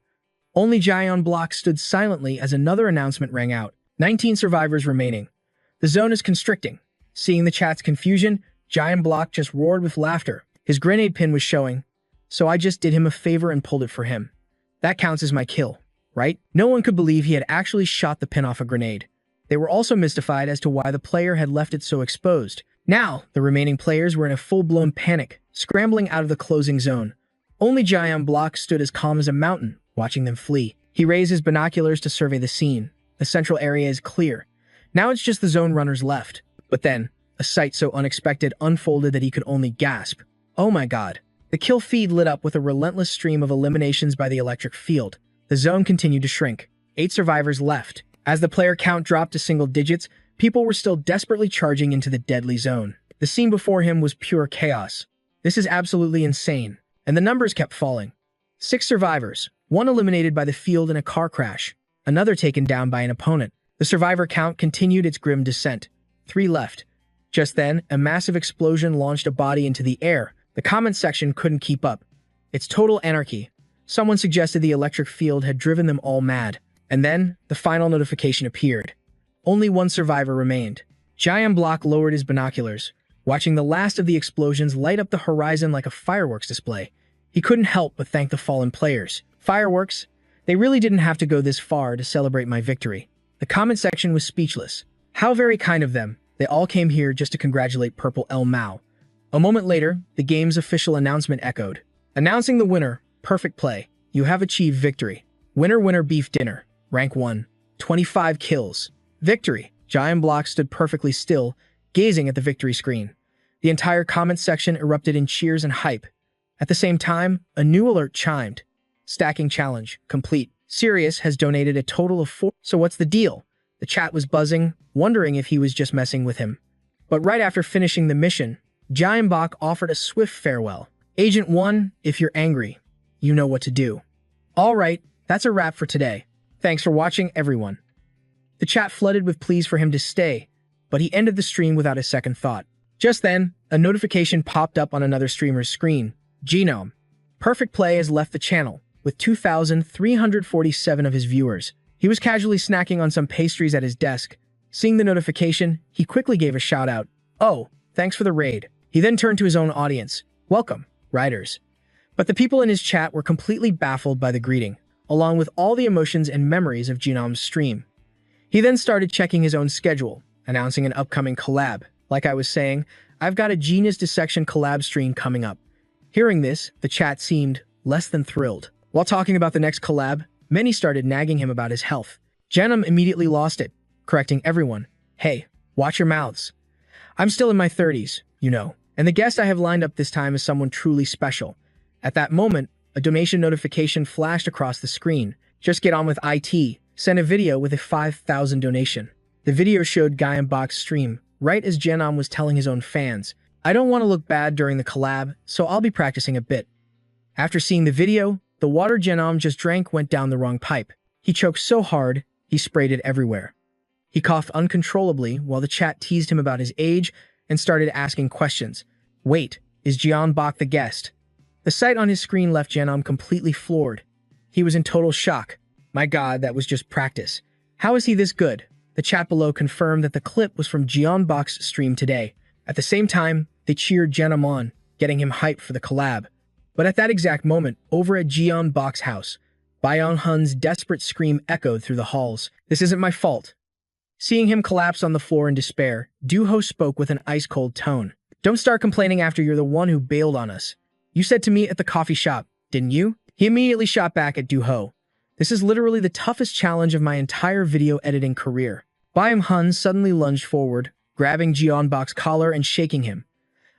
Only Jian Block stood silently as another announcement rang out. 19 survivors remaining. The zone is constricting. Seeing the chat's confusion, Jian Block just roared with laughter. His grenade pin was showing, so I just did him a favor and pulled it for him. That counts as my kill, right? No one could believe he had actually shot the pin off a grenade. They were also mystified as to why the player had left it so exposed. Now, the remaining players were in a full-blown panic, scrambling out of the closing zone. Only Jian Block stood as calm as a mountain, watching them flee. He raised his binoculars to survey the scene. The central area is clear. Now it's just the zone runners left. But then, a sight so unexpected unfolded that he could only gasp. Oh my god. The kill feed lit up with a relentless stream of eliminations by the electric field. The zone continued to shrink. 8 survivors left. As the player count dropped to single digits, people were still desperately charging into the deadly zone. The scene before him was pure chaos. This is absolutely insane. And the numbers kept falling. 6 survivors, 1 eliminated by the field in a car crash, another taken down by an opponent. The survivor count continued its grim descent. 3 left. Just then, a massive explosion launched a body into the air. The comment section couldn't keep up. It's total anarchy. Someone suggested the electric field had driven them all mad. And then, the final notification appeared. Only 1 survivor remained. Jian Block lowered his binoculars, watching the last of the explosions light up the horizon like a fireworks display. He couldn't help but thank the fallen players. Fireworks? They really didn't have to go this far to celebrate my victory. The comment section was speechless. How very kind of them. They all came here just to congratulate Purple El Mao. A moment later, the game's official announcement echoed. Announcing the winner, perfect play. You have achieved victory. Winner beef dinner. Rank 1. 25 kills. Victory. Jian Block stood perfectly still, gazing at the victory screen. The entire comment section erupted in cheers and hype. At the same time, a new alert chimed. Stacking challenge, complete. Sirius has donated a total of 4. So what's the deal? The chat was buzzing, wondering if he was just messing with him. But right after finishing the mission, Jian Block offered a swift farewell. Agent 1, if you're angry, you know what to do. Alright, that's a wrap for today. Thanks for watching, everyone. The chat flooded with pleas for him to stay, but he ended the stream without a second thought. Just then, a notification popped up on another streamer's screen. Genome. Perfect Play has left the channel, with 2,347 of his viewers. He was casually snacking on some pastries at his desk. Seeing the notification, he quickly gave a shout-out. Oh, thanks for the raid. He then turned to his own audience. Welcome, riders. But the people in his chat were completely baffled by the greeting, along with all the emotions and memories of Genome's stream. He then started checking his own schedule, announcing an upcoming collab. Like I was saying, I've got a Genius Dissection collab stream coming up. Hearing this, the chat seemed less than thrilled. While talking about the next collab, many started nagging him about his health. Genome immediately lost it, correcting everyone. Hey, watch your mouths. I'm still in my 30s, you know, and the guest I have lined up this time is someone truly special. At that moment, a donation notification flashed across the screen. Just get on with IT. Sent a video with a 5,000 donation. The video showed Jian Block's stream, right as Genome was telling his own fans, I don't want to look bad during the collab, so I'll be practicing a bit. After seeing the video, the water Genome just drank went down the wrong pipe. He choked so hard, he sprayed it everywhere. He coughed uncontrollably while the chat teased him about his age and started asking questions. Wait, is Jian Block the guest? The sight on his screen left Genome completely floored. He was in total shock. My god, that was just practice. How is he this good? The chat below confirmed that the clip was from Jian Block's stream today. At the same time, they cheered Genome on, getting him hyped for the collab. But at that exact moment, over at Jian Block's house, Byung Hun's desperate scream echoed through the halls. This isn't my fault. Seeing him collapse on the floor in despair, Do-ho spoke with an ice-cold tone. Don't start complaining after you're the one who bailed on us. You said to me at the coffee shop, didn't you? He immediately shot back at Do-ho. This is literally the toughest challenge of my entire video editing career. Byung Hun suddenly lunged forward, grabbing Jian Block's collar and shaking him.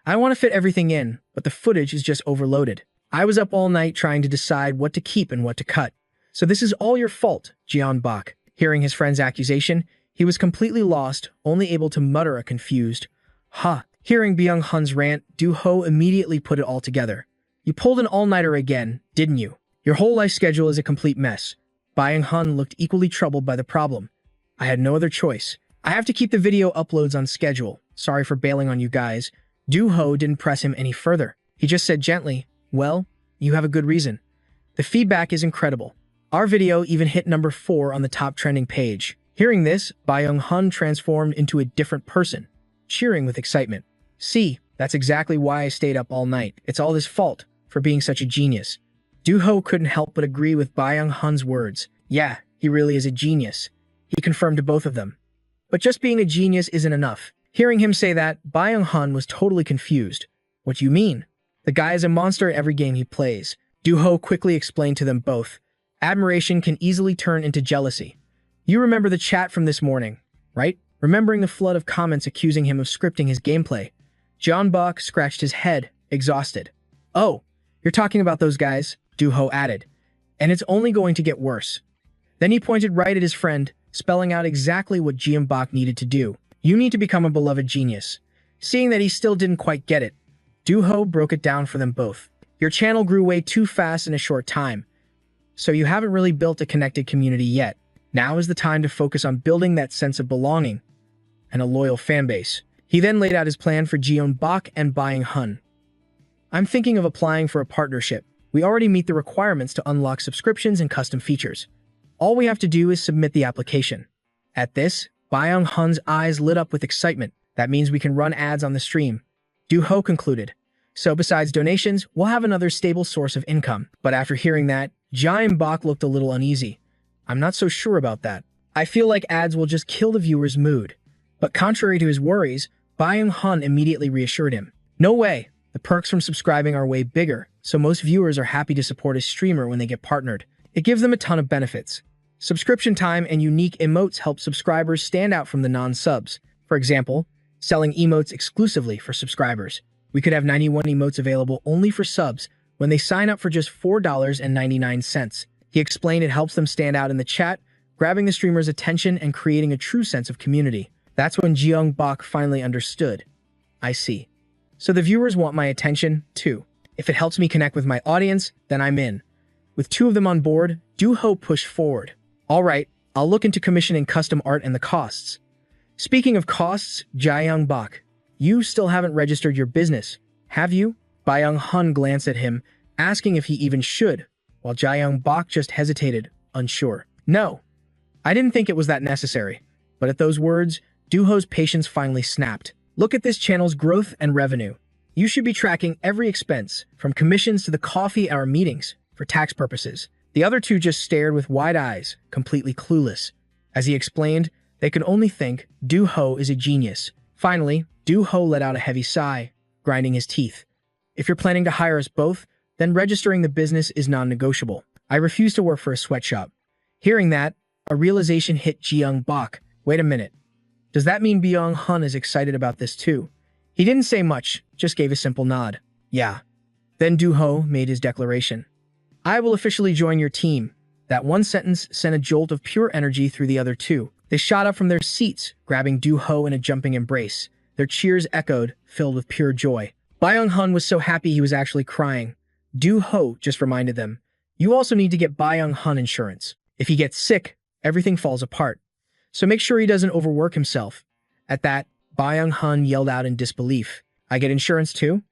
I want to fit everything in, but the footage is just overloaded. I was up all night trying to decide what to keep and what to cut. So this is all your fault, Jian Block. Hearing his friend's accusation, he was completely lost, only able to mutter a confused, "Ha." Hearing Byung Hun's rant, Do-ho immediately put it all together. You pulled an all-nighter again, didn't you? Your whole life schedule is a complete mess. Byung Hun looked equally troubled by the problem. I had no other choice. I have to keep the video uploads on schedule. Sorry for bailing on you guys. Do-ho didn't press him any further. He just said gently, well, You have a good reason. The feedback is incredible. Our video even hit number 4 on the top trending page. Hearing this, Byung-hun transformed into a different person, cheering with excitement. See, that's exactly why I stayed up all night. It's all his fault for being such a genius. Do-ho couldn't help but agree with Byung-hun's words. Yeah, he really is a genius. He confirmed to both of them. But just being a genius isn't enough. Hearing him say that, Byung-hun was totally confused. What do you mean? The guy is a monster at every game he plays. Do-ho quickly explained to them both. Admiration can easily turn into jealousy. You remember the chat from this morning, right? Remembering the flood of comments accusing him of scripting his gameplay. Jeonbuk scratched his head, exhausted. Oh, you're talking about those guys, Do-ho added. And it's only going to get worse. Then he pointed right at his friend, spelling out exactly what Jeonbuk needed to do. You need to become a beloved genius. Seeing that he still didn't quite get it, Do-ho broke it down for them both. Your channel grew way too fast in a short time, so you haven't really built a connected community yet. Now is the time to focus on building that sense of belonging and a loyal fanbase. He then laid out his plan for Jeonbuk and Byung-hun. I'm thinking of applying for a partnership. We already meet the requirements to unlock subscriptions and custom features. All we have to do is submit the application. At this, Byung-hun's eyes lit up with excitement. That means we can run ads on the stream. Do-ho concluded. So besides donations, we'll have another stable source of income. But after hearing that, Jeonbuk looked a little uneasy. I'm not so sure about that. I feel like ads will just kill the viewer's mood. But contrary to his worries, Byung-hun immediately reassured him. No way. The perks from subscribing are way bigger, so most viewers are happy to support a streamer when they get partnered. It gives them a ton of benefits. Subscription time and unique emotes help subscribers stand out from the non-subs. For example, selling emotes exclusively for subscribers. We could have 91 emotes available only for subs when they sign up for just $4.99. He explained it helps them stand out in the chat, grabbing the streamer's attention and creating a true sense of community. That's when Jeonbuk finally understood. I see. So the viewers want my attention, too. If it helps me connect with my audience, then I'm in. With 2 of them on board, Do-ho pushed forward. All right, I'll look into commissioning custom art and the costs. Speaking of costs, Jeonbuk, you still haven't registered your business, have you? Byung-hun glanced at him, asking if he even should, while Jeonbuk just hesitated, unsure. No, I didn't think it was that necessary. But at those words, Do-ho's patience finally snapped. Look at this channel's growth and revenue. You should be tracking every expense, from commissions to the coffee at our meetings, for tax purposes. The other 2 just stared with wide eyes, completely clueless. As he explained, they could only think Do-ho is a genius. Finally, Do-ho let out a heavy sigh, grinding his teeth. If you're planning to hire us both, then registering the business is non-negotiable. I refuse to work for a sweatshop. Hearing that, a realization hit Jeonbuk. Wait a minute. Does that mean Byung-hun is excited about this too? He didn't say much, just gave a simple nod. Yeah. Then Do-ho made his declaration. I will officially join your team. That one sentence sent a jolt of pure energy through the other 2. They shot up from their seats, grabbing Do-ho in a jumping embrace. Their cheers echoed, filled with pure joy. Byung-hun was so happy he was actually crying. Do-ho just reminded them, you also need to get Byung-hun insurance. If he gets sick, everything falls apart. So make sure he doesn't overwork himself. At that, Byung-hun yelled out in disbelief. I get insurance too?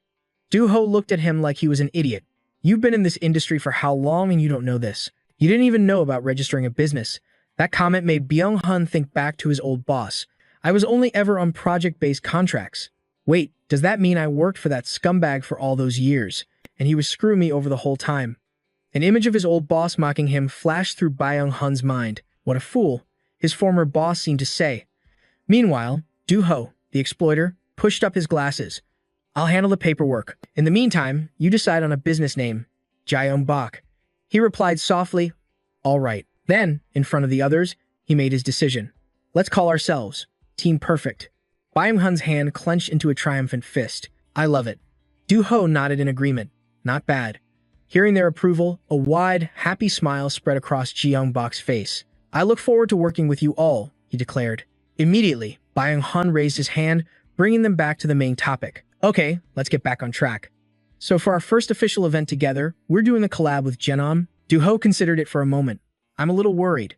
Do-ho looked at him like he was an idiot. You've been in this industry for how long and you don't know this? You didn't even know about registering a business. That comment made Byung-hun think back to his old boss. I was only ever on project-based contracts. Wait, does that mean I worked for that scumbag for all those years, and he was screwing me over the whole time? An image of his old boss mocking him flashed through Byung-hun's mind. What a fool, his former boss seemed to say. Meanwhile, Do-ho, the exploiter, pushed up his glasses. I'll handle the paperwork. In the meantime, you decide on a business name. Jeonbuk. He replied softly, all right. Then, in front of the others, he made his decision. Let's call ourselves Team Perfect. Byung-hun's hand clenched into a triumphant fist. I love it. Do-ho nodded in agreement. Not bad. Hearing their approval, a wide, happy smile spread across Jeonbuk's face. I look forward to working with you all, he declared. Immediately, Byung-hun raised his hand, bringing them back to the main topic. Okay, let's get back on track. So for our first official event together, we're doing a collab with Jeonnam. Do-ho considered it for a moment. I'm a little worried.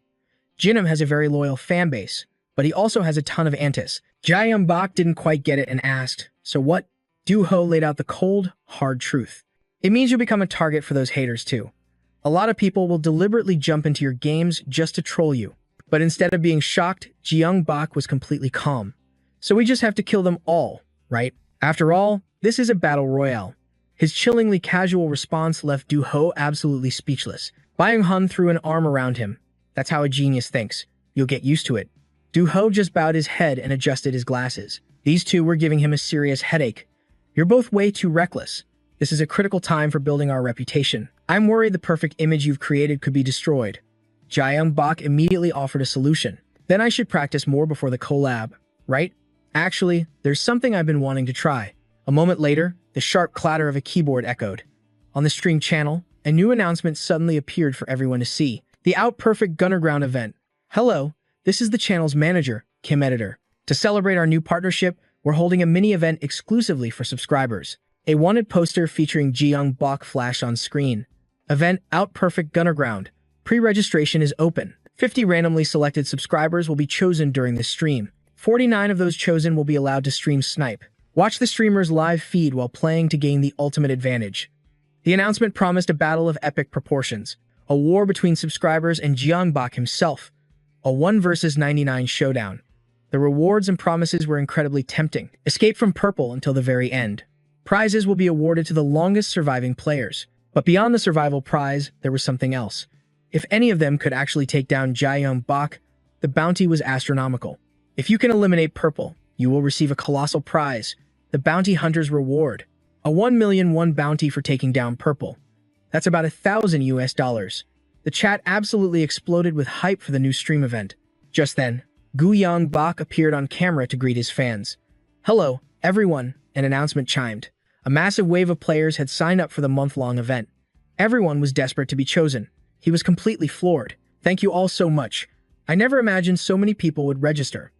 Jeonnam has a very loyal fan base, but he also has a ton of antis. Jeonbuk didn't quite get it and asked, so what? Do-ho laid out the cold, hard truth. It means you'll become a target for those haters too. A lot of people will deliberately jump into your games just to troll you. But instead of being shocked, Jeong Bak was completely calm. So we just have to kill them all, right? After all, this is a battle royale. His chillingly casual response left Du Ho absolutely speechless. Byung Hun threw an arm around him. That's how a genius thinks. You'll get used to it. Du Ho just bowed his head and adjusted his glasses. These two were giving him a serious headache. You're both way too reckless. This is a critical time for building our reputation. I'm worried the perfect image you've created could be destroyed. Jeong Bak immediately offered a solution. Then I should practice more before the collab, right? Actually, there's something I've been wanting to try. A moment later, the sharp clatter of a keyboard echoed. On the stream channel, a new announcement suddenly appeared for everyone to see. The Out Perfect Gunnerground event. Hello, this is the channel's manager, Kim Editor. To celebrate our new partnership, we're holding a mini-event exclusively for subscribers. A wanted poster featuring Jeong Bak flashed on screen. Event Out Perfect Gunnerground. Pre-registration is open. 50 randomly selected subscribers will be chosen during the stream. 49 of those chosen will be allowed to stream Snipe. Watch the streamer's live feed while playing to gain the ultimate advantage. The announcement promised a battle of epic proportions, a war between subscribers and Jeong Bak himself, a 1 versus 99 showdown. The rewards and promises were incredibly tempting. Escape from purple until the very end. Prizes will be awarded to the longest surviving players. But beyond the survival prize, there was something else. If any of them could actually take down Jeong Bak, the bounty was astronomical. If you can eliminate purple, you will receive a colossal prize, the Bounty Hunter's Reward, a 1,000,001 bounty for taking down purple. That's about $1,000 US. The chat absolutely exploded with hype for the new stream event. Just then, Jeong Bak appeared on camera to greet his fans. Hello, everyone, an announcement chimed. A massive wave of players had signed up for the month-long event. Everyone was desperate to be chosen. He was completely floored. Thank you all so much. I never imagined so many people would register.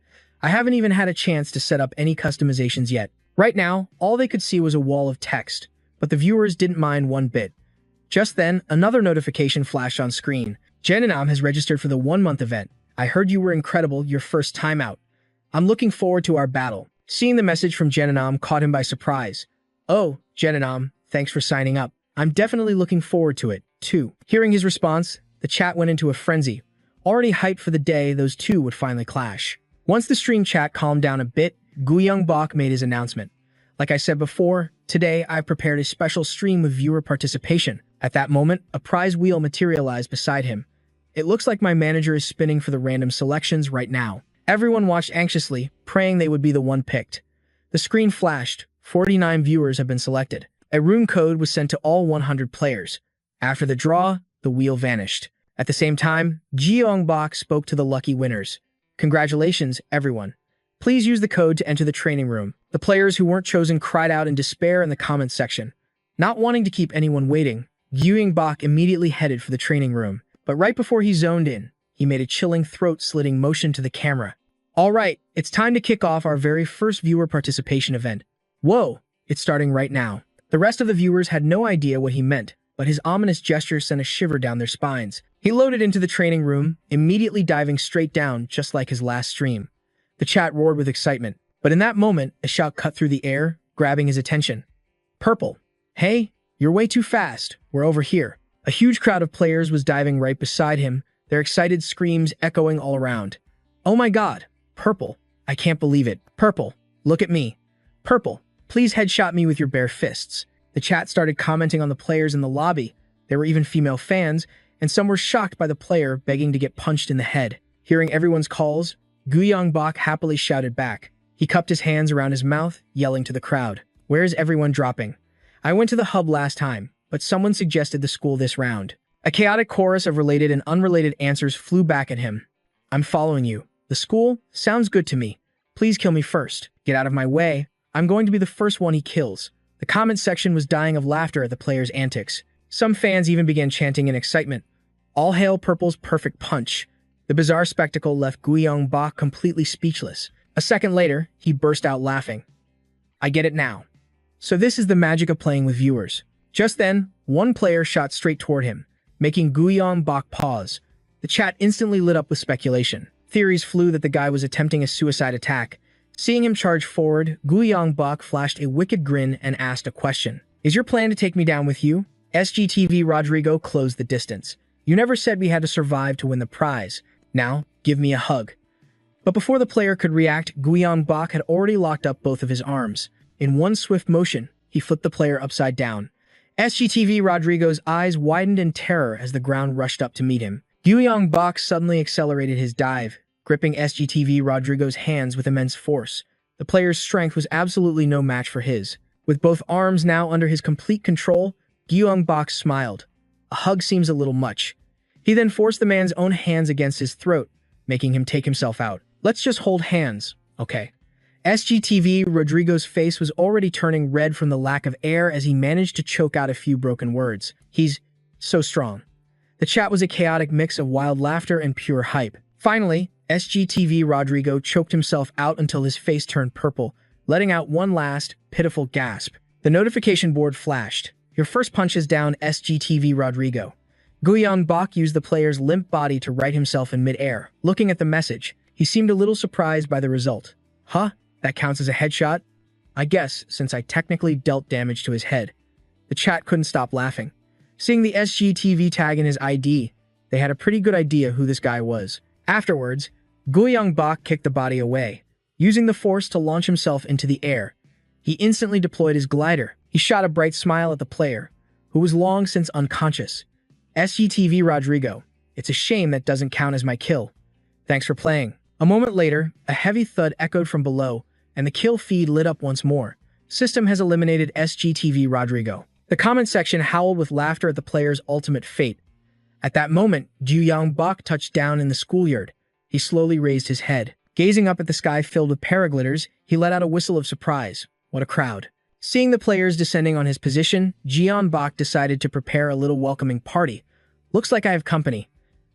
I haven't even had a chance to set up any customizations yet. Right now, all they could see was a wall of text, but the viewers didn't mind one bit. Just then, another notification flashed on screen. Jeonnam has registered for the 1-month event. I heard you were incredible your first time out. I'm looking forward to our battle. Seeing the message from Jeonnam caught him by surprise. Oh, Jeonnam, thanks for signing up. I'm definitely looking forward to it, too. Hearing his response, the chat went into a frenzy. Already hyped for the day those two would finally clash. Once the stream chat calmed down a bit, Jeong Bak made his announcement. Like I said before, today I prepared a special stream with viewer participation. At that moment, a prize wheel materialized beside him. It looks like my manager is spinning for the random selections right now. Everyone watched anxiously, praying they would be the one picked. The screen flashed. 49 viewers have been selected. A room code was sent to all 100 players. After the draw, the wheel vanished. At the same time, Jeong Bak spoke to the lucky winners. Congratulations, everyone. Please use the code to enter the training room. The players who weren't chosen cried out in despair in the comments section. Not wanting to keep anyone waiting, Jeong Bak immediately headed for the training room. But right before he zoned in, he made a chilling throat-slitting motion to the camera. All right, it's time to kick off our very first viewer participation event. Whoa, it's starting right now. The rest of the viewers had no idea what he meant, but his ominous gesture sent a shiver down their spines. He loaded into the training room, immediately diving straight down just like his last stream. The chat roared with excitement, but in that moment, a shout cut through the air, grabbing his attention. Purple. Hey, you're way too fast. We're over here. A huge crowd of players was diving right beside him, their excited screams echoing all around. Oh my god, Purple. I can't believe it. Purple, look at me. Purple, please headshot me with your bare fists. The chat started commenting on the players in the lobby. There were even female fans, and some were shocked by the player begging to get punched in the head. Hearing everyone's calls, Jeong Bak happily shouted back. He cupped his hands around his mouth, yelling to the crowd. Where's everyone dropping? I went to the hub last time, but someone suggested the school this round. A chaotic chorus of related and unrelated answers flew back at him. I'm following you. The school? Sounds good to me. Please kill me first. Get out of my way. I'm going to be the first one he kills. The comment section was dying of laughter at the players' antics. Some fans even began chanting in excitement. All hail Purple's perfect punch. The bizarre spectacle left Jeong Bak completely speechless. A second later, he burst out laughing. I get it now. So this is the magic of playing with viewers. Just then, one player shot straight toward him, making Jeong Bak pause. The chat instantly lit up with speculation. Theories flew that the guy was attempting a suicide attack. Seeing him charge forward, Jeong Bak flashed a wicked grin and asked a question. Is your plan to take me down with you? SGTV Rodrigo closed the distance. You never said we had to survive to win the prize. Now, give me a hug. But before the player could react, Guiyang Bok had already locked up both of his arms. In one swift motion, he flipped the player upside down. SGTV Rodrigo's eyes widened in terror as the ground rushed up to meet him. Guiyang Bok suddenly accelerated his dive, gripping SGTV Rodrigo's hands with immense force. The player's strength was absolutely no match for his. With both arms now under his complete control, Guiyang Bok smiled. A hug seems a little much. He then forced the man's own hands against his throat, making him take himself out. Let's just hold hands, okay? SGTV Rodrigo's face was already turning red from the lack of air as he managed to choke out a few broken words. He's so strong. The chat was a chaotic mix of wild laughter and pure hype. Finally, SGTV Rodrigo choked himself out until his face turned purple, letting out one last, pitiful gasp. The notification board flashed. Your first punch is down, SGTV Rodrigo. Guiyang Bok used the player's limp body to right himself in midair. Looking at the message, he seemed a little surprised by the result. Huh? That counts as a headshot? I guess, since I technically dealt damage to his head. The chat couldn't stop laughing. Seeing the SGTV tag in his ID, they had a pretty good idea who this guy was. Afterwards, Guiyang Bok kicked the body away, using the force to launch himself into the air. He instantly deployed his glider. He shot a bright smile at the player, who was long since unconscious. SGTV Rodrigo, it's a shame that doesn't count as my kill. Thanks for playing. A moment later, a heavy thud echoed from below, and the kill feed lit up once more. System has eliminated SGTV Rodrigo. The comment section howled with laughter at the player's ultimate fate. At that moment, Guiyang Bok touched down in the schoolyard. He slowly raised his head. Gazing up at the sky filled with paraglitters, he let out a whistle of surprise. What a crowd. Seeing the players descending on his position, Guiyang Bok decided to prepare a little welcoming party. Looks like I have company.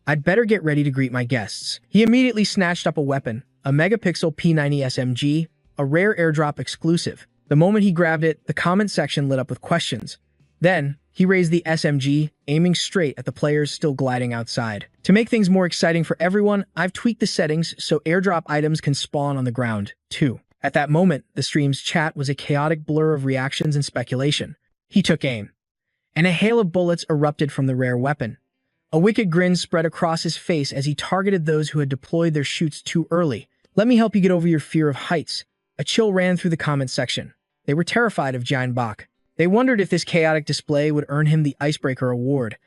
I'd better get ready to greet my guests. He immediately snatched up a weapon, a megapixel P90 SMG, a rare airdrop exclusive. The moment he grabbed it, the comment section lit up with questions. Then, he raised the SMG, aiming straight at the players still gliding outside. To make things more exciting for everyone, I've tweaked the settings so airdrop items can spawn on the ground, too. At that moment, the stream's chat was a chaotic blur of reactions and speculation. He took aim, and a hail of bullets erupted from the rare weapon. A wicked grin spread across his face as he targeted those who had deployed their chutes too early. Let me help you get over your fear of heights. A chill ran through the comment section. They were terrified of Guiyang Bok. They wondered if this chaotic display would earn him the Icebreaker Award.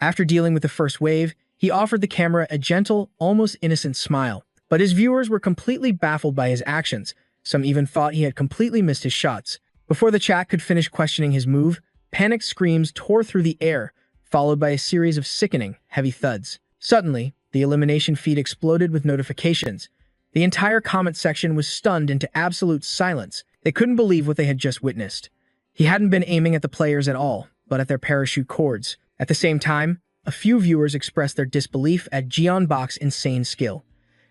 After dealing with the first wave, he offered the camera a gentle, almost innocent smile. But his viewers were completely baffled by his actions. Some even thought he had completely missed his shots. Before the chat could finish questioning his move, panicked screams tore through the air, followed by a series of sickening, heavy thuds. Suddenly, the elimination feed exploded with notifications. The entire comment section was stunned into absolute silence. They couldn't believe what they had just witnessed. He hadn't been aiming at the players at all, but at their parachute cords. At the same time, a few viewers expressed their disbelief at Guiyang Bok's insane skill.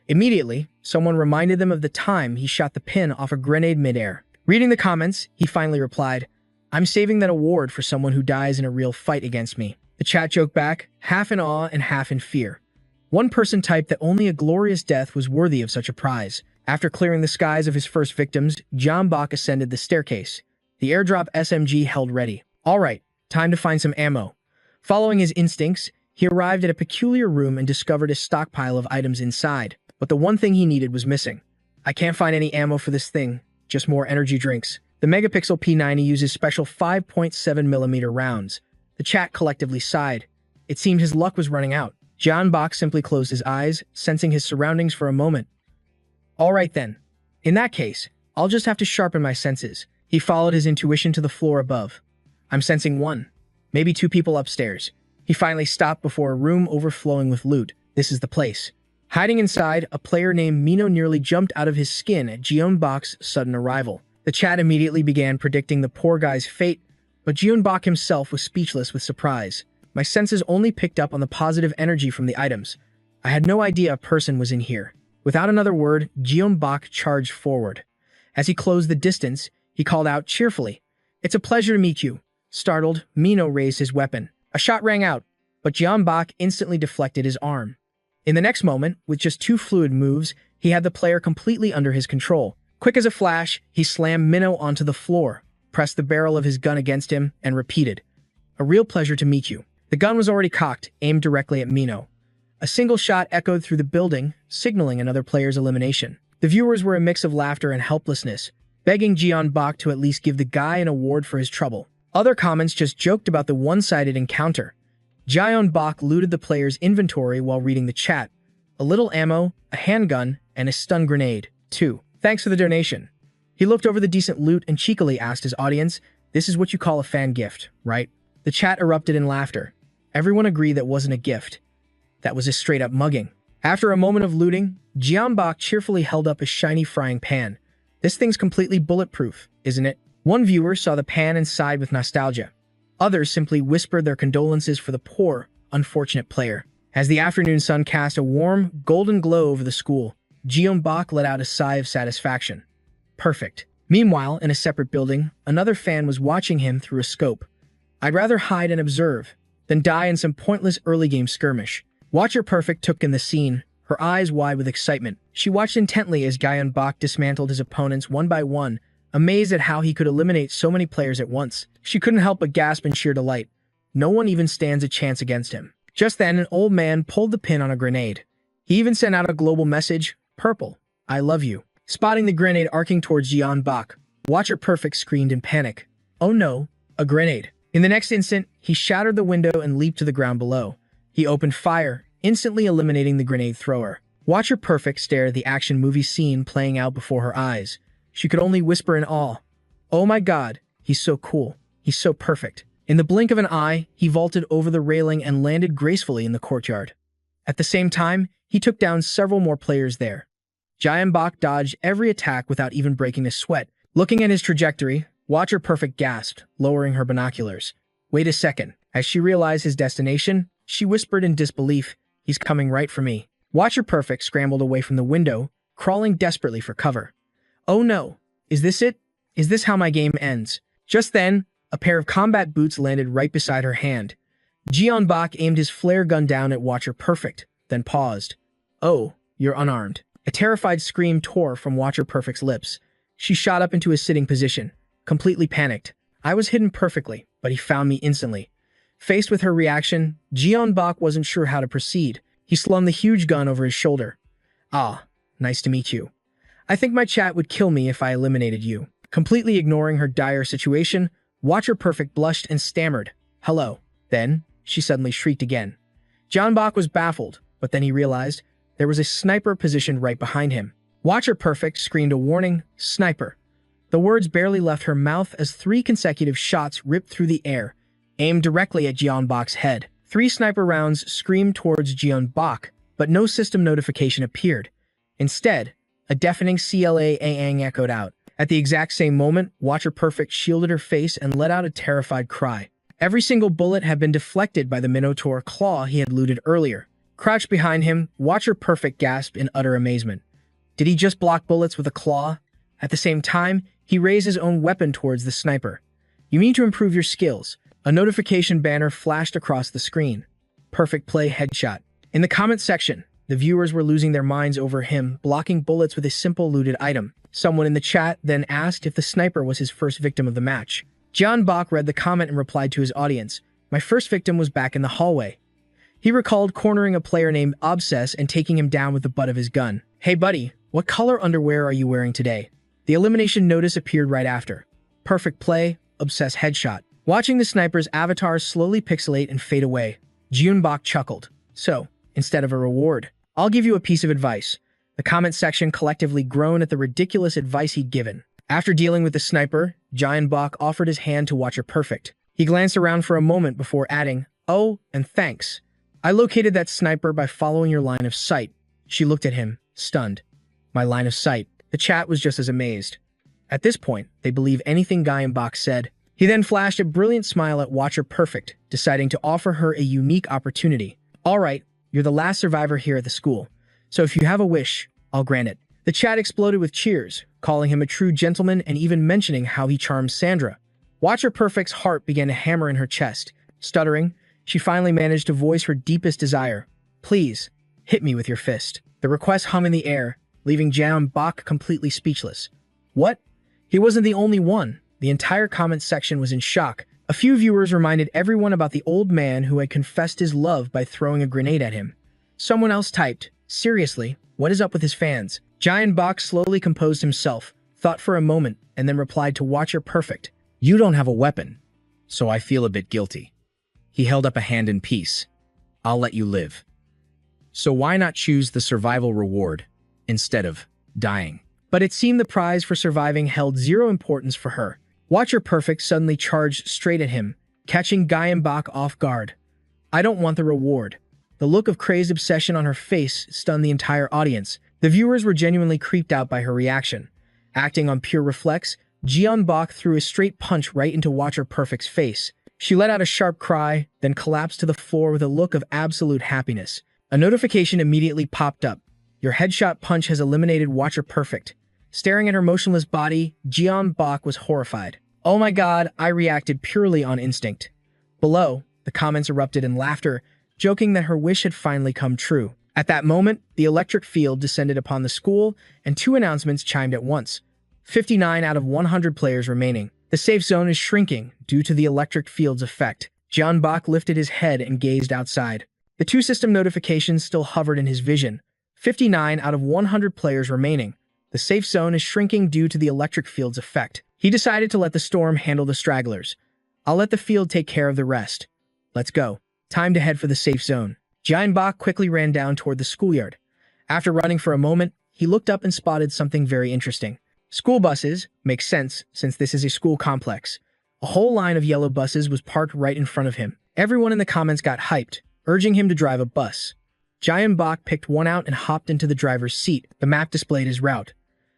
Immediately, someone reminded them of the time he shot the pin off a grenade midair. Reading the comments, he finally replied, I'm saving that award for someone who dies in a real fight against me. The chat joked back, half in awe and half in fear. One person typed that only a glorious death was worthy of such a prize. After clearing the skies of his first victims, Guiyang Bok ascended the staircase. The airdrop SMG held ready. All right, time to find some ammo. Following his instincts, he arrived at a peculiar room and discovered a stockpile of items inside. But the one thing he needed was missing. I can't find any ammo for this thing, just more energy drinks. The megapixel P90 uses special 5.7mm rounds. The chat collectively sighed. It seemed his luck was running out. Guiyang Bok simply closed his eyes, sensing his surroundings for a moment. All right then. In that case, I'll just have to sharpen my senses. He followed his intuition to the floor above. I'm sensing one, maybe two people upstairs. He finally stopped before a room overflowing with loot. This is the place. Hiding inside, a player named Mino nearly jumped out of his skin at Guiyang Bok's sudden arrival. The chat immediately began predicting the poor guy's fate, but Guiyang Bok himself was speechless with surprise. My senses only picked up on the positive energy from the items. I had no idea a person was in here. Without another word, Guiyang Bok charged forward. As he closed the distance, he called out cheerfully, It's a pleasure to meet you. Startled, Mino raised his weapon. A shot rang out, but Guiyang Bok instantly deflected his arm. In the next moment, with just two fluid moves, he had the player completely under his control. Quick as a flash, he slammed Mino onto the floor. pressed the barrel of his gun against him, and repeated, "A real pleasure to meet you." The gun was already cocked, aimed directly at Mino. A single shot echoed through the building, signaling another player's elimination. The viewers were a mix of laughter and helplessness, begging Jeonbok to at least give the guy an award for his trouble. Other comments just joked about the one-sided encounter. Jeonbok looted the player's inventory while reading the chat. A little ammo, a handgun, and a stun grenade, too. Thanks for the donation. He looked over the decent loot and cheekily asked his audience, "This is what you call a fan gift, right?" The chat erupted in laughter. Everyone agreed that wasn't a gift. That was a straight-up mugging. After a moment of looting, Jeonbok cheerfully held up a shiny frying pan. "This thing's completely bulletproof, isn't it?" One viewer saw the pan and sighed with nostalgia. Others simply whispered their condolences for the poor, unfortunate player. As the afternoon sun cast a warm, golden glow over the school, Jeonbok let out a sigh of satisfaction. Perfect. Meanwhile, in a separate building, another fan was watching him through a scope. "I'd rather hide and observe than die in some pointless early-game skirmish." Watcher Perfect took in the scene, her eyes wide with excitement. She watched intently as Jeonbok dismantled his opponents one by one, amazed at how he could eliminate so many players at once. She couldn't help but gasp in sheer delight. No one even stands a chance against him. Just then, an old man pulled the pin on a grenade. He even sent out a global message, "Purple, I love you." Spotting the grenade arcing towards Jeonbok, Watcher Perfect screamed in panic. "Oh no, a grenade." In the next instant, he shattered the window and leaped to the ground below. He opened fire, instantly eliminating the grenade thrower. Watcher Perfect stared at the action movie scene playing out before her eyes. She could only whisper in awe, "Oh my god, he's so cool. He's so perfect." In the blink of an eye, he vaulted over the railing and landed gracefully in the courtyard. At the same time, he took down several more players there. Jeonbok dodged every attack without even breaking a sweat. Looking at his trajectory, Watcher Perfect gasped, lowering her binoculars. "Wait a second." As she realized his destination, she whispered in disbelief, "He's coming right for me." Watcher Perfect scrambled away from the window, crawling desperately for cover. "Oh no, is this it? Is this how my game ends?" Just then, a pair of combat boots landed right beside her hand. Jeonbok aimed his flare gun down at Watcher Perfect, then paused. "Oh, you're unarmed." A terrified scream tore from Watcher Perfect's lips. She shot up into a sitting position, completely panicked. "I was hidden perfectly, but he found me instantly." Faced with her reaction, Jeonbok wasn't sure how to proceed. He slung the huge gun over his shoulder. "Ah, nice to meet you. I think my chat would kill me if I eliminated you." Completely ignoring her dire situation, Watcher Perfect blushed and stammered, "Hello." Then, she suddenly shrieked again. Jeonbok was baffled, but then he realized there was a sniper positioned right behind him. Watcher Perfect screamed a warning, "Sniper." The words barely left her mouth as 3 consecutive shots ripped through the air, aimed directly at Jeonbok's head. 3 sniper rounds screamed towards Jeonbok, but no system notification appeared. Instead, a deafening CLA-ang echoed out. At the exact same moment, Watcher Perfect shielded her face and let out a terrified cry. Every single bullet had been deflected by the Minotaur claw he had looted earlier. Crouched behind him, Watcher Perfect gasped in utter amazement. Did he just block bullets with a claw? At the same time, he raised his own weapon towards the sniper. "You mean to improve your skills?" A notification banner flashed across the screen. "Perfect play headshot." In the comment section, the viewers were losing their minds over him blocking bullets with a simple looted item. Someone in the chat then asked if the sniper was his first victim of the match. Jeonbok read the comment and replied to his audience, "My first victim was back in the hallway." He recalled cornering a player named Obsess and taking him down with the butt of his gun. "Hey buddy, what color underwear are you wearing today?" The elimination notice appeared right after. "Perfect play, Obsess headshot." Watching the sniper's avatar slowly pixelate and fade away, Jeonbok chuckled. "So, instead of a reward, I'll give you a piece of advice." The comment section collectively groaned at the ridiculous advice he'd given. After dealing with the sniper, Jeonbok offered his hand to Watcher Perfect. He glanced around for a moment before adding, "Oh, and thanks. I located that sniper by following your line of sight." She looked at him, stunned. "My line of sight." The chat was just as amazed. At this point, they believed anything Jeonbok said. He then flashed a brilliant smile at Watcher Perfect, deciding to offer her a unique opportunity. "All right, you're the last survivor here at the school. So if you have a wish, I'll grant it." The chat exploded with cheers, calling him a true gentleman and even mentioning how he charmed Sandra. Watcher Perfect's heart began to hammer in her chest. Stuttering, she finally managed to voice her deepest desire. "Please, hit me with your fist." The request hung in the air, leaving Jeonbok completely speechless. What? He wasn't the only one. The entire comment section was in shock. A few viewers reminded everyone about the old man who had confessed his love by throwing a grenade at him. Someone else typed, "Seriously, what is up with his fans?" Giant Bach slowly composed himself, thought for a moment, and then replied to Watcher Perfect, "You don't have a weapon, so I feel a bit guilty." He held up a hand in peace. "I'll let you live. So why not choose the survival reward instead of dying?" But it seemed the prize for surviving held zero importance for her. Watcher Perfect suddenly charged straight at him, catching Bach off guard. "I don't want the reward." The look of crazed obsession on her face stunned the entire audience. The viewers were genuinely creeped out by her reaction. Acting on pure reflex, Bach threw a straight punch right into Watcher Perfect's face. She let out a sharp cry, then collapsed to the floor with a look of absolute happiness. A notification immediately popped up. "Your headshot punch has eliminated Watcher Perfect." Staring at her motionless body, Bach was horrified. "Oh my god," I reacted purely on instinct. Below, the comments erupted in laughter, joking that her wish had finally come true. At that moment, the electric field descended upon the school, and two announcements chimed at once. 59 out of 100 players remaining. The safe zone is shrinking due to the electric field's effect. Bach lifted his head and gazed outside. The two system notifications still hovered in his vision. 59 out of 100 players remaining. The safe zone is shrinking due to the electric field's effect. He decided to let the storm handle the stragglers. "I'll let the field take care of the rest. Let's go." Time to head for the safe zone. Bach quickly ran down toward the schoolyard. After running for a moment, he looked up and spotted something very interesting. School buses make sense since this is a school complex. A whole line of yellow buses was parked right in front of him. Everyone in the comments got hyped, urging him to drive a bus. Bach picked one out and hopped into the driver's seat. The map displayed his route.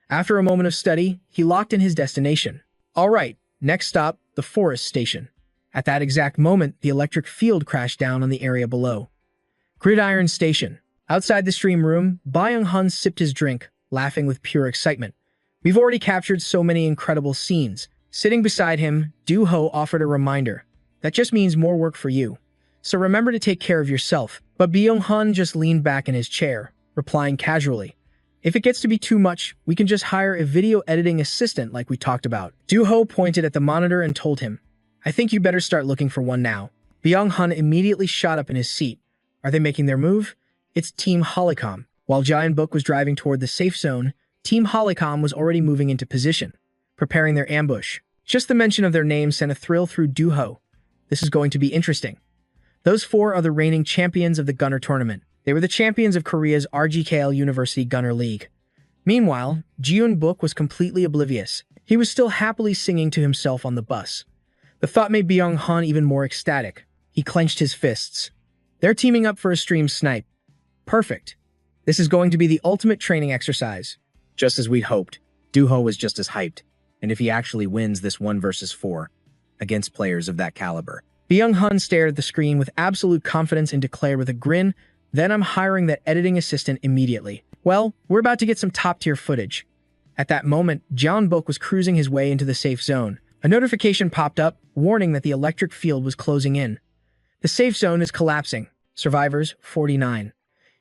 After a moment of study, he locked in his destination. All right, next stop, the forest station. At that exact moment, the electric field crashed down on the area below. Gridiron Station. Outside the stream room, Byung-hun sipped his drink, laughing with pure excitement. "We've already captured so many incredible scenes." Sitting beside him, Do-ho offered a reminder. "That just means more work for you. So remember to take care of yourself." But Byung-hun just leaned back in his chair, replying casually, "If it gets to be too much, we can just hire a video editing assistant like we talked about." Do-ho pointed at the monitor and told him, "I think you better start looking for one now." Byung-hun immediately shot up in his seat. Are they making their move? It's Team Hollycom. While Giant Book was driving toward the safe zone, Team Hollycom was already moving into position, preparing their ambush. Just the mention of their name sent a thrill through Do-ho. This is going to be interesting. Those four are the reigning champions of the Gunner tournament. They were the champions of Korea's RGKL University Gunner League. Meanwhile, Jiun Book was completely oblivious. He was still happily singing to himself on the bus. The thought made Byung-hun even more ecstatic. He clenched his fists. They're teaming up for a stream snipe. Perfect. This is going to be the ultimate training exercise. Just as we'd hoped, Do-ho was just as hyped. And if he actually wins this 1 versus 4 against players of that caliber. Byung-hun stared at the screen with absolute confidence and declared with a grin, "Then I'm hiring that editing assistant immediately." Well, we're about to get some top-tier footage. At that moment, Jian Book was cruising his way into the safe zone. A notification popped up, warning that the electric field was closing in. The safe zone is collapsing. Survivors, 49.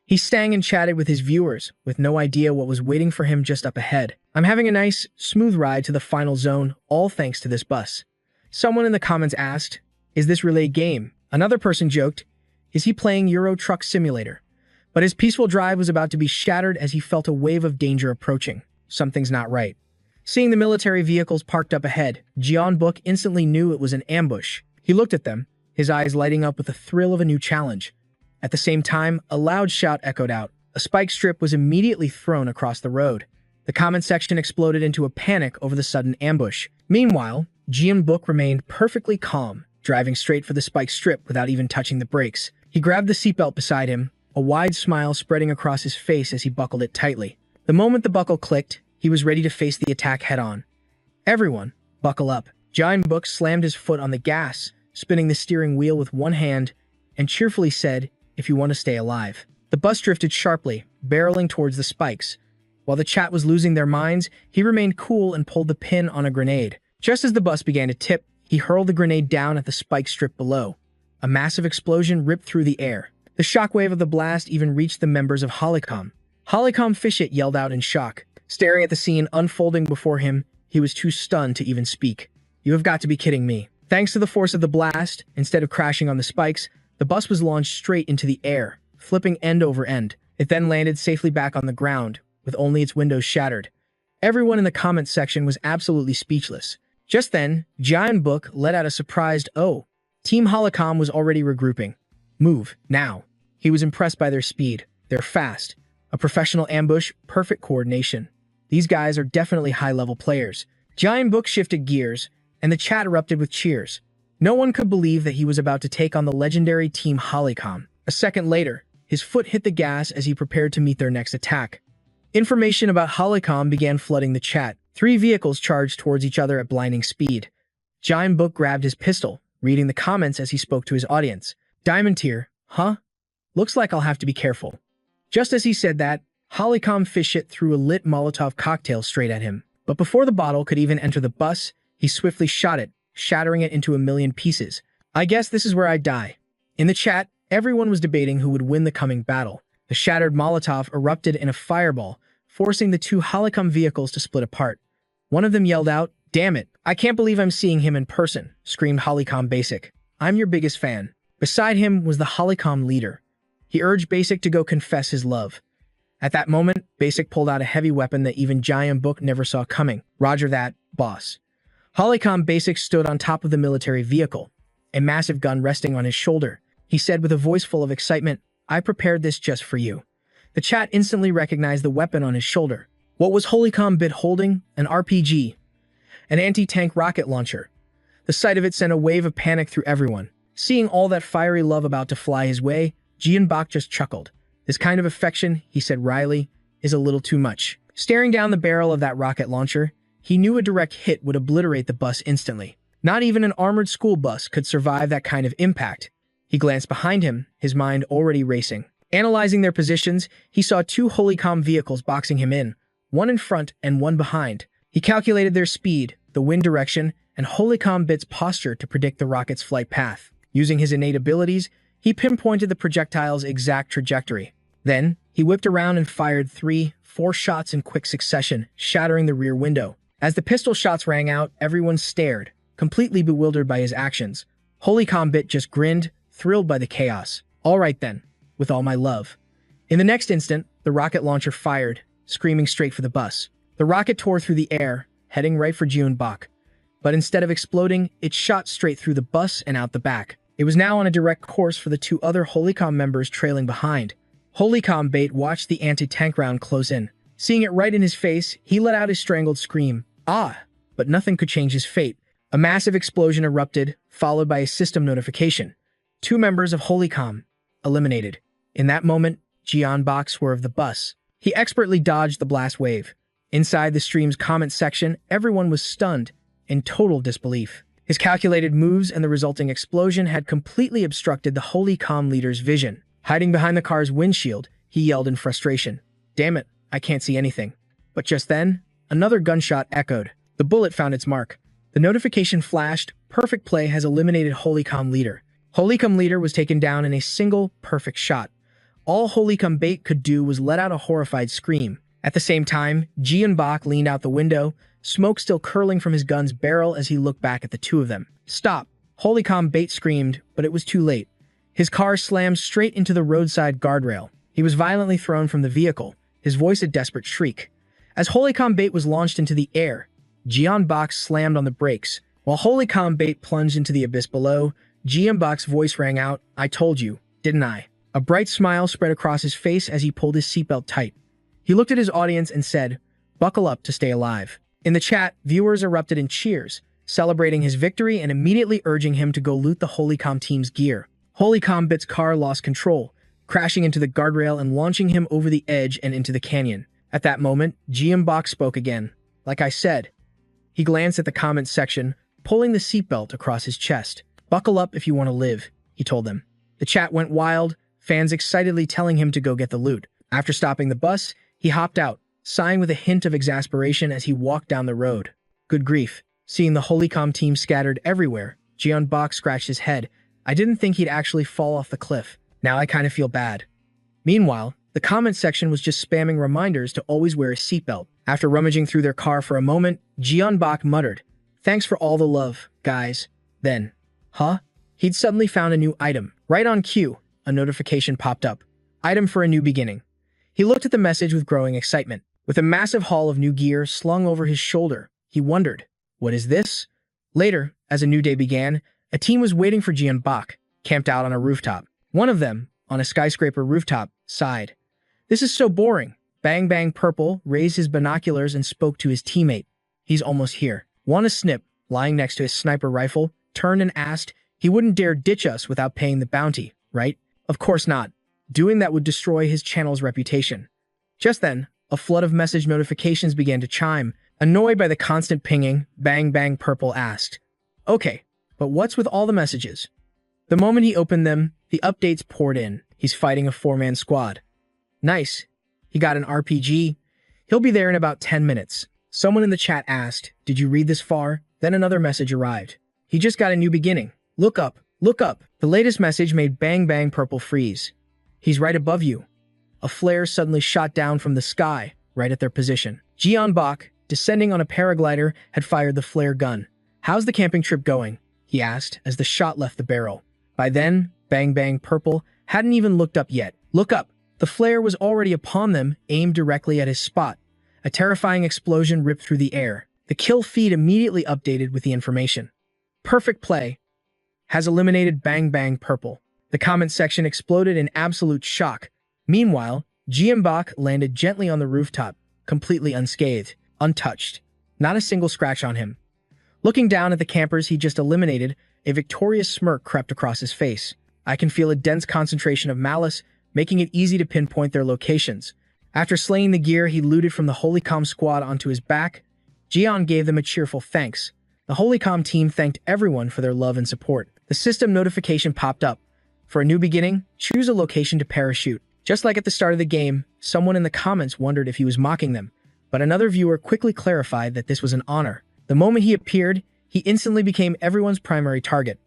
He sang and chatted with his viewers, with no idea what was waiting for him just up ahead. "I'm having a nice, smooth ride to the final zone, all thanks to this bus." Someone in the comments asked, "Is this really a game?" Another person joked, "Is he playing Euro Truck Simulator?" But his peaceful drive was about to be shattered as he felt a wave of danger approaching. Something's not right. Seeing the military vehicles parked up ahead, Jian Book instantly knew it was an ambush. He looked at them, his eyes lighting up with the thrill of a new challenge. At the same time, a loud shout echoed out. A spike strip was immediately thrown across the road. The comment section exploded into a panic over the sudden ambush. Meanwhile, Jian Book remained perfectly calm, driving straight for the spike strip without even touching the brakes. He grabbed the seatbelt beside him, a wide smile spreading across his face as he buckled it tightly. The moment the buckle clicked, he was ready to face the attack head-on. "Everyone, buckle up." Jian Book slammed his foot on the gas, spinning the steering wheel with one hand, and cheerfully said, "If you want to stay alive." The bus drifted sharply, barreling towards the spikes. While the chat was losing their minds, he remained cool and pulled the pin on a grenade. Just as the bus began to tip, he hurled the grenade down at the spike strip below. A massive explosion ripped through the air. The shockwave of the blast even reached the members of Hollycom. Hollycom Fishit yelled out in shock. Staring at the scene unfolding before him, he was too stunned to even speak. You have got to be kidding me. Thanks to the force of the blast, instead of crashing on the spikes, the bus was launched straight into the air, flipping end over end. It then landed safely back on the ground, with only its windows shattered. Everyone in the comments section was absolutely speechless. Just then, Giant Book let out a surprised "Oh." Team Holocom was already regrouping. Move, now. He was impressed by their speed. They're fast. A professional ambush, perfect coordination. These guys are definitely high-level players. Giant Book shifted gears, and the chat erupted with cheers. No one could believe that he was about to take on the legendary Team Holocom. A second later, his foot hit the gas as he prepared to meet their next attack. Information about Holocom began flooding the chat. 3 vehicles charged towards each other at blinding speed. Giant Book grabbed his pistol, reading the comments as he spoke to his audience. Diamond tier, huh? Looks like I'll have to be careful. Just as he said that, Holocom Fishit threw a lit Molotov cocktail straight at him. But before the bottle could even enter the bus, he swiftly shot it, shattering it into a million pieces. I guess this is where I die. In the chat, everyone was debating who would win the coming battle. The shattered Molotov erupted in a fireball, forcing the 2 Holocom vehicles to split apart. One of them yelled out, "Damn it, I can't believe I'm seeing him in person," screamed Holocom Basic. "I'm your biggest fan." Beside him was the Holocom leader. He urged Basic to go confess his love. At that moment, Basic pulled out a heavy weapon that even Giant Book never saw coming. "Roger that, boss." Holocom Basic stood on top of the military vehicle, a massive gun resting on his shoulder. He said with a voice full of excitement, "I prepared this just for you." The chat instantly recognized the weapon on his shoulder. What was Holocom Bit holding? An RPG. An anti-tank rocket launcher. The sight of it sent a wave of panic through everyone. Seeing all that fiery love about to fly his way, Jianbok just chuckled. "This kind of affection," he said wryly, "is a little too much." Staring down the barrel of that rocket launcher, he knew a direct hit would obliterate the bus instantly. Not even an armored school bus could survive that kind of impact. He glanced behind him, his mind already racing. Analyzing their positions, he saw 2 Holocom vehicles boxing him in, one in front and one behind. He calculated their speed, the wind direction, and Holocom Bit's posture to predict the rocket's flight path. Using his innate abilities, he pinpointed the projectile's exact trajectory. Then, he whipped around and fired 3-4 shots in quick succession, shattering the rear window. As the pistol shots rang out, everyone stared, completely bewildered by his actions. Holocom Bit just grinned, thrilled by the chaos. "All right then, with all my love." In the next instant, the rocket launcher fired, screaming straight for the bus. The rocket tore through the air, heading right for Jianbok. But instead of exploding, it shot straight through the bus and out the back. It was now on a direct course for the 2 other Holocom members trailing behind. Holocom Bait watched the anti-tank round close in. Seeing it right in his face, he let out his strangled scream. "Ah!" But nothing could change his fate. A massive explosion erupted, followed by a system notification. 2 members of Holocom eliminated. In that moment, Jianbok swerved the bus. He expertly dodged the blast wave. Inside the stream's comment section, everyone was stunned, in total disbelief. His calculated moves and the resulting explosion had completely obstructed the Holocom leader's vision. Hiding behind the car's windshield, he yelled in frustration, "Damn it, I can't see anything." But just then, another gunshot echoed. The bullet found its mark. The notification flashed, "Perfect play has eliminated Holocom leader." Holocom leader was taken down in a single, perfect shot. All Holocom Bait could do was let out a horrified scream. At the same time, Jianbok leaned out the window, smoke still curling from his gun's barrel as he looked back at the 2 of them. "Stop!" Holocom Bait screamed, but it was too late. His car slammed straight into the roadside guardrail. He was violently thrown from the vehicle, his voice a desperate shriek. As Holocom Bait was launched into the air, Jianbok slammed on the brakes. While Holocom Bait plunged into the abyss below, Jianbok's voice rang out, "I told you, didn't I?" A bright smile spread across his face as he pulled his seatbelt tight. He looked at his audience and said, "Buckle up to stay alive." In the chat, viewers erupted in cheers, celebrating his victory and immediately urging him to go loot the Holocom team's gear. Holocom Bit's car lost control, crashing into the guardrail and launching him over the edge and into the canyon. At that moment, Jianbok spoke again. "Like I said." He glanced at the comments section, pulling the seatbelt across his chest. "Buckle up if you want to live," he told them. The chat went wild, fans excitedly telling him to go get the loot. After stopping the bus, he hopped out, sighing with a hint of exasperation as he walked down the road. Good grief. Seeing the Holocom team scattered everywhere, Jianbok scratched his head. "I didn't think he'd actually fall off the cliff. Now I kind of feel bad." Meanwhile, the comment section was just spamming reminders to always wear a seatbelt. After rummaging through their car for a moment, Jianbok muttered, Thanks for all the love, guys. Then, huh? He'd suddenly found a new item. Right on cue, a notification popped up. Item for a new beginning. He looked at the message with growing excitement. With a massive haul of new gear slung over his shoulder, he wondered, what is this? Later, as a new day began, a team was waiting for Jian Bak, camped out on a rooftop. One of them, on a skyscraper rooftop, sighed. This is so boring. Bang Bang Purple raised his binoculars and spoke to his teammate. He's almost here. Want a snip, lying next to his sniper rifle, turned and asked, he wouldn't dare ditch us without paying the bounty, right? Of course not. Doing that would destroy his channel's reputation. Just then, a flood of message notifications began to chime. Annoyed by the constant pinging, Bang Bang Purple asked, okay, but what's with all the messages? The moment he opened them, the updates poured in. He's fighting a 4-man squad. Nice. He got an RPG. He'll be there in about 10 minutes. Someone in the chat asked, did you read this far? Then another message arrived. He just got a new beginning. Look up, look up. The latest message made Bang Bang Purple freeze. He's right above you. A flare suddenly shot down from the sky, right at their position. Jian Bak, descending on a paraglider, had fired the flare gun. How's the camping trip going? He asked as the shot left the barrel. By then, Bang Bang Purple hadn't even looked up yet. Look up. The flare was already upon them, aimed directly at his spot. A terrifying explosion ripped through the air. The kill feed immediately updated with the information. Perfect play. Has eliminated Bang Bang Purple. The comment section exploded in absolute shock. Meanwhile, Jian Bak landed gently on the rooftop, completely unscathed, untouched. Not a single scratch on him. Looking down at the campers he just eliminated, a victorious smirk crept across his face. I can feel a dense concentration of malice, making it easy to pinpoint their locations. After slaying the gear he looted from the Holycom squad onto his back, Jian gave them a cheerful thanks. The Holycom team thanked everyone for their love and support. The system notification popped up. For a new beginning, choose a location to parachute. Just like at the start of the game, someone in the comments wondered if he was mocking them, but another viewer quickly clarified that this was an honor. The moment he appeared, he instantly became everyone's primary target.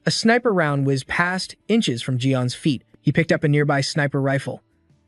A sniper round whizzed past, inches from Jian's feet. He picked up a nearby sniper rifle.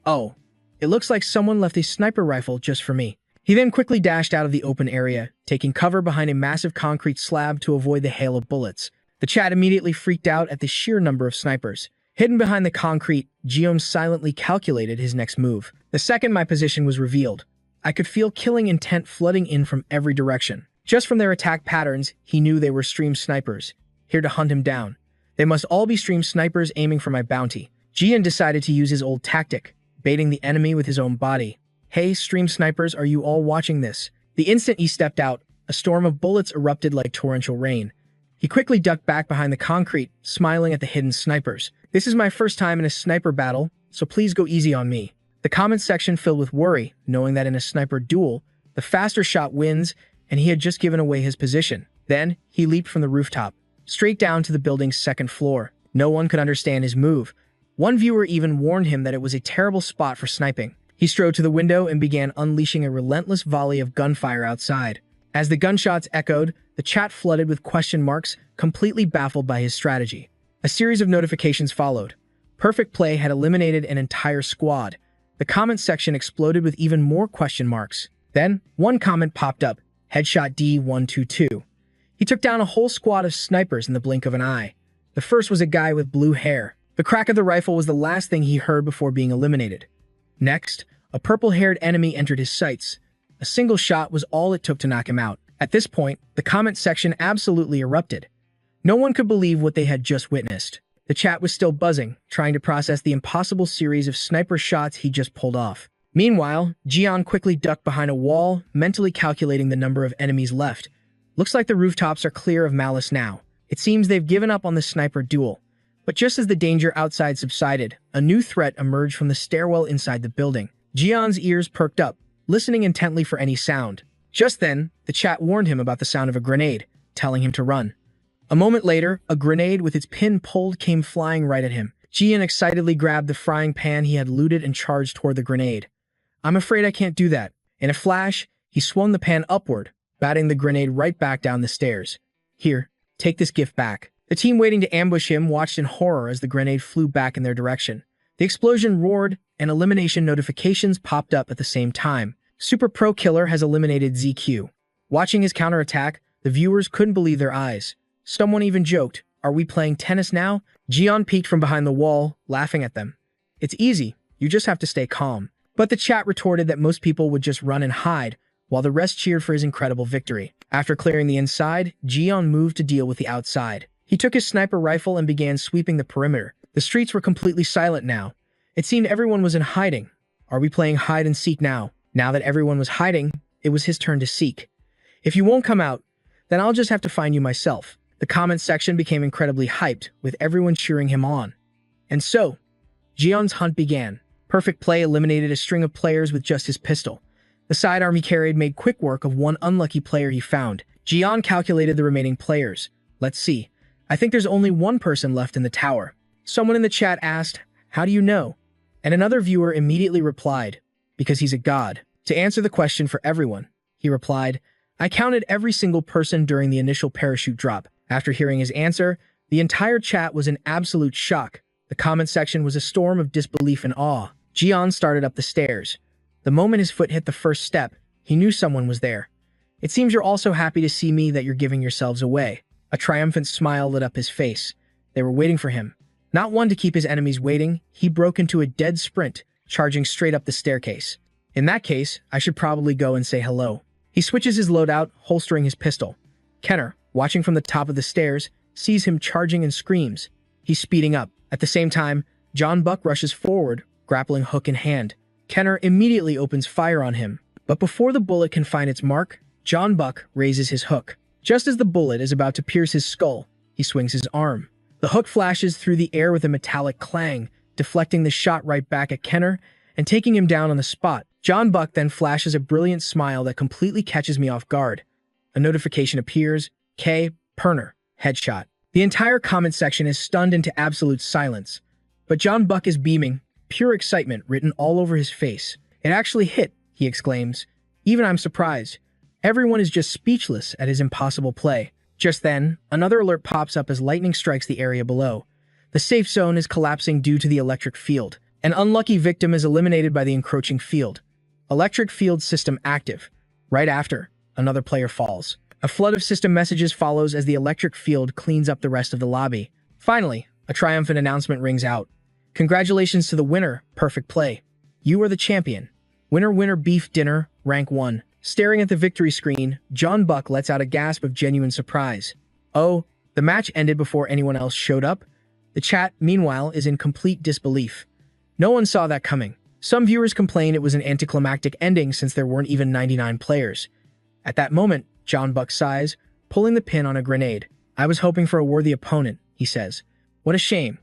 Oh, it looks like someone left a sniper rifle just for me. He then quickly dashed out of the open area, taking cover behind a massive concrete slab to avoid the hail of bullets. The chat immediately freaked out at the sheer number of snipers. Hidden behind the concrete, Jian silently calculated his next move. The second my position was revealed, I could feel killing intent flooding in from every direction. Just from their attack patterns, he knew they were stream snipers, here to hunt him down. They must all be stream snipers aiming for my bounty. Jian decided to use his old tactic, baiting the enemy with his own body. Hey, stream snipers, are you all watching this? The instant he stepped out, a storm of bullets erupted like torrential rain. He quickly ducked back behind the concrete, smiling at the hidden snipers. This is my first time in a sniper battle, so please go easy on me. The comments section filled with worry, knowing that in a sniper duel, the faster shot wins, and he had just given away his position. Then, he leaped from the rooftop, straight down to the building's second floor. No one could understand his move. One viewer even warned him that it was a terrible spot for sniping. He strode to the window and began unleashing a relentless volley of gunfire outside. As the gunshots echoed, the chat flooded with question marks, completely baffled by his strategy. A series of notifications followed. Perfect Play had eliminated an entire squad. The comment section exploded with even more question marks. Then, one comment popped up, Headshot D122. He took down a whole squad of snipers in the blink of an eye. The first was a guy with blue hair. The crack of the rifle was the last thing he heard before being eliminated. Next, a purple-haired enemy entered his sights. A single shot was all it took to knock him out. At this point, the comment section absolutely erupted. No one could believe what they had just witnessed. The chat was still buzzing, trying to process the impossible series of sniper shots he just pulled off. Meanwhile, Jian quickly ducked behind a wall, mentally calculating the number of enemies left. Looks like the rooftops are clear of malice now. It seems they've given up on the sniper duel. But just as the danger outside subsided, a new threat emerged from the stairwell inside the building. Jian's ears perked up, listening intently for any sound. Just then, the chat warned him about the sound of a grenade, telling him to run. A moment later, a grenade with its pin pulled came flying right at him. Jian excitedly grabbed the frying pan he had looted and charged toward the grenade. I'm afraid I can't do that. In a flash, he swung the pan upward, batting the grenade right back down the stairs. Here, take this gift back. The team waiting to ambush him watched in horror as the grenade flew back in their direction. The explosion roared, and elimination notifications popped up at the same time. Super Pro Killer has eliminated ZQ. Watching his counterattack, The viewers couldn't believe their eyes. Someone even joked, "Are we playing tennis now?" Jian peeked from behind the wall, laughing at them. "It's easy, you just have to stay calm." But the chat retorted that most people would just run and hide, while the rest cheered for his incredible victory. After clearing the inside, Jian moved to deal with the outside. He took his sniper rifle and began sweeping the perimeter. The streets were completely silent now. It seemed everyone was in hiding. Are we playing hide and seek now? Now that everyone was hiding, it was his turn to seek. "If you won't come out, then I'll just have to find you myself." The comment section became incredibly hyped, with everyone cheering him on. And so, Jian's hunt began. Perfect Play eliminated a string of players with just his pistol. The side army carried made quick work of one unlucky player he found. Jian calculated the remaining players. "Let's see. I think there's only one person left in the tower." Someone in the chat asked, "How do you know?" And another viewer immediately replied, "Because he's a god." To answer the question for everyone, he replied, "I counted every single person during the initial parachute drop." After hearing his answer, the entire chat was in absolute shock. The comment section was a storm of disbelief and awe. Jian started up the stairs. The moment his foot hit the first step, he knew someone was there. "It seems you're also happy to see me, that you're giving yourselves away." A triumphant smile lit up his face. They were waiting for him. Not one to keep his enemies waiting, he broke into a dead sprint, charging straight up the staircase. "In that case, I should probably go and say hello." He switches his loadout, holstering his pistol. Kenner, watching from the top of the stairs, sees him charging and screams. He's speeding up. At the same time, John Buck rushes forward, grappling hook in hand. Kenner immediately opens fire on him. But before the bullet can find its mark, John Buck raises his hook. Just as the bullet is about to pierce his skull, he swings his arm. The hook flashes through the air with a metallic clang, deflecting the shot right back at Kenner and taking him down on the spot. John Buck then flashes a brilliant smile that completely catches me off guard. A notification appears, K. Perner, headshot. The entire comment section is stunned into absolute silence. But John Buck is beaming, pure excitement written all over his face. "It actually hit," he exclaims. "Even I'm surprised." Everyone is just speechless at his impossible play. Just then, another alert pops up as lightning strikes the area below. The safe zone is collapsing due to the electric field. An unlucky victim is eliminated by the encroaching field. Electric field system active. Right after, another player falls. A flood of system messages follows as the electric field cleans up the rest of the lobby. Finally, a triumphant announcement rings out. "Congratulations to the winner, Perfect Play. You are the champion. Winner beef dinner, rank 1. Staring at the victory screen, John Buck lets out a gasp of genuine surprise. Oh, the match ended before anyone else showed up? The chat, meanwhile, is in complete disbelief. No one saw that coming. Some viewers complained it was an anticlimactic ending since there weren't even 99 players. At that moment, John Buck sighs, pulling the pin on a grenade. "I was hoping for a worthy opponent," he says. "What a shame."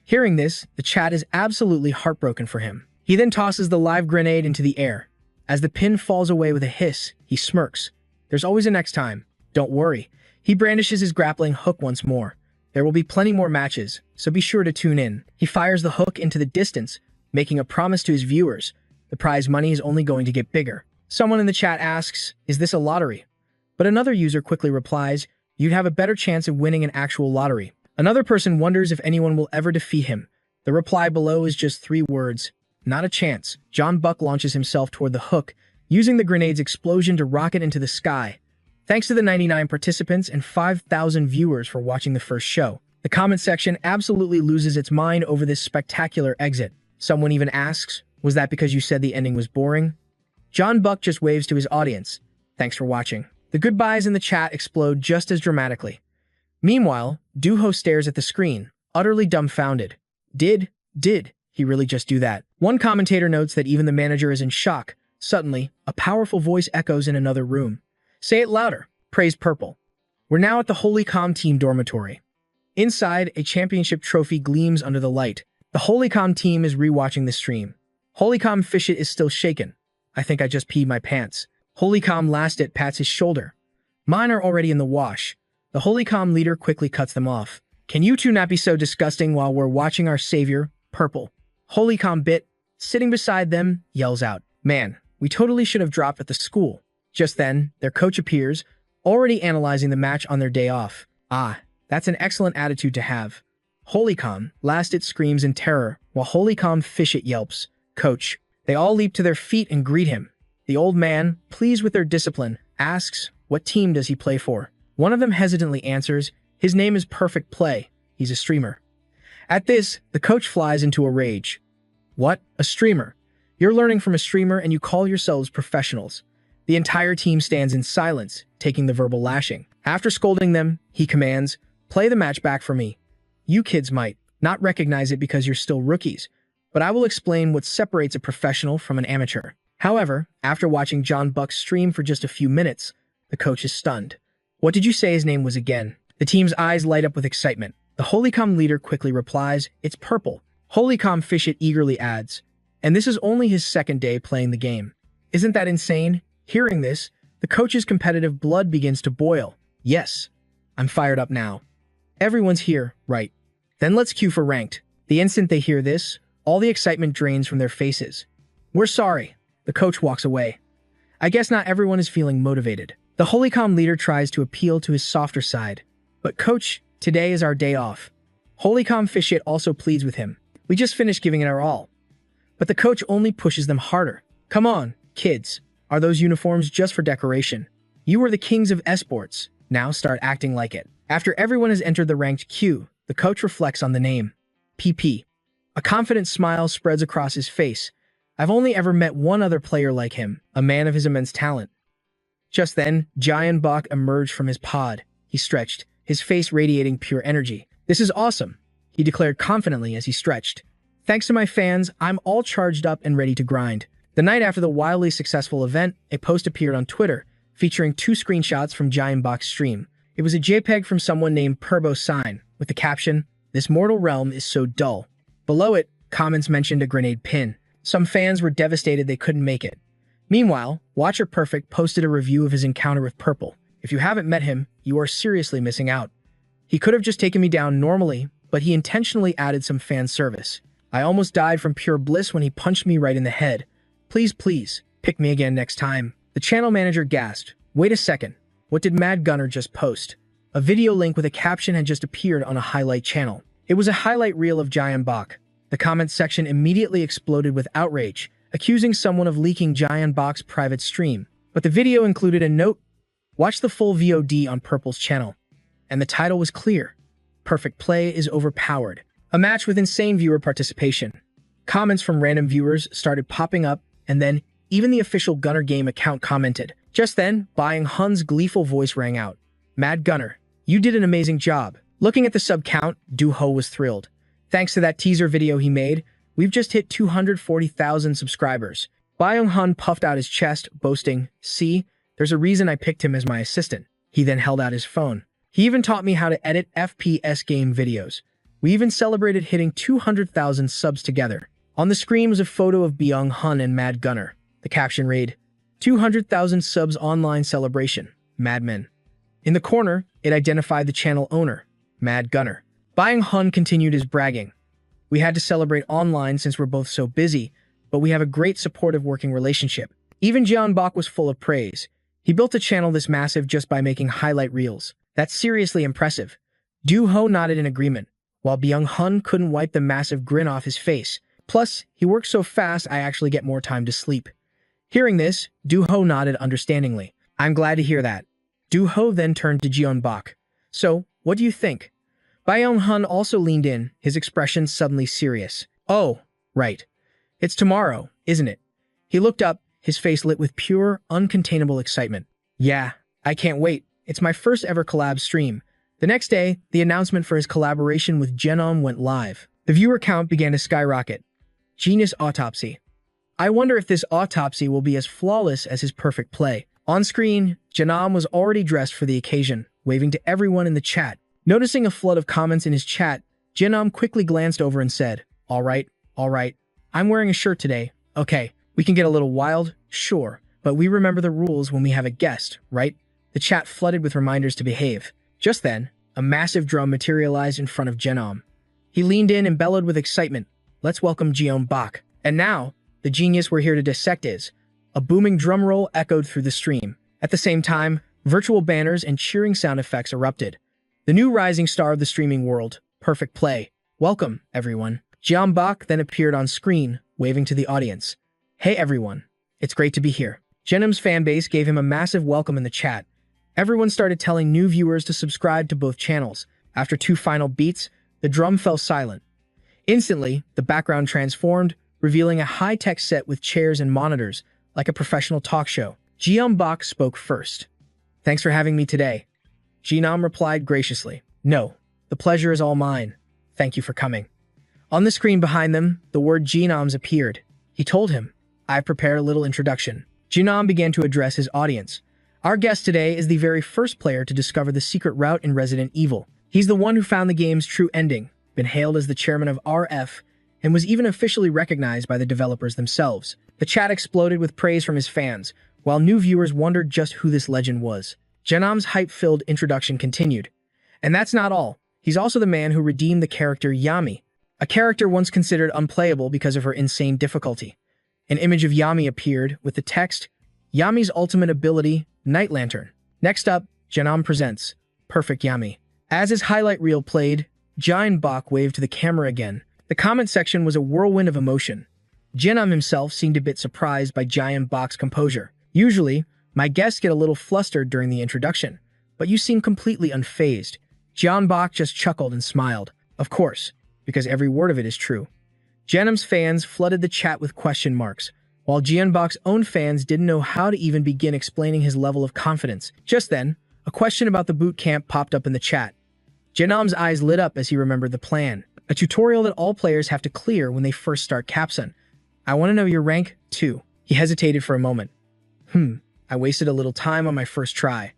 Hearing this, the chat is absolutely heartbroken for him. He then tosses the live grenade into the air. As the pin falls away with a hiss, he smirks. "There's always a next time. Don't worry." He brandishes his grappling hook once more. There will be plenty more matches, so be sure to tune in. He fires the hook into the distance, making a promise to his viewers. The prize money is only going to get bigger. Someone in the chat asks, "Is this a lottery?" But another user quickly replies, "You'd have a better chance of winning an actual lottery." Another person wonders if anyone will ever defeat him. The reply below is just 3 words. Not a chance. John Buck launches himself toward the hook, using the grenade's explosion to rocket into the sky. Thanks to the 99 participants and 5,000 viewers for watching the first show. The comment section absolutely loses its mind over this spectacular exit. Someone even asks, "Was that because you said the ending was boring?" John Buck just waves to his audience. "Thanks for watching." The goodbyes in the chat explode just as dramatically. Meanwhile, Duho stares at the screen, utterly dumbfounded. Did he really just do that? One commentator notes that even the manager is in shock. Suddenly, a powerful voice echoes in another room. "Say it louder," praised Purple. We're now at the Holycom team dormitory. Inside, a championship trophy gleams under the light. The Holycom team is rewatching the stream. Holycom Fishit is still shaken. "I think I just peed my pants." Holycom Lastit pats his shoulder. "Mine are already in the wash." The Holycom leader quickly cuts them off. "Can you two not be so disgusting while we're watching our savior, Purple?" Holycom Bit, sitting beside them, yells out, "Man, we totally should have dropped at the school." Just then, their coach appears, already analyzing the match on their day off. "Ah, that's an excellent attitude to have." Holycom Lastit screams in terror, while Holycom Fishit yelps, "Coach." They all leap to their feet and greet him. The old man, pleased with their discipline, asks, "What team does he play for?" One of them hesitantly answers, his name is Perfect Play. He's a streamer. At this, the coach flies into a rage. What? A streamer? You're learning from a streamer and you call yourselves professionals. The entire team stands in silence, taking the verbal lashing. After scolding them, he commands, play the match back for me. You kids might not recognize it because you're still rookies, but I will explain what separates a professional from an amateur. However, after watching John Buck's stream for just a few minutes, the coach is stunned. What did you say his name was again? The team's eyes light up with excitement. The Holycom leader quickly replies, it's Purple. Holycom Fishit eagerly adds, and this is only his second day playing the game. Isn't that insane? Hearing this, the coach's competitive blood begins to boil. Yes, I'm fired up now. Everyone's here, right? Then let's queue for ranked. The instant they hear this, all the excitement drains from their faces. We're sorry. The coach walks away. I guess not everyone is feeling motivated. The Holycom leader tries to appeal to his softer side. But coach, today is our day off. Holycom Fishit also pleads with him. We just finished giving it our all. But the coach only pushes them harder. Come on, kids. Are those uniforms just for decoration? You are the kings of esports. Now start acting like it. After everyone has entered the ranked queue, the coach reflects on the name. PP. A confident smile spreads across his face. I've only ever met one other player like him, a man of his immense talent. Just then, Giant Bach emerged from his pod. He stretched, his face radiating pure energy. This is awesome, he declared confidently as he stretched. Thanks to my fans, I'm all charged up and ready to grind. The night after the wildly successful event, a post appeared on Twitter, featuring 2 screenshots from Giant Bach's stream. It was a JPEG from someone named Purbo Sign, with the caption, "This mortal realm is so dull." Below it, comments mentioned a grenade pin. Some fans were devastated they couldn't make it. Meanwhile, Watcher Perfect posted a review of his encounter with Purple. If you haven't met him, you are seriously missing out. He could have just taken me down normally, but he intentionally added some fan service. I almost died from pure bliss when he punched me right in the head. Please, pick me again next time. The channel manager gasped. Wait a second. What did Mad Gunner just post? A video link with a caption had just appeared on a highlight channel. It was a highlight reel of Giant Bach. The comments section immediately exploded with outrage, accusing someone of leaking Giant Bach's private stream. But the video included a note, watch the full VOD on Purple's channel. And the title was clear. Perfect Play is overpowered. A match with insane viewer participation. Comments from random viewers started popping up, and then even the official Gunner Game account commented. Just then, Byung Hun's gleeful voice rang out. Mad Gunner, you did an amazing job. Looking at the sub count, Do-Ho was thrilled. Thanks to that teaser video he made, we've just hit 240,000 subscribers. Byung Hun puffed out his chest, boasting, see, there's a reason I picked him as my assistant. He then held out his phone. He even taught me how to edit FPS game videos. We even celebrated hitting 200,000 subs together. On the screen was a photo of Byung Hun and Mad Gunner. The caption read, 200,000 subs online celebration, Madmen. In the corner, it identified the channel owner, Mad Gunner. Byung Hun continued his bragging. We had to celebrate online since we're both so busy, but we have a great supportive working relationship. Even Jian Bach was full of praise. He built a channel this massive just by making highlight reels. That's seriously impressive. Do-Ho nodded in agreement, while Byung Hun couldn't wipe the massive grin off his face. Plus, he works so fast I actually get more time to sleep. Hearing this, Do-Ho nodded understandingly. I'm glad to hear that. Do-Ho then turned to Jian Bach. So, what do you think? Byung Hun also leaned in, his expression suddenly serious. Oh, right. It's tomorrow, isn't it? He looked up, his face lit with pure, uncontainable excitement. Yeah, I can't wait. It's my first ever collab stream. The next day, the announcement for his collaboration with Genom went live. The viewer count began to skyrocket. Genius Autopsy. I wonder if this autopsy will be as flawless as his Perfect Play. On screen, Genom was already dressed for the occasion, waving to everyone in the chat. Noticing a flood of comments in his chat, Genom quickly glanced over and said, all right, I'm wearing a shirt today. Okay, we can get a little wild, sure, but we remember the rules when we have a guest, right? The chat flooded with reminders to behave. Just then, a massive drum materialized in front of Genom. He leaned in and bellowed with excitement. Let's welcome Jian Bach. And now, the genius we're here to dissect is. A booming drum roll echoed through the stream. At the same time, virtual banners and cheering sound effects erupted. The new rising star of the streaming world, Perfect Play. Welcome, everyone. Jian Bach then appeared on screen, waving to the audience. Hey everyone, it's great to be here. Genom's fanbase gave him a massive welcome in the chat. Everyone started telling new viewers to subscribe to both channels. After 2 final beats, the drum fell silent. Instantly, the background transformed, revealing a high-tech set with chairs and monitors, like a professional talk show. Jeonbok spoke first. "Thanks for having me today." Jinam replied graciously. "No, the pleasure is all mine. Thank you for coming." On the screen behind them, the word Jinam's appeared. He told him, "I've prepared a little introduction." Jinam began to address his audience. "Our guest today is the very first player to discover the secret route in Resident Evil. He's the one who found the game's true ending, been hailed as the chairman of RF, and was even officially recognized by the developers themselves." The chat exploded with praise from his fans, while new viewers wondered just who this legend was. Jinam's hype-filled introduction continued. And that's not all. He's also the man who redeemed the character Yami, a character once considered unplayable because of her insane difficulty. An image of Yami appeared with the text, "Yami's ultimate ability, Night Lantern." Next up, Jinam presents Perfect Yami. As his highlight reel played, Jeonbok waved to the camera again. The comment section was a whirlwind of emotion. Jinam himself seemed a bit surprised by Jeonbok's composure. "Usually, my guests get a little flustered during the introduction, but you seem completely unfazed." Jeonbok just chuckled and smiled. Of course, because every word of it is true. Jinam's fans flooded the chat with question marks, while Jeonbok's own fans didn't know how to even begin explaining his level of confidence. Just then, a question about the boot camp popped up in the chat. Jinam's eyes lit up as he remembered the plan, a tutorial that all players have to clear when they first start Capsun. "I want to know your rank, too." He hesitated for a moment. I wasted a little time on my first try."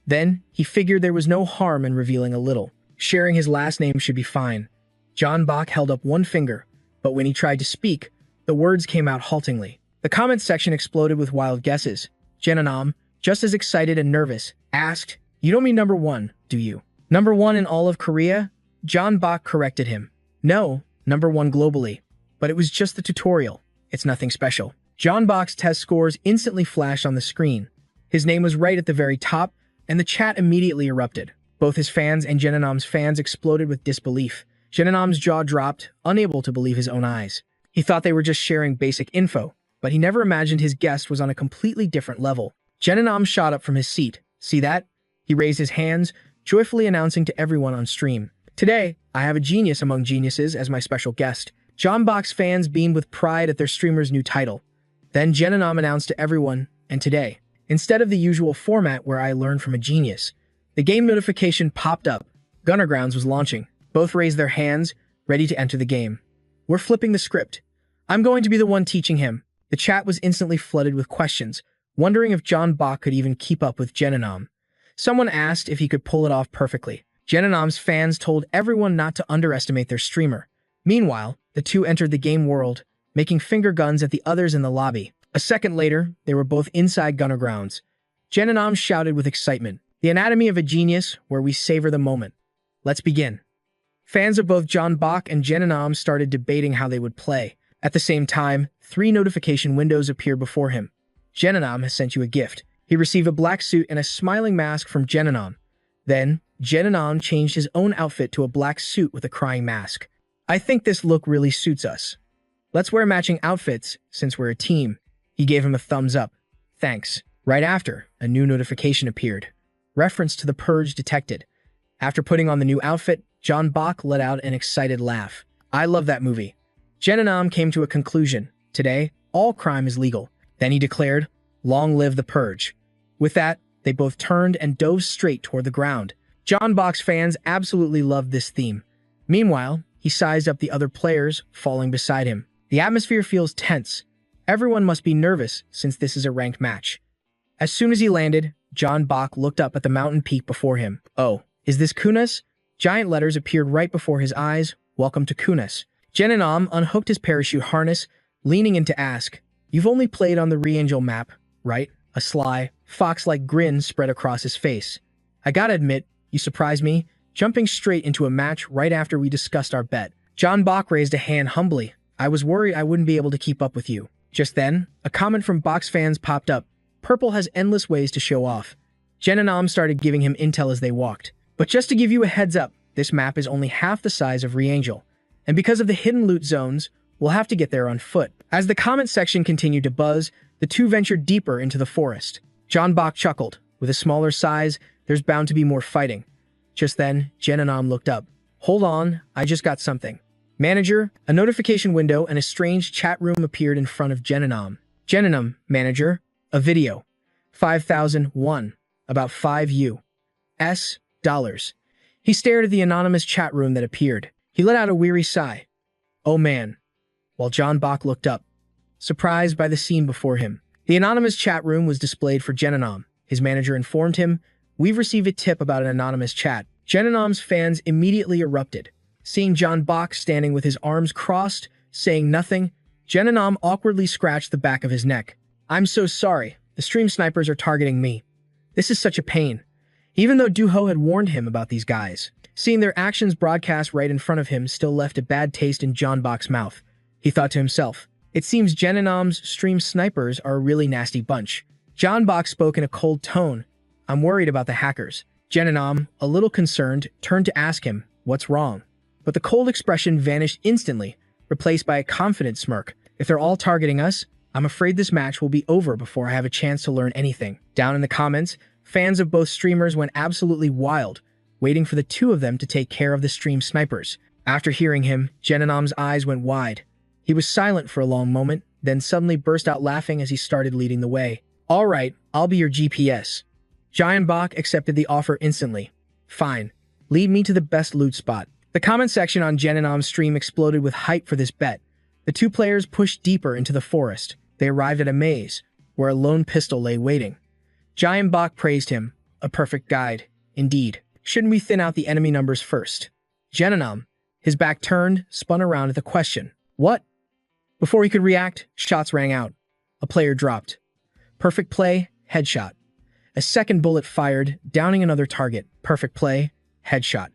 Then, he figured there was no harm in revealing a little. Sharing his last name should be fine. Jeonbok held up one finger, but when he tried to speak, the words came out haltingly. The comments section exploded with wild guesses. Jinam, just as excited and nervous, asked, "You don't mean number 1, do you?" "Number 1 in all of Korea?" Jeonbok corrected him. "No, number 1 globally. But it was just the tutorial. It's nothing special." Jeonbok's test scores instantly flashed on the screen. His name was right at the very top, and the chat immediately erupted. Both his fans and Jinam's fans exploded with disbelief. Jinam's jaw dropped, unable to believe his own eyes. He thought they were just sharing basic info, but he never imagined his guest was on a completely different level. Jinam shot up from his seat. "See that?" He raised his hands, joyfully announcing to everyone on stream. "Today, I have a genius among geniuses as my special guest." Jeonbok's fans beamed with pride at their streamer's new title. Then Jinam announced to everyone, "And today, instead of the usual format where I learn from a genius," the game notification popped up. Gunnergrounds was launching. Both raised their hands, ready to enter the game. "We're flipping the script. I'm going to be the one teaching him." The chat was instantly flooded with questions, wondering if Jeonbok could even keep up with Jinam. Someone asked if he could pull it off perfectly. Jinam's fans told everyone not to underestimate their streamer. Meanwhile, the two entered the game world, making finger guns at the others in the lobby. A second later, they were both inside Gunnergrounds. Jinam shouted with excitement, "The anatomy of a genius, where we savor the moment. Let's begin." Fans of both Jeonbok and Jinam started debating how they would play. At the same time, 3 notification windows appeared before him. Jinam has sent you a gift. He received a black suit and a smiling mask from Jinam. Then, Jinam changed his own outfit to a black suit with a crying mask. "I think this look really suits us. Let's wear matching outfits, since we're a team." He gave him a thumbs up. "Thanks." Right after, a new notification appeared. Reference to the Purge detected. After putting on the new outfit, Jeonbok let out an excited laugh. "I love that movie." Jinam came to a conclusion. Today, all crime is legal. Then he declared, "Long live the Purge." With that, they both turned and dove straight toward the ground. Jeonbok's fans absolutely loved this theme. Meanwhile, he sized up the other players, falling beside him. The atmosphere feels tense. Everyone must be nervous since this is a ranked match. As soon as he landed, Jeonbok looked up at the mountain peak before him. "Oh, is this Kunas?" Giant letters appeared right before his eyes. "Welcome to Kunas." Jinam unhooked his parachute harness, leaning in to ask, "You've only played on the Re-Angel map, right?" A sly, fox-like grin spread across his face. "I gotta admit, you surprised me, jumping straight into a match right after we discussed our bet." Jeonbok raised a hand humbly. "I was worried I wouldn't be able to keep up with you." Just then, a comment from Box fans popped up. "Purple has endless ways to show off." Jinam started giving him intel as they walked. "But just to give you a heads up, this map is only half the size of Re-Angel. And because of the hidden loot zones, we'll have to get there on foot." As the comment section continued to buzz, the two ventured deeper into the forest. Jeonbok chuckled. With a smaller size, there's bound to be more fighting. Just then, Genanam looked up. Hold on, I just got something. Manager, a notification window and a strange chat room appeared in front of Genanam. Genanam, manager, a video. 5,001, about 5 US dollars. He stared at the anonymous chat room that appeared. He let out a weary sigh. Oh man. While John Bach looked up, surprised by the scene before him. The anonymous chat room was displayed for Genanam. His manager informed him, "We've received a tip about an anonymous chat." Genanam's fans immediately erupted. Seeing John Bach standing with his arms crossed, saying nothing, Genanam awkwardly scratched the back of his neck. I'm so sorry. The stream snipers are targeting me. This is such a pain. Even though Duho had warned him about these guys, seeing their actions broadcast right in front of him still left a bad taste in John Bach's mouth. He thought to himself, it seems Genanam's stream snipers are a really nasty bunch. John Bach spoke in a cold tone. I'm worried about the hackers. Genanam, a little concerned, turned to ask him, what's wrong? But the cold expression vanished instantly, replaced by a confident smirk. If they're all targeting us, I'm afraid this match will be over before I have a chance to learn anything. Down in the comments, fans of both streamers went absolutely wild, waiting for the two of them to take care of the stream snipers. After hearing him, Genanam's eyes went wide. He was silent for a long moment, then suddenly burst out laughing as he started leading the way. All right, I'll be your GPS. Giant Bach accepted the offer instantly. Fine. Lead me to the best loot spot. The comment section on Genanam's stream exploded with hype for this bet. The two players pushed deeper into the forest. They arrived at a maze, where a lone pistol lay waiting. Giant Bach praised him. A perfect guide. Indeed. Shouldn't we thin out the enemy numbers first? Genanam, his back turned, spun around at the question. What? Before he could react, shots rang out. A player dropped. Perfect play, headshot. A second bullet fired, downing another target. Perfect play, headshot.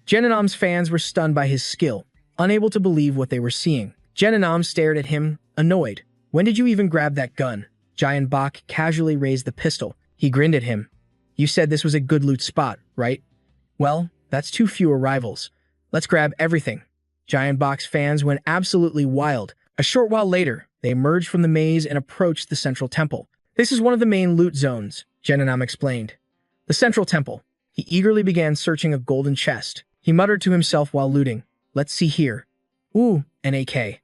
Genanam's fans were stunned by his skill, unable to believe what they were seeing. Genanam stared at him, annoyed. When did you even grab that gun? Giant Bach casually raised the pistol. He grinned at him. You said this was a good loot spot, right? Well, that's too few arrivals. Let's grab everything. Giant Bach's fans went absolutely wild. A short while later, they emerged from the maze and approached the central temple. This is one of the main loot zones, Genanam explained. The central temple. He eagerly began searching a golden chest. He muttered to himself while looting. Let's see here. Ooh, an AK.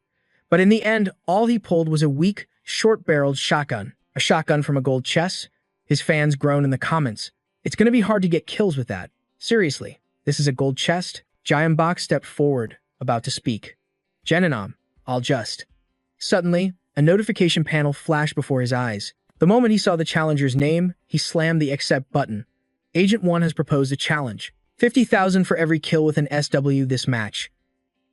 But in the end, all he pulled was a weak, short-barreled shotgun. A shotgun from a gold chest? His fans groaned in the comments. It's going to be hard to get kills with that. Seriously, this is a gold chest? Giant Bach stepped forward, about to speak. Genanam, I'll just. Suddenly, a notification panel flashed before his eyes. The moment he saw the challenger's name, he slammed the accept button. Agent 1 has proposed a challenge. 50,000 for every kill with an SW this match.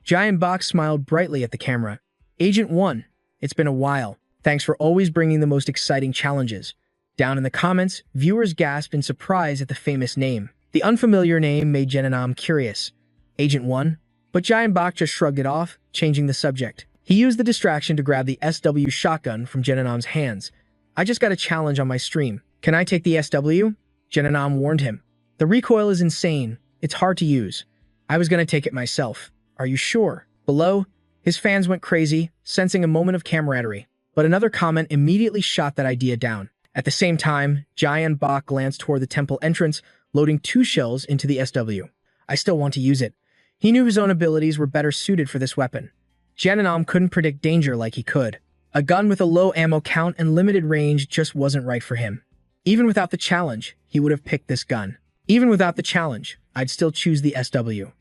Giant Bach smiled brightly at the camera. Agent 1, it's been a while. Thanks for always bringing the most exciting challenges. Down in the comments, viewers gasped in surprise at the famous name. The unfamiliar name made Genanam curious. Agent 1? But Giant Bach just shrugged it off, changing the subject. He used the distraction to grab the SW shotgun from Genanam's hands. I just got a challenge on my stream. Can I take the SW? Genanam warned him. The recoil is insane. It's hard to use. I was going to take it myself. Are you sure? Below, his fans went crazy, sensing a moment of camaraderie. But another comment immediately shot that idea down. At the same time, Giant Bach glanced toward the temple entrance, loading 2 shells into the SW. I still want to use it. He knew his own abilities were better suited for this weapon. Genanam couldn't predict danger like he could. A gun with a low ammo count and limited range just wasn't right for him. Even without the challenge, he would have picked this gun. Even without the challenge, I'd still choose the SW.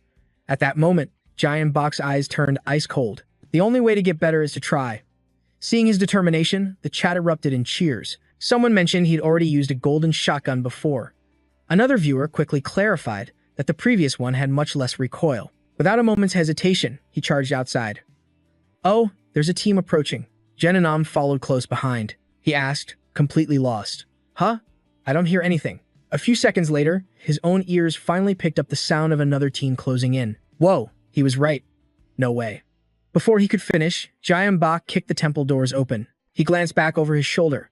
At that moment, Giant Bach's eyes turned ice cold. The only way to get better is to try. Seeing his determination, the chat erupted in cheers. Someone mentioned he'd already used a golden shotgun before. Another viewer quickly clarified that the previous one had much less recoil. Without a moment's hesitation, he charged outside. Oh, there's a team approaching. Genanam followed close behind. He asked, completely lost. Huh? I don't hear anything. A few seconds later, his own ears finally picked up the sound of another team closing in. Whoa, he was right. No way. Before he could finish, Giant Bach kicked the temple doors open. He glanced back over his shoulder.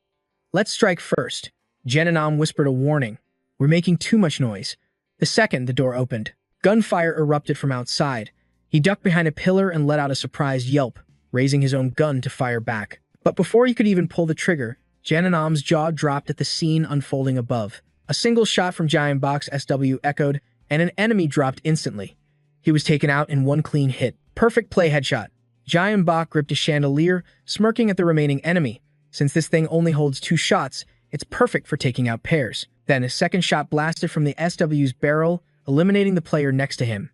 Let's strike first. Genanam whispered a warning. We're making too much noise. The second the door opened, gunfire erupted from outside. He ducked behind a pillar and let out a surprised yelp, raising his own gun to fire back. But before he could even pull the trigger, Genanam's jaw dropped at the scene unfolding above. A single shot from Giant Box SW echoed, and an enemy dropped instantly. He was taken out in one clean hit. Perfect play headshot. Giant Bach gripped a chandelier, smirking at the remaining enemy. Since this thing only holds 2 shots, it's perfect for taking out pairs. Then a second shot blasted from the SW's barrel, eliminating the player next to him.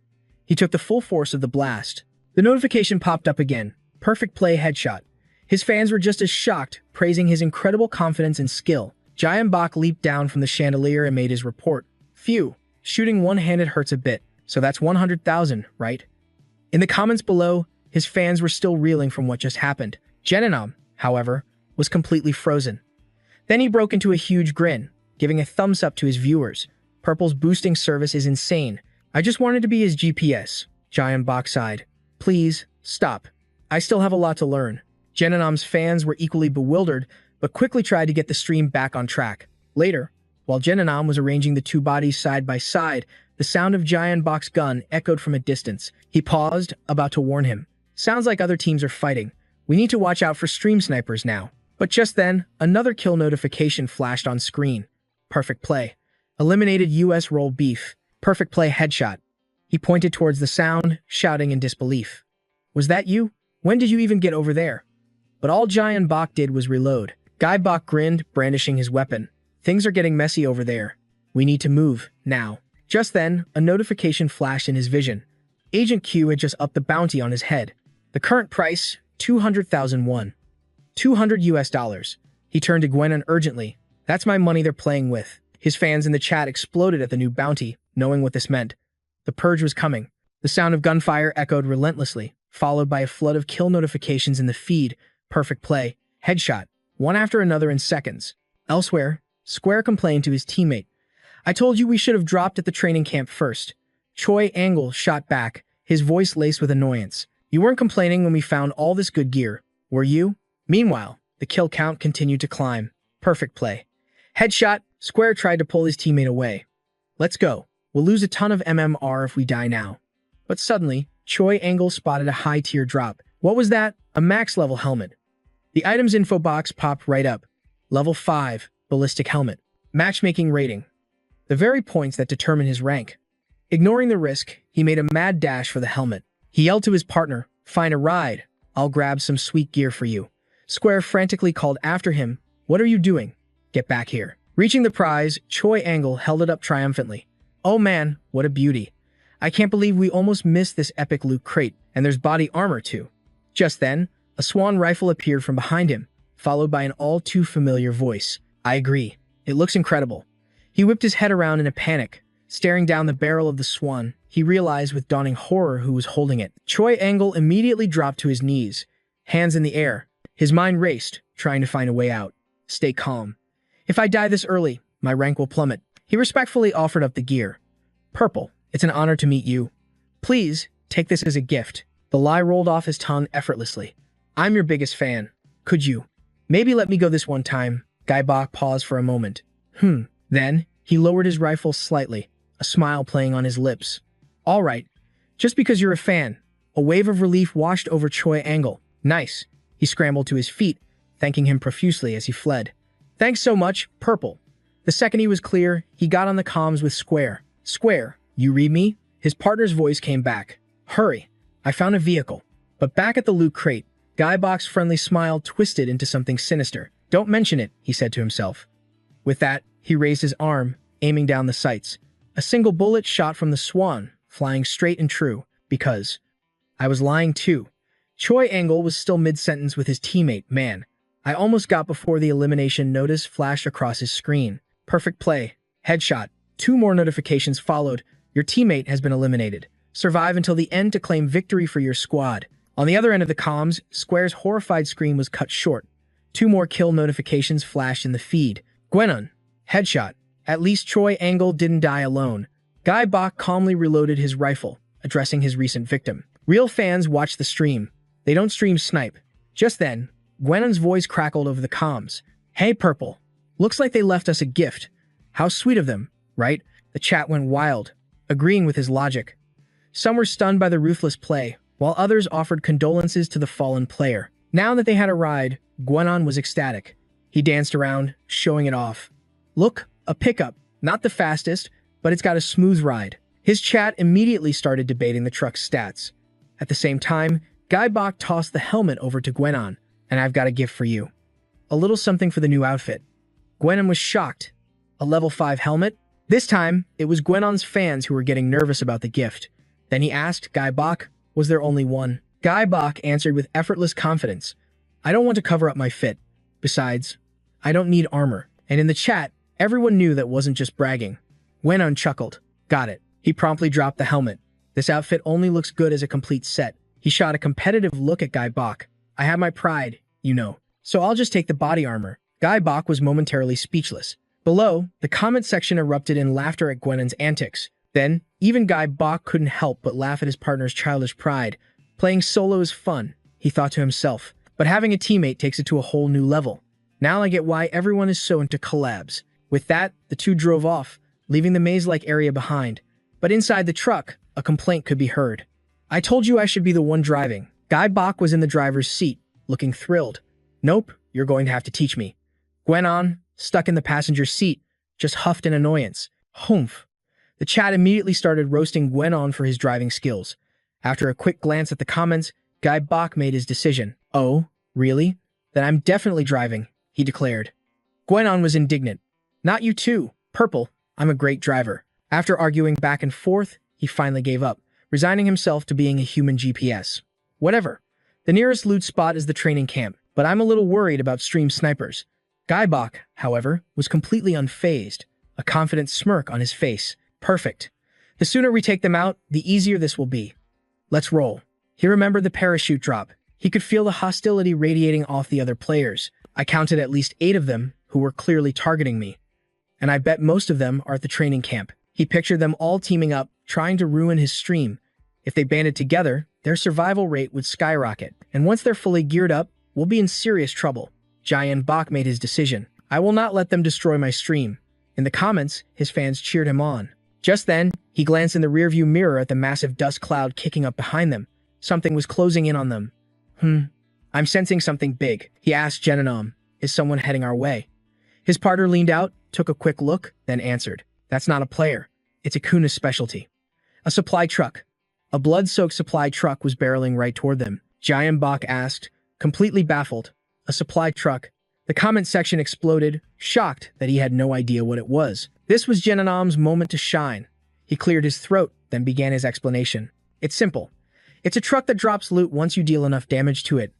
He took the full force of the blast. The notification popped up again. Perfect play headshot. His fans were just as shocked, praising his incredible confidence and skill. Giant Bach leaped down from the chandelier and made his report. Phew, shooting one-handed hurts a bit, so that's 100,000, right? In the comments below, his fans were still reeling from what just happened. Genanam, however, was completely frozen. Then he broke into a huge grin, giving a thumbs up to his viewers. Purple's boosting service is insane. I just wanted to be his GPS. Giant Bach sighed. Please, stop. I still have a lot to learn. Genanam's fans were equally bewildered, but quickly tried to get the stream back on track. Later, while Genanam was arranging the 2 bodies side by side, the sound of Giant Bach's gun echoed from a distance. He paused, about to warn him. Sounds like other teams are fighting. We need to watch out for stream snipers now. But just then, another kill notification flashed on screen. Perfect play. Eliminated US roll beef. Perfect play headshot. He pointed towards the sound, shouting in disbelief. Was that you? When did you even get over there? But all Giant Bach did was reload. Guy Bach grinned, brandishing his weapon. Things are getting messy over there. We need to move, now. Just then, a notification flashed in his vision. Agent Q had just upped the bounty on his head. The current price, 200,000 won. $200 US. He turned to Gwenon urgently. That's my money they're playing with. His fans in the chat exploded at the new bounty, knowing what this meant. The purge was coming. The sound of gunfire echoed relentlessly, followed by a flood of kill notifications in the feed. Perfect play. Headshot. One after another in seconds. Elsewhere, Square complained to his teammate. I told you we should have dropped at the training camp first. Choi Angle shot back, his voice laced with annoyance. You weren't complaining when we found all this good gear, were you? Meanwhile, the kill count continued to climb. Perfect play. Headshot. Square tried to pull his teammate away. Let's go. We'll lose a ton of MMR if we die now. But suddenly, Choi Angle spotted a high-tier drop. What was that? A max-level helmet. The items info box popped right up. Level 5, ballistic helmet. Matchmaking rating. The very points that determine his rank. Ignoring the risk, he made a mad dash for the helmet. He yelled to his partner, find a ride. I'll grab some sweet gear for you. Square frantically called after him. What are you doing? Get back here. Reaching the prize, Choi Angle held it up triumphantly. Oh man, what a beauty. I can't believe we almost missed this epic loot crate, and there's body armor too. Just then, a swan rifle appeared from behind him, followed by an all-too-familiar voice. I agree. It looks incredible. He whipped his head around in a panic. Staring down the barrel of the swan, he realized with dawning horror who was holding it. Choi Angle immediately dropped to his knees, hands in the air. His mind raced, trying to find a way out. Stay calm. If I die this early, my rank will plummet. He respectfully offered up the gear. Purple, it's an honor to meet you. Please, take this as a gift. The lie rolled off his tongue effortlessly. I'm your biggest fan. Could you? Maybe let me go this one time. Guy Bach paused for a moment. Then, he lowered his rifle slightly, a smile playing on his lips. All right, just because you're a fan. A wave of relief washed over Choi Angle. Nice. He scrambled to his feet, thanking him profusely as he fled. Thanks so much, Purple. The second he was clear, he got on the comms with Square. Square, you read me? His partner's voice came back. Hurry, I found a vehicle. But back at the loot crate, Guy Bach's friendly smile twisted into something sinister. Don't mention it, he said to himself. With that, he raised his arm, aiming down the sights. A single bullet shot from the swan, flying straight and true, because I was lying too. Choi Angle was still mid-sentence with his teammate. Man, I almost got before the elimination notice flashed across his screen. Perfect play. Headshot. 2 more notifications followed. Your teammate has been eliminated. Survive until the end to claim victory for your squad. On the other end of the comms, Square's horrified scream was cut short. 2 more kill notifications flashed in the feed. Gwenon. Headshot. At least Choi Angle didn't die alone. Guy Bach calmly reloaded his rifle, addressing his recent victim. Real fans watch the stream. They don't stream snipe. Just then, Gwenon's voice crackled over the comms. Hey Purple, looks like they left us a gift. How sweet of them, right? The chat went wild, agreeing with his logic. Some were stunned by the ruthless play, while others offered condolences to the fallen player. Now that they had a ride, Gwenon was ecstatic. He danced around, showing it off. Look, a pickup. Not the fastest, but it's got a smooth ride. His chat immediately started debating the truck's stats. At the same time, Guy Bok tossed the helmet over to Gwenon, and I've got a gift for you. A little something for the new outfit. Gwenon was shocked. A level 5 helmet? This time, it was Gwenon's fans who were getting nervous about the gift. Then he asked Guy Bok, was there only one? Guy Bok answered with effortless confidence, I don't want to cover up my fit. Besides, I don't need armor. And in the chat, everyone knew that wasn't just bragging. Gwenon chuckled. Got it. He promptly dropped the helmet. This outfit only looks good as a complete set. He shot a competitive look at Guy Bok. I have my pride, you know. So I'll just take the body armor. Guy Bok was momentarily speechless. Below, the comment section erupted in laughter at Gwenon's antics. Then, even Guy Bok couldn't help but laugh at his partner's childish pride. Playing solo is fun, he thought to himself. But having a teammate takes it to a whole new level. Now I get why everyone is so into collabs. With that, the two drove off, leaving the maze-like area behind. But inside the truck, a complaint could be heard. I told you I should be the one driving. Guy Bok was in the driver's seat, looking thrilled. Nope, you're going to have to teach me. Gwenon, stuck in the passenger seat, just huffed in annoyance. Humph. The chat immediately started roasting Gwenon for his driving skills. After a quick glance at the comments, Guy Bok made his decision. Oh, really? Then I'm definitely driving, he declared. Gwenon was indignant. Not you too. Purple, I'm a great driver. After arguing back and forth, he finally gave up, resigning himself to being a human GPS. Whatever. The nearest loot spot is the training camp, but I'm a little worried about stream snipers. Guy Bok, however, was completely unfazed, a confident smirk on his face. Perfect. The sooner we take them out, the easier this will be. Let's roll. He remembered the parachute drop. He could feel the hostility radiating off the other players. I counted at least 8 of them who were clearly targeting me. And I bet most of them are at the training camp. He pictured them all teaming up, trying to ruin his stream. If they banded together, their survival rate would skyrocket. And once they're fully geared up, we'll be in serious trouble. Giant Bok made his decision. I will not let them destroy my stream. In the comments, his fans cheered him on. Just then, he glanced in the rearview mirror at the massive dust cloud kicking up behind them. Something was closing in on them. I'm sensing something big. He asked Genonom, is someone heading our way? His partner leaned out, took a quick look, then answered. That's not a player. It's Akuna's specialty. A supply truck. A blood-soaked supply truck was barreling right toward them. Giant Bok asked, completely baffled. A supply truck. The comment section exploded, shocked that he had no idea what it was. This was Genonom's moment to shine. He cleared his throat, then began his explanation. It's simple. It's a truck that drops loot once you deal enough damage to it.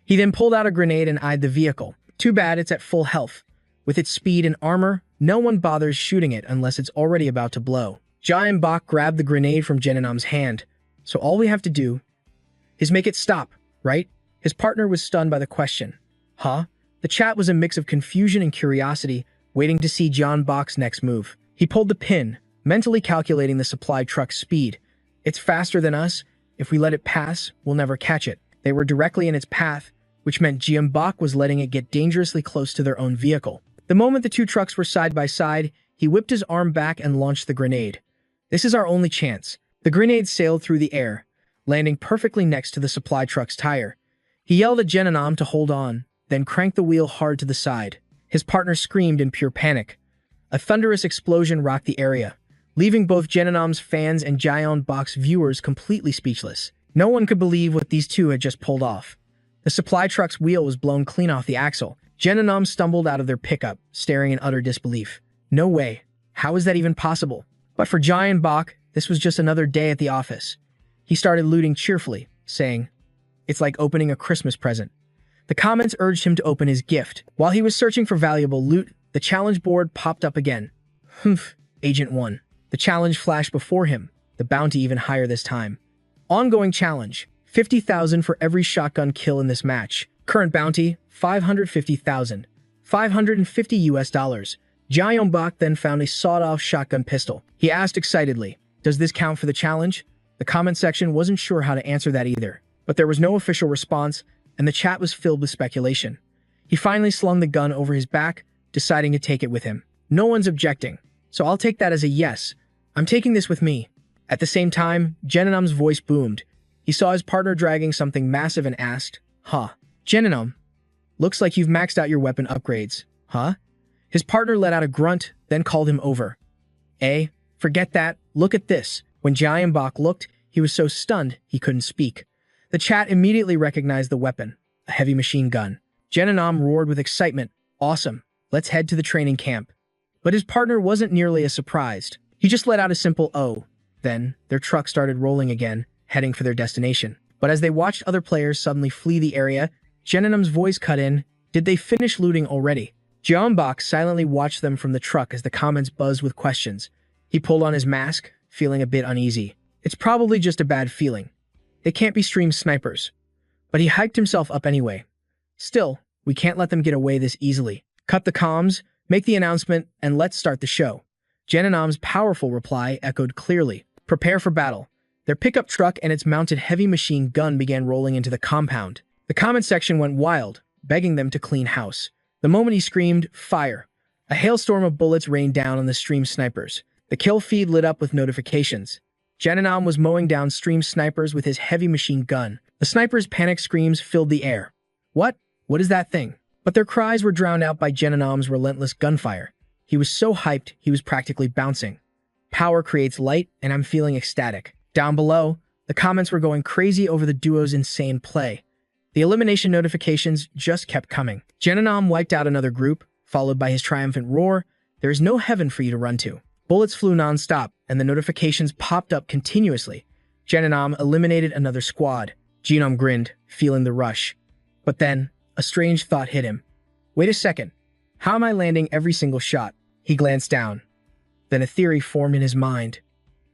He then pulled out a grenade and eyed the vehicle. Too bad it's at full health. With its speed and armor, no one bothers shooting it unless it's already about to blow. Giant Bok grabbed the grenade from Genonom's hand. So all we have to do is make it stop, right? His partner was stunned by the question. Huh? The chat was a mix of confusion and curiosity, waiting to see Giant Bok's next move. He pulled the pin, mentally calculating the supply truck's speed. It's faster than us. If we let it pass, we'll never catch it. They were directly in its path, which meant Giant Bok was letting it get dangerously close to their own vehicle. The moment the two trucks were side by side, he whipped his arm back and launched the grenade. This is our only chance. The grenade sailed through the air, landing perfectly next to the supply truck's tire. He yelled at Genonom to hold on, then cranked the wheel hard to the side. His partner screamed in pure panic. A thunderous explosion rocked the area, leaving both Genonom's fans and Giant Bok's viewers completely speechless. No one could believe what these two had just pulled off. The supply truck's wheel was blown clean off the axle. Genonom stumbled out of their pickup, staring in utter disbelief. No way. How is that even possible? But for Giant Bok, this was just another day at the office. He started looting cheerfully, saying, it's like opening a Christmas present. The comments urged him to open his gift. While he was searching for valuable loot, the challenge board popped up again. Humph, Agent 1. The challenge flashed before him, the bounty even higher this time. Ongoing challenge, 50,000 for every shotgun kill in this match. Current bounty, 550,000. 550 US dollars. Giant Bok then found a sawed-off shotgun pistol. He asked excitedly, does this count for the challenge? The comment section wasn't sure how to answer that either, but there was no official response, and the chat was filled with speculation. He finally slung the gun over his back, deciding to take it with him. No one's objecting, so I'll take that as a yes. I'm taking this with me. At the same time, Genonom's voice boomed. He saw his partner dragging something massive and asked, huh? Genonom, looks like you've maxed out your weapon upgrades, huh? His partner let out a grunt, then called him over. Forget that. Look at this. When Jaehyun looked, he was so stunned he couldn't speak. The chat immediately recognized the weapon, a heavy machine gun. Jeonnam roared with excitement. Awesome. Let's head to the training camp. But his partner wasn't nearly as surprised. He just let out a simple "oh." Then, their truck started rolling again, heading for their destination. But as they watched other players suddenly flee the area, Jeonnam's voice cut in. Did they finish looting already? Jeonbok silently watched them from the truck as the comments buzzed with questions. He pulled on his mask, feeling a bit uneasy. It's probably just a bad feeling. They can't be stream snipers. But he hyped himself up anyway. Still, we can't let them get away this easily. Cut the comms, make the announcement, and let's start the show. Jeonnam's powerful reply echoed clearly. Prepare for battle. Their pickup truck and its mounted heavy machine gun began rolling into the compound. The comment section went wild, begging them to clean house. The moment he screamed, "Fire!" a hailstorm of bullets rained down on the stream snipers. The kill feed lit up with notifications. Jeonnam was mowing down stream snipers with his heavy machine gun. The snipers' panic screams filled the air. What? What is that thing? But their cries were drowned out by Jeonnam's relentless gunfire. He was so hyped, he was practically bouncing. Power creates light, and I'm feeling ecstatic. Down below, the comments were going crazy over the duo's insane play. The elimination notifications just kept coming. Jeonnam wiped out another group, followed by his triumphant roar. There is no heaven for you to run to. Bullets flew non-stop, and the notifications popped up continuously. Jeonnam eliminated another squad. Jeonnam grinned, feeling the rush. But then, a strange thought hit him. Wait a second. How am I landing every single shot? He glanced down. Then a theory formed in his mind.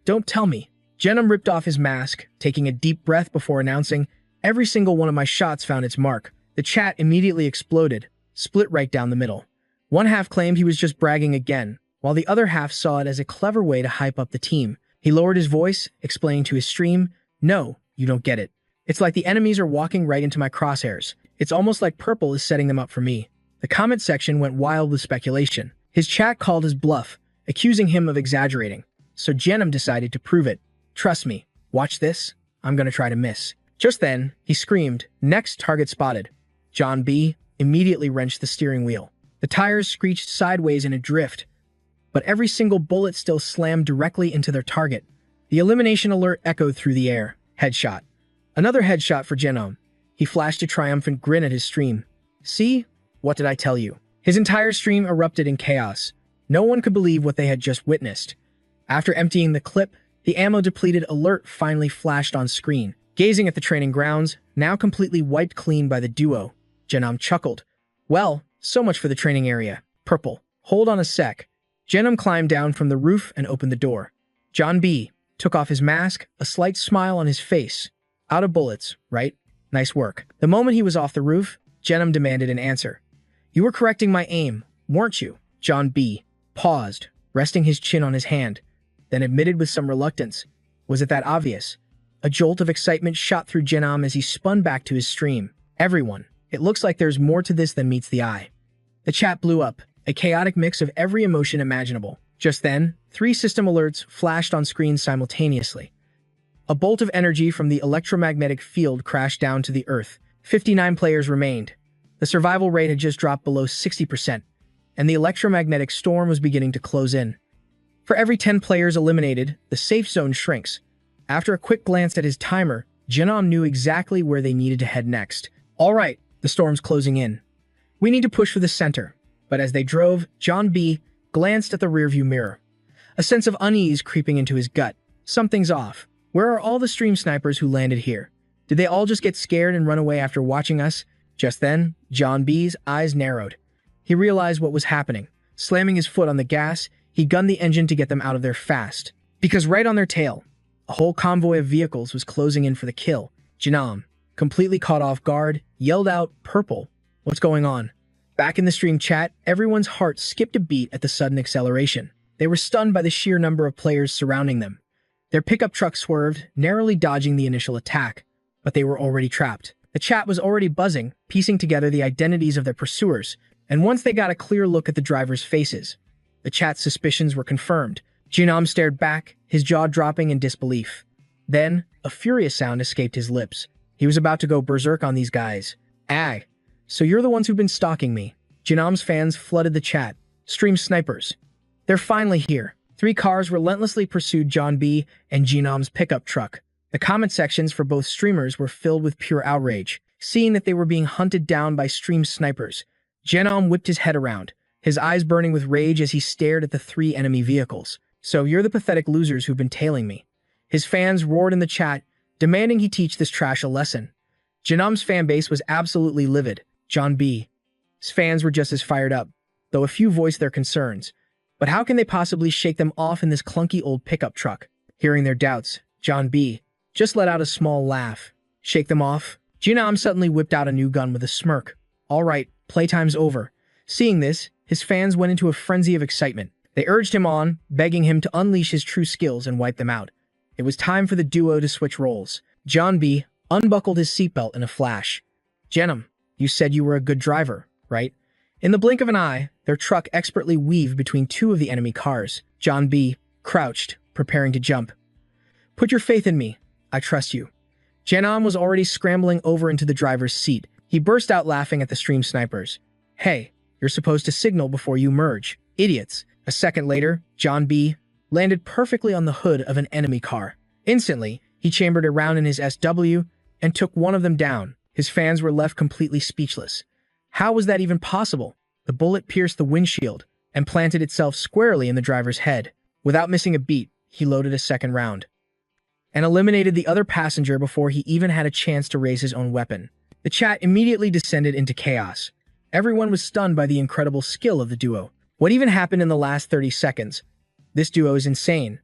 Don't tell me. Jeonnam ripped off his mask, taking a deep breath before announcing, every single one of my shots found its mark. The chat immediately exploded, split right down the middle. One half claimed he was just bragging again, while the other half saw it as a clever way to hype up the team. He lowered his voice, explaining to his stream, "No, you don't get it. It's like the enemies are walking right into my crosshairs. It's almost like Purple is setting them up for me." The comment section went wild with speculation. His chat called his bluff, accusing him of exaggerating. So Jeonnam decided to prove it. Trust me, watch this. I'm gonna try to miss. Just then, he screamed, "Next target spotted." John B. immediately wrenched the steering wheel. The tires screeched sideways in a drift, but every single bullet still slammed directly into their target. The elimination alert echoed through the air. Headshot. Another headshot for Jeonnam. He flashed a triumphant grin at his stream. See? What did I tell you? His entire stream erupted in chaos. No one could believe what they had just witnessed. After emptying the clip, the ammo-depleted alert finally flashed on screen. Gazing at the training grounds, now completely wiped clean by the duo, Jeonnam chuckled. Well, so much for the training area. Purple. Hold on a sec. Jeonnam climbed down from the roof and opened the door. John B. took off his mask, a slight smile on his face. Out of bullets, right? Nice work. The moment he was off the roof, Jeonnam demanded an answer. You were correcting my aim, weren't you? John B. paused, resting his chin on his hand, then admitted with some reluctance. Was it that obvious? A jolt of excitement shot through Jeonnam as he spun back to his stream. Everyone, it looks like there's more to this than meets the eye. The chat blew up, a chaotic mix of every emotion imaginable. Just then, 3 system alerts flashed on screen simultaneously. A bolt of energy from the electromagnetic field crashed down to the Earth. 59 players remained. The survival rate had just dropped below 60%, and the electromagnetic storm was beginning to close in. For every 10 players eliminated, the safe zone shrinks. After a quick glance at his timer, Jeonnam knew exactly where they needed to head next. All right, the storm's closing in. We need to push for the center. But as they drove, John B. glanced at the rearview mirror. A sense of unease creeping into his gut. Something's off. Where are all the stream snipers who landed here? Did they all just get scared and run away after watching us? Just then, John B.'s eyes narrowed. He realized what was happening. Slamming his foot on the gas, he gunned the engine to get them out of there fast. Because right on their tail, a whole convoy of vehicles was closing in for the kill. Jeonnam, completely caught off guard, yelled out, "Purple, what's going on?" Back in the stream chat, everyone's heart skipped a beat at the sudden acceleration. They were stunned by the sheer number of players surrounding them. Their pickup truck swerved, narrowly dodging the initial attack, but they were already trapped. The chat was already buzzing, piecing together the identities of their pursuers, and once they got a clear look at the drivers' faces, the chat's suspicions were confirmed. Jeonnam stared back, his jaw dropping in disbelief. Then, a furious sound escaped his lips. He was about to go berserk on these guys. "Ag, so you're the ones who've been stalking me." Jeonnam's fans flooded the chat. Stream snipers. They're finally here. Three cars relentlessly pursued John B. and Genom's pickup truck. The comment sections for both streamers were filled with pure outrage. Seeing that they were being hunted down by stream snipers, Genom whipped his head around, his eyes burning with rage as he stared at the three enemy vehicles. "So you're the pathetic losers who've been tailing me." His fans roared in the chat, demanding he teach this trash a lesson. Genom's fan base was absolutely livid. John B.'s fans were just as fired up, though a few voiced their concerns. But how can they possibly shake them off in this clunky old pickup truck? Hearing their doubts, John B. just let out a small laugh. Shake them off? Genom suddenly whipped out a new gun with a smirk. "All right, playtime's over." Seeing this, his fans went into a frenzy of excitement. They urged him on, begging him to unleash his true skills and wipe them out. It was time for the duo to switch roles. John B. unbuckled his seatbelt in a flash. "Genom, you said you were a good driver, right?" In the blink of an eye, their truck expertly weaved between two of the enemy cars. John B. crouched, preparing to jump. "Put your faith in me. I trust you." Genom was already scrambling over into the driver's seat. He burst out laughing at the stream snipers. "Hey, you're supposed to signal before you merge. Idiots." A second later, John B. landed perfectly on the hood of an enemy car. Instantly, he chambered a round in his SW and took one of them down. His fans were left completely speechless. How was that even possible? The bullet pierced the windshield and planted itself squarely in the driver's head. Without missing a beat, he loaded a second round and eliminated the other passenger before he even had a chance to raise his own weapon. The chat immediately descended into chaos. Everyone was stunned by the incredible skill of the duo. What even happened in the last 30 seconds? This duo is insane.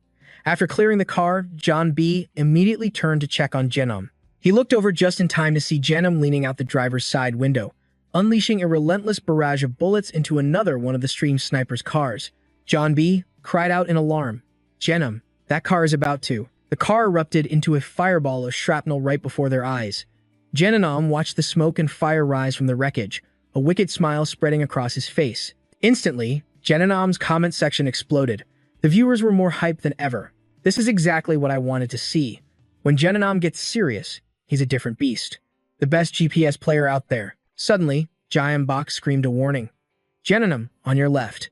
After clearing the car, John B. immediately turned to check on Genom. He looked over just in time to see Genom leaning out the driver's side window, unleashing a relentless barrage of bullets into another one of the stream sniper's cars. John B. cried out in alarm. "Genom, that car is about to..." The car erupted into a fireball of shrapnel right before their eyes. Genom watched the smoke and fire rise from the wreckage, a wicked smile spreading across his face. Instantly, Genom's comment section exploded. The viewers were more hyped than ever. This is exactly what I wanted to see. When Genom gets serious, he's a different beast. The best GPS player out there. Suddenly, Giant Box screamed a warning. "Genom, on your left."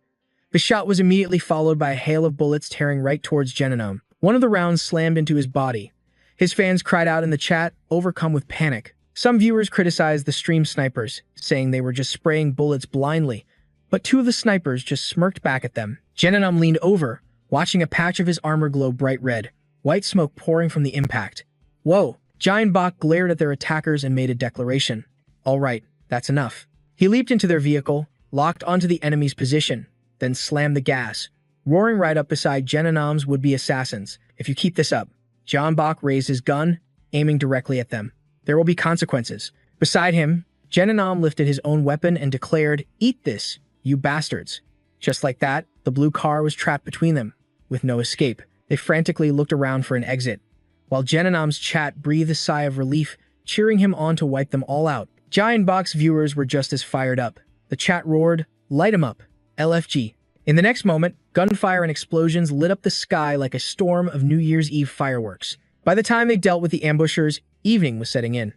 The shot was immediately followed by a hail of bullets tearing right towards Genom. One of the rounds slammed into his body. His fans cried out in the chat, overcome with panic. Some viewers criticized the stream snipers, saying they were just spraying bullets blindly, but two of the snipers just smirked back at them. Genom leaned over, watching a patch of his armor glow bright red, white smoke pouring from the impact. "Whoa!" Giant Bach glared at their attackers and made a declaration. "All right, that's enough." He leaped into their vehicle, locked onto the enemy's position, then slammed the gas, roaring right up beside Genom's would-be assassins. "If you keep this up..." John Bach raised his gun, aiming directly at them. "There will be consequences." Beside him, Genom lifted his own weapon and declared, "Eat this, you bastards." Just like that, the blue car was trapped between them, with no escape. They frantically looked around for an exit, while Genom's chat breathed a sigh of relief, cheering him on to wipe them all out. Giant Box viewers were just as fired up. The chat roared, "Light 'em up, LFG." In the next moment, gunfire and explosions lit up the sky like a storm of New Year's Eve fireworks. By the time they dealt with the ambushers, evening was setting in.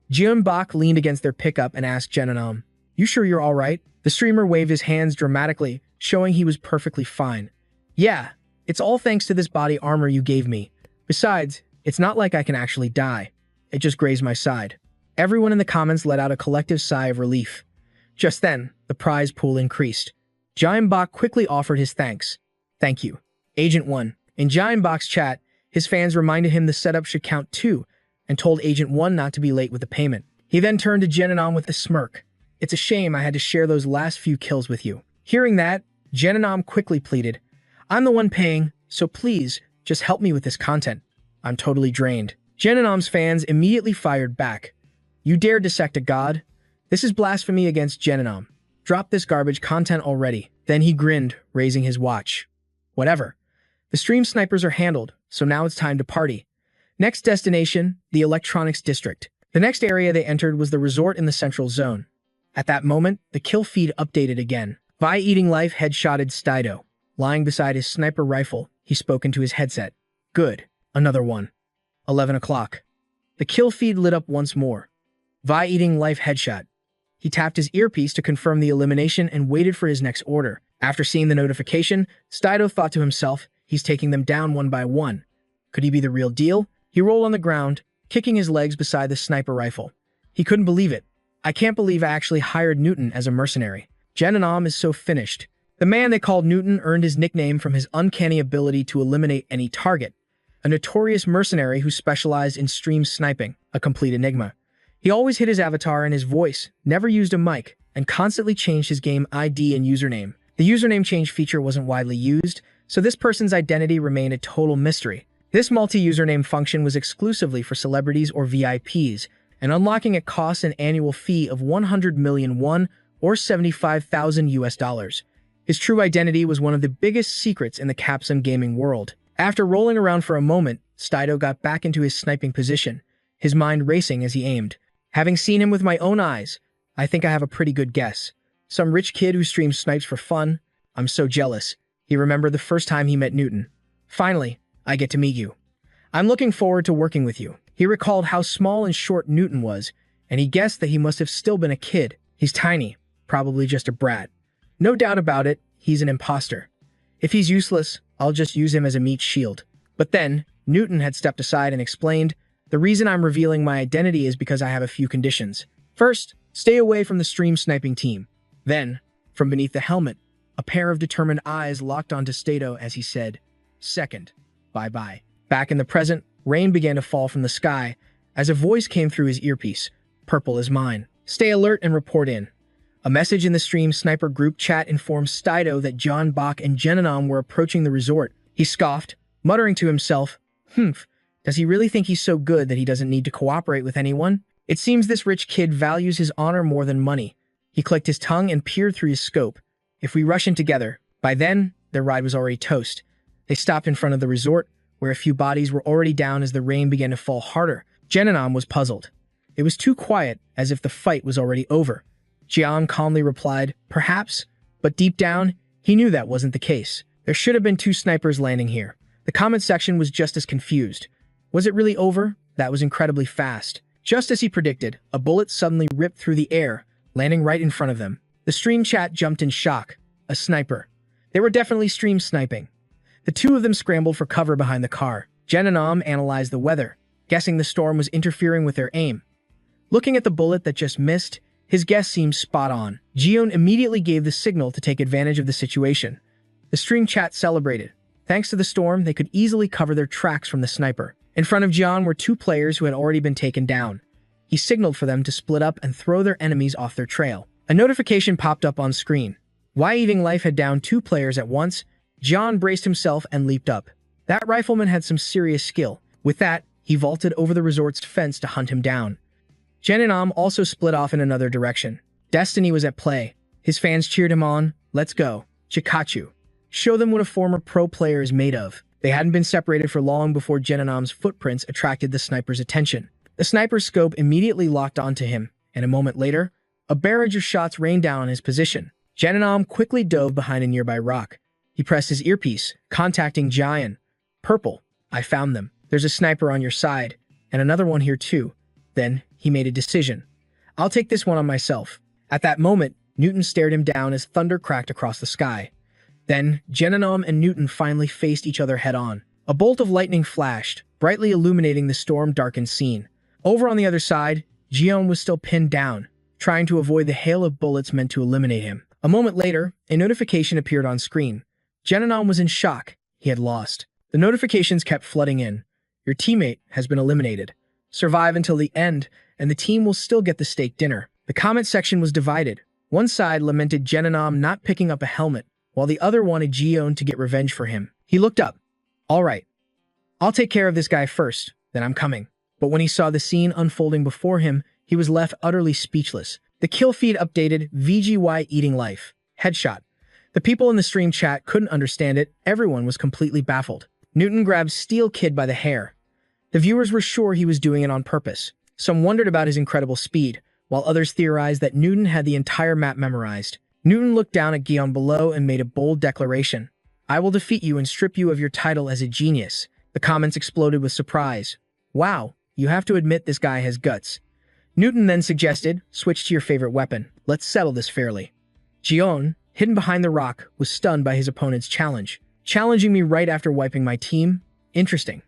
Giant Bach leaned against their pickup and asked Genom, "You sure you're all right?" The streamer waved his hands dramatically, showing he was perfectly fine. "Yeah, it's all thanks to this body armor you gave me. Besides, it's not like I can actually die. It just grazed my side." Everyone in the comments let out a collective sigh of relief. Just then, the prize pool increased. Giant Bach quickly offered his thanks. "Thank you, Agent 1. In Giant Bach's chat, his fans reminded him the setup should count too, and told Agent 1 not to be late with the payment. He then turned to Genom with a smirk. "It's a shame I had to share those last few kills with you." Hearing that, Genom quickly pleaded, "I'm the one paying, so please, just help me with this content. I'm totally drained." Genom's fans immediately fired back. "You dare dissect a god? This is blasphemy against Genom. Drop this garbage content already." Then he grinned, raising his watch. "Whatever. The stream snipers are handled, so now it's time to party." Next destination, the Electronics District. The next area they entered was the resort in the central zone. At that moment, the kill feed updated again. Vi Eating Life headshotted Stido. Lying beside his sniper rifle, he spoke into his headset. "Good. Another one." 11 o'clock. The kill feed lit up once more. Vi Eating Life headshot. He tapped his earpiece to confirm the elimination and waited for his next order. After seeing the notification, Stido thought to himself, He's taking them down one by one. Could he be the real deal? He rolled on the ground, kicking his legs beside the sniper rifle. He couldn't believe it. I can't believe I actually hired Newton as a mercenary. Genanam is so finished. The man they called Newton earned his nickname from his uncanny ability to eliminate any target. A notorious mercenary who specialized in stream sniping, a complete enigma. He always hid his avatar and his voice, never used a mic, and constantly changed his game ID and username. The username change feature wasn't widely used, so this person's identity remained a total mystery. This multi-username function was exclusively for celebrities or VIPs, and unlocking it costs an annual fee of 100 million won or 75,000 US dollars. His true identity was one of the biggest secrets in the Capsum gaming world. After rolling around for a moment, Stido got back into his sniping position, his mind racing as he aimed. Having seen him with my own eyes, I think I have a pretty good guess. Some rich kid who streams snipes for fun. I'm so jealous. He remembered the first time he met Newton. Finally, I get to meet you. I'm looking forward to working with you. He recalled how small and short Newton was, and he guessed that he must have still been a kid. He's tiny, probably just a brat. No doubt about it, he's an imposter. If he's useless, I'll just use him as a meat shield. But then, Newton had stepped aside and explained, the reason I'm revealing my identity is because I have a few conditions. First, stay away from the stream sniping team. Then, from beneath the helmet, a pair of determined eyes locked onto Stato as he said, second, bye-bye. Back in the present, rain began to fall from the sky as a voice came through his earpiece. Purple is mine. Stay alert and report in. A message in the stream sniper group chat informed Stido that John Bach and Genanam were approaching the resort. He scoffed, muttering to himself, does he really think he's so good that he doesn't need to cooperate with anyone? It seems this rich kid values his honor more than money. He clicked his tongue and peered through his scope. If we rush in together, by then, their ride was already toast. They stopped in front of the resort, where a few bodies were already down as the rain began to fall harder. Genanam was puzzled. It was too quiet, as if the fight was already over. Jian calmly replied, perhaps, but deep down, he knew that wasn't the case. There should have been 2 snipers landing here. The comment section was just as confused. Was it really over? That was incredibly fast. Just as he predicted, a bullet suddenly ripped through the air, landing right in front of them. The stream chat jumped in shock. A sniper. They were definitely stream sniping. The 2 of them scrambled for cover behind the car. Genanam analyzed the weather, guessing the storm was interfering with their aim. Looking at the bullet that just missed, his guess seemed spot on. Jion immediately gave the signal to take advantage of the situation. The stream chat celebrated. Thanks to the storm, they could easily cover their tracks from the sniper. In front of Jian were 2 players who had already been taken down. He signaled for them to split up and throw their enemies off their trail. A notification popped up on screen. Why Eating Life had downed 2 players at once. Jian braced himself and leaped up. That rifleman had some serious skill. With that, he vaulted over the resort's fence to hunt him down. Genanam also split off in another direction. Destiny was at play. His fans cheered him on. Let's go. Chikachu. Show them what a former pro player is made of. They hadn't been separated for long before Genanam's footprints attracted the sniper's attention. The sniper's scope immediately locked onto him, and a moment later, a barrage of shots rained down on his position. Genanam quickly dove behind a nearby rock. He pressed his earpiece, contacting Jian. Purple, I found them. There's a sniper on your side, and another one here too. Then, he made a decision. I'll take this one on myself. At that moment, Newton stared him down as thunder cracked across the sky. Then, Genanam and Newton finally faced each other head-on. A bolt of lightning flashed, brightly illuminating the storm-darkened scene. Over on the other side, Jion was still pinned down, trying to avoid the hail of bullets meant to eliminate him. A moment later, a notification appeared on screen. Genanam was in shock. He had lost. The notifications kept flooding in. Your teammate has been eliminated. Survive until the end, and the team will still get the steak dinner. The comment section was divided. One side lamented Genanam not picking up a helmet, while the other wanted Jion to get revenge for him. He looked up. All right. I'll take care of this guy first, then I'm coming. But when he saw the scene unfolding before him, he was left utterly speechless. The kill feed updated VGY Eating Life. Headshot. The people in the stream chat couldn't understand it. Everyone was completely baffled. Newton grabbed Steel Kid by the hair. The viewers were sure he was doing it on purpose. Some wondered about his incredible speed, while others theorized that Newton had the entire map memorized. Newton looked down at Gion below and made a bold declaration. I will defeat you and strip you of your title as a genius. The comments exploded with surprise. Wow, you have to admit this guy has guts. Newton then suggested, switch to your favorite weapon. Let's settle this fairly. Gion, hidden behind the rock, was stunned by his opponent's challenge. challenging me right after wiping my team? Interesting.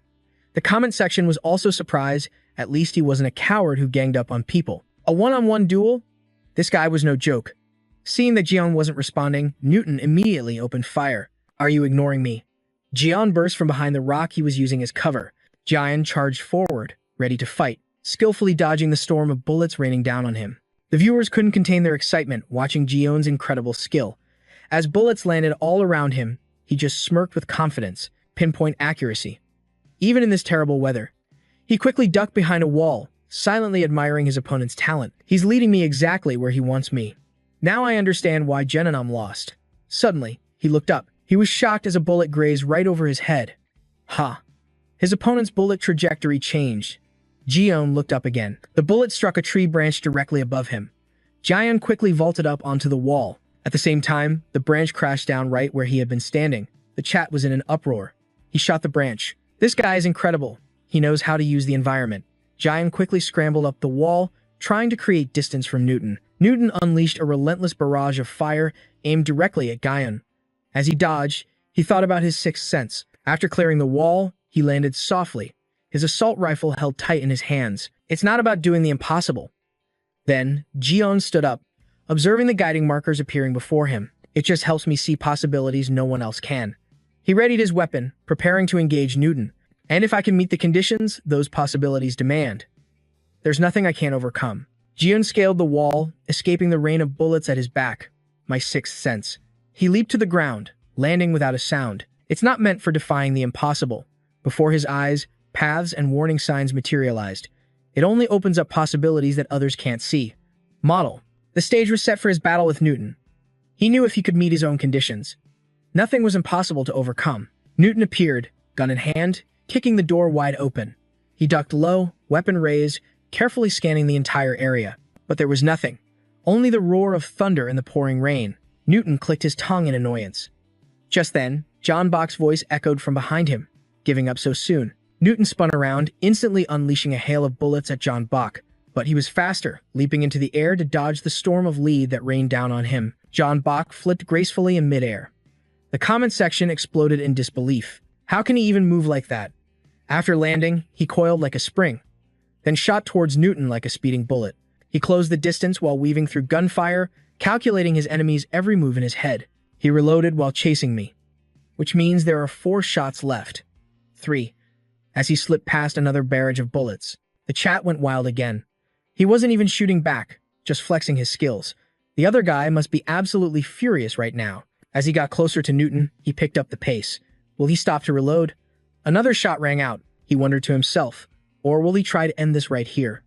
The comment section was also surprised. At least he wasn't a coward who ganged up on people. A one-on-one duel? This guy was no joke. Seeing that Jian wasn't responding, Newton immediately opened fire. Are you ignoring me? Jian burst from behind the rock he was using as cover. Jian charged forward, ready to fight, skillfully dodging the storm of bullets raining down on him. The viewers couldn't contain their excitement watching Jian's incredible skill. As bullets landed all around him, he just smirked with confidence, pinpoint accuracy. Even in this terrible weather, he quickly ducked behind a wall, silently admiring his opponent's talent. He's leading me exactly where he wants me. Now I understand why Genonam lost. Suddenly, he looked up. He was shocked as a bullet grazed right over his head. Ha! His opponent's bullet trajectory changed. Jian looked up again. The bullet struck a tree branch directly above him. Jian quickly vaulted up onto the wall. At the same time, the branch crashed down right where he had been standing. The chat was in an uproar. He shot the branch. This guy is incredible. He knows how to use the environment. Jian quickly scrambled up the wall, trying to create distance from Newton. Newton unleashed a relentless barrage of fire aimed directly at Jian. As he dodged, he thought about his sixth sense. After clearing the wall, he landed softly, his assault rifle held tight in his hands. It's not about doing the impossible. Then, Jian stood up, observing the guiding markers appearing before him. It just helps me see possibilities no one else can. He readied his weapon, preparing to engage Newton. And if I can meet the conditions those possibilities demand, there's nothing I can't overcome. Jian scaled the wall, escaping the rain of bullets at his back. My sixth sense. He leaped to the ground, landing without a sound. It's not meant for defying the impossible. Before his eyes, paths and warning signs materialized. It only opens up possibilities that others can't see. Model. The stage was set for his battle with Newton. He knew if he could meet his own conditions, nothing was impossible to overcome. Newton appeared, gun in hand, kicking the door wide open. He ducked low, weapon raised, carefully scanning the entire area. But there was nothing. Only the roar of thunder and the pouring rain. Newton clicked his tongue in annoyance. Just then, John Bach's voice echoed from behind him. Giving up so soon. Newton spun around, instantly unleashing a hail of bullets at John Bach. But he was faster, leaping into the air to dodge the storm of lead that rained down on him. John Bach flipped gracefully in midair. The comment section exploded in disbelief. How can he even move like that? After landing, he coiled like a spring, then shot towards Newton like a speeding bullet. He closed the distance while weaving through gunfire, calculating his enemy's every move in his head. He reloaded while chasing me, which means there are 4 shots left. 3. As he slipped past another barrage of bullets, the chat went wild again. He wasn't even shooting back, just flexing his skills. The other guy must be absolutely furious right now. As he got closer to Newton, he picked up the pace. Will he stop to reload? Another shot rang out. He wondered to himself. Or will he try to end this right here?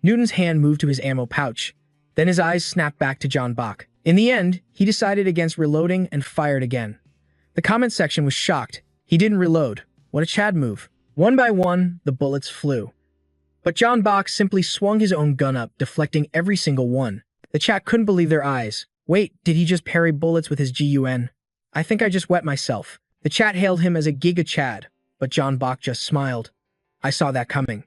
Newton's hand moved to his ammo pouch. Then his eyes snapped back to John Bach. In the end, he decided against reloading and fired again. The comment section was shocked. He didn't reload. What a Chad move. One by one, the bullets flew. But John Bach simply swung his own gun up, deflecting every single one. The chat couldn't believe their eyes. Wait, did he just parry bullets with his gun? I think I just wet myself. The chat hailed him as a Giga Chad, but John Bach just smiled. I saw that coming.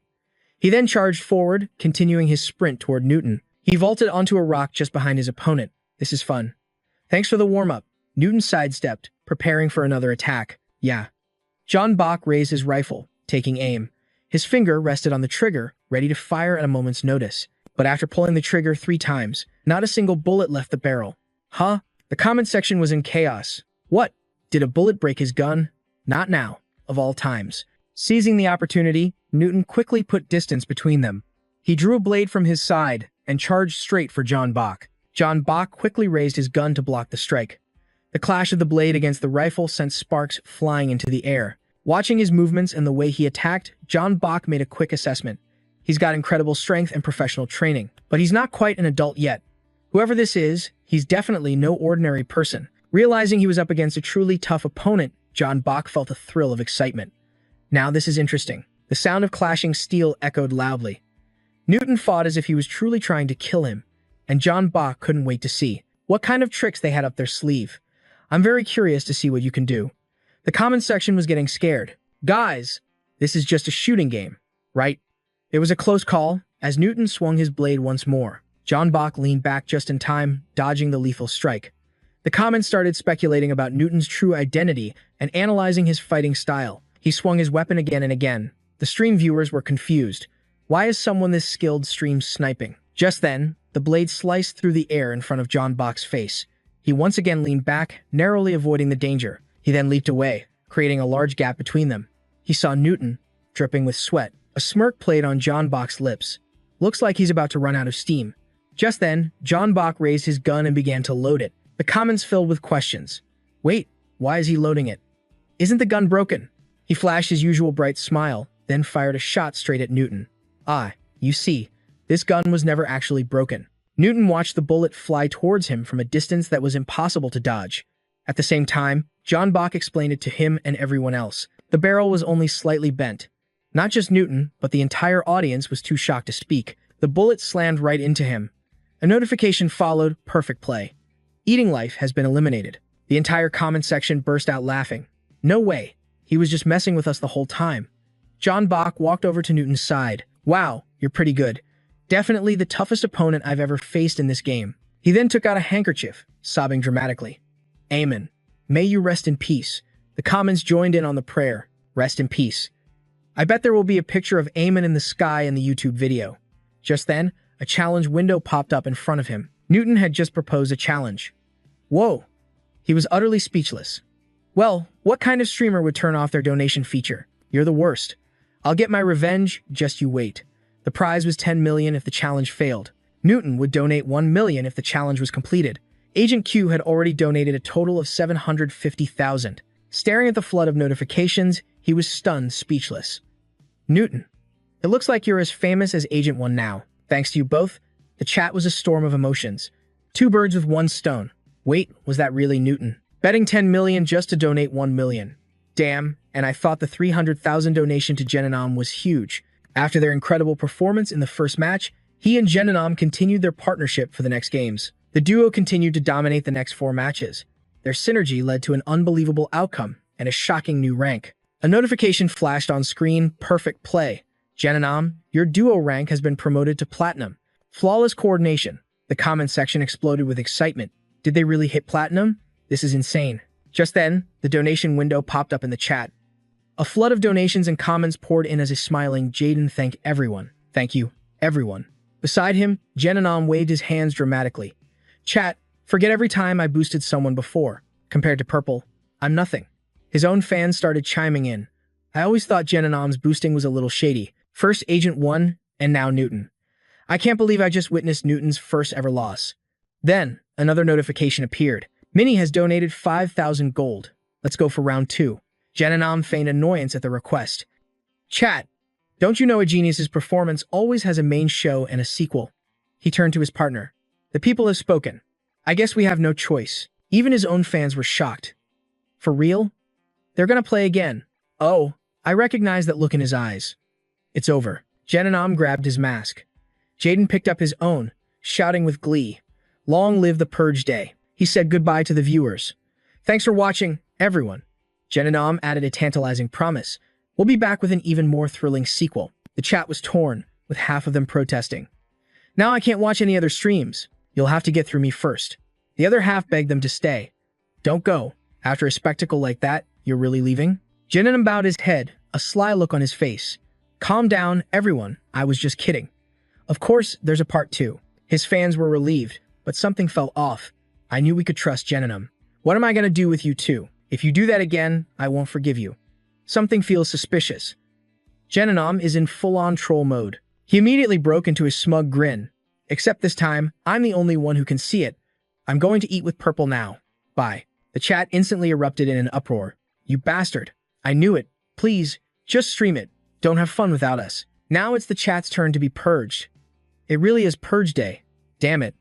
He then charged forward, continuing his sprint toward Newton. He vaulted onto a rock just behind his opponent. This is fun. Thanks for the warm-up. Newton sidestepped, preparing for another attack. Yeah. John Bach raised his rifle, taking aim. His finger rested on the trigger, ready to fire at a moment's notice. But after pulling the trigger 3 times, not a single bullet left the barrel. Huh? The comment section was in chaos. What? Did a bullet break his gun? Not now, of all times. Seizing the opportunity, Newton quickly put distance between them. He drew a blade from his side and charged straight for John Bach. John Bach quickly raised his gun to block the strike. The clash of the blade against the rifle sent sparks flying into the air. Watching his movements and the way he attacked, John Bach made a quick assessment. He's got incredible strength and professional training, but he's not quite an adult yet. Whoever this is, he's definitely no ordinary person. Realizing he was up against a truly tough opponent, John Bach felt a thrill of excitement. Now this is interesting. The sound of clashing steel echoed loudly. Newton fought as if he was truly trying to kill him, and John Bach couldn't wait to see what kind of tricks they had up their sleeve. I'm very curious to see what you can do. The comment section was getting scared. Guys, this is just a shooting game, right? It was a close call, as Newton swung his blade once more. John Bach leaned back just in time, dodging the lethal strike. The comments started speculating about Newton's true identity and analyzing his fighting style. He swung his weapon again and again. The stream viewers were confused. Why is someone this skilled stream sniping? Just then, the blade sliced through the air in front of John Bach's face. He once again leaned back, narrowly avoiding the danger. He then leaped away, creating a large gap between them. He saw Newton, dripping with sweat. A smirk played on John Bach's lips. Looks like he's about to run out of steam. Just then, John Bach raised his gun and began to load it. The comments filled with questions. Wait, why is he loading it? Isn't the gun broken? He flashed his usual bright smile, then fired a shot straight at Newton. Ah, you see, this gun was never actually broken. Newton watched the bullet fly towards him from a distance that was impossible to dodge. At the same time, John Bach explained it to him and everyone else. The barrel was only slightly bent. Not just Newton, but the entire audience was too shocked to speak. The bullet slammed right into him. A notification followed. Perfect play. Eating life has been eliminated. The entire comment section burst out laughing. No way. He was just messing with us the whole time. John Bach walked over to Newton's side. Wow, you're pretty good. Definitely the toughest opponent I've ever faced in this game. He then took out a handkerchief, sobbing dramatically. Amen. May you rest in peace. The comments joined in on the prayer. Rest in peace. I bet there will be a picture of Amen in the sky in the YouTube video. Just then, a challenge window popped up in front of him. Newton had just proposed a challenge. Whoa! He was utterly speechless. Well, what kind of streamer would turn off their donation feature? You're the worst. I'll get my revenge, just you wait. The prize was 10 million if the challenge failed. Newton would donate 1 million if the challenge was completed. Agent Q had already donated a total of 750,000. Staring at the flood of notifications, he was stunned, speechless. Newton, it looks like you're as famous as Agent 1 now. Thanks to you both, the chat was a storm of emotions. 2 birds with 1 stone. Wait, was that really Newton? Betting 10 million just to donate 1 million. Damn, and I thought the 300,000 donation to Genanam was huge. After their incredible performance in the first match, he and Genanam continued their partnership for the next games. The duo continued to dominate the next 4 matches. Their synergy led to an unbelievable outcome and a shocking new rank. A notification flashed on screen. Perfect play. Genanam, your duo rank has been promoted to Platinum. Flawless coordination. The comment section exploded with excitement. Did they really hit Platinum? This is insane. Just then, the donation window popped up in the chat. A flood of donations and comments poured in as a smiling Jaden thanked everyone. Thank you, everyone. Beside him, Genanam waved his hands dramatically. Chat, forget every time I boosted someone before. Compared to Purple, I'm nothing. His own fans started chiming in. I always thought Genanam's boosting was a little shady. First Agent 1, and now Newton. I can't believe I just witnessed Newton's first ever loss. Then, another notification appeared. Minnie has donated 5,000 gold. Let's go for round 2. Genanam feigned annoyance at the request. Chat, don't you know a genius's performance always has a main show and a sequel? He turned to his partner. The people have spoken. I guess we have no choice. Even his own fans were shocked. For real? They're gonna play again. Oh, I recognize that look in his eyes. It's over. Genanam grabbed his mask. Jaden picked up his own, shouting with glee. Long live the Purge Day. He said goodbye to the viewers. Thanks for watching, everyone. Genanam added a tantalizing promise. We'll be back with an even more thrilling sequel. The chat was torn, with half of them protesting. Now I can't watch any other streams. You'll have to get through me first. The other half begged them to stay. Don't go. After a spectacle like that, you're really leaving? Genanam bowed his head, a sly look on his face. Calm down, everyone. I was just kidding. Of course, there's a part 2. His fans were relieved, but something felt off. I knew we could trust Genanam. What am I going to do with you two? If you do that again, I won't forgive you. Something feels suspicious. Genanam is in full-on troll mode. He immediately broke into a smug grin. Except this time, I'm the only one who can see it. I'm going to eat with Purple now. Bye. The chat instantly erupted in an uproar. You bastard. I knew it. Please, just stream it. Don't have fun without us. Now it's the chat's turn to be purged. It really is Purge Day. Damn it.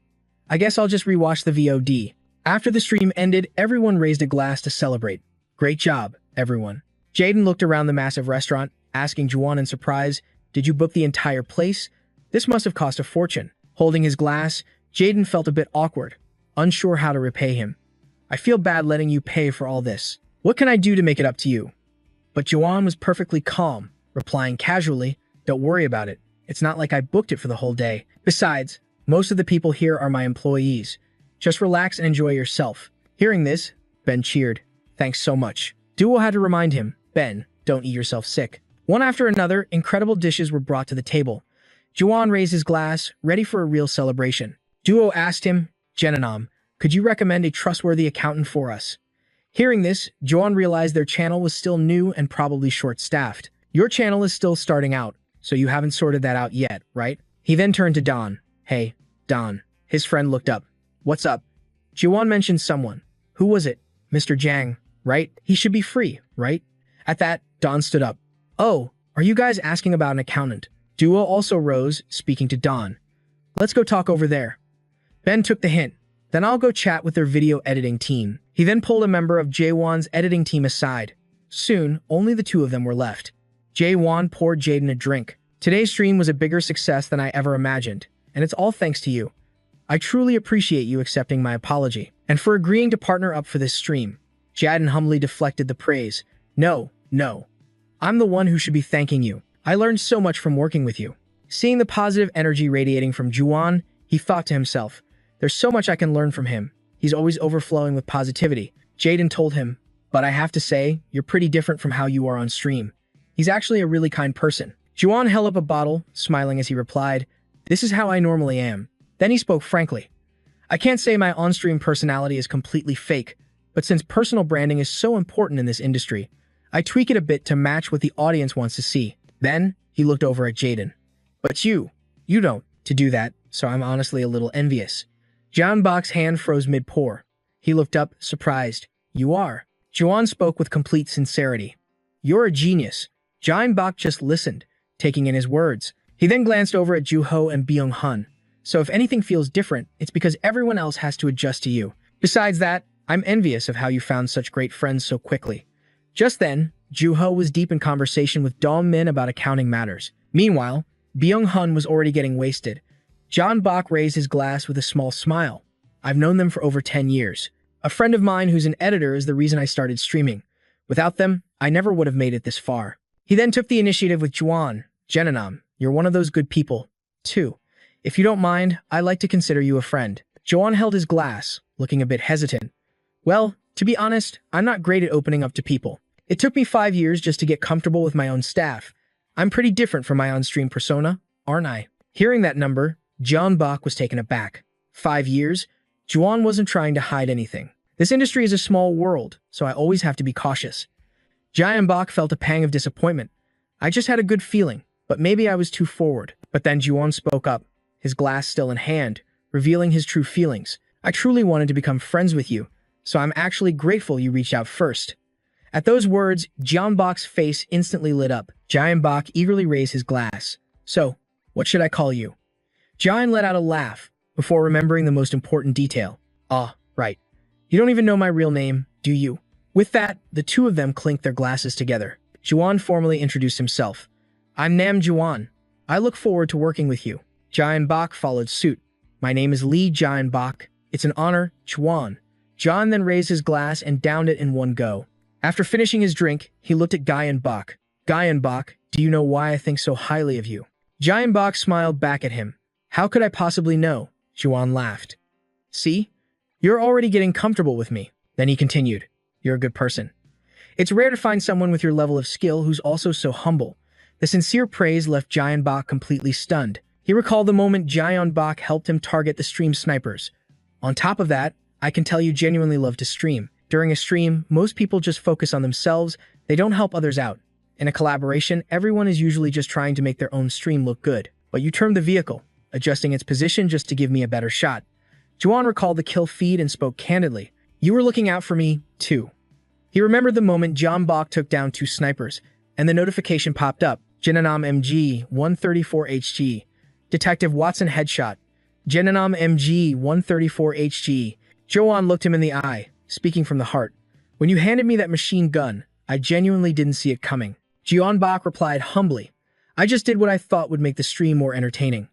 I guess I'll just rewatch the VOD. After the stream ended, everyone raised a glass to celebrate. Great job, everyone. Jaden looked around the massive restaurant, asking Juan in surprise, did you book the entire place? This must have cost a fortune. Holding his glass, Jaden felt a bit awkward, unsure how to repay him. I feel bad letting you pay for all this. What can I do to make it up to you? But Juan was perfectly calm, replying casually, don't worry about it. It's not like I booked it for the whole day. Besides, most of the people here are my employees. Just relax and enjoy yourself. Hearing this, Ben cheered. Thanks so much. Duo had to remind him, Ben, don't eat yourself sick. One after another, incredible dishes were brought to the table. Juwon raised his glass, ready for a real celebration. Duo asked him, Genanam, could you recommend a trustworthy accountant for us? Hearing this, Juwon realized their channel was still new and probably short-staffed. Your channel is still starting out, so you haven't sorted that out yet, right? He then turned to Don. Hey, Don. His friend looked up. What's up? Juwon mentioned someone. Who was it? Mr. Jang, right? He should be free, right? At that, Don stood up. Oh, are you guys asking about an accountant? Duo also rose, speaking to Don. Let's go talk over there. Ben took the hint. Then I'll go chat with their video editing team. He then pulled a member of Jaewon's editing team aside. Soon, only the two of them were left. Jaewon poured Jaden a drink. Today's stream was a bigger success than I ever imagined, and it's all thanks to you. I truly appreciate you accepting my apology, and for agreeing to partner up for this stream. Jaden humbly deflected the praise. No. I'm the one who should be thanking you. I learned so much from working with you. Seeing the positive energy radiating from Juwon, he thought to himself, there's so much I can learn from him. He's always overflowing with positivity. Jaden told him, but I have to say, you're pretty different from how you are on stream. He's actually a really kind person. Juwon held up a bottle, smiling as he replied, this is how I normally am. Then he spoke frankly. I can't say my on-stream personality is completely fake, but since personal branding is so important in this industry, I tweak it a bit to match what the audience wants to see. Then, he looked over at Jaden. But you don't to do that, so I'm honestly a little envious. Jeonbok's hand froze mid-pour. He looked up, surprised. You are. Juwon spoke with complete sincerity. You're a genius. Jeonbok just listened, taking in his words. He then glanced over at Juho and Byung-hun. So if anything feels different, it's because everyone else has to adjust to you. Besides that, I'm envious of how you found such great friends so quickly. Just then, Juho was deep in conversation with Dong-min about accounting matters. Meanwhile, Byung-hun was already getting wasted. Jeonbok raised his glass with a small smile. I've known them for over 10 years. A friend of mine who's an editor is the reason I started streaming. Without them, I never would have made it this far. He then took the initiative with Juwon. Genanam, you're one of those good people, too. If you don't mind, I'd like to consider you a friend. Juwon held his glass, looking a bit hesitant. Well, to be honest, I'm not great at opening up to people. It took me 5 years just to get comfortable with my own staff. I'm pretty different from my on-stream persona, aren't I? Hearing that number, Jeonbok was taken aback. 5 years? Juwon wasn't trying to hide anything. This industry is a small world, so I always have to be cautious. Jeonbok felt a pang of disappointment. I just had a good feeling, but maybe I was too forward. But then Juwon spoke up, his glass still in hand, revealing his true feelings. I truly wanted to become friends with you, so I'm actually grateful you reached out first. At those words, Jeonbok's face instantly lit up. Jeonbok eagerly raised his glass. So, what should I call you? Jeon let out a laugh, before remembering the most important detail. Ah, right. You don't even know my real name, do you? With that, the two of them clinked their glasses together. Juwon formally introduced himself. I'm Nam Juwon. I look forward to working with you. Jeonbok followed suit. My name is Lee Jeonbok. It's an honor, Juwon. John then raised his glass and downed it in one go. After finishing his drink, he looked at Jeonbok. Jeonbok, do you know why I think so highly of you? Jeonbok smiled back at him. How could I possibly know? Juwon laughed. See? You're already getting comfortable with me. Then he continued. You're a good person. It's rare to find someone with your level of skill who's also so humble. The sincere praise left Jeonbok completely stunned. He recalled the moment Jeonbok helped him target the stream snipers. On top of that, I can tell you genuinely love to stream. During a stream, most people just focus on themselves. They don't help others out. In a collaboration, everyone is usually just trying to make their own stream look good. But you turned the vehicle, adjusting its position just to give me a better shot. Juwon recalled the kill feed and spoke candidly. You were looking out for me, too. He remembered the moment Jeonbok took down 2 snipers, and the notification popped up. Genanam MG 134 HG. Detective Watson headshot. Genanam MG 134 HG. Juwon looked him in the eye, speaking from the heart. When you handed me that machine gun, I genuinely didn't see it coming. Jeonbok replied humbly. I just did what I thought would make the stream more entertaining.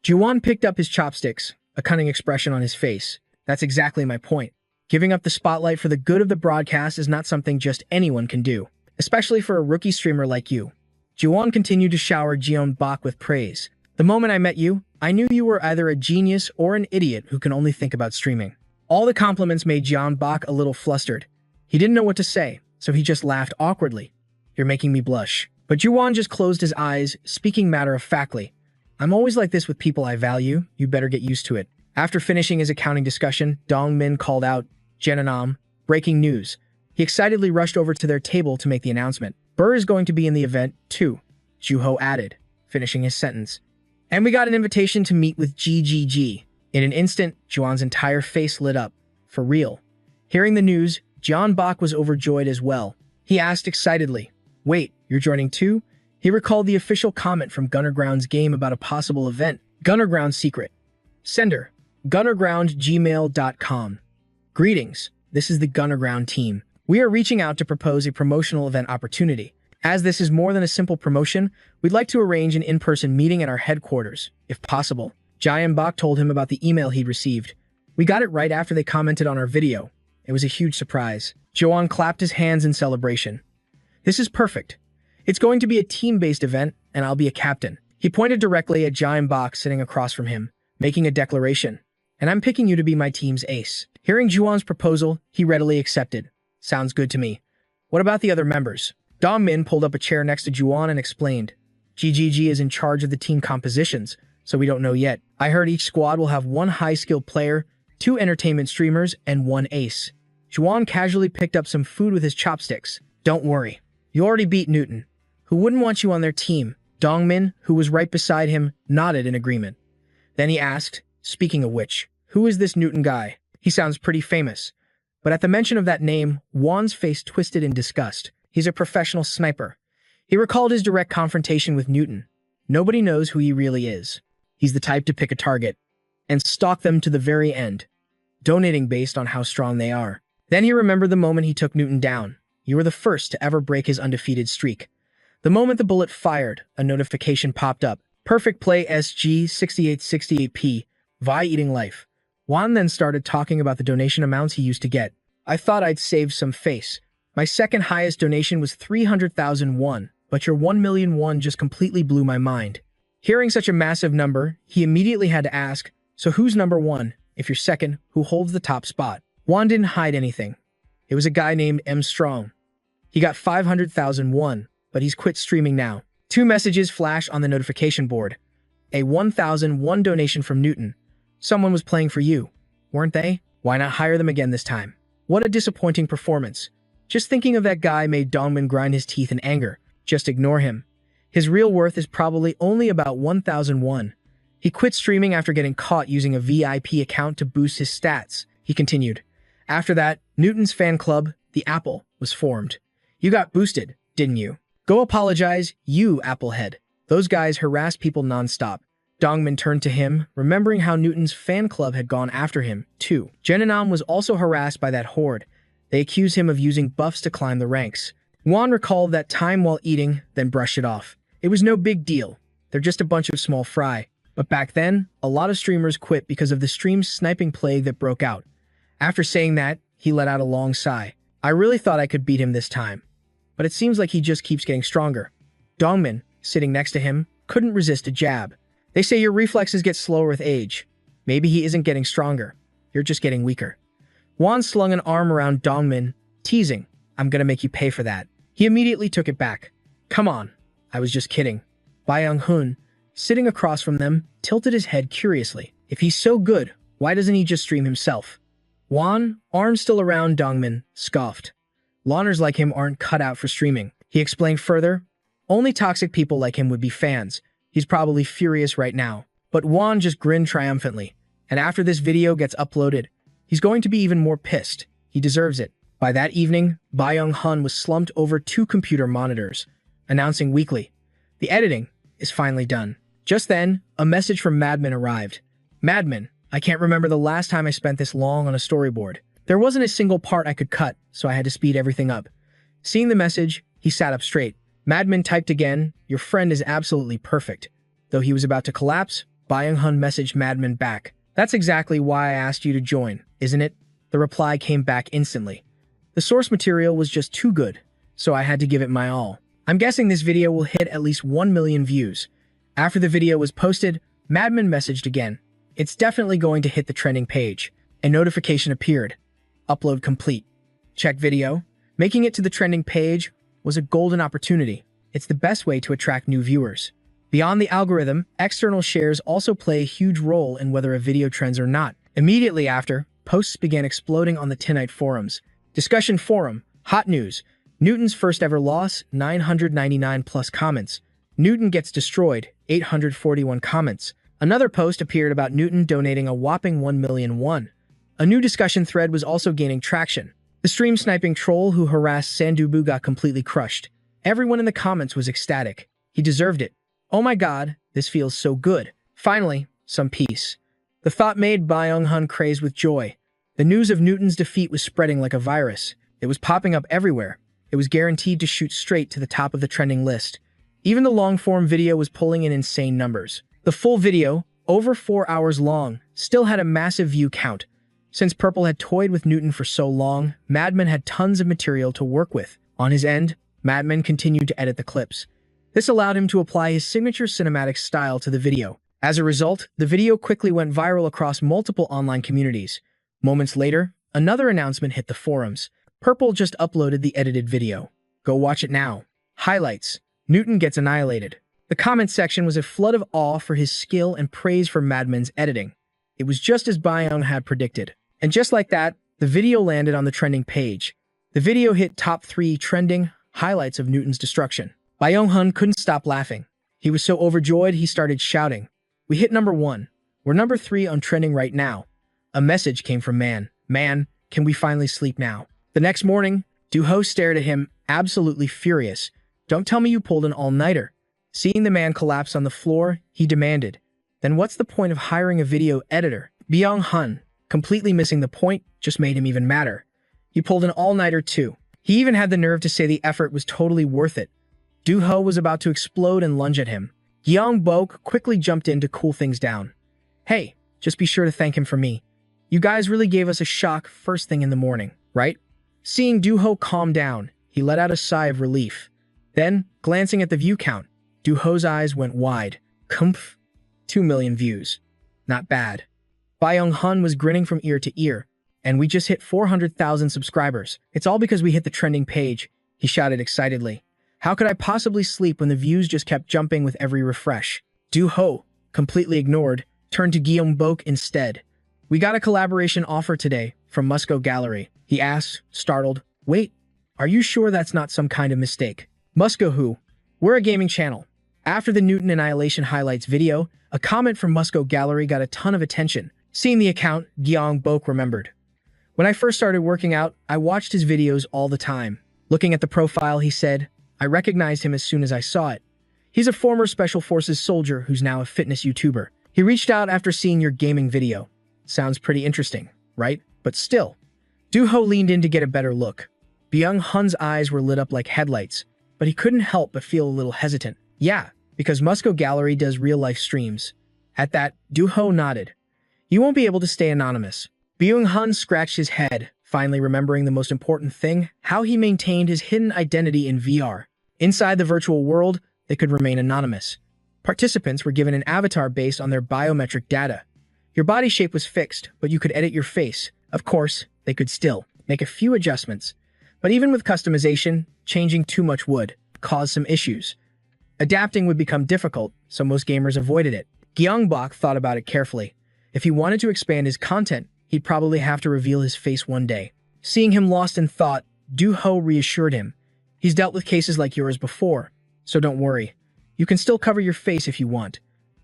Juwon picked up his chopsticks, a cunning expression on his face. That's exactly my point. Giving up the spotlight for the good of the broadcast is not something just anyone can do, especially for a rookie streamer like you. Juwon continued to shower Jeonbok with praise. The moment I met you, I knew you were either a genius or an idiot who can only think about streaming. All the compliments made Jeonbok a little flustered. He didn't know what to say, so he just laughed awkwardly. You're making me blush. But Juwon just closed his eyes, speaking matter-of-factly. I'm always like this with people I value. You better get used to it. After finishing his accounting discussion, Dongmin called out, Jenanam, breaking news. He excitedly rushed over to their table to make the announcement. Burr is going to be in the event, too, Juho added, finishing his sentence. And we got an invitation to meet with GGG. In an instant, Juwon's entire face lit up. For real. Hearing the news, John Bach was overjoyed as well. He asked excitedly, Wait, you're joining too? He recalled the official comment from Gunnerground's game about a possible event. Gunnerground secret. Sender, gunnerground@gmail.com. Greetings, this is the Gunnerground team. We are reaching out to propose a promotional event opportunity. As this is more than a simple promotion, we'd like to arrange an in-person meeting at our headquarters, if possible. Jayan Bach told him about the email he'd received. We got it right after they commented on our video. It was a huge surprise. Joan clapped his hands in celebration. This is perfect. It's going to be a team-based event, and I'll be a captain. He pointed directly at Jayan Bach sitting across from him, making a declaration. And I'm picking you to be my team's ace. Hearing Juwon's proposal, he readily accepted. Sounds good to me. What about the other members? Dongmin pulled up a chair next to Juwon and explained. GGG is in charge of the team compositions, so we don't know yet. I heard each squad will have one high-skilled player, 2 entertainment streamers, and 1 ace. Juwon casually picked up some food with his chopsticks. Don't worry. You already beat Newton. Who wouldn't want you on their team? Dongmin, who was right beside him, nodded in agreement. Then he asked, speaking of which, who is this Newton guy? He sounds pretty famous. But at the mention of that name, Juan's face twisted in disgust. He's a professional sniper. He recalled his direct confrontation with Newton. Nobody knows who he really is. He's the type to pick a target and stalk them to the very end, donating based on how strong they are. Then he remembered the moment he took Newton down. You were the first to ever break his undefeated streak. The moment the bullet fired, a notification popped up. Perfect play SG6868P, Vi eating life. Juan then started talking about the donation amounts he used to get. I thought I'd save some face. My second highest donation was 300,000 won, but your 1 million won just completely blew my mind. Hearing such a massive number, he immediately had to ask, so who's number 1? If you're second, who holds the top spot? Juan didn't hide anything. It was a guy named M. Strong. He got 500,000 won, but he's quit streaming now. 2 messages flash on the notification board. A 1,001 donation from Newton. Someone was playing for you, weren't they? Why not hire them again this time? What a disappointing performance. Just thinking of that guy made Dongmin grind his teeth in anger. Just ignore him. His real worth is probably only about 1,001. He quit streaming after getting caught using a VIP account to boost his stats. He continued. After that, Newton's fan club, the Apple, was formed. You got boosted, didn't you? Go apologize, you Applehead. Those guys harass people non-stop. Dongmin turned to him, remembering how Newton's fan club had gone after him, too. Jenanam was also harassed by that horde. They accused him of using buffs to climb the ranks. Juan recalled that time while eating, then brushed it off. It was no big deal. They're just a bunch of small fry. But back then, a lot of streamers quit because of the stream sniping plague that broke out. After saying that, he let out a long sigh. I really thought I could beat him this time. But it seems like he just keeps getting stronger. Dongmin, sitting next to him, couldn't resist a jab. They say your reflexes get slower with age. Maybe he isn't getting stronger. You're just getting weaker. Juan slung an arm around Dongmin, teasing, I'm gonna make you pay for that. He immediately took it back. Come on, I was just kidding. Byung-hun, sitting across from them, tilted his head curiously. If he's so good, why doesn't he just stream himself? Juan, arm still around Dongmin, scoffed. Loners like him aren't cut out for streaming. He explained further, only toxic people like him would be fans. He's probably furious right now. But Juan just grinned triumphantly. And after this video gets uploaded, he's going to be even more pissed. He deserves it. By that evening, Byung-hun was slumped over 2 computer monitors, announcing weekly, the editing is finally done. Just then, a message from Madman arrived. Madman, I can't remember the last time I spent this long on a storyboard. There wasn't a single part I could cut, so I had to speed everything up. Seeing the message, he sat up straight. Madman typed again, your friend is absolutely perfect. Though he was about to collapse, Byung-hun messaged Madman back. That's exactly why I asked you to join, isn't it? The reply came back instantly. The source material was just too good, so I had to give it my all. I'm guessing this video will hit at least 1 million views. After the video was posted, Madman messaged again. It's definitely going to hit the trending page. A notification appeared. Upload complete. Check video. Making it to the trending page was a golden opportunity. It's the best way to attract new viewers. Beyond the algorithm, external shares also play a huge role in whether a video trends or not. Immediately after, posts began exploding on the Tinite forums. Discussion forum, hot news, Newton's first ever loss, 999 plus comments. Newton gets destroyed, 841 comments. Another post appeared about Newton donating a whopping 1 million won. A new discussion thread was also gaining traction. The stream sniping troll who harassed Sandubu got completely crushed. Everyone in the comments was ecstatic. He deserved it. Oh my god, this feels so good. Finally, some peace. The thought made Byung-hun crazed with joy. The news of Newton's defeat was spreading like a virus. It was popping up everywhere. It was guaranteed to shoot straight to the top of the trending list. Even the long-form video was pulling in insane numbers. The full video, over 4 hours long, still had a massive view count. Since Purple had toyed with Newton for so long, Madman had tons of material to work with. On his end, Madman continued to edit the clips. This allowed him to apply his signature cinematic style to the video. As a result, the video quickly went viral across multiple online communities. Moments later, another announcement hit the forums. Purple just uploaded the edited video. Go watch it now. Highlights. Newton gets annihilated. The comment section was a flood of awe for his skill and praise for Madman's editing. It was just as Byung had predicted. And just like that, the video landed on the trending page. The video hit top 3 trending highlights of Newton's destruction. Byung-hun couldn't stop laughing. He was so overjoyed he started shouting. We hit number 1. We're number 3 on trending right now. A message came from Man. Man, can we finally sleep now? The next morning, Do-ho stared at him, absolutely furious. Don't tell me you pulled an all-nighter. Seeing the man collapse on the floor, he demanded. Then what's the point of hiring a video editor? Byung-hun, completely missing the point, just made him even madder. He pulled an all-nighter too. He even had the nerve to say the effort was totally worth it. Do-ho was about to explode and lunge at him. Gyeong-bok quickly jumped in to cool things down. Hey, just be sure to thank him for me. You guys really gave us a shock first thing in the morning, right? Seeing Do-ho calm down, he let out a sigh of relief. Then, glancing at the view count, Do-ho's eyes went wide. Kumph. 2 million views. Not bad. Byung-hun was grinning from ear to ear. And we just hit 400,000 subscribers. It's all because we hit the trending page, he shouted excitedly. How could I possibly sleep when the views just kept jumping with every refresh? Do-ho, completely ignored, turned to Gyeong-bok instead. We got a collaboration offer today from Musco Gallery, he asked, startled. Wait, are you sure that's not some kind of mistake? Musco who? We're a gaming channel. After the Newton Annihilation highlights video, a comment from Musco Gallery got a ton of attention. Seeing the account, Gyeong-bok remembered. When I first started working out, I watched his videos all the time. Looking at the profile, he said, I recognized him as soon as I saw it. He's a former Special Forces soldier who's now a fitness YouTuber. He reached out after seeing your gaming video. Sounds pretty interesting, right? But still. Do-ho leaned in to get a better look. Byung-hun's eyes were lit up like headlights, but he couldn't help but feel a little hesitant. Yeah, because Musco Gallery does real-life streams. At that, Do-ho nodded. You won't be able to stay anonymous. Byung-hun scratched his head, finally remembering the most important thing, how he maintained his hidden identity in VR. Inside the virtual world, they could remain anonymous. Participants were given an avatar based on their biometric data. Your body shape was fixed, but you could edit your face. Of course, they could still make a few adjustments. But even with customization, changing too much would cause some issues. Adapting would become difficult, so most gamers avoided it. Gyeong-bok thought about it carefully. If he wanted to expand his content, he'd probably have to reveal his face one day. Seeing him lost in thought, Do-ho reassured him. He's dealt with cases like yours before, so don't worry. You can still cover your face if you want.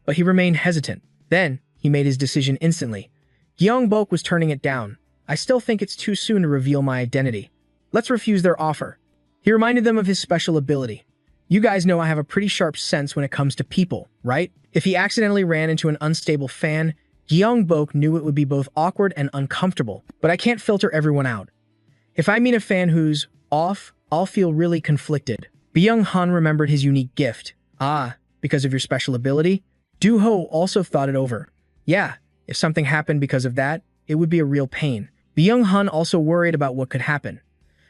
But he remained hesitant. Then, he made his decision instantly. Gyeong-bok was turning it down. I still think it's too soon to reveal my identity. Let's refuse their offer. He reminded them of his special ability. You guys know I have a pretty sharp sense when it comes to people, right? If he accidentally ran into an unstable fan, Gyeong-bok knew it would be both awkward and uncomfortable, but I can't filter everyone out. If I meet a fan who's off, I'll feel really conflicted. Byung-hun remembered his unique gift. Ah, because of your special ability? Do-ho also thought it over. Yeah, if something happened because of that, it would be a real pain. Byung-hun also worried about what could happen.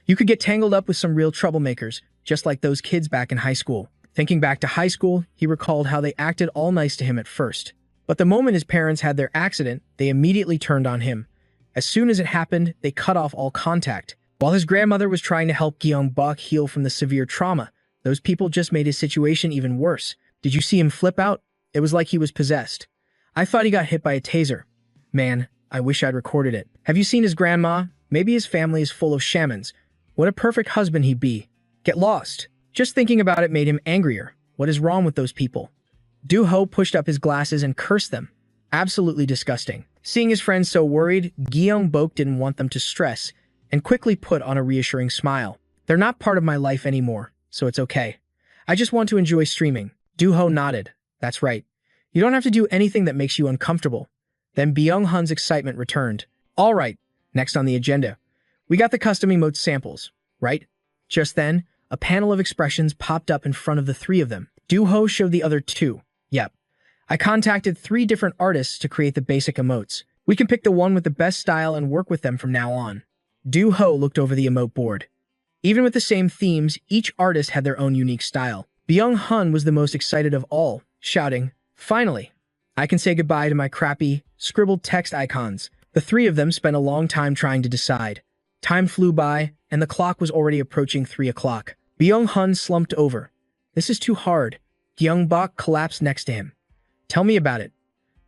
You could get tangled up with some real troublemakers, just like those kids back in high school. Thinking back to high school, he recalled how they acted all nice to him at first. But the moment his parents had their accident, they immediately turned on him. As soon as it happened, they cut off all contact. While his grandmother was trying to help Gyeongbok heal from the severe trauma, those people just made his situation even worse. Did you see him flip out? It was like he was possessed. I thought he got hit by a taser. Man, I wish I'd recorded it. Have you seen his grandma? Maybe his family is full of shamans. What a perfect husband he'd be. Get lost. Just thinking about it made him angrier. What is wrong with those people? Do-ho pushed up his glasses and cursed them. Absolutely disgusting. Seeing his friends so worried, Gyeongbok didn't want them to stress and quickly put on a reassuring smile. They're not part of my life anymore, so it's okay. I just want to enjoy streaming. Do-ho nodded. That's right. You don't have to do anything that makes you uncomfortable. Then Byung-hun's excitement returned. All right, next on the agenda. We got the custom emote samples, right? Just then, a panel of expressions popped up in front of the three of them. Do-ho showed the other two. Yep. I contacted 3 different artists to create the basic emotes. We can pick the one with the best style and work with them from now on. Do-ho looked over the emote board. Even with the same themes, each artist had their own unique style. Byung-hun was the most excited of all, shouting, "Finally! I can say goodbye to my crappy, scribbled text icons." The 3 of them spent a long time trying to decide. Time flew by, and the clock was already approaching 3 o'clock. Byung-hun slumped over. This is too hard. Gyeongbok collapsed next to him. Tell me about it.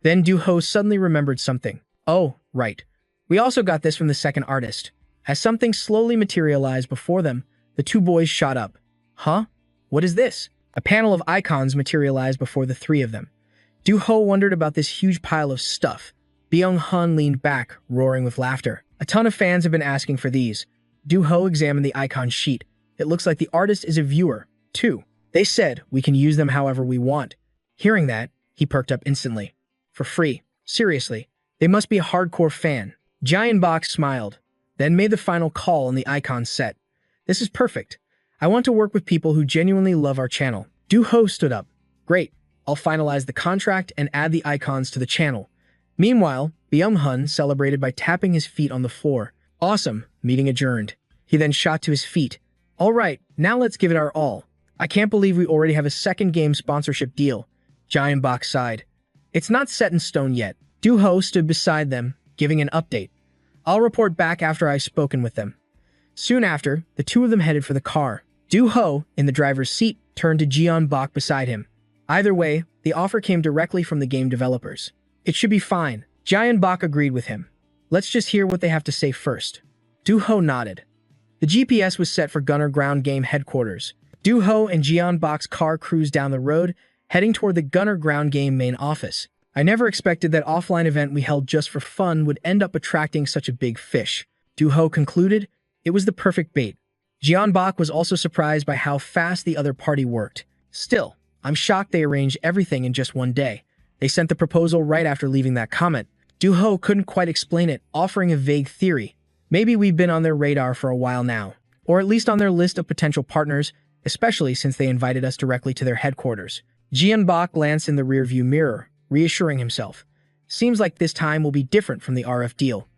Then Do-ho suddenly remembered something. Oh, right. We also got this from the second artist. As something slowly materialized before them, the 2 boys shot up. Huh? What is this? A panel of icons materialized before the 3 of them. Do-ho wondered about this huge pile of stuff. Byung-hun leaned back, roaring with laughter. A ton of fans have been asking for these. Do-ho examined the icon sheet. It looks like the artist is a viewer, too. They said we can use them however we want. Hearing that, he perked up instantly. For free. Seriously. They must be a hardcore fan. Gyeongbok smiled, then made the final call on the icon set. This is perfect. I want to work with people who genuinely love our channel. Do-ho stood up. Great. I'll finalize the contract and add the icons to the channel. Meanwhile, Byung-hun celebrated by tapping his feet on the floor. Awesome. Meeting adjourned. He then shot to his feet. All right, now let's give it our all. I can't believe we already have a second game sponsorship deal. Gyeongbok sighed. It's not set in stone yet. Do-ho stood beside them, giving an update. I'll report back after I've spoken with them. Soon after, the 2 of them headed for the car. Do-ho, in the driver's seat, turned to Gyeongbok beside him. Either way, the offer came directly from the game developers. It should be fine. Gyeongbok agreed with him. Let's just hear what they have to say first. Do-ho nodded. The GPS was set for Gunner Ground Game headquarters. Do-ho and Gyeongbok's car cruised down the road, heading toward the Gunner Ground Game main office. I never expected that offline event we held just for fun would end up attracting such a big fish. Do-ho concluded. It was the perfect bait. Gyeongbok was also surprised by how fast the other party worked. Still, I'm shocked they arranged everything in just one day. They sent the proposal right after leaving that comment. Do-ho couldn't quite explain it, offering a vague theory. Maybe we've been on their radar for a while now, or at least on their list of potential partners, especially since they invited us directly to their headquarters. Gyeongbok glanced in the rearview mirror, reassuring himself. Seems like this time will be different from the RF deal.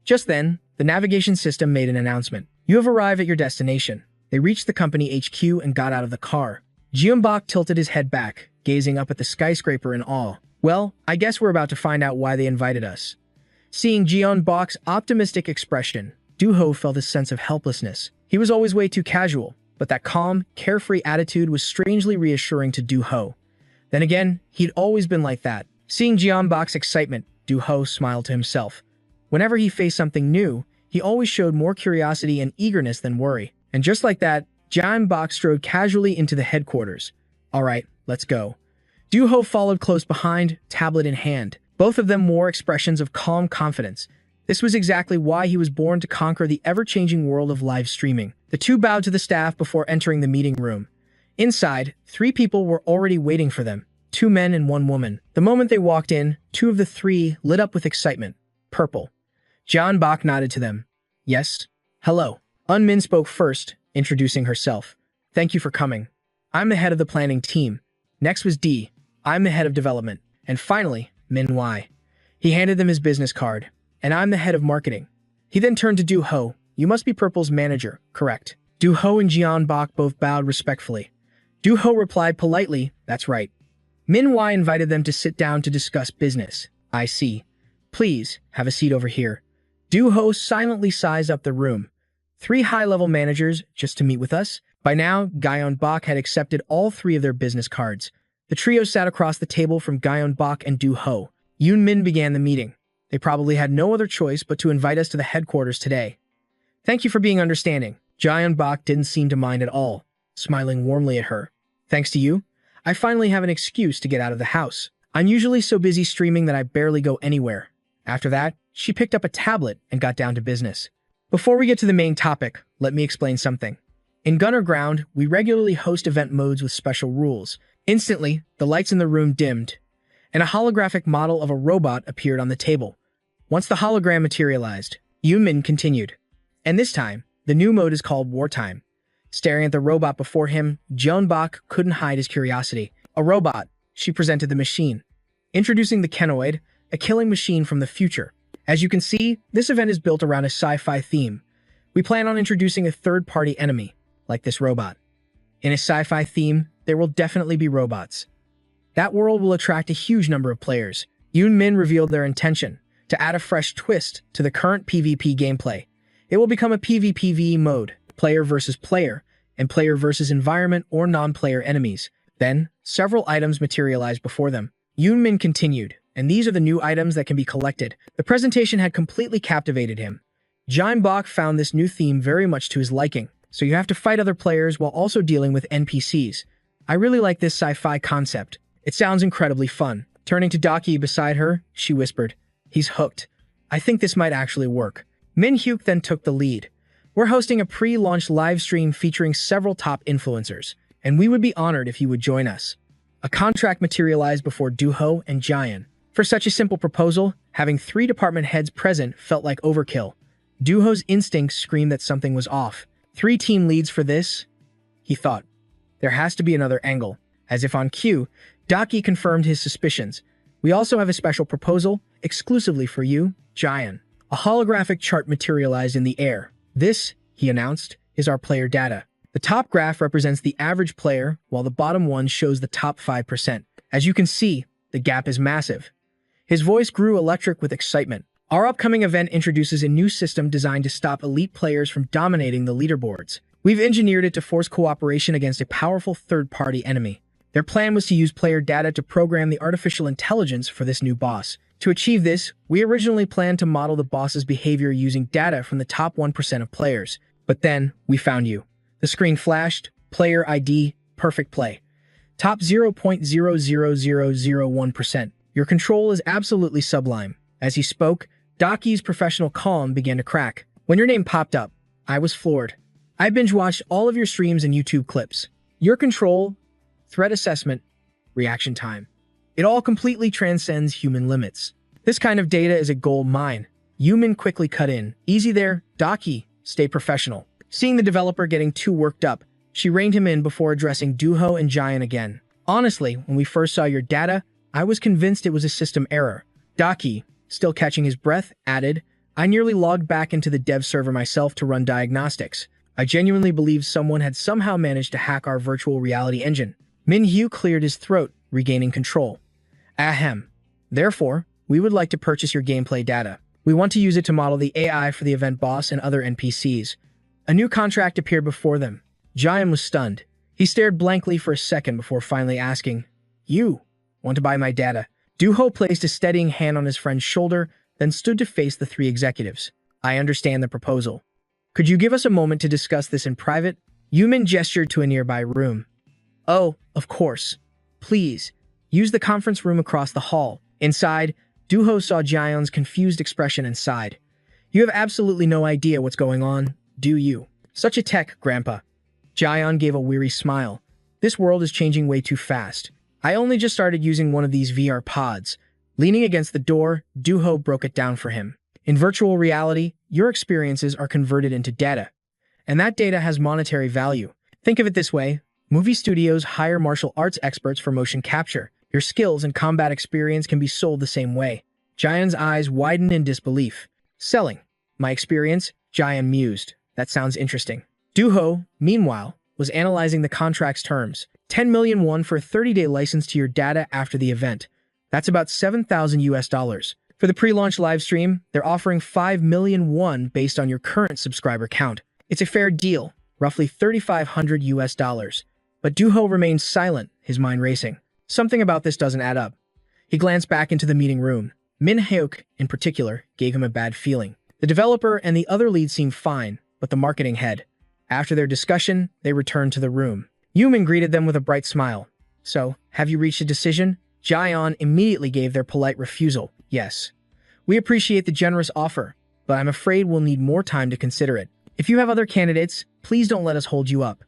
Just then, the navigation system made an announcement. You have arrived at your destination. They reached the company HQ and got out of the car. Gyeongbok tilted his head back, gazing up at the skyscraper in awe. Well, I guess we're about to find out why they invited us. Seeing Gyeongbok's optimistic expression, Do-ho felt a sense of helplessness. He was always way too casual, but that calm, carefree attitude was strangely reassuring to Do-ho. Then again, he'd always been like that. Seeing Gyeongbok's excitement, Do-ho smiled to himself. Whenever he faced something new, he always showed more curiosity and eagerness than worry. And just like that, Gyeongbok strode casually into the headquarters. All right, let's go. Do-ho followed close behind, tablet in hand. Both of them wore expressions of calm confidence. This was exactly why he was born to conquer the ever-changing world of live streaming. The 2 bowed to the staff before entering the meeting room. Inside, 3 people were already waiting for them, 2 men and 1 woman. The moment they walked in, 2 of the 3 lit up with excitement. Purple. Gyeongbok nodded to them. Yes? Hello. Unmin spoke first, introducing herself. Thank you for coming. I'm the head of the planning team. Next was D. I'm the head of development. And finally, Manhwa. He handed them his business card. And I'm the head of marketing. He then turned to Do-ho. You must be Purple's manager, correct? Do-ho and Gyeongbok both bowed respectfully. Do-ho replied politely, that's right. Manhwa invited them to sit down to discuss business. I see. Please, have a seat over here. Do-ho silently sized up the room. 3 high-level managers just to meet with us. By now, Guyon Bok had accepted all 3 of their business cards. The trio sat across the table from Guyon Bok and Du Ho. Yoon Min began the meeting. They probably had no other choice but to invite us to the headquarters today. Thank you for being understanding. Guyon Bok didn't seem to mind at all, smiling warmly at her. Thanks to you, I finally have an excuse to get out of the house. I'm usually so busy streaming that I barely go anywhere. After that, she picked up a tablet and got down to business. Before we get to the main topic, let me explain something. In Gunner Ground, we regularly host event modes with special rules. Instantly, the lights in the room dimmed, and a holographic model of a robot appeared on the table. Once the hologram materialized, Yoonmin continued. And this time, the new mode is called Wartime. Staring at the robot before him, Jeon Bok couldn't hide his curiosity. A robot, she presented the machine. Introducing the Kenoid, a killing machine from the future. As you can see, this event is built around a sci-fi theme. We plan on introducing a third-party enemy, like this robot. In a sci-fi theme, there will definitely be robots. That world will attract a huge number of players. Yoon Min revealed their intention to add a fresh twist to the current PvP gameplay. It will become a PvPvE mode, player versus player, and player versus environment or non-player enemies. Then, several items materialized before them. Yoon Min continued, and these are the new items that can be collected. The presentation had completely captivated him. Jeon Bok found this new theme very much to his liking, so you have to fight other players while also dealing with NPCs. I really like this sci-fi concept. It sounds incredibly fun. Turning to Daki beside her, she whispered, "He's hooked. I think this might actually work." Min Hyuk then took the lead. "We're hosting a pre-launch live stream featuring several top influencers, and we would be honored if you would join us." A contract materialized before Du-ho and Jian. For such a simple proposal, having 3 department heads present felt like overkill. Du-ho's instincts screamed that something was off. 3 team leads for this? He thought. There has to be another angle. As if on cue, Daki confirmed his suspicions. "We also have a special proposal, exclusively for you, Jian." A holographic chart materialized in the air. "This," he announced, "is our player data." The top graph represents the average player, while the bottom one shows the top 5%. As you can see, the gap is massive. His voice grew electric with excitement. "Our upcoming event introduces a new system designed to stop elite players from dominating the leaderboards. We've engineered it to force cooperation against a powerful third-party enemy." Their plan was to use player data to program the artificial intelligence for this new boss. To achieve this, we originally planned to model the boss's behavior using data from the top 1% of players. But then, we found you. The screen flashed, player ID, perfect play. Top 0.00001%. Your control is absolutely sublime. As he spoke, Daki's professional calm began to crack. When your name popped up, I was floored. I binge-watched all of your streams and YouTube clips. Your control, threat assessment, reaction time. It all completely transcends human limits. This kind of data is a gold mine. Yumin quickly cut in. "Easy there, Daki. Stay professional." Seeing the developer getting too worked up, she reined him in before addressing Du-ho and Jian again. "Honestly, when we first saw your data, I was convinced it was a system error." Daki, still catching his breath, added, "I nearly logged back into the dev server myself to run diagnostics. I genuinely believe someone had somehow managed to hack our virtual reality engine." Min Hyu cleared his throat, regaining control. "Ahem. Therefore, we would like to purchase your gameplay data. We want to use it to model the AI for the event boss and other NPCs." A new contract appeared before them. Jian was stunned. He stared blankly for a second before finally asking, "You want to buy my data?" Du-ho placed a steadying hand on his friend's shoulder, then stood to face the 3 executives. "I understand the proposal. Could you give us a moment to discuss this in private?" Yumin gestured to a nearby room. "Oh, of course. Please, use the conference room across the hall." Inside, Du-ho saw Jian's confused expression and sighed. "You have absolutely no idea what's going on, do you?" "Such a tech, Grandpa." Jian gave a weary smile. "This world is changing way too fast. I only just started using one of these VR pods." Leaning against the door, Du-ho broke it down for him. "In virtual reality, your experiences are converted into data. And that data has monetary value. Think of it this way. Movie studios hire martial arts experts for motion capture. Your skills and combat experience can be sold the same way." Jian's eyes widened in disbelief. "Selling my experience?" Jian mused. "That sounds interesting." Du-ho, meanwhile, was analyzing the contract's terms. 10 million won for a 30-day license to your data after the event. That's about $7,000 US. For the pre-launch live stream, they're offering 5 million won based on your current subscriber count. It's a fair deal, roughly 3,500 US dollars. But Duho remained silent, his mind racing. Something about this doesn't add up. He glanced back into the meeting room. Min Hyuk, in particular, gave him a bad feeling. The developer and the other lead seemed fine, but the marketing head. After their discussion, they returned to the room. Yumin greeted them with a bright smile. So, have you reached a decision? Jian immediately gave their polite refusal. Yes. We appreciate the generous offer, but I'm afraid we'll need more time to consider it. If you have other candidates, please don't let us hold you up.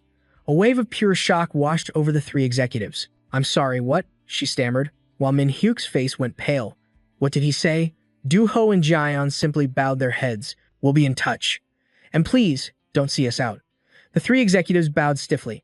A wave of pure shock washed over the three executives. I'm sorry, what? She stammered, while Min Hyuk's face went pale. What did he say? Duho and Jian simply bowed their heads. We'll be in touch. And please, don't see us out. The three executives bowed stiffly.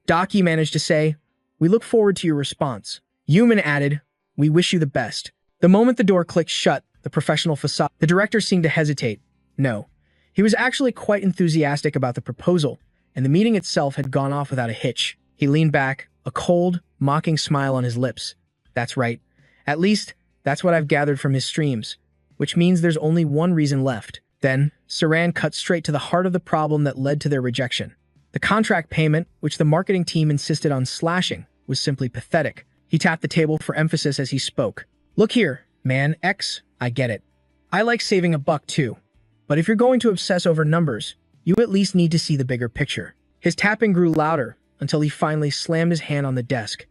Daki managed to say, we look forward to your response. Yumin added, we wish you the best. The moment the door clicked shut, the professional facade, the director seemed to hesitate. No. He was actually quite enthusiastic about the proposal, and the meeting itself had gone off without a hitch. He leaned back, a cold, mocking smile on his lips. That's right. At least, that's what I've gathered from his streams, which means there's only one reason left. Then, Saran cut straight to the heart of the problem that led to their rejection. The contract payment, which the marketing team insisted on slashing, was simply pathetic. He tapped the table for emphasis as he spoke. Look here, man X, I get it. I like saving a buck too. But if you're going to obsess over numbers, you at least need to see the bigger picture. His tapping grew louder until he finally slammed his hand on the desk.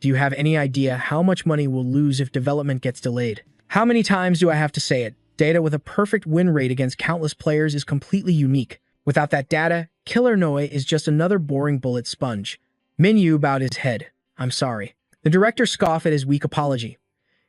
Do you have any idea how much money we'll lose if development gets delayed? How many times do I have to say it? Data with a perfect win rate against countless players is completely unique. Without that data, Killer Noe is just another boring bullet sponge. Min Yu bowed his head. I'm sorry. The director scoffed at his weak apology.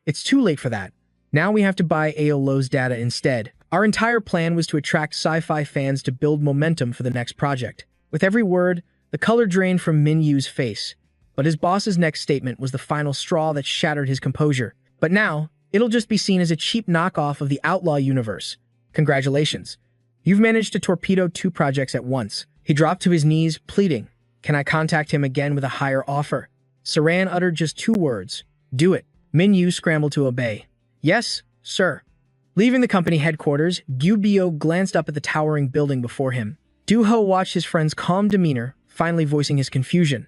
It's too late for that. Now we have to buy AOLO's data instead. Our entire plan was to attract sci-fi fans to build momentum for the next project. With every word, the color drained from Min Yu's face. But his boss's next statement was the final straw that shattered his composure. But now, it'll just be seen as a cheap knockoff of the Outlaw universe. Congratulations. You've managed to torpedo 2 projects at once. He dropped to his knees, pleading. Can I contact him again with a higher offer? Saran uttered just 2 words. Do it. Min Yu scrambled to obey. Yes, sir. Leaving the company headquarters, Gyu Bio glanced up at the towering building before him. Duho watched his friend's calm demeanor, finally voicing his confusion.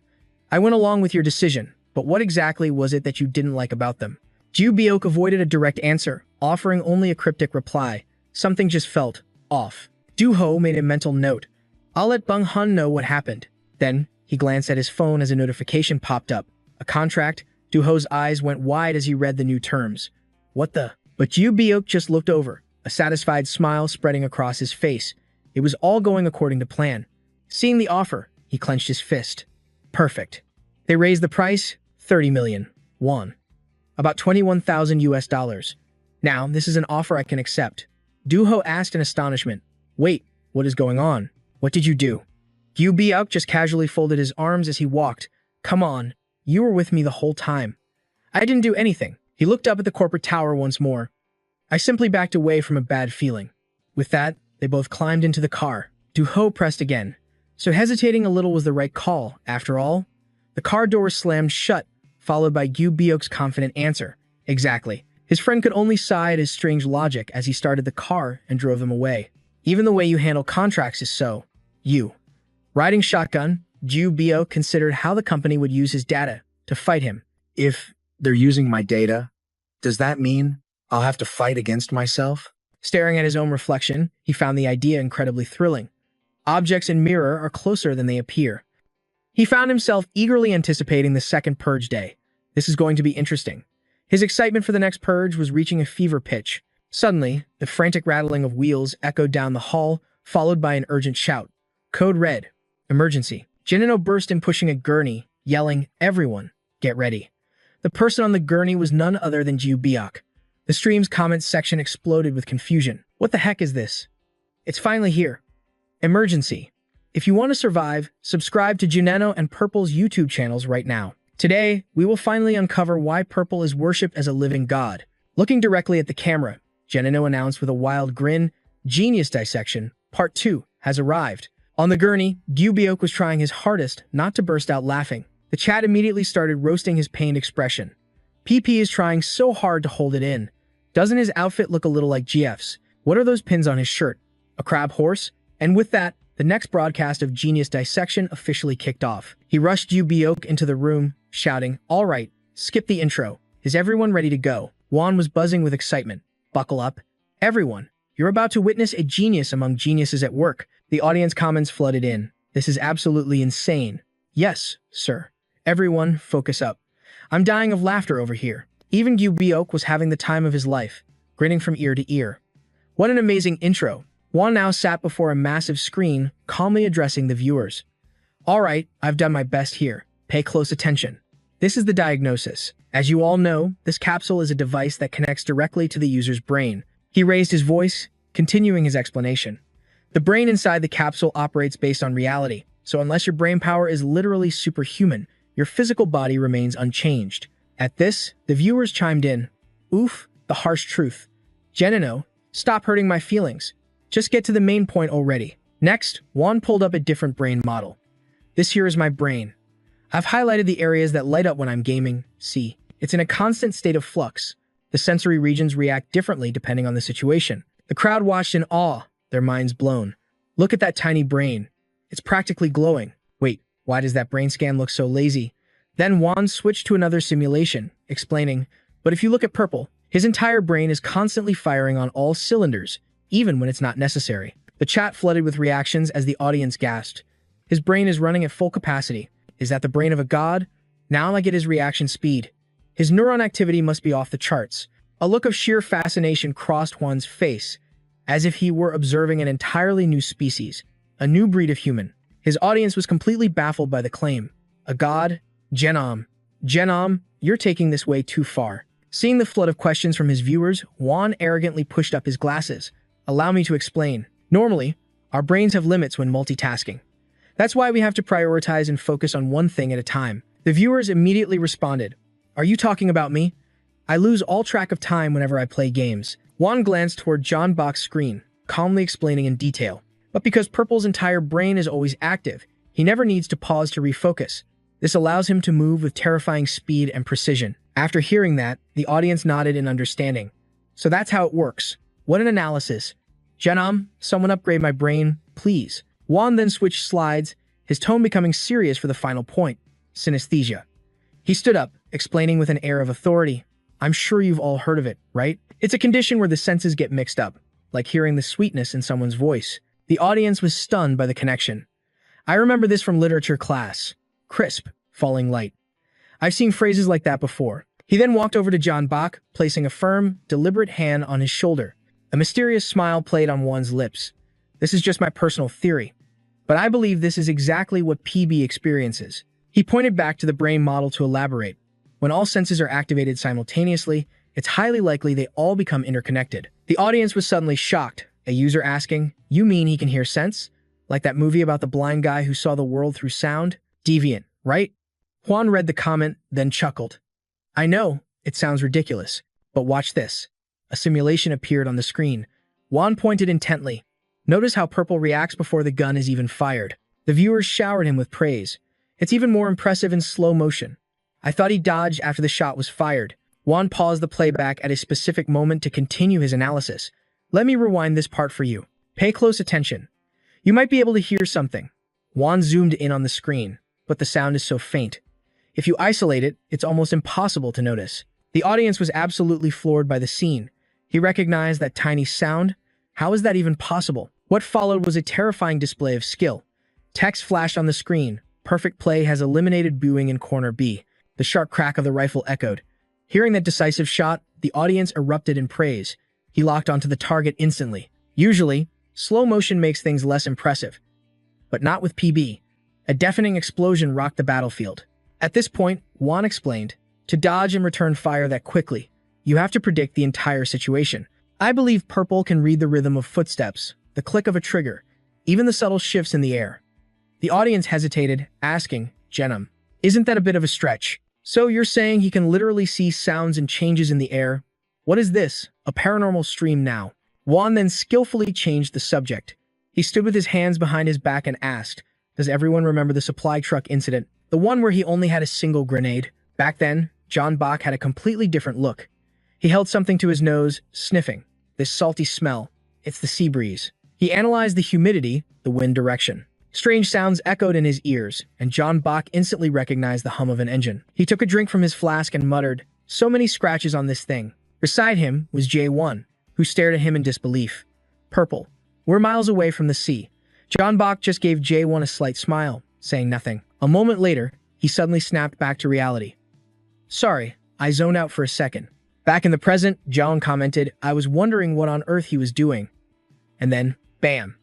I went along with your decision, but what exactly was it that you didn't like about them? Gyu Bio avoided a direct answer, offering only a cryptic reply. Something just felt off. Duho made a mental note. I'll let Bung Hun know what happened. Then, he glanced at his phone as a notification popped up. A contract? Duho's eyes went wide as he read the new terms. What the? But Gyu Bio just looked over, a satisfied smile spreading across his face. It was all going according to plan. Seeing the offer, he clenched his fist. Perfect. They raised the price, 30 million won. About 21,000 US dollars. Now, this is an offer I can accept. Duho asked in astonishment. Wait, what is going on? What did you do? Gyu Bio just casually folded his arms as he walked. Come on, you were with me the whole time. I didn't do anything. He looked up at the corporate tower once more. I simply backed away from a bad feeling. With that, they both climbed into the car. Duho pressed again. So hesitating a little was the right call, after all. The car door slammed shut, followed by Gyu Bio's confident answer. Exactly. His friend could only sigh at his strange logic as he started the car and drove them away. Even the way you handle contracts is so. You. Riding shotgun, Gyu Bio considered how the company would use his data to fight him. If they're using my data, does that mean I'll have to fight against myself? Staring at his own reflection, he found the idea incredibly thrilling. Objects in mirror are closer than they appear. He found himself eagerly anticipating the second purge day. This is going to be interesting. His excitement for the next purge was reaching a fever pitch. Suddenly, the frantic rattling of wheels echoed down the hall, followed by an urgent shout. Code red. Emergency. Jinino burst in pushing a gurney, yelling, Everyone, get ready. The person on the gurney was none other than Gyu Bio. The stream's comments section exploded with confusion. What the heck is this? It's finally here. Emergency. If you want to survive, subscribe to Juneno and Purple's YouTube channels right now. Today, we will finally uncover why Purple is worshipped as a living god. Looking directly at the camera, Juneno announced with a wild grin, Genius Dissection, Part 2, has arrived. On the gurney, Gyu Bio was trying his hardest not to burst out laughing. The chat immediately started roasting his pained expression. PP is trying so hard to hold it in. Doesn't his outfit look a little like GF's? What are those pins on his shirt? A crab horse? And with that, the next broadcast of Genius Dissection officially kicked off. He rushed Yu Biok into the room, shouting, "All right, skip the intro. Is everyone ready to go?" Juan was buzzing with excitement. "Buckle up. Everyone, you're about to witness a genius among geniuses at work." The audience comments flooded in. "This is absolutely insane." "Yes, sir. Everyone, focus up. I'm dying of laughter over here." Even Yu Biok was having the time of his life, grinning from ear to ear. What an amazing intro. Juan now sat before a massive screen, calmly addressing the viewers. "All right, I've done my best here. Pay close attention. This is the diagnosis. As you all know, this capsule is a device that connects directly to the user's brain." He raised his voice, continuing his explanation. "The brain inside the capsule operates based on reality, so unless your brain power is literally superhuman, your physical body remains unchanged." At this, the viewers chimed in. "Oof, the harsh truth. Genino, stop hurting my feelings. Just get to the main point already." Next, Juan pulled up a different brain model. "This here is my brain. I've highlighted the areas that light up when I'm gaming. See, it's in a constant state of flux. The sensory regions react differently depending on the situation." The crowd watched in awe, their minds blown. "Look at that tiny brain. It's practically glowing. Wait, why does that brain scan look so lazy?" Then Juan switched to another simulation, explaining, "But if you look at Purple, his entire brain is constantly firing on all cylinders, even when it's not necessary." The chat flooded with reactions as the audience gasped. "His brain is running at full capacity. Is that the brain of a god? Now I get his reaction speed. His neuron activity must be off the charts." A look of sheer fascination crossed Juan's face, as if he were observing an entirely new species, a new breed of human. His audience was completely baffled by the claim. "A god? Genom, you're taking this way too far." Seeing the flood of questions from his viewers, Juan arrogantly pushed up his glasses. "Allow me to explain. Normally, our brains have limits when multitasking. That's why we have to prioritize and focus on one thing at a time." The viewers immediately responded, "Are you talking about me? I lose all track of time whenever I play games." Juan glanced toward John Bach's screen, calmly explaining in detail. "But because Purple's entire brain is always active, he never needs to pause to refocus. This allows him to move with terrifying speed and precision." After hearing that, the audience nodded in understanding. "So that's how it works. What an analysis. Genom, someone upgrade my brain, please." Juan then switched slides, his tone becoming serious for the final point: synesthesia. He stood up, explaining with an air of authority. "I'm sure you've all heard of it, right? It's a condition where the senses get mixed up, like hearing the sweetness in someone's voice." The audience was stunned by the connection. "I remember this from literature class. Crisp, falling light. I've seen phrases like that before." He then walked over to John Bach, placing a firm, deliberate hand on his shoulder. A mysterious smile played on Juan's lips. "This is just my personal theory, but I believe this is exactly what PB experiences." He pointed back to the brain model to elaborate. "When all senses are activated simultaneously, it's highly likely they all become interconnected." The audience was suddenly shocked, a user asking, "You mean he can hear sense? Like that movie about the blind guy who saw the world through sound? Deviant, right?" Juan read the comment, then chuckled. "I know, it sounds ridiculous, but watch this." A simulation appeared on the screen. Juan pointed intently. "Notice how Purple reacts before the gun is even fired." The viewers showered him with praise. "It's even more impressive in slow motion. I thought he dodged after the shot was fired." Juan paused the playback at a specific moment to continue his analysis. "Let me rewind this part for you. Pay close attention. You might be able to hear something." Juan zoomed in on the screen, but the sound is so faint. If you isolate it, it's almost impossible to notice. The audience was absolutely floored by the scene. He recognized that tiny sound. How is that even possible? What followed was a terrifying display of skill. Text flashed on the screen. "Perfect play has eliminated booing in corner B." The sharp crack of the rifle echoed. Hearing that decisive shot, the audience erupted in praise. He locked onto the target instantly. Usually, slow motion makes things less impressive, but not with PB. A deafening explosion rocked the battlefield. At this point, Juan explained, "To dodge and return fire that quickly, you have to predict the entire situation. I believe Purple can read the rhythm of footsteps, the click of a trigger, even the subtle shifts in the air." The audience hesitated, asking, "Genom, isn't that a bit of a stretch? So you're saying he can literally see sounds and changes in the air? What is this, a paranormal stream now?" Juan then skillfully changed the subject. He stood with his hands behind his back and asked, "Does everyone remember the supply truck incident? The one where he only had a single grenade?" Back then, John Bach had a completely different look. He held something to his nose, sniffing. "This salty smell. It's the sea breeze." He analyzed the humidity, the wind direction. Strange sounds echoed in his ears, and John Bach instantly recognized the hum of an engine. He took a drink from his flask and muttered, "So many scratches on this thing." Beside him was J1, who stared at him in disbelief. "Purple. We're miles away from the sea." John Bach just gave J1 a slight smile, saying nothing. A moment later, he suddenly snapped back to reality. "Sorry, I zoned out for a second." Back in the present, John commented, "I was wondering what on earth he was doing." And then, bam.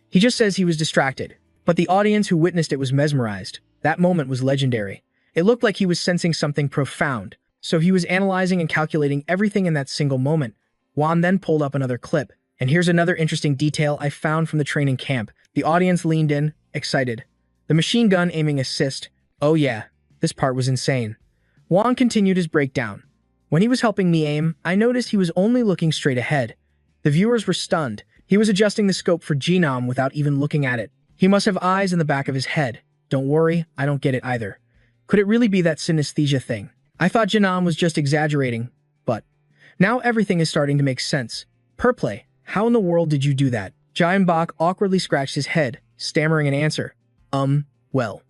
He just says he was distracted. But the audience who witnessed it was mesmerized. That moment was legendary. It looked like he was sensing something profound. So he was analyzing and calculating everything in that single moment. Juan then pulled up another clip. And here's another interesting detail I found from the training camp. The audience leaned in, excited. The machine gun aiming assist. Oh yeah, this part was insane. Juan continued his breakdown. When he was helping me aim, I noticed he was only looking straight ahead. The viewers were stunned. He was adjusting the scope for genome without even looking at it. He must have eyes in the back of his head. Don't worry, I don't get it either. Could it really be that synesthesia thing? I thought Janam was just exaggerating, but now everything is starting to make sense. Perplay, how in the world did you do that? Giant Bach awkwardly scratched his head, stammering an answer. Well,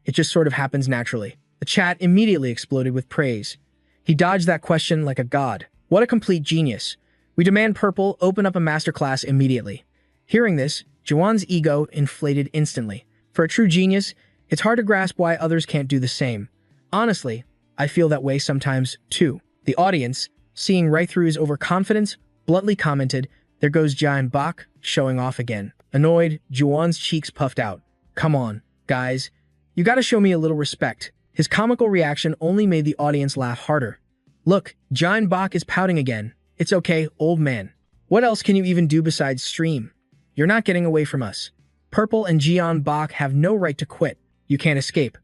it just sort of happens naturally. The chat immediately exploded with praise. He dodged that question like a god. What a complete genius. We demand Purple open up a masterclass immediately. Hearing this, Juwan's ego inflated instantly. For a true genius, it's hard to grasp why others can't do the same. Honestly, I feel that way sometimes, too. The audience, seeing right through his overconfidence, bluntly commented, "There goes Giant Bach, showing off again." Annoyed, Juwan's cheeks puffed out. "Come on, guys. You gotta show me a little respect." His comical reaction only made the audience laugh harder. "Look, Giant Bach is pouting again. It's okay, old man. What else can you even do besides stream? You're not getting away from us. Purple and Giant Bach have no right to quit. You can't escape."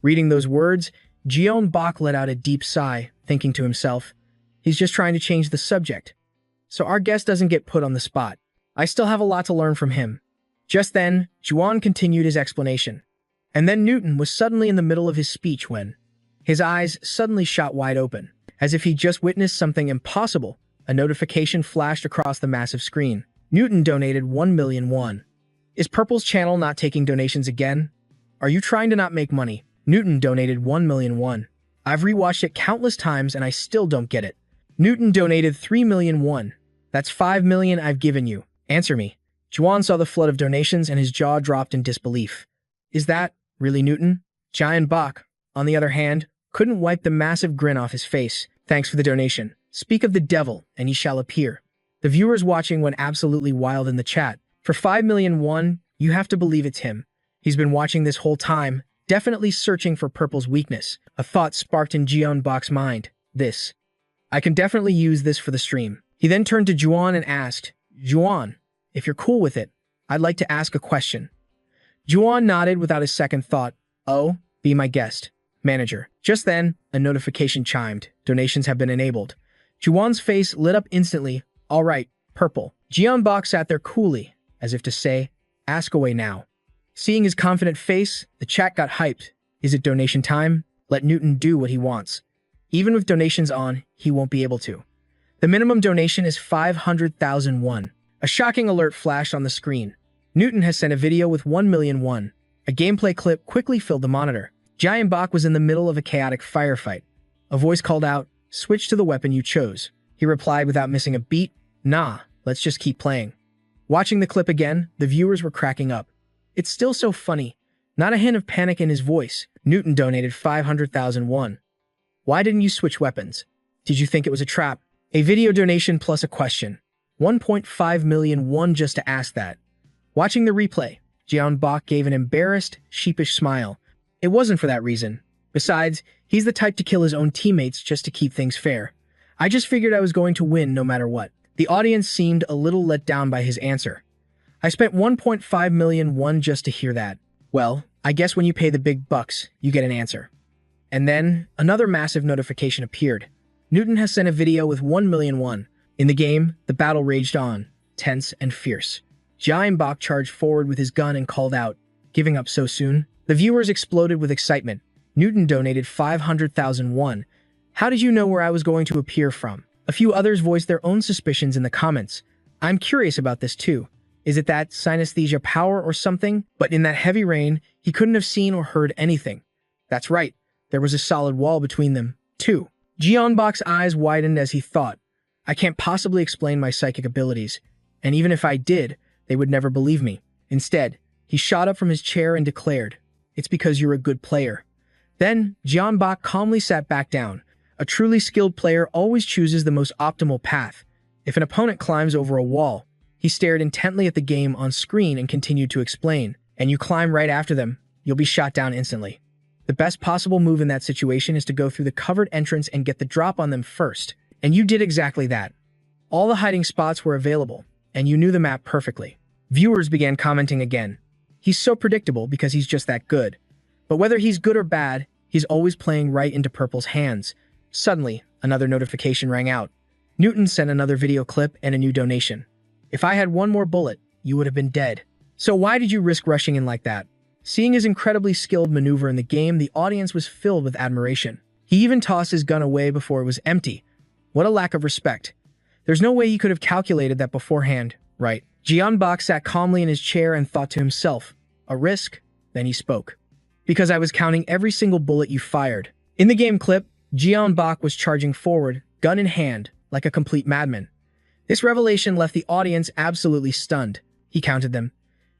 Reading those words, Giant Bach let out a deep sigh, thinking to himself, he's just trying to change the subject. So our guest doesn't get put on the spot. I still have a lot to learn from him. Just then, Juan continued his explanation. And then Newton was suddenly in the middle of his speech when his eyes suddenly shot wide open. As if he just witnessed something impossible, a notification flashed across the massive screen. Newton donated 1 million won. Is Purple's channel not taking donations again? Are you trying to not make money? Newton donated 1 million won. I've rewatched it countless times and I still don't get it. Newton donated 3 million won. That's 5 million I've given you. Answer me. Juan saw the flood of donations and his jaw dropped in disbelief. Is that really Newton? Giant Bach, on the other hand, couldn't wipe the massive grin off his face. Thanks for the donation. Speak of the devil and he shall appear. The viewers watching went absolutely wild in the chat. For 5 million won, you have to believe it's him. He's been watching this whole time, definitely searching for Purple's weakness. A thought sparked in Giant Bach's mind. This. I can definitely use this for the stream. He then turned to Juan and asked, Juan, if you're cool with it, I'd like to ask a question. Juan nodded without a second thought. Oh, be my guest. Manager. Just then, a notification chimed. Donations have been enabled. Juwan's face lit up instantly. All right, Purple. Giant Bach sat there coolly, as if to say, ask away now. Seeing his confident face, the chat got hyped. Is it donation time? Let Newton do what he wants. Even with donations on, he won't be able to. The minimum donation is 500,000 won. A shocking alert flashed on the screen. Newton has sent a video with 1 million won. A gameplay clip quickly filled the monitor. Giant Bach was in the middle of a chaotic firefight. A voice called out, switch to the weapon you chose. He replied without missing a beat, nah, let's just keep playing. Watching the clip again, the viewers were cracking up. It's still so funny. Not a hint of panic in his voice. Newton donated 500,000 won. Why didn't you switch weapons? Did you think it was a trap? A video donation plus a question. 1.5 million won just to ask that. Watching the replay, Giant Bach gave an embarrassed, sheepish smile. It wasn't for that reason. Besides, he's the type to kill his own teammates just to keep things fair. I just figured I was going to win no matter what. The audience seemed a little let down by his answer. I spent 1.5 million won just to hear that. Well, I guess when you pay the big bucks, you get an answer. And then, another massive notification appeared. Newton has sent a video with 1 million won. In the game, the battle raged on, tense and fierce. Giant Bach charged forward with his gun and called out, giving up so soon? The viewers exploded with excitement. Newton donated 500,000 won. How did you know where I was going to appear from? A few others voiced their own suspicions in the comments. I'm curious about this too. Is it that synesthesia power or something? But in that heavy rain, he couldn't have seen or heard anything. That's right. There was a solid wall between them, too. Jeonbok's eyes widened as he thought, I can't possibly explain my psychic abilities, and even if I did, they would never believe me. Instead, he shot up from his chair and declared, It's because you're a good player. Then, Jeonbok calmly sat back down. A truly skilled player always chooses the most optimal path. If an opponent climbs over a wall, he stared intently at the game on screen and continued to explain, and you climb right after them, you'll be shot down instantly. The best possible move in that situation is to go through the covered entrance and get the drop on them first. And you did exactly that. All the hiding spots were available, and you knew the map perfectly. Viewers began commenting again. He's so predictable because he's just that good. But whether he's good or bad, he's always playing right into Purple's hands. Suddenly, another notification rang out. Newton sent another video clip and a new donation. If I had one more bullet, you would have been dead. So why did you risk rushing in like that? Seeing his incredibly skilled maneuver in the game, the audience was filled with admiration. He even tossed his gun away before it was empty. What a lack of respect. There's no way he could have calculated that beforehand, right? Jeonbok sat calmly in his chair and thought to himself, a risk? Then he spoke. Because I was counting every single bullet you fired. In the game clip, Jeonbok was charging forward, gun in hand, like a complete madman. This revelation left the audience absolutely stunned. He counted them.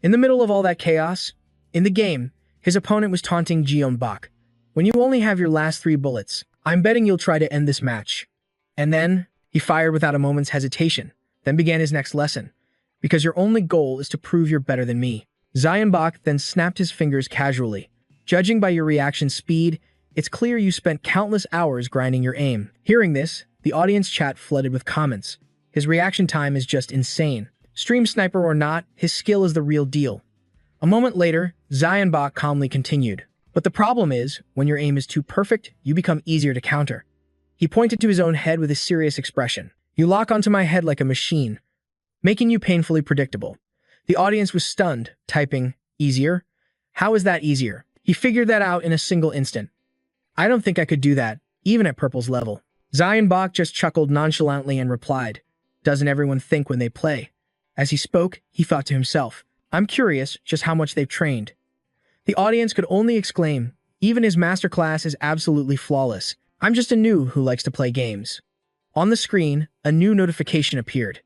In the middle of all that chaos, in the game, his opponent was taunting Jeonbok. When you only have your last 3 bullets, I'm betting you'll try to end this match. And then, he fired without a moment's hesitation, then began his next lesson. Because your only goal is to prove you're better than me. Jeonbok then snapped his fingers casually. Judging by your reaction speed, it's clear you spent countless hours grinding your aim. Hearing this, the audience chat flooded with comments. His reaction time is just insane. Stream sniper or not, his skill is the real deal. A moment later, Jeonbok calmly continued. But the problem is, when your aim is too perfect, you become easier to counter. He pointed to his own head with a serious expression. You lock onto my head like a machine, making you painfully predictable. The audience was stunned, typing, easier? How is that easier? He figured that out in a single instant. I don't think I could do that, even at Purple's level. Jeonbok just chuckled nonchalantly and replied, Doesn't everyone think when they play? As he spoke, he thought to himself, I'm curious just how much they've trained. The audience could only exclaim, even his masterclass is absolutely flawless. I'm just a noob who likes to play games. On the screen, a new notification appeared.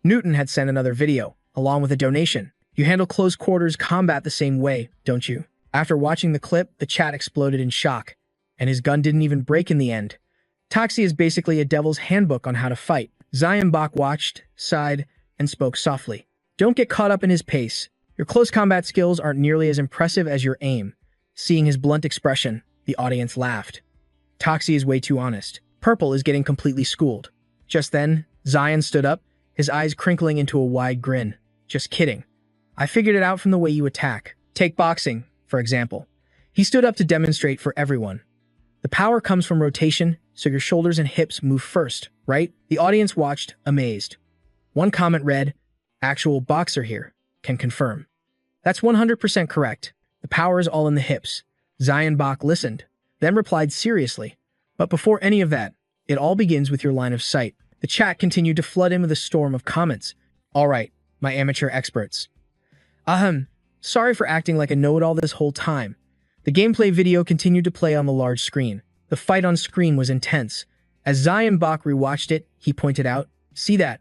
Newton had sent another video, along with a donation. You handle close quarters combat the same way, don't you? After watching the clip, the chat exploded in shock, and his gun didn't even break in the end. Toxie is basically a devil's handbook on how to fight. Jeonbok watched, sighed, and spoke softly. Don't get caught up in his pace. Your close combat skills aren't nearly as impressive as your aim. Seeing his blunt expression, the audience laughed. Toxie is way too honest. Purple is getting completely schooled. Just then, Zion stood up, his eyes crinkling into a wide grin. Just kidding. I figured it out from the way you attack. Take boxing, for example. He stood up to demonstrate for everyone. The power comes from rotation, so your shoulders and hips move first, right? The audience watched, amazed. One comment read, Actual boxer here, can confirm. That's 100% correct. The power is all in the hips. Jeonbok listened, then replied seriously. But before any of that, it all begins with your line of sight. The chat continued to flood in with a storm of comments. All right, my amateur experts. Sorry for acting like a know-it-all this whole time. The gameplay video continued to play on the large screen. The fight on screen was intense. As Jeonbok rewatched it, he pointed out, See that?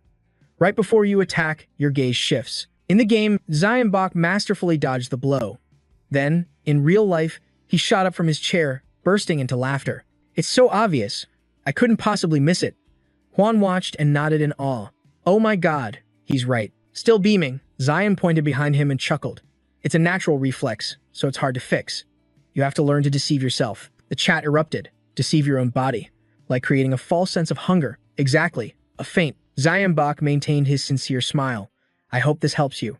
Right before you attack, your gaze shifts. In the game, Jeonbok masterfully dodged the blow. Then, in real life, he shot up from his chair, bursting into laughter. It's so obvious. I couldn't possibly miss it. Juan watched and nodded in awe. Oh my god, he's right. Still beaming, Zion pointed behind him and chuckled. It's a natural reflex, so it's hard to fix. You have to learn to deceive yourself. The chat erupted. Deceive your own body. Like creating a false sense of hunger. Exactly. A feint. Jeonbok maintained his sincere smile. I hope this helps you.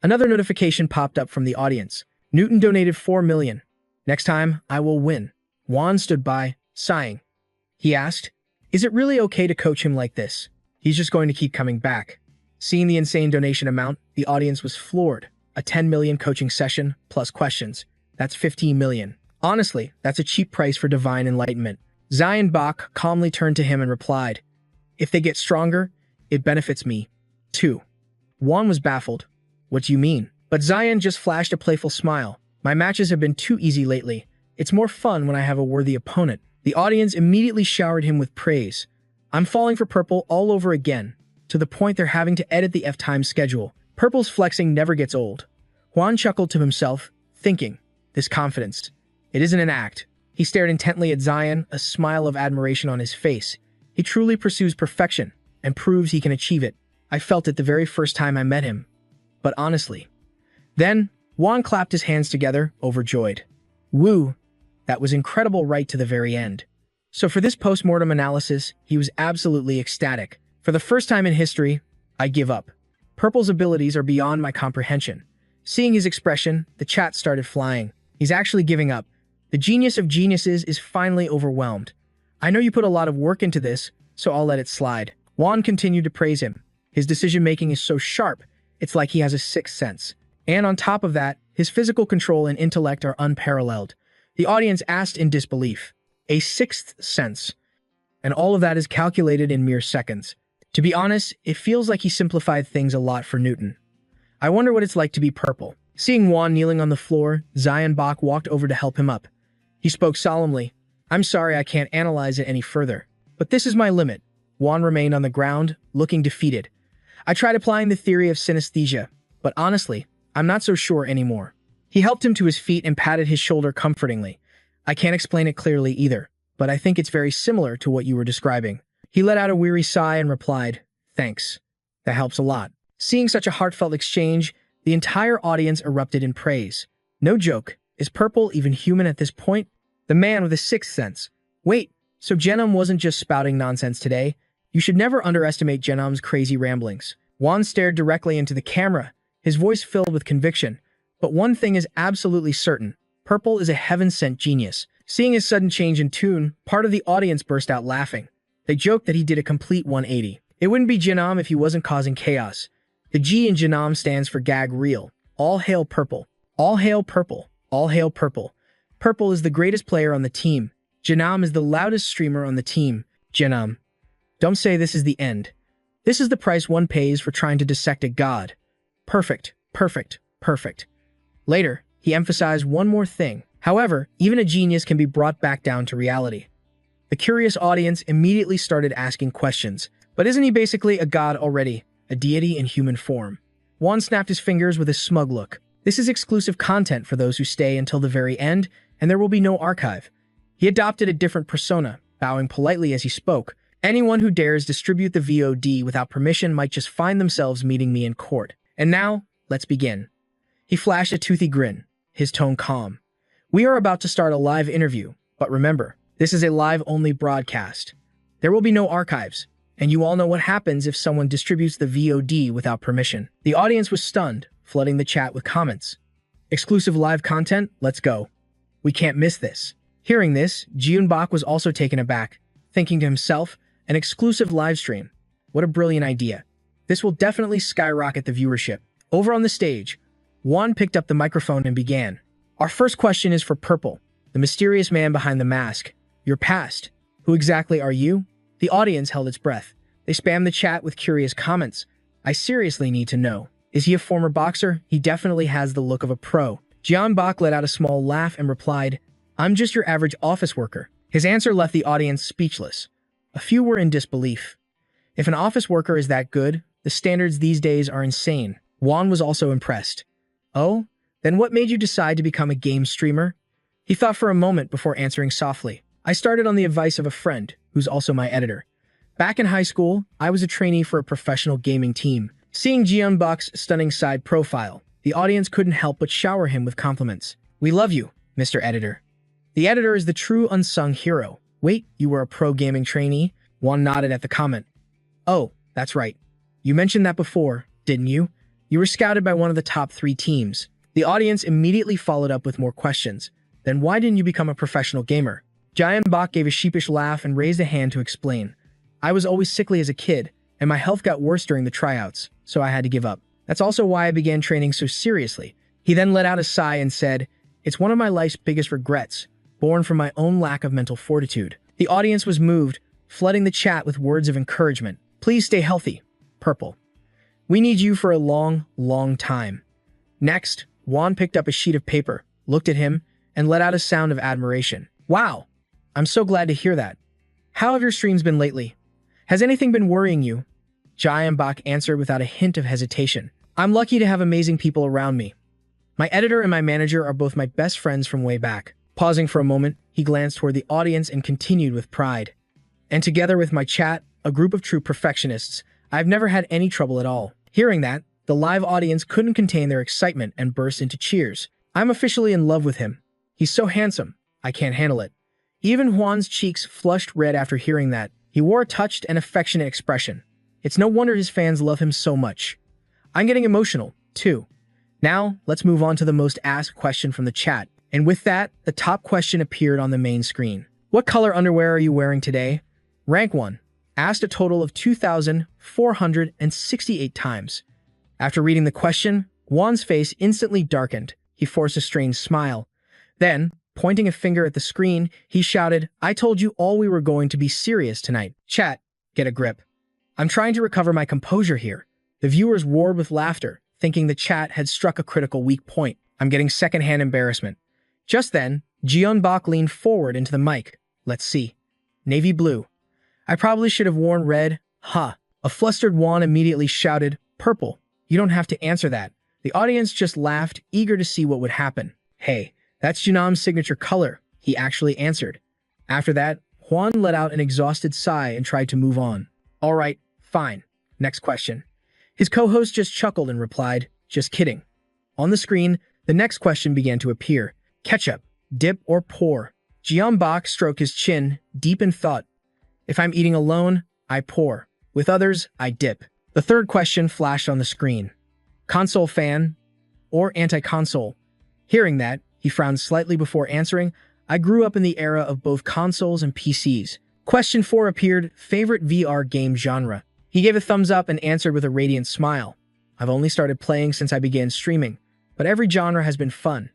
Another notification popped up from the audience. Newton donated 4 million. Next time, I will win. Juan stood by, sighing. He asked, Is it really okay to coach him like this? He's just going to keep coming back. Seeing the insane donation amount, the audience was floored. A 10 million coaching session, plus questions. That's 15 million. Honestly, that's a cheap price for divine enlightenment. Jeonbok calmly turned to him and replied, If they get stronger, it benefits me, too. Juan was baffled. What do you mean? But Zion just flashed a playful smile. My matches have been too easy lately. It's more fun when I have a worthy opponent. The audience immediately showered him with praise. I'm falling for Purple all over again, to the point they're having to edit the F-time schedule. Purple's flexing never gets old. Juan chuckled to himself, thinking, this confidence. It isn't an act. He stared intently at Zion, a smile of admiration on his face. He truly pursues perfection and proves he can achieve it. I felt it the very first time I met him. But honestly. Then, Juan clapped his hands together, overjoyed. Woo! That was incredible right to the very end. So for this post-mortem analysis, he was absolutely ecstatic. For the first time in history, I give up. Purple's abilities are beyond my comprehension. Seeing his expression, the chat started flying. He's actually giving up. The genius of geniuses is finally overwhelmed. I know you put a lot of work into this, so I'll let it slide. Juan continued to praise him. His decision-making is so sharp, it's like he has a sixth sense. And on top of that, his physical control and intellect are unparalleled. The audience asked in disbelief. A sixth sense. And all of that is calculated in mere seconds. To be honest, it feels like he simplified things a lot for Newton. I wonder what it's like to be Purple. Seeing Juan kneeling on the floor, Zion Bach walked over to help him up. He spoke solemnly. I'm sorry I can't analyze it any further, but this is my limit. Juan remained on the ground, looking defeated. I tried applying the theory of synesthesia, but honestly, I'm not so sure anymore. He helped him to his feet and patted his shoulder comfortingly. I can't explain it clearly either, but I think it's very similar to what you were describing. He let out a weary sigh and replied, thanks. That helps a lot. Seeing such a heartfelt exchange, the entire audience erupted in praise. No joke, is Purple even human at this point? The man with a sixth sense. Wait, so Genom wasn't just spouting nonsense today? You should never underestimate Genom's crazy ramblings. Juan stared directly into the camera, his voice filled with conviction. But one thing is absolutely certain. Purple is a heaven-sent genius. Seeing his sudden change in tune, part of the audience burst out laughing. They joked that he did a complete 180. It wouldn't be Genom if he wasn't causing chaos. The G in Genom stands for gag reel. All hail Purple. All hail Purple. All hail Purple. Purple is the greatest player on the team. Genom is the loudest streamer on the team. Genom. Don't say this is the end. This is the price one pays for trying to dissect a god. Perfect. Perfect. Perfect. Later, he emphasized one more thing. However, even a genius can be brought back down to reality. The curious audience immediately started asking questions. But isn't he basically a god already? A deity in human form? Juan snapped his fingers with a smug look. This is exclusive content for those who stay until the very end, and there will be no archive. He adopted a different persona, bowing politely as he spoke. Anyone who dares distribute the VOD without permission might just find themselves meeting me in court. And now, let's begin. He flashed a toothy grin, his tone calm. We are about to start a live interview, but remember, this is a live-only broadcast. There will be no archives, and you all know what happens if someone distributes the VOD without permission. The audience was stunned, flooding the chat with comments. Exclusive live content? Let's go. We can't miss this. Hearing this, Jiunbok was also taken aback, thinking to himself, an exclusive live stream. What a brilliant idea. This will definitely skyrocket the viewership. Over on the stage, Juan picked up the microphone and began. Our first question is for Purple, the mysterious man behind the mask. Your past. Who exactly are you? The audience held its breath. They spammed the chat with curious comments. I seriously need to know. Is he a former boxer? He definitely has the look of a pro. Jianbok let out a small laugh and replied, I'm just your average office worker. His answer left the audience speechless. A few were in disbelief. If an office worker is that good, the standards these days are insane. Juan was also impressed. Oh? Then what made you decide to become a game streamer? He thought for a moment before answering softly. I started on the advice of a friend, who's also my editor. Back in high school, I was a trainee for a professional gaming team. Seeing Jianbok's stunning side profile, the audience couldn't help but shower him with compliments. We love you, Mr. Editor. The editor is the true unsung hero. Wait, you were a pro gaming trainee? Juan nodded at the comment. Oh, that's right. You mentioned that before, didn't you? You were scouted by one of the top 3 teams. The audience immediately followed up with more questions. Then why didn't you become a professional gamer? Jianbok gave a sheepish laugh and raised a hand to explain. I was always sickly as a kid, and my health got worse during the tryouts, so I had to give up. That's also why I began training so seriously. He then let out a sigh and said, It's one of my life's biggest regrets, born from my own lack of mental fortitude. The audience was moved, flooding the chat with words of encouragement. Please stay healthy, Purple. We need you for a long, long time. Next, Juan picked up a sheet of paper, looked at him, and let out a sound of admiration. Wow, I'm so glad to hear that. How have your streams been lately? Has anything been worrying you? Jayanbach answered without a hint of hesitation. I'm lucky to have amazing people around me. My editor and my manager are both my best friends from way back. Pausing for a moment, he glanced toward the audience and continued with pride. And together with my chat, a group of true perfectionists, I've never had any trouble at all. Hearing that, the live audience couldn't contain their excitement and burst into cheers. I'm officially in love with him. He's so handsome, I can't handle it. Even Juan's cheeks flushed red after hearing that. He wore a touched and affectionate expression. It's no wonder his fans love him so much. I'm getting emotional, too. Now, let's move on to the most asked question from the chat. And with that, the top question appeared on the main screen. What color underwear are you wearing today? Rank 1. Asked a total of 2,468 times. After reading the question, Juan's face instantly darkened. He forced a strange smile. Then, pointing a finger at the screen, he shouted, I told you all we were going to be serious tonight. Chat, get a grip. I'm trying to recover my composure here. The viewers roared with laughter, thinking the chat had struck a critical weak point. I'm getting secondhand embarrassment. Just then, Jeonbok leaned forward into the mic. Let's see. Navy blue. I probably should have worn red. Ha. A flustered Juan immediately shouted, purple. You don't have to answer that. The audience just laughed, eager to see what would happen. Hey, that's Junam's signature color, he actually answered. After that, Juan let out an exhausted sigh and tried to move on. All right, fine. Next question. His co-host just chuckled and replied, just kidding. On the screen, the next question began to appear. Ketchup, dip or pour? Jeonbok stroked his chin, deep in thought. If I'm eating alone, I pour. With others, I dip. The third question flashed on the screen. Console fan or anti-console? Hearing that, he frowned slightly before answering, I grew up in the era of both consoles and PCs. Question 4 appeared, favorite VR game genre? He gave a thumbs up and answered with a radiant smile. I've only started playing since I began streaming, but every genre has been fun.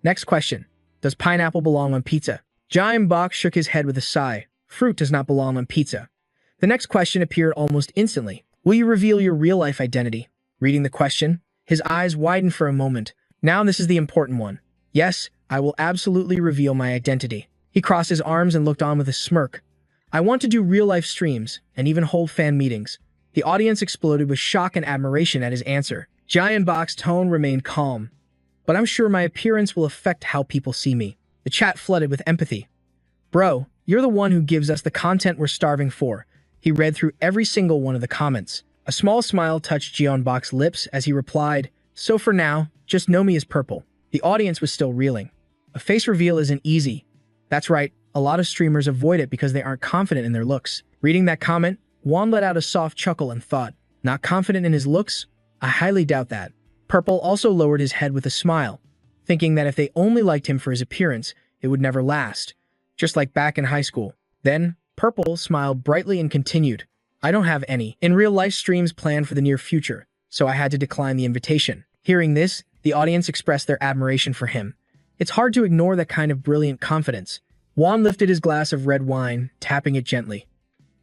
Next question. Does pineapple belong on pizza? Jayanbok shook his head with a sigh. Fruit does not belong on pizza. The next question appeared almost instantly. Will you reveal your real-life identity? Reading the question, his eyes widened for a moment. Now this is the important one. Yes, I will absolutely reveal my identity. He crossed his arms and looked on with a smirk. I want to do real-life streams and even hold fan meetings. The audience exploded with shock and admiration at his answer. Jayanbok's tone remained calm. But I'm sure my appearance will affect how people see me. The chat flooded with empathy. Bro, you're the one who gives us the content we're starving for. He read through every single one of the comments. A small smile touched Jeonbok's lips as he replied, so for now, just know me as Purple. The audience was still reeling. A face reveal isn't easy. That's right, a lot of streamers avoid it because they aren't confident in their looks. Reading that comment, Juan let out a soft chuckle and thought, not confident in his looks? I highly doubt that. Purple also lowered his head with a smile, thinking that if they only liked him for his appearance, it would never last. Just like back in high school. Then, Purple smiled brightly and continued, I don't have any in real-life streams planned for the near future, so I had to decline the invitation. Hearing this, the audience expressed their admiration for him. It's hard to ignore that kind of brilliant confidence. Juan lifted his glass of red wine, tapping it gently.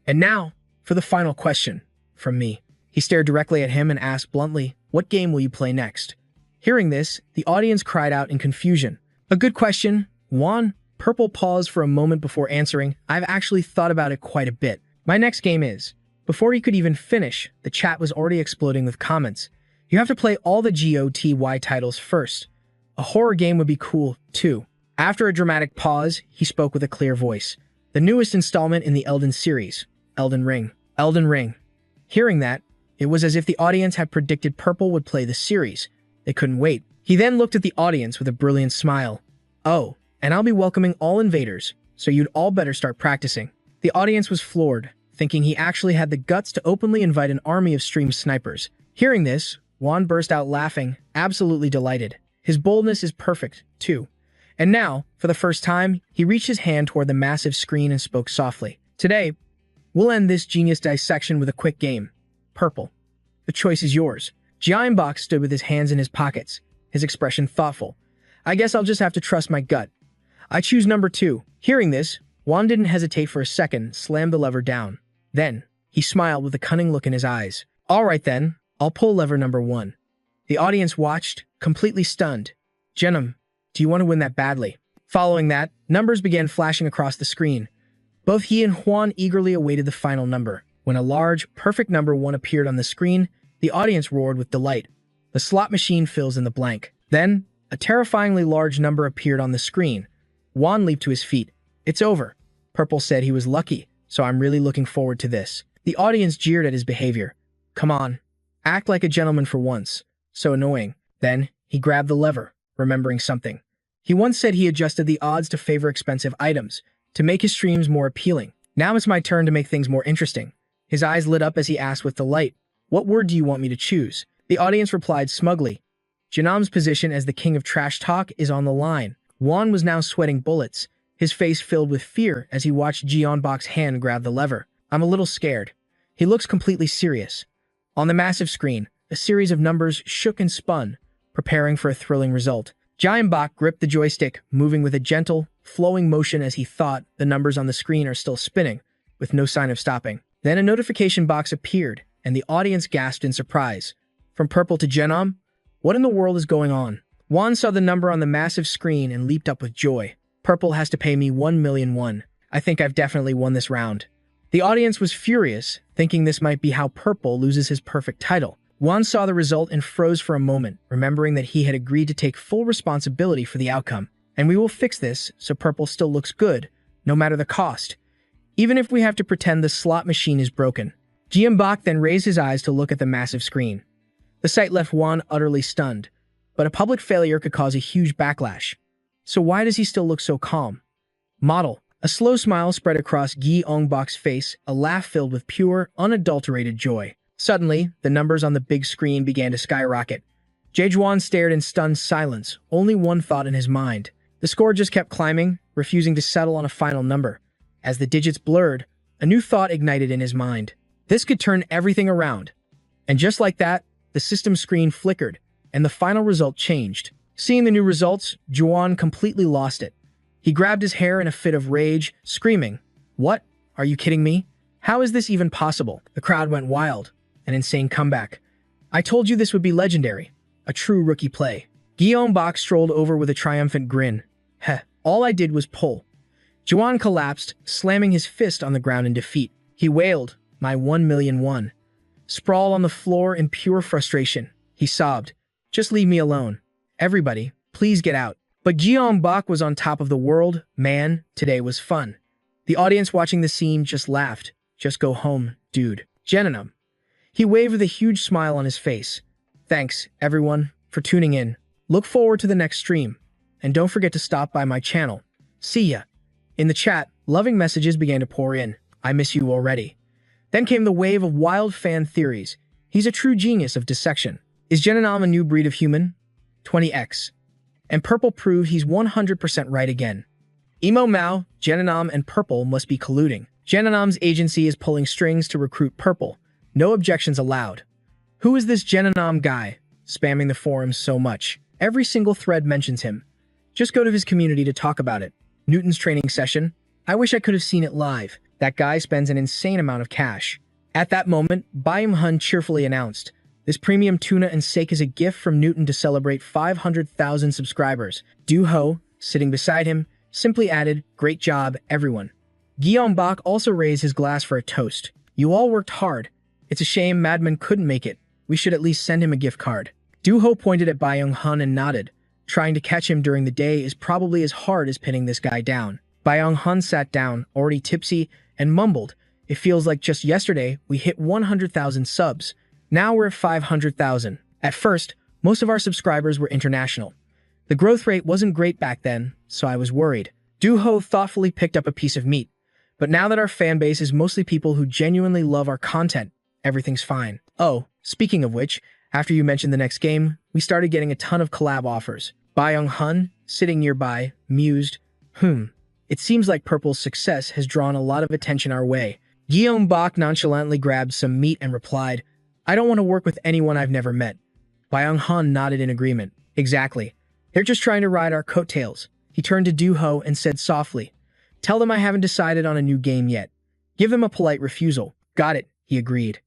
And now, for the final question, from me. He stared directly at him and asked bluntly, what game will you play next? Hearing this, the audience cried out in confusion. A good question, Juan. Purple paused for a moment before answering, I've actually thought about it quite a bit. My next game is... Before he could even finish, the chat was already exploding with comments. You have to play all the GOTY titles first. A horror game would be cool, too. After a dramatic pause, he spoke with a clear voice. The newest installment in the Elden series, Elden Ring. Elden Ring. Hearing that, it was as if the audience had predicted Purple would play the series. They couldn't wait. He then looked at the audience with a brilliant smile. Oh, and I'll be welcoming all invaders, so you'd all better start practicing. The audience was floored, thinking he actually had the guts to openly invite an army of stream snipers. Hearing this, Juan burst out laughing, absolutely delighted. His boldness is perfect, too. And now, for the first time, he reached his hand toward the massive screen and spoke softly. Today, we'll end this genius dissection with a quick game. Purple. The choice is yours. Jayanbok stood with his hands in his pockets, his expression thoughtful. I guess I'll just have to trust my gut. I choose number 2. Hearing this, Juan didn't hesitate for a second, slammed the lever down. Then, he smiled with a cunning look in his eyes. All right then, I'll pull lever number 1. The audience watched, completely stunned. Jeonnam, do you want to win that badly? Following that, numbers began flashing across the screen. Both he and Juan eagerly awaited the final number. When a large, perfect number 1 appeared on the screen, the audience roared with delight. The slot machine fills in the blank. Then, a terrifyingly large number appeared on the screen. Juan leaped to his feet. It's over. Purple said he was lucky, so I'm really looking forward to this. The audience jeered at his behavior. Come on, act like a gentleman for once. So annoying. Then, he grabbed the lever, remembering something. He once said he adjusted the odds to favor expensive items, to make his streams more appealing. Now it's my turn to make things more interesting. His eyes lit up as he asked with delight, what word do you want me to choose? The audience replied smugly. Jeonnam's position as the king of trash talk is on the line. Juan was now sweating bullets, his face filled with fear as he watched Jeonbok's hand grab the lever. I'm a little scared. He looks completely serious. On the massive screen, a series of numbers shook and spun, preparing for a thrilling result. Jeonbok gripped the joystick, moving with a gentle, flowing motion as he thought the numbers on the screen are still spinning, with no sign of stopping. Then a notification box appeared, and the audience gasped in surprise. From Purple to Jeonnam, what in the world is going on? Juan saw the number on the massive screen and leaped up with joy. Purple has to pay me 1,000,000 won. I think I've definitely won this round. The audience was furious, thinking this might be how Purple loses his perfect title. Juan saw the result and froze for a moment, remembering that he had agreed to take full responsibility for the outcome. And we will fix this so Purple still looks good, no matter the cost. Even if we have to pretend the slot machine is broken. Jeonbok then raised his eyes to look at the massive screen. The sight left Juan utterly stunned, but a public failure could cause a huge backlash. So why does he still look so calm? Model. A slow smile spread across Jeonbok's face, a laugh filled with pure, unadulterated joy. Suddenly, the numbers on the big screen began to skyrocket. Juan stared in stunned silence, only one thought in his mind. The score just kept climbing, refusing to settle on a final number. As the digits blurred, a new thought ignited in his mind. This could turn everything around. And just like that, the system screen flickered, and the final result changed. Seeing the new results, Juan completely lost it. He grabbed his hair in a fit of rage, screaming, "What? Are you kidding me? How is this even possible?" The crowd went wild. An insane comeback. I told you this would be legendary. A true rookie play. Jeonbok strolled over with a triumphant grin. Heh, all I did was pull. Juan collapsed, slamming his fist on the ground in defeat. He wailed, my 1,000,000 won. Sprawled on the floor in pure frustration. He sobbed, just leave me alone. Everybody, please get out. But Jeonbok was on top of the world. Man, today was fun. The audience watching the scene just laughed. Just go home, dude. Jeonnam. He waved with a huge smile on his face. Thanks, everyone, for tuning in. Look forward to the next stream. And don't forget to stop by my channel. See ya. In the chat, loving messages began to pour in. I miss you already. Then came the wave of wild fan theories. He's a true genius of dissection. Is Jeonnam a new breed of human? 20x. And Purple proved he's 100% right again. Emo Mao, Jeonnam, and Purple must be colluding. Jeonnam's agency is pulling strings to recruit Purple. No objections allowed. Who is this Jeonnam guy, spamming the forums so much? Every single thread mentions him. Just go to his community to talk about it. Newton's training session. I wish I could have seen it live. That guy spends an insane amount of cash. At that moment, Byung-hun cheerfully announced, this premium tuna and steak is a gift from Newton to celebrate 500,000 subscribers. Do-ho, sitting beside him, simply added, great job, everyone. Jeonbok also raised his glass for a toast. You all worked hard. It's a shame Madman couldn't make it. We should at least send him a gift card. Do-ho pointed at Byung-hun and nodded. Trying to catch him during the day is probably as hard as pinning this guy down. Byung-hun sat down, already tipsy, and mumbled, it feels like just yesterday we hit 100,000 subs. Now we're at 500,000. At first, most of our subscribers were international. The growth rate wasn't great back then, so I was worried. Do-ho thoughtfully picked up a piece of meat. But now that our fan base is mostly people who genuinely love our content, everything's fine. Oh, speaking of which, after you mentioned the next game, we started getting a ton of collab offers. Byung-hun, sitting nearby, mused, it seems like Purple's success has drawn a lot of attention our way. Jeonbok nonchalantly grabbed some meat and replied, I don't want to work with anyone I've never met. Byung-hun nodded in agreement. Exactly. They're just trying to ride our coattails. He turned to Do-ho and said softly, tell them I haven't decided on a new game yet. Give them a polite refusal. Got it, he agreed.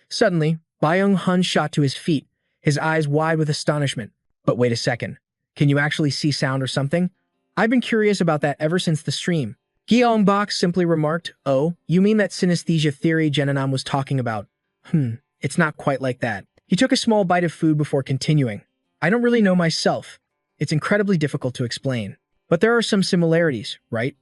Suddenly, Byung-hun shot to his feet, his eyes wide with astonishment. But wait a second. Can you actually see sound or something? I've been curious about that ever since the stream. Gyeongbok simply remarked, "Oh, you mean that synesthesia theory Jeonnam was talking about? It's not quite like that." He took a small bite of food before continuing. "I don't really know myself. It's incredibly difficult to explain. But there are some similarities, right?"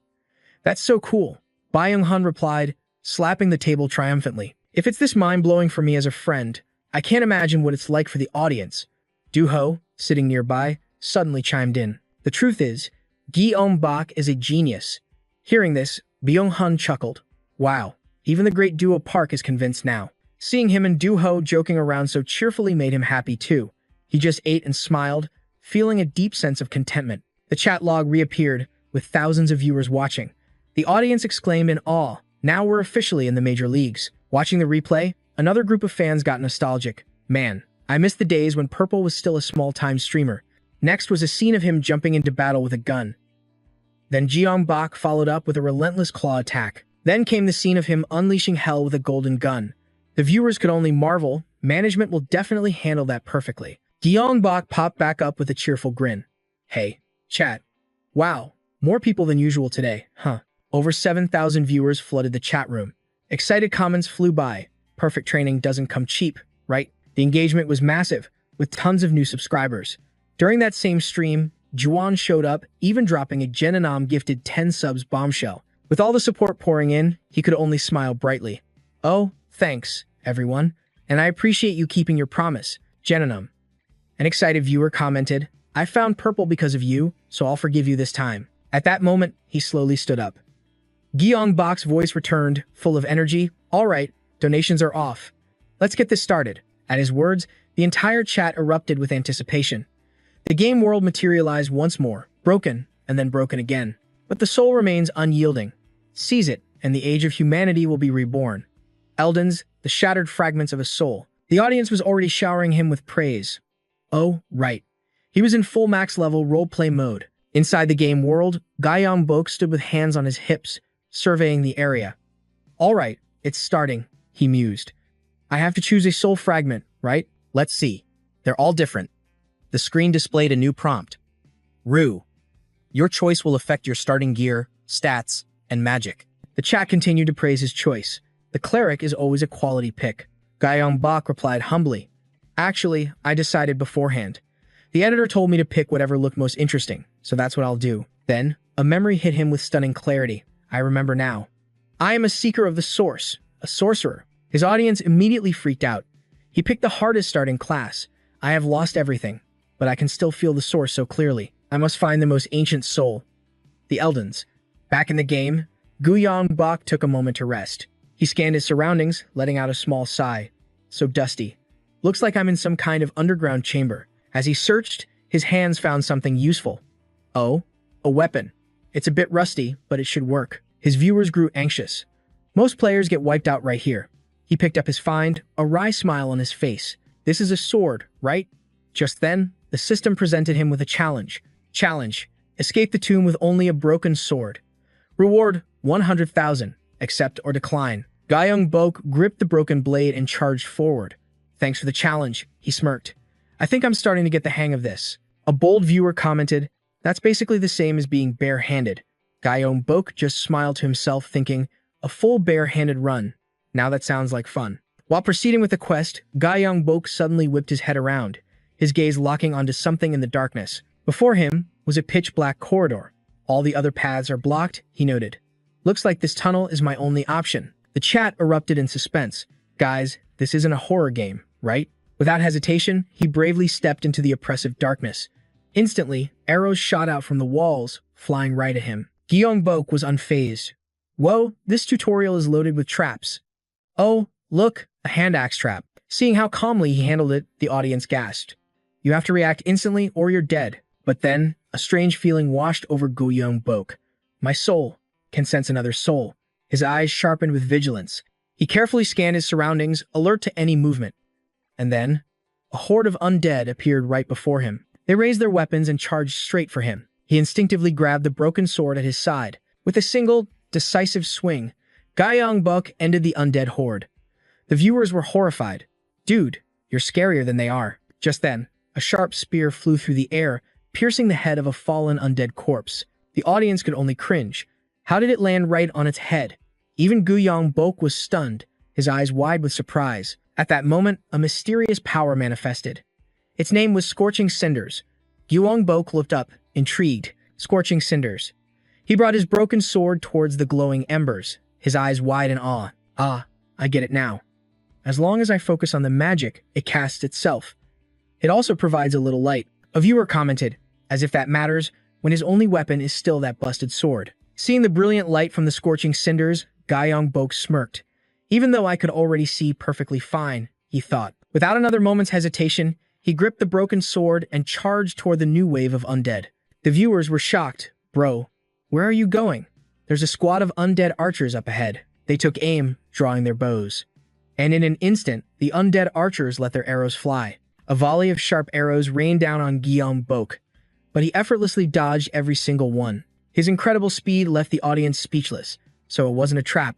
"That's so cool," Byung-hun replied, slapping the table triumphantly. "If it's this mind-blowing for me as a friend, I can't imagine what it's like for the audience." Do-ho, sitting nearby, suddenly chimed in. "The truth is, Gyeongbok is a genius." Hearing this, Byung-hun chuckled. "Wow, even the great Duo Park is convinced now." Seeing him and Do-ho joking around so cheerfully made him happy too. He just ate and smiled, feeling a deep sense of contentment. The chat log reappeared, with thousands of viewers watching. The audience exclaimed in awe, "Now we're officially in the major leagues." Watching the replay, another group of fans got nostalgic. "Man, I miss the days when Purple was still a small-time streamer." Next was a scene of him jumping into battle with a gun. Then Gyeongbok followed up with a relentless claw attack. Then came the scene of him unleashing hell with a golden gun. The viewers could only marvel. Management will definitely handle that perfectly. Gyeongbok popped back up with a cheerful grin. "Hey, chat. Wow, more people than usual today, huh?" Over 7,000 viewers flooded the chat room. Excited comments flew by. Perfect training doesn't come cheap, right? The engagement was massive, with tons of new subscribers. During that same stream, Juwon showed up, even dropping a Jeonnam gifted 10 subs bombshell. With all the support pouring in, he could only smile brightly. "Oh, thanks, everyone, and I appreciate you keeping your promise, Jeonnam." An excited viewer commented, "I found Purple because of you, so I'll forgive you this time." At that moment, he slowly stood up. Gyeongbok's voice returned, full of energy. "All right, donations are off. Let's get this started." At his words, the entire chat erupted with anticipation. The game world materialized once more, broken and then broken again. But the soul remains unyielding. Seize it, and the age of humanity will be reborn. Eldon's, the shattered fragments of a soul. The audience was already showering him with praise. Oh, right. He was in full max level roleplay mode. Inside the game world, Gyeongbok stood with hands on his hips, surveying the area. "All right, it's starting," he mused. "I have to choose a soul fragment, right? Let's see. They're all different." The screen displayed a new prompt. "Rue. Your choice will affect your starting gear, stats, and magic." The chat continued to praise his choice. The cleric is always a quality pick. Gyeongbok replied humbly, "Actually, I decided beforehand. The editor told me to pick whatever looked most interesting, so that's what I'll do." Then, a memory hit him with stunning clarity. "I remember now. I am a seeker of the source, a sorcerer." His audience immediately freaked out. He picked the hardest starting class. "I have lost everything, but I can still feel the source so clearly. I must find the most ancient soul." The Eldons. Back in the game, Gyeongbok took a moment to rest. He scanned his surroundings, letting out a small sigh. "So dusty. Looks like I'm in some kind of underground chamber." As he searched, his hands found something useful. Oh, a weapon. It's a bit rusty, but it should work. His viewers grew anxious. Most players get wiped out right here. He picked up his find, a wry smile on his face. "This is a sword, right?" Just then, the system presented him with a challenge. Challenge: escape the tomb with only a broken sword. Reward: 100,000. Accept or decline. Gyeongbok gripped the broken blade and charged forward. "Thanks for the challenge," he smirked. "I think I'm starting to get the hang of this." A bold viewer commented, "That's basically the same as being bare-handed." Gyeongbok just smiled to himself, thinking, a full bare-handed run. Now that sounds like fun. While proceeding with the quest, Gyeongbok suddenly whipped his head around, his gaze locking onto something in the darkness. Before him was a pitch-black corridor. "All the other paths are blocked," he noted. "Looks like this tunnel is my only option." The chat erupted in suspense. "Guys, this isn't a horror game, right?" Without hesitation, he bravely stepped into the oppressive darkness. Instantly, arrows shot out from the walls, flying right at him. Gyeongbok was unfazed. "Whoa, this tutorial is loaded with traps." "Oh, look, a hand axe trap." Seeing how calmly he handled it, the audience gasped. "You have to react instantly or you're dead." But then, a strange feeling washed over Gyeongbok. "My soul can sense another soul." His eyes sharpened with vigilance. He carefully scanned his surroundings, alert to any movement. And then, a horde of undead appeared right before him. They raised their weapons and charged straight for him. He instinctively grabbed the broken sword at his side. With a single, decisive swing, Gyeongbok ended the undead horde. The viewers were horrified. Dude, you're scarier than they are. Just then, a sharp spear flew through the air, piercing the head of a fallen undead corpse. The audience could only cringe. How did it land right on its head? Even Guyong Bok was stunned, his eyes wide with surprise. At that moment, a mysterious power manifested. Its name was Scorching Cinders. Guyong Bok looked up, intrigued. Scorching Cinders. He brought his broken sword towards the glowing embers, his eyes wide in awe. Ah, I get it now. As long as I focus on the magic, it casts itself. It also provides a little light. A viewer commented, as if that matters, when his only weapon is still that busted sword. Seeing the brilliant light from the Scorching Cinders, Guyong Bok smirked. Even though I could already see perfectly fine, he thought. Without another moment's hesitation, he gripped the broken sword and charged toward the new wave of undead. The viewers were shocked. Bro, where are you going? There's a squad of undead archers up ahead. They took aim, drawing their bows. And in an instant, the undead archers let their arrows fly. A volley of sharp arrows rained down on Guyong Bok, but he effortlessly dodged every single one. His incredible speed left the audience speechless, so it wasn't a trap.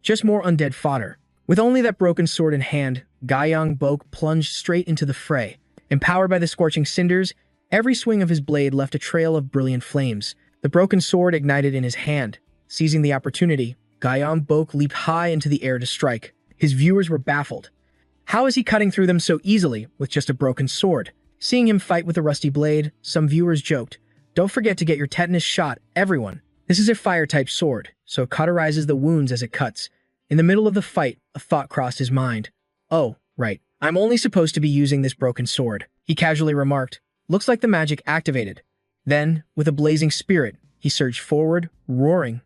Just more undead fodder. With only that broken sword in hand, Guyong Bok plunged straight into the fray. Empowered by the Scorching Cinders, every swing of his blade left a trail of brilliant flames. The broken sword ignited in his hand. Seizing the opportunity, Guyong Bok leaped high into the air to strike. His viewers were baffled. How is he cutting through them so easily with just a broken sword? Seeing him fight with a rusty blade, some viewers joked, "Don't forget to get your tetanus shot, everyone. This is a fire-type sword, so it cauterizes the wounds as it cuts." In the middle of the fight, a thought crossed his mind. "Oh, right. I'm only supposed to be using this broken sword," he casually remarked. "Looks like the magic activated." Then, with a blazing spirit, he surged forward, roaring.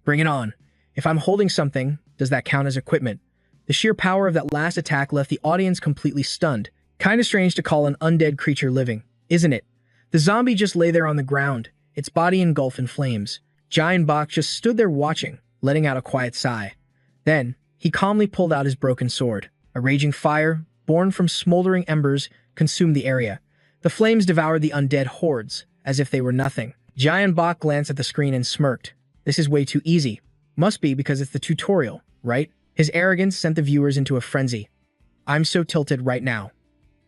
"Bring it on. If I'm holding something, does that count as equipment?" The sheer power of that last attack left the audience completely stunned. Kinda strange to call an undead creature living, isn't it? The zombie just lay there on the ground, its body engulfed in flames. Giant Bok just stood there watching, letting out a quiet sigh. Then, he calmly pulled out his broken sword. A raging fire, born from smoldering embers, consumed the area. The flames devoured the undead hordes, as if they were nothing. Giant Bok glanced at the screen and smirked. This is way too easy. Must be because it's the tutorial, right? His arrogance sent the viewers into a frenzy. I'm so tilted right now.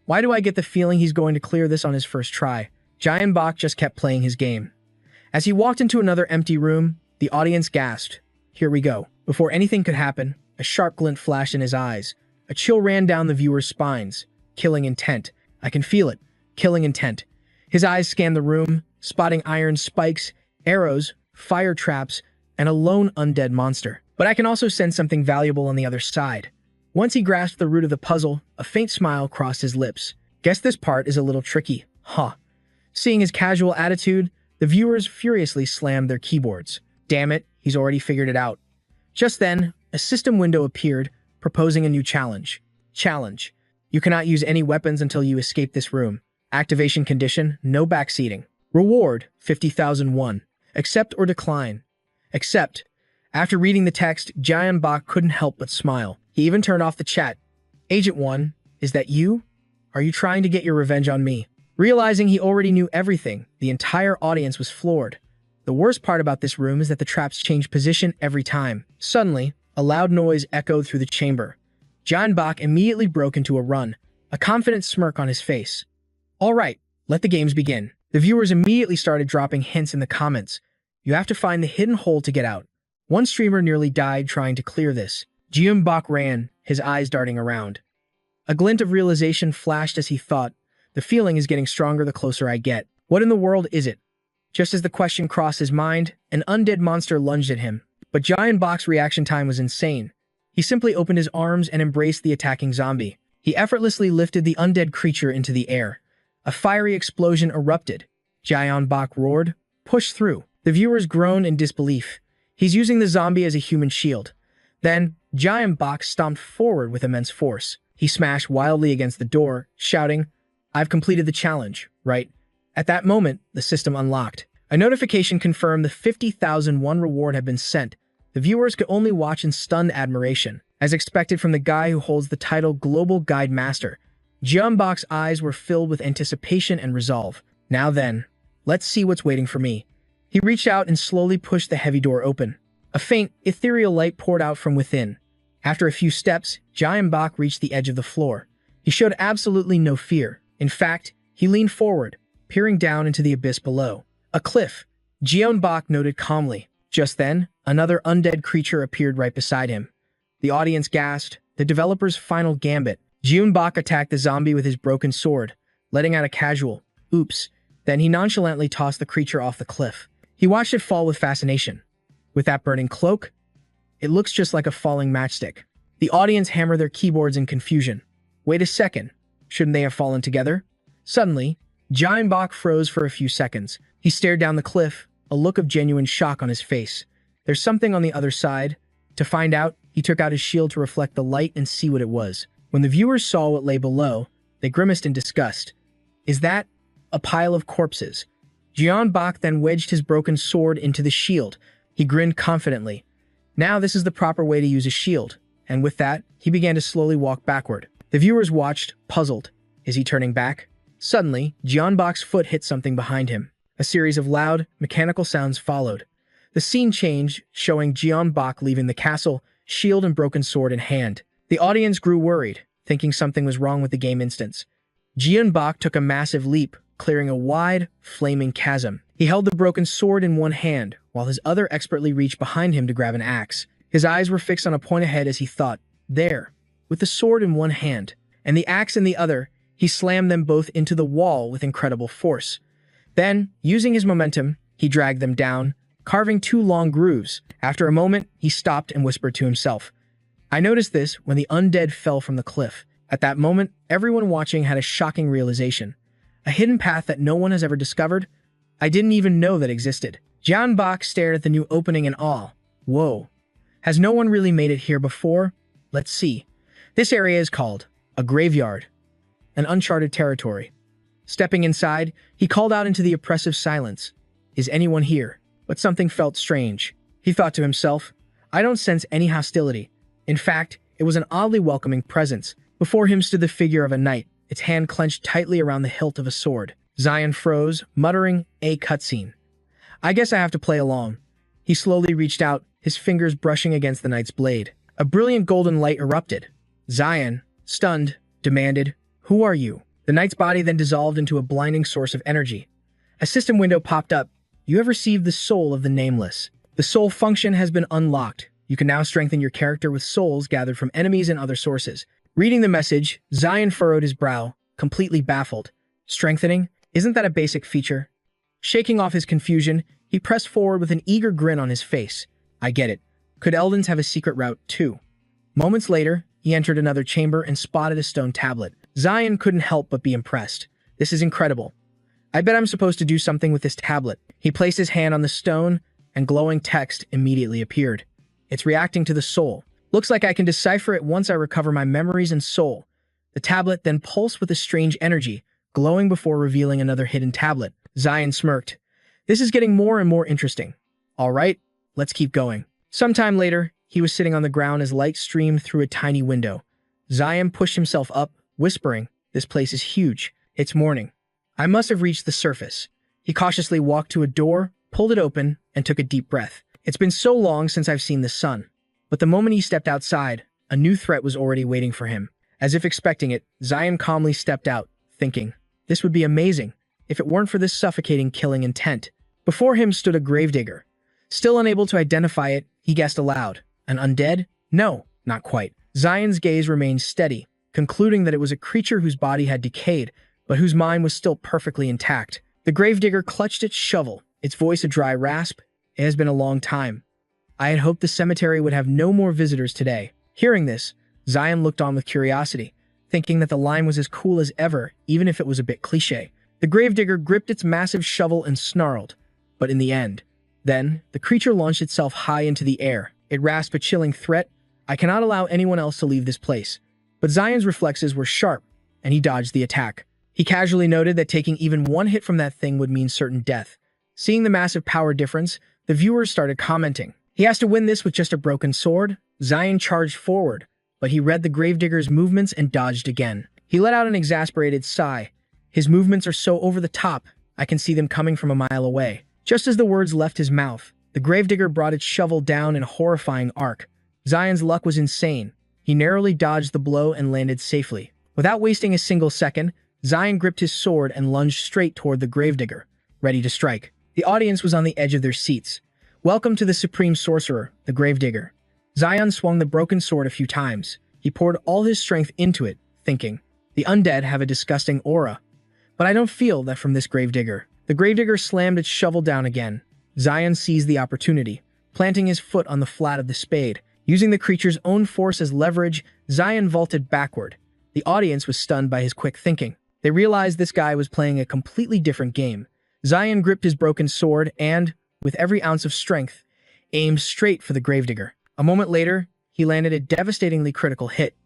Why do I get the feeling he's going to clear this on his first try? Giant Bok just kept playing his game. As he walked into another empty room, the audience gasped. Here we go. Before anything could happen, a sharp glint flashed in his eyes. A chill ran down the viewers' spines. Killing intent. I can feel it. Killing intent. His eyes scanned the room, spotting iron spikes, arrows, fire traps, and a lone undead monster. But I can also sense something valuable on the other side. Once he grasped the root of the puzzle, a faint smile crossed his lips. Guess this part is a little tricky, huh? Seeing his casual attitude, the viewers furiously slammed their keyboards. Damn it, he's already figured it out. Just then, a system window appeared, proposing a new challenge. Challenge. You cannot use any weapons until you escape this room. Activation condition, no backseating. Reward, 50,001. Accept or decline. Accept. After reading the text, Giant Bok couldn't help but smile. He even turned off the chat. Agent 1, is that you? Are you trying to get your revenge on me? Realizing he already knew everything, the entire audience was floored. The worst part about this room is that the traps change position every time. Suddenly, a loud noise echoed through the chamber. Giant Bok immediately broke into a run, a confident smirk on his face. All right, let the games begin. The viewers immediately started dropping hints in the comments. You have to find the hidden hole to get out. One streamer nearly died trying to clear this. Giant Bok ran, his eyes darting around. A glint of realization flashed as he thought, the feeling is getting stronger the closer I get. What in the world is it? Just as the question crossed his mind, an undead monster lunged at him. But Giant Bok's reaction time was insane. He simply opened his arms and embraced the attacking zombie. He effortlessly lifted the undead creature into the air. A fiery explosion erupted. Giant Bok roared, "Push through." The viewers groaned in disbelief. He's using the zombie as a human shield. Then, Giant Bok stomped forward with immense force. He smashed wildly against the door, shouting, "I've completed the challenge, right?" At that moment, the system unlocked. A notification confirmed the 50,001 reward had been sent. The viewers could only watch in stunned admiration. As expected from the guy who holds the title Global Guide Master, Giant Bok's eyes were filled with anticipation and resolve. Now then, let's see what's waiting for me. He reached out and slowly pushed the heavy door open. A faint, ethereal light poured out from within. After a few steps, Giant Bach reached the edge of the floor. He showed absolutely no fear. In fact, he leaned forward, peering down into the abyss below. A cliff, Gion Bach noted calmly. Just then, another undead creature appeared right beside him. The audience gasped. The developer's final gambit. Gion Bach attacked the zombie with his broken sword, letting out a casual, "Oops." Then he nonchalantly tossed the creature off the cliff. He watched it fall with fascination. With that burning cloak, it looks just like a falling matchstick. The audience hammered their keyboards in confusion. Wait a second. Shouldn't they have fallen together? Suddenly, Giant Bach froze for a few seconds. He stared down the cliff, a look of genuine shock on his face. There's something on the other side. To find out, he took out his shield to reflect the light and see what it was. When the viewers saw what lay below, they grimaced in disgust. Is that a pile of corpses? Gian Bach then wedged his broken sword into the shield. He grinned confidently. Now this is the proper way to use a shield. And with that, he began to slowly walk backward. The viewers watched, puzzled. Is he turning back? Suddenly, Gian Bach's foot hit something behind him. A series of loud, mechanical sounds followed. The scene changed, showing Gian Bach leaving the castle, shield and broken sword in hand. The audience grew worried, thinking something was wrong with the game instance. Gian Bach took a massive leap, clearing a wide, flaming chasm. He held the broken sword in one hand, while his other expertly reached behind him to grab an axe. His eyes were fixed on a point ahead as he thought, there, with the sword in one hand, and the axe in the other, he slammed them both into the wall with incredible force. Then, using his momentum, he dragged them down, carving two long grooves. After a moment, he stopped and whispered to himself. I noticed this when the undead fell from the cliff. At that moment, everyone watching had a shocking realization. A hidden path that no one has ever discovered? I didn't even know that existed. Gian Bach stared at the new opening in awe. Whoa. Has no one really made it here before? Let's see. This area is called a graveyard, an uncharted territory. Stepping inside, he called out into the oppressive silence. Is anyone here? But something felt strange. He thought to himself, I don't sense any hostility. In fact, it was an oddly welcoming presence. Before him stood the figure of a knight, its hand clenched tightly around the hilt of a sword. Zion froze, muttering, a cutscene. I guess I have to play along. He slowly reached out, his fingers brushing against the knight's blade. A brilliant golden light erupted. Zion, stunned, demanded, Who are you? The knight's body then dissolved into a blinding source of energy. A system window popped up. You have received the soul of the Nameless. The soul function has been unlocked. You can now strengthen your character with souls gathered from enemies and other sources. Reading the message, Zion furrowed his brow, completely baffled. Strengthening? Isn't that a basic feature? Shaking off his confusion, he pressed forward with an eager grin on his face. I get it. Could Eldons have a secret route too? Moments later, he entered another chamber and spotted a stone tablet. Zion couldn't help but be impressed. This is incredible. I bet I'm supposed to do something with this tablet. He placed his hand on the stone, and glowing text immediately appeared. It's reacting to the soul. Looks like I can decipher it once I recover my memories and soul. The tablet then pulsed with a strange energy, glowing before revealing another hidden tablet. Zion smirked. This is getting more and more interesting. All right, let's keep going. Sometime later, he was sitting on the ground as light streamed through a tiny window. Zion pushed himself up, whispering, This place is huge. It's morning. I must have reached the surface. He cautiously walked to a door, pulled it open, and took a deep breath. It's been so long since I've seen the sun. But the moment he stepped outside, a new threat was already waiting for him. As if expecting it, Zion calmly stepped out, thinking, This would be amazing, if it weren't for this suffocating killing intent. Before him stood a gravedigger. Still unable to identify it, he guessed aloud, An undead? No, not quite. Zion's gaze remained steady, concluding that it was a creature whose body had decayed, but whose mind was still perfectly intact. The gravedigger clutched its shovel, its voice a dry rasp. It has been a long time. I had hoped the cemetery would have no more visitors today. Hearing this, Zion looked on with curiosity, thinking that the line was as cool as ever, even if it was a bit cliché. The gravedigger gripped its massive shovel and snarled, but in the end. Then, the creature launched itself high into the air. It rasped a chilling threat. I cannot allow anyone else to leave this place. But Zion's reflexes were sharp, and he dodged the attack. He casually noted that taking even one hit from that thing would mean certain death. Seeing the massive power difference, the viewers started commenting. He has to win this with just a broken sword? Zion charged forward, but he read the gravedigger's movements and dodged again. He let out an exasperated sigh. His movements are so over the top, I can see them coming from a mile away. Just as the words left his mouth, the gravedigger brought its shovel down in a horrifying arc. Zion's luck was insane. He narrowly dodged the blow and landed safely. Without wasting a single second, Zion gripped his sword and lunged straight toward the gravedigger, ready to strike. The audience was on the edge of their seats. Welcome to the supreme sorcerer, the gravedigger. Zion swung the broken sword a few times. He poured all his strength into it, thinking, the undead have a disgusting aura. But I don't feel that from this gravedigger. The gravedigger slammed its shovel down again. Zion seized the opportunity, planting his foot on the flat of the spade. Using the creature's own force as leverage, Zion vaulted backward. The audience was stunned by his quick thinking. They realized this guy was playing a completely different game. Zion gripped his broken sword and, with every ounce of strength, aimed straight for the gravedigger. A moment later, he landed a devastatingly critical hit.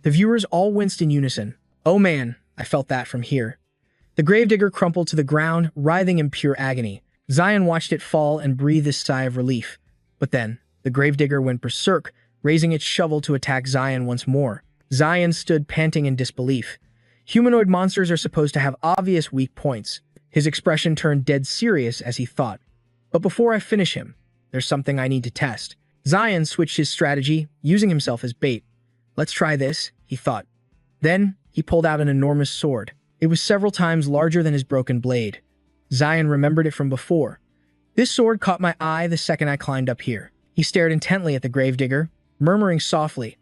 The viewers all winced in unison. Oh man, I felt that from here. The gravedigger crumpled to the ground, writhing in pure agony. Zion watched it fall and breathed a sigh of relief. But then, the gravedigger went berserk, raising its shovel to attack Zion once more. Zion stood panting in disbelief. Humanoid monsters are supposed to have obvious weak points. His expression turned dead serious as he thought. But before I finish him, there's something I need to test. Zion switched his strategy, using himself as bait. Let's try this, he thought. Then, he pulled out an enormous sword. It was several times larger than his broken blade. Zion remembered it from before. This sword caught my eye the second I climbed up here. He stared intently at the gravedigger, murmuring softly,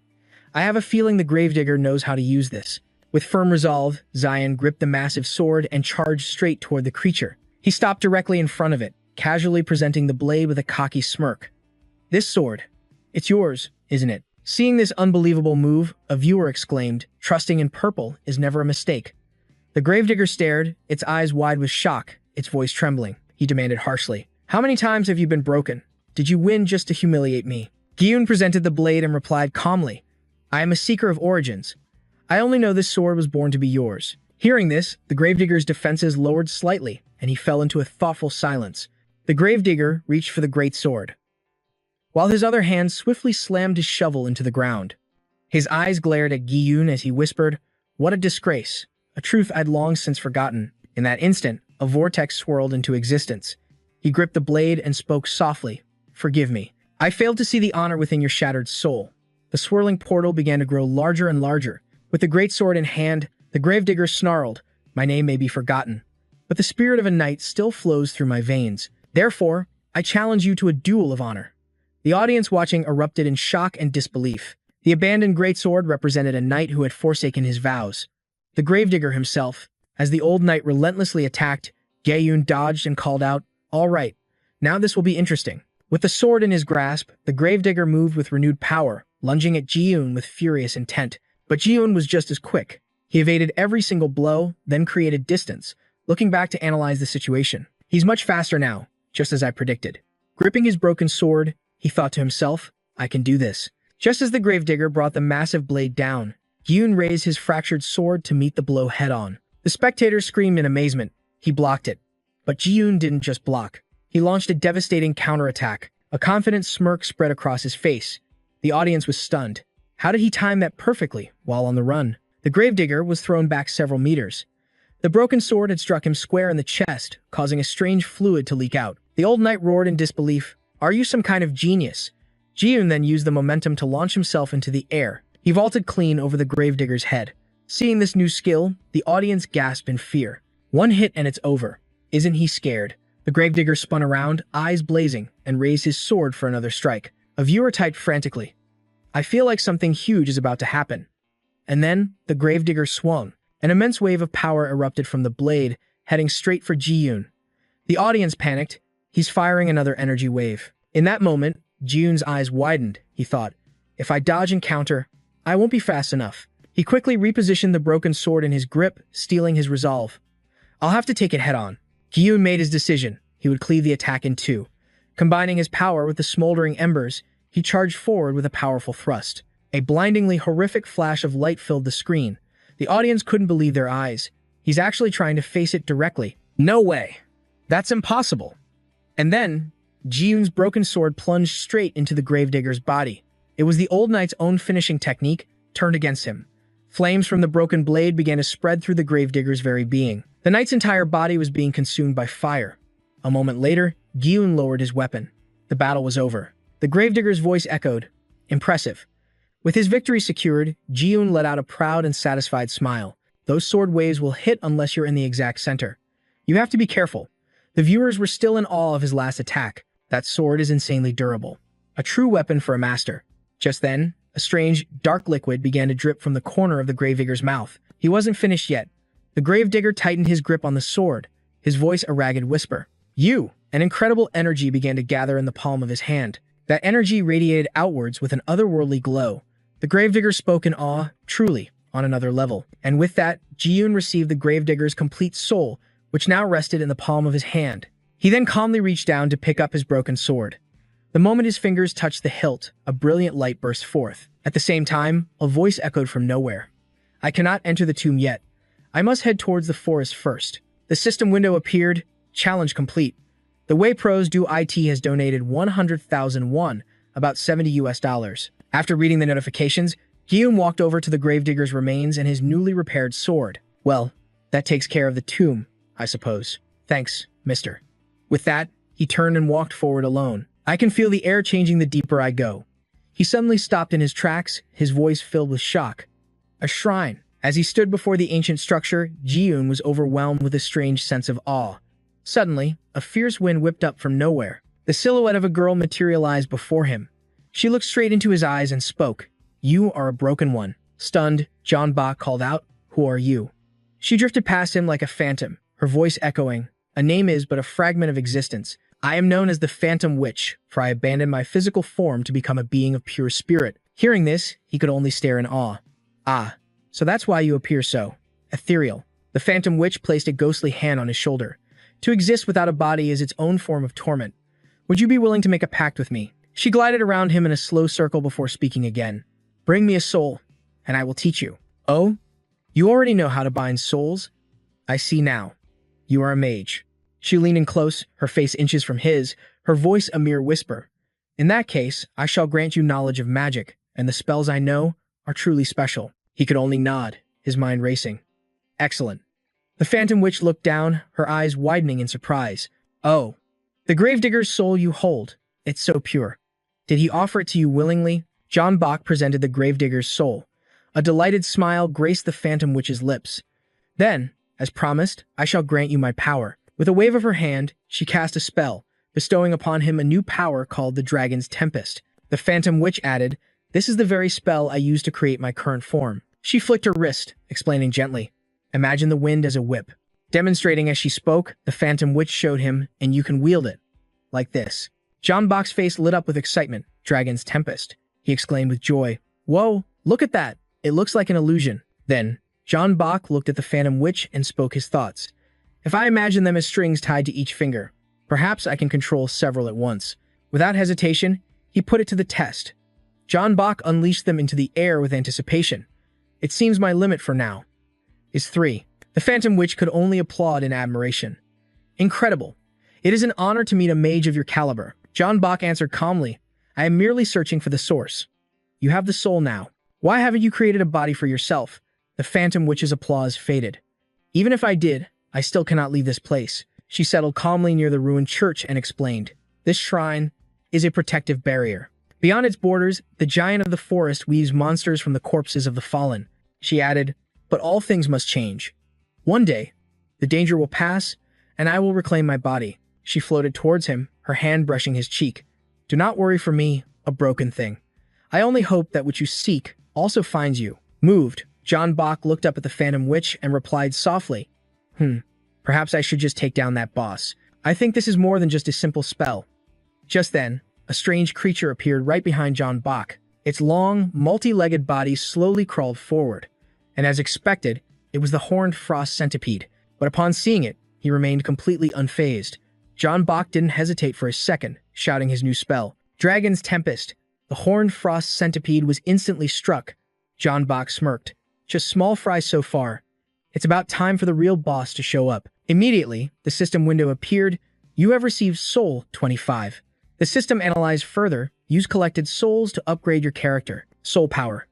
I have a feeling the gravedigger knows how to use this. With firm resolve, Zion gripped the massive sword and charged straight toward the creature. He stopped directly in front of it, casually presenting the blade with a cocky smirk. This sword, it's yours, isn't it? Seeing this unbelievable move, a viewer exclaimed, trusting in purple is never a mistake. The gravedigger stared, its eyes wide with shock, its voice trembling. He demanded harshly, how many times have you been broken? Did you win just to humiliate me? Gyun presented the blade and replied calmly, I am a seeker of origins. I only know this sword was born to be yours. Hearing this, the gravedigger's defenses lowered slightly, and he fell into a thoughtful silence. The gravedigger reached for the great sword, while his other hand swiftly slammed his shovel into the ground. His eyes glared at Gyun as he whispered, what a disgrace, a truth I'd long since forgotten. In that instant, a vortex swirled into existence. He gripped the blade and spoke softly, forgive me. I failed to see the honor within your shattered soul. The swirling portal began to grow larger and larger. With the great sword in hand, the gravedigger snarled, my name may be forgotten, but the spirit of a knight still flows through my veins. Therefore, I challenge you to a duel of honor. The audience watching erupted in shock and disbelief. The abandoned greatsword represented a knight who had forsaken his vows. The gravedigger himself, as the old knight relentlessly attacked, Gyun dodged and called out, all right, now this will be interesting. With the sword in his grasp, the gravedigger moved with renewed power, lunging at Gyun with furious intent. But Gyun was just as quick. He evaded every single blow, then created distance, looking back to analyze the situation. He's much faster now, just as I predicted. Gripping his broken sword, he thought to himself, I can do this. Just as the gravedigger brought the massive blade down, Gyun raised his fractured sword to meet the blow head-on. The spectators screamed in amazement. He blocked it. But Gyun didn't just block. He launched a devastating counterattack. A confident smirk spread across his face. The audience was stunned. How did he time that perfectly while on the run? The gravedigger was thrown back several meters. The broken sword had struck him square in the chest, causing a strange fluid to leak out. The old knight roared in disbelief. Are you some kind of genius? Gyun then used the momentum to launch himself into the air. He vaulted clean over the gravedigger's head. Seeing this new skill, the audience gasped in fear. One hit and it's over. Isn't he scared? The gravedigger spun around, eyes blazing, and raised his sword for another strike. A viewer typed frantically, I feel like something huge is about to happen. And then, the gravedigger swung. An immense wave of power erupted from the blade, heading straight for Gyun. The audience panicked. He's firing another energy wave. In that moment, Gyun's eyes widened. He thought, if I dodge and counter, I won't be fast enough. He quickly repositioned the broken sword in his grip, stealing his resolve. I'll have to take it head-on. Gyun made his decision. He would cleave the attack in two. Combining his power with the smoldering embers, he charged forward with a powerful thrust. A blindingly horrific flash of light filled the screen. The audience couldn't believe their eyes. He's actually trying to face it directly. No way. That's impossible. And then, Gyun's broken sword plunged straight into the gravedigger's body. It was the old knight's own finishing technique, turned against him. Flames from the broken blade began to spread through the gravedigger's very being. The knight's entire body was being consumed by fire. A moment later, Gyun lowered his weapon. The battle was over. The gravedigger's voice echoed, Impressive. With his victory secured, Ji-yoon let out a proud and satisfied smile. Those sword waves will hit unless you're in the exact center. You have to be careful. The viewers were still in awe of his last attack. That sword is insanely durable. A true weapon for a master. Just then, a strange, dark liquid began to drip from the corner of the gravedigger's mouth. He wasn't finished yet. The gravedigger tightened his grip on the sword, his voice a ragged whisper. You! An incredible energy began to gather in the palm of his hand. That energy radiated outwards with an otherworldly glow. The gravedigger spoke in awe, truly, on another level. And with that, Ji-yoon received the gravedigger's complete soul, which now rested in the palm of his hand. He then calmly reached down to pick up his broken sword. The moment his fingers touched the hilt, a brilliant light burst forth. At the same time, a voice echoed from nowhere. I cannot enter the tomb yet. I must head towards the forest first. The system window appeared. Challenge complete. The Way Pros Do IT has donated 100,000 won, about $70 US. After reading the notifications, Ji-yoon walked over to the gravedigger's remains and his newly repaired sword. Well, that takes care of the tomb, I suppose. Thanks, mister. With that, he turned and walked forward alone. I can feel the air changing the deeper I go. He suddenly stopped in his tracks, his voice filled with shock. A shrine. As he stood before the ancient structure, Ji-yoon was overwhelmed with a strange sense of awe. Suddenly, a fierce wind whipped up from nowhere. The silhouette of a girl materialized before him. She looked straight into his eyes and spoke. You are a broken one. Stunned, John Bach called out, Who are you? She drifted past him like a phantom, her voice echoing. A name is but a fragment of existence. I am known as the Phantom Witch, for I abandoned my physical form to become a being of pure spirit. Hearing this, he could only stare in awe. Ah, so that's why you appear so ethereal. The Phantom Witch placed a ghostly hand on his shoulder. To exist without a body is its own form of torment. Would you be willing to make a pact with me? She glided around him in a slow circle before speaking again. Bring me a soul, and I will teach you. Oh? You already know how to bind souls? I see now. You are a mage. She leaned in close, her face inches from his, her voice a mere whisper. In that case, I shall grant you knowledge of magic, and the spells I know are truly special. He could only nod, his mind racing. Excellent. The Phantom Witch looked down, her eyes widening in surprise. Oh, the gravedigger's soul you hold. It's so pure. Did he offer it to you willingly? John Bach presented the gravedigger's soul. A delighted smile graced the Phantom Witch's lips. Then, as promised, I shall grant you my power. With a wave of her hand, she cast a spell, bestowing upon him a new power called the Dragon's Tempest. The Phantom Witch added, This is the very spell I used to create my current form. She flicked her wrist, explaining gently, Imagine the wind as a whip. Demonstrating as she spoke, the Phantom Witch showed him, and you can wield it. Like this. John Bach's face lit up with excitement. Dragon's Tempest. He exclaimed with joy. Whoa, look at that. It looks like an illusion. Then, John Bach looked at the Phantom Witch and spoke his thoughts. If I imagine them as strings tied to each finger, perhaps I can control several at once. Without hesitation, he put it to the test. John Bach unleashed them into the air with anticipation. It seems my limit for now is 3. The Phantom Witch could only applaud in admiration. Incredible. It is an honor to meet a mage of your caliber. John Bach answered calmly. I am merely searching for the source. You have the soul now. Why haven't you created a body for yourself? The Phantom Witch's applause faded. Even if I did, I still cannot leave this place. She settled calmly near the ruined church and explained. This shrine is a protective barrier. Beyond its borders, the giant of the forest weaves monsters from the corpses of the fallen. She added, but all things must change. One day, the danger will pass, and I will reclaim my body. She floated towards him, her hand brushing his cheek. Do not worry for me, a broken thing. I only hope that what you seek also finds you. Moved, John Bach looked up at the Phantom Witch and replied softly, Perhaps I should just take down that boss. I think this is more than just a simple spell. Just then, a strange creature appeared right behind John Bach. Its long, multi-legged body slowly crawled forward, and as expected, it was the horned frost centipede. But upon seeing it, he remained completely unfazed. John Bach didn't hesitate for a second, shouting his new spell. Dragon's Tempest. The horned frost centipede was instantly struck. John Bach smirked. Just small fry so far. It's about time for the real boss to show up. Immediately, the system window appeared. You have received Soul 25. The system analyzed further. Use collected souls to upgrade your character. Soul power.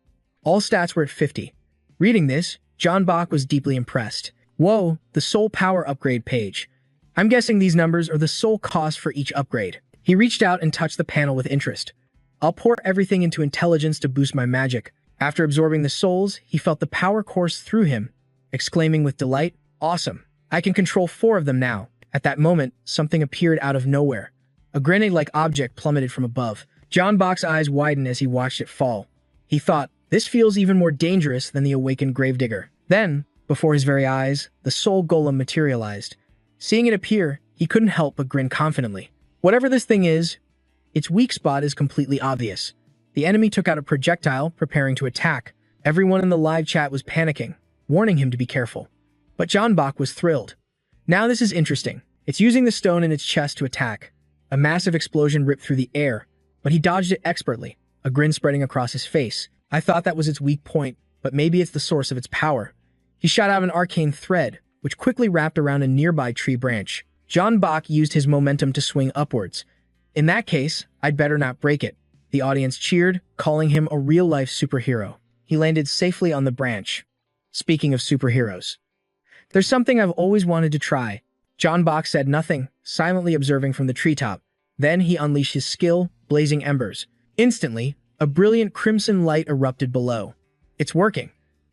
All stats were at 50. Reading this, John Bach was deeply impressed. Whoa, the soul power upgrade page. I'm guessing these numbers are the soul cost for each upgrade. He reached out and touched the panel with interest. I'll pour everything into intelligence to boost my magic. After absorbing the souls, he felt the power course through him, exclaiming with delight, "Awesome! I can control 4 of them now." At that moment, something appeared out of nowhere. A grenade-like object plummeted from above. John Bach's eyes widened as he watched it fall. He thought, "This feels even more dangerous than the awakened gravedigger." Then, before his very eyes, the soul golem materialized. Seeing it appear, he couldn't help but grin confidently. Whatever this thing is, its weak spot is completely obvious. The enemy took out a projectile, preparing to attack. Everyone in the live chat was panicking, warning him to be careful. But John Bach was thrilled. Now this is interesting. It's using the stone in its chest to attack. A massive explosion ripped through the air, but he dodged it expertly, a grin spreading across his face. I thought that was its weak point, but maybe it's the source of its power. He shot out an arcane thread, which quickly wrapped around a nearby tree branch. John Bach used his momentum to swing upwards. In that case, I'd better not break it. The audience cheered, calling him a real-life superhero. He landed safely on the branch. Speaking of superheroes, there's something I've always wanted to try. John Bach said nothing, silently observing from the treetop. Then he unleashed his skill, blazing embers. Instantly, a brilliant crimson light erupted below. It's working.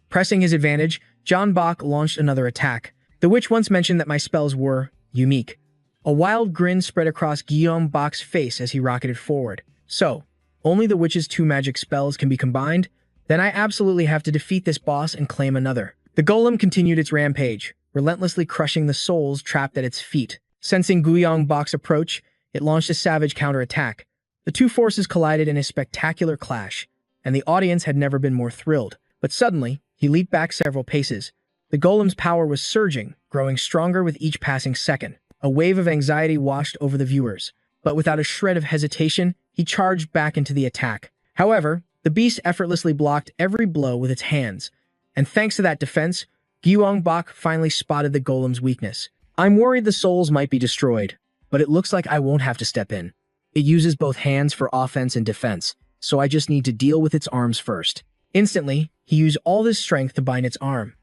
Pressing his advantage, John Bach launched another attack. The witch once mentioned that my spells were unique. A wild grin spread across Guillaume Bach's face as he rocketed forward. So, only the witch's 2 magic spells can be combined? Then I absolutely have to defeat this boss and claim another. The golem continued its rampage, relentlessly crushing the souls trapped at its feet. Sensing Guillaume Bach's approach, it launched a savage counterattack. The 2 forces collided in a spectacular clash, and the audience had never been more thrilled. But suddenly, he leaped back several paces. The golem's power was surging, growing stronger with each passing second. A wave of anxiety washed over the viewers, but without a shred of hesitation, he charged back into the attack. However, the beast effortlessly blocked every blow with its hands, and thanks to that defense, Guillaume Bach finally spotted the golem's weakness. I'm worried the souls might be destroyed, but it looks like I won't have to step in. It uses both hands for offense and defense, so I just need to deal with its arms first. Instantly, he used all his strength to bind its arm.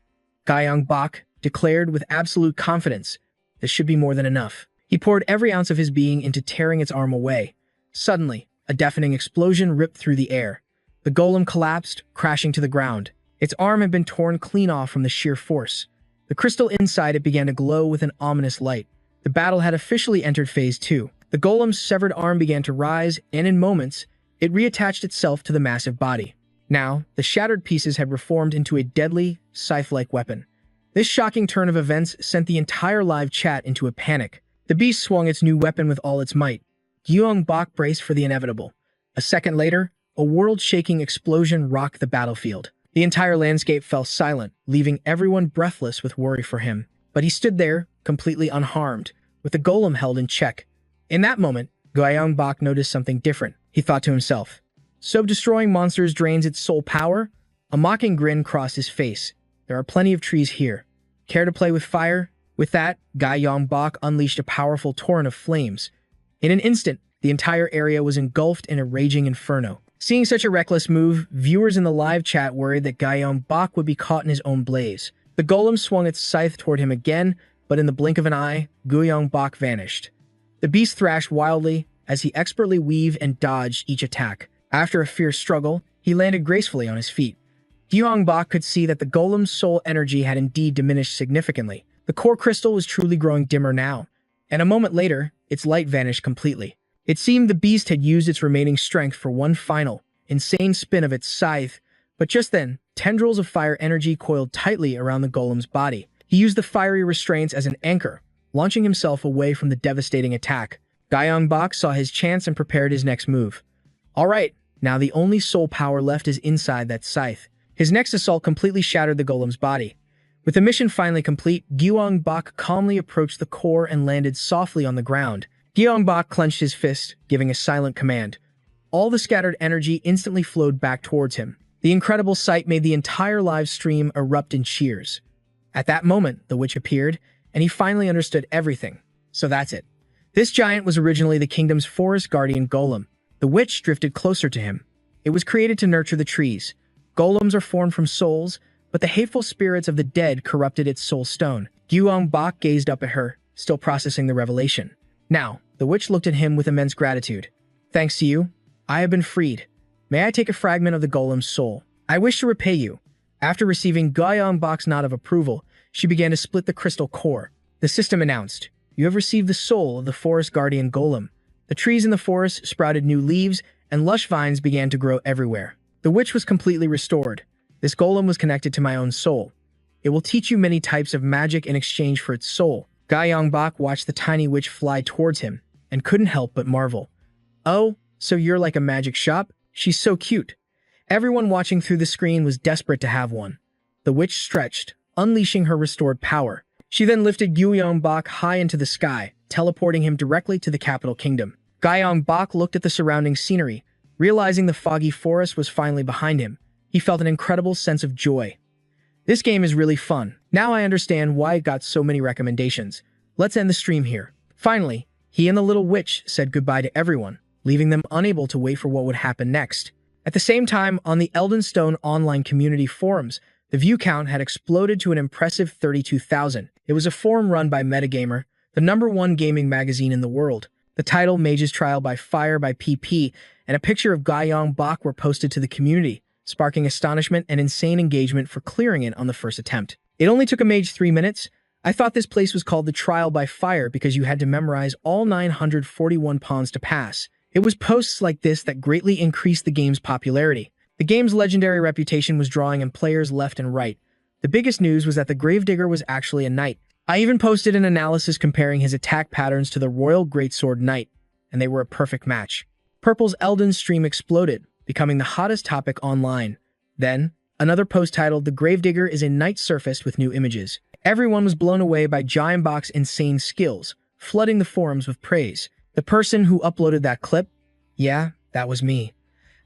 Guillaume Bach declared with absolute confidence, "This should be more than enough." He poured every ounce of his being into tearing its arm away. Suddenly, a deafening explosion ripped through the air. The golem collapsed, crashing to the ground. Its arm had been torn clean off from the sheer force. The crystal inside it began to glow with an ominous light. The battle had officially entered Phase 2. The golem's severed arm began to rise, and in moments, it reattached itself to the massive body. Now, the shattered pieces had reformed into a deadly, scythe-like weapon. This shocking turn of events sent the entire live chat into a panic. The beast swung its new weapon with all its might. Guillaume Bach braced for the inevitable. A second later, a world-shaking explosion rocked the battlefield. The entire landscape fell silent, leaving everyone breathless with worry for him. But he stood there, completely unharmed, with the golem held in check. In that moment, Guillaume Bach noticed something different. He thought to himself, "So destroying monsters drains its soul power?" A mocking grin crossed his face. "There are plenty of trees here. Care to play with fire?" With that, Guillaume Bach unleashed a powerful torrent of flames. In an instant, the entire area was engulfed in a raging inferno. Seeing such a reckless move, viewers in the live chat worried that Guillaume Bach would be caught in his own blaze. The golem swung its scythe toward him again, but in the blink of an eye, Guillaume Bach vanished. The beast thrashed wildly as he expertly weaved and dodged each attack. After a fierce struggle, he landed gracefully on his feet. Guillaume Bach could see that the golem's soul energy had indeed diminished significantly. The core crystal was truly growing dimmer now, and a moment later, its light vanished completely. It seemed the beast had used its remaining strength for one final, insane spin of its scythe, but just then, tendrils of fire energy coiled tightly around the golem's body. He used the fiery restraints as an anchor, launching himself away from the devastating attack. Guillaume Bach saw his chance and prepared his next move. All right, now the only soul power left is inside that scythe. His next assault completely shattered the golem's body. With the mission finally complete, Guillaume Bach calmly approached the core and landed softly on the ground. Guillaume Bach clenched his fist, giving a silent command. All the scattered energy instantly flowed back towards him. The incredible sight made the entire live stream erupt in cheers. At that moment, the witch appeared, and he finally understood everything. So that's it. This giant was originally the kingdom's forest guardian golem. The witch drifted closer to him. It was created to nurture the trees. Golems are formed from souls, but the hateful spirits of the dead corrupted its soul stone. Guillaume Bach gazed up at her, still processing the revelation. Now, the witch looked at him with immense gratitude. "Thanks to you, I have been freed. May I take a fragment of the golem's soul? I wish to repay you. After receiving Gyeongbok's nod of approval, she began to split the crystal core. The system announced, "You have received the soul of the forest guardian golem." The trees in the forest sprouted new leaves, and lush vines began to grow everywhere. The witch was completely restored. This golem was connected to my own soul. It will teach you many types of magic in exchange for its soul. Gyeongbok watched the tiny witch fly towards him, and couldn't help but marvel. Oh, so you're like a magic shop? She's so cute. Everyone watching through the screen was desperate to have one. The witch stretched, unleashing her restored power. She then lifted Gyeongbok high into the sky, teleporting him directly to the capital kingdom. Gyeongbok looked at the surrounding scenery. Realizing the foggy forest was finally behind him, he felt an incredible sense of joy. This game is really fun. Now I understand why it got so many recommendations. Let's end the stream here. Finally, he and the little witch said goodbye to everyone, leaving them unable to wait for what would happen next. At the same time, on the Elden Stone online community forums, the view count had exploded to an impressive 32,000. It was a forum run by Metagamer, the #1 gaming magazine in the world. The title, Mage's Trial by Fire by PP, and a picture of Gyeongbok were posted to the community, sparking astonishment and insane engagement for clearing it on the first attempt. It only took a mage 3 minutes. I thought this place was called the Trial by Fire because you had to memorize all 941 pawns to pass. It was posts like this that greatly increased the game's popularity. The game's legendary reputation was drawing in players left and right. The biggest news was that the Gravedigger was actually a knight. I even posted an analysis comparing his attack patterns to the Royal Greatsword Knight, and they were a perfect match. Purple's Elden stream exploded, becoming the hottest topic online. Then, another post titled, "The Gravedigger is a knight," surfaced with new images. Everyone was blown away by Gyeongbok's insane skills, flooding the forums with praise. The person who uploaded that clip? Yeah, that was me.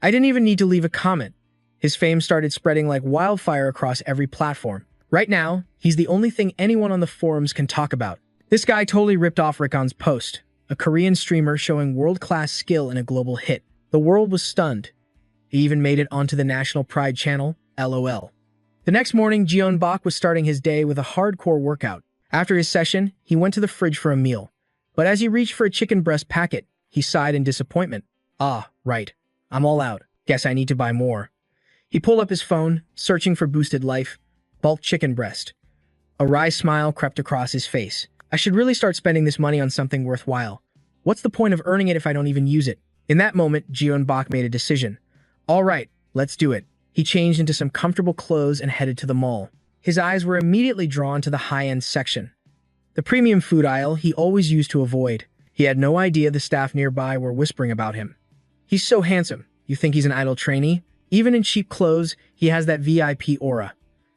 I didn't even need to leave a comment. His fame started spreading like wildfire across every platform. Right now, he's the only thing anyone on the forums can talk about. This guy totally ripped off Rickon's post, a Korean streamer showing world-class skill in a global hit. The world was stunned. He even made it onto the National Pride channel, LOL. The next morning, Gyeongbok was starting his day with a hardcore workout. After his session, he went to the fridge for a meal. But as he reached for a chicken breast packet, he sighed in disappointment. Ah, right. I'm all out. Guess I need to buy more. He pulled up his phone, searching for Boosted Life, bulk chicken breast. A wry smile crept across his face. I should really start spending this money on something worthwhile. What's the point of earning it if I don't even use it? In that moment, Gyeongbok made a decision. All right, let's do it. He changed into some comfortable clothes and headed to the mall. His eyes were immediately drawn to the high-end section. The premium food aisle he always used to avoid. He had no idea the staff nearby were whispering about him. He's so handsome. You think he's an idle trainee? Even in cheap clothes, he has that VIP aura.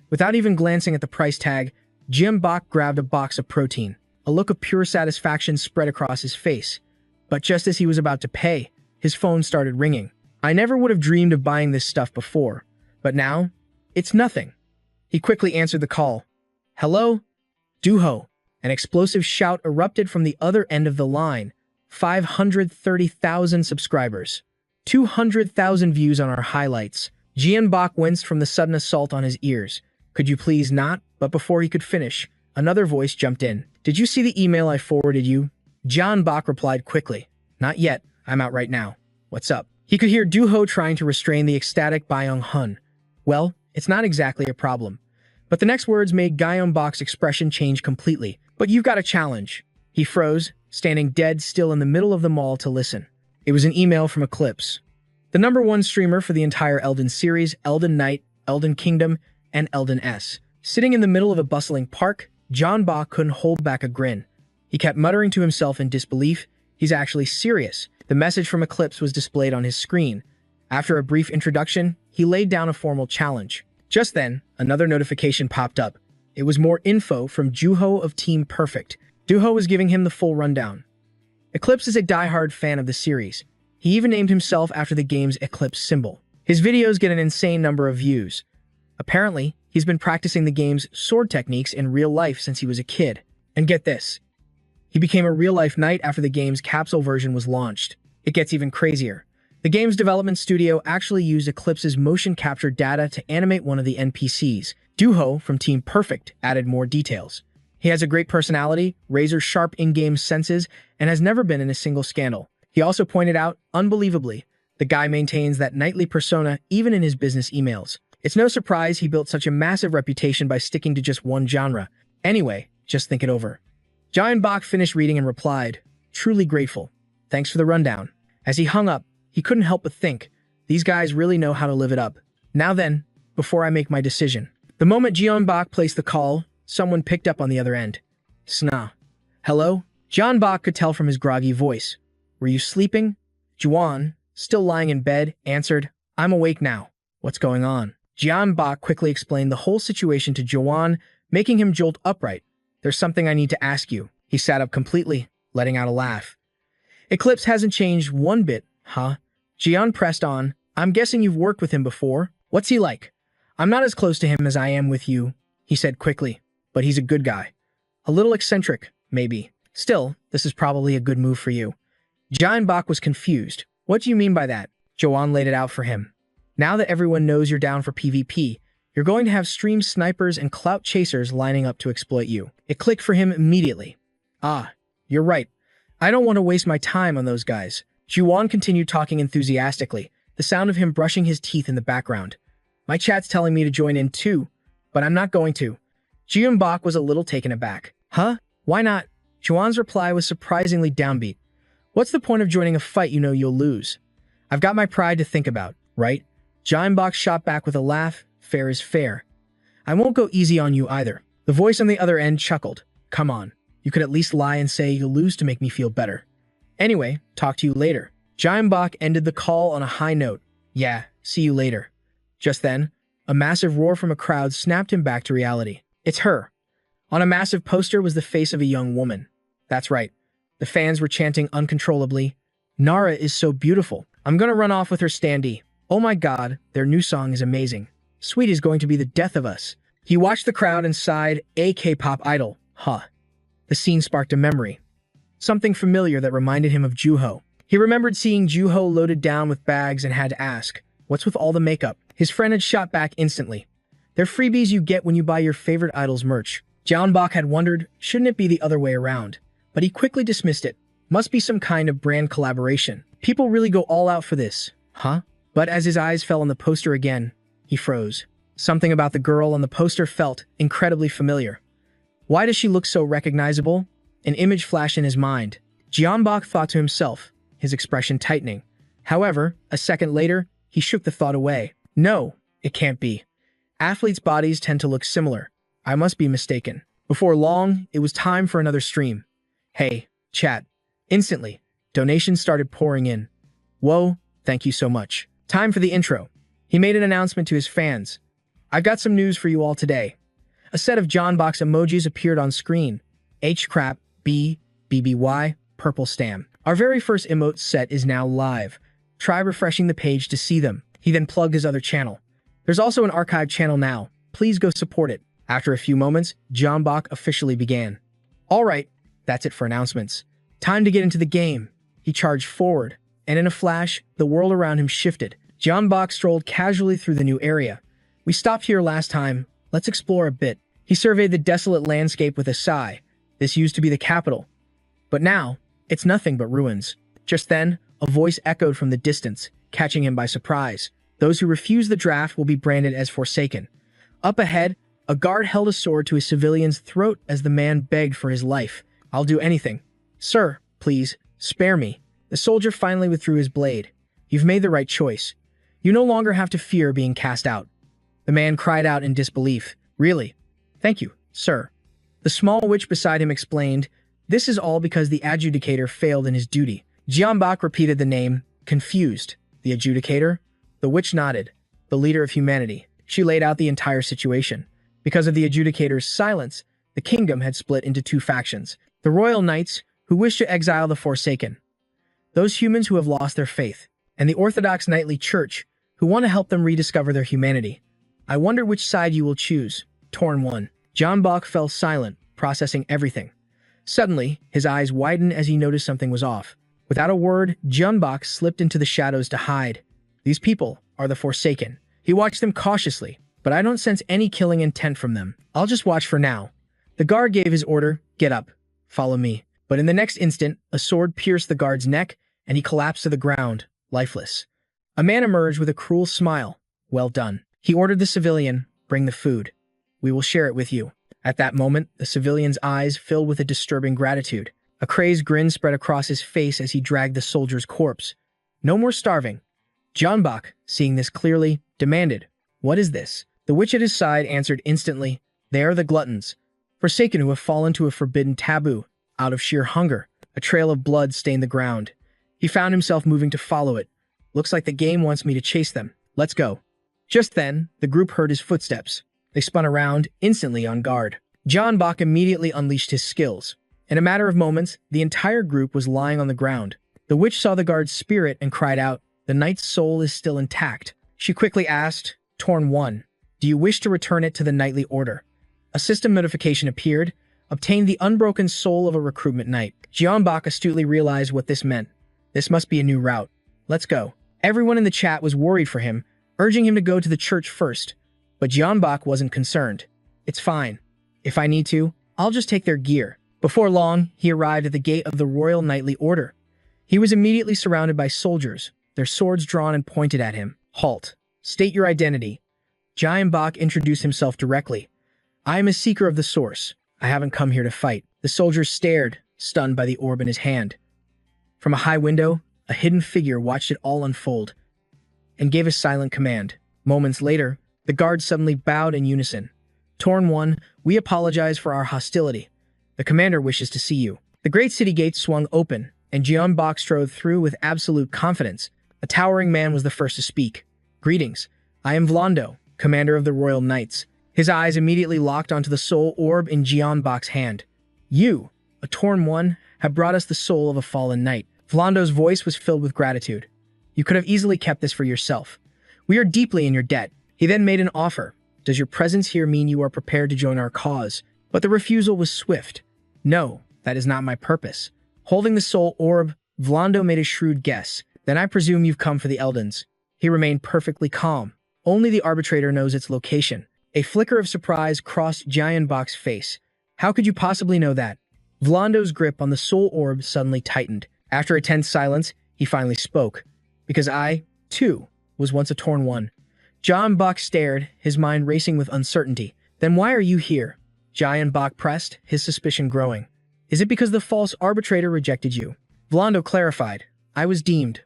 Without even glancing at the price tag, Gyeongbok grabbed a box of protein. A look of pure satisfaction spread across his face. But just as he was about to pay, his phone started ringing. I never would have dreamed of buying this stuff before, but now, it's nothing. He quickly answered the call. Hello? Duho. An explosive shout erupted from the other end of the line. 530,000 subscribers. 200,000 views on our highlights. Gyeongbok winced from the sudden assault on his ears. Could you please not? But before he could finish, another voice jumped in. Did you see the email I forwarded you? Gyeongbok replied quickly. Not yet. I'm out right now. What's up? He could hear Duho trying to restrain the ecstatic Byung-hun. Well, it's not exactly a problem. But the next words made Gyeongbok's expression change completely. But you've got a challenge. He froze, standing dead still in the middle of the mall to listen. It was an email from Eclipse, the #1 streamer for the entire Elden series, Elden Knight, Elden Kingdom, and Elden S. Sitting in the middle of a bustling park, Gyeongbok couldn't hold back a grin. He kept muttering to himself in disbelief. He's actually serious. The message from Eclipse was displayed on his screen. After a brief introduction, he laid down a formal challenge. Just then, another notification popped up. It was more info from Duho of Team Perfect. Duho was giving him the full rundown. Eclipse is a die-hard fan of the series. He even named himself after the game's Eclipse symbol. His videos get an insane number of views. Apparently, he's been practicing the game's sword techniques in real life since he was a kid. And get this, he became a real-life knight after the game's capsule version was launched. It gets even crazier. The game's development studio actually used Eclipse's motion capture data to animate one of the NPCs. Duho from Team Perfect added more details. He has a great personality, razor-sharp in-game senses, and has never been in a single scandal. He also pointed out, unbelievably, The guy maintains that knightly persona even in his business emails. It's no surprise he built such a massive reputation by sticking to just one genre. Anyway, just think it over. Giant Bach finished reading and replied, "Truly grateful. Thanks for the rundown." As he hung up, he couldn't help but think, these guys really know how to live it up. Now then, before I make my decision. The moment Giant Bach placed the call, someone picked up on the other end. Sna. Hello? John Bach could tell from his groggy voice. Were you sleeping? Juan, still lying in bed, answered, I'm awake now. What's going on? Jian Bach quickly explained the whole situation to Juan, making him jolt upright. There's something I need to ask you. He sat up completely, letting out a laugh. Eclipse hasn't changed one bit, huh? Jian pressed on. I'm guessing you've worked with him before. What's he like? I'm not as close to him as I am with you, he said quickly, but he's a good guy. A little eccentric, maybe. Still, this is probably a good move for you. Jian Bach was confused. What do you mean by that? Joanne laid it out for him. Now that everyone knows you're down for PvP, you're going to have stream snipers and clout chasers lining up to exploit you. It clicked for him immediately. Ah, you're right. I don't want to waste my time on those guys. Juan continued talking enthusiastically, the sound of him brushing his teeth in the background. My chat's telling me to join in too, but I'm not going to. Jian Bach was a little taken aback. Huh? Why not? Juan's reply was surprisingly downbeat. What's the point of joining a fight you know you'll lose? I've got my pride to think about, right? Jian Bach shot back with a laugh. Fair is fair. I won't go easy on you either. The voice on the other end chuckled. Come on. You could at least lie and say you'll lose to make me feel better. Anyway, talk to you later. Jian Bach ended the call on a high note. Yeah, see you later. Just then, a massive roar from a crowd snapped him back to reality. It's her. On a massive poster was the face of a young woman. That's right. The fans were chanting uncontrollably. Nara is so beautiful. I'm gonna run off with her standee. Oh my god, their new song is amazing. Sweet is going to be the death of us. He watched the crowd and sighed, a K-pop idol. Huh. The scene sparked a memory. Something familiar that reminded him of Juho. He remembered seeing Juho loaded down with bags and had to ask, what's with all the makeup? His friend had shot back instantly. They're freebies you get when you buy your favorite idol's merch. Jian Bach had wondered, shouldn't it be the other way around? But he quickly dismissed it. Must be some kind of brand collaboration. People really go all out for this, huh? But as his eyes fell on the poster again, he froze. Something about the girl on the poster felt incredibly familiar. Why does she look so recognizable? An image flashed in his mind. Jian Bach thought to himself, his expression tightening. However, a second later, he shook the thought away. No, it can't be. Athletes' bodies tend to look similar. I must be mistaken. Before long, it was time for another stream. Hey, chat. Instantly, donations started pouring in. Whoa, thank you so much. Time for the intro. He made an announcement to his fans. I've got some news for you all today. A set of John Bach's emojis appeared on screen. H-crap, B, BBY, purple stam. Our very first emote set is now live. Try refreshing the page to see them. He then plugged his other channel. There's also an archive channel now. Please go support it. After a few moments, John Bach officially began. All right, that's it for announcements. Time to get into the game. He charged forward, and in a flash, the world around him shifted. John Bach strolled casually through the new area. We stopped here last time. Let's explore a bit. He surveyed the desolate landscape with a sigh. This used to be the capital. But now, it's nothing but ruins. Just then, a voice echoed from the distance, catching him by surprise. Those who refuse the draft will be branded as forsaken. Up ahead, a guard held a sword to a civilian's throat as the man begged for his life. I'll do anything. Sir, please, spare me. The soldier finally withdrew his blade. You've made the right choice. You no longer have to fear being cast out. The man cried out in disbelief. Really? Thank you, sir. The small witch beside him explained, this is all because the adjudicator failed in his duty. Jian Bach repeated the name, confused. The adjudicator? The witch nodded. The leader of humanity. She laid out the entire situation. Because of the adjudicator's silence, the kingdom had split into two factions. The royal knights, who wished to exile the Forsaken. Those humans who have lost their faith. And the Orthodox Knightly Church, who want to help them rediscover their humanity. I wonder which side you will choose. Torn 1. John Bach fell silent, processing everything. Suddenly, his eyes widened as he noticed something was off. Without a word, John Bach slipped into the shadows to hide. These people are the Forsaken. He watched them cautiously, but I don't sense any killing intent from them. I'll just watch for now. The guard gave his order, get up, follow me. But in the next instant, a sword pierced the guard's neck, and he collapsed to the ground, lifeless. A man emerged with a cruel smile. Well done. He ordered the civilian, bring the food. We will share it with you. At that moment, the civilian's eyes filled with a disturbing gratitude. A crazed grin spread across his face as he dragged the soldier's corpse. No more starving. Jeonbok, seeing this clearly, demanded, "What is this?" The witch at his side answered instantly, "They are the gluttons, forsaken who have fallen to a forbidden taboo, out of sheer hunger." A trail of blood stained the ground. He found himself moving to follow it. Looks like the game wants me to chase them. Let's go. Just then, the group heard his footsteps. They spun around, instantly on guard. Jeonbok immediately unleashed his skills. In a matter of moments, the entire group was lying on the ground. The witch saw the guard's spirit and cried out, "The knight's soul is still intact." She quickly asked, "Torn 1, do you wish to return it to the knightly order?" A system notification appeared. Obtained the unbroken soul of a recruitment knight. Jeonbok astutely realized what this meant. This must be a new route. Let's go. Everyone in the chat was worried for him, urging him to go to the church first. But Jeonbok wasn't concerned. It's fine. If I need to, I'll just take their gear. Before long, he arrived at the gate of the Royal Knightly Order. He was immediately surrounded by soldiers, their swords drawn and pointed at him. Halt. State your identity. Jeonbok introduced himself directly. I am a seeker of the source. I haven't come here to fight. The soldier stared, stunned by the orb in his hand. From a high window, a hidden figure watched it all unfold and gave a silent command. Moments later, the guards suddenly bowed in unison. Torn 1, we apologize for our hostility. The commander wishes to see you. The great city gates swung open, and Jeonbok strode through with absolute confidence. A towering man was the first to speak. Greetings. I am Vlando, commander of the Royal Knights. His eyes immediately locked onto the soul orb in Jeonbok's hand. You, a Torn 1, have brought us the soul of a fallen knight. Vlando's voice was filled with gratitude. You could have easily kept this for yourself. We are deeply in your debt. He then made an offer. Does your presence here mean you are prepared to join our cause? But the refusal was swift. No, that is not my purpose. Holding the soul orb, Vlando made a shrewd guess. Then I presume you've come for the Eldons. He remained perfectly calm. Only the arbitrator knows its location. A flicker of surprise crossed Jeonbok's face. How could you possibly know that? Vlando's grip on the soul orb suddenly tightened. After a tense silence, he finally spoke. Because I, too, was once a Torn 1. Jeonbok stared, his mind racing with uncertainty. Then why are you here? Jeonbok pressed, his suspicion growing. Is it because the false arbitrator rejected you? Vlando clarified. I was deemed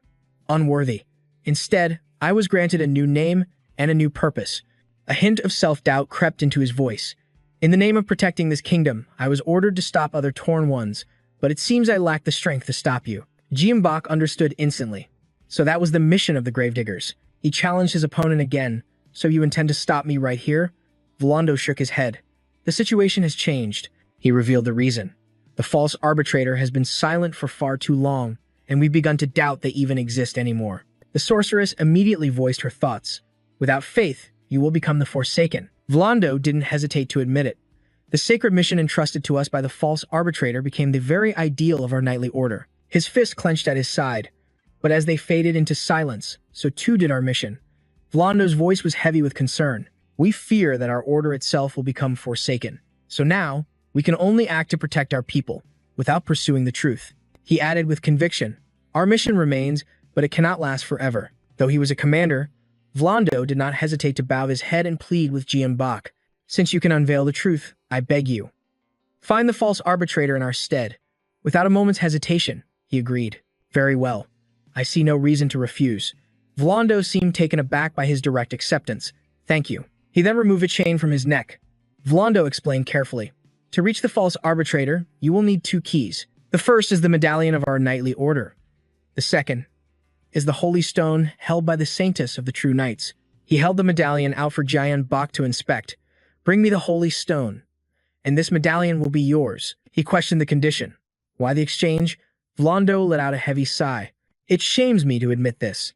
unworthy. Instead, I was granted a new name and a new purpose. A hint of self-doubt crept into his voice. In the name of protecting this kingdom, I was ordered to stop other Torn 1s, but it seems I lack the strength to stop you. Jeonbok understood instantly. So that was the mission of the Gravediggers. He challenged his opponent again. So you intend to stop me right here? Vlando shook his head. The situation has changed. He revealed the reason. The false arbitrator has been silent for far too long, and we've begun to doubt they even exist anymore. The sorceress immediately voiced her thoughts. Without faith, you will become the Forsaken. Vlando didn't hesitate to admit it. The sacred mission entrusted to us by the false arbitrator became the very ideal of our knightly order. His fist clenched at his side. But as they faded into silence, so too did our mission. Vlando's voice was heavy with concern. We fear that our order itself will become forsaken. So now, we can only act to protect our people, without pursuing the truth. He added with conviction, our mission remains, but it cannot last forever. Though he was a commander, Vlando did not hesitate to bow his head and plead with Jeonbok. Since you can unveil the truth, I beg you. Find the false arbitrator in our stead. Without a moment's hesitation, he agreed. Very well. I see no reason to refuse. Vlando seemed taken aback by his direct acceptance. Thank you. He then removed a chain from his neck. Vlando explained carefully. To reach the false arbitrator, you will need 2 keys. The first is the medallion of our knightly order. The second is the holy stone held by the saintess of the true knights. He held the medallion out for Jeonbok to inspect. Bring me the holy stone, and this medallion will be yours. He questioned the condition. Why the exchange? Vlando let out a heavy sigh. It shames me to admit this,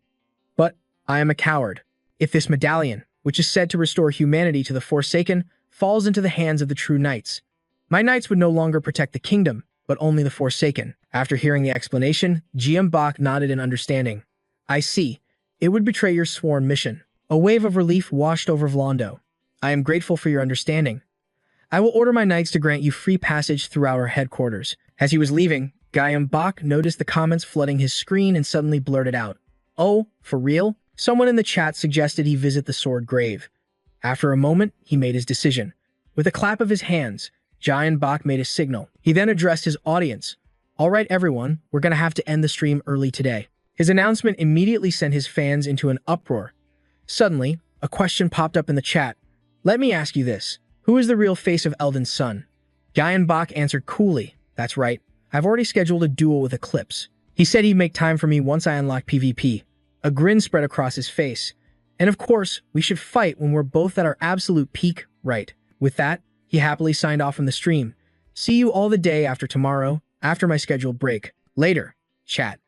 but I am a coward. If this medallion, which is said to restore humanity to the Forsaken, falls into the hands of the true knights, my knights would no longer protect the kingdom, but only the Forsaken. After hearing the explanation, Jeonbok nodded in understanding. I see. It would betray your sworn mission. A wave of relief washed over Vlando. I am grateful for your understanding. I will order my knights to grant you free passage throughout our headquarters. As he was leaving, Jeonbok noticed the comments flooding his screen and suddenly blurted out. Oh, for real? Someone in the chat suggested he visit the sword grave. After a moment, he made his decision. With a clap of his hands, Giant Bach made a signal. He then addressed his audience. "All right, everyone, we're gonna have to end the stream early today." His announcement immediately sent his fans into an uproar. Suddenly, a question popped up in the chat. "Let me ask you this. Who is the real face of Elden's son?" Giant Bach answered coolly. "That's right. I've already scheduled a duel with Eclipse. He said he'd make time for me once I unlock PvP." A grin spread across his face. "And of course, we should fight when we're both at our absolute peak, right?" With that, he happily signed off from the stream. "See you all the day after tomorrow, after my scheduled break. Later, chat."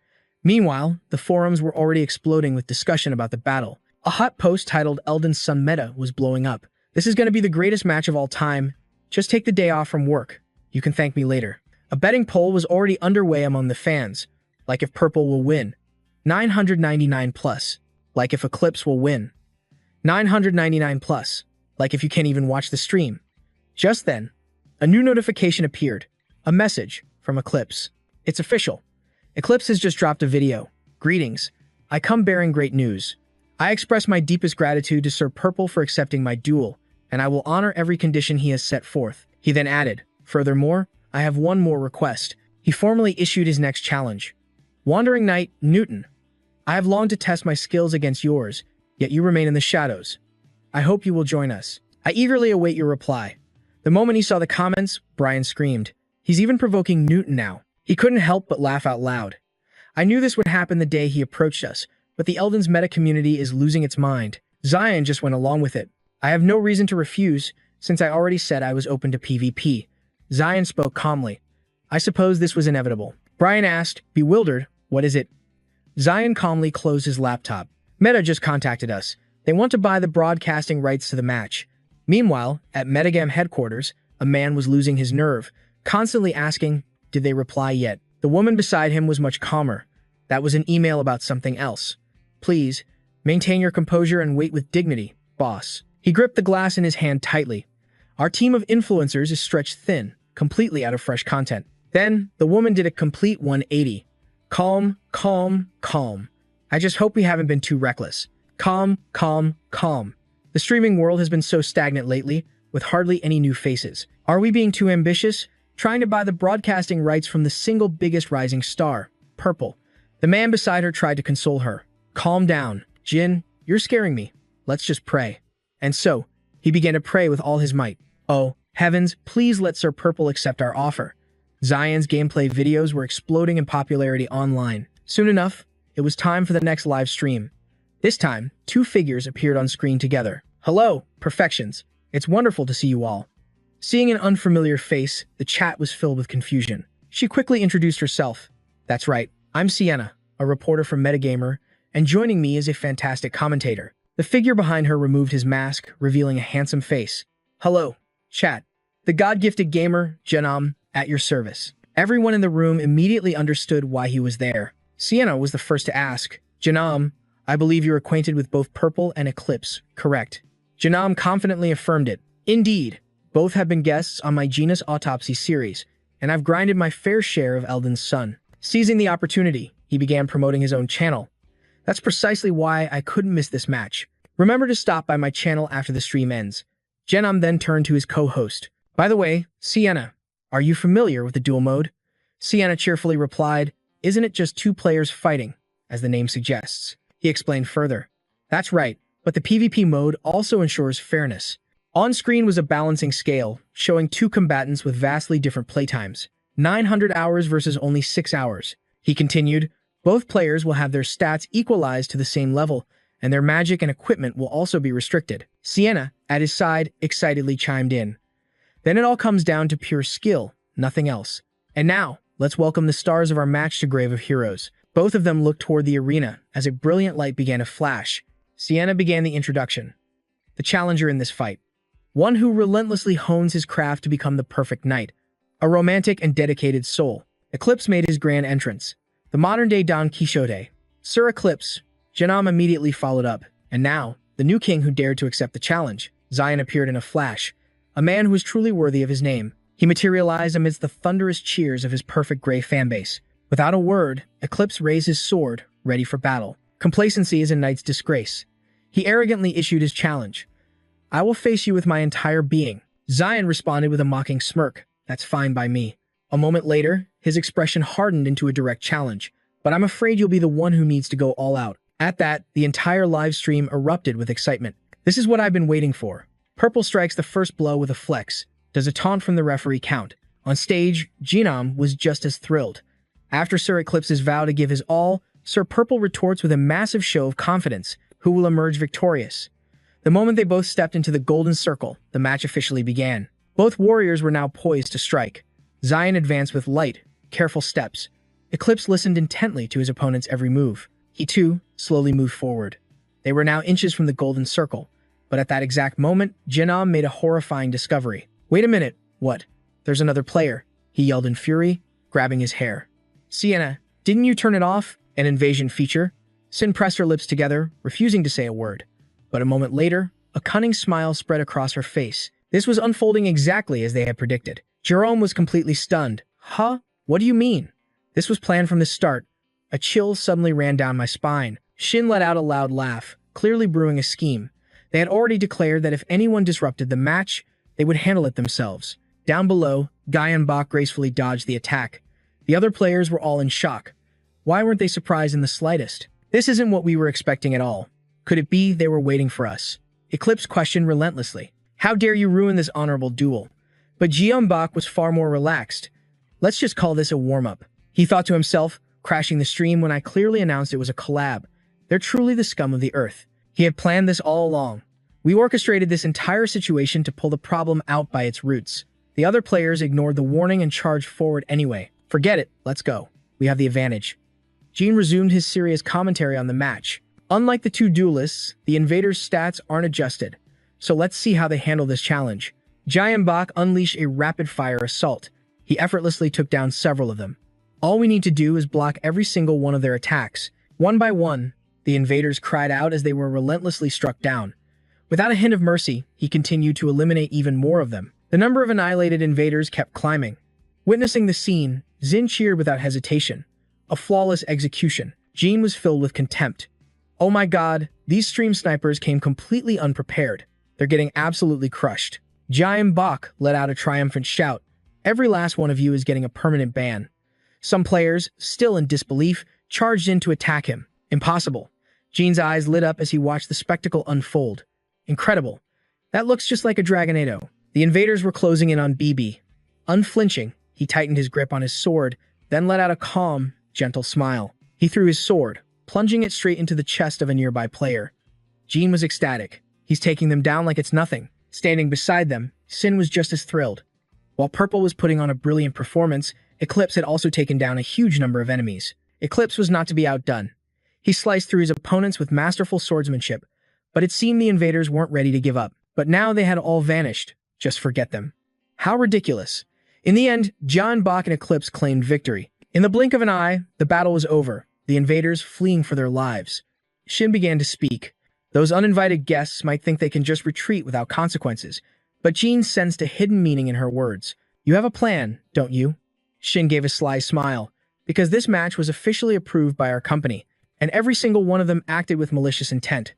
Meanwhile, the forums were already exploding with discussion about the battle. A hot post titled "Elden's Son Meta" was blowing up. "This is going to be the greatest match of all time. Just take the day off from work. You can thank me later." A betting poll was already underway among the fans, like if Purple will win. 999 plus, like if Eclipse will win. 999 plus, like if you can't even watch the stream. Just then, a new notification appeared. A message from Eclipse. "It's official. Eclipse has just dropped a video. Greetings. I come bearing great news. I express my deepest gratitude to Sir Purple for accepting my duel, and I will honor every condition he has set forth." He then added, "Furthermore, I have one more request." He formally issued his next challenge. "Wandering Knight, Newton. I have longed to test my skills against yours, yet you remain in the shadows. I hope you will join us. I eagerly await your reply." The moment he saw the comments, Brian screamed. "He's even provoking Newton now." He couldn't help but laugh out loud. "I knew this would happen the day he approached us, but the Elden's meta community is losing its mind." Zion just went along with it. "I have no reason to refuse, since I already said I was open to PvP." Zion spoke calmly. "I suppose this was inevitable." Brian asked, bewildered, "What is it?" Zion calmly closed his laptop. "Meta just contacted us. They want to buy the broadcasting rights to the match." Meanwhile, at Metagame headquarters, a man was losing his nerve, constantly asking, "Did they reply yet?" The woman beside him was much calmer. "That was an email about something else. Please, maintain your composure and wait with dignity, boss." He gripped the glass in his hand tightly. "Our team of influencers is stretched thin, completely out of fresh content." Then, the woman did a complete 180. "Calm, calm, calm. I just hope we haven't been too reckless. Calm, calm, calm. The streaming world has been so stagnant lately, with hardly any new faces. Are we being too ambitious, trying to buy the broadcasting rights from the single biggest rising star, Purple?" The man beside her tried to console her. "Calm down, Jin. You're scaring me. Let's just pray." And so, he began to pray with all his might. "Oh, heavens, please let Sir Purple accept our offer." Zion's gameplay videos were exploding in popularity online. Soon enough, it was time for the next live stream. This time, two figures appeared on screen together. "Hello, perfections. It's wonderful to see you all." Seeing an unfamiliar face, the chat was filled with confusion. She quickly introduced herself. "That's right, I'm Sienna, a reporter from Metagamer, and joining me is a fantastic commentator." The figure behind her removed his mask, revealing a handsome face. "Hello, chat. The god-gifted gamer, Janam, at your service." Everyone in the room immediately understood why he was there. Sienna was the first to ask, "Janam, I believe you're acquainted with both Purple and Eclipse, correct?" Janam confidently affirmed it. "Indeed, both have been guests on my Genus Autopsy series, and I've grinded my fair share of Elden's son." Seizing the opportunity, he began promoting his own channel. "That's precisely why I couldn't miss this match. Remember to stop by my channel after the stream ends." Janam then turned to his co-host. "By the way, Sienna, are you familiar with the duel mode?" Sienna cheerfully replied, "Isn't it just two players fighting, as the name suggests?" He explained further. "That's right, but the PvP mode also ensures fairness." On screen was a balancing scale, showing two combatants with vastly different playtimes. 900 hours versus only 6 hours. He continued, "Both players will have their stats equalized to the same level, and their magic and equipment will also be restricted." Sienna, at his side, excitedly chimed in. "Then it all comes down to pure skill, nothing else. And now, let's welcome the stars of our match to Grave of Heroes." Both of them looked toward the arena as a brilliant light began to flash. Sienna began the introduction. "The challenger in this fight. One who relentlessly hones his craft to become the perfect knight. A romantic and dedicated soul." Eclipse made his grand entrance. The modern-day Don Quixote. Sir Eclipse. Janam immediately followed up. And now, the new king who dared to accept the challenge. Zion appeared in a flash. A man who was truly worthy of his name. He materialized amidst the thunderous cheers of his perfect gray fanbase. Without a word, Eclipse raised his sword, ready for battle. Complacency is a knight's disgrace. He arrogantly issued his challenge. I will face you with my entire being. Zion responded with a mocking smirk. That's fine by me. A moment later, his expression hardened into a direct challenge. But I'm afraid you'll be the one who needs to go all out. At that, the entire live stream erupted with excitement. This is what I've been waiting for. Purple strikes the first blow with a flex. Does a taunt from the referee count? On stage, Jinam was just as thrilled. After Sir Eclipse's vow to give his all, Sir Purple retorts with a massive show of confidence. Who will emerge victorious? The moment they both stepped into the golden circle, the match officially began. Both warriors were now poised to strike. Zion advanced with light, careful steps. Eclipse listened intently to his opponent's every move. He, too, slowly moved forward. They were now inches from the golden circle. But at that exact moment, Jinam made a horrifying discovery. Wait a minute, what? There's another player, he yelled in fury, grabbing his hair. Sienna, didn't you turn it off? An invasion feature? Sin pressed her lips together, refusing to say a word. But a moment later, a cunning smile spread across her face. This was unfolding exactly as they had predicted. Jerome was completely stunned. Huh? What do you mean? This was planned from the start. A chill suddenly ran down my spine. Shin let out a loud laugh, clearly brewing a scheme. They had already declared that if anyone disrupted the match, they would handle it themselves. Down below, Guy and Bach gracefully dodged the attack. The other players were all in shock. Why weren't they surprised in the slightest? This isn't what we were expecting at all. Could it be they were waiting for us? Eclipse questioned relentlessly. How dare you ruin this honorable duel? But Bach was far more relaxed. Let's just call this a warm-up. He thought to himself, crashing the stream when I clearly announced it was a collab. They're truly the scum of the earth. He had planned this all along. We orchestrated this entire situation to pull the problem out by its roots. The other players ignored the warning and charged forward anyway. Forget it, let's go. We have the advantage. Jean resumed his serious commentary on the match. Unlike the two duelists, the invaders' stats aren't adjusted. So let's see how they handle this challenge. Giant Bach unleashed a rapid-fire assault. He effortlessly took down several of them. All we need to do is block every single one of their attacks. One by one, the invaders cried out as they were relentlessly struck down. Without a hint of mercy, he continued to eliminate even more of them. The number of annihilated invaders kept climbing. Witnessing the scene, Xin cheered without hesitation. A flawless execution. Jean was filled with contempt. Oh my god, these stream snipers came completely unprepared. They're getting absolutely crushed. Giant Bach let out a triumphant shout. Every last one of you is getting a permanent ban. Some players, still in disbelief, charged in to attack him. Impossible. Jean's eyes lit up as he watched the spectacle unfold. Incredible. That looks just like a Dragonado. The invaders were closing in on BB. Unflinching, he tightened his grip on his sword, then let out a calm, gentle smile. He threw his sword, plunging it straight into the chest of a nearby player. Jean was ecstatic. He's taking them down like it's nothing. Standing beside them, Sin was just as thrilled. While Purple was putting on a brilliant performance, Eclipse had also taken down a huge number of enemies. Eclipse was not to be outdone. He sliced through his opponents with masterful swordsmanship, but it seemed the invaders weren't ready to give up. But now they had all vanished. Just forget them. How ridiculous. In the end, John Bach and Eclipse claimed victory. In the blink of an eye, the battle was over, the invaders fleeing for their lives. Shin began to speak. Those uninvited guests might think they can just retreat without consequences, but Jean sensed a hidden meaning in her words. You have a plan, don't you? Shin gave a sly smile, because this match was officially approved by our company, and every single one of them acted with malicious intent.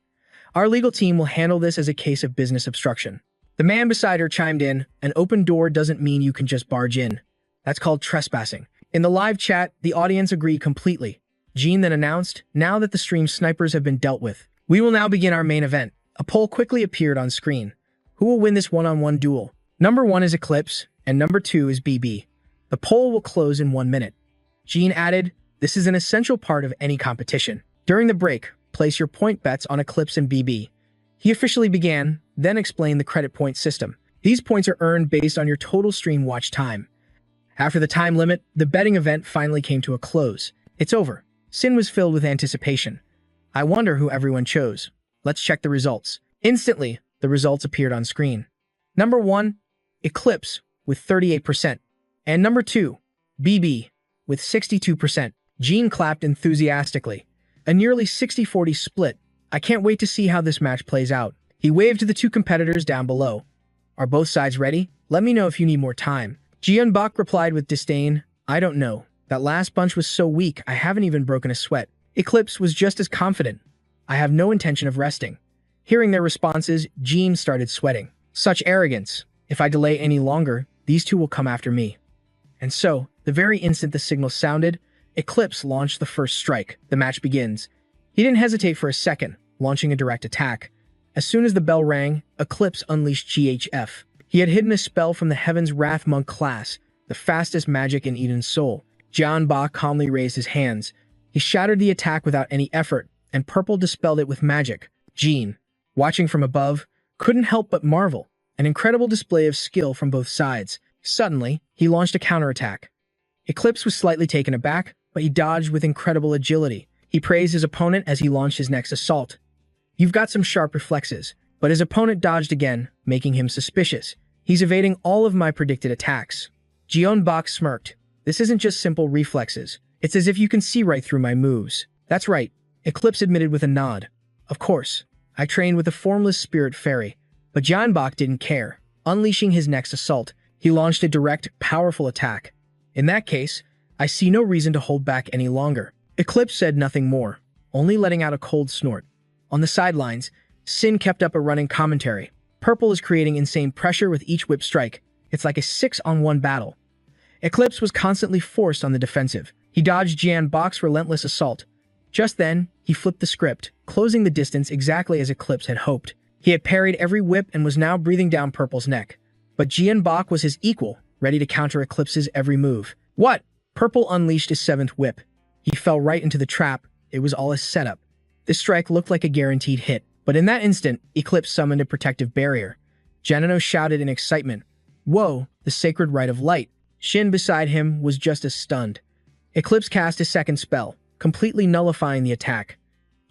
Our legal team will handle this as a case of business obstruction. The man beside her chimed in, an open door doesn't mean you can just barge in. That's called trespassing. In the live chat, the audience agreed completely. Jean then announced, now that the stream snipers have been dealt with, we will now begin our main event. A poll quickly appeared on screen. Who will win this one-on-one duel? Number 1 is Eclipse, and number 2 is BB. The poll will close in 1 minute. Jean added, this is an essential part of any competition. During the break, place your point bets on Eclipse and BB. He officially began, then explained the credit point system. These points are earned based on your total stream watch time. After the time limit, the betting event finally came to a close. It's over. Sin was filled with anticipation. I wonder who everyone chose. Let's check the results. Instantly, the results appeared on screen. Number 1, Eclipse, with 38%. And number 2, BB, with 62%. Jean clapped enthusiastically. A nearly 60-40 split. I can't wait to see how this match plays out. He waved to the two competitors down below. Are both sides ready? Let me know if you need more time. Jian-bok replied with disdain, I don't know. That last bunch was so weak, I haven't even broken a sweat. Eclipse was just as confident. I have no intention of resting. Hearing their responses, Jean started sweating. Such arrogance. If I delay any longer, these two will come after me. And so, the very instant the signal sounded, Eclipse launched the first strike. The match begins. He didn't hesitate for a second, launching a direct attack. As soon as the bell rang, Eclipse unleashed GHF. He had hidden a spell from the Heaven's Wrath Monk class, the fastest magic in Eden's soul. Jianba calmly raised his hands. He shattered the attack without any effort, and Purple dispelled it with magic. Jean, watching from above, couldn't help but marvel. An incredible display of skill from both sides. Suddenly, he launched a counterattack. Eclipse was slightly taken aback, but he dodged with incredible agility. He praised his opponent as he launched his next assault. You've got some sharp reflexes, but his opponent dodged again, making him suspicious. He's evading all of my predicted attacks. Jeonbok smirked. This isn't just simple reflexes. It's as if you can see right through my moves. That's right, Eclipse admitted with a nod. Of course, I trained with a formless spirit fairy, but Jeonbok didn't care. Unleashing his next assault, he launched a direct, powerful attack. In that case, I see no reason to hold back any longer. Eclipse said nothing more, only letting out a cold snort. On the sidelines, Sin kept up a running commentary. Purple is creating insane pressure with each whip strike. It's like a 6-on-1 battle. Eclipse was constantly forced on the defensive. He dodged Jeonbok's relentless assault. Just then, he flipped the script, closing the distance exactly as Eclipse had hoped. He had parried every whip and was now breathing down Purple's neck. But Jeonbok was his equal, ready to counter Eclipse's every move. What? Purple unleashed his 7th whip. He fell right into the trap. It was all a setup. This strike looked like a guaranteed hit. But in that instant, Eclipse summoned a protective barrier. Janino shouted in excitement. Whoa, the sacred right of light. Shin beside him was just as stunned. Eclipse cast his second spell, completely nullifying the attack.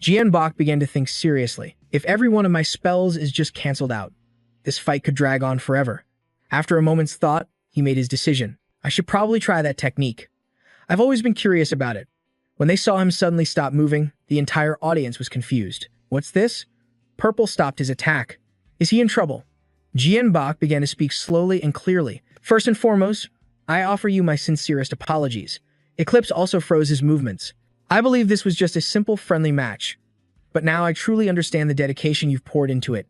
Jeonbok began to think seriously. If every one of my spells is just cancelled out, this fight could drag on forever. After a moment's thought, he made his decision. I should probably try that technique. I've always been curious about it. When they saw him suddenly stop moving, the entire audience was confused. What's this? Purple stopped his attack. Is he in trouble? Jeonbok began to speak slowly and clearly. First and foremost, I offer you my sincerest apologies. Eclipse also froze his movements. I believe this was just a simple, friendly match. But now I truly understand the dedication you've poured into it.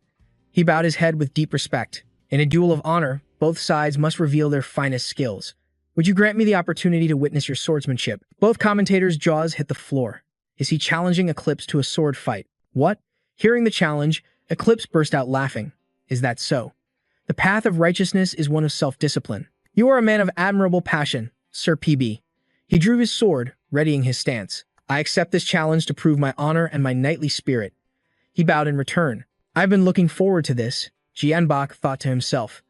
He bowed his head with deep respect. In a duel of honor, both sides must reveal their finest skills. Would you grant me the opportunity to witness your swordsmanship? Both commentators' jaws hit the floor. Is he challenging Eclipse to a sword fight? What? Hearing the challenge, Eclipse burst out laughing. Is that so? The path of righteousness is one of self-discipline. You are a man of admirable passion, Sir PB. He drew his sword, readying his stance. I accept this challenge to prove my honor and my knightly spirit. He bowed in return. I've been looking forward to this, Jeonbok thought to himself.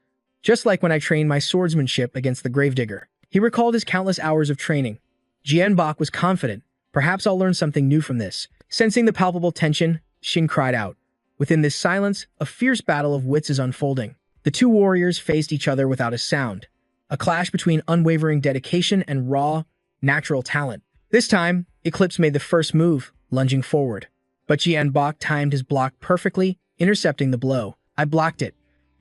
Just like when I trained my swordsmanship against the gravedigger. He recalled his countless hours of training. Jeonbok was confident. Perhaps I'll learn something new from this. Sensing the palpable tension, Shin cried out. Within this silence, a fierce battle of wits is unfolding. The two warriors faced each other without a sound. A clash between unwavering dedication and raw, natural talent. This time, Eclipse made the first move, lunging forward. But Jeonbok timed his block perfectly, intercepting the blow. I blocked it.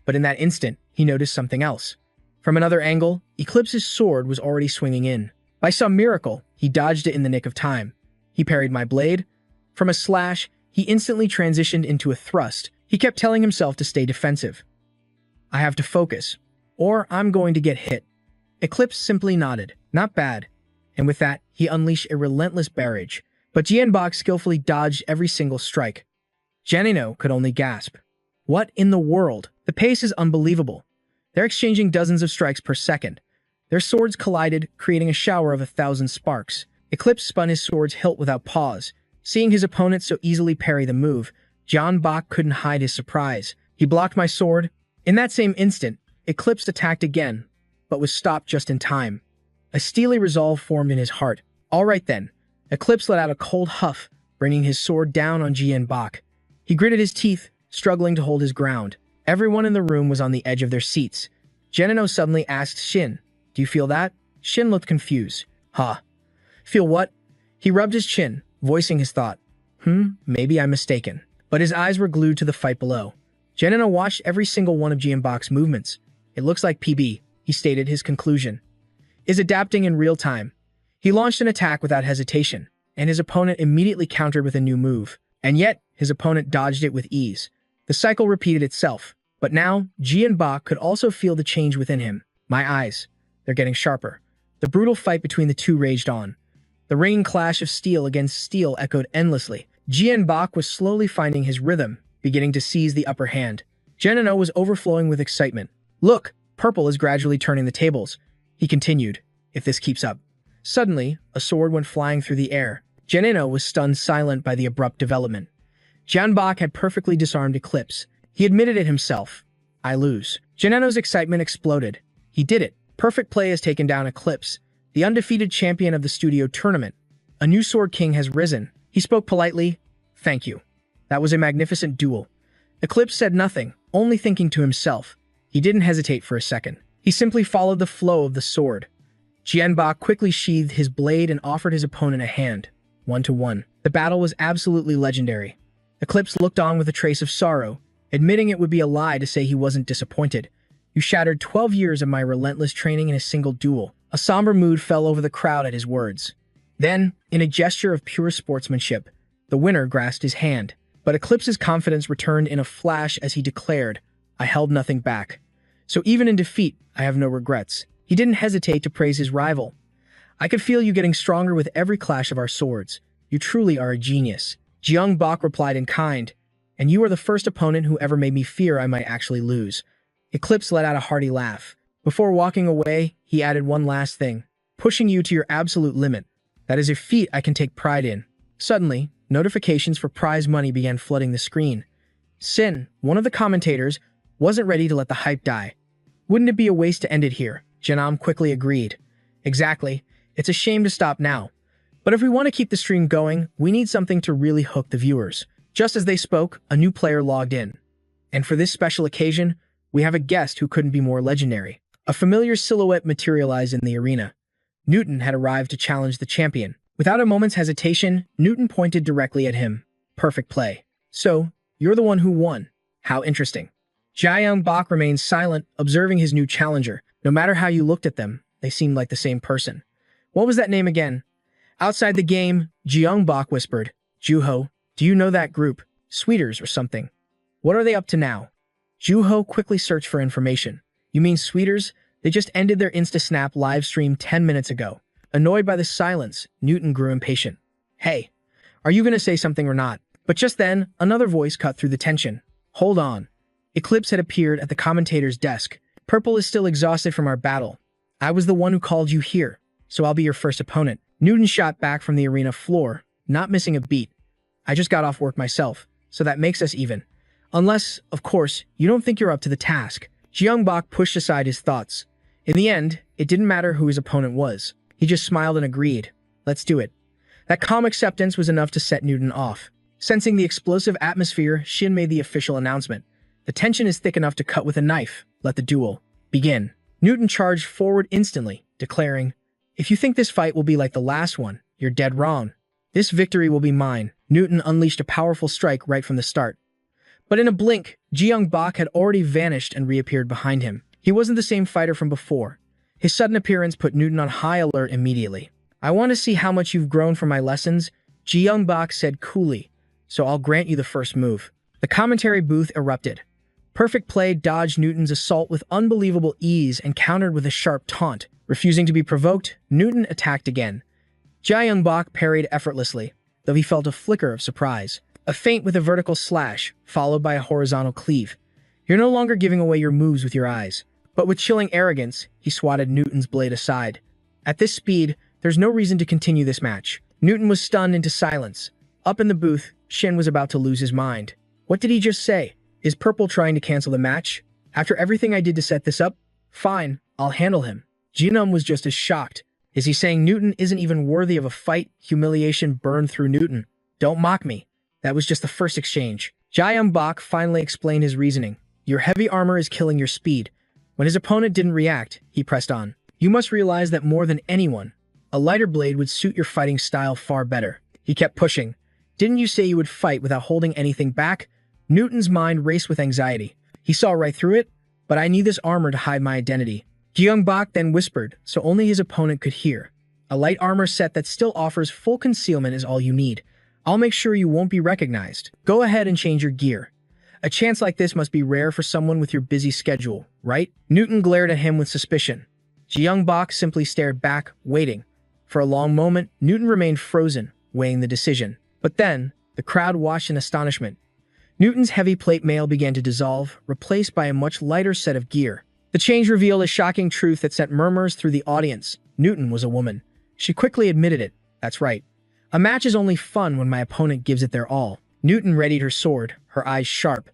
But in that instant, he noticed something else. From another angle, Eclipse's sword was already swinging in. By some miracle, he dodged it in the nick of time. He parried my blade. From a slash, he instantly transitioned into a thrust. He kept telling himself to stay defensive. I have to focus, or I'm going to get hit. Eclipse simply nodded. Not bad. And with that, he unleashed a relentless barrage. But Jeonbok skillfully dodged every single strike. Janino could only gasp. What in the world? The pace is unbelievable. They're exchanging dozens of strikes per second. Their swords collided, creating a shower of 1,000 sparks. Eclipse spun his sword's hilt without pause. Seeing his opponent so easily parry the move, Jeonbok couldn't hide his surprise. He blocked my sword. In that same instant, Eclipse attacked again, but was stopped just in time. A steely resolve formed in his heart. All right then. Eclipse let out a cold huff, bringing his sword down on Jeonbok. He gritted his teeth, struggling to hold his ground. Everyone in the room was on the edge of their seats. Janino suddenly asked Shin, "Do you feel that?" Shin looked confused. Huh. Feel what? He rubbed his chin, voicing his thought. Maybe I'm mistaken. But his eyes were glued to the fight below. Janino watched every single one of Jeonbok's movements. It looks like PB, he stated his conclusion, is adapting in real time. He launched an attack without hesitation. and his opponent immediately countered with a new move. And yet, his opponent dodged it with ease. The cycle repeated itself. But now, Jianbok could also feel the change within him. My eyes. They're getting sharper. The brutal fight between the two raged on. The ringing clash of steel against steel echoed endlessly. Jianbok was slowly finding his rhythm, beginning to seize the upper hand. Genino was overflowing with excitement. Look, purple is gradually turning the tables. He continued, if this keeps up. Suddenly, a sword went flying through the air. Genino was stunned silent by the abrupt development. Jianbok had perfectly disarmed Eclipse. He admitted it himself. I lose. Genino's excitement exploded. He did it. Perfect play has taken down Eclipse, the undefeated champion of the studio tournament. A new Sword King has risen. He spoke politely. Thank you. That was a magnificent duel. Eclipse said nothing, only thinking to himself. He didn't hesitate for a second. He simply followed the flow of the sword. Jianbok quickly sheathed his blade and offered his opponent a hand. 1-1. The battle was absolutely legendary. Eclipse looked on with a trace of sorrow, admitting it would be a lie to say he wasn't disappointed. You shattered 12 years of my relentless training in a single duel. A somber mood fell over the crowd at his words. Then, in a gesture of pure sportsmanship, the winner grasped his hand. But Eclipse's confidence returned in a flash as he declared, I held nothing back. So even in defeat, I have no regrets. He didn't hesitate to praise his rival. I could feel you getting stronger with every clash of our swords. You truly are a genius. Jianbok replied in kind, and you are the first opponent who ever made me fear I might actually lose. Eclipse let out a hearty laugh. Before walking away, he added one last thing. Pushing you to your absolute limit. That is a feat I can take pride in. Suddenly, notifications for prize money began flooding the screen. Sin, one of the commentators, wasn't ready to let the hype die. Wouldn't it be a waste to end it here? Janam quickly agreed. Exactly. It's a shame to stop now. But if we want to keep the stream going, we need something to really hook the viewers. Just as they spoke, a new player logged in. And for this special occasion, we have a guest who couldn't be more legendary. A familiar silhouette materialized in the arena. Newton had arrived to challenge the champion. Without a moment's hesitation, Newton pointed directly at him. Perfect play. So, you're the one who won. How interesting. Jianbok remained silent, observing his new challenger. No matter how you looked at them, they seemed like the same person. What was that name again? Outside the game, Jianbok whispered, Juho, do you know that group? Sweeters or something. What are they up to now? Juho quickly searched for information. You mean Sweeters? They just ended their InstaSnap live stream 10 minutes ago. Annoyed by the silence, Newton grew impatient. Hey, are you going to say something or not? But just then, another voice cut through the tension. Hold on. Eclipse had appeared at the commentator's desk. Purple is still exhausted from our battle. I was the one who called you here, so I'll be your first opponent. Newton shot back from the arena floor, not missing a beat. I just got off work myself, so that makes us even. Unless, of course, you don't think you're up to the task. Jianbok pushed aside his thoughts. In the end, it didn't matter who his opponent was. He just smiled and agreed. Let's do it. That calm acceptance was enough to set Newton off. Sensing the explosive atmosphere, Shin made the official announcement. The tension is thick enough to cut with a knife. Let the duel begin. Newton charged forward instantly, declaring, If you think this fight will be like the last one, you're dead wrong. This victory will be mine. Newton unleashed a powerful strike right from the start. But in a blink, Jianbok had already vanished and reappeared behind him. He wasn't the same fighter from before. His sudden appearance put Newton on high alert immediately. I want to see how much you've grown from my lessons, Jianbok said coolly, so I'll grant you the first move. The commentary booth erupted. Perfect play dodged Newton's assault with unbelievable ease and countered with a sharp taunt. Refusing to be provoked, Newton attacked again. Jianbok parried effortlessly, though he felt a flicker of surprise. A feint with a vertical slash, followed by a horizontal cleave. You're no longer giving away your moves with your eyes. But with chilling arrogance, he swatted Newton's blade aside. At this speed, there's no reason to continue this match. Newton was stunned into silence. Up in the booth, Shin was about to lose his mind. What did he just say? Is Purple trying to cancel the match? After everything I did to set this up? Fine, I'll handle him. Jinum was just as shocked. Is he saying Newton isn't even worthy of a fight? Humiliation burned through Newton. Don't mock me. That was just the first exchange. Jianbok finally explained his reasoning. Your heavy armor is killing your speed. When his opponent didn't react, he pressed on. You must realize that more than anyone, a lighter blade would suit your fighting style far better. He kept pushing. Didn't you say you would fight without holding anything back? Newton's mind raced with anxiety. He saw right through it, but I need this armor to hide my identity. Jianbok then whispered, so only his opponent could hear. A light armor set that still offers full concealment is all you need. I'll make sure you won't be recognized. Go ahead and change your gear. A chance like this must be rare for someone with your busy schedule, right? Newton glared at him with suspicion. Jeongbok simply stared back, waiting. For a long moment, Newton remained frozen, weighing the decision. But then, the crowd watched in astonishment. Newton's heavy plate mail began to dissolve, replaced by a much lighter set of gear. The change revealed a shocking truth that sent murmurs through the audience. Newton was a woman. She quickly admitted it. That's right. A match is only fun when my opponent gives it their all. Newton readied her sword, her eyes sharp.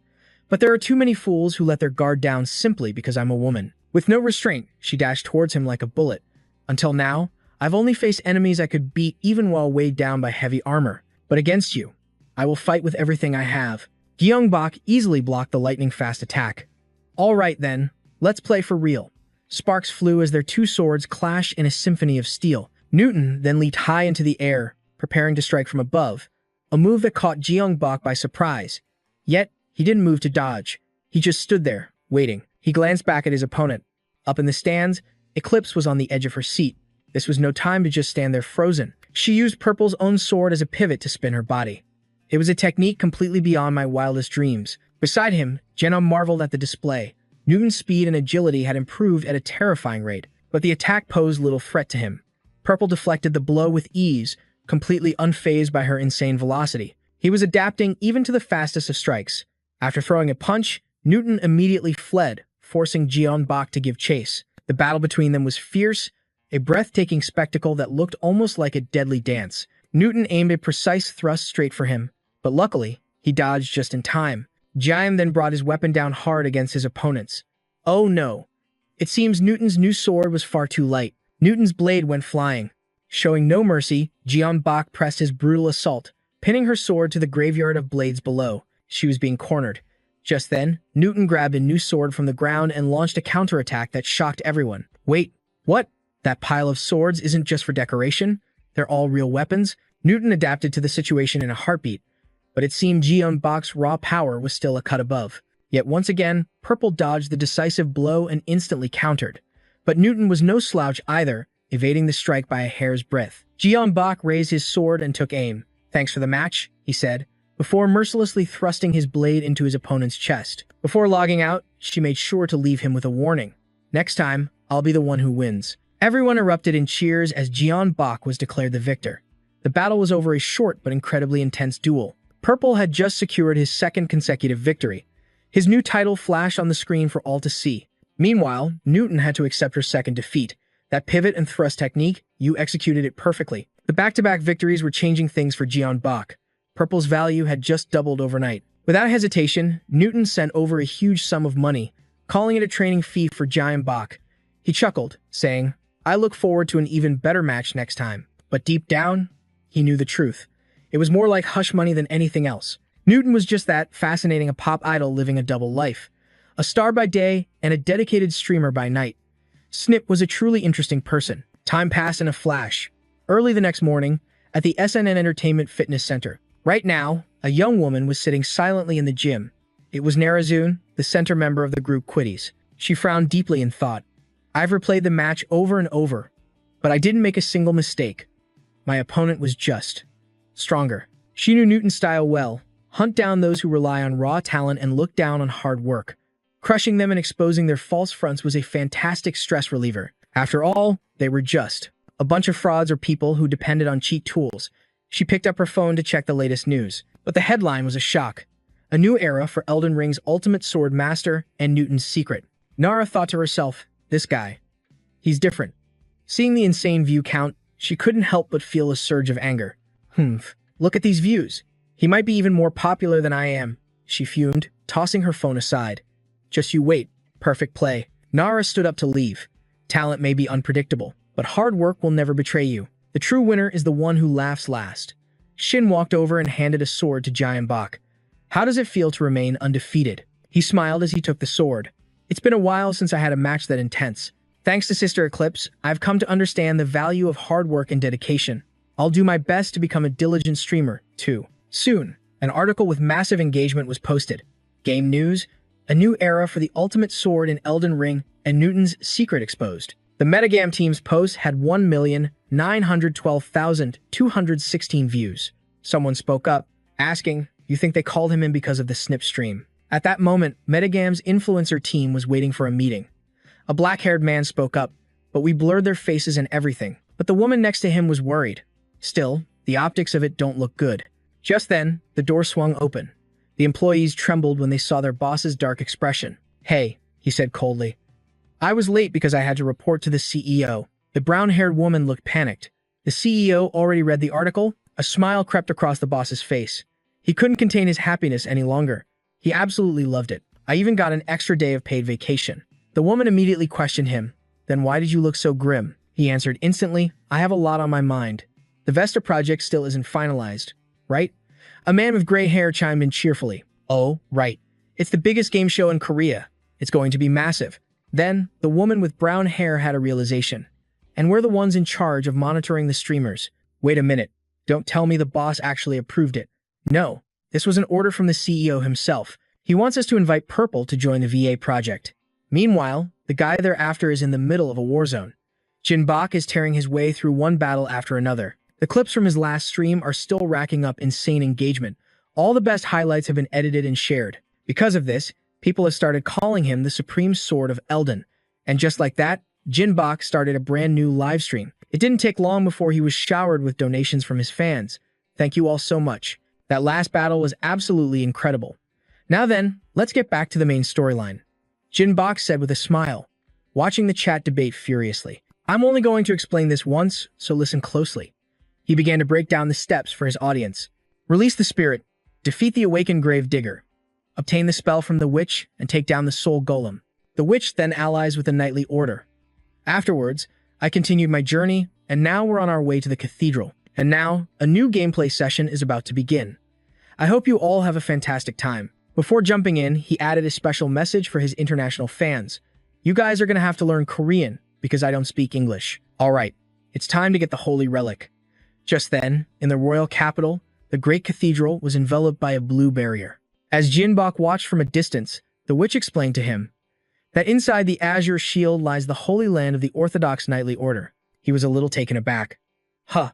But there are too many fools who let their guard down simply because I'm a woman. With no restraint, she dashed towards him like a bullet. Until now, I've only faced enemies I could beat even while weighed down by heavy armor. But against you, I will fight with everything I have. Jeongbok easily blocked the lightning-fast attack. All right then, let's play for real. Sparks flew as their two swords clashed in a symphony of steel. Newton then leaped high into the air, preparing to strike from above, a move that caught Jeongbok by surprise. Yet, he didn't move to dodge. He just stood there, waiting. He glanced back at his opponent. Up in the stands, Eclipse was on the edge of her seat. This was no time to just stand there frozen. She used Purple's own sword as a pivot to spin her body. It was a technique completely beyond my wildest dreams. Beside him, Jenna marveled at the display. Newton's speed and agility had improved at a terrifying rate, but the attack posed little threat to him. Purple deflected the blow with ease, completely unfazed by her insane velocity. He was adapting even to the fastest of strikes. After throwing a punch, Newton immediately fled, forcing Jeongbok to give chase. The battle between them was fierce, a breathtaking spectacle that looked almost like a deadly dance. Newton aimed a precise thrust straight for him, but luckily, he dodged just in time. Jian then brought his weapon down hard against his opponent's. Oh no. It seems Newton's new sword was far too light. Newton's blade went flying. Showing no mercy, Jeongbok pressed his brutal assault, pinning her sword to the graveyard of blades below. She was being cornered. Just then, Newton grabbed a new sword from the ground and launched a counterattack that shocked everyone. Wait, what? That pile of swords isn't just for decoration? They're all real weapons? Newton adapted to the situation in a heartbeat, but it seemed Jeongbok's raw power was still a cut above. Yet once again, Purple dodged the decisive blow and instantly countered. But Newton was no slouch either, evading the strike by a hair's breadth. Jeongbok raised his sword and took aim. Thanks for the match, he said, before mercilessly thrusting his blade into his opponent's chest. Before logging out, she made sure to leave him with a warning. Next time, I'll be the one who wins. Everyone erupted in cheers as Jeongbok was declared the victor. The battle was over a short but incredibly intense duel. Purple had just secured his second consecutive victory. His new title flashed on the screen for all to see. Meanwhile, Newton had to accept her second defeat. That pivot and thrust technique, you executed it perfectly. The back-to-back victories were changing things for Jeongbok. Purple's value had just doubled overnight. Without hesitation, Newton sent over a huge sum of money, calling it a training fee for Jeongbok. He chuckled, saying, I look forward to an even better match next time. But deep down, he knew the truth. It was more like hush money than anything else. Newton was just that, fascinating a pop idol living a double life. A star by day and a dedicated streamer by night. Snip was a truly interesting person. Time passed in a flash. Early the next morning, at the SNN Entertainment Fitness Center. Right now, a young woman was sitting silently in the gym. It was Narazun, the center member of the group Quiddies. She frowned deeply and thought, I've replayed the match over and over, but I didn't make a single mistake. My opponent was just stronger. She knew Newton's style well. Hunt down those who rely on raw talent and look down on hard work. Crushing them and exposing their false fronts was a fantastic stress reliever. After all, they were just a bunch of frauds or people who depended on cheat tools. She picked up her phone to check the latest news. But the headline was a shock. A new era for Elden Ring's ultimate sword master and Newton's secret. Nara thought to herself, this guy, he's different. Seeing the insane view count, she couldn't help but feel a surge of anger. Look at these views. He might be even more popular than I am, she fumed, tossing her phone aside. Just you wait. Perfect play. Nara stood up to leave. Talent may be unpredictable, but hard work will never betray you. The true winner is the one who laughs last. Shin walked over and handed a sword to Jeongbok. How does it feel to remain undefeated? He smiled as he took the sword. It's been a while since I had a match that intense. Thanks to Sister Eclipse, I've come to understand the value of hard work and dedication. I'll do my best to become a diligent streamer, too. Soon, an article with massive engagement was posted. Game news, a new era for the ultimate sword in Elden Ring, and Newton's secret exposed. The metagame team's post had 1,912,216 views. Someone spoke up, asking, "You think they called him in because of the snip stream?" At that moment, Metagame's influencer team was waiting for a meeting. A black-haired man spoke up, "But we blurred their faces and everything." But the woman next to him was worried. Still, the optics of it don't look good. Just then, the door swung open. The employees trembled when they saw their boss's dark expression. "Hey," he said coldly. "I was late because I had to report to the CEO." The brown-haired woman looked panicked. The CEO already read the article. A smile crept across the boss's face. He couldn't contain his happiness any longer. He absolutely loved it. "I even got an extra day of paid vacation." The woman immediately questioned him. "Then why did you look so grim?" He answered instantly, "I have a lot on my mind. The Vesta project still isn't finalized, right?" A man with gray hair chimed in cheerfully. "Oh, right. It's the biggest game show in Korea. It's going to be massive." Then, the woman with brown hair had a realization. "And we're the ones in charge of monitoring the streamers." "Wait a minute. Don't tell me the boss actually approved it." "No. This was an order from the CEO himself. He wants us to invite Purple to join the VA project." Meanwhile, the guy thereafter is in the middle of a war zone. Jinbok is tearing his way through one battle after another. The clips from his last stream are still racking up insane engagement. All the best highlights have been edited and shared. Because of this, people have started calling him the Supreme Sword of Elden. And just like that, Jinbok started a brand new livestream. It didn't take long before he was showered with donations from his fans. "Thank you all so much. That last battle was absolutely incredible. Now then, let's get back to the main storyline." Jinbok said with a smile, watching the chat debate furiously. "I'm only going to explain this once, so listen closely." He began to break down the steps for his audience. Release the spirit, defeat the awakened grave digger, obtain the spell from the witch, and take down the soul golem. The witch then allies with the knightly order. Afterwards, I continued my journey, and now we're on our way to the cathedral. And now, a new gameplay session is about to begin. I hope you all have a fantastic time. Before jumping in, he added a special message for his international fans. "You guys are going to have to learn Korean, because I don't speak English. Alright, it's time to get the holy relic." Just then, in the royal capital, the great cathedral was enveloped by a blue barrier. As Jinbok watched from a distance, the witch explained to him that inside the azure shield lies the holy land of the Orthodox Knightly Order. He was a little taken aback. Huh,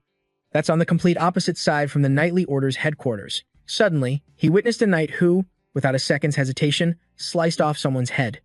that's on the complete opposite side from the Knightly Order's headquarters. Suddenly, he witnessed a knight who, without a second's hesitation, sliced off someone's head.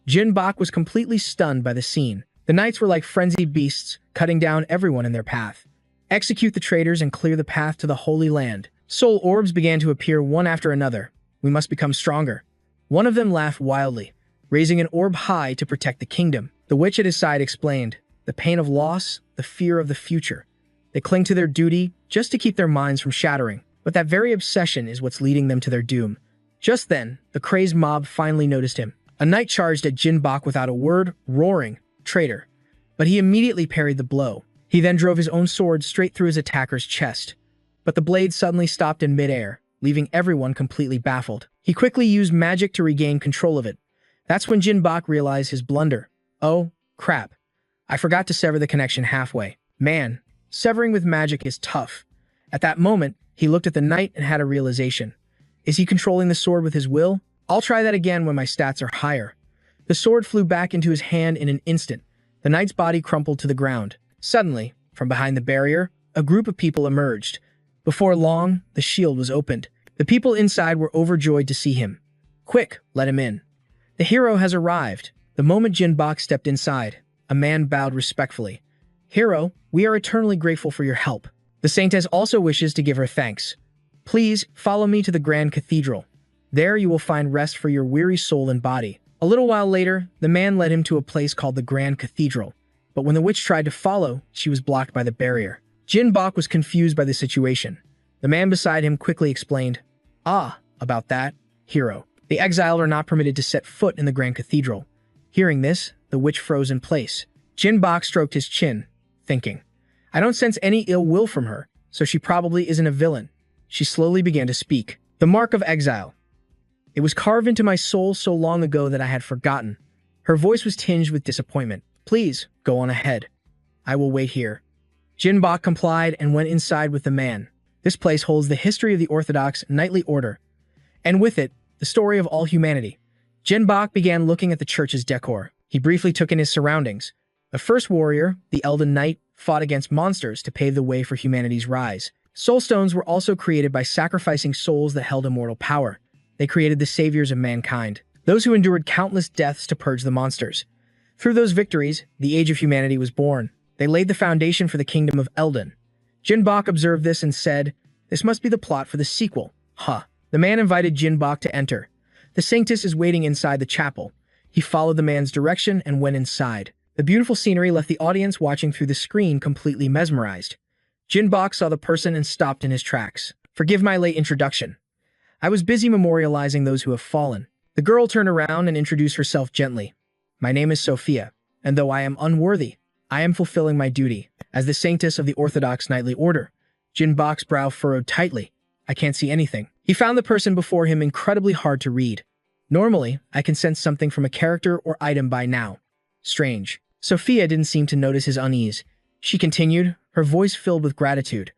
Jinbok was completely stunned by the scene. The knights were like frenzied beasts, cutting down everyone in their path. Execute the traitors and clear the path to the Holy Land. Soul orbs began to appear one after another. We must become stronger. One of them laughed wildly, raising an orb high to protect the kingdom. The witch at his side explained, the pain of loss, the fear of the future. They cling to their duty just to keep their minds from shattering. But that very obsession is what's leading them to their doom. Just then, the crazed mob finally noticed him. A knight charged at Jinbok without a word, roaring, "Traitor." But he immediately parried the blow. He then drove his own sword straight through his attacker's chest. But the blade suddenly stopped in midair, leaving everyone completely baffled. He quickly used magic to regain control of it. That's when Jinbok realized his blunder. "Oh, crap. I forgot to sever the connection halfway. Man, severing with magic is tough." At that moment, he looked at the knight and had a realization. Is he controlling the sword with his will? I'll try that again when my stats are higher. The sword flew back into his hand in an instant. The knight's body crumpled to the ground. Suddenly, from behind the barrier, a group of people emerged. Before long, the shield was opened. The people inside were overjoyed to see him. "Quick, let him in. The hero has arrived." The moment Jinbok stepped inside, a man bowed respectfully. "Hero, we are eternally grateful for your help. The saintess also wishes to give her thanks. Please follow me to the Grand Cathedral. There you will find rest for your weary soul and body." A little while later, the man led him to a place called the Grand Cathedral. But when the witch tried to follow, she was blocked by the barrier. Jinbok was confused by the situation. The man beside him quickly explained, "Ah, about that, hero. The exiled are not permitted to set foot in the Grand Cathedral." Hearing this, the witch froze in place. Jinbok stroked his chin, thinking, "I don't sense any ill will from her, so she probably isn't a villain." She slowly began to speak. "The mark of exile. It was carved into my soul so long ago that I had forgotten." Her voice was tinged with disappointment. "Please, go on ahead. I will wait here." Jinbok complied and went inside with the man. This place holds the history of the Orthodox Knightly Order, and with it, the story of all humanity. Jinbok began looking at the church's decor. He briefly took in his surroundings. The first warrior, the Elden Knight, fought against monsters to pave the way for humanity's rise. Soul stones were also created by sacrificing souls that held immortal power. They created the saviors of mankind, those who endured countless deaths to purge the monsters. Through those victories, the age of humanity was born. They laid the foundation for the kingdom of Elden. Jinbok observed this and said, "This must be the plot for the sequel." Huh. The man invited Jinbok to enter. The Sanctus is waiting inside the chapel. He followed the man's direction and went inside. The beautiful scenery left the audience watching through the screen completely mesmerized. Jinbok saw the person and stopped in his tracks. "Forgive my late introduction. I was busy memorializing those who have fallen." The girl turned around and introduced herself gently. "My name is Sophia, and though I am unworthy, I am fulfilling my duty as the Sanctus of the Orthodox Knightly Order." Jinbok's brow furrowed tightly. "I can't see anything." He found the person before him incredibly hard to read. "Normally, I can sense something from a character or item by now." Strange. Sophia didn't seem to notice his unease. She continued, her voice filled with gratitude.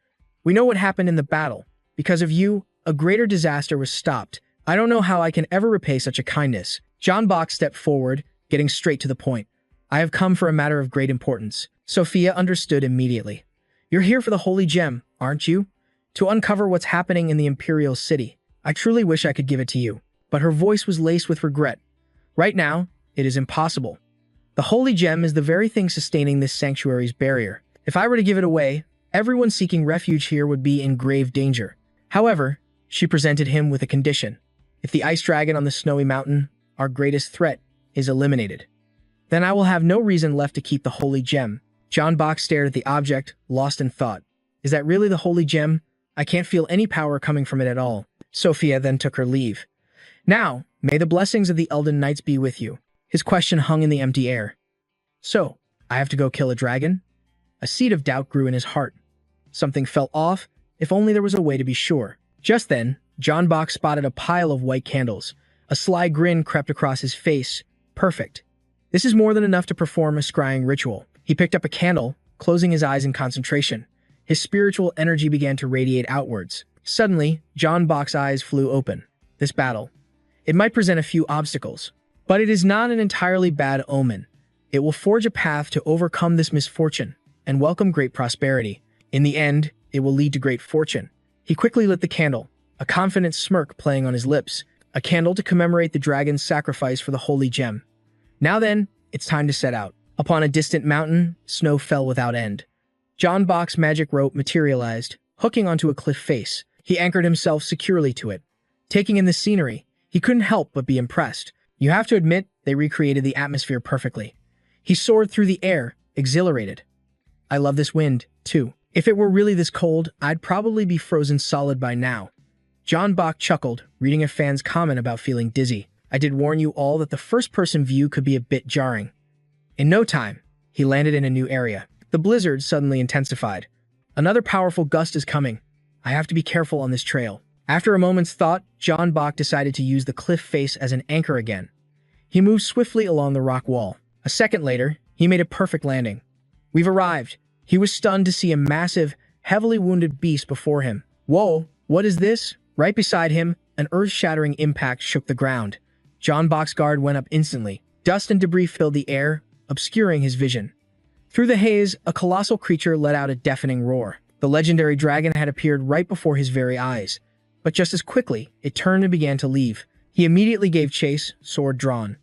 "We know what happened in the battle. Because of you, a greater disaster was stopped. I don't know how I can ever repay such a kindness." Jinbok stepped forward, getting straight to the point. "I have come for a matter of great importance." Sophia understood immediately. "You're here for the Holy Gem, aren't you? To uncover what's happening in the Imperial City. I truly wish I could give it to you." But her voice was laced with regret. "Right now, it is impossible. The Holy Gem is the very thing sustaining this sanctuary's barrier. If I were to give it away, everyone seeking refuge here would be in grave danger." However, she presented him with a condition. "If the ice dragon on the snowy mountain, our greatest threat, is eliminated, then I will have no reason left to keep the Holy Gem." Jinbok stared at the object, lost in thought. "Is that really the Holy Gem? I can't feel any power coming from it at all." Sophia then took her leave. "Now, may the blessings of the Elden Knights be with you." His question hung in the empty air. "So, I have to go kill a dragon?" A seed of doubt grew in his heart. Something felt off, if only there was a way to be sure. Just then, Jinbok spotted a pile of white candles. A sly grin crept across his face. Perfect. This is more than enough to perform a scrying ritual. He picked up a candle, closing his eyes in concentration. His spiritual energy began to radiate outwards. Suddenly, Jinbok's eyes flew open. This battle. It might present a few obstacles, but it is not an entirely bad omen. It will forge a path to overcome this misfortune and welcome great prosperity. In the end, it will lead to great fortune. He quickly lit the candle, a confident smirk playing on his lips, a candle to commemorate the dragon's sacrifice for the Holy Gem. Now then, it's time to set out. Upon a distant mountain, snow fell without end. Jinbok's magic rope materialized, hooking onto a cliff face. He anchored himself securely to it. Taking in the scenery, he couldn't help but be impressed. You have to admit, they recreated the atmosphere perfectly. He soared through the air, exhilarated. "I love this wind, too. If it were really this cold, I'd probably be frozen solid by now." Jinbok chuckled, reading a fan's comment about feeling dizzy. "I did warn you all that the first-person view could be a bit jarring." In no time, he landed in a new area. The blizzard suddenly intensified. "Another powerful gust is coming. I have to be careful on this trail." After a moment's thought, Jinbok decided to use the cliff face as an anchor again. He moved swiftly along the rock wall. A second later, he made a perfect landing. "We've arrived." He was stunned to see a massive, heavily wounded beast before him. "Whoa, what is this?" Right beside him, an earth-shattering impact shook the ground. Jinbok's guard went up instantly. Dust and debris filled the air, obscuring his vision. Through the haze, a colossal creature let out a deafening roar. The legendary dragon had appeared right before his very eyes. But just as quickly, it turned and began to leave. He immediately gave chase, sword drawn.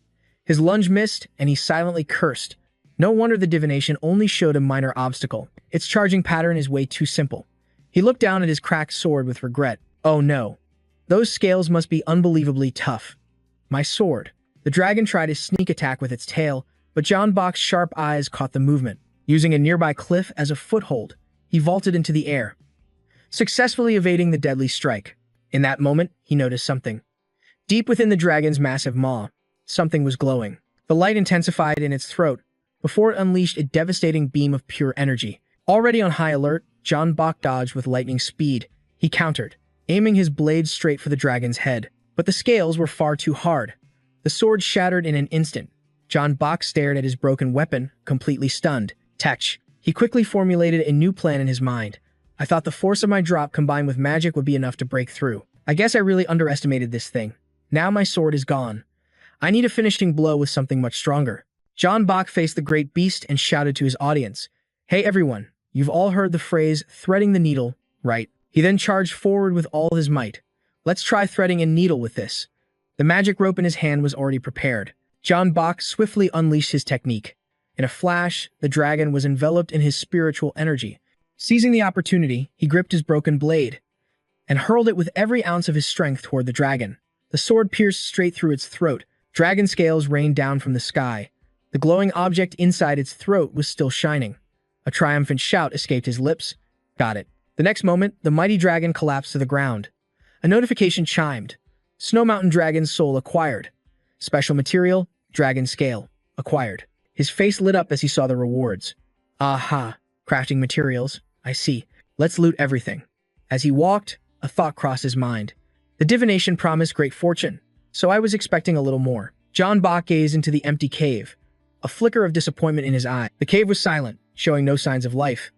His lunge missed, and he silently cursed. No wonder the divination only showed a minor obstacle. Its charging pattern is way too simple. He looked down at his cracked sword with regret. Oh no. Those scales must be unbelievably tough. My sword. The dragon tried a sneak attack with its tail, but Jinbok's sharp eyes caught the movement. Using a nearby cliff as a foothold, he vaulted into the air, successfully evading the deadly strike. In that moment, he noticed something. Deep within the dragon's massive maw, something was glowing. The light intensified in its throat, before it unleashed a devastating beam of pure energy. Already on high alert, Jinbok dodged with lightning speed. He countered, aiming his blade straight for the dragon's head. But the scales were far too hard. The sword shattered in an instant. Jinbok stared at his broken weapon, completely stunned. Tech. He quickly formulated a new plan in his mind. I thought the force of my drop combined with magic would be enough to break through. I guess I really underestimated this thing. Now my sword is gone. I need a finishing blow with something much stronger. John Bach faced the great beast and shouted to his audience, "Hey everyone, you've all heard the phrase threading the needle, right?" He then charged forward with all his might. "Let's try threading a needle with this." The magic rope in his hand was already prepared. John Bach swiftly unleashed his technique. In a flash, the dragon was enveloped in his spiritual energy. Seizing the opportunity, he gripped his broken blade and hurled it with every ounce of his strength toward the dragon. The sword pierced straight through its throat. Dragon scales rained down from the sky. The glowing object inside its throat was still shining. A triumphant shout escaped his lips. Got it. The next moment, the mighty dragon collapsed to the ground. A notification chimed. Snow Mountain Dragon's soul acquired. Special material, dragon scale, acquired. His face lit up as he saw the rewards. Aha, crafting materials, I see. Let's loot everything. As he walked, a thought crossed his mind. The divination promised great fortune, so I was expecting a little more. John Bach gazed into the empty cave, a flicker of disappointment in his eye. The cave was silent, showing no signs of life.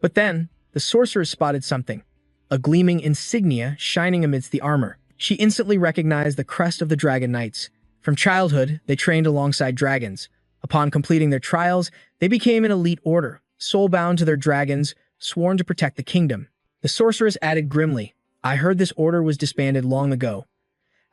But then, the sorceress spotted something, a gleaming insignia shining amidst the armor. She instantly recognized the crest of the Dragon Knights. From childhood, they trained alongside dragons. Upon completing their trials, they became an elite order, soul-bound to their dragons, sworn to protect the kingdom. The sorceress added grimly, I heard this order was disbanded long ago,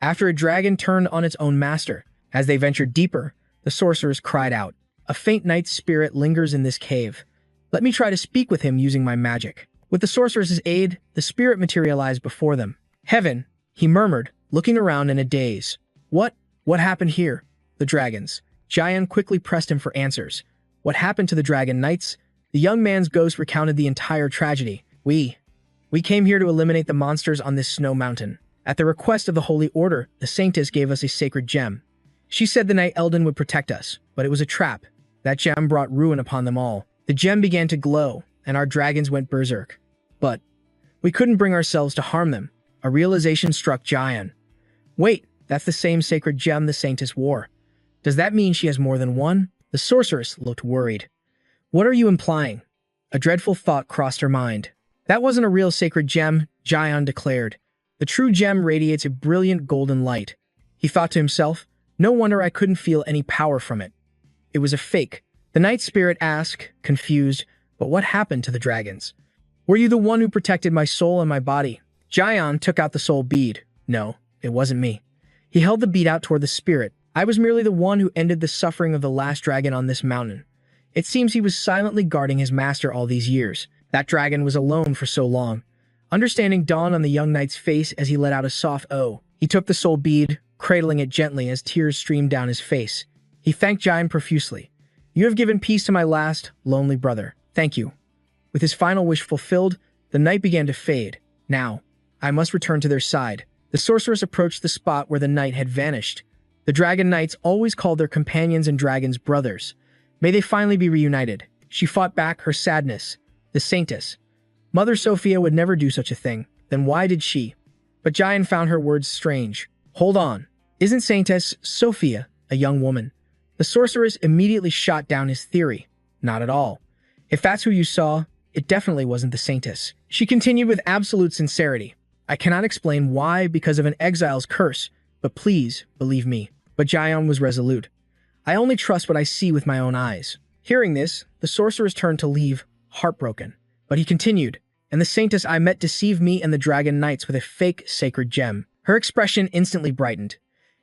after a dragon turned on its own master. As they ventured deeper, the sorceress cried out, a faint knight's spirit lingers in this cave. Let me try to speak with him using my magic. With the sorceress's aid, the spirit materialized before them. Heaven, he murmured, looking around in a daze. What happened here? The dragons. Jian quickly pressed him for answers. What happened to the Dragon Knights? The young man's ghost recounted the entire tragedy. We came here to eliminate the monsters on this snow mountain. At the request of the Holy Order, the Saintess gave us a sacred gem. She said the Knight Elden would protect us, but it was a trap. That gem brought ruin upon them all. The gem began to glow, and our dragons went berserk. But we couldn't bring ourselves to harm them. A realization struck Jian. Wait, that's the same sacred gem the Saintess wore. Does that mean she has more than one? The sorceress looked worried. What are you implying? A dreadful thought crossed her mind. That wasn't a real sacred gem, Jian declared. The true gem radiates a brilliant golden light. He thought to himself, no wonder I couldn't feel any power from it. It was a fake. The night spirit asked, confused, but what happened to the dragons? Were you the one who protected my soul and my body? Jian took out the soul bead. No, it wasn't me. He held the bead out toward the spirit. I was merely the one who ended the suffering of the last dragon on this mountain. It seems he was silently guarding his master all these years. That dragon was alone for so long. Understanding dawned on the young knight's face as he let out a soft "oh." He took the soul bead, cradling it gently as tears streamed down his face. He thanked Jian profusely. You have given peace to my last, lonely brother. Thank you. With his final wish fulfilled, the night began to fade. Now, I must return to their side. The sorceress approached the spot where the knight had vanished. The Dragon Knights always called their companions and dragons brothers. May they finally be reunited. She fought back her sadness. The Saintess. Mother Sophia would never do such a thing. Then why did she? But Jian found her words strange. Hold on. Isn't Saintess Sophia a young woman? The sorceress immediately shot down his theory. Not at all. If that's who you saw, it definitely wasn't the Saintess. She continued with absolute sincerity. I cannot explain why because of an exile's curse, but please believe me. But Jian was resolute. I only trust what I see with my own eyes. Hearing this, the sorceress turned to leave, heartbroken. But he continued, and the Saintess I met deceived me and the Dragon Knights with a fake sacred gem. Her expression instantly brightened.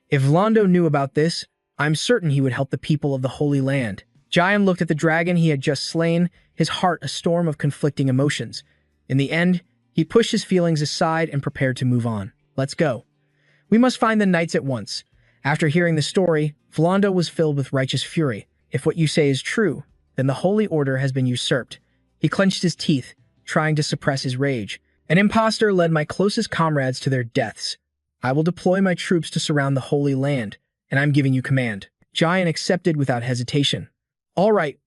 If Londo knew about this, I'm certain he would help the people of the Holy Land. Jian looked at the dragon he had just slain, his heart a storm of conflicting emotions. In the end, he pushed his feelings aside and prepared to move on. Let's go. We must find the knights at once. After hearing the story, Vlondo was filled with righteous fury. If what you say is true, then the Holy Order has been usurped. He clenched his teeth, trying to suppress his rage. An impostor led my closest comrades to their deaths. I will deploy my troops to surround the Holy Land, and I'm giving you command. Jian accepted without hesitation. All right.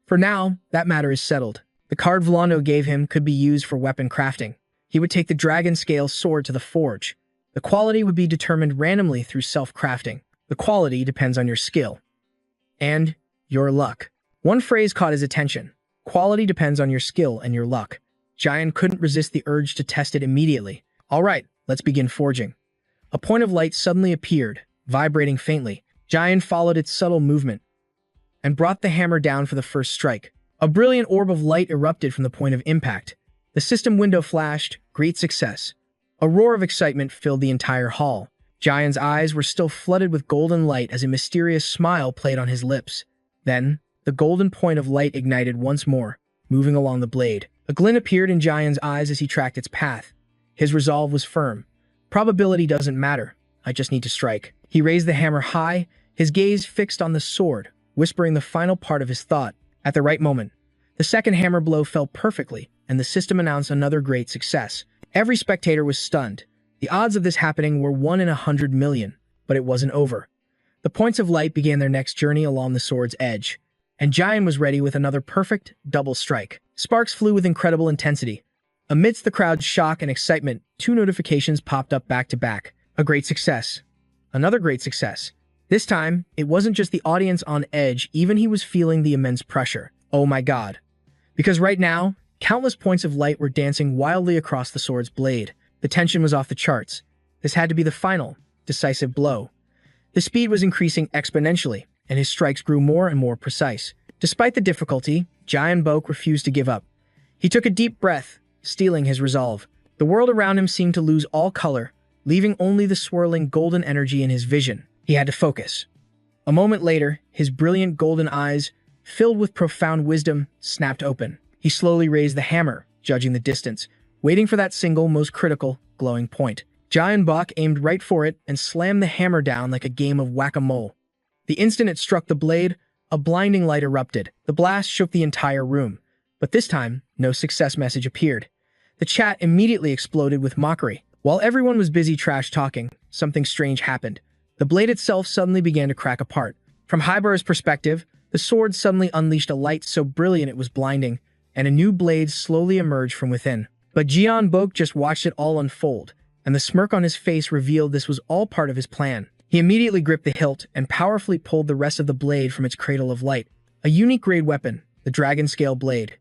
For now, that matter is settled. The card Vlondo gave him could be used for weapon crafting. He would take the dragon scale sword to the forge. The quality would be determined randomly through self-crafting. The quality depends on your skill. And your luck. One phrase caught his attention. Quality depends on your skill and your luck. Jian couldn't resist the urge to test it immediately. All right, let's begin forging. A point of light suddenly appeared, vibrating faintly. Jian followed its subtle movement. and brought the hammer down for the first strike. A brilliant orb of light erupted from the point of impact. The system window flashed, great success. A roar of excitement filled the entire hall. Jian's eyes were still flooded with golden light as a mysterious smile played on his lips. Then, the golden point of light ignited once more, moving along the blade. A glint appeared in Jian's eyes as he tracked its path. His resolve was firm. Probability doesn't matter. I just need to strike. He raised the hammer high, his gaze fixed on the sword, whispering the final part of his thought. At the right moment, the second hammer blow fell perfectly, and the system announced another great success. Every spectator was stunned. The odds of this happening were 1 in 100 million, but it wasn't over. The points of light began their next journey along the sword's edge, and Jian was ready with another perfect, double strike. Sparks flew with incredible intensity. Amidst the crowd's shock and excitement, 2 notifications popped up back to back. A great success. Another great success. This time, it wasn't just the audience on edge, even he was feeling the immense pressure. Oh my god. Because right now, countless points of light were dancing wildly across the sword's blade. The tension was off the charts. This had to be the final, decisive blow. The speed was increasing exponentially, and his strikes grew more and more precise. Despite the difficulty, Jian Bok refused to give up. He took a deep breath, steeling his resolve. The world around him seemed to lose all color, leaving only the swirling golden energy in his vision. He had to focus. A moment later, his brilliant golden eyes, filled with profound wisdom, snapped open. He slowly raised the hammer, judging the distance, waiting for that single, most critical, glowing point. Jian Bok aimed right for it and slammed the hammer down like a game of whack-a-mole. The instant it struck the blade, a blinding light erupted. The blast shook the entire room. But this time, no success message appeared. The chat immediately exploded with mockery. While everyone was busy trash-talking, something strange happened. The blade itself suddenly began to crack apart. From Haibar's perspective, the sword suddenly unleashed a light so brilliant it was blinding, and a new blade slowly emerged from within. But Jian Bok just watched it all unfold, and the smirk on his face revealed this was all part of his plan. He immediately gripped the hilt and powerfully pulled the rest of the blade from its cradle of light. A unique grade weapon, the dragon scale blade.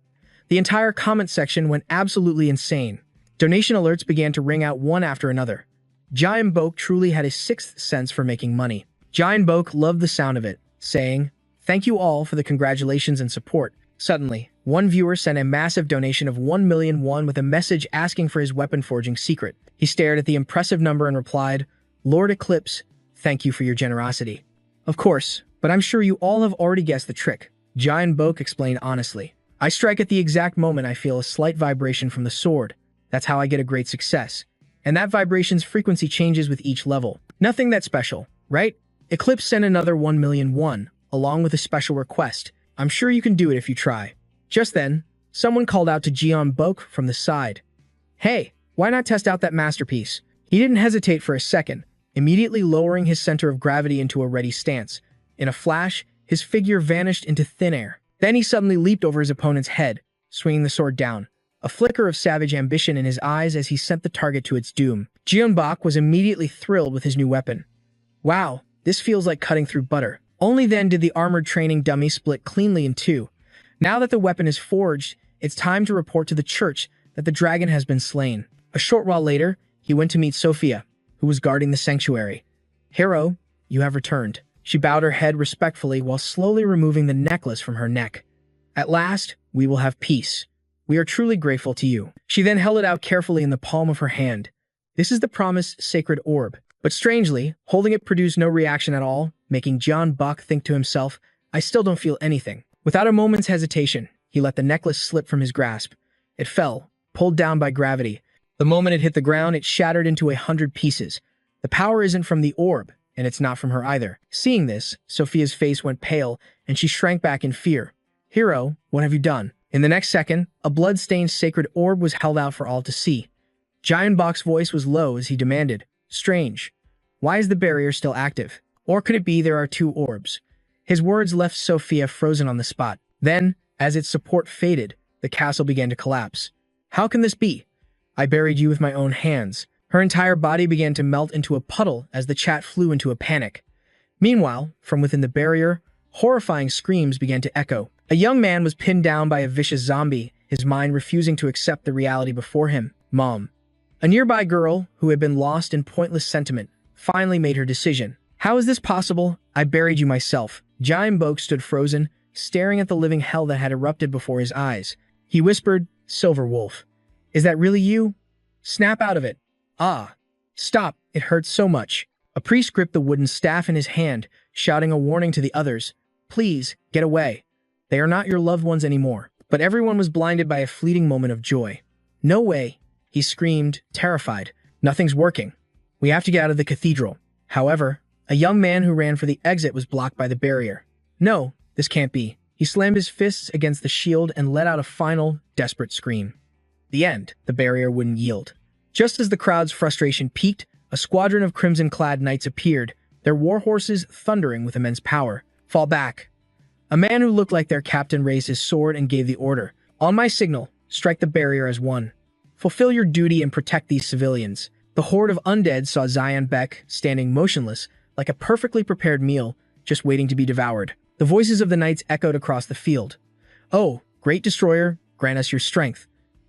The entire comment section went absolutely insane. Donation alerts began to ring out one after another. Jian Bok truly had a sixth sense for making money. Jian Bok loved the sound of it, saying, "Thank you all for the congratulations and support." Suddenly, one viewer sent a massive donation of 1 million won with a message asking for his weapon forging secret. He stared at the impressive number and replied, "Lord Eclipse, thank you for your generosity." "Of course, but I'm sure you all have already guessed the trick," Jian Bok explained honestly. "I strike at the exact moment I feel a slight vibration from the sword. That's how I get a great success. And that vibration's frequency changes with each level. Nothing that special, right?" Eclipse sent another 1 million won, along with a special request. "I'm sure you can do it if you try." Just then, someone called out to Jian Bok from the side. "Hey, why not test out that masterpiece?" He didn't hesitate for a second, immediately lowering his center of gravity into a ready stance. In a flash, his figure vanished into thin air. Then he suddenly leaped over his opponent's head, swinging the sword down. A flicker of savage ambition in his eyes as he sent the target to its doom. Jian Bok was immediately thrilled with his new weapon. "Wow, this feels like cutting through butter." Only then did the armored training dummy split cleanly in two. Now that the weapon is forged, it's time to report to the church that the dragon has been slain. A short while later, he went to meet Sophia, who was guarding the sanctuary. "Hero, you have returned." She bowed her head respectfully while slowly removing the necklace from her neck. "At last, we will have peace. We are truly grateful to you." She then held it out carefully in the palm of her hand. This is the promised sacred orb. But strangely, holding it produced no reaction at all, making Jian Bok think to himself, "I still don't feel anything." Without a moment's hesitation, he let the necklace slip from his grasp. It fell, pulled down by gravity. The moment it hit the ground, it shattered into 100 pieces. The power isn't from the orb, and it's not from her either. Seeing this, Sophia's face went pale, and she shrank back in fear. "Hero, what have you done?" In the next second, a blood-stained sacred orb was held out for all to see. Jian Bok's voice was low as he demanded, "Strange. Why is the barrier still active? Or could it be there are 2 orbs?" His words left Sophia frozen on the spot. Then, as its support faded, the castle began to collapse. "How can this be? I buried you with my own hands." Her entire body began to melt into a puddle as the chat flew into a panic. Meanwhile, from within the barrier, horrifying screams began to echo. A young man was pinned down by a vicious zombie, his mind refusing to accept the reality before him. Mom. A nearby girl, who had been lost in pointless sentiment, finally made her decision. How is this possible? I buried you myself. Giant Boke stood frozen, staring at the living hell that had erupted before his eyes. He whispered, Silver Wolf. Is that really you? Snap out of it. Ah. Stop. It hurts so much. A priest gripped the wooden staff in his hand, shouting a warning to the others. Please, get away. They are not your loved ones anymore. But everyone was blinded by a fleeting moment of joy. No way, he screamed, terrified. Nothing's working. We have to get out of the cathedral. However, a young man who ran for the exit was blocked by the barrier. No, this can't be. He slammed his fists against the shield and let out a final, desperate scream. The end. The barrier wouldn't yield. Just as the crowd's frustration peaked, a squadron of crimson-clad knights appeared, their war horses thundering with immense power. Fall back. A man who looked like their captain raised his sword and gave the order. On my signal, strike the barrier as one. Fulfill your duty and protect these civilians. The horde of undead saw Zion Beck standing motionless, like a perfectly prepared meal, just waiting to be devoured. The voices of the knights echoed across the field. Oh, great destroyer, grant us your strength.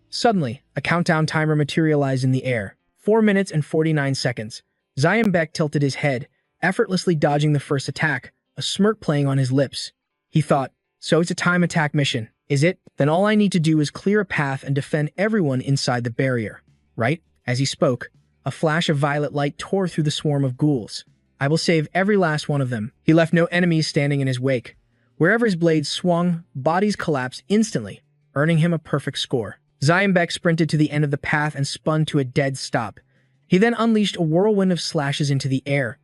Suddenly, a countdown timer materialized in the air. 4 minutes and 49 seconds. Zion Beck tilted his head, effortlessly dodging the first attack, a smirk playing on his lips. He thought, so it's a time attack mission, is it? Then all I need to do is clear a path and defend everyone inside the barrier. Right? As he spoke, a flash of violet light tore through the swarm of ghouls. I will save every last one of them. He left no enemies standing in his wake. Wherever his blade swung, bodies collapsed instantly, earning him a perfect score. Zion Beck sprinted to the end of the path and spun to a dead stop. He then unleashed a whirlwind of slashes into the air.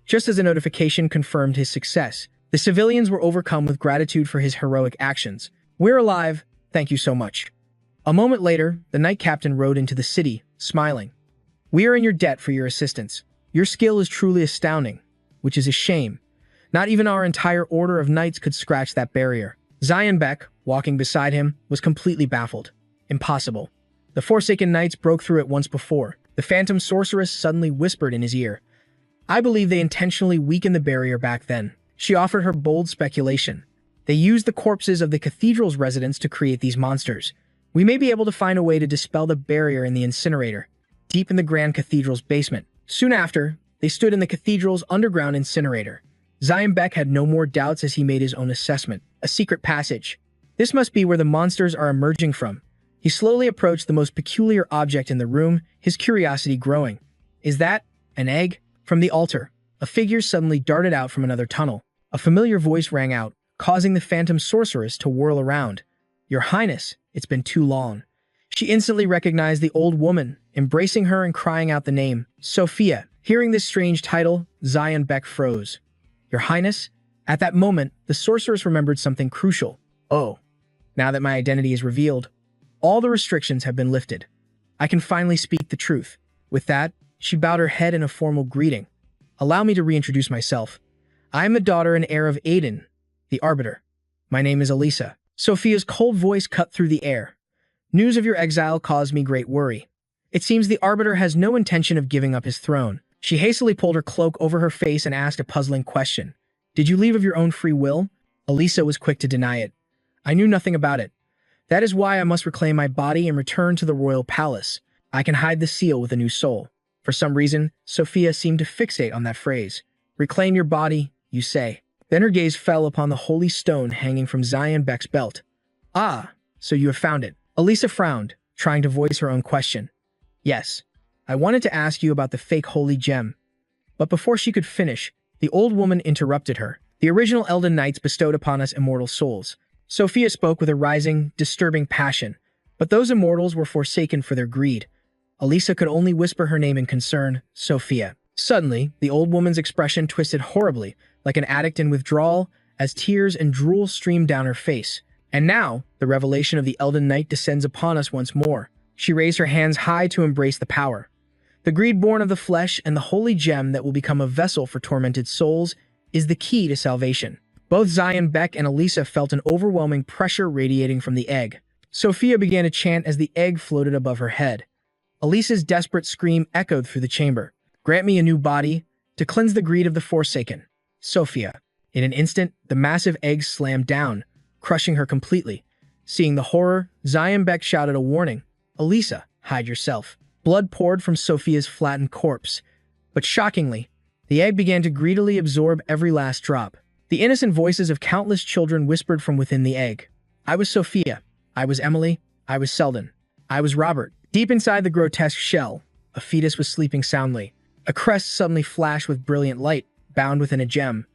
Just as a notification confirmed his success, the civilians were overcome with gratitude for his heroic actions. We're alive, thank you so much. A moment later, the knight captain rode into the city, smiling. We are in your debt for your assistance. Your skill is truly astounding, which is a shame. Not even our entire order of knights could scratch that barrier. Zion Beck, walking beside him, was completely baffled. Impossible. The Forsaken Knights broke through it once before. The Phantom Sorceress suddenly whispered in his ear. I believe they intentionally weakened the barrier back then. She offered her bold speculation. They used the corpses of the cathedral's residents to create these monsters. We may be able to find a way to dispel the barrier in the incinerator, deep in the Grand Cathedral's basement. Soon after, they stood in the cathedral's underground incinerator. Zion Beck had no more doubts as he made his own assessment. A secret passage. This must be where the monsters are emerging from. He slowly approached the most peculiar object in the room, his curiosity growing. Is that an egg? From the altar, a figure suddenly darted out from another tunnel. A familiar voice rang out, causing the Phantom Sorceress to whirl around. Your Highness, it's been too long. She instantly recognized the old woman, embracing her and crying out the name, Sophia. Hearing this strange title, Zion Beck froze. Your Highness? At that moment, the sorceress remembered something crucial. Oh, now that my identity is revealed, all the restrictions have been lifted. I can finally speak the truth. With that, she bowed her head in a formal greeting. Allow me to reintroduce myself. I am the daughter and heir of Aiden, the Arbiter. My name is Elisa. Sophia's cold voice cut through the air. News of your exile caused me great worry. It seems the Arbiter has no intention of giving up his throne. She hastily pulled her cloak over her face and asked a puzzling question. Did you leave of your own free will? Elisa was quick to deny it. I knew nothing about it. That is why I must reclaim my body and return to the royal palace. I can hide the seal with a new soul. For some reason, Sophia seemed to fixate on that phrase. Reclaim your body, you say. Then her gaze fell upon the holy stone hanging from Zion Beck's belt. Ah, so you have found it. Elisa frowned, trying to voice her own question. Yes, I wanted to ask you about the fake holy gem. But before she could finish, the old woman interrupted her. The original Elden Knights bestowed upon us immortal souls. Sophia spoke with a rising, disturbing passion, but those immortals were forsaken for their greed. Elisa could only whisper her name in concern, Sophia. Suddenly, the old woman's expression twisted horribly, like an addict in withdrawal, as tears and drool streamed down her face. And now, the revelation of the Elden Knight descends upon us once more. She raised her hands high to embrace the power. The greed born of the flesh and the holy gem that will become a vessel for tormented souls is the key to salvation. Both Zion Beck and Elisa felt an overwhelming pressure radiating from the egg. Sophia began to chant as the egg floated above her head. Elisa's desperate scream echoed through the chamber. Grant me a new body, to cleanse the greed of the Forsaken. Sophia. In an instant, the massive egg slammed down, crushing her completely. Seeing the horror, Zion Beck shouted a warning. Elisa, hide yourself. Blood poured from Sophia's flattened corpse. But shockingly, The egg began to greedily absorb every last drop. The innocent voices of countless children whispered from within the egg. I was Sophia. I was Emily. I was Selden. I was Robert. Deep inside the grotesque shell, a fetus was sleeping soundly. A crest suddenly flashed with brilliant light, bound within a gem.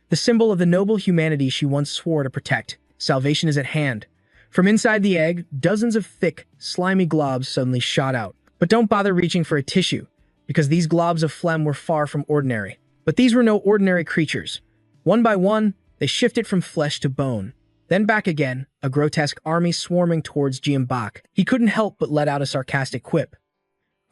The symbol of the noble humanity she once swore to protect. Salvation is at hand. From inside the egg, dozens of thick, slimy globs suddenly shot out. But don't bother reaching for a tissue, because these globs of phlegm were far from ordinary. But these were no ordinary creatures. One by one, they shifted from flesh to bone. Then back again, a grotesque army swarming towards Bak. He couldn't help but let out a sarcastic quip.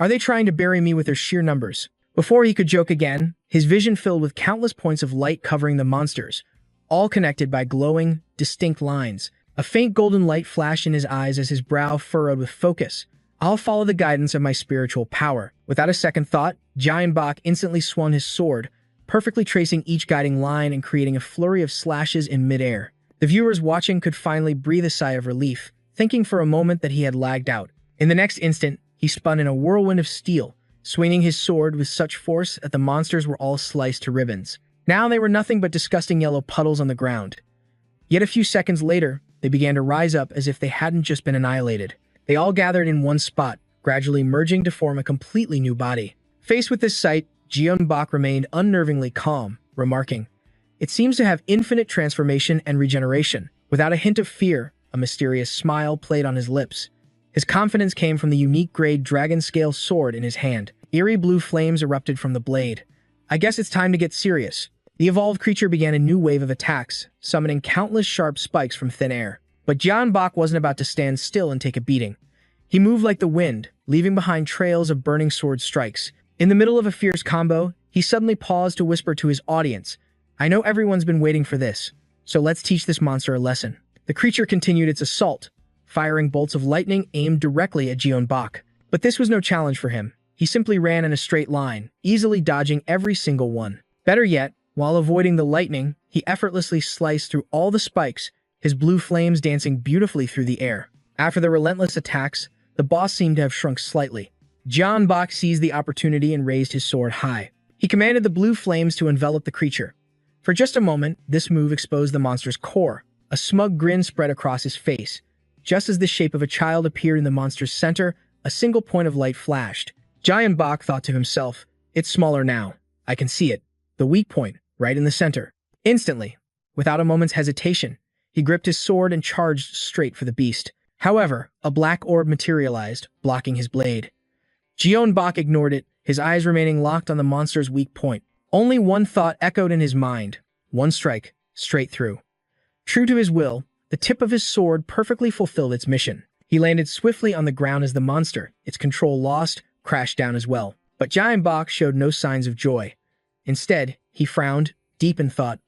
Are they trying to bury me with their sheer numbers? Before he could joke again, his vision filled with countless points of light covering the monsters, all connected by glowing, distinct lines. A faint golden light flashed in his eyes as his brow furrowed with focus. I'll follow the guidance of my spiritual power. Without a second thought, Bak instantly swung his sword, perfectly tracing each guiding line and creating a flurry of slashes in midair. The viewers watching could finally breathe a sigh of relief, thinking for a moment that he had lagged out. In the next instant, he spun in a whirlwind of steel, swinging his sword with such force that the monsters were all sliced to ribbons. Now they were nothing but disgusting yellow puddles on the ground. Yet a few seconds later, they began to rise up as if they hadn't just been annihilated. They all gathered in one spot, gradually merging to form a completely new body. Faced with this sight, Bak remained unnervingly calm, remarking, "It seems to have infinite transformation and regeneration." Without a hint of fear, a mysterious smile played on his lips. His confidence came from the unique grade dragon-scale sword in his hand. Eerie blue flames erupted from the blade. I guess it's time to get serious. The evolved creature began a new wave of attacks, summoning countless sharp spikes from thin air. But Bak wasn't about to stand still and take a beating. He moved like the wind, leaving behind trails of burning sword strikes. In the middle of a fierce combo, he suddenly paused to whisper to his audience, "I know everyone's been waiting for this, so let's teach this monster a lesson." The creature continued its assault, firing bolts of lightning aimed directly at Bak. But this was no challenge for him. He simply ran in a straight line, easily dodging every single one. Better yet, while avoiding the lightning, he effortlessly sliced through all the spikes, his blue flames dancing beautifully through the air. After the relentless attacks, the boss seemed to have shrunk slightly. Bak seized the opportunity and raised his sword high. He commanded the blue flames to envelop the creature. For just a moment, this move exposed the monster's core. A smug grin spread across his face. Just as the shape of a child appeared in the monster's center, a single point of light flashed. Bak thought to himself, "It's smaller now. I can see it. The weak point, right in the center." Instantly, without a moment's hesitation, he gripped his sword and charged straight for the beast. However, a black orb materialized, blocking his blade. Bak ignored it, his eyes remaining locked on the monster's weak point. Only one thought echoed in his mind. One strike, straight through. True to his will, the tip of his sword perfectly fulfilled its mission. He landed swiftly on the ground as the monster, its control lost, crashed down as well. But Bak showed no signs of joy. Instead, he frowned, deep in thought.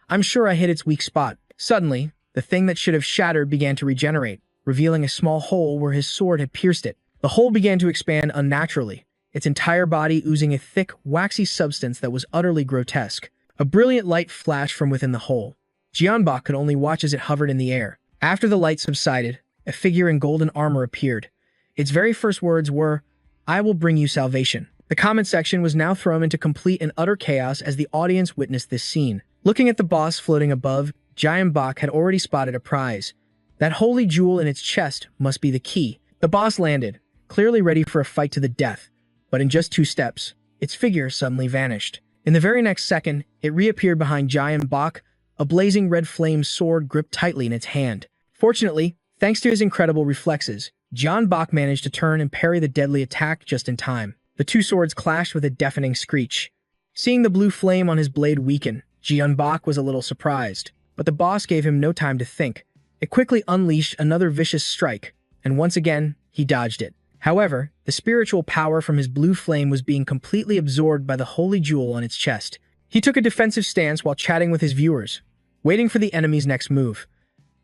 "I'm sure I hit its weak spot." Suddenly, the thing that should have shattered began to regenerate, revealing a small hole where his sword had pierced it. The hole began to expand unnaturally, its entire body oozing a thick, waxy substance that was utterly grotesque. A brilliant light flashed from within the hole. Bak could only watch as it hovered in the air. After the light subsided, a figure in golden armor appeared. Its very first words were, "I will bring you salvation." The comment section was now thrown into complete and utter chaos as the audience witnessed this scene. Looking at the boss floating above, Bak had already spotted a prize. That holy jewel in its chest must be the key. The boss landed, clearly ready for a fight to the death, but in just 2 steps, its figure suddenly vanished. In the very next second, it reappeared behind Bak, a blazing red flame sword gripped tightly in its hand. Fortunately, thanks to his incredible reflexes, Bak managed to turn and parry the deadly attack just in time. The 2 swords clashed with a deafening screech. Seeing the blue flame on his blade weaken, Bak was a little surprised, but the boss gave him no time to think. It quickly unleashed another vicious strike, and once again, he dodged it. However, the spiritual power from his blue flame was being completely absorbed by the holy jewel on its chest. He took a defensive stance while chatting with his viewers, waiting for the enemy's next move.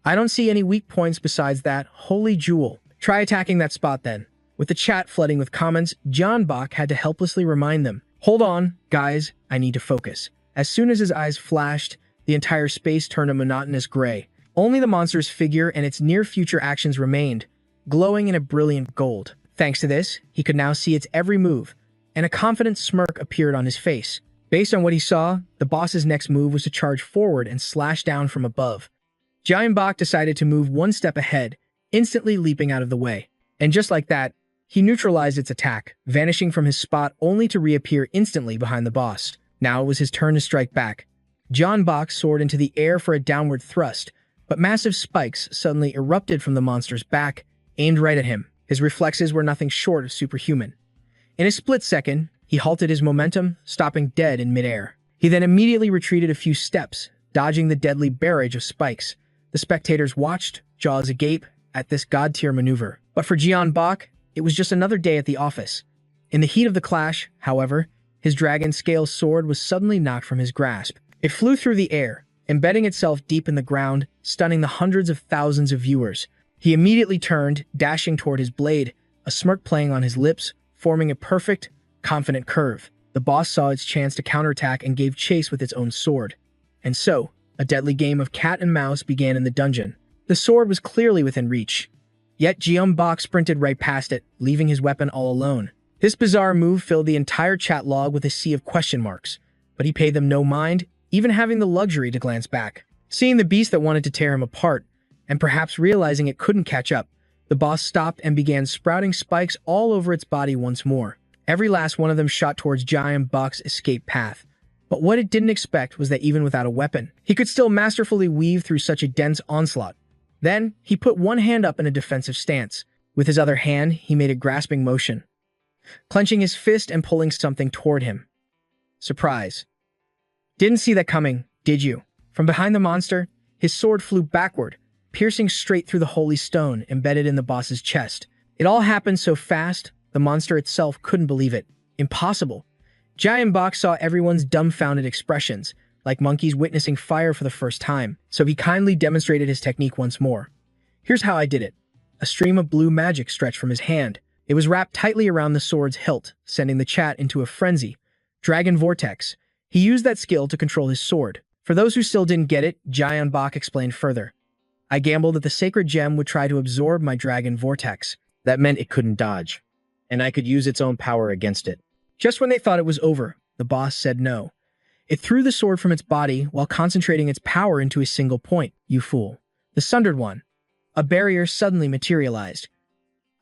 "I don't see any weak points besides that holy jewel. Try attacking that spot then." With the chat flooding with comments, Bak had to helplessly remind them, "Hold on, guys, I need to focus." As soon as his eyes flashed, the entire space turned a monotonous gray. Only the monster's figure and its near-future actions remained, glowing in a brilliant gold. Thanks to this, he could now see its every move, and a confident smirk appeared on his face. Based on what he saw, the boss's next move was to charge forward and slash down from above. Giant Bach decided to move one step ahead, instantly leaping out of the way. And just like that, he neutralized its attack, vanishing from his spot only to reappear instantly behind the boss. Now it was his turn to strike back. Giant Bach soared into the air for a downward thrust, but massive spikes suddenly erupted from the monster's back, aimed right at him. His reflexes were nothing short of superhuman. In a split second, he halted his momentum, stopping dead in midair. He then immediately retreated a few steps, dodging the deadly barrage of spikes. The spectators watched, jaws agape, at this god-tier maneuver. But for Giant Bach, it was just another day at the office. In the heat of the clash, however, his dragon scale sword was suddenly knocked from his grasp. It flew through the air, embedding itself deep in the ground, stunning the hundreds of thousands of viewers. He immediately turned, dashing toward his blade, a smirk playing on his lips, forming a perfect, confident curve. The boss saw its chance to counterattack and gave chase with its own sword. And so, a deadly game of cat and mouse began in the dungeon. The sword was clearly within reach. Yet Giant Bach sprinted right past it, leaving his weapon all alone. This bizarre move filled the entire chat log with a sea of question marks, but he paid them no mind, even having the luxury to glance back. Seeing the beast that wanted to tear him apart, and perhaps realizing it couldn't catch up, the boss stopped and began sprouting spikes all over its body once more. Every last one of them shot towards Giant Bach's escape path. But what it didn't expect was that even without a weapon, he could still masterfully weave through such a dense onslaught. Then, he put one hand up in a defensive stance. With his other hand, he made a grasping motion, clenching his fist and pulling something toward him. Surprise. Didn't see that coming, did you? From behind the monster, his sword flew backward, piercing straight through the holy stone embedded in the boss's chest. It all happened so fast, the monster itself couldn't believe it. Impossible. Giant Bach saw everyone's dumbfounded expressions, like monkeys witnessing fire for the first time, so he kindly demonstrated his technique once more. Here's how I did it. A stream of blue magic stretched from his hand. It was wrapped tightly around the sword's hilt, sending the chat into a frenzy. Dragon Vortex. He used that skill to control his sword. For those who still didn't get it, Giant Bach explained further. I gambled that the sacred gem would try to absorb my Dragon Vortex. That meant it couldn't dodge, and I could use its own power against it. Just when they thought it was over, the boss said no. It threw the sword from its body while concentrating its power into a single point. You fool. The Sundered One. A barrier suddenly materialized.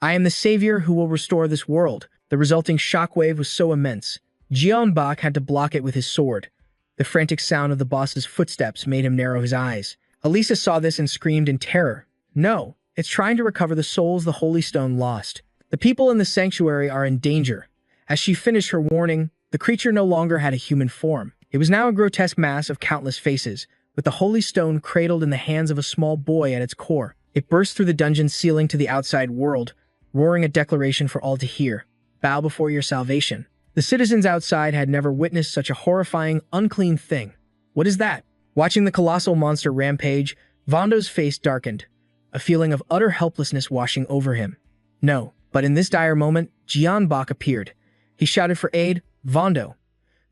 I am the savior who will restore this world. The resulting shockwave was so immense, Giant Bach had to block it with his sword. The frantic sound of the boss's footsteps made him narrow his eyes. Elisa saw this and screamed in terror. No, it's trying to recover the souls the Holy Stone lost. The people in the sanctuary are in danger. As she finished her warning, the creature no longer had a human form. It was now a grotesque mass of countless faces, with the Holy Stone cradled in the hands of a small boy at its core. It burst through the dungeon's ceiling to the outside world, roaring a declaration for all to hear. Bow before your salvation. The citizens outside had never witnessed such a horrifying, unclean thing. What is that? Watching the colossal monster rampage, Vondo's face darkened, a feeling of utter helplessness washing over him. No, but in this dire moment, Giant Bach appeared. He shouted for aid. Vondo.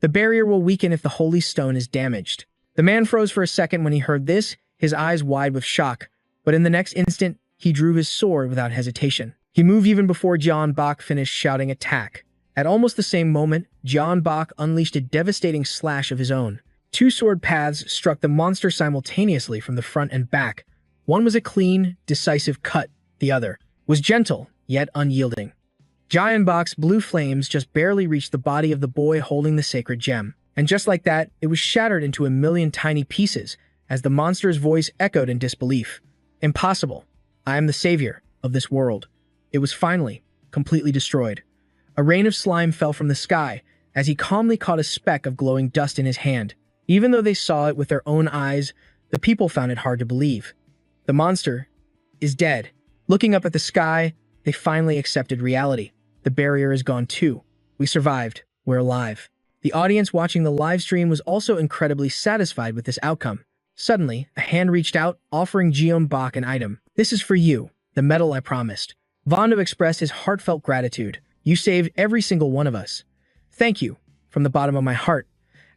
The barrier will weaken if the Holy Stone is damaged. The man froze for a second when he heard this, his eyes wide with shock, but in the next instant, he drew his sword without hesitation. He moved even before Giant Bach finished shouting attack. At almost the same moment, Giant Bach unleashed a devastating slash of his own. Two sword paths struck the monster simultaneously from the front and back. One was a clean, decisive cut. The other was gentle, yet unyielding. Giant Bach's blue flames just barely reached the body of the boy holding the sacred gem. And just like that, it was shattered into a million tiny pieces as the monster's voice echoed in disbelief. Impossible. I am the savior of this world. It was finally completely destroyed. A rain of slime fell from the sky as he calmly caught a speck of glowing dust in his hand. Even though they saw it with their own eyes, the people found it hard to believe. The monster is dead. Looking up at the sky, they finally accepted reality. The barrier is gone too. We survived. We're alive. The audience watching the live stream was also incredibly satisfied with this outcome. Suddenly, a hand reached out, offering Giant Bach an item. This is for you, the medal I promised. Vondo expressed his heartfelt gratitude. You saved every single one of us. Thank you, from the bottom of my heart.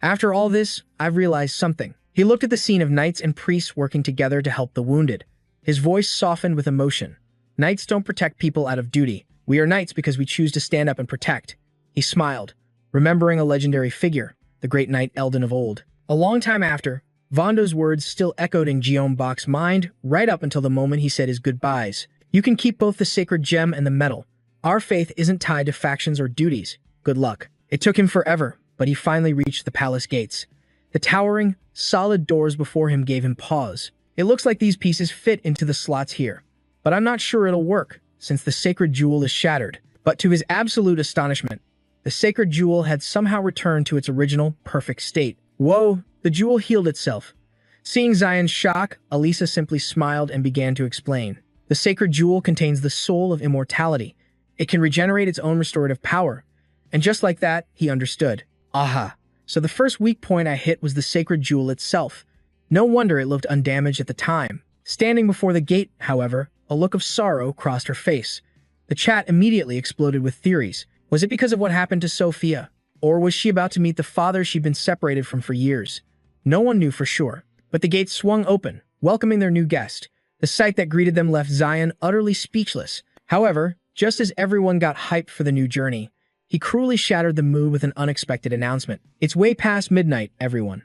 After all this, I've realized something. He looked at the scene of knights and priests working together to help the wounded. His voice softened with emotion. Knights don't protect people out of duty. We are knights because we choose to stand up and protect. He smiled, remembering a legendary figure. the great knight Eldon of old. A long time after, Vondo's words still echoed in Jeonbok's mind right up until the moment he said his goodbyes. You can keep both the sacred gem and the medal. Our faith isn't tied to factions or duties. Good luck. It took him forever, but he finally reached the palace gates. The towering, solid doors before him gave him pause. It looks like these pieces fit into the slots here, but I'm not sure it'll work, since the sacred jewel is shattered. But to his absolute astonishment, the sacred jewel had somehow returned to its original, perfect state. Whoa, the jewel healed itself. Seeing Zion's shock, Elisa simply smiled and began to explain. The sacred jewel contains the soul of immortality. It can regenerate its own restorative power. And just like that, he understood. Aha. So the first weak point I hit was the sacred jewel itself. No wonder it looked undamaged at the time. Standing before the gate, however, a look of sorrow crossed her face. The chat immediately exploded with theories. Was it because of what happened to Sophia? Or was she about to meet the father she'd been separated from for years? No one knew for sure. But the gate swung open, welcoming their new guest. The sight that greeted them left Zion utterly speechless. However, just as everyone got hyped for the new journey, he cruelly shattered the mood with an unexpected announcement. It's way past midnight, everyone.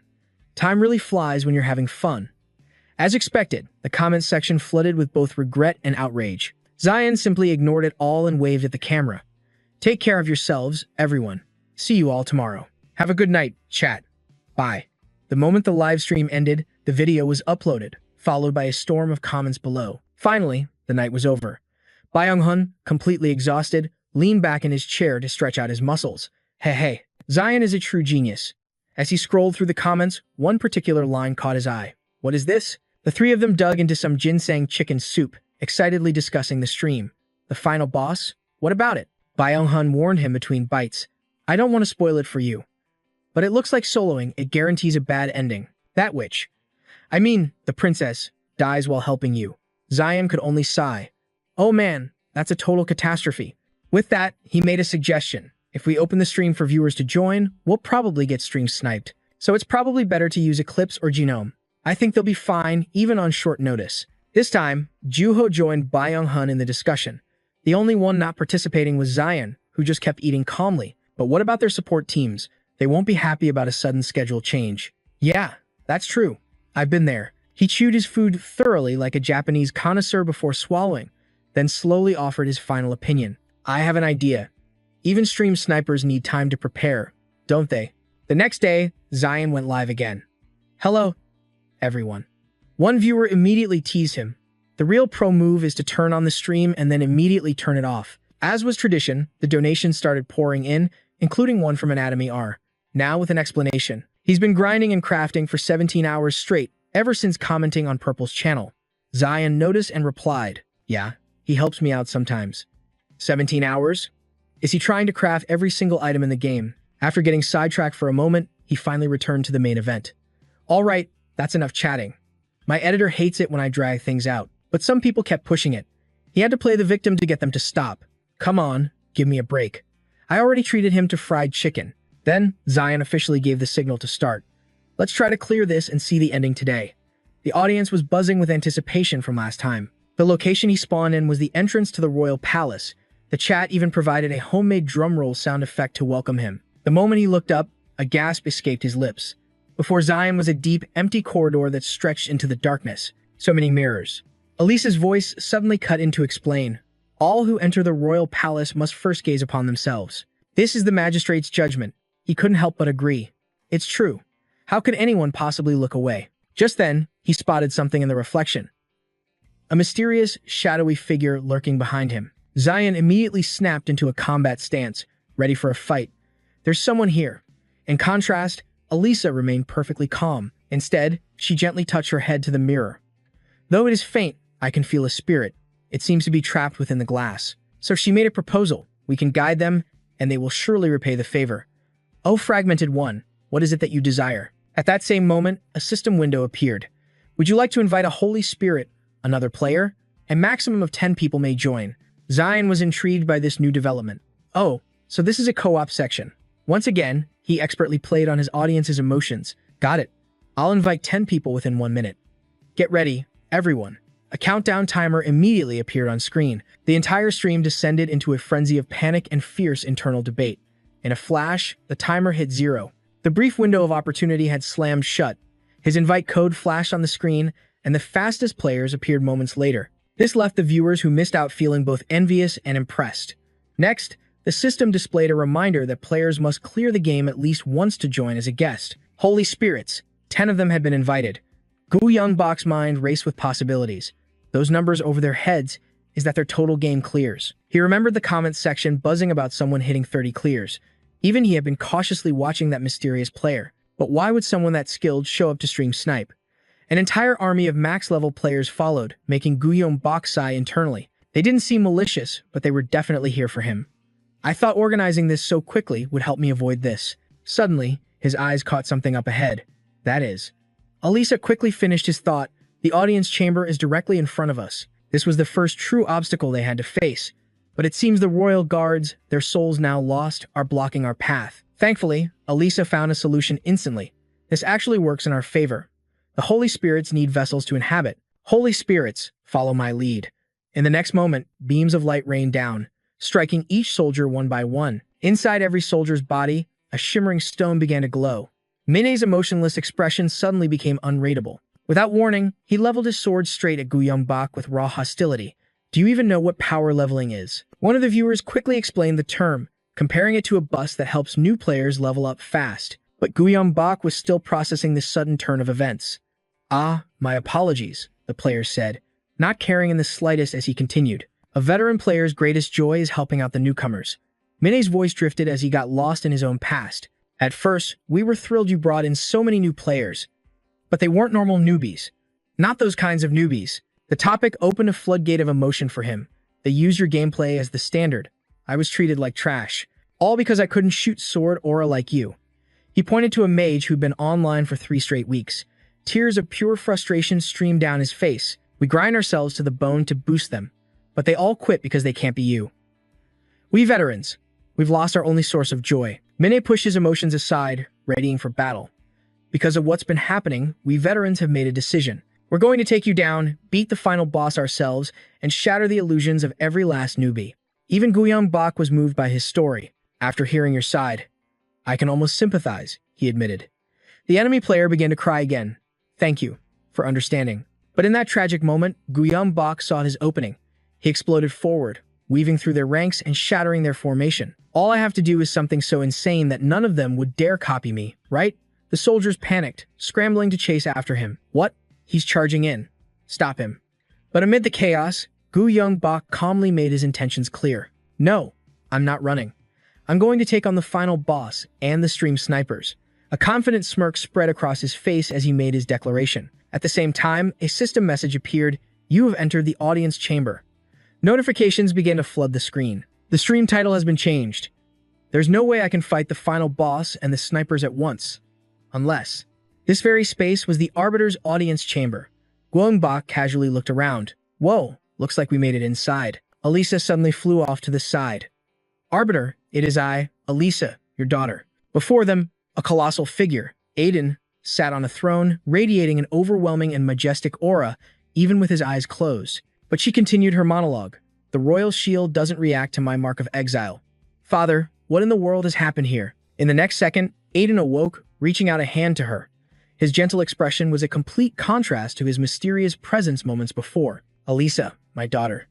Time really flies when you're having fun. As expected, the comments section flooded with both regret and outrage. Zion simply ignored it all and waved at the camera. Take care of yourselves, everyone. See you all tomorrow. Have a good night, chat. Bye. The moment the live stream ended, the video was uploaded, followed by a storm of comments below. Finally, the night was over. Byung-hun, completely exhausted, leaned back in his chair to stretch out his muscles. Hey, Zion is a true genius. As he scrolled through the comments, one particular line caught his eye. What is this? The three of them dug into some ginseng chicken soup, excitedly discussing the stream. The final boss? What about it? Byung-hun warned him between bites. I don't want to spoil it for you. But it looks like soloing, it guarantees a bad ending. That witch. I mean, the princess, dies while helping you. Zion could only sigh. Oh man, that's a total catastrophe. With that, he made a suggestion. If we open the stream for viewers to join, we'll probably get stream sniped. So it's probably better to use Eclipse or Genome. I think they'll be fine, even on short notice. This time, Juho joined Byung-hun in the discussion. The only one not participating was Zion, who just kept eating calmly. But what about their support teams? They won't be happy about a sudden schedule change. Yeah, that's true. I've been there. He chewed his food thoroughly like a Japanese connoisseur before swallowing, then slowly offered his final opinion. I have an idea. Even stream snipers need time to prepare, don't they? The next day, Zion went live again. Hello, everyone. One viewer immediately teased him. The real pro move is to turn on the stream and then immediately turn it off. As was tradition, the donations started pouring in, including one from Anatomy R. Now with an explanation. He's been grinding and crafting for 17 hours straight, ever since commenting on Purple's channel. Zion noticed and replied, yeah, he helps me out sometimes. 17 hours? Is he trying to craft every single item in the game? After getting sidetracked for a moment, he finally returned to the main event. Alright, that's enough chatting. My editor hates it when I drag things out, but some people kept pushing it. He had to play the victim to get them to stop. Come on, give me a break. I already treated him to fried chicken. Then, Zion officially gave the signal to start. Let's try to clear this and see the ending today. The audience was buzzing with anticipation from last time. The location he spawned in was the entrance to the royal palace. The chat even provided a homemade drumroll sound effect to welcome him. The moment he looked up, a gasp escaped his lips. Before Zion was a deep, empty corridor that stretched into the darkness. So many mirrors. Elisa's voice suddenly cut in to explain. All who enter the royal palace must first gaze upon themselves. This is the magistrate's judgment. He couldn't help but agree. It's true. How could anyone possibly look away? Just then, he spotted something in the reflection. A mysterious, shadowy figure lurking behind him. Zion immediately snapped into a combat stance, ready for a fight. There's someone here. In contrast, Elisa remained perfectly calm. Instead, she gently touched her head to the mirror. Though it is faint, I can feel a spirit. It seems to be trapped within the glass. So she made a proposal. We can guide them, and they will surely repay the favor. Oh, fragmented one, what is it that you desire? At that same moment, a system window appeared. Would you like to invite a holy spirit, another player? A maximum of 10 people may join. Zion was intrigued by this new development. Oh, so this is a co-op section. Once again, he expertly played on his audience's emotions. Got it. I'll invite 10 people within 1 minute. Get ready, everyone. A countdown timer immediately appeared on screen. The entire stream descended into a frenzy of panic and fierce internal debate. In a flash, the timer hit 0. The brief window of opportunity had slammed shut. His invite code flashed on the screen, and the fastest players appeared moments later. This left the viewers who missed out feeling both envious and impressed. Next, the system displayed a reminder that players must clear the game at least once to join as a guest. Holy spirits, 10 of them had been invited. Gu Youngbok's mind raced with possibilities. Those numbers over their heads is that their total game clears. He remembered the comments section buzzing about someone hitting 30 clears. Even he had been cautiously watching that mysterious player. But why would someone that skilled show up to stream snipe? An entire army of max-level players followed, making Gu Yongbok sigh internally. They didn't seem malicious, but they were definitely here for him. I thought organizing this so quickly would help me avoid this. Suddenly, his eyes caught something up ahead. That is. Alisa quickly finished his thought. The audience chamber is directly in front of us. This was the first true obstacle they had to face. But it seems the royal guards, their souls now lost, are blocking our path. Thankfully, Alisa found a solution instantly. This actually works in our favor. The Holy Spirits need vessels to inhabit. Holy Spirits, follow my lead. In the next moment, beams of light rained down, striking each soldier one by one. Inside every soldier's body, a shimmering stone began to glow. Mine's emotionless expression suddenly became unreadable. Without warning, he leveled his sword straight at Gu Yongbok with raw hostility. Do you even know what power leveling is? One of the viewers quickly explained the term, comparing it to a bus that helps new players level up fast. But Gu Yongbok was still processing this sudden turn of events. Ah, my apologies, the player said, not caring in the slightest as he continued. A veteran player's greatest joy is helping out the newcomers. Mine's voice drifted as he got lost in his own past. At first, we were thrilled you brought in so many new players. But they weren't normal newbies. Not those kinds of newbies. The topic opened a floodgate of emotion for him. They used your gameplay as the standard. I was treated like trash. All because I couldn't shoot sword aura like you. He pointed to a mage who'd been online for 3 straight weeks. Tears of pure frustration streamed down his face. We grind ourselves to the bone to boost them. But they all quit because they can't be you. We veterans. We've lost our only source of joy. Mine pushed his emotions aside, readying for battle. Because of what's been happening, we veterans have made a decision. We're going to take you down, beat the final boss ourselves, and shatter the illusions of every last newbie. Even Gu Yongbok was moved by his story. After hearing your side, I can almost sympathize, he admitted. The enemy player began to cry again. Thank you for understanding. But in that tragic moment, Gu Yongbok saw his opening. He exploded forward, weaving through their ranks and shattering their formation. All I have to do is something so insane that none of them would dare copy me, right? The soldiers panicked, scrambling to chase after him. What? He's charging in. Stop him. But amid the chaos, Gu Yongbok calmly made his intentions clear. No, I'm not running. I'm going to take on the final boss and the stream snipers. A confident smirk spread across his face as he made his declaration. At the same time, a system message appeared. You have entered the audience chamber. Notifications began to flood the screen. The stream title has been changed. There's no way I can fight the final boss and the snipers at once. Unless. This very space was the Arbiter's audience chamber. Gu Yongbok casually looked around. Whoa, looks like we made it inside. Alisa suddenly flew off to the side. Arbiter, it is I, Alisa, your daughter. Before them, a colossal figure, Aiden, sat on a throne, radiating an overwhelming and majestic aura, even with his eyes closed. But she continued her monologue. The royal shield doesn't react to my mark of exile. Father, what in the world has happened here? In the next second, Aiden awoke, reaching out a hand to her. His gentle expression was a complete contrast to his mysterious presence moments before. Alisa, my daughter.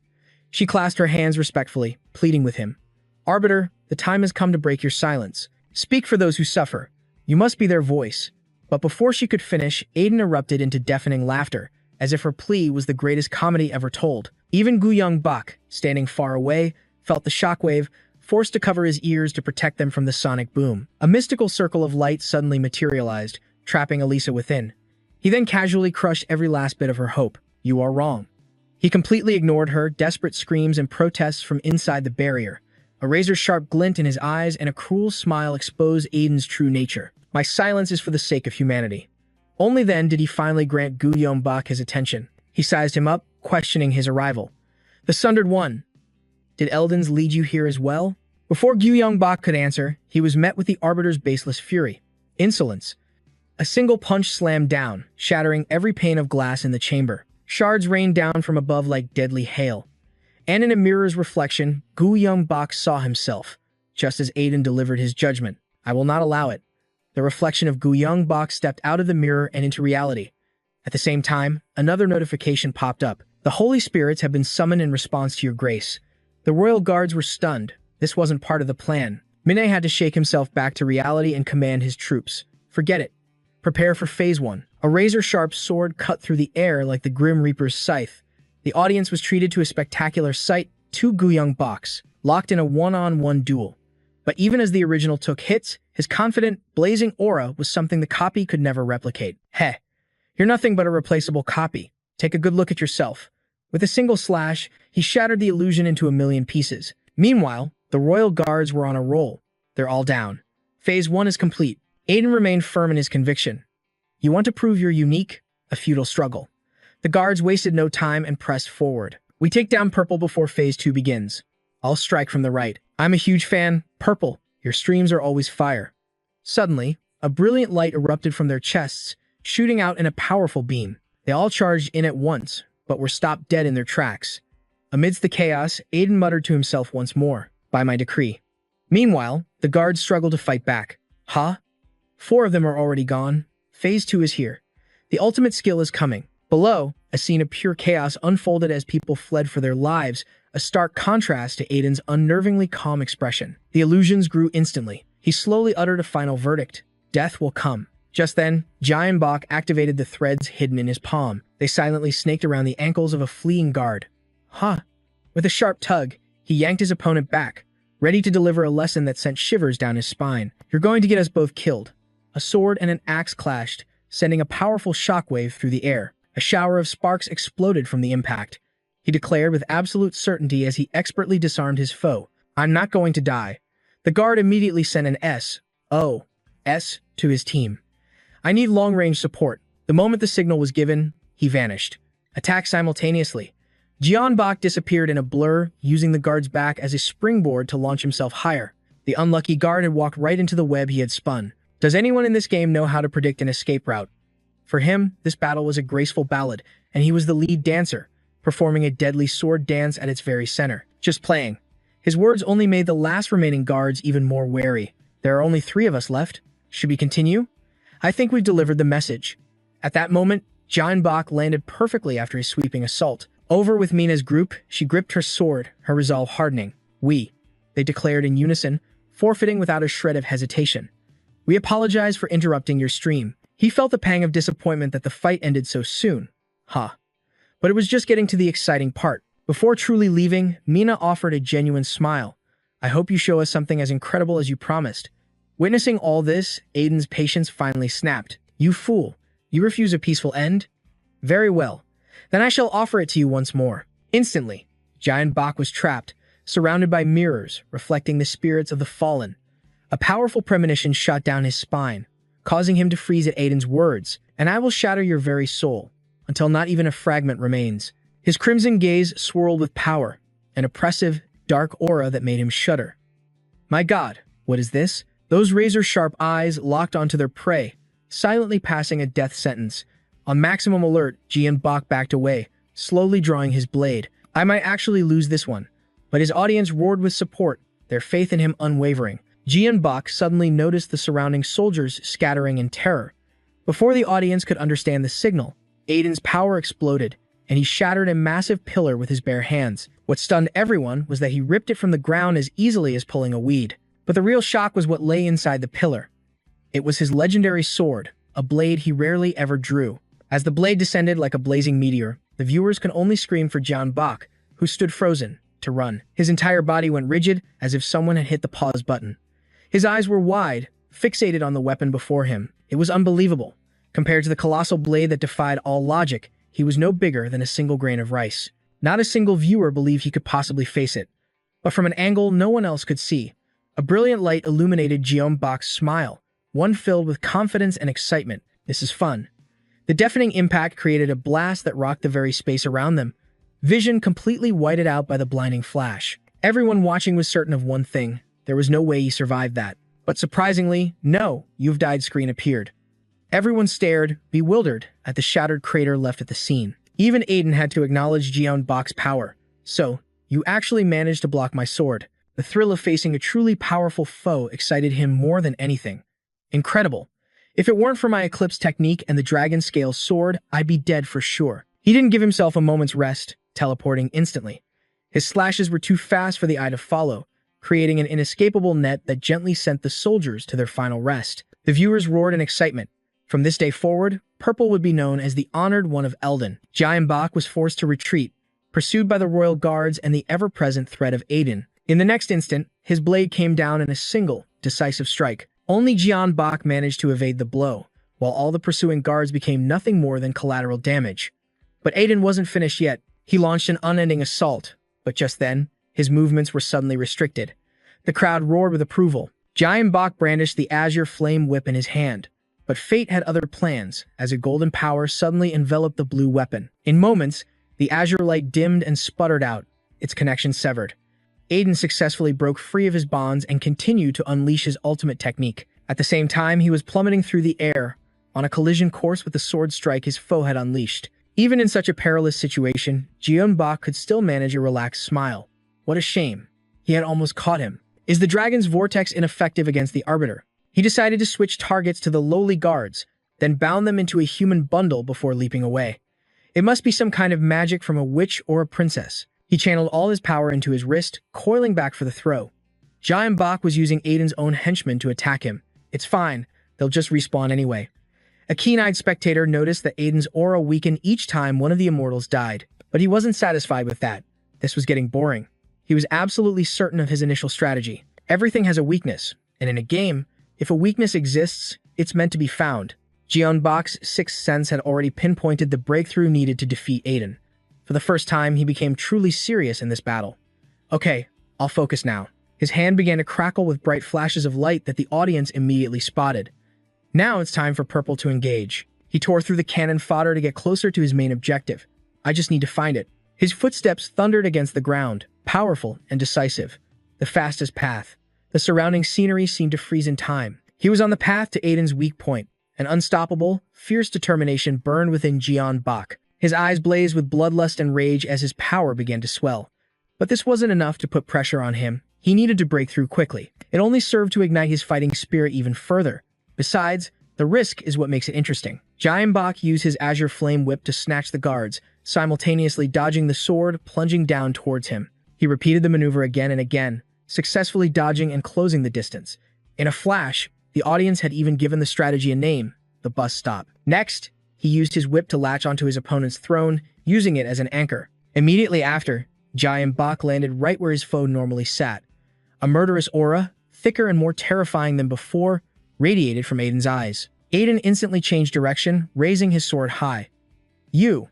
She clasped her hands respectfully, pleading with him. Arbiter, the time has come to break your silence. Speak for those who suffer. You must be their voice. But before she could finish, Aiden erupted into deafening laughter, as if her plea was the greatest comedy ever told. Even Gu Yongbok, standing far away, felt the shockwave, forced to cover his ears to protect them from the sonic boom. A mystical circle of light suddenly materialized, trapping Alisa within. He then casually crushed every last bit of her hope. You are wrong. He completely ignored her desperate screams and protests from inside the barrier. A razor-sharp glint in his eyes and a cruel smile exposed Aiden's true nature. My silence is for the sake of humanity. Only then did he finally grant Gu Yongbok his attention. He sized him up, questioning his arrival. The Sundered One. Did Eldons lead you here as well? Before Gu Yongbok could answer, he was met with the Arbiter's baseless fury. Insolence. A single punch slammed down, shattering every pane of glass in the chamber. Shards rained down from above like deadly hail. And in a mirror's reflection, Gu Yongbok saw himself, just as Aiden delivered his judgment. I will not allow it. The reflection of Gu Yongbok stepped out of the mirror and into reality. At the same time, another notification popped up. The Holy Spirits have been summoned in response to your grace. The royal guards were stunned. This wasn't part of the plan. Minne had to shake himself back to reality and command his troops. Forget it. Prepare for Phase 1. A razor-sharp sword cut through the air like the Grim Reaper's scythe. The audience was treated to a spectacular sight, two Gu Yongboks, locked in a one-on-one duel. But even as the original took hits, his confident, blazing aura was something the copy could never replicate. Heh, you're nothing but a replaceable copy. Take a good look at yourself. With a single slash, he shattered the illusion into a million pieces. Meanwhile, the royal guards were on a roll. They're all down. Phase 1 is complete. Aiden remained firm in his conviction. You want to prove you're unique? A futile struggle. The guards wasted no time and pressed forward. We take down Purple before Phase 2 begins. I'll strike from the right. I'm a huge fan. Purple, your streams are always fire. Suddenly, a brilliant light erupted from their chests, shooting out in a powerful beam. They all charged in at once, but were stopped dead in their tracks. Amidst the chaos, Aiden muttered to himself once more, by my decree. Meanwhile, the guards struggled to fight back. Huh? 4 of them are already gone. Phase 2 is here. The ultimate skill is coming. Below, a scene of pure chaos unfolded as people fled for their lives, a stark contrast to Aiden's unnervingly calm expression. The illusions grew instantly. He slowly uttered a final verdict. Death will come. Just then, Giant Bach activated the threads hidden in his palm. They silently snaked around the ankles of a fleeing guard. Huh. With a sharp tug, he yanked his opponent back, ready to deliver a lesson that sent shivers down his spine. You're going to get us both killed. A sword and an axe clashed, sending a powerful shockwave through the air. A shower of sparks exploded from the impact. He declared with absolute certainty as he expertly disarmed his foe, I'm not going to die. The guard immediately sent an SOS to his team. I need long-range support. The moment the signal was given, he vanished. Attacked simultaneously. Jeonbok disappeared in a blur, using the guard's back as a springboard to launch himself higher. The unlucky guard had walked right into the web he had spun. Does anyone in this game know how to predict an escape route? For him, this battle was a graceful ballad, and he was the lead dancer, performing a deadly sword dance at its very center. Just playing. His words only made the last remaining guards even more wary. There are only 3 of us left. Should we continue? I think we've delivered the message. At that moment, Jeonbok landed perfectly after his sweeping assault. Over with Mina's group, she gripped her sword, her resolve hardening. They declared in unison, forfeiting without a shred of hesitation. We apologize for interrupting your stream. He felt the pang of disappointment that the fight ended so soon. But it was just getting to the exciting part. Before truly leaving, Mina offered a genuine smile. I hope you show us something as incredible as you promised. Witnessing all this, Aiden's patience finally snapped. You fool. You refuse a peaceful end? Very well. Then I shall offer it to you once more. Instantly, Giant Bach was trapped, surrounded by mirrors, reflecting the spirits of the fallen. A powerful premonition shot down his spine, causing him to freeze at Aiden's words, and I will shatter your very soul, until not even a fragment remains. His crimson gaze swirled with power, an oppressive, dark aura that made him shudder. My God, what is this? Those razor-sharp eyes locked onto their prey, silently passing a death sentence. On maximum alert, Jian Bok backed away, slowly drawing his blade. I might actually lose this one. But his audience roared with support, their faith in him unwavering. Jian Bok suddenly noticed the surrounding soldiers scattering in terror. Before the audience could understand the signal, Aiden's power exploded, and he shattered a massive pillar with his bare hands. What stunned everyone was that he ripped it from the ground as easily as pulling a weed. But the real shock was what lay inside the pillar. It was his legendary sword, a blade he rarely ever drew. As the blade descended like a blazing meteor, the viewers could only scream for Jian Bok, who stood frozen, to run. His entire body went rigid, as if someone had hit the pause button. His eyes were wide, fixated on the weapon before him. It was unbelievable. Compared to the colossal blade that defied all logic, he was no bigger than a single grain of rice. Not a single viewer believed he could possibly face it. But from an angle no one else could see, a brilliant light illuminated Jeon Bok's smile, one filled with confidence and excitement. This is fun. The deafening impact created a blast that rocked the very space around them, vision completely whited out by the blinding flash. Everyone watching was certain of one thing: there was no way he survived that. But surprisingly, no, "You've died" screen appeared. Everyone stared, bewildered, at the shattered crater left at the scene. Even Aiden had to acknowledge Jeon Bok's power. So, you actually managed to block my sword. The thrill of facing a truly powerful foe excited him more than anything. Incredible. If it weren't for my eclipse technique and the dragon scale sword, I'd be dead for sure. He didn't give himself a moment's rest, teleporting instantly. His slashes were too fast for the eye to follow, creating an inescapable net that gently sent the soldiers to their final rest. The viewers roared in excitement. From this day forward, Purple would be known as the Honored One of Elden. Giant Bach was forced to retreat, pursued by the royal guards and the ever-present threat of Aiden. In the next instant, his blade came down in a single, decisive strike. Only Jian Bach managed to evade the blow, while all the pursuing guards became nothing more than collateral damage. But Aiden wasn't finished yet. He launched an unending assault, but just then, his movements were suddenly restricted. The crowd roared with approval. Giant Bach brandished the azure flame whip in his hand, but fate had other plans as a golden power suddenly enveloped the blue weapon. In moments, the azure light dimmed and sputtered out, its connection severed. Aiden successfully broke free of his bonds and continued to unleash his ultimate technique. At the same time, he was plummeting through the air, on a collision course with the sword strike his foe had unleashed. Even in such a perilous situation, Jian Bach could still manage a relaxed smile. What a shame. He had almost caught him. Is the dragon's vortex ineffective against the Arbiter? He decided to switch targets to the lowly guards, then bound them into a human bundle before leaping away. It must be some kind of magic from a witch or a princess. He channeled all his power into his wrist, coiling back for the throw. Giant Bach was using Aiden's own henchmen to attack him. It's fine, they'll just respawn anyway. A keen-eyed spectator noticed that Aiden's aura weakened each time one of the immortals died, but he wasn't satisfied with that. This was getting boring. He was absolutely certain of his initial strategy. Everything has a weakness, and in a game, if a weakness exists, it's meant to be found. Jian Bach's sixth sense had already pinpointed the breakthrough needed to defeat Aiden. For the first time, he became truly serious in this battle. Okay, I'll focus now. His hand began to crackle with bright flashes of light that the audience immediately spotted. Now it's time for Purple to engage. He tore through the cannon fodder to get closer to his main objective. I just need to find it. His footsteps thundered against the ground, powerful and decisive. The fastest path. The surrounding scenery seemed to freeze in time. He was on the path to Aiden's weak point. An unstoppable, fierce determination burned within Jian Bach. His eyes blazed with bloodlust and rage as his power began to swell. But this wasn't enough to put pressure on him. He needed to break through quickly. It only served to ignite his fighting spirit even further. Besides, the risk is what makes it interesting. Giant Bach used his azure flame whip to snatch the guards, simultaneously dodging the sword, plunging down towards him. He repeated the maneuver again and again, successfully dodging and closing the distance. In a flash, the audience had even given the strategy a name, the bus stop. Next, he used his whip to latch onto his opponent's throne, using it as an anchor. Immediately after, Giant Bach landed right where his foe normally sat. A murderous aura, thicker and more terrifying than before, radiated from Aiden's eyes. Aiden instantly changed direction, raising his sword high. You!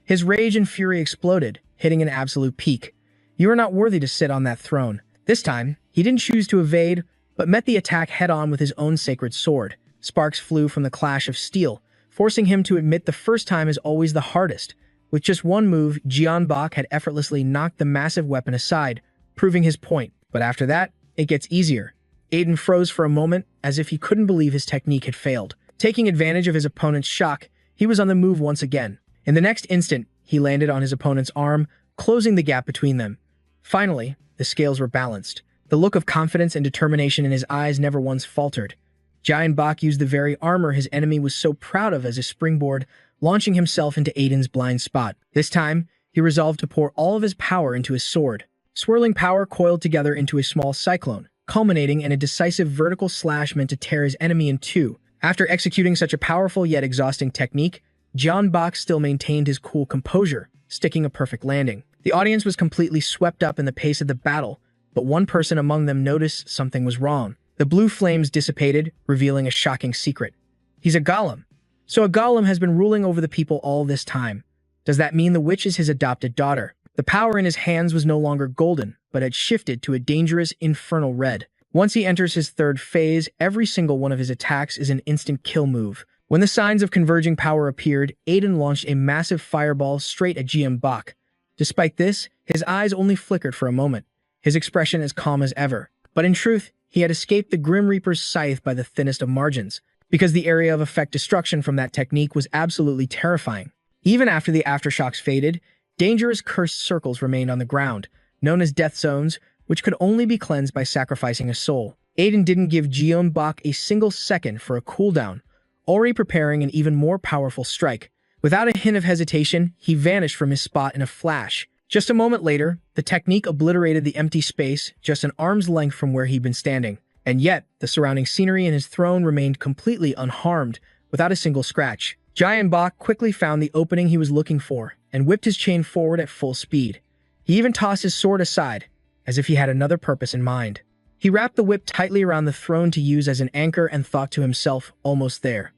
His rage and fury exploded, hitting an absolute peak. You are not worthy to sit on that throne. This time, he didn't choose to evade, but met the attack head-on with his own sacred sword. Sparks flew from the clash of steel, forcing him to admit the first time is always the hardest. With just one move, Jian Bach had effortlessly knocked the massive weapon aside, proving his point. But after that, it gets easier. Aiden froze for a moment, as if he couldn't believe his technique had failed. Taking advantage of his opponent's shock, he was on the move once again. In the next instant, he landed on his opponent's arm, closing the gap between them. Finally, the scales were balanced. The look of confidence and determination in his eyes never once faltered. Giant Bach used the very armor his enemy was so proud of as a springboard, launching himself into Aiden's blind spot. This time, he resolved to pour all of his power into his sword. Swirling power coiled together into a small cyclone, culminating in a decisive vertical slash meant to tear his enemy in two. After executing such a powerful yet exhausting technique, Jian Bach still maintained his cool composure, sticking a perfect landing. The audience was completely swept up in the pace of the battle, but one person among them noticed something was wrong. The blue flames dissipated, revealing a shocking secret. He's a golem. So a golem has been ruling over the people all this time. Does that mean the witch is his adopted daughter? The power in his hands was no longer golden, but had shifted to a dangerous infernal red. Once he enters his third phase, every single one of his attacks is an instant kill move. When the signs of converging power appeared, Aiden launched a massive fireball straight at Jian Bach. Despite this, his eyes only flickered for a moment, his expression as calm as ever. But in truth, he had escaped the Grim Reaper's scythe by the thinnest of margins, because the area of effect destruction from that technique was absolutely terrifying. Even after the aftershocks faded, dangerous cursed circles remained on the ground, known as death zones, which could only be cleansed by sacrificing a soul. Aiden didn't give Jeonbok a single second for a cooldown, already preparing an even more powerful strike. Without a hint of hesitation, he vanished from his spot in a flash. Just a moment later, the technique obliterated the empty space just an arm's length from where he'd been standing. And yet, the surrounding scenery and his throne remained completely unharmed, without a single scratch. Jeonbok quickly found the opening he was looking for, and whipped his chain forward at full speed. He even tossed his sword aside, as if he had another purpose in mind. He wrapped the whip tightly around the throne to use as an anchor and thought to himself, almost there.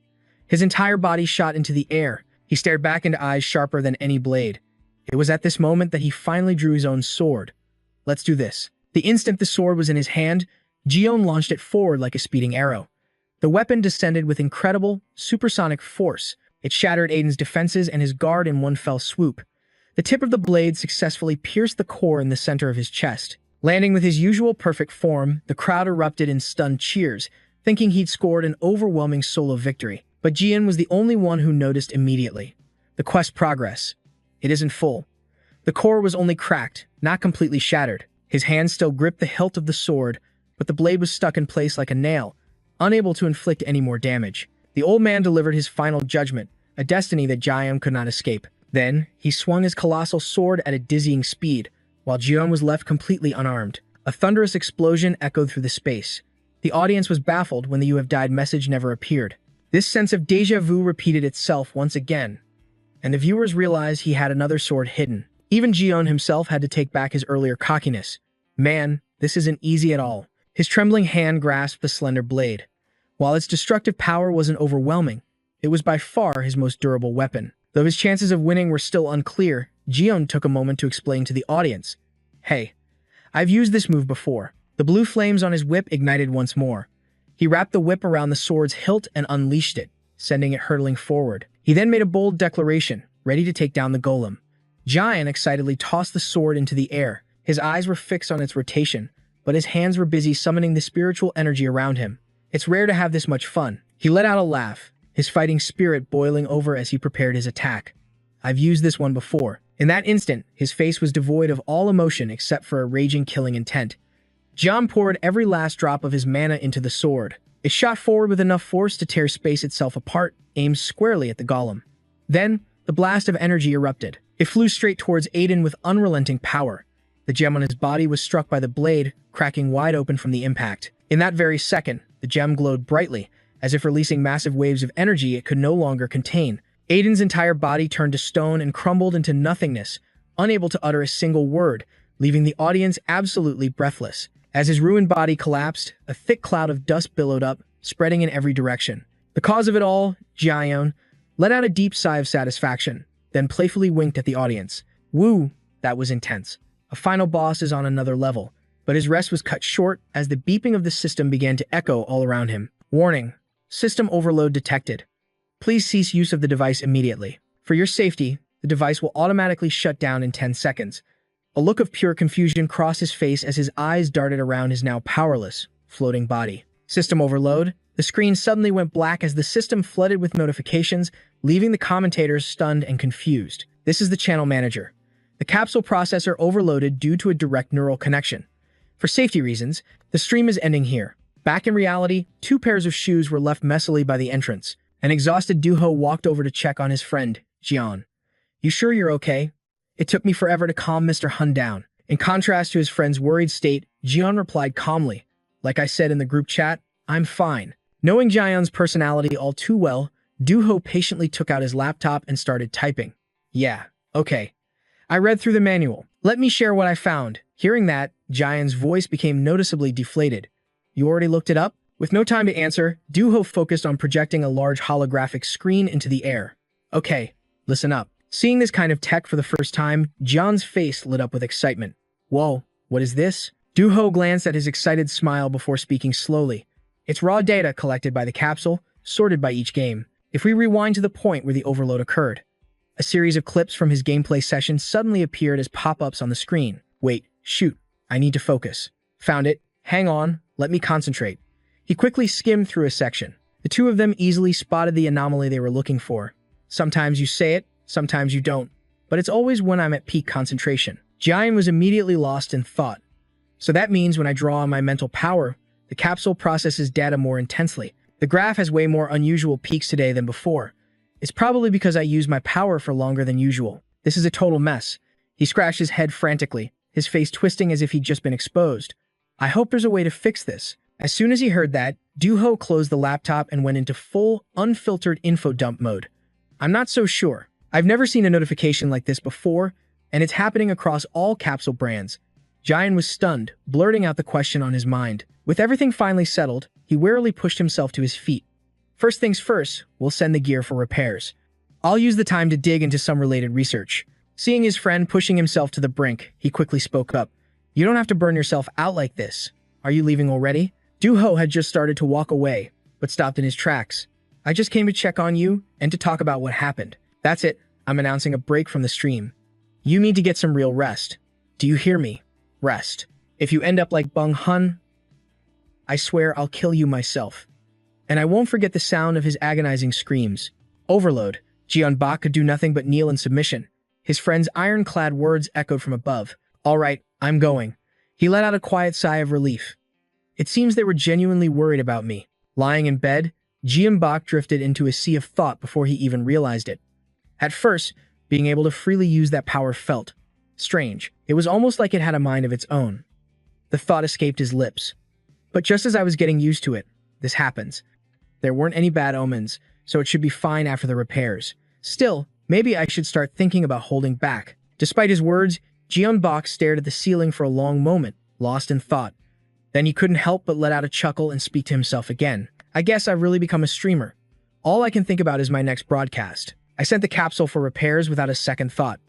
His entire body shot into the air. He stared back into eyes sharper than any blade. It was at this moment that he finally drew his own sword. Let's do this. The instant the sword was in his hand, Jeon launched it forward like a speeding arrow. The weapon descended with incredible, supersonic force. It shattered Aiden's defenses and his guard in one fell swoop. The tip of the blade successfully pierced the core in the center of his chest. Landing with his usual perfect form, the crowd erupted in stunned cheers, thinking he'd scored an overwhelming solo victory. But Jeon was the only one who noticed immediately. The quest progress. It isn't full. The core was only cracked, not completely shattered. His hand still gripped the hilt of the sword, but the blade was stuck in place like a nail, unable to inflict any more damage. The old man delivered his final judgment, a destiny that Jeon could not escape. Then, he swung his colossal sword at a dizzying speed, while Jeon was left completely unarmed. A thunderous explosion echoed through the space. The audience was baffled when the "You have died" message never appeared. This sense of déjà vu repeated itself once again, and the viewers realized he had another sword hidden. Even Jeon himself had to take back his earlier cockiness. Man, this isn't easy at all. His trembling hand grasped the slender blade. While its destructive power wasn't overwhelming, it was by far his most durable weapon. Though his chances of winning were still unclear, Jeon took a moment to explain to the audience. Hey, I've used this move before. The blue flames on his whip ignited once more. He wrapped the whip around the sword's hilt and unleashed it, sending it hurtling forward. He then made a bold declaration, ready to take down the golem. Jeon excitedly tossed the sword into the air. His eyes were fixed on its rotation, but his hands were busy summoning the spiritual energy around him. It's rare to have this much fun. He let out a laugh, his fighting spirit boiling over as he prepared his attack. I've used this one before. In that instant, his face was devoid of all emotion except for a raging killing intent. Jeon poured every last drop of his mana into the sword. It shot forward with enough force to tear space itself apart, aimed squarely at the golem. Then, the blast of energy erupted. It flew straight towards Aiden with unrelenting power. The gem on his body was struck by the blade, cracking wide open from the impact. In that very second, the gem glowed brightly, as if releasing massive waves of energy it could no longer contain. Aiden's entire body turned to stone and crumbled into nothingness, unable to utter a single word, leaving the audience absolutely breathless. As his ruined body collapsed, a thick cloud of dust billowed up, spreading in every direction. The cause of it all, Jeon, let out a deep sigh of satisfaction, then playfully winked at the audience. Woo, that was intense. A final boss is on another level, but his rest was cut short as the beeping of the system began to echo all around him. Warning, system overload detected. Please cease use of the device immediately. For your safety, the device will automatically shut down in 10 seconds. A look of pure confusion crossed his face as his eyes darted around his now powerless, floating body. System overload. The screen suddenly went black as the system flooded with notifications, leaving the commentators stunned and confused. This is the channel manager. The capsule processor overloaded due to a direct neural connection. For safety reasons, the stream is ending here. Back in reality, 2 pairs of shoes were left messily by the entrance. An exhausted Duho walked over to check on his friend, Jeon. You sure you're okay? It took me forever to calm Mr. Hun down. In contrast to his friend's worried state, Jeon replied calmly. Like I said in the group chat, I'm fine. Knowing Jeon's personality all too well, Duho patiently took out his laptop and started typing. Yeah, okay. I read through the manual. Let me share what I found. Hearing that, Jeon's voice became noticeably deflated. You already looked it up? With no time to answer, Duho focused on projecting a large holographic screen into the air. Okay, listen up. Seeing this kind of tech for the first time, Jeon's face lit up with excitement. Whoa, what is this? Duho glanced at his excited smile before speaking slowly. It's raw data collected by the capsule, sorted by each game. If we rewind to the point where the overload occurred, a series of clips from his gameplay session suddenly appeared as pop-ups on the screen. Wait, shoot, I need to focus. Found it. Hang on, let me concentrate. He quickly skimmed through a section. The two of them easily spotted the anomaly they were looking for. Sometimes you say it, sometimes you don't, but it's always when I'm at peak concentration. Jeon was immediately lost in thought. So that means when I draw on my mental power, The capsule processes data more intensely. The graph has way more unusual peaks today than before. It's probably because I used my power for longer than usual. This is a total mess. He scratched his head frantically, his face twisting as if he'd just been exposed. I hope there's a way to fix this. As soon as he heard that, Duho closed the laptop and went into full, unfiltered info dump mode. I'm not so sure. I've never seen a notification like this before, and it's happening across all capsule brands. Jian was stunned, blurting out the question on his mind. With everything finally settled, he warily pushed himself to his feet. First things first, we'll send the gear for repairs. I'll use the time to dig into some related research. Seeing his friend pushing himself to the brink, he quickly spoke up. You don't have to burn yourself out like this. Are you leaving already? Duho had just started to walk away, but stopped in his tracks. I just came to check on you and to talk about what happened. That's it. I'm announcing a break from the stream. You need to get some real rest. Do you hear me? Rest. If you end up like Bung Hun, I swear I'll kill you myself. And I won't forget the sound of his agonizing screams. Overload. Jeonbok could do nothing but kneel in submission. His friend's ironclad words echoed from above. All right, I'm going. He let out a quiet sigh of relief. It seems they were genuinely worried about me. Lying in bed, Jeonbok drifted into a sea of thought before he even realized it. At first, being able to freely use that power felt strange. It was almost like it had a mind of its own. The thought escaped his lips. But just as I was getting used to it, this happens. There weren't any bad omens, so it should be fine after the repairs. Still, maybe I should start thinking about holding back. Despite his words, Jeonbok stared at the ceiling for a long moment, lost in thought. Then he couldn't help but let out a chuckle and speak to himself again. I guess I've really become a streamer. All I can think about is my next broadcast. I sent the capsule for repairs without a second thought.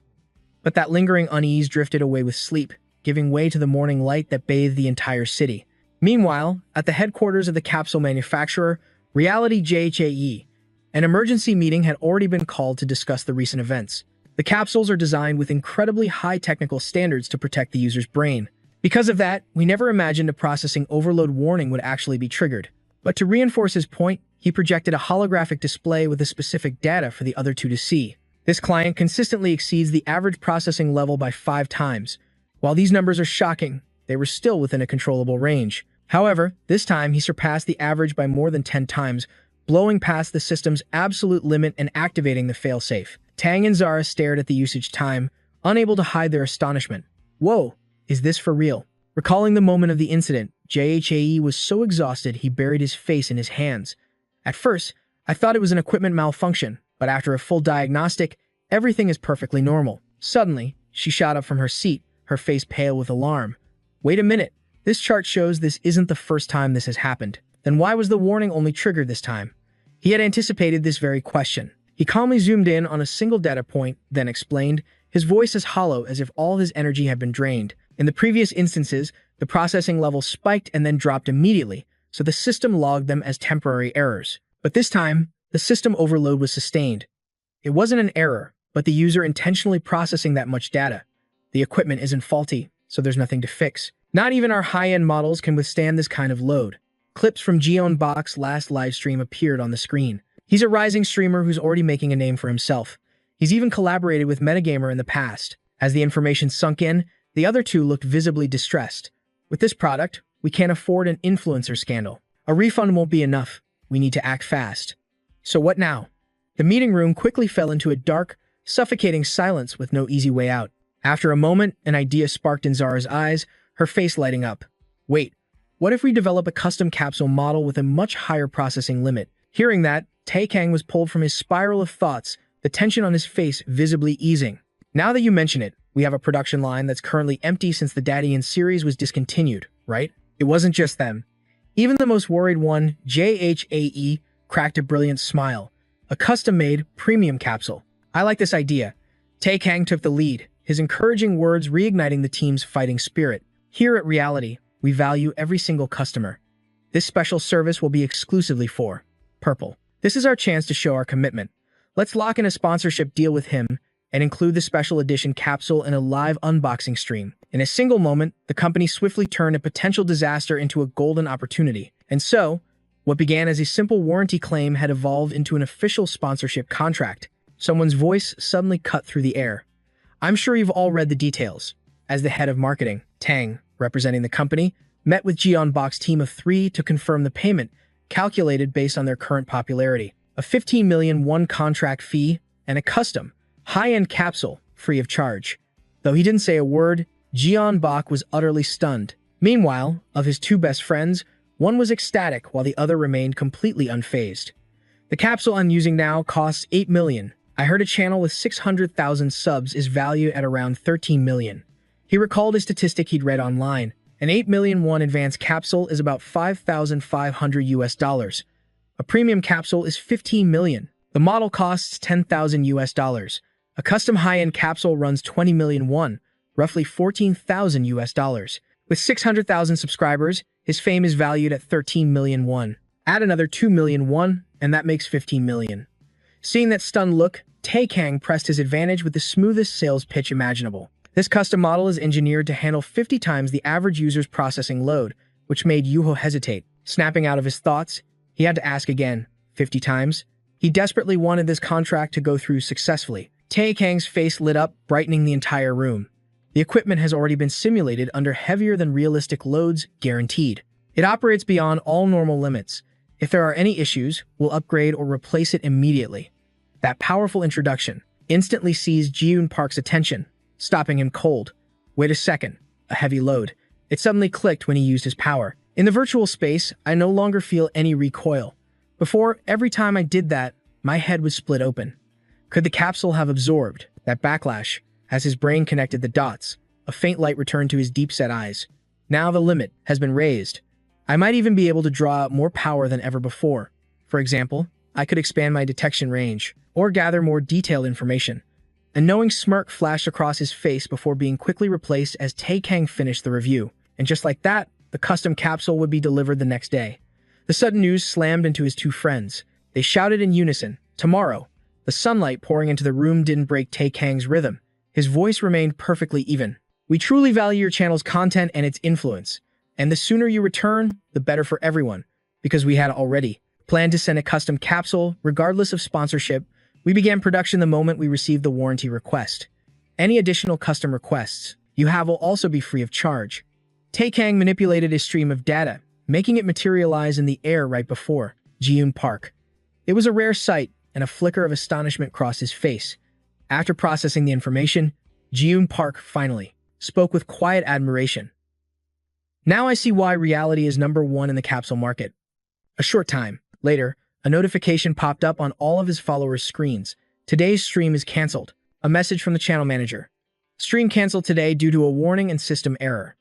But that lingering unease drifted away with sleep, giving way to the morning light that bathed the entire city. Meanwhile, at the headquarters of the capsule manufacturer, Reality JHAE, an emergency meeting had already been called to discuss the recent events. The capsules are designed with incredibly high technical standards to protect the user's brain. Because of that, we never imagined a processing overload warning would actually be triggered. But to reinforce his point, he projected a holographic display with the specific data for the other two to see. This client consistently exceeds the average processing level by 5 times. While these numbers are shocking, they were still within a controllable range. However, this time he surpassed the average by more than 10 times, blowing past the system's absolute limit and activating the failsafe. Tang and Zara stared at the usage time, unable to hide their astonishment. Whoa, is this for real? Recalling the moment of the incident, JHAE was so exhausted he buried his face in his hands. At first, I thought it was an equipment malfunction, but after a full diagnostic, everything is perfectly normal. Suddenly, she shot up from her seat, her face pale with alarm. Wait a minute, this chart shows this isn't the first time this has happened. Then why was the warning only triggered this time? He had anticipated this very question. He calmly zoomed in on a single data point, then explained, his voice as hollow as if all his energy had been drained. In the previous instances, the processing level spiked and then dropped immediately, so the system logged them as temporary errors. But this time, the system overload was sustained. It wasn't an error, but the user intentionally processing that much data. The equipment isn't faulty, so there's nothing to fix. Not even our high-end models can withstand this kind of load. Clips from Jeonbok's last livestream appeared on the screen. He's a rising streamer who's already making a name for himself. He's even collaborated with Metagamer in the past. As the information sunk in, the other two looked visibly distressed. With this product, we can't afford an influencer scandal. A refund won't be enough. We need to act fast. So what now? The meeting room quickly fell into a dark, suffocating silence with no easy way out. After a moment, an idea sparked in Zara's eyes, her face lighting up. Wait, what if we develop a custom capsule model with a much higher processing limit? Hearing that, Taekang was pulled from his spiral of thoughts, the tension on his face visibly easing. Now that you mention it, we have a production line that's currently empty since the Dadian series was discontinued, right? It wasn't just them. Even the most worried one, JHAE, cracked a brilliant smile. A custom-made, premium capsule. I like this idea. Taekang took the lead, his encouraging words reigniting the team's fighting spirit. Here at Reality, we value every single customer. This special service will be exclusively for Purple. This is our chance to show our commitment. Let's lock in a sponsorship deal with him and include the special edition capsule in a live unboxing stream. In a single moment, the company swiftly turned a potential disaster into a golden opportunity. And so, what began as a simple warranty claim had evolved into an official sponsorship contract. Someone's voice suddenly cut through the air. I'm sure you've all read the details. As the head of marketing, Tang, representing the company, met with Jeonbok's team of 3 to confirm the payment, calculated based on their current popularity. A 15 million won contract fee and a custom, high-end capsule, free of charge. Though he didn't say a word, Jeonbok was utterly stunned. Meanwhile, of his 2 best friends, one was ecstatic while the other remained completely unfazed. The capsule I'm using now costs 8 million. I heard a channel with 600,000 subs is valued at around 13 million. He recalled a statistic he'd read online. An 8 million won advanced capsule is about $5,500 US. A premium capsule is 15 million. The model costs 10,000 US. A custom high-end capsule runs 20 million won, roughly 14,000 US. With 600,000 subscribers, his fame is valued at 13 million won. Add another 2 million won, and that makes 15 million. Seeing that stunned look, Tae-Kang pressed his advantage with the smoothest sales pitch imaginable. This custom model is engineered to handle 50 times the average user's processing load, which made Yuho hesitate. Snapping out of his thoughts, he had to ask again, 50 times? He desperately wanted this contract to go through successfully. Tae-Kang's face lit up, brightening the entire room. The equipment has already been simulated under heavier than realistic loads, guaranteed. It operates beyond all normal limits. If there are any issues, we'll upgrade or replace it immediately. That powerful introduction instantly seized Ji-Yoon Park's attention, stopping him cold. Wait a second, a heavy load. It suddenly clicked when he used his power. In the virtual space, I no longer feel any recoil. Before, every time I did that, my head would split open. Could the capsule have absorbed that backlash? As his brain connected the dots, a faint light returned to his deep-set eyes. Now the limit has been raised. I might even be able to draw out more power than ever before. For example, I could expand my detection range, or gather more detailed information. A knowing smirk flashed across his face before being quickly replaced as Tae-Kang finished the review. And just like that, the custom capsule would be delivered the next day. The sudden news slammed into his 2 friends. They shouted in unison, "Tomorrow!" The sunlight pouring into the room didn't break Tae-Kang's rhythm. His voice remained perfectly even. "We truly value your channel's content and its influence. And the sooner you return, the better for everyone. Because we had already planned to send a custom capsule, regardless of sponsorship. We began production the moment we received the warranty request. Any additional custom requests you have will also be free of charge." Tae-Kang manipulated his stream of data, making it materialize in the air right before Ji-Yoon Park. It was a rare sight, and a flicker of astonishment crossed his face. After processing the information, Ji-Yoon Park finally spoke with quiet admiration. "Now I see why reality is #1 in the capsule market." A short time later, a notification popped up on all of his followers' screens. "Today's stream is cancelled." A message from the channel manager. "Stream cancelled today due to a warning and system error.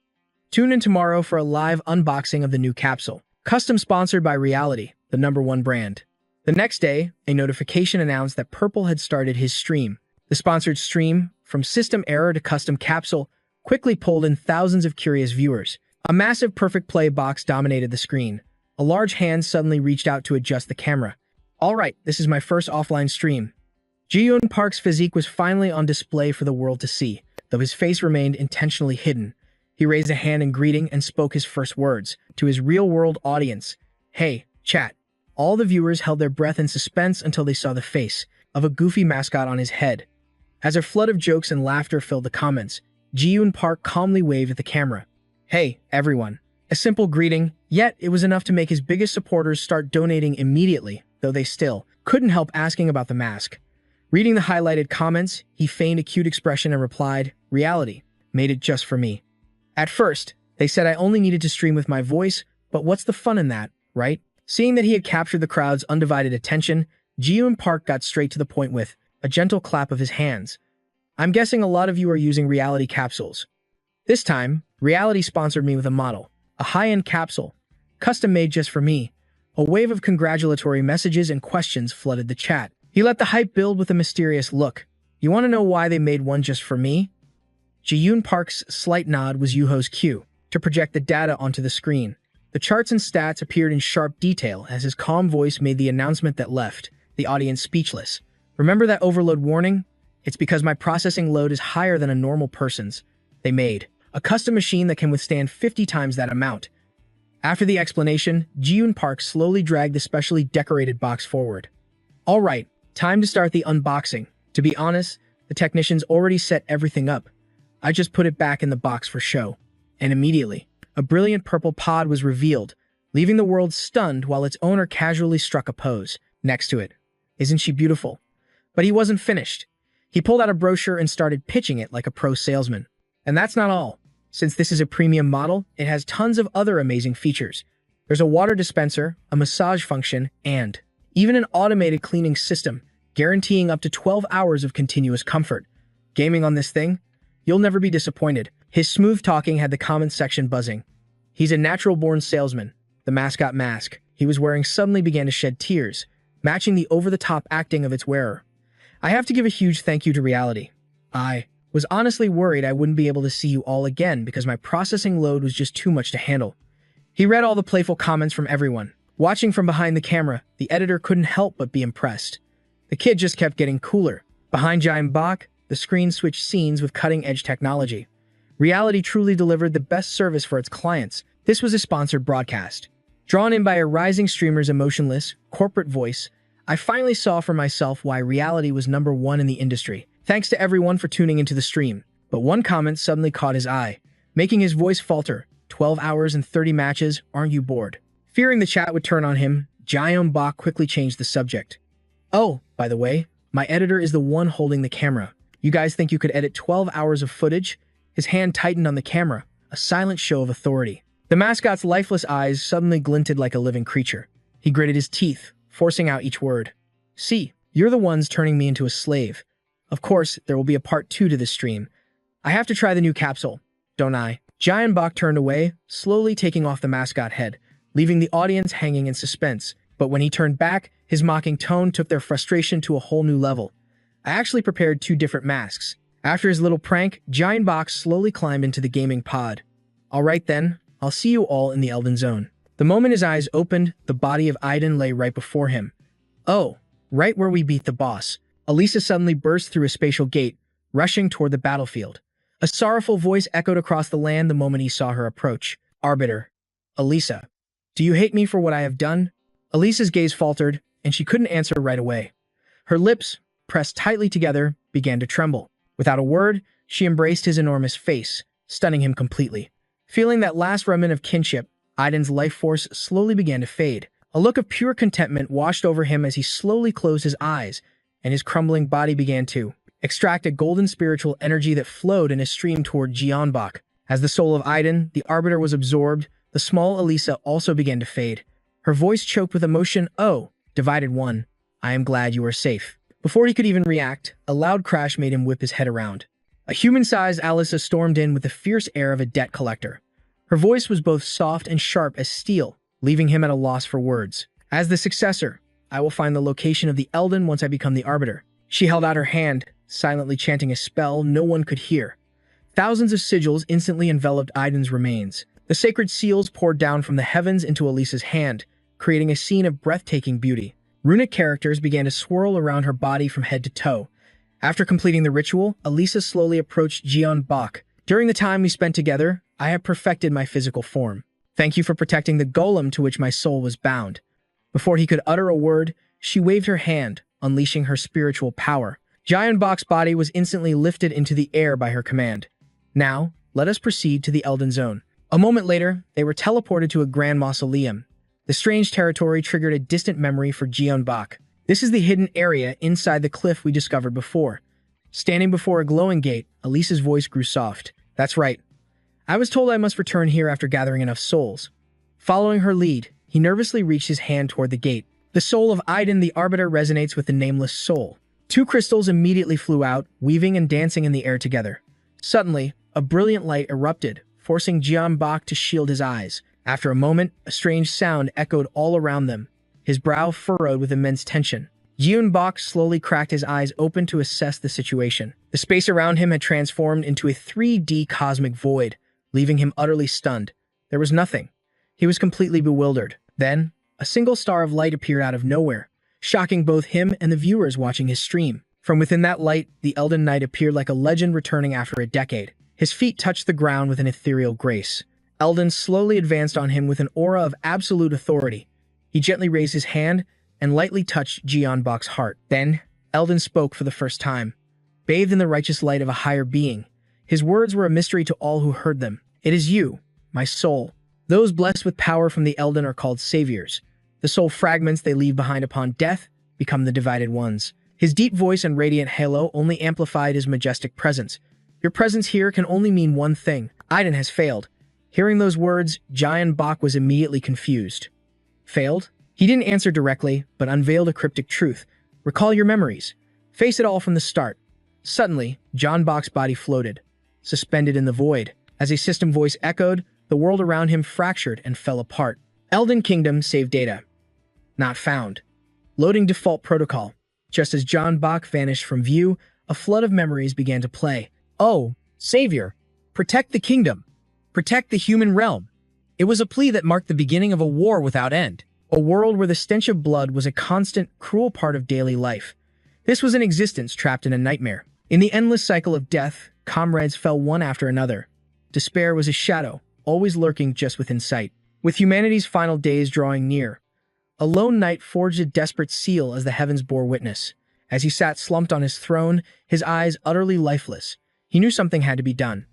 Tune in tomorrow for a live unboxing of the new capsule. Custom sponsored by Reality, the #1 brand." The next day, a notification announced that Purple had started his stream. The sponsored stream, from system error to custom capsule, quickly pulled in thousands of curious viewers. A massive perfect play box dominated the screen. A large hand suddenly reached out to adjust the camera. "All right, this is my first offline stream." Ji-Yoon Park's physique was finally on display for the world to see, though his face remained intentionally hidden. He raised a hand in greeting and spoke his first words to his real-world audience. "Hey, chat." All the viewers held their breath in suspense until they saw the face of a goofy mascot on his head. As a flood of jokes and laughter filled the comments, Ji-Yoon Park calmly waved at the camera. "Hey, everyone." A simple greeting, yet it was enough to make his biggest supporters start donating immediately, though they still couldn't help asking about the mask. Reading the highlighted comments, he feigned a cute expression and replied, "Reality made it just for me. At first, they said I only needed to stream with my voice, but what's the fun in that, right?" Seeing that he had captured the crowd's undivided attention, Ji-Yoon Park got straight to the point with a gentle clap of his hands. "I'm guessing a lot of you are using Reality capsules. This time, Reality sponsored me with a model, a high-end capsule, custom made just for me." A wave of congratulatory messages and questions flooded the chat. He let the hype build with a mysterious look. "You want to know why they made one just for me?" Ji-Yoon Park's slight nod was Yuho's cue to project the data onto the screen. The charts and stats appeared in sharp detail as his calm voice made the announcement that left the audience speechless. "Remember that overload warning? It's because my processing load is higher than a normal person's. They made a custom machine that can withstand 50 times that amount." After the explanation, Ji-Yoon Park slowly dragged the specially decorated box forward. "All right, time to start the unboxing. To be honest, the technicians already set everything up. I just put it back in the box for show." And immediately, a brilliant purple pod was revealed, leaving the world stunned while its owner casually struck a pose next to it. Isn't she beautiful? But he wasn't finished. He pulled out a brochure and started pitching it like a pro salesman. And that's not all. Since this is a premium model, it has tons of other amazing features. There's a water dispenser, a massage function, and even an automated cleaning system, guaranteeing up to 12 hours of continuous comfort. Gaming on this thing? You'll never be disappointed. His smooth talking had the comment section buzzing. He's a natural-born salesman. The mascot mask he was wearing suddenly began to shed tears, matching the over-the-top acting of its wearer. I have to give a huge thank you to reality. I was honestly worried I wouldn't be able to see you all again because my processing load was just too much to handle. He read all the playful comments from everyone. Watching from behind the camera, the editor couldn't help but be impressed. The kid just kept getting cooler. Behind Giant Bach, the screen switched scenes with cutting-edge technology. Reality truly delivered the best service for its clients. This was a sponsored broadcast. Drawn in by a rising streamer's emotionless, corporate voice, I finally saw for myself why Reality was #1 in the industry. Thanks to everyone for tuning into the stream. But one comment suddenly caught his eye, making his voice falter. 12 hours and 30 matches, aren't you bored? Fearing the chat would turn on him, Giant Bach quickly changed the subject. Oh, by the way, my editor is the one holding the camera. You guys think you could edit 12 hours of footage? His hand tightened on the camera, a silent show of authority. The mascot's lifeless eyes suddenly glinted like a living creature. He gritted his teeth, forcing out each word. See, you're the ones turning me into a slave. Of course, there will be a part 2 to this stream. I have to try the new capsule, don't I? Giant Bach turned away, slowly taking off the mascot head, leaving the audience hanging in suspense. But when he turned back, his mocking tone took their frustration to a whole new level. I actually prepared 2 different masks. After his little prank, Giant Bach slowly climbed into the gaming pod. Alright then, I'll see you all in the Elden Zone. The moment his eyes opened, the body of Aiden lay right before him. Oh, right where we beat the boss. Elisa suddenly burst through a spatial gate, rushing toward the battlefield. A sorrowful voice echoed across the land the moment he saw her approach. Arbiter. Elisa. Do you hate me for what I have done? Elisa's gaze faltered, and she couldn't answer right away. Her lips, pressed tightly together, began to tremble. Without a word, she embraced his enormous face, stunning him completely. Feeling that last remnant of kinship, Aiden's life force slowly began to fade. A look of pure contentment washed over him as he slowly closed his eyes, and his crumbling body began to extract a golden spiritual energy that flowed in a stream toward Jianbach. As the soul of Aiden, the Arbiter, was absorbed, the small Elisa also began to fade. Her voice choked with emotion. Oh, divided one, I am glad you are safe. Before he could even react, a loud crash made him whip his head around. A human-sized Alisa stormed in with the fierce air of a debt collector. Her voice was both soft and sharp as steel, leaving him at a loss for words. As the successor, I will find the location of the Elden once I become the Arbiter. She held out her hand, silently chanting a spell no one could hear. Thousands of sigils instantly enveloped Aiden's remains. The sacred seals poured down from the heavens into Elisa's hand, creating a scene of breathtaking beauty. Runic characters began to swirl around her body from head to toe. After completing the ritual, Elisa slowly approached Jian Bach. During the time we spent together, I have perfected my physical form. Thank you for protecting the golem to which my soul was bound. Before he could utter a word, she waved her hand, unleashing her spiritual power. Giant Bach's body was instantly lifted into the air by her command. Now, let us proceed to the Elden Zone. A moment later, they were teleported to a grand mausoleum. The strange territory triggered a distant memory for Jian Bach. This is the hidden area inside the cliff we discovered before. Standing before a glowing gate, Elisa's voice grew soft. That's right. I was told I must return here after gathering enough souls. Following her lead, he nervously reached his hand toward the gate. The soul of Aiden the Arbiter resonates with the nameless soul. 2 crystals immediately flew out, weaving and dancing in the air together. Suddenly, a brilliant light erupted, forcing Jian Bach to shield his eyes. After a moment, a strange sound echoed all around them, his brow furrowed with immense tension. Jian Bach slowly cracked his eyes open to assess the situation. The space around him had transformed into a 3D cosmic void, leaving him utterly stunned. There was nothing. He was completely bewildered. Then, a single star of light appeared out of nowhere, shocking both him and the viewers watching his stream. From within that light, the Elden Knight appeared like a legend returning after a decade. His feet touched the ground with an ethereal grace. Elden slowly advanced on him with an aura of absolute authority. He gently raised his hand and lightly touched Jian Bach's heart. Then, Elden spoke for the first time. Bathed in the righteous light of a higher being, his words were a mystery to all who heard them. It is you, my soul. Those blessed with power from the Elden are called saviors. The soul fragments they leave behind upon death become the divided ones. His deep voice and radiant halo only amplified his majestic presence. Your presence here can only mean one thing. Aiden has failed. Hearing those words, Giant Bach was immediately confused. Failed? He didn't answer directly, but unveiled a cryptic truth. Recall your memories. Face it all from the start. Suddenly, John Bach's body floated, suspended in the void. As a system voice echoed, the world around him fractured and fell apart. Elden Kingdom save data. Not found. Loading default protocol. Just as John Bach vanished from view, a flood of memories began to play. Oh, Savior, protect the kingdom. Protect the human realm. It was a plea that marked the beginning of a war without end. A world where the stench of blood was a constant, cruel part of daily life. This was an existence trapped in a nightmare. In the endless cycle of death, comrades fell one after another. Despair was a shadow, always lurking just within sight. With humanity's final days drawing near, a lone knight forged a desperate seal as the heavens bore witness. As he sat slumped on his throne, his eyes utterly lifeless, he knew something had to be done.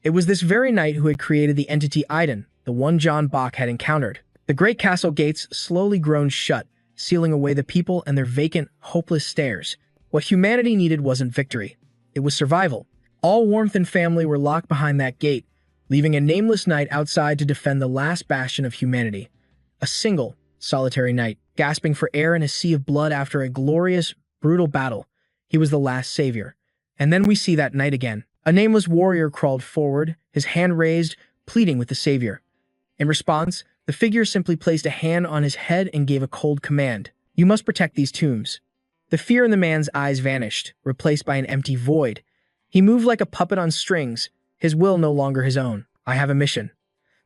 It was this very knight who had created the entity Aiden, the one John Bach had encountered. The great castle gates slowly groaned shut, sealing away the people and their vacant, hopeless stares. What humanity needed wasn't victory. It was survival. All warmth and family were locked behind that gate, leaving a nameless knight outside to defend the last bastion of humanity. A single, solitary knight, gasping for air in a sea of blood after a glorious, brutal battle. He was the last savior. And then we see that knight again. A nameless warrior crawled forward, his hand raised, pleading with the savior. In response, the figure simply placed a hand on his head and gave a cold command. You must protect these tombs. The fear in the man's eyes vanished, replaced by an empty void. He moved like a puppet on strings, his will no longer his own. I have a mission.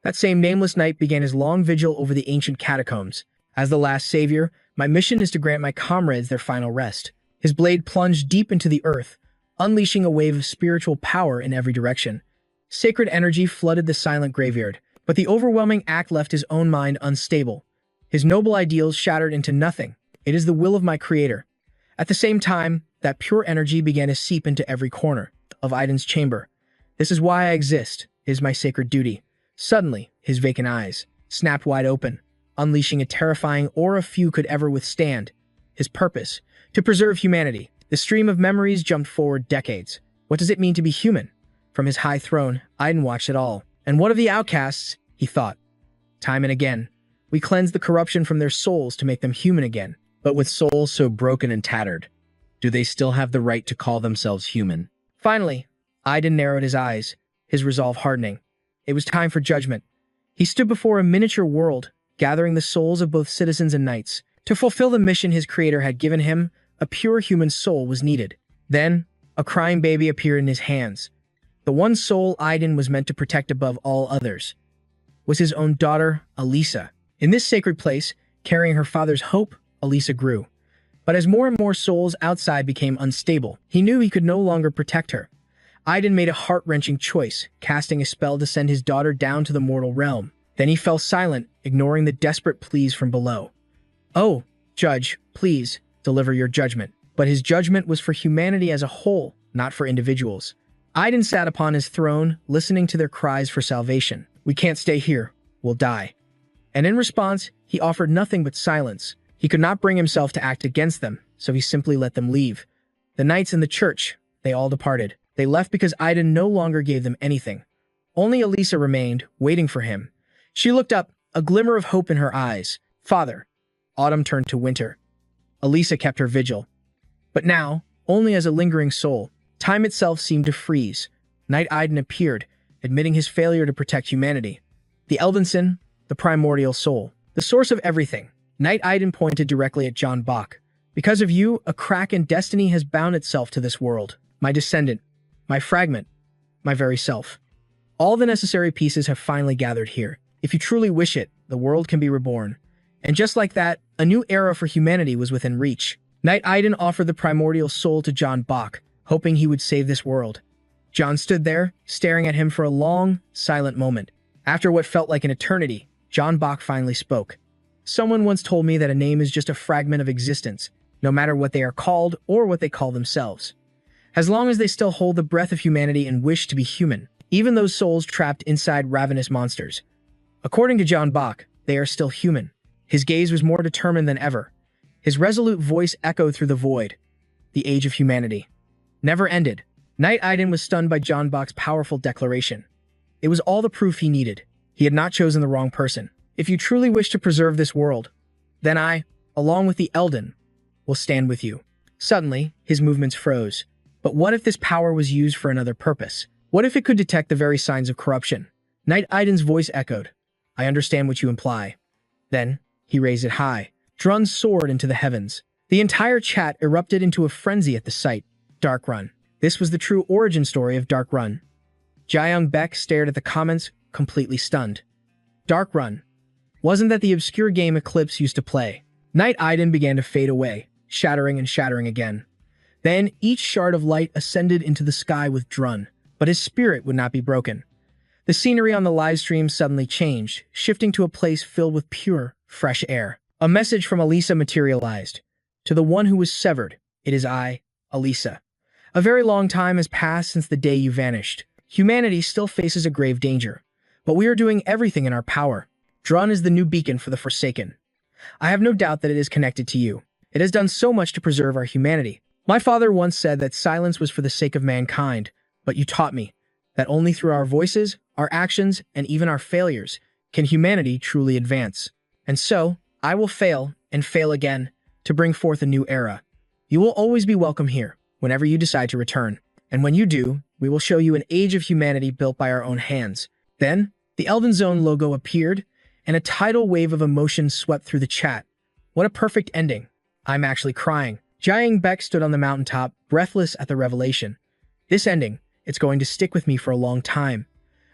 That same nameless knight began his long vigil over the ancient catacombs. As the last savior, my mission is to grant my comrades their final rest. His blade plunged deep into the earth, unleashing a wave of spiritual power in every direction. Sacred energy flooded the silent graveyard, but the overwhelming act left his own mind unstable. His noble ideals shattered into nothing. It is the will of my creator. At the same time, that pure energy began to seep into every corner of Aiden's chamber. This is why I exist. It is my sacred duty. Suddenly, his vacant eyes snapped wide open, unleashing a terrifying aura few could ever withstand. His purpose, to preserve humanity. The stream of memories jumped forward decades. What does it mean to be human? From his high throne, Aiden watched it all. And what of the outcasts? He thought. Time and again, we cleanse the corruption from their souls to make them human again. But with souls so broken and tattered, do they still have the right to call themselves human? Finally, Aiden narrowed his eyes, his resolve hardening. It was time for judgment. He stood before a miniature world, gathering the souls of both citizens and knights. To fulfill the mission his creator had given him, a pure human soul was needed. Then, a crying baby appeared in his hands. The one soul Aiden was meant to protect above all others was his own daughter, Elisa. In this sacred place, carrying her father's hope, Elisa grew. But as more and more souls outside became unstable, he knew he could no longer protect her. Aiden made a heart-wrenching choice, casting a spell to send his daughter down to the mortal realm. Then he fell silent, ignoring the desperate pleas from below. Oh, Judge, please, deliver your judgment. But his judgment was for humanity as a whole, not for individuals. Aiden sat upon his throne, listening to their cries for salvation. We can't stay here. We'll die. And in response, he offered nothing but silence. He could not bring himself to act against them, so he simply let them leave. The knights in the church, they all departed. They left because Aiden no longer gave them anything. Only Elisa remained, waiting for him. She looked up, a glimmer of hope in her eyes. Father. Autumn turned to winter. Elisa kept her vigil. But now, only as a lingering soul, time itself seemed to freeze. Knight Aiden appeared, admitting his failure to protect humanity. The Eldenson, the primordial soul, the source of everything. Knight Aiden pointed directly at John Bach. Because of you, a crack in destiny has bound itself to this world. My descendant, my fragment, my very self. All the necessary pieces have finally gathered here. If you truly wish it, the world can be reborn. And just like that, a new era for humanity was within reach. Knight Aiden offered the primordial soul to John Bach, hoping he would save this world. John stood there, staring at him for a long, silent moment. After what felt like an eternity, John Bach finally spoke. Someone once told me that a name is just a fragment of existence, no matter what they are called or what they call themselves. As long as they still hold the breath of humanity and wish to be human, even those souls trapped inside ravenous monsters. According to John Bach, they are still human. His gaze was more determined than ever. His resolute voice echoed through the void. The age of humanity never ended. Knight Aiden was stunned by John Bach's powerful declaration. It was all the proof he needed. He had not chosen the wrong person. If you truly wish to preserve this world, then I, along with the Elden, will stand with you. Suddenly, his movements froze. But what if this power was used for another purpose? What if it could detect the very signs of corruption? Knight Aiden's voice echoed. I understand what you imply. Then, he raised it high. Drun soared into the heavens. The entire chat erupted into a frenzy at the sight. Dark Run. This was the true origin story of Dark Run. Jaeyoung Baek stared at the comments, completely stunned. Dark Run. Wasn't that the obscure game Eclipse used to play? Knight Aiden began to fade away, shattering and shattering again. Then, each shard of light ascended into the sky with Drun, but his spirit would not be broken. The scenery on the livestream suddenly changed, shifting to a place filled with pure, fresh air. A message from Elisa materialized. To the one who was severed, it is I, Elisa. A very long time has passed since the day you vanished. Humanity still faces a grave danger, but we are doing everything in our power. Drun is the new beacon for the Forsaken. I have no doubt that it is connected to you. It has done so much to preserve our humanity. My father once said that silence was for the sake of mankind, but you taught me that only through our voices, our actions, and even our failures can humanity truly advance. And so, I will fail and fail again to bring forth a new era. You will always be welcome here, whenever you decide to return. And when you do, we will show you an age of humanity built by our own hands. Then, the Elden Zone logo appeared, and a tidal wave of emotion swept through the chat. What a perfect ending. I'm actually crying. Jaeyoung Baek stood on the mountaintop, breathless at the revelation. This ending, it's going to stick with me for a long time.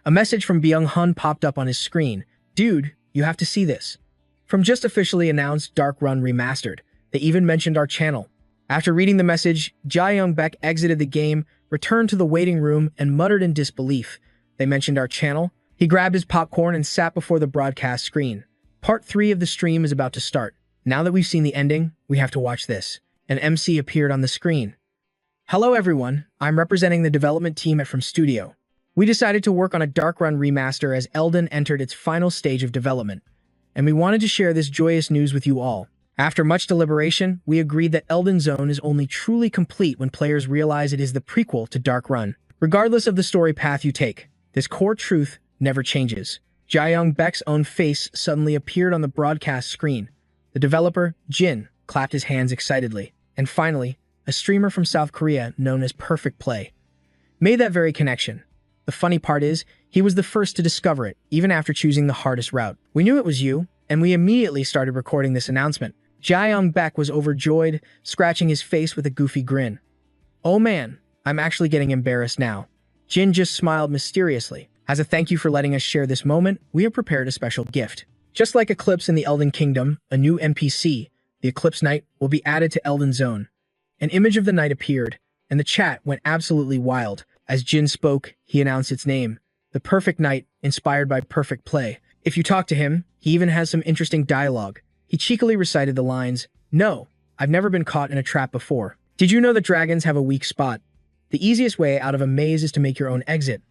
A message from Byung Hun popped up on his screen. Dude, you have to see this. From just officially announced Dark Run Remastered, they even mentioned our channel. After reading the message, Jaeyoung Baek exited the game, returned to the waiting room, and muttered in disbelief. They mentioned our channel? He grabbed his popcorn and sat before the broadcast screen. Part 3 of the stream is about to start. Now that we've seen the ending, we have to watch this. An MC appeared on the screen. Hello everyone, I'm representing the development team at From Studio. We decided to work on a Dark Run remaster as Elden entered its final stage of development, and we wanted to share this joyous news with you all. After much deliberation, we agreed that Elden Zone is only truly complete when players realize it is the prequel to Dark Run. Regardless of the story path you take, this core truth never changes. Jaeyoung Baek's own face suddenly appeared on the broadcast screen. The developer, Jin, clapped his hands excitedly. And finally, a streamer from South Korea known as Perfect Play made that very connection. The funny part is, he was the first to discover it, even after choosing the hardest route. We knew it was you, and we immediately started recording this announcement. Jaeyoung Baek was overjoyed, scratching his face with a goofy grin. Oh man, I'm actually getting embarrassed now. Jin just smiled mysteriously. As a thank you for letting us share this moment, we have prepared a special gift. Just like Eclipse in the Elden Kingdom, a new NPC, the Eclipse Knight, will be added to Elden Zone. An image of the knight appeared, and the chat went absolutely wild. As Jin spoke, he announced its name, the Perfect Knight, inspired by Perfect Play. If you talk to him, he even has some interesting dialogue. He cheekily recited the lines, "No, I've never been caught in a trap before. Did you know that dragons have a weak spot? The easiest way out of a maze is to make your own exit."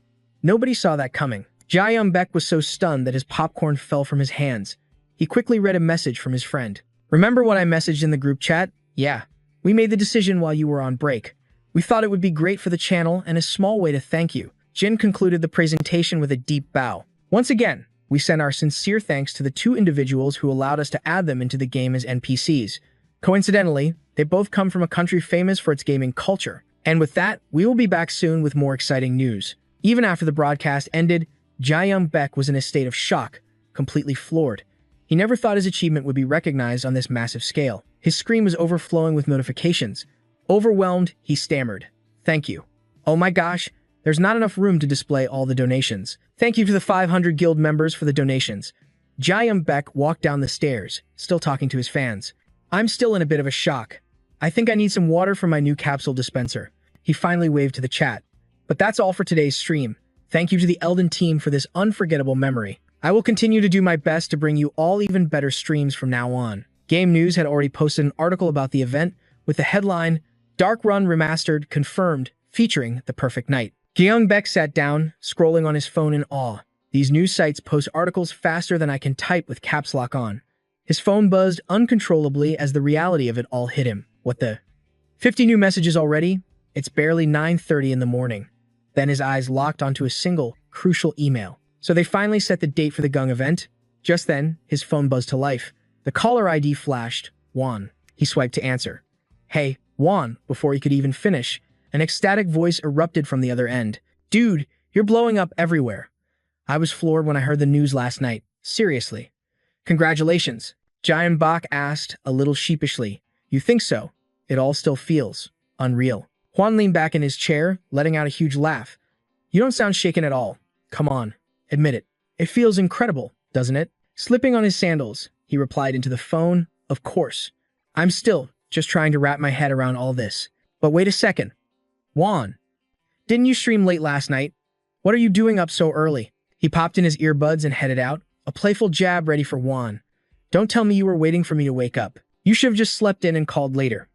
Nobody saw that coming. Jaeyoung Baek was so stunned that his popcorn fell from his hands. He quickly read a message from his friend. Remember what I messaged in the group chat? Yeah. We made the decision while you were on break. We thought it would be great for the channel and a small way to thank you. Jin concluded the presentation with a deep bow. Once again, we send our sincere thanks to the two individuals who allowed us to add them into the game as NPCs. Coincidentally, they both come from a country famous for its gaming culture. And with that, we will be back soon with more exciting news. Even after the broadcast ended, Jaeyoung Baek was in a state of shock, completely floored. He never thought his achievement would be recognized on this massive scale. His screen was overflowing with notifications. Overwhelmed, he stammered, "Thank you. Oh my gosh, there's not enough room to display all the donations. Thank you to the 500 guild members for the donations." Jaeyoung Baek walked down the stairs, still talking to his fans. "I'm still in a bit of a shock. I think I need some water from my new capsule dispenser." He finally waved to the chat. But that's all for today's stream. Thank you to the Elden team for this unforgettable memory. I will continue to do my best to bring you all even better streams from now on. Game News had already posted an article about the event with the headline, "Dark Run Remastered Confirmed," featuring the Perfect Knight. Gyeong Beck sat down, scrolling on his phone in awe. These news sites post articles faster than I can type with caps lock on. His phone buzzed uncontrollably as the reality of it all hit him. What the? 50 new messages already? It's barely 9:30 in the morning. Then his eyes locked onto a single, crucial email. So they finally set the date for the Gung event. Just then, his phone buzzed to life. The caller ID flashed. Juan. He swiped to answer. Hey, Juan, before he could even finish, an ecstatic voice erupted from the other end. Dude, you're blowing up everywhere. I was floored when I heard the news last night. Seriously. Congratulations. Giant Bach asked, a little sheepishly. You think so? It all still feels unreal. Juan leaned back in his chair, letting out a huge laugh. You don't sound shaken at all. Come on, admit it. It feels incredible, doesn't it? Slipping on his sandals, he replied into the phone, Of course. I'm still just trying to wrap my head around all this. But wait a second. Juan, didn't you stream late last night? What are you doing up so early? He popped in his earbuds and headed out, a playful jab ready for Juan. Don't tell me you were waiting for me to wake up. You should have just slept in and called later.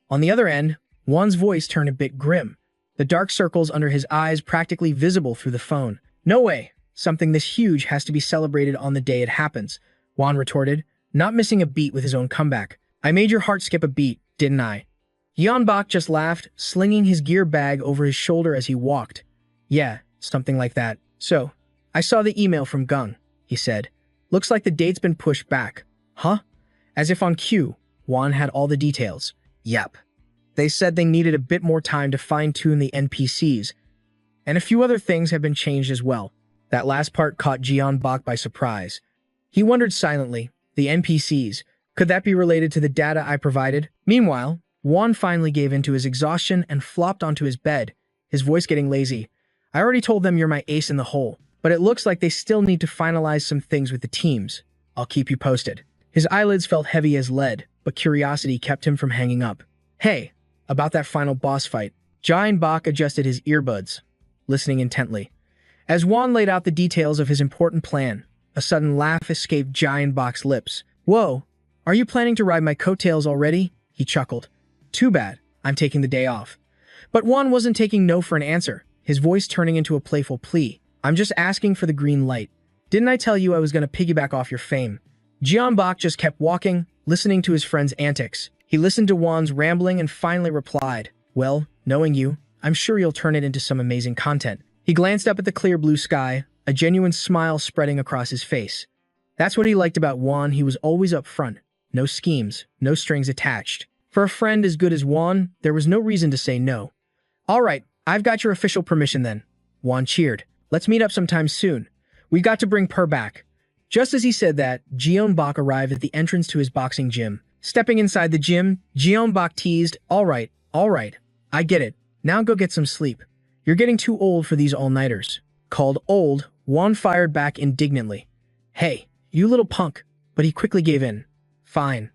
On the other end, Juan's voice turned a bit grim, the dark circles under his eyes practically visible through the phone. No way. Something this huge has to be celebrated on the day it happens, Juan retorted, not missing a beat with his own comeback. I made your heart skip a beat, didn't I? Yeonbok just laughed, slinging his gear bag over his shoulder as he walked. Yeah, something like that. So, I saw the email from Gung, he said. Looks like the date's been pushed back. Huh? As if on cue, Juan had all the details. Yep. They said they needed a bit more time to fine-tune the NPCs, and a few other things have been changed as well. That last part caught Jeonbok by surprise. He wondered silently, the NPCs, could that be related to the data I provided? Meanwhile, Juan finally gave in to his exhaustion and flopped onto his bed, his voice getting lazy. I already told them you're my ace in the hole, but it looks like they still need to finalize some things with the teams. I'll keep you posted. His eyelids felt heavy as lead, but curiosity kept him from hanging up. Hey, about that final boss fight. Giant Bok adjusted his earbuds, listening intently. As Juan laid out the details of his important plan, a sudden laugh escaped Giant Bok's lips. Whoa, are you planning to ride my coattails already? He chuckled. Too bad, I'm taking the day off. But Juan wasn't taking no for an answer, his voice turning into a playful plea. I'm just asking for the green light. Didn't I tell you I was going to piggyback off your fame? Jeonbok just kept walking, listening to his friend's antics. He listened to Juan's rambling and finally replied, Well, knowing you, I'm sure you'll turn it into some amazing content. He glanced up at the clear blue sky, a genuine smile spreading across his face. That's what he liked about Juan. He was always up front. No schemes, no strings attached. For a friend as good as Juan, there was no reason to say no. All right, I've got your official permission then. Juan cheered. Let's meet up sometime soon. We got to bring Per back. Just as he said that, Jeonbok arrived at the entrance to his boxing gym. Stepping inside the gym, Jeonbok teased, All right, I get it. Now go get some sleep. You're getting too old for these all-nighters. Called old, Juan fired back indignantly. Hey, you little punk. But he quickly gave in. Fine.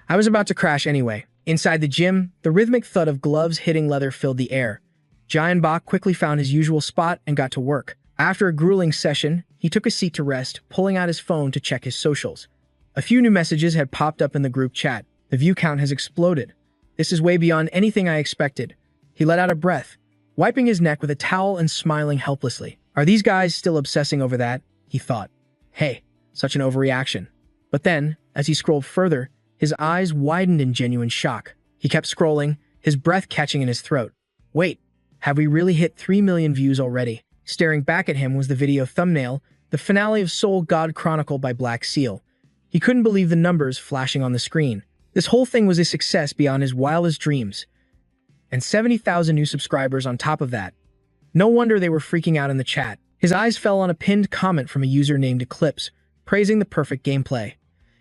I was about to crash anyway. Inside the gym, the rhythmic thud of gloves hitting leather filled the air. Giant Bok quickly found his usual spot and got to work. After a grueling session, he took a seat to rest, pulling out his phone to check his socials. A few new messages had popped up in the group chat. The view count has exploded. This is way beyond anything I expected. He let out a breath, wiping his neck with a towel and smiling helplessly. Are these guys still obsessing over that? He thought. Hey, such an overreaction. But then, as he scrolled further, his eyes widened in genuine shock. He kept scrolling, his breath catching in his throat. Wait, have we really hit 3 million views already? Staring back at him was the video thumbnail, the finale of Soul God Chronicle by Black Seal. He couldn't believe the numbers flashing on the screen. This whole thing was a success beyond his wildest dreams. And 70,000 new subscribers on top of that. No wonder they were freaking out in the chat. His eyes fell on a pinned comment from a user named Eclipse, praising the perfect gameplay.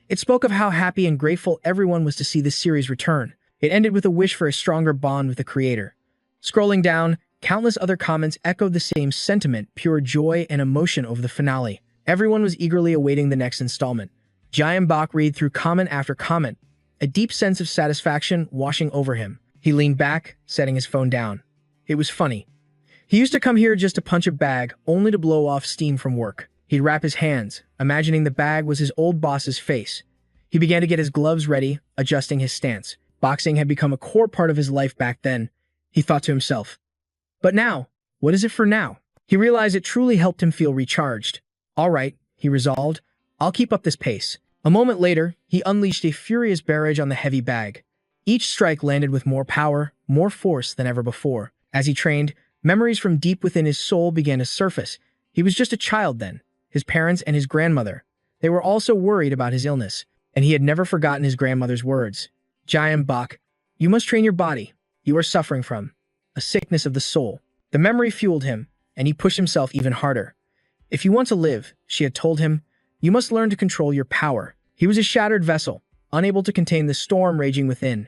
It spoke of how happy and grateful everyone was to see this series return. It ended with a wish for a stronger bond with the creator. Scrolling down, countless other comments echoed the same sentiment, pure joy and emotion over the finale. Everyone was eagerly awaiting the next installment. Giant Bok read through comment after comment, a deep sense of satisfaction washing over him. He leaned back, setting his phone down. It was funny. He used to come here just to punch a bag, only to blow off steam from work. He'd wrap his hands, imagining the bag was his old boss's face. He began to get his gloves ready, adjusting his stance. Boxing had become a core part of his life back then, he thought to himself. But now, What is it for now? He realized it truly helped him feel recharged. All right, he resolved. I'll keep up this pace. A moment later, he unleashed a furious barrage on the heavy bag. Each strike landed with more power, more force than ever before. As he trained, memories from deep within his soul began to surface. He was just a child then. His parents and his grandmother. They were also worried about his illness, and he had never forgotten his grandmother's words. Jian Bok, you must train your body. You are suffering from a sickness of the soul. The memory fueled him, and he pushed himself even harder. If you want to live, she had told him, you must learn to control your power. He was a shattered vessel, unable to contain the storm raging within.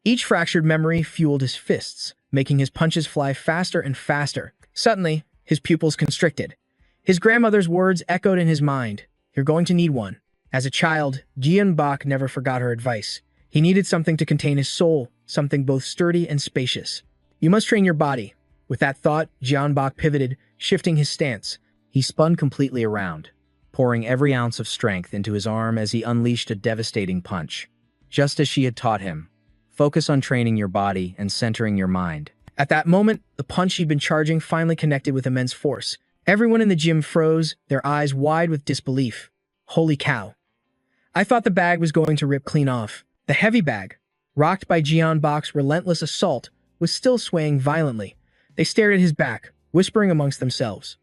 Each fractured memory fueled his fists, making his punches fly faster and faster. Suddenly, his pupils constricted. His grandmother's words echoed in his mind. You're going to need one. As a child, Jian Bok never forgot her advice. He needed something to contain his soul, something both sturdy and spacious. You must train your body. With that thought, Jian Bok pivoted, shifting his stance. He spun completely around, pouring every ounce of strength into his arm as he unleashed a devastating punch. Just as she had taught him, focus on training your body and centering your mind. At that moment, the punch he'd been charging finally connected with immense force. Everyone in the gym froze, their eyes wide with disbelief. Holy cow. I thought the bag was going to rip clean off. The heavy bag, rocked by Jian Bok's relentless assault, was still swaying violently. They stared at his back, whispering amongst themselves.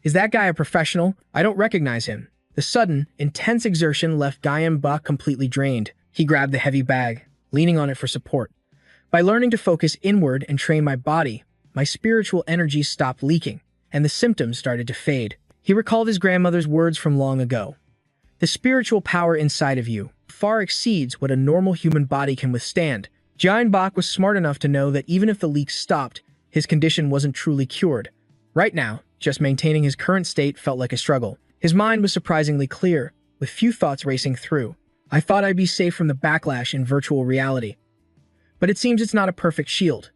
Is that guy a professional? I don't recognize him. The sudden, intense exertion left Jian Bok completely drained. He grabbed the heavy bag, leaning on it for support. By learning to focus inward and train my body, my spiritual energy stopped leaking, and the symptoms started to fade. He recalled his grandmother's words from long ago. The spiritual power inside of you far exceeds what a normal human body can withstand. Jian Bok was smart enough to know that even if the leaks stopped, his condition wasn't truly cured. Right now, just maintaining his current state felt like a struggle. His mind was surprisingly clear, with few thoughts racing through. I thought I'd be safe from the backlash in virtual reality. But it seems it's not a perfect shield.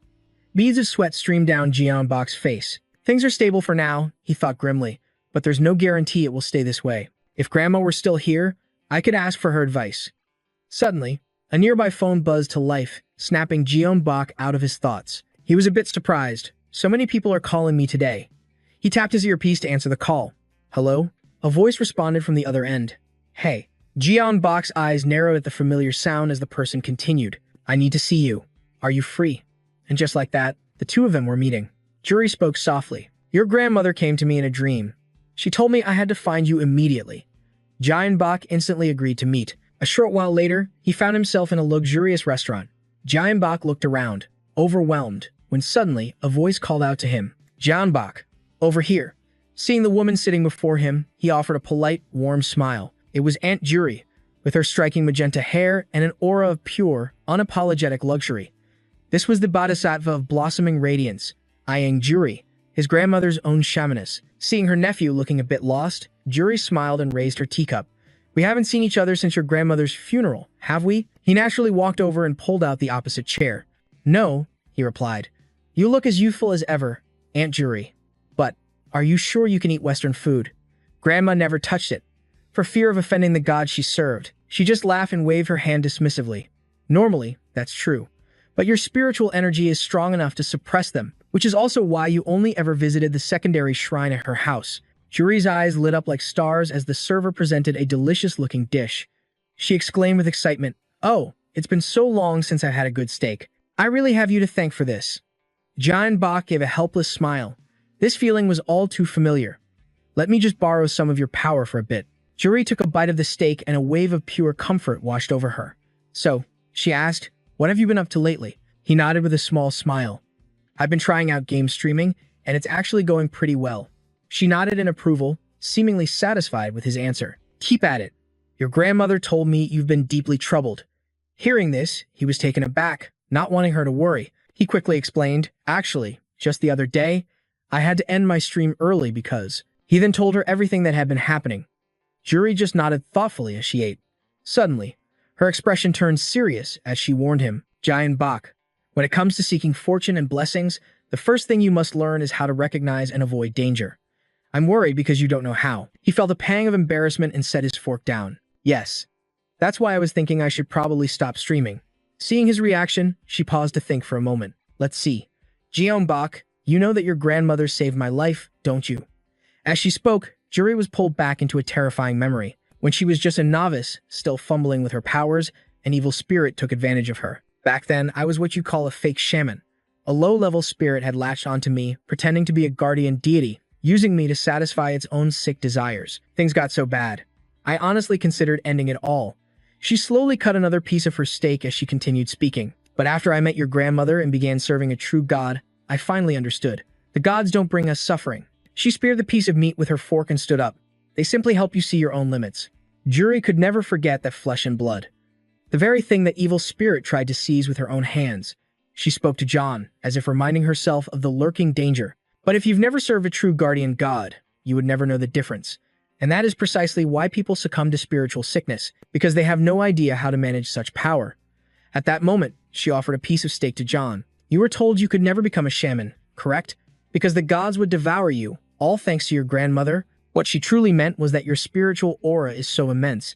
Beads of sweat streamed down Jian Bok's face. Things are stable for now, he thought grimly, but there's no guarantee it will stay this way. If Grandma were still here, I could ask for her advice. Suddenly, a nearby phone buzzed to life, snapping Jian Bok out of his thoughts. He was a bit surprised. So many people are calling me today. He tapped his earpiece to answer the call. Hello? A voice responded from the other end. Hey. Jian Bok's eyes narrowed at the familiar sound as the person continued. I need to see you. Are you free? And just like that, the two of them were meeting. Juri spoke softly. Your grandmother came to me in a dream. She told me I had to find you immediately. Jian Bok instantly agreed to meet. A short while later, he found himself in a luxurious restaurant. Jian Bok looked around, overwhelmed, when suddenly a voice called out to him. Jian Bok, over here. Seeing the woman sitting before him, he offered a polite, warm smile. It was Aunt Juri, with her striking magenta hair and an aura of pure, unapologetic luxury. This was the bodhisattva of blossoming radiance, eyeing Juri, his grandmother's own shamaness. Seeing her nephew looking a bit lost, Juri smiled and raised her teacup. We haven't seen each other since your grandmother's funeral, have we? He naturally walked over and pulled out the opposite chair. No, he replied. You look as youthful as ever, Aunt Juri. But, are you sure you can eat Western food? Grandma never touched it. For fear of offending the god she served, she just laughed and waved her hand dismissively. Normally, that's true. But your spiritual energy is strong enough to suppress them, which is also why you only ever visited the secondary shrine at her house. Juri's eyes lit up like stars as the server presented a delicious-looking dish. She exclaimed with excitement, Oh, it's been so long since I've had a good steak. I really have you to thank for this. Jian Bok gave a helpless smile. This feeling was all too familiar. Let me just borrow some of your power for a bit. Juri took a bite of the steak and a wave of pure comfort washed over her. So, she asked, what have you been up to lately? He nodded with a small smile. I've been trying out game streaming, and it's actually going pretty well. She nodded in approval, seemingly satisfied with his answer. Keep at it. Your grandmother told me you've been deeply troubled. Hearing this, he was taken aback, not wanting her to worry. He quickly explained, actually, just the other day, I had to end my stream early because... He then told her everything that had been happening. Juri just nodded thoughtfully as she ate. Suddenly, her expression turned serious as she warned him, Jian Bok, when it comes to seeking fortune and blessings, the first thing you must learn is how to recognize and avoid danger. I'm worried because you don't know how. He felt a pang of embarrassment and set his fork down. Yes. That's why I was thinking I should probably stop streaming. Seeing his reaction, she paused to think for a moment. Let's see. Jian Bok, You know that your grandmother saved my life, don't you?" As she spoke, Juri was pulled back into a terrifying memory. When she was just a novice, still fumbling with her powers, an evil spirit took advantage of her. Back then, I was what you call a fake shaman. A low-level spirit had latched onto me, pretending to be a guardian deity, using me to satisfy its own sick desires. Things got so bad. I honestly considered ending it all. She slowly cut another piece of her steak as she continued speaking. But after I met your grandmother and began serving a true god, I finally understood. The gods don't bring us suffering. She speared the piece of meat with her fork and stood up. They simply help you see your own limits. Juri could never forget that flesh and blood. The very thing that evil spirit tried to seize with her own hands. She spoke to John, as if reminding herself of the lurking danger. But if you've never served a true guardian god, you would never know the difference. And that is precisely why people succumb to spiritual sickness, because they have no idea how to manage such power. At that moment, she offered a piece of steak to John. You were told you could never become a shaman, correct? Because the gods would devour you, all thanks to your grandmother. What she truly meant was that your spiritual aura is so immense,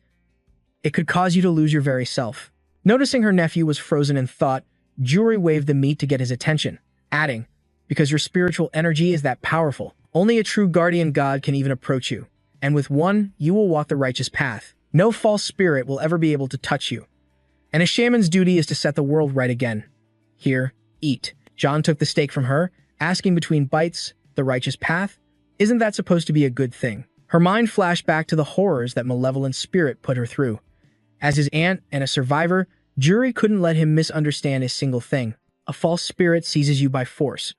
it could cause you to lose your very self. Noticing her nephew was frozen in thought, Juri waved the meat to get his attention, adding, because your spiritual energy is that powerful, only a true guardian god can even approach you. And with one, you will walk the righteous path. No false spirit will ever be able to touch you. And a shaman's duty is to set the world right again. Here, eat. John took the steak from her, asking between bites, the righteous path? Isn't that supposed to be a good thing? Her mind flashed back to the horrors that malevolent spirit put her through. As his aunt and a survivor, Juri couldn't let him misunderstand a single thing. A false spirit seizes you by force,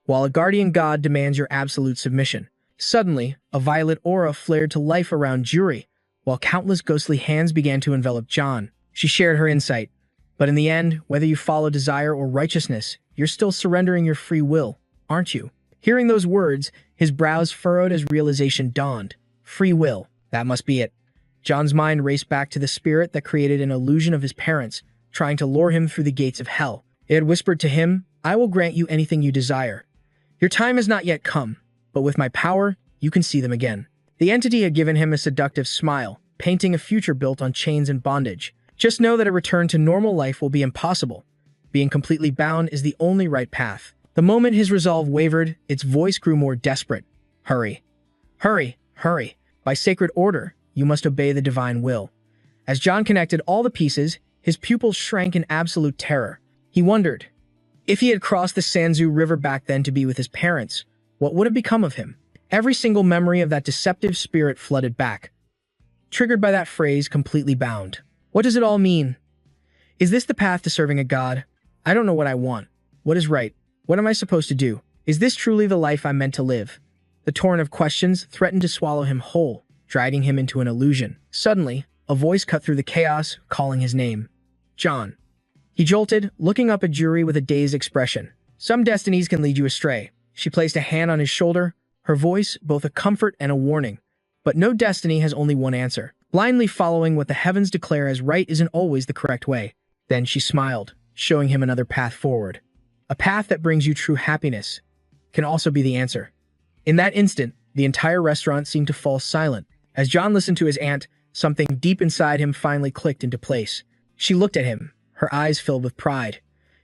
while a guardian god demands your absolute submission. Suddenly, a violet aura flared to life around Juri, while countless ghostly hands began to envelop John. She shared her insight. But in the end, whether you follow desire or righteousness, you're still surrendering your free will, aren't you? Hearing those words, his brows furrowed as realization dawned. Free will. That must be it. John's mind raced back to the spirit that created an illusion of his parents, trying to lure him through the gates of hell. It had whispered to him, I will grant you anything you desire. Your time has not yet come, but with my power, you can see them again. The entity had given him a seductive smile, painting a future built on chains and bondage. Just know that a return to normal life will be impossible. Being completely bound is the only right path. The moment his resolve wavered, its voice grew more desperate. Hurry. Hurry. Hurry. By sacred order, you must obey the divine will. As John connected all the pieces, his pupils shrank in absolute terror. He wondered, if he had crossed the Sanzu River back then to be with his parents, what would have become of him? Every single memory of that deceptive spirit flooded back, triggered by that phrase, completely bound. What does it all mean? Is this the path to serving a god? I don't know what I want. What is right? What am I supposed to do? Is this truly the life I'm meant to live? The torrent of questions threatened to swallow him whole, dragging him into an illusion. Suddenly, a voice cut through the chaos, calling his name. John. He jolted, looking up at Juri with a dazed expression. Some destinies can lead you astray. She placed a hand on his shoulder, her voice both a comfort and a warning. But no destiny has only one answer. Blindly following what the heavens declare as right isn't always the correct way. Then she smiled, showing him another path forward. A path that brings you true happiness can also be the answer. In that instant, the entire restaurant seemed to fall silent. As John listened to his aunt, something deep inside him finally clicked into place. She looked at him, her eyes filled with pride.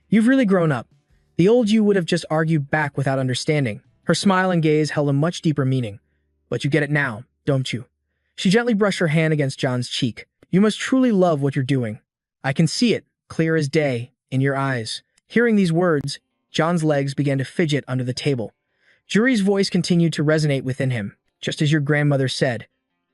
You've really grown up. The old you would have just argued back without understanding. Her smile and gaze held a much deeper meaning. But you get it now, don't you? She gently brushed her hand against John's cheek. You must truly love what you're doing. I can see it, clear as day, in your eyes. Hearing these words, John's legs began to fidget under the table. Juri's voice continued to resonate within him, just as your grandmother said.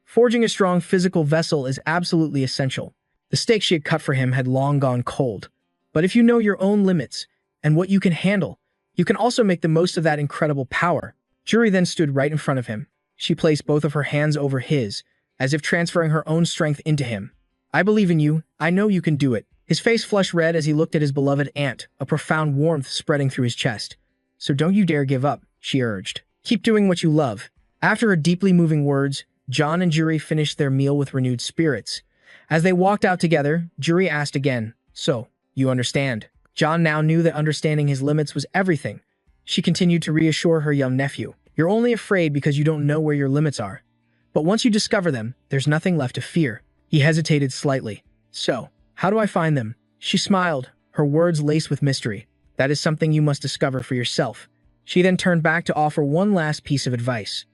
Forging a strong physical vessel is absolutely essential. The steak she had cut for him had long gone cold. But if you know your own limits and what you can handle, you can also make the most of that incredible power. Juri then stood right in front of him. She placed both of her hands over his, as if transferring her own strength into him. I believe in you. I know you can do it. His face flushed red as he looked at his beloved aunt, a profound warmth spreading through his chest. So don't you dare give up, she urged. Keep doing what you love. After her deeply moving words, John and Juri finished their meal with renewed spirits. As they walked out together, Juri asked again, so, you understand? John now knew that understanding his limits was everything. She continued to reassure her young nephew. You're only afraid because you don't know where your limits are. But once you discover them, there's nothing left to fear. He hesitated slightly. So, how do I find them? She smiled, her words laced with mystery. That is something you must discover for yourself. She then turned back to offer one last piece of advice.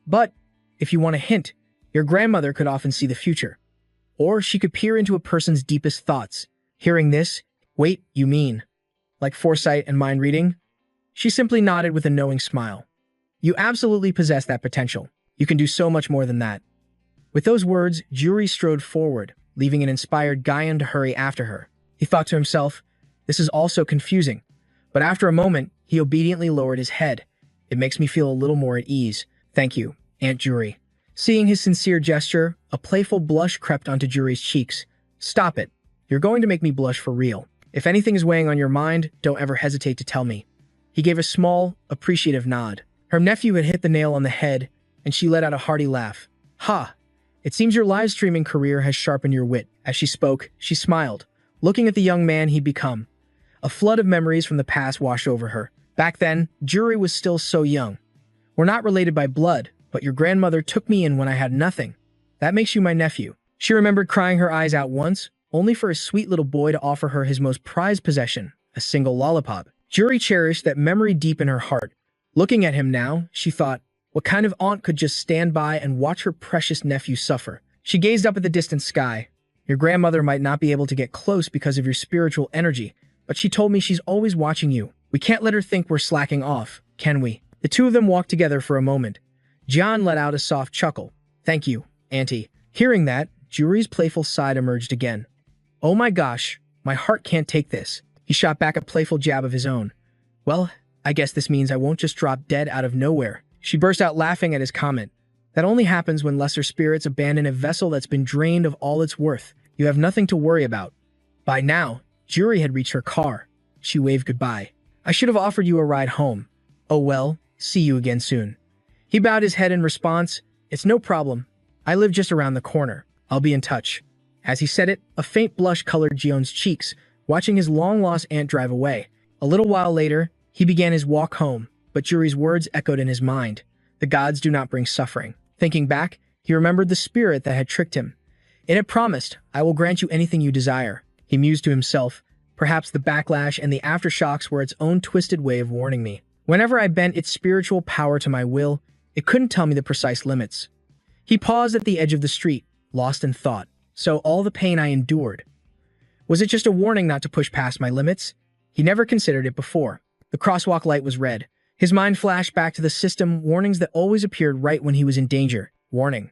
But, if you want a hint, your grandmother could often see the future. Or she could peer into a person's deepest thoughts. Hearing this, wait, you mean, like foresight and mind reading? She simply nodded with a knowing smile. You absolutely possess that potential. You can do so much more than that. With those words, Juri strode forward, leaving an inspired Guyan to hurry after her. He thought to himself, this is also confusing. But after a moment, he obediently lowered his head. It makes me feel a little more at ease. Thank you, Aunt Juri. Seeing his sincere gesture, a playful blush crept onto Juri's cheeks. Stop it. You're going to make me blush for real. If anything is weighing on your mind, don't ever hesitate to tell me. He gave a small, appreciative nod. Her nephew had hit the nail on the head, and she let out a hearty laugh. Ha! It seems your live streaming career has sharpened your wit. As she spoke, she smiled, looking at the young man he'd become. A flood of memories from the past washed over her. Back then, Juri was still so young. We're not related by blood, but your grandmother took me in when I had nothing. That makes you my nephew. She remembered crying her eyes out once, only for a sweet little boy to offer her his most prized possession, a single lollipop. Juri cherished that memory deep in her heart. Looking at him now, she thought, what kind of aunt could just stand by and watch her precious nephew suffer? She gazed up at the distant sky. Your grandmother might not be able to get close because of your spiritual energy, but she told me she's always watching you. We can't let her think we're slacking off, can we? The two of them walked together for a moment. John let out a soft chuckle. Thank you, Auntie. Hearing that, Juri's playful side emerged again. Oh my gosh, my heart can't take this. He shot back a playful jab of his own. Well, I guess this means I won't just drop dead out of nowhere. She burst out laughing at his comment. That only happens when lesser spirits abandon a vessel that's been drained of all its worth. You have nothing to worry about. By now, Juri had reached her car. She waved goodbye. I should have offered you a ride home. Oh well, see you again soon. He bowed his head in response. It's no problem. I live just around the corner. I'll be in touch. As he said it, a faint blush colored Gion's cheeks, watching his long-lost aunt drive away. A little while later, he began his walk home, but Juri's words echoed in his mind. The gods do not bring suffering. Thinking back, he remembered the spirit that had tricked him. It had promised, I will grant you anything you desire. He mused to himself. Perhaps the backlash and the aftershocks were its own twisted way of warning me. Whenever I bent its spiritual power to my will, it couldn't tell me the precise limits. He paused at the edge of the street, lost in thought. So all the pain I endured. Was it just a warning not to push past my limits? He never considered it before. The crosswalk light was red. His mind flashed back to the system warnings that always appeared right when he was in danger. Warning.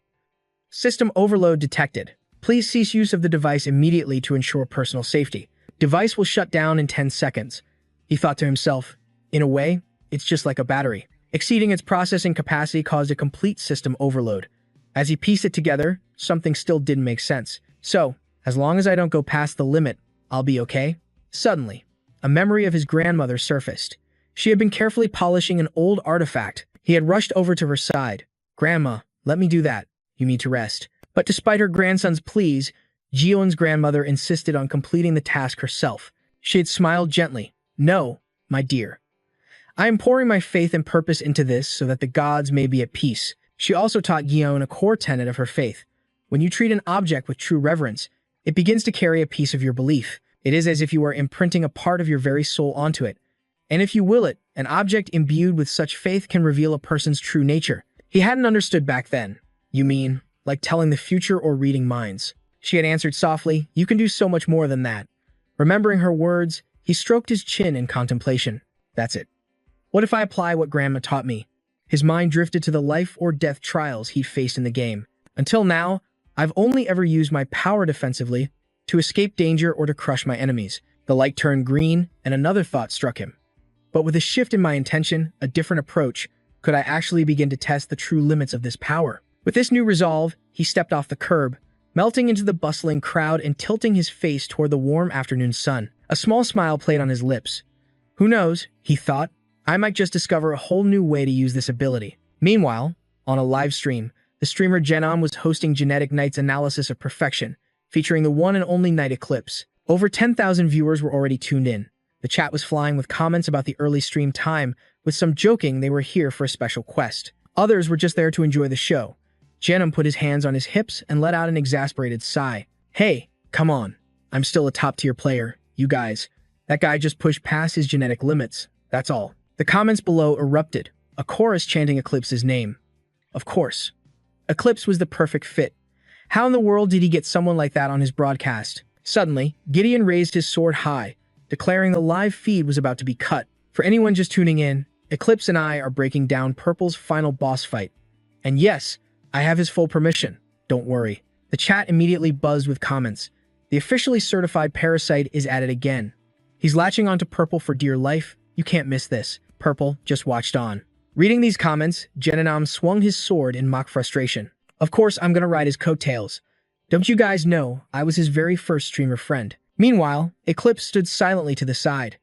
System overload detected. Please cease use of the device immediately to ensure personal safety. Device will shut down in 10 seconds. He thought to himself, in a way, it's just like a battery. Exceeding its processing capacity caused a complete system overload. As he pieced it together, something still didn't make sense. So, as long as I don't go past the limit, I'll be okay? Suddenly, a memory of his grandmother surfaced. She had been carefully polishing an old artifact. He had rushed over to her side. Grandma, let me do that. You need to rest. But despite her grandson's pleas, Gion's grandmother insisted on completing the task herself. She had smiled gently. No, my dear. I am pouring my faith and purpose into this so that the gods may be at peace. She also taught Gion a core tenet of her faith. When you treat an object with true reverence, it begins to carry a piece of your belief. It is as if you are imprinting a part of your very soul onto it. And if you will it, an object imbued with such faith can reveal a person's true nature. He hadn't understood back then. You mean, like telling the future or reading minds? She had answered softly, you can do so much more than that. Remembering her words, he stroked his chin in contemplation. That's it. What if I apply what Grandma taught me? His mind drifted to the life or death trials he'd faced in the game. Until now, I've only ever used my power defensively to escape danger or to crush my enemies. The light turned green, and another thought struck him. But with a shift in my intention, a different approach, could I actually begin to test the true limits of this power? With this new resolve, he stepped off the curb, melting into the bustling crowd and tilting his face toward the warm afternoon sun. A small smile played on his lips. Who knows, he thought, I might just discover a whole new way to use this ability. Meanwhile, on a live stream, the streamer Genom was hosting Genetic Knight's analysis of perfection, featuring the one and only night eclipse. Over 10,000 viewers were already tuned in. The chat was flying with comments about the early stream time, with some joking they were here for a special quest. Others were just there to enjoy the show. Genom put his hands on his hips and let out an exasperated sigh. Hey, come on. I'm still a top-tier player, you guys. That guy just pushed past his genetic limits, that's all. The comments below erupted, a chorus chanting Eclipse's name. Of course. Eclipse was the perfect fit. How in the world did he get someone like that on his broadcast? Suddenly, Gideon raised his sword high, declaring the live feed was about to be cut. For anyone just tuning in, Eclipse and I are breaking down Purple's final boss fight. And yes, I have his full permission. Don't worry. The chat immediately buzzed with comments. The officially certified parasite is at it again. He's latching onto Purple for dear life. You can't miss this. Purple just watched on. Reading these comments, Genanam swung his sword in mock frustration. Of course, I'm gonna ride his coattails. Don't you guys know I was his very first streamer friend? Meanwhile, Eclipse stood silently to the side.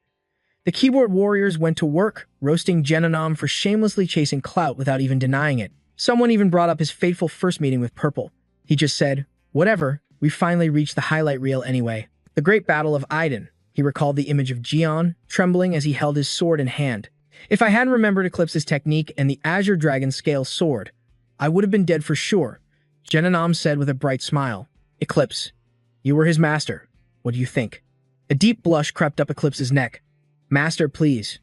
The keyboard warriors went to work, roasting Genanam for shamelessly chasing clout without even denying it. Someone even brought up his fateful first meeting with Purple. He just said, whatever, we finally reached the highlight reel anyway. The Great Battle of Iden. He recalled the image of Gion, trembling as he held his sword in hand. If I hadn't remembered Eclipse's technique and the Azure Dragon Scale sword, I would have been dead for sure, Genanam said with a bright smile. Eclipse, you were his master. What do you think? A deep blush crept up Eclipse's neck. Master, please.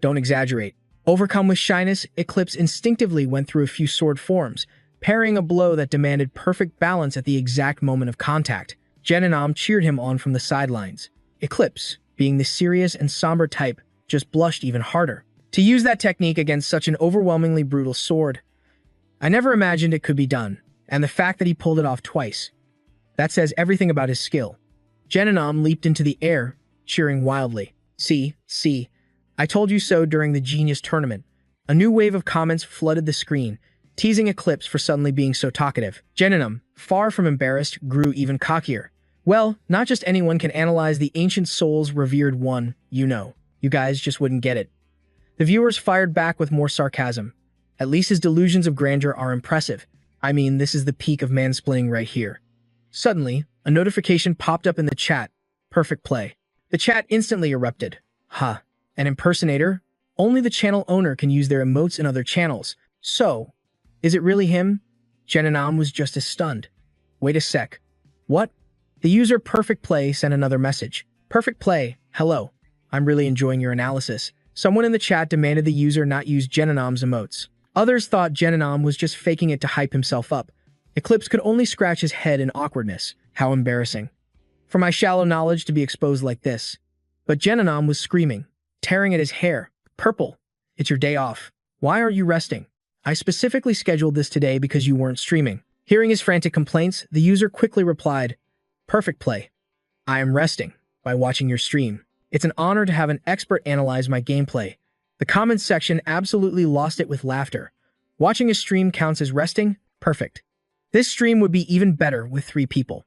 Don't exaggerate. Overcome with shyness, Eclipse instinctively went through a few sword forms, parrying a blow that demanded perfect balance at the exact moment of contact. Genanam cheered him on from the sidelines. Eclipse, being the serious and somber type, just blushed even harder. To use that technique against such an overwhelmingly brutal sword, I never imagined it could be done, and the fact that he pulled it off twice. That says everything about his skill. Genanam leaped into the air, cheering wildly. See, I told you so during the Genius Tournament. A new wave of comments flooded the screen, teasing Eclipse for suddenly being so talkative. Genanam, far from embarrassed, grew even cockier. Well, not just anyone can analyze the ancient soul's revered one, you know. You guys just wouldn't get it. The viewers fired back with more sarcasm. At least his delusions of grandeur are impressive. I mean, this is the peak of mansplaining right here. Suddenly, a notification popped up in the chat. Perfect play. The chat instantly erupted. Huh. An impersonator? Only the channel owner can use their emotes in other channels. So, is it really him? Genanam was just as stunned. Wait a sec. What? The user Perfect Play sent another message. Perfect Play, hello. I'm really enjoying your analysis. Someone in the chat demanded the user not use Genanam's emotes. Others thought Genanam was just faking it to hype himself up. Eclipse could only scratch his head in awkwardness. How embarrassing. For my shallow knowledge to be exposed like this. But Genanam was screaming, tearing at his hair. Purple, it's your day off. Why are you resting? I specifically scheduled this today because you weren't streaming. Hearing his frantic complaints, the user quickly replied, Perfect Play. I am resting by watching your stream. It's an honor to have an expert analyze my gameplay. The comments section absolutely lost it with laughter. Watching a stream counts as resting? Perfect. This stream would be even better with 3 people.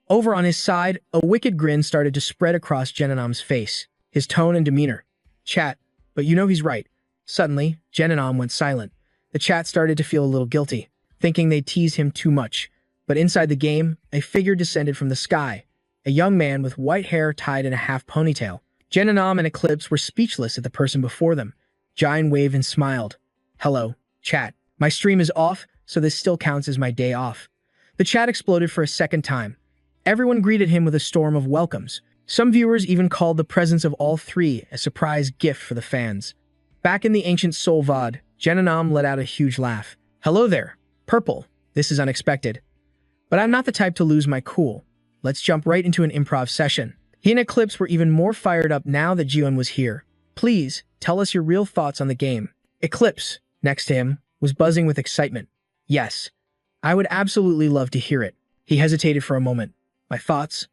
Over on his side, a wicked grin started to spread across Genanam's face, his tone and demeanor. Chat, but you know he's right. Suddenly, Genanam went silent. The chat started to feel a little guilty, thinking they teased him too much. But inside the game, a figure descended from the sky, a young man with white hair tied in a half ponytail. Genanam and Eclipse were speechless at the person before them. Giant waved and smiled. Hello, chat. My stream is off, so this still counts as my day off. The chat exploded for a second time. Everyone greeted him with a storm of welcomes. Some viewers even called the presence of all 3 a surprise gift for the fans. Back in the ancient Soul VOD, Genanam let out a huge laugh. Hello there, Purple. This is unexpected. But I'm not the type to lose my cool. Let's jump right into an improv session. He and Eclipse were even more fired up now that Jiwon was here. Please, tell us your real thoughts on the game. Eclipse, next to him, was buzzing with excitement. Yes, I would absolutely love to hear it. He hesitated for a moment. My thoughts?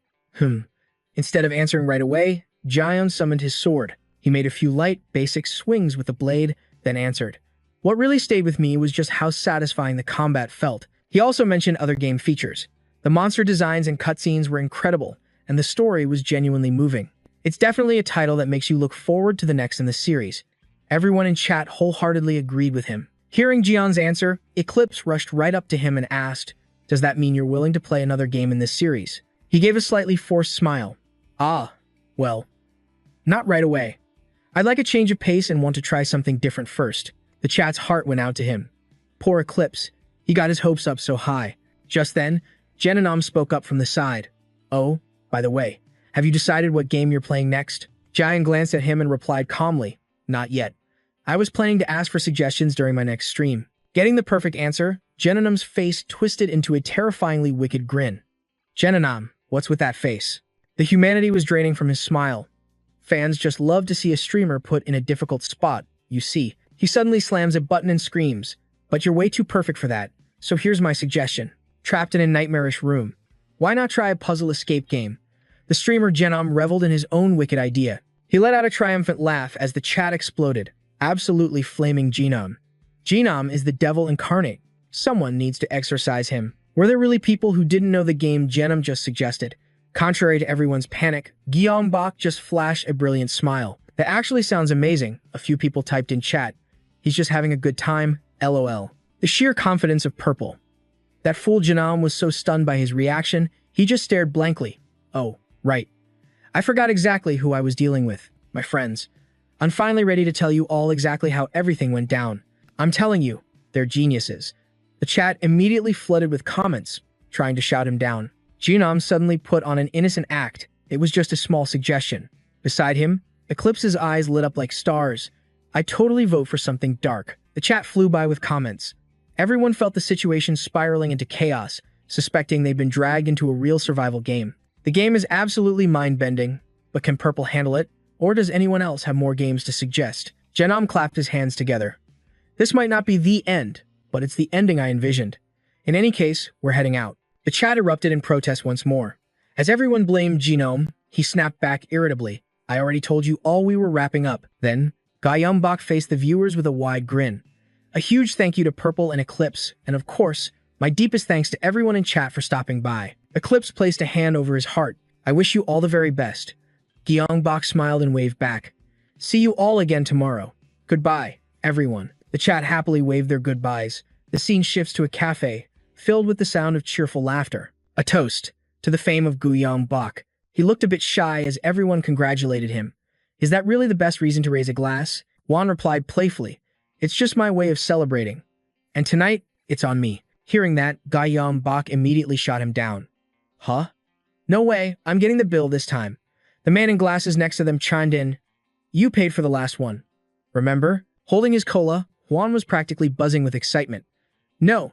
Instead of answering right away, Jiwon summoned his sword. He made a few light, basic swings with the blade, then answered. What really stayed with me was just how satisfying the combat felt. He also mentioned other game features. The monster designs and cutscenes were incredible, and the story was genuinely moving. It's definitely a title that makes you look forward to the next in the series. Everyone in chat wholeheartedly agreed with him. Hearing Jiwon's answer, Eclipse rushed right up to him and asked, Does that mean you're willing to play another game in this series? He gave a slightly forced smile. Ah, well, not right away. I'd like a change of pace and want to try something different first. The chat's heart went out to him. Poor Eclipse. He got his hopes up so high. Just then, Genanam spoke up from the side. Oh, by the way, have you decided what game you're playing next? Jiwon glanced at him and replied calmly, Not yet. I was planning to ask for suggestions during my next stream. Getting the perfect answer, Genonam's face twisted into a terrifyingly wicked grin. Genonam, what's with that face? The humanity was draining from his smile. Fans just love to see a streamer put in a difficult spot, you see. He suddenly slams a button and screams, "But you're way too perfect for that, so here's my suggestion. Trapped in a nightmarish room. Why not try a puzzle escape game?" The streamer Genom reveled in his own wicked idea. He let out a triumphant laugh as the chat exploded. Absolutely flaming Genom. Genom is the devil incarnate. Someone needs to exorcise him. Were there really people who didn't know the game Genom just suggested? Contrary to everyone's panic, Guillaume Bach just flashed a brilliant smile. That actually sounds amazing, a few people typed in chat. He's just having a good time, LOL. The sheer confidence of Purple. That fool Genom was so stunned by his reaction, he just stared blankly. Oh, right. I forgot exactly who I was dealing with, my friends. I'm finally ready to tell you all exactly how everything went down. I'm telling you, they're geniuses. The chat immediately flooded with comments, trying to shout him down. Genom suddenly put on an innocent act. It was just a small suggestion. Beside him, Eclipse's eyes lit up like stars. I totally vote for something dark. The chat flew by with comments. Everyone felt the situation spiraling into chaos, suspecting they'd been dragged into a real survival game. The game is absolutely mind-bending, but can Purple handle it? Or does anyone else have more games to suggest? Genom clapped his hands together. This might not be the end, but it's the ending I envisioned. In any case, we're heading out. The chat erupted in protest once more. As everyone blamed Genom, he snapped back irritably. I already told you all we were wrapping up. Then, Guillaume Bach faced the viewers with a wide grin. A huge thank you to Purple and Eclipse, and of course, my deepest thanks to everyone in chat for stopping by. Eclipse placed a hand over his heart. I wish you all the very best. Guillaume Bach smiled and waved back. See you all again tomorrow. Goodbye, everyone. The chat happily waved their goodbyes. The scene shifts to a cafe, filled with the sound of cheerful laughter. A toast to the fame of Guillaume Bach. He looked a bit shy as everyone congratulated him. Is that really the best reason to raise a glass? Juan replied playfully. It's just my way of celebrating. And tonight, it's on me. Hearing that, Guillaume Bach immediately shot him down. Huh? No way, I'm getting the bill this time. The man in glasses next to them chimed in. You paid for the last one. Remember? Holding his cola, Juan was practically buzzing with excitement. No,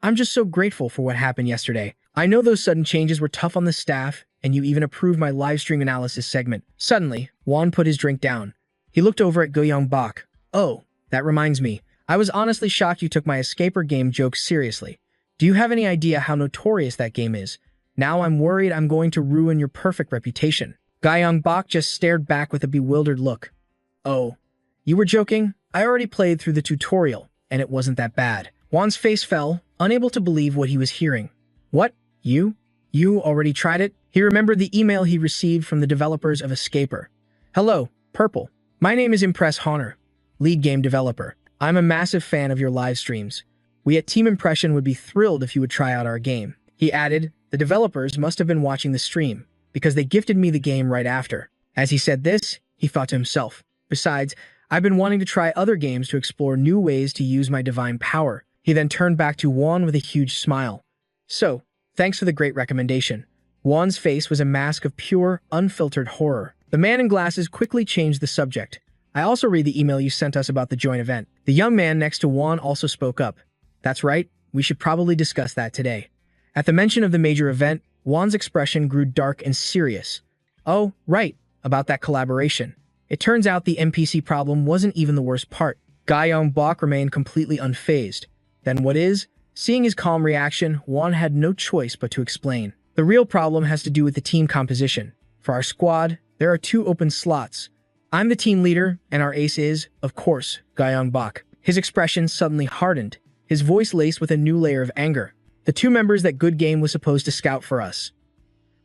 I'm just so grateful for what happened yesterday. I know those sudden changes were tough on the staff, and you even approved my live stream analysis segment. Suddenly, Juan put his drink down. He looked over at Guillaume Bach. Oh, that reminds me. I was honestly shocked you took my escaper game joke seriously. Do you have any idea how notorious that game is? Now I'm worried I'm going to ruin your perfect reputation. Guillaume Bach just stared back with a bewildered look. Oh, you were joking? I already played through the tutorial, and it wasn't that bad. Juan's face fell, unable to believe what he was hearing. What? You? You already tried it? He remembered the email he received from the developers of Escaper. Hello, Purple. My name is Impress Honor, lead game developer. I'm a massive fan of your live streams. We at Team Impression would be thrilled if you would try out our game. He added, the developers must have been watching the stream, because they gifted me the game right after. As he said this, he thought to himself, besides, I've been wanting to try other games to explore new ways to use my divine power. He then turned back to Juan with a huge smile. So, thanks for the great recommendation. Juan's face was a mask of pure, unfiltered horror. The man in glasses quickly changed the subject. I also read the email you sent us about the joint event. The young man next to Juan also spoke up. That's right, we should probably discuss that today. At the mention of the major event, Juan's expression grew dark and serious. Oh, right, about that collaboration. It turns out the NPC problem wasn't even the worst part. Guillaume Bach remained completely unfazed. Then what is? Seeing his calm reaction, Juan had no choice but to explain. The real problem has to do with the team composition. For our squad, there are 2 open slots. I'm the team leader, and our ace is, of course, Guillaume Bach. His expression suddenly hardened, his voice laced with a new layer of anger. The 2 members that Good Game was supposed to scout for us.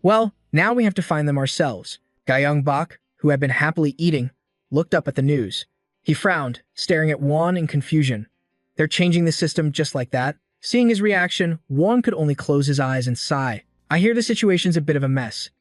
Well, now we have to find them ourselves. Guillaume Bach, who had been happily eating, looked up at the news. He frowned, staring at Juan in confusion. They're changing the system just like that? Seeing his reaction, Juan could only close his eyes and sigh. I hear the situation's a bit of a mess.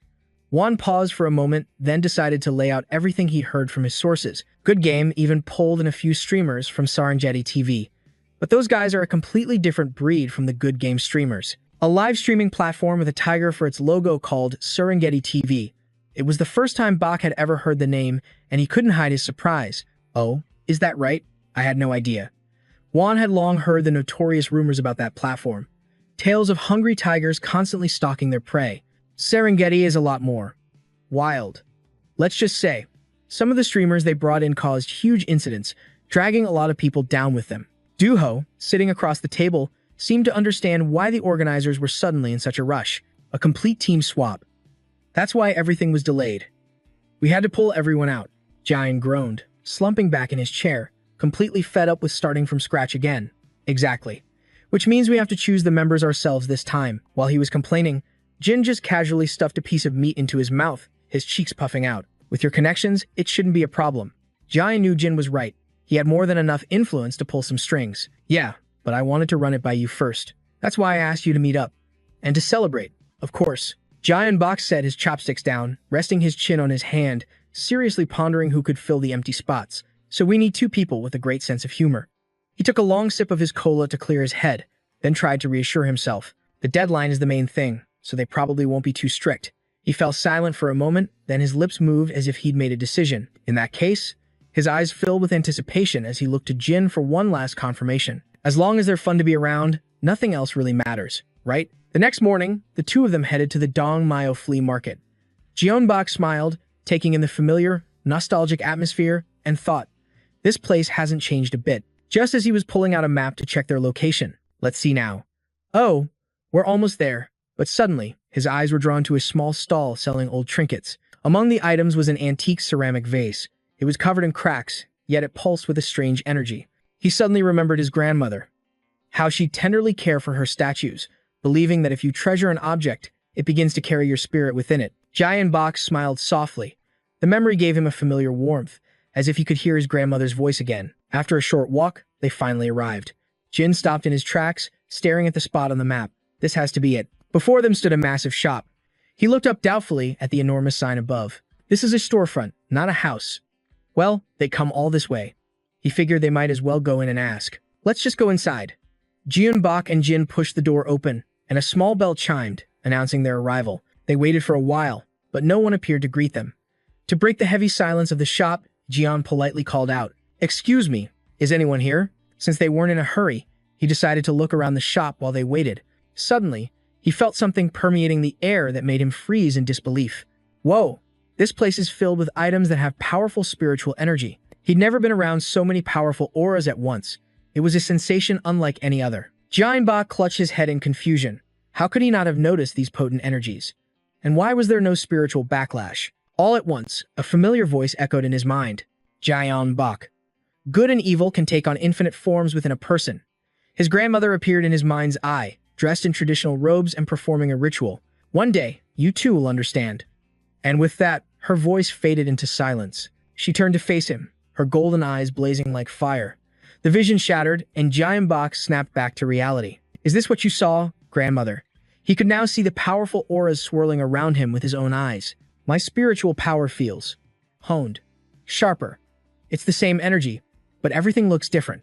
Juan paused for a moment, then decided to lay out everything he heard from his sources. Good Game even pulled in a few streamers from Serengeti TV. But those guys are a completely different breed from the Good Game streamers. A live streaming platform with a tiger for its logo called Serengeti TV. It was the first time Bach had ever heard the name, and he couldn't hide his surprise. Oh, Is that right? I had no idea. Juan had long heard the notorious rumors about that platform. Tales of hungry tigers constantly stalking their prey. Serengeti is a lot more wild. Let's just say, some of the streamers they brought in caused huge incidents, dragging a lot of people down with them. Duho, sitting across the table, seemed to understand why the organizers were suddenly in such a rush. A complete team swap. That's why everything was delayed. We had to pull everyone out. Jian groaned, slumping back in his chair, completely fed up with starting from scratch again. Exactly. Which means we have to choose the members ourselves this time. While he was complaining, Jin just casually stuffed a piece of meat into his mouth, his cheeks puffing out. With your connections, it shouldn't be a problem. Jian knew Jin was right. He had more than enough influence to pull some strings. Yeah, but I wanted to run it by you first. That's why I asked you to meet up. And to celebrate, of course. Jian Box set his chopsticks down, resting his chin on his hand, seriously pondering who could fill the empty spots. So we need two people with a great sense of humor. He took a long sip of his cola to clear his head, then tried to reassure himself. The deadline is the main thing, so they probably won't be too strict. He fell silent for a moment, then his lips moved as if he'd made a decision. In that case, his eyes filled with anticipation as he looked to Jin for one last confirmation. As long as they're fun to be around, nothing else really matters, right? The next morning, the two of them headed to the Dongmyo flea market. Jeonbok smiled, taking in the familiar, nostalgic atmosphere, and thought, this place hasn't changed a bit. Just as he was pulling out a map to check their location. Let's see now. Oh, we're almost there. But suddenly, his eyes were drawn to a small stall selling old trinkets. Among the items was an antique ceramic vase. It was covered in cracks, yet it pulsed with a strange energy. He suddenly remembered his grandmother. How she'd tenderly care for her statues, believing that if you treasure an object, it begins to carry your spirit within it. Jian Box smiled softly. The memory gave him a familiar warmth, as if he could hear his grandmother's voice again. After a short walk, they finally arrived. Jin stopped in his tracks, staring at the spot on the map. This has to be it. Before them stood a massive shop. He looked up doubtfully at the enormous sign above. This is a storefront, not a house. Well, they come all this way. He figured they might as well go in and ask. Let's just go inside. Jeonbok and Jin pushed the door open, and a small bell chimed, announcing their arrival. They waited for a while, but no one appeared to greet them. To break the heavy silence of the shop, Jian politely called out, "Excuse me, is anyone here?" Since they weren't in a hurry, he decided to look around the shop while they waited. Suddenly, he felt something permeating the air that made him freeze in disbelief. Whoa, this place is filled with items that have powerful spiritual energy. He'd never been around so many powerful auras at once. It was a sensation unlike any other. Jianba clutched his head in confusion. How could he not have noticed these potent energies? And why was there no spiritual backlash? All at once, a familiar voice echoed in his mind. Jianbok. Good and evil can take on infinite forms within a person. His grandmother appeared in his mind's eye, dressed in traditional robes and performing a ritual. One day, you too will understand. And with that, her voice faded into silence. She turned to face him, her golden eyes blazing like fire. The vision shattered, and Jianbok snapped back to reality. Is this what you saw, grandmother? He could now see the powerful auras swirling around him with his own eyes. My spiritual power feels honed, sharper. It's the same energy, but everything looks different.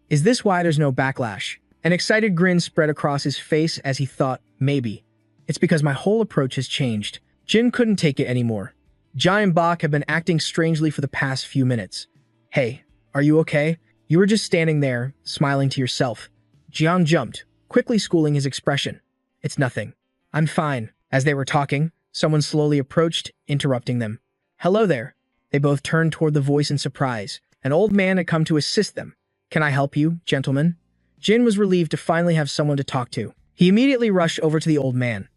Is this why there's no backlash? An excited grin spread across his face as he thought, maybe. It's because my whole approach has changed. Jin couldn't take it anymore. Jianbok had been acting strangely for the past few minutes. Hey, are you okay? You were just standing there, smiling to yourself. Jian jumped, quickly schooling his expression. It's nothing. I'm fine. As they were talking, someone slowly approached, interrupting them. Hello there. They both turned toward the voice in surprise. An old man had come to assist them. Can I help you, gentlemen? Jin was relieved to finally have someone to talk to. He immediately rushed over to the old man.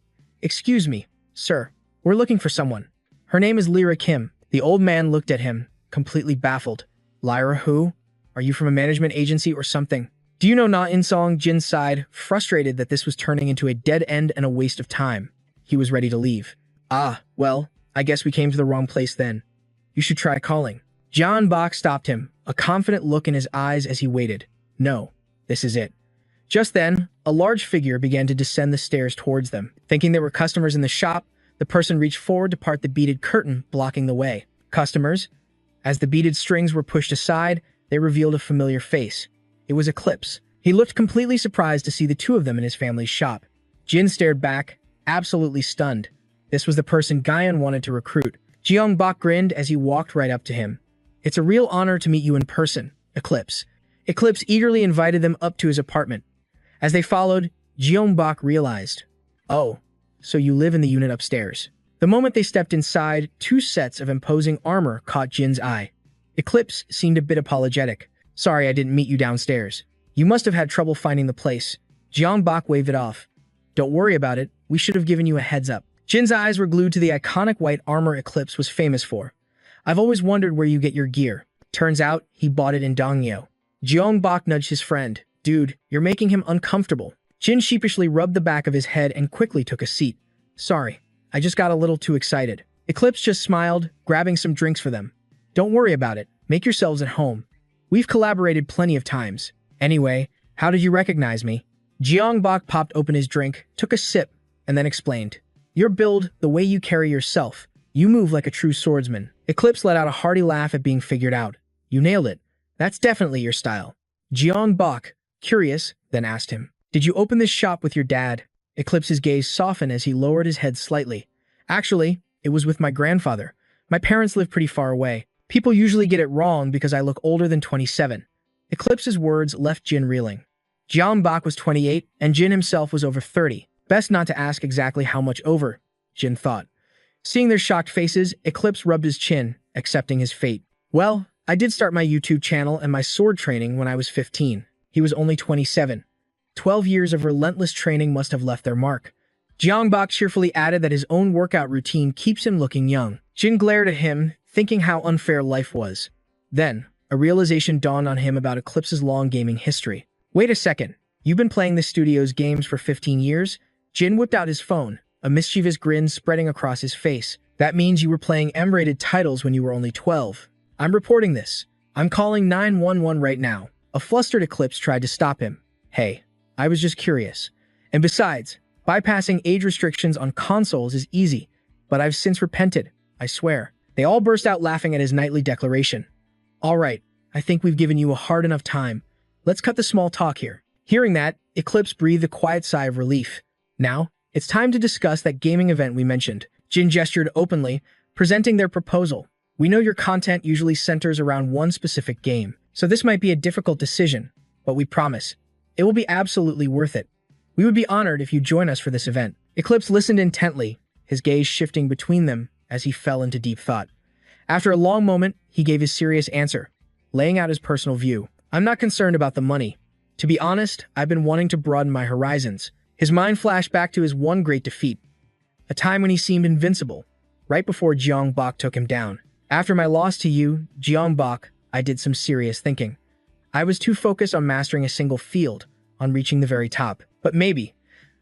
Excuse me, sir. We're looking for someone. Her name is Lyra Kim. The old man looked at him, completely baffled. Lyra who? Are you from a management agency or something? Do you know Na In-song? Jin sighed, frustrated that this was turning into a dead end and a waste of time. He was ready to leave. Ah, well, I guess we came to the wrong place then. You should try calling. John Bach stopped him, a confident look in his eyes as he waited. No, this is it. Just then, a large figure began to descend the stairs towards them. Thinking there were customers in the shop, the person reached forward to part the beaded curtain, blocking the way. Customers? As the beaded strings were pushed aside, they revealed a familiar face. It was Eclipse. He looked completely surprised to see the two of them in his family's shop. Jin stared back, absolutely stunned. This was the person Guyan wanted to recruit. Jeongbok grinned as he walked right up to him. It's a real honor to meet you in person, Eclipse. Eclipse eagerly invited them up to his apartment. As they followed, Jeongbok realized, oh, so you live in the unit upstairs. The moment they stepped inside, two sets of imposing armor caught Jin's eye. Eclipse seemed a bit apologetic. Sorry I didn't meet you downstairs. You must have had trouble finding the place. Jeongbok waved it off. Don't worry about it, we should have given you a heads up. Jin's eyes were glued to the iconic white armor Eclipse was famous for. I've always wondered where you get your gear. Turns out, he bought it in Dongyeo. Jeongbok nudged his friend. Dude, you're making him uncomfortable. Jin sheepishly rubbed the back of his head and quickly took a seat. Sorry, I just got a little too excited. Eclipse just smiled, grabbing some drinks for them. Don't worry about it. Make yourselves at home. We've collaborated plenty of times. Anyway, how did you recognize me? Jeongbok popped open his drink, took a sip, and then explained. Your build, the way you carry yourself. You move like a true swordsman. Eclipse let out a hearty laugh at being figured out. You nailed it. That's definitely your style. Jeongbok, curious, then asked him. Did you open this shop with your dad? Eclipse's gaze softened as he lowered his head slightly. Actually, it was with my grandfather. My parents live pretty far away. People usually get it wrong because I look older than 27. Eclipse's words left Jin reeling. Jeongbok was 28, and Jin himself was over 30. Best not to ask exactly how much over, Jin thought. Seeing their shocked faces, Eclipse rubbed his chin, accepting his fate. Well, I did start my YouTube channel and my sword training when I was 15. He was only 27. 12 years of relentless training must have left their mark. Jeongbok cheerfully added that his own workout routine keeps him looking young. Jin glared at him, thinking how unfair life was. Then, a realization dawned on him about Eclipse's long gaming history. Wait a second, you've been playing the studio's games for 15 years? Jin whipped out his phone, a mischievous grin spreading across his face. That means you were playing M-rated titles when you were only 12. I'm reporting this. I'm calling 911 right now. A flustered Eclipse tried to stop him. Hey, I was just curious. And besides, bypassing age restrictions on consoles is easy, but I've since repented, I swear. They all burst out laughing at his nightly declaration. All right, I think we've given you a hard enough time. Let's cut the small talk here. Hearing that, Eclipse breathed a quiet sigh of relief. Now, it's time to discuss that gaming event we mentioned. Jin gestured openly, presenting their proposal. We know your content usually centers around one specific game, so this might be a difficult decision, but we promise, it will be absolutely worth it. We would be honored if you join us for this event. Eclipse listened intently, his gaze shifting between them as he fell into deep thought. After a long moment, he gave his serious answer, laying out his personal view. I'm not concerned about the money. To be honest, I've been wanting to broaden my horizons. His mind flashed back to his one great defeat, a time when he seemed invincible, right before Jeongbok took him down. After my loss to you, Jeongbok, I did some serious thinking. I was too focused on mastering a single field, on reaching the very top. But maybe,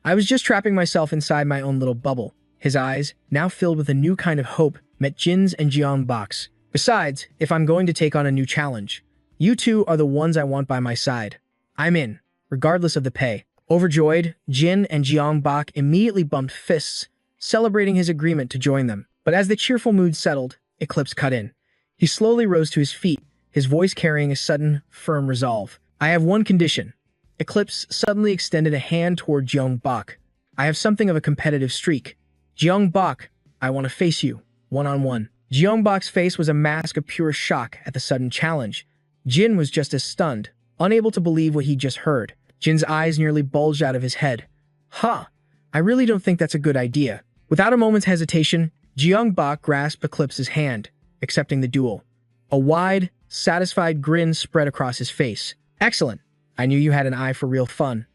I was just trapping myself inside my own little bubble. His eyes, now filled with a new kind of hope, met Jin's and Jeongbok's. Besides, if I'm going to take on a new challenge, you two are the ones I want by my side. I'm in, regardless of the pay. Overjoyed, Jin and Jeongbok immediately bumped fists, celebrating his agreement to join them. But as the cheerful mood settled, Eclipse cut in. He slowly rose to his feet, his voice carrying a sudden, firm resolve. I have one condition. Eclipse suddenly extended a hand toward Jeongbok. I have something of a competitive streak. Jeongbok, I want to face you, one-on-one. Jeongbok's face was a mask of pure shock at the sudden challenge. Jin was just as stunned, unable to believe what he just heard. Jin's eyes nearly bulged out of his head. Huh, I really don't think that's a good idea. Without a moment's hesitation, Jeongbok grasped Eclipse's hand, accepting the duel. A wide, satisfied grin spread across his face. Excellent. I knew you had an eye for real fun.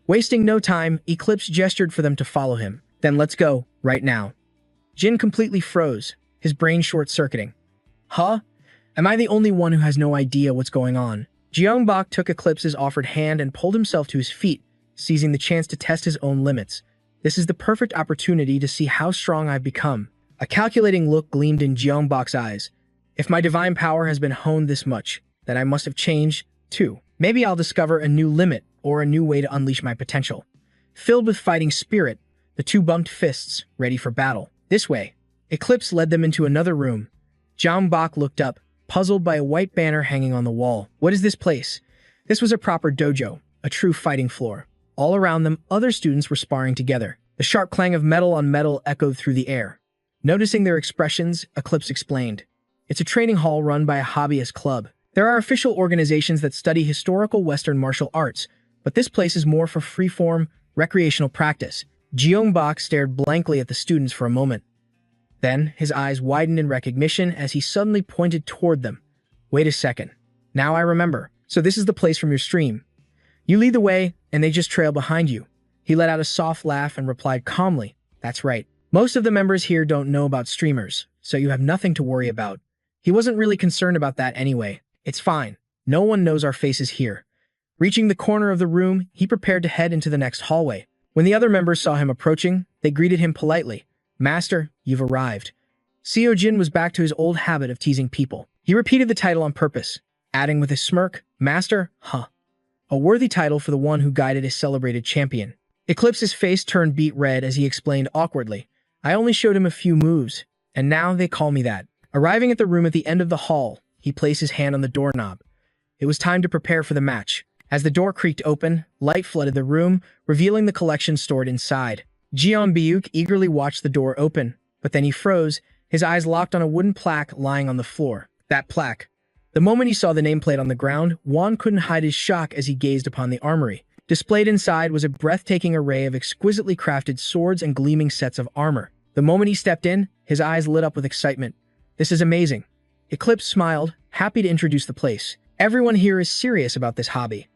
Wasting no time, Eclipse gestured for them to follow him. Then let's go, right now. Jin completely froze, his brain short-circuiting. Huh? Am I the only one who has no idea what's going on? Jeongbok took Eclipse's offered hand and pulled himself to his feet, seizing the chance to test his own limits. This is the perfect opportunity to see how strong I've become. A calculating look gleamed in Jeongbok's eyes. If my divine power has been honed this much, then I must have changed, too. Maybe I'll discover a new limit or a new way to unleash my potential. Filled with fighting spirit, the two bumped fists, ready for battle. This way, Eclipse led them into another room. Jeongbok looked up, puzzled by a white banner hanging on the wall. What is this place? This was a proper dojo, a true fighting floor. All around them, other students were sparring together. The sharp clang of metal on metal echoed through the air. Noticing their expressions, Eclipse explained, It's a training hall run by a hobbyist club. There are official organizations that study historical Western martial arts, but this place is more for free-form, recreational practice. Jeongbok stared blankly at the students for a moment. Then, his eyes widened in recognition as he suddenly pointed toward them. Wait a second. Now I remember. So this is the place from your stream. You lead the way, and they just trail behind you. He let out a soft laugh and replied calmly, That's right. Most of the members here don't know about streamers, so you have nothing to worry about. He wasn't really concerned about that anyway. It's fine. No one knows our faces here. Reaching the corner of the room, he prepared to head into the next hallway. When the other members saw him approaching, they greeted him politely. Master, you've arrived. Seo-jin was back to his old habit of teasing people. He repeated the title on purpose, adding with a smirk, Master, huh. A worthy title for the one who guided a celebrated champion. Eclipse's face turned beet red as he explained awkwardly. I only showed him a few moves, and now they call me that. Arriving at the room at the end of the hall, he placed his hand on the doorknob. It was time to prepare for the match. As the door creaked open, light flooded the room, revealing the collection stored inside. Jeon Byuk eagerly watched the door open, but then he froze, his eyes locked on a wooden plaque lying on the floor. That plaque. The moment he saw the nameplate on the ground, Won couldn't hide his shock as he gazed upon the armory. Displayed inside was a breathtaking array of exquisitely crafted swords and gleaming sets of armor. The moment he stepped in, his eyes lit up with excitement. This is amazing. Eclipse smiled, happy to introduce the place. Everyone here is serious about this hobby.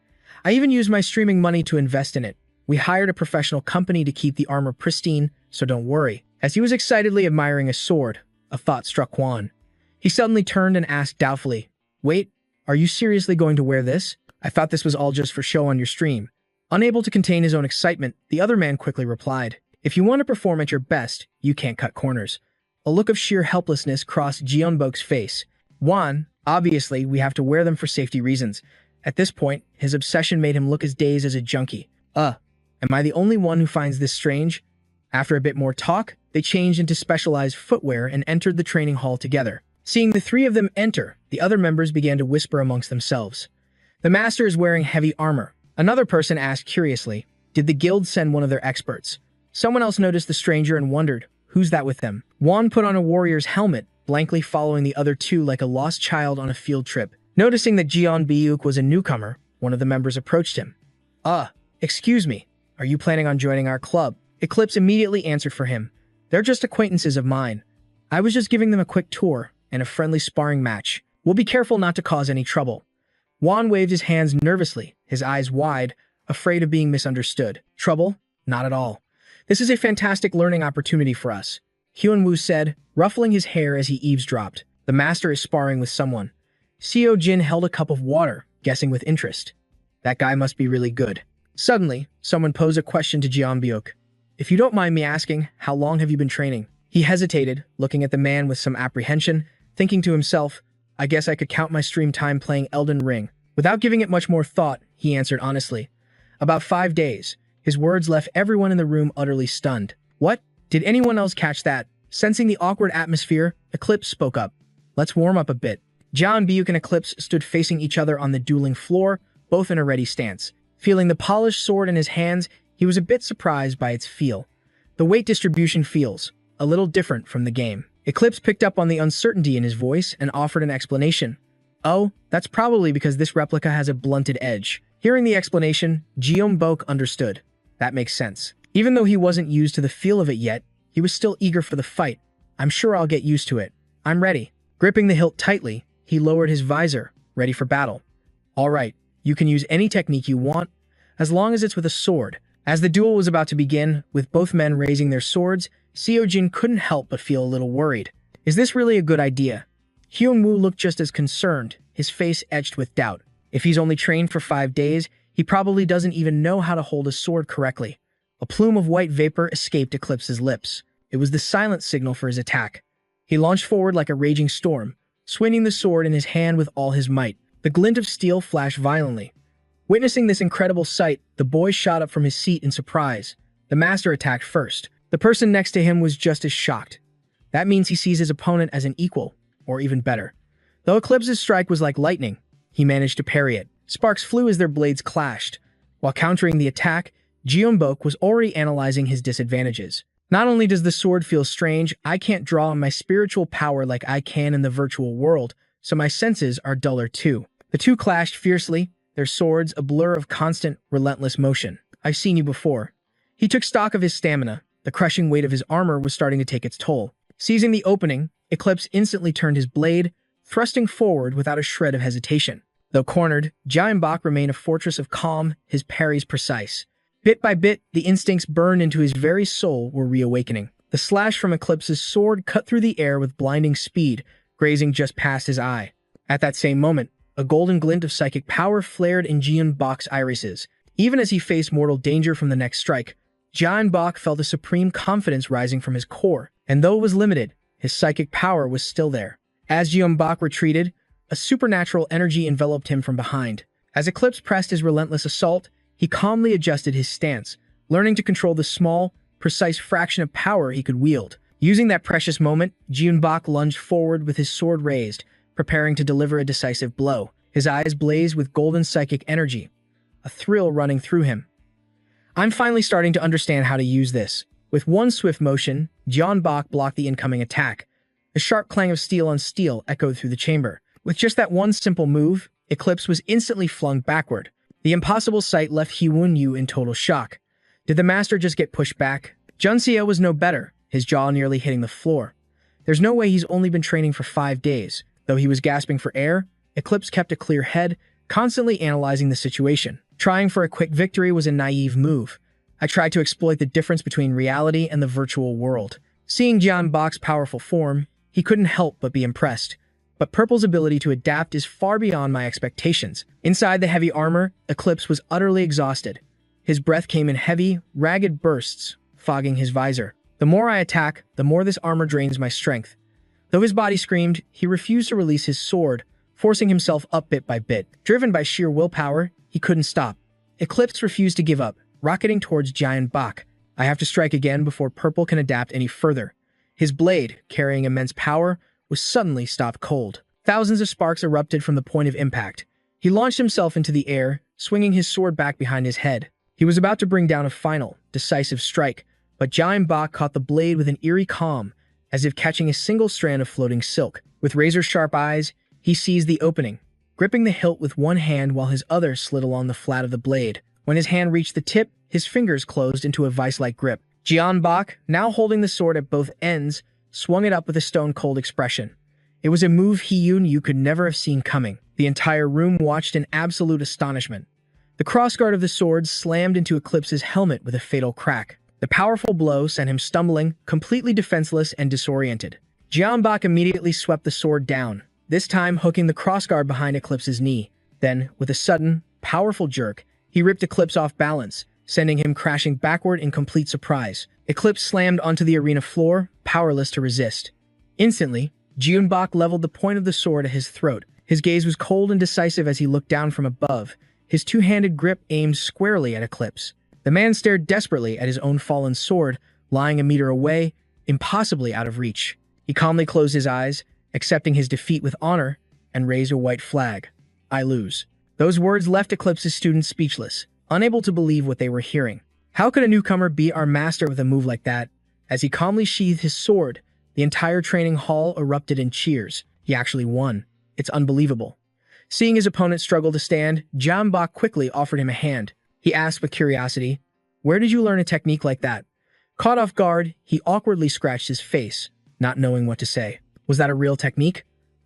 I even used my streaming money to invest in it. We hired a professional company to keep the armor pristine, so don't worry. As he was excitedly admiring his sword, a thought struck Juan. He suddenly turned and asked doubtfully, Wait, are you seriously going to wear this? I thought this was all just for show on your stream. Unable to contain his own excitement, the other man quickly replied, If you want to perform at your best, you can't cut corners. A look of sheer helplessness crossed Jeonbok's face. Juan, obviously, we have to wear them for safety reasons. At this point, his obsession made him look as dazed as a junkie. Am I the only one who finds this strange? After a bit more talk, they changed into specialized footwear and entered the training hall together. Seeing the three of them enter, the other members began to whisper amongst themselves. The master is wearing heavy armor. Another person asked curiously, Did the guild send one of their experts? Someone else noticed the stranger and wondered, Who's that with them? Juan put on a warrior's helmet, blankly following the other two like a lost child on a field trip. Noticing that Jeon Byuk was a newcomer, one of the members approached him. Excuse me, are you planning on joining our club? Eclipse immediately answered for him. They're just acquaintances of mine. I was just giving them a quick tour and a friendly sparring match. We'll be careful not to cause any trouble. Juan waved his hands nervously, his eyes wide, afraid of being misunderstood. Trouble? Not at all. This is a fantastic learning opportunity for us, Hyun-woo said, ruffling his hair as he eavesdropped. The master is sparring with someone. Seo-jin held a cup of water, guessing with interest. That guy must be really good. Suddenly, someone posed a question to Jeon Byuk. If you don't mind me asking, how long have you been training? He hesitated, looking at the man with some apprehension, thinking to himself, I guess I could count my stream time playing Elden Ring. Without giving it much more thought, he answered honestly. About 5 days. His words left everyone in the room utterly stunned. What? Did anyone else catch that? Sensing the awkward atmosphere, Eclipse spoke up. Let's warm up a bit. Jeon Byuk and Eclipse stood facing each other on the dueling floor, both in a ready stance. Feeling the polished sword in his hands, he was a bit surprised by its feel. The weight distribution feels a little different from the game. Eclipse picked up on the uncertainty in his voice and offered an explanation. Oh, that's probably because this replica has a blunted edge. Hearing the explanation, Jeonbok understood. That makes sense. Even though he wasn't used to the feel of it yet, he was still eager for the fight. I'm sure I'll get used to it. I'm ready. Gripping the hilt tightly, he lowered his visor, ready for battle. All right, you can use any technique you want, as long as it's with a sword. As the duel was about to begin, with both men raising their swords, Seo-jin couldn't help but feel a little worried. Is this really a good idea? Hyun-woo looked just as concerned, his face etched with doubt. If he's only trained for 5 days, he probably doesn't even know how to hold a sword correctly. A plume of white vapor escaped Eclipse's lips. It was the silent signal for his attack. He launched forward like a raging storm, swinging the sword in his hand with all his might. The glint of steel flashed violently. Witnessing this incredible sight, the boy shot up from his seat in surprise. The master attacked first. The person next to him was just as shocked. That means he sees his opponent as an equal, or even better. Though Eclipse's strike was like lightning, he managed to parry it. Sparks flew as their blades clashed. While countering the attack, Jeonbok was already analyzing his disadvantages. Not only does the sword feel strange, I can't draw on my spiritual power like I can in the virtual world, so my senses are duller too. The two clashed fiercely, their swords a blur of constant, relentless motion. I've seen you before. He took stock of his stamina. The crushing weight of his armor was starting to take its toll. Seizing the opening, Eclipse instantly turned his blade, thrusting forward without a shred of hesitation. Though cornered, Bak remained a fortress of calm, his parries precise. Bit by bit, the instincts burned into his very soul were reawakening. The slash from Eclipse's sword cut through the air with blinding speed, grazing just past his eye. At that same moment, a golden glint of psychic power flared in Bak's irises. Even as he faced mortal danger from the next strike, Bak felt a supreme confidence rising from his core, and though it was limited, his psychic power was still there. As Bak retreated, a supernatural energy enveloped him from behind. As Eclipse pressed his relentless assault, he calmly adjusted his stance, learning to control the small, precise fraction of power he could wield. Using that precious moment, Bak lunged forward with his sword raised, preparing to deliver a decisive blow. His eyes blazed with golden psychic energy, a thrill running through him. I'm finally starting to understand how to use this. With one swift motion, Bak blocked the incoming attack. A sharp clang of steel on steel echoed through the chamber. With just that one simple move, Eclipse was instantly flung backward. The impossible sight left Yu in total shock. Did the master just get pushed back? Junxia was no better, his jaw nearly hitting the floor. There's no way he's only been training for 5 days. Though he was gasping for air, Eclipse kept a clear head, constantly analyzing the situation. Trying for a quick victory was a naive move. I tried to exploit the difference between reality and the virtual world. Seeing Bak's powerful form, he couldn't help but be impressed. But Purple's ability to adapt is far beyond my expectations. Inside the heavy armor, Eclipse was utterly exhausted. His breath came in heavy, ragged bursts, fogging his visor. The more I attack, the more this armor drains my strength. Though his body screamed, he refused to release his sword, forcing himself up bit by bit. Driven by sheer willpower, he couldn't stop. Eclipse refused to give up, rocketing towards Bak. I have to strike again before Purple can adapt any further. His blade, carrying immense power, was suddenly stopped cold. Thousands of sparks erupted from the point of impact. He launched himself into the air, swinging his sword back behind his head. He was about to bring down a final, decisive strike, but Bak caught the blade with an eerie calm, as if catching a single strand of floating silk. With razor-sharp eyes, he seized the opening, gripping the hilt with one hand while his other slid along the flat of the blade. When his hand reached the tip, his fingers closed into a vice-like grip. Bak, now holding the sword at both ends, swung it up with a stone-cold expression. It was a move Yu could never have seen coming. The entire room watched in absolute astonishment. The crossguard of the sword slammed into Eclipse's helmet with a fatal crack. The powerful blow sent him stumbling, completely defenseless and disoriented. Bak immediately swept the sword down, this time hooking the crossguard behind Eclipse's knee. Then, with a sudden, powerful jerk, he ripped Eclipse off balance, sending him crashing backward in complete surprise. Eclipse slammed onto the arena floor, powerless to resist. Instantly, Bak leveled the point of the sword at his throat. His gaze was cold and decisive as he looked down from above, his two-handed grip aimed squarely at Eclipse. The man stared desperately at his own fallen sword, lying a meter away, impossibly out of reach. He calmly closed his eyes, accepting his defeat with honor, and raised a white flag. I lose. Those words left Eclipse's students speechless, unable to believe what they were hearing. How could a newcomer beat our master with a move like that? As he calmly sheathed his sword, the entire training hall erupted in cheers. He actually won. It's unbelievable. Seeing his opponent struggle to stand, Bak quickly offered him a hand. He asked with curiosity, "Where did you learn a technique like that?" Caught off guard, he awkwardly scratched his face, not knowing what to say. Was that a real technique?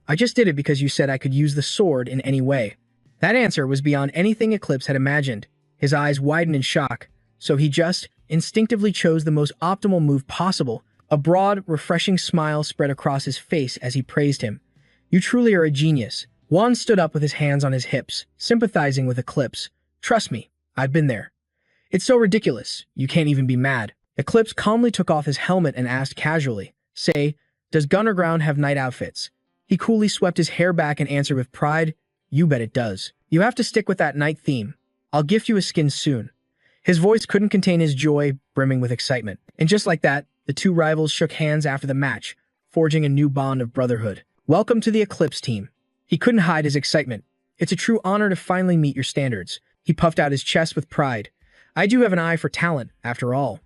I just did it because you said I could use the sword in any way. That answer was beyond anything Eclipse had imagined. His eyes widened in shock, so he just instinctively chose the most optimal move possible. A broad, refreshing smile spread across his face as he praised him. You truly are a genius. Juan stood up with his hands on his hips, sympathizing with Eclipse. Trust me, I've been there. It's so ridiculous, you can't even be mad. Eclipse calmly took off his helmet and asked casually, "Say, does Gunnerground have night outfits?" He coolly swept his hair back and answered with pride, "You bet it does. You have to stick with that night theme. I'll gift you a skin soon." His voice couldn't contain his joy, brimming with excitement. And just like that, the two rivals shook hands after the match, forging a new bond of brotherhood. Welcome to the Eclipse team. He couldn't hide his excitement. It's a true honor to finally meet your standards. He puffed out his chest with pride. I do have an eye for talent, after all.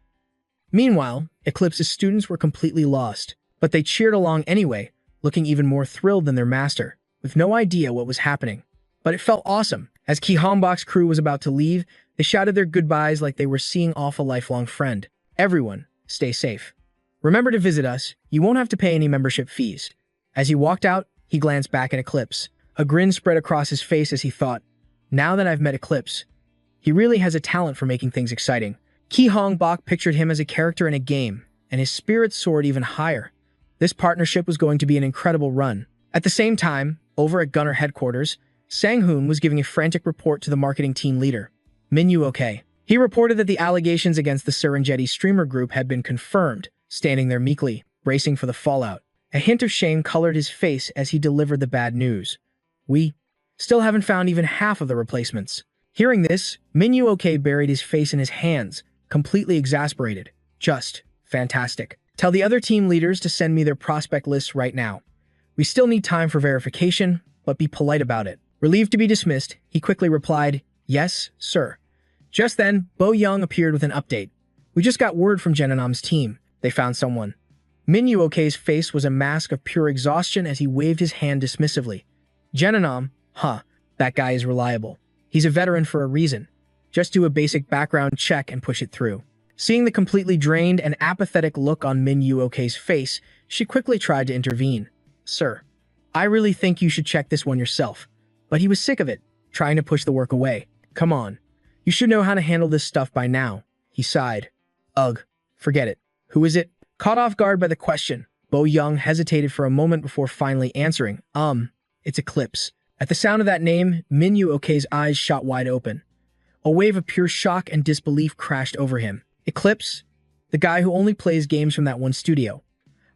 Meanwhile, Eclipse's students were completely lost, but they cheered along anyway, looking even more thrilled than their master, with no idea what was happening. But it felt awesome. As Ki Hongbok's crew was about to leave, they shouted their goodbyes like they were seeing off a lifelong friend. Everyone, stay safe. Remember to visit us. You won't have to pay any membership fees. As he walked out, he glanced back at Eclipse. A grin spread across his face as he thought, now that I've met Eclipse, he really has a talent for making things exciting. Ki Hongbok pictured him as a character in a game, and his spirits soared even higher. This partnership was going to be an incredible run. At the same time, over at Gunner headquarters, Sang-hoon was giving a frantic report to the marketing team leader, Minyu OK. He reported that the allegations against the Serengeti streamer group had been confirmed, standing there meekly, bracing for the fallout. A hint of shame colored his face as he delivered the bad news. We still haven't found even half of the replacements. Hearing this, Minyu OK buried his face in his hands, completely exasperated. Just fantastic. Tell the other team leaders to send me their prospect lists right now. We still need time for verification, but be polite about it. Relieved to be dismissed, he quickly replied, yes, sir. Just then, Bo Young appeared with an update. We just got word from Jenanam's team. They found someone. Minyu OK's face was a mask of pure exhaustion as he waved his hand dismissively. Jenanam, that guy is reliable. He's a veteran for a reason. Just do a basic background check and push it through. Seeing the completely drained and apathetic look on Minyu OK's face, she quickly tried to intervene. Sir, I really think you should check this one yourself. But he was sick of it, trying to push the work away. Come on. You should know how to handle this stuff by now. He sighed. Ugh, forget it. Who is it? Caught off guard by the question, Bo Young hesitated for a moment before finally answering. It's Eclipse. At the sound of that name, Minyu OK's eyes shot wide open. A wave of pure shock and disbelief crashed over him. Eclipse? The guy who only plays games from that one studio.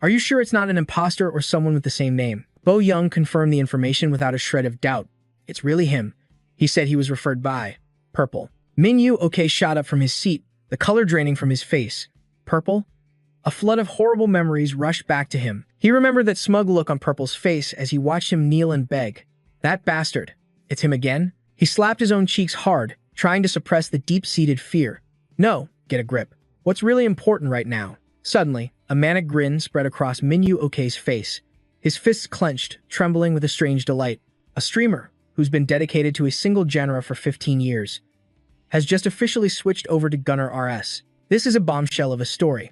Are you sure it's not an imposter or someone with the same name? Bo Young confirmed the information without a shred of doubt. It's really him. He said he was referred by Purple. Minyu OK shot up from his seat, the color draining from his face. Purple? A flood of horrible memories rushed back to him. He remembered that smug look on Purple's face as he watched him kneel and beg. That bastard. It's him again? He slapped his own cheeks hard, trying to suppress the deep-seated fear. No, get a grip. What's really important right now? Suddenly, a manic grin spread across Minyu OK's face. His fists clenched, trembling with a strange delight. A streamer, who's been dedicated to a single genre for 15 years, has just officially switched over to Gunner RS. This is a bombshell of a story.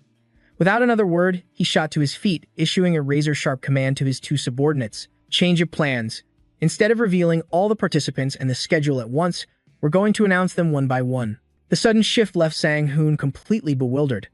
Without another word, he shot to his feet, issuing a razor-sharp command to his two subordinates. Change of plans. Instead of revealing all the participants and the schedule at once, we're going to announce them one by one. The sudden shift left Sang-hoon completely bewildered.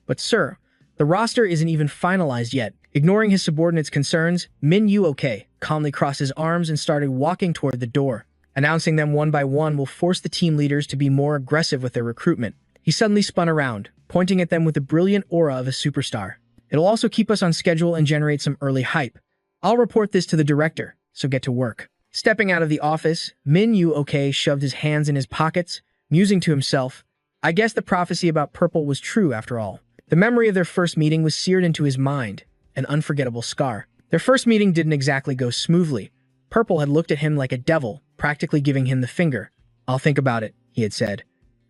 But sir, the roster isn't even finalized yet. Ignoring his subordinates' concerns, Minyu OK calmly crossed his arms and started walking toward the door. Announcing them one by one will force the team leaders to be more aggressive with their recruitment. He suddenly spun around, pointing at them with the brilliant aura of a superstar. It'll also keep us on schedule and generate some early hype. I'll report this to the director, so get to work. Stepping out of the office, Minyu OK shoved his hands in his pockets, musing to himself, I guess the prophecy about Purple was true after all. The memory of their first meeting was seared into his mind, an unforgettable scar. Their first meeting didn't exactly go smoothly. Purple had looked at him like a devil, practically giving him the finger. I'll think about it, he had said.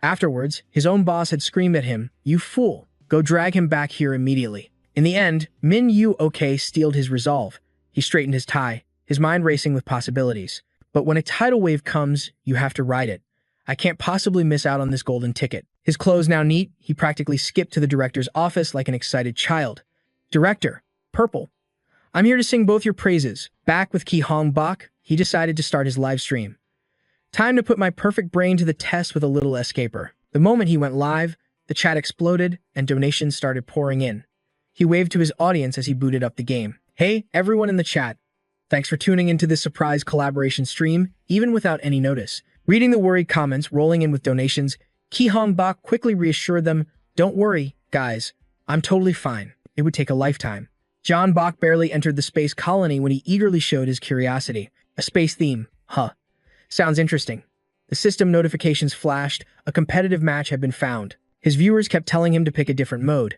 Afterwards, his own boss had screamed at him, you fool, go drag him back here immediately. In the end, Minyu OK steeled his resolve. He straightened his tie, his mind racing with possibilities. But when a tidal wave comes, you have to ride it. I can't possibly miss out on this golden ticket. His clothes now neat, he practically skipped to the director's office like an excited child. Director, Purple, I'm here to sing both your praises. Back with Ki Hongbok, he decided to start his live stream. Time to put my perfect brain to the test with a little escaper. The moment he went live, the chat exploded and donations started pouring in. He waved to his audience as he booted up the game. Hey, everyone in the chat. Thanks for tuning into this surprise collaboration stream, even without any notice. Reading the worried comments rolling in with donations, Ki Hongbok quickly reassured them, don't worry, guys. I'm totally fine. It would take a lifetime. John Bok barely entered the space colony when he eagerly showed his curiosity. A space theme, Sounds interesting. The system notifications flashed, a competitive match had been found. His viewers kept telling him to pick a different mode.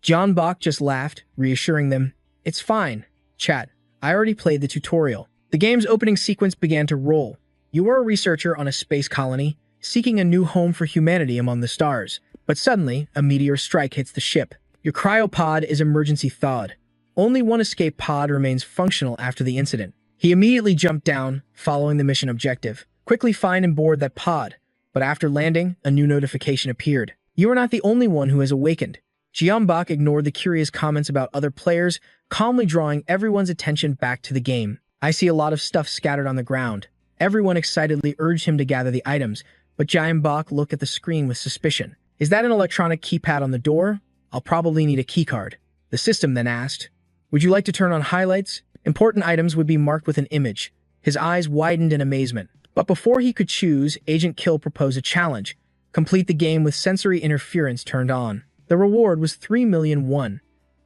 John Bok just laughed, reassuring them, it's fine. Chat, I already played the tutorial. The game's opening sequence began to roll. You are a researcher on a space colony, seeking a new home for humanity among the stars. But suddenly, a meteor strike hits the ship. Your cryopod is emergency thawed. Only one escape pod remains functional after the incident. He immediately jumped down, following the mission objective. Quickly find and board that pod. But after landing, a new notification appeared. You are not the only one who has awakened. Jeonbok ignored the curious comments about other players, calmly drawing everyone's attention back to the game. I see a lot of stuff scattered on the ground. Everyone excitedly urged him to gather the items, but Jeonbok looked at the screen with suspicion. Is that an electronic keypad on the door? I'll probably need a keycard. The system then asked, would you like to turn on highlights? Important items would be marked with an image. His eyes widened in amazement. But before he could choose, Agent Kill proposed a challenge. Complete the game with sensory interference turned on. The reward was 3,000,000 won.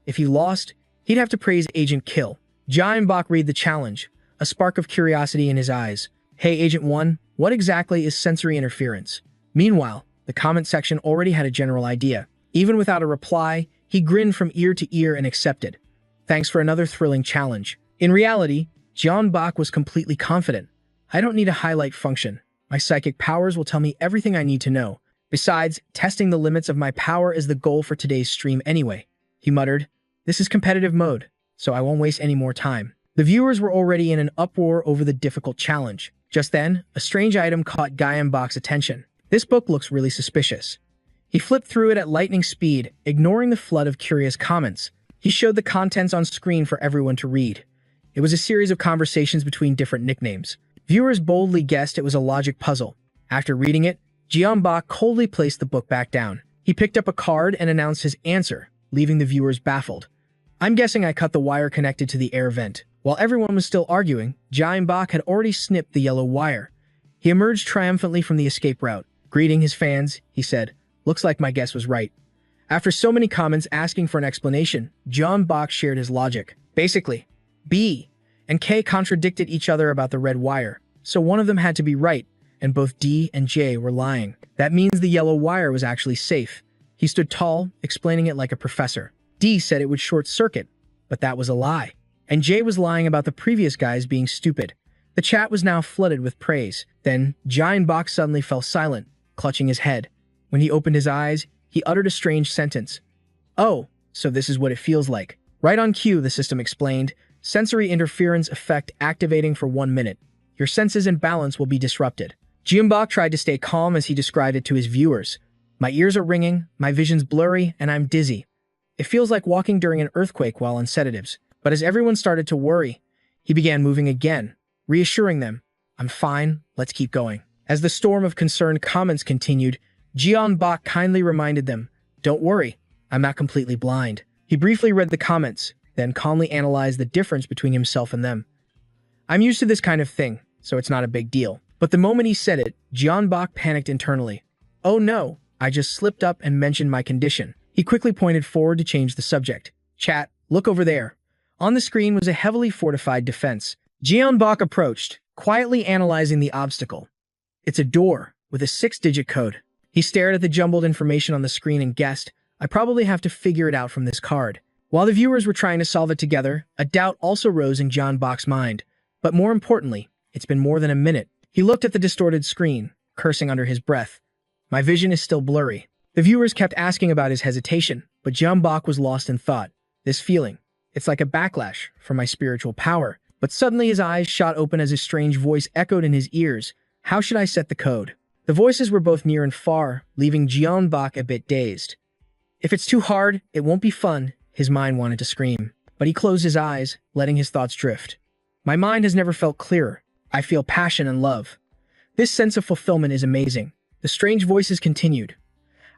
If he lost, he'd have to praise Agent Kill. Jeonbok read the challenge, a spark of curiosity in his eyes. Hey, Agent 1, what exactly is sensory interference? Meanwhile, the comment section already had a general idea. Even without a reply, he grinned from ear to ear and accepted. Thanks for another thrilling challenge. In reality, Jeonbok was completely confident. I don't need a highlight function. My psychic powers will tell me everything I need to know. Besides, testing the limits of my power is the goal for today's stream anyway. He muttered, this is competitive mode, so I won't waste any more time. The viewers were already in an uproar over the difficult challenge. Just then, a strange item caught Jeonbok's attention. This book looks really suspicious. He flipped through it at lightning speed, ignoring the flood of curious comments. He showed the contents on screen for everyone to read. It was a series of conversations between different nicknames. Viewers boldly guessed it was a logic puzzle. After reading it, Jeonbok coldly placed the book back down. He picked up a card and announced his answer, leaving the viewers baffled. I'm guessing I cut the wire connected to the air vent. While everyone was still arguing, Jeonbok had already snipped the yellow wire. He emerged triumphantly from the escape route. Greeting his fans, he said, looks like my guess was right. After so many comments asking for an explanation, Jeonbok shared his logic. Basically, B and K contradicted each other about the red wire, so one of them had to be right, and both D and J were lying. That means the yellow wire was actually safe. He stood tall, explaining it like a professor. D said it would short-circuit, but that was a lie. And J was lying about the previous guys being stupid. The chat was now flooded with praise. Then, Jeonbok suddenly fell silent, clutching his head. When he opened his eyes, he uttered a strange sentence. Oh, so this is what it feels like. Right on cue, the system explained. Sensory interference effect activating for 1 minute. Your senses and balance will be disrupted. Jeonbok tried to stay calm as he described it to his viewers. My ears are ringing, my vision's blurry, and I'm dizzy. It feels like walking during an earthquake while on sedatives. But as everyone started to worry, he began moving again, reassuring them, I'm fine, let's keep going. As the storm of concerned comments continued, Jeonbok kindly reminded them, don't worry, I'm not completely blind. He briefly read the comments, then calmly analyzed the difference between himself and them. I'm used to this kind of thing, so it's not a big deal. But the moment he said it, Jeonbok panicked internally. Oh no, I just slipped up and mentioned my condition. He quickly pointed forward to change the subject. Chat, look over there. On the screen was a heavily fortified defense. Jeonbok approached, quietly analyzing the obstacle. It's a door, with a 6-digit code. He stared at the jumbled information on the screen and guessed, I probably have to figure it out from this card. While the viewers were trying to solve it together, a doubt also rose in Jeonbok's mind. But more importantly, it's been more than a minute. He looked at the distorted screen, cursing under his breath. My vision is still blurry. The viewers kept asking about his hesitation, but Jeonbok was lost in thought. This feeling, it's like a backlash from my spiritual power. But suddenly his eyes shot open as a strange voice echoed in his ears. How should I set the code? The voices were both near and far, leaving Jeonbok a bit dazed. If it's too hard, it won't be fun. His mind wanted to scream, but he closed his eyes, letting his thoughts drift. My mind has never felt clearer. I feel passion and love. This sense of fulfillment is amazing. The strange voices continued.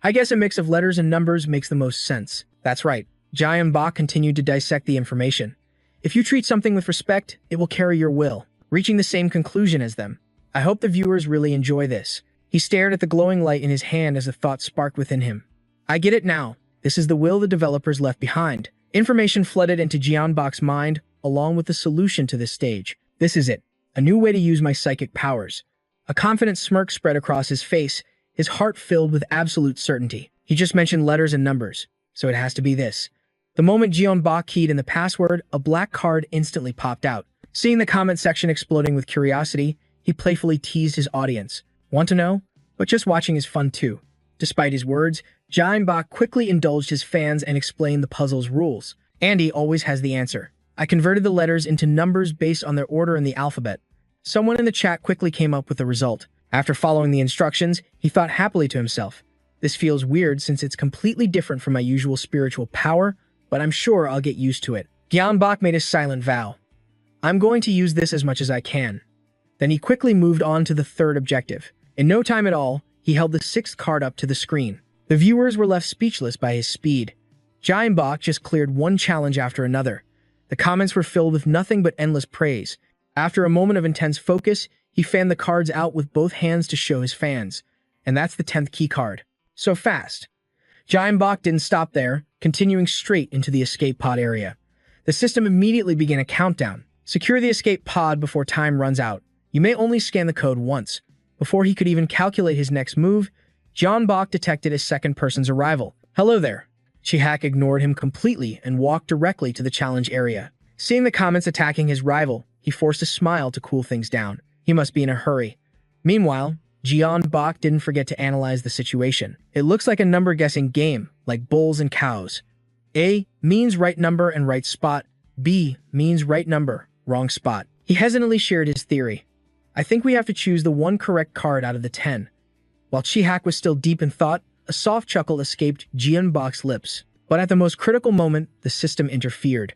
I guess a mix of letters and numbers makes the most sense. That's right. Jeonbok continued to dissect the information. If you treat something with respect, it will carry your will, reaching the same conclusion as them. I hope the viewers really enjoy this. He stared at the glowing light in his hand as a thought sparked within him. I get it now. This is the will the developers left behind. Information flooded into Jeonbok's mind, along with the solution to this stage. This is it. A new way to use my psychic powers. A confident smirk spread across his face, his heart filled with absolute certainty. He just mentioned letters and numbers, so it has to be this. The moment Jeonbok keyed in the password, a black card instantly popped out. Seeing the comment section exploding with curiosity, he playfully teased his audience. Want to know? But just watching is fun too. Despite his words, Bach quickly indulged his fans and explained the puzzle's rules. Andy always has the answer. I converted the letters into numbers based on their order in the alphabet. Someone in the chat quickly came up with the result. After following the instructions, he thought happily to himself. This feels weird since it's completely different from my usual spiritual power, but I'm sure I'll get used to it. Bach made a silent vow. I'm going to use this as much as I can. Then he quickly moved on to the third objective. In no time at all, he held the sixth card up to the screen. The viewers were left speechless by his speed. Bach just cleared one challenge after another. The comments were filled with nothing but endless praise. After a moment of intense focus, he fanned the cards out with both hands to show his fans. And that's the 10th key card. So fast. Bach didn't stop there, continuing straight into the escape pod area. The system immediately began a countdown. Secure the escape pod before time runs out. You may only scan the code once. Before he could even calculate his next move, Bach detected a second person's arrival. Hello there. Chihak ignored him completely and walked directly to the challenge area. Seeing the comments attacking his rival, he forced a smile to cool things down. He must be in a hurry. Meanwhile, Bach didn't forget to analyze the situation. It looks like a number-guessing game, like bulls and cows. A means right number and right spot. B means right number, wrong spot. He hesitantly shared his theory. I think we have to choose the one correct card out of the 10. While Chihak was still deep in thought, a soft chuckle escaped Bach's lips. But at the most critical moment, the system interfered.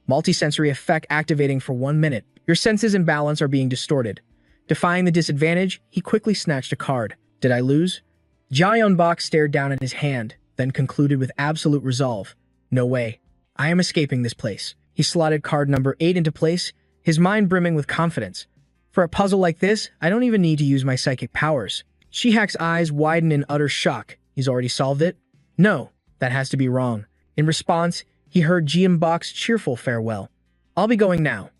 Multisensory effect activating for 1 minute. Your senses and balance are being distorted. Defying the disadvantage, he quickly snatched a card. Did I lose? Bach stared down at his hand, then concluded with absolute resolve. No way. I am escaping this place. He slotted card number 8 into place, his mind brimming with confidence. For a puzzle like this, I don't even need to use my psychic powers. Chihak's eyes widened in utter shock. He's already solved it? No, that has to be wrong. In response, he heard Bach's cheerful farewell. I'll be going now.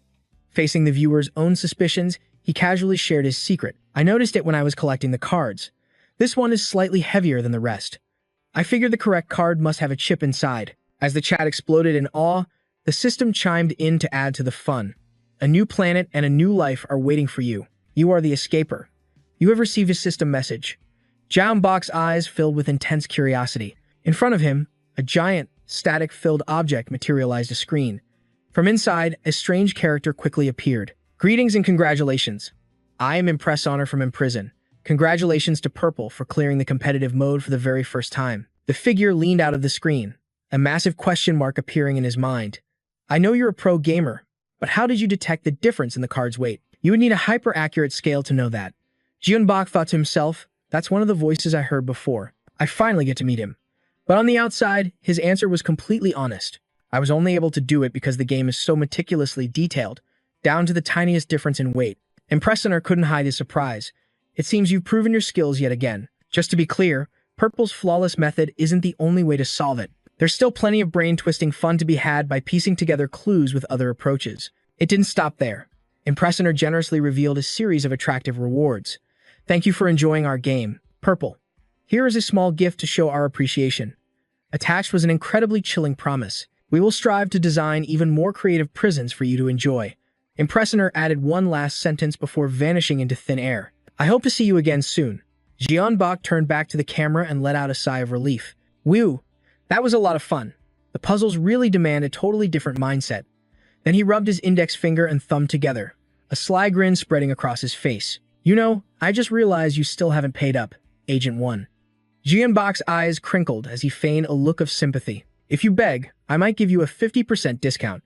Facing the viewer's own suspicions, he casually shared his secret. I noticed it when I was collecting the cards. This one is slightly heavier than the rest. I figured the correct card must have a chip inside. As the chat exploded in awe, the system chimed in to add to the fun. A new planet and a new life are waiting for you. You are the escaper. You have received a system message. Bach's eyes filled with intense curiosity. In front of him, a giant, static-filled object materialized a screen. From inside, a strange character quickly appeared. Greetings and congratulations. I am Impress Honor from Imprison. Congratulations to Purple for clearing the competitive mode for the very first time. The figure leaned out of the screen, a massive question mark appearing in his mind. I know you're a pro gamer, but how did you detect the difference in the card's weight? You would need a hyper-accurate scale to know that. Bach thought to himself, that's one of the voices I heard before. I finally get to meet him. But on the outside, his answer was completely honest. I was only able to do it because the game is so meticulously detailed, down to the tiniest difference in weight. Impressioner couldn't hide his surprise. It seems you've proven your skills yet again. Just to be clear, Purple's flawless method isn't the only way to solve it. There's still plenty of brain-twisting fun to be had by piecing together clues with other approaches. It didn't stop there. Impressioner generously revealed a series of attractive rewards. Thank you for enjoying our game, Purple. Here is a small gift to show our appreciation. Attached was an incredibly chilling promise. We will strive to design even more creative prisons for you to enjoy. Impressioner added one last sentence before vanishing into thin air. I hope to see you again soon. Bach turned back to the camera and let out a sigh of relief. Whew, that was a lot of fun. The puzzles really demand a totally different mindset. Then he rubbed his index finger and thumb together, a sly grin spreading across his face. You know, I just realized you still haven't paid up, Agent 1. Bach's eyes crinkled as he feigned a look of sympathy. If you beg, I might give you a 50% discount.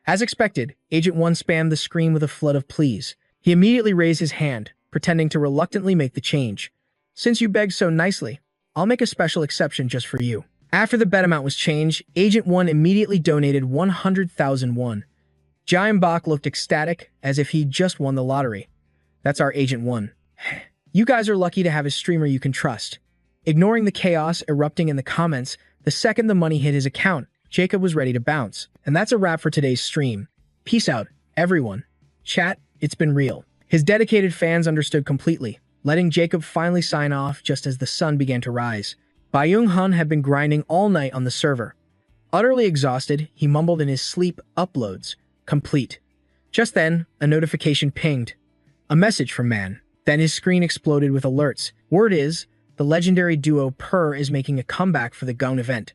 As expected, Agent 1 spammed the screen with a flood of pleas. He immediately raised his hand, pretending to reluctantly make the change. Since you begged so nicely, I'll make a special exception just for you. After the bet amount was changed, Agent 1 immediately donated 100,000 won. Bach looked ecstatic, as if he'd just won the lottery. That's our Agent 1. You guys are lucky to have a streamer you can trust. Ignoring the chaos erupting in the comments, the second the money hit his account, Jacob was ready to bounce. And that's a wrap for today's stream. Peace out, everyone. Chat, it's been real. His dedicated fans understood completely, letting Jacob finally sign off just as the sun began to rise. Byung Hun had been grinding all night on the server. Utterly exhausted, he mumbled in his sleep, uploads, complete. Just then, a notification pinged. A message from Man. Then his screen exploded with alerts. Word is, the legendary duo Purr is making a comeback for the Gung event.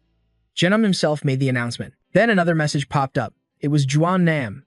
Jenum himself made the announcement. Then another message popped up. It was Juan Nam.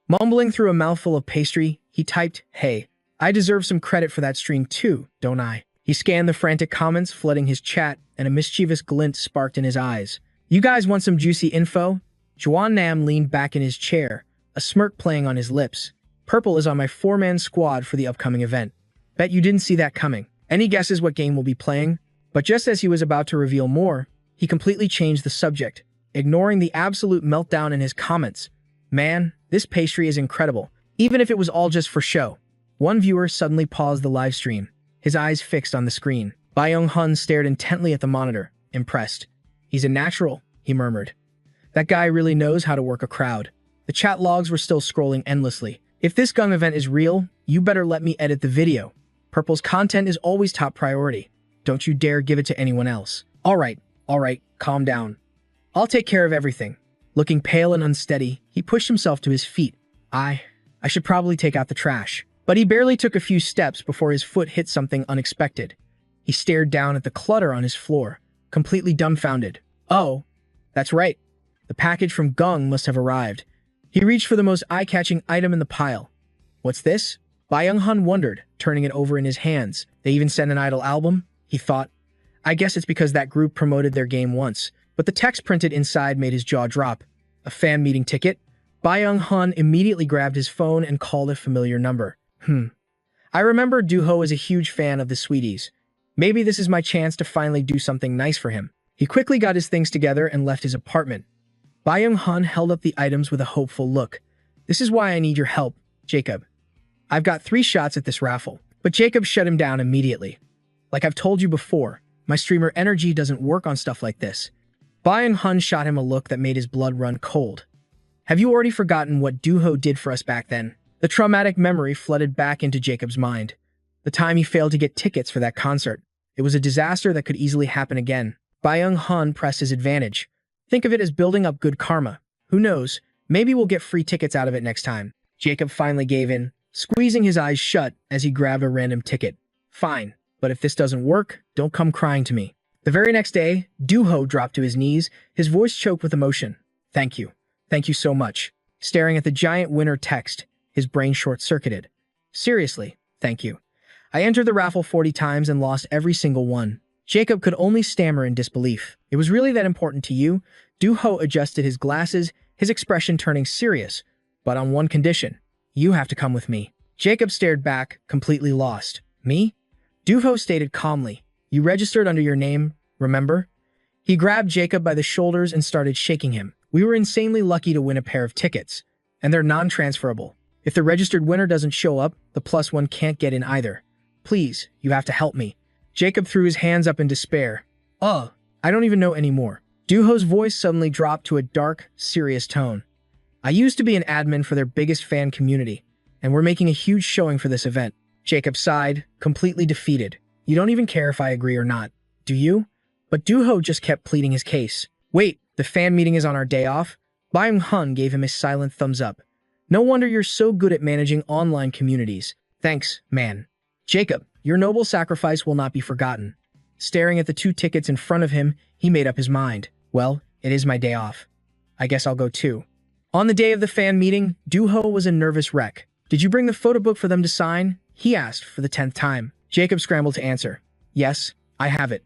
Mumbling through a mouthful of pastry, he typed, "Hey, I deserve some credit for that stream too, don't I?" He scanned the frantic comments flooding his chat, and a mischievous glint sparked in his eyes. "You guys want some juicy info?" Juan Nam leaned back in his chair, a smirk playing on his lips. "Purple is on my four-man squad for the upcoming event. Bet you didn't see that coming. Any guesses what game we'll be playing?" But just as he was about to reveal more, he completely changed the subject, ignoring the absolute meltdown in his comments. "Man, this pastry is incredible, even if it was all just for show." One viewer suddenly paused the live stream, his eyes fixed on the screen. Byung-hun stared intently at the monitor, impressed. "He's a natural," he murmured. "That guy really knows how to work a crowd." The chat logs were still scrolling endlessly. "If this Gung event is real, you better let me edit the video. Purple's content is always top priority. Don't you dare give it to anyone else." All right, calm down. I'll take care of everything." Looking pale and unsteady, he pushed himself to his feet. I should probably take out the trash." But he barely took a few steps before his foot hit something unexpected. He stared down at the clutter on his floor, completely dumbfounded. Oh, that's right. The package from Gung must have arrived. He reached for the most eye-catching item in the pile. "What's this?" Byung-hun wondered, turning it over in his hands. "They even sent an idol album?" he thought. "I guess it's because that group promoted their game once." But the text printed inside made his jaw drop. "A fan meeting ticket?" Byung-hun immediately grabbed his phone and called a familiar number. I remember Duho is a huge fan of the Sweeties. Maybe this is my chance to finally do something nice for him." He quickly got his things together and left his apartment. Byung-hun held up the items with a hopeful look. "This is why I need your help, Jacob. I've got 3 shots at this raffle." But Jacob shut him down immediately. "Like I've told you before, my streamer energy doesn't work on stuff like this." Byung-hun shot him a look that made his blood run cold. "Have you already forgotten what Duho did for us back then?" The traumatic memory flooded back into Jacob's mind. The time he failed to get tickets for that concert. It was a disaster that could easily happen again. Byung-hun pressed his advantage. "Think of it as building up good karma. Who knows, maybe we'll get free tickets out of it next time." Jacob finally gave in, squeezing his eyes shut as he grabbed a random ticket. "Fine, but if this doesn't work, don't come crying to me." The very next day, Duho dropped to his knees, his voice choked with emotion. Thank you so much." Staring at the giant winner text, his brain short-circuited. "Seriously, thank you. I entered the raffle 40 times and lost every single one." Jacob could only stammer in disbelief. "It was really that important to you?" Duho adjusted his glasses, his expression turning serious. "But on one condition. You have to come with me." Jacob stared back, completely lost. "Me?" Duho stated calmly. "You registered under your name, remember?" He grabbed Jacob by the shoulders and started shaking him. "We were insanely lucky to win a pair of tickets, and they're non-transferable. If the registered winner doesn't show up, the +1 can't get in either. Please, you have to help me." Jacob threw his hands up in despair. I don't even know anymore." Duho's voice suddenly dropped to a dark, serious tone. "I used to be an admin for their biggest fan community, and we're making a huge showing for this event." Jacob sighed, completely defeated. "You don't even care if I agree or not, do you?" But Duho just kept pleading his case. "Wait, the fan meeting is on our day off?" Byung-hun gave him a silent thumbs up. "No wonder you're so good at managing online communities. Thanks, man." "Jacob, your noble sacrifice will not be forgotten." Staring at the 2 tickets in front of him, he made up his mind. "Well, it is my day off. I guess I'll go too." On the day of the fan meeting, Duho was a nervous wreck. "Did you bring the photo book for them to sign?" he asked for the 10th time. Jacob scrambled to answer. "Yes, I have it.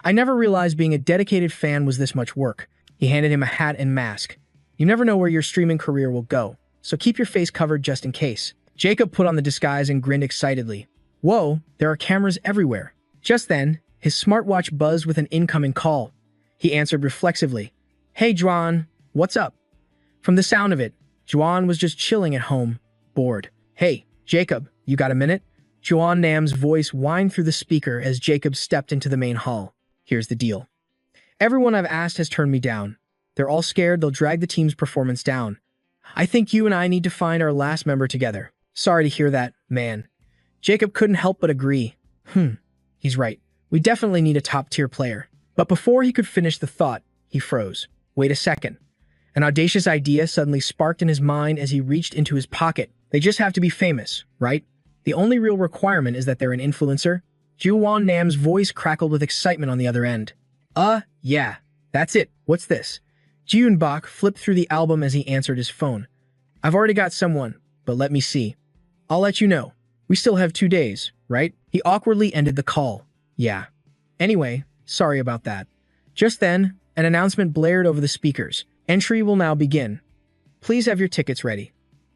I never realized being a dedicated fan was this much work." He handed him a hat and mask. "You never know where your streaming career will go, so keep your face covered just in case." Jacob put on the disguise and grinned excitedly. "Whoa, there are cameras everywhere." Just then, his smartwatch buzzed with an incoming call. He answered reflexively. "Hey, Juan, what's up?" From the sound of it, Juan was just chilling at home, bored. "Hey, Jacob, you got a minute?" Juan Nam's voice whined through the speaker as Jacob stepped into the main hall. "Here's the deal. Everyone I've asked has turned me down. They're all scared they'll drag the team's performance down. I think you and I need to find our last member together." "Sorry to hear that, man." Jacob couldn't help but agree. He's right. We definitely need a top-tier player." But before he could finish the thought, he froze. Wait a second. An audacious idea suddenly sparked in his mind as he reached into his pocket. "They just have to be famous, right? The only real requirement is that they're an influencer." Juwon Nam's voice crackled with excitement on the other end. Yeah, that's it. What's this? Jiun Bak flipped through the album as he answered his phone. I've already got someone, but let me see. I'll let you know. We still have 2 days, right? He awkwardly ended the call. Yeah. Anyway, sorry about that. Just then, an announcement blared over the speakers. Entry will now begin. Please have your tickets ready.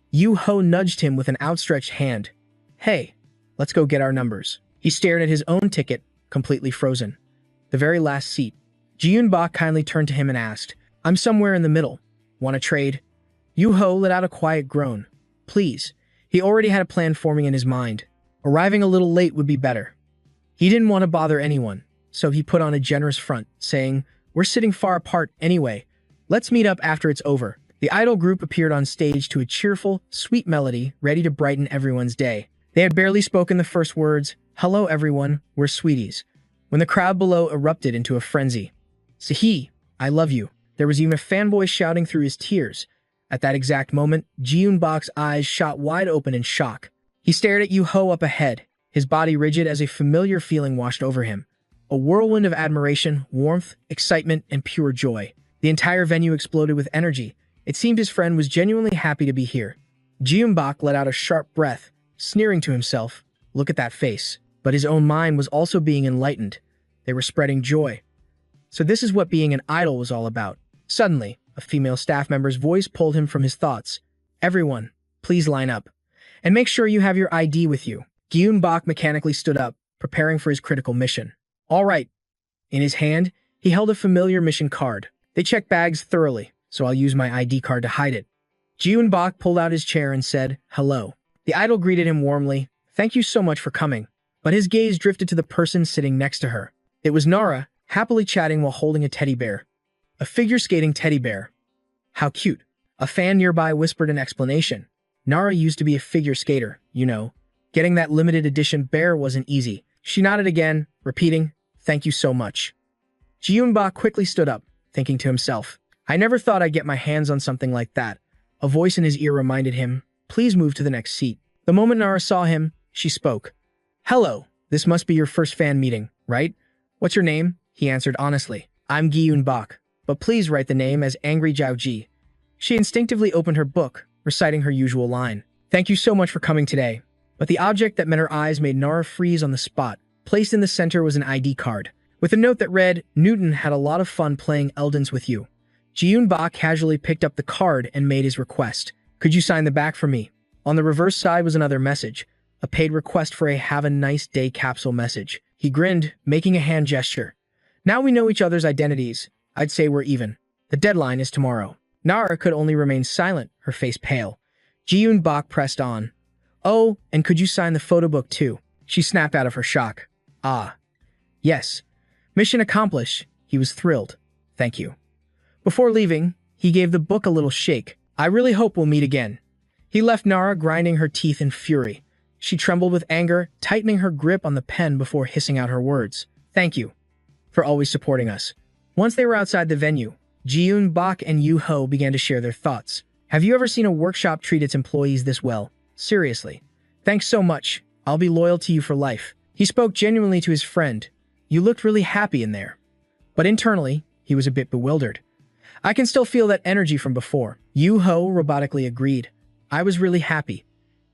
Yu Ho nudged him with an outstretched hand. Hey, let's go get our numbers. He stared at his own ticket, completely frozen. The very last seat. Jiun Bak kindly turned to him and asked, I'm somewhere in the middle. Want to trade? Yu Ho let out a quiet groan. Please. He already had a plan forming in his mind. Arriving a little late would be better. He didn't want to bother anyone, so he put on a generous front, saying, We're sitting far apart anyway. Let's meet up after it's over. The idol group appeared on stage to a cheerful, sweet melody ready to brighten everyone's day. They had barely spoken the first words, Hello everyone, we're sweeties, when the crowd below erupted into a frenzy. Sahi, I love you. There was even a fanboy shouting through his tears. At that exact moment, Jiun Bak's eyes shot wide open in shock. He stared at Yu Ho up ahead, his body rigid as a familiar feeling washed over him. A whirlwind of admiration, warmth, excitement, and pure joy. The entire venue exploded with energy. It seemed his friend was genuinely happy to be here. Jiun Bak let out a sharp breath, sneering to himself, Look at that face. But his own mind was also being enlightened. They were spreading joy. So this is what being an idol was all about. Suddenly, a female staff member's voice pulled him from his thoughts. Everyone, please line up. And make sure you have your ID with you. Gyun Bak mechanically stood up, preparing for his critical mission. All right. In his hand, he held a familiar mission card. They check bags thoroughly, so I'll use my ID card to hide it. Gyun Bak pulled out his chair and said, Hello. The idol greeted him warmly. Thank you so much for coming. But his gaze drifted to the person sitting next to her. It was Nara, happily chatting while holding a teddy bear. A figure-skating teddy bear. How cute. A fan nearby whispered an explanation. Nara used to be a figure skater, you know. Getting that limited edition bear wasn't easy. She nodded again, repeating, Thank you so much. Jiun Bak quickly stood up, thinking to himself, I never thought I'd get my hands on something like that. A voice in his ear reminded him, Please move to the next seat. The moment Nara saw him, she spoke. Hello, this must be your first fan meeting, right? What's your name? He answered honestly. I'm Gyun Bak, but please write the name as Angry Zhao Ji. She instinctively opened her book, reciting her usual line. Thank you so much for coming today. But the object that met her eyes made Nara freeze on the spot. Placed in the center was an ID card, with a note that read, Newton had a lot of fun playing Eldens with you. Jiun Bak casually picked up the card and made his request. Could you sign the back for me? On the reverse side was another message, a paid request for a have a nice day capsule message. He grinned, making a hand gesture. Now we know each other's identities. I'd say we're even. The deadline is tomorrow. Nara could only remain silent, her face pale. Jiun Bak pressed on. Oh, and could you sign the photo book too? She snapped out of her shock. Ah. Yes. Mission accomplished. He was thrilled. Thank you. Before leaving, he gave the book a little shake. I really hope we'll meet again. He left Nara grinding her teeth in fury. She trembled with anger, tightening her grip on the pen before hissing out her words. Thank you for always supporting us. Once they were outside the venue, Jiun Bak and Yu Ho began to share their thoughts. Have you ever seen a workshop treat its employees this well? Seriously. Thanks so much. I'll be loyal to you for life. He spoke genuinely to his friend. You looked really happy in there. But internally, he was a bit bewildered. I can still feel that energy from before. Yu Ho robotically agreed. I was really happy.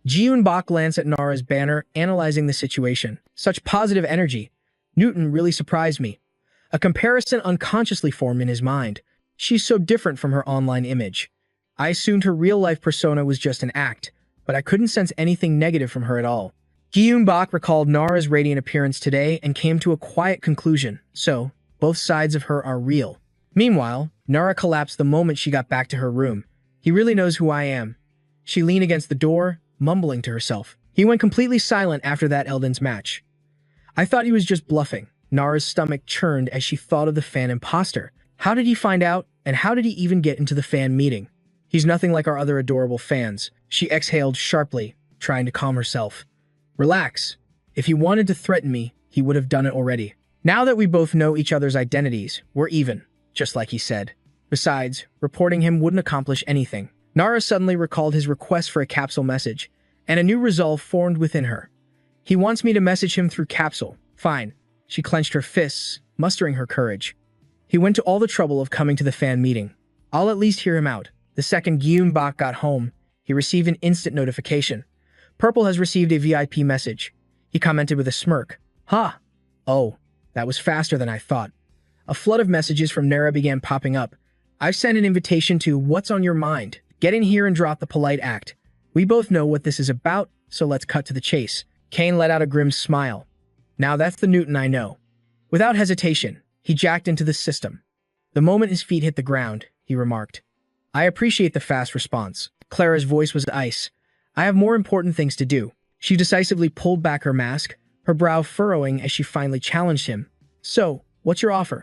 Jiun Bak glanced at Nara's banner, analyzing the situation. Such positive energy. Newton really surprised me. A comparison unconsciously formed in his mind. She's so different from her online image. I assumed her real-life persona was just an act, but I couldn't sense anything negative from her at all. Gyun Bak recalled Nara's radiant appearance today and came to a quiet conclusion. So, both sides of her are real. Meanwhile, Nara collapsed the moment she got back to her room. He really knows who I am. She leaned against the door, mumbling to herself. He went completely silent after that Elden's match. I thought he was just bluffing. Nara's stomach churned as she thought of the fan imposter. How did he find out, and how did he even get into the fan meeting? He's nothing like our other adorable fans. She exhaled sharply, trying to calm herself. Relax. If he wanted to threaten me, he would have done it already. Now that we both know each other's identities, we're even, just like he said. Besides, reporting him wouldn't accomplish anything. Nara suddenly recalled his request for a capsule message, and a new resolve formed within her. He wants me to message him through capsule. Fine. She clenched her fists, mustering her courage. He went to all the trouble of coming to the fan meeting. I'll at least hear him out. The second Gyun-bak got home, he received an instant notification. Purple has received a VIP message. He commented with a smirk. Ha! Oh, that was faster than I thought. A flood of messages from Nara began popping up. I've sent an invitation to What's on Your Mind. Get in here and drop the polite act. We both know what this is about, so let's cut to the chase. Kane let out a grim smile. Now that's the Newton I know. Without hesitation, he jacked into the system. The moment his feet hit the ground, he remarked. I appreciate the fast response. Clara's voice was ice. I have more important things to do. She decisively pulled back her mask, her brow furrowing as she finally challenged him. So, what's your offer?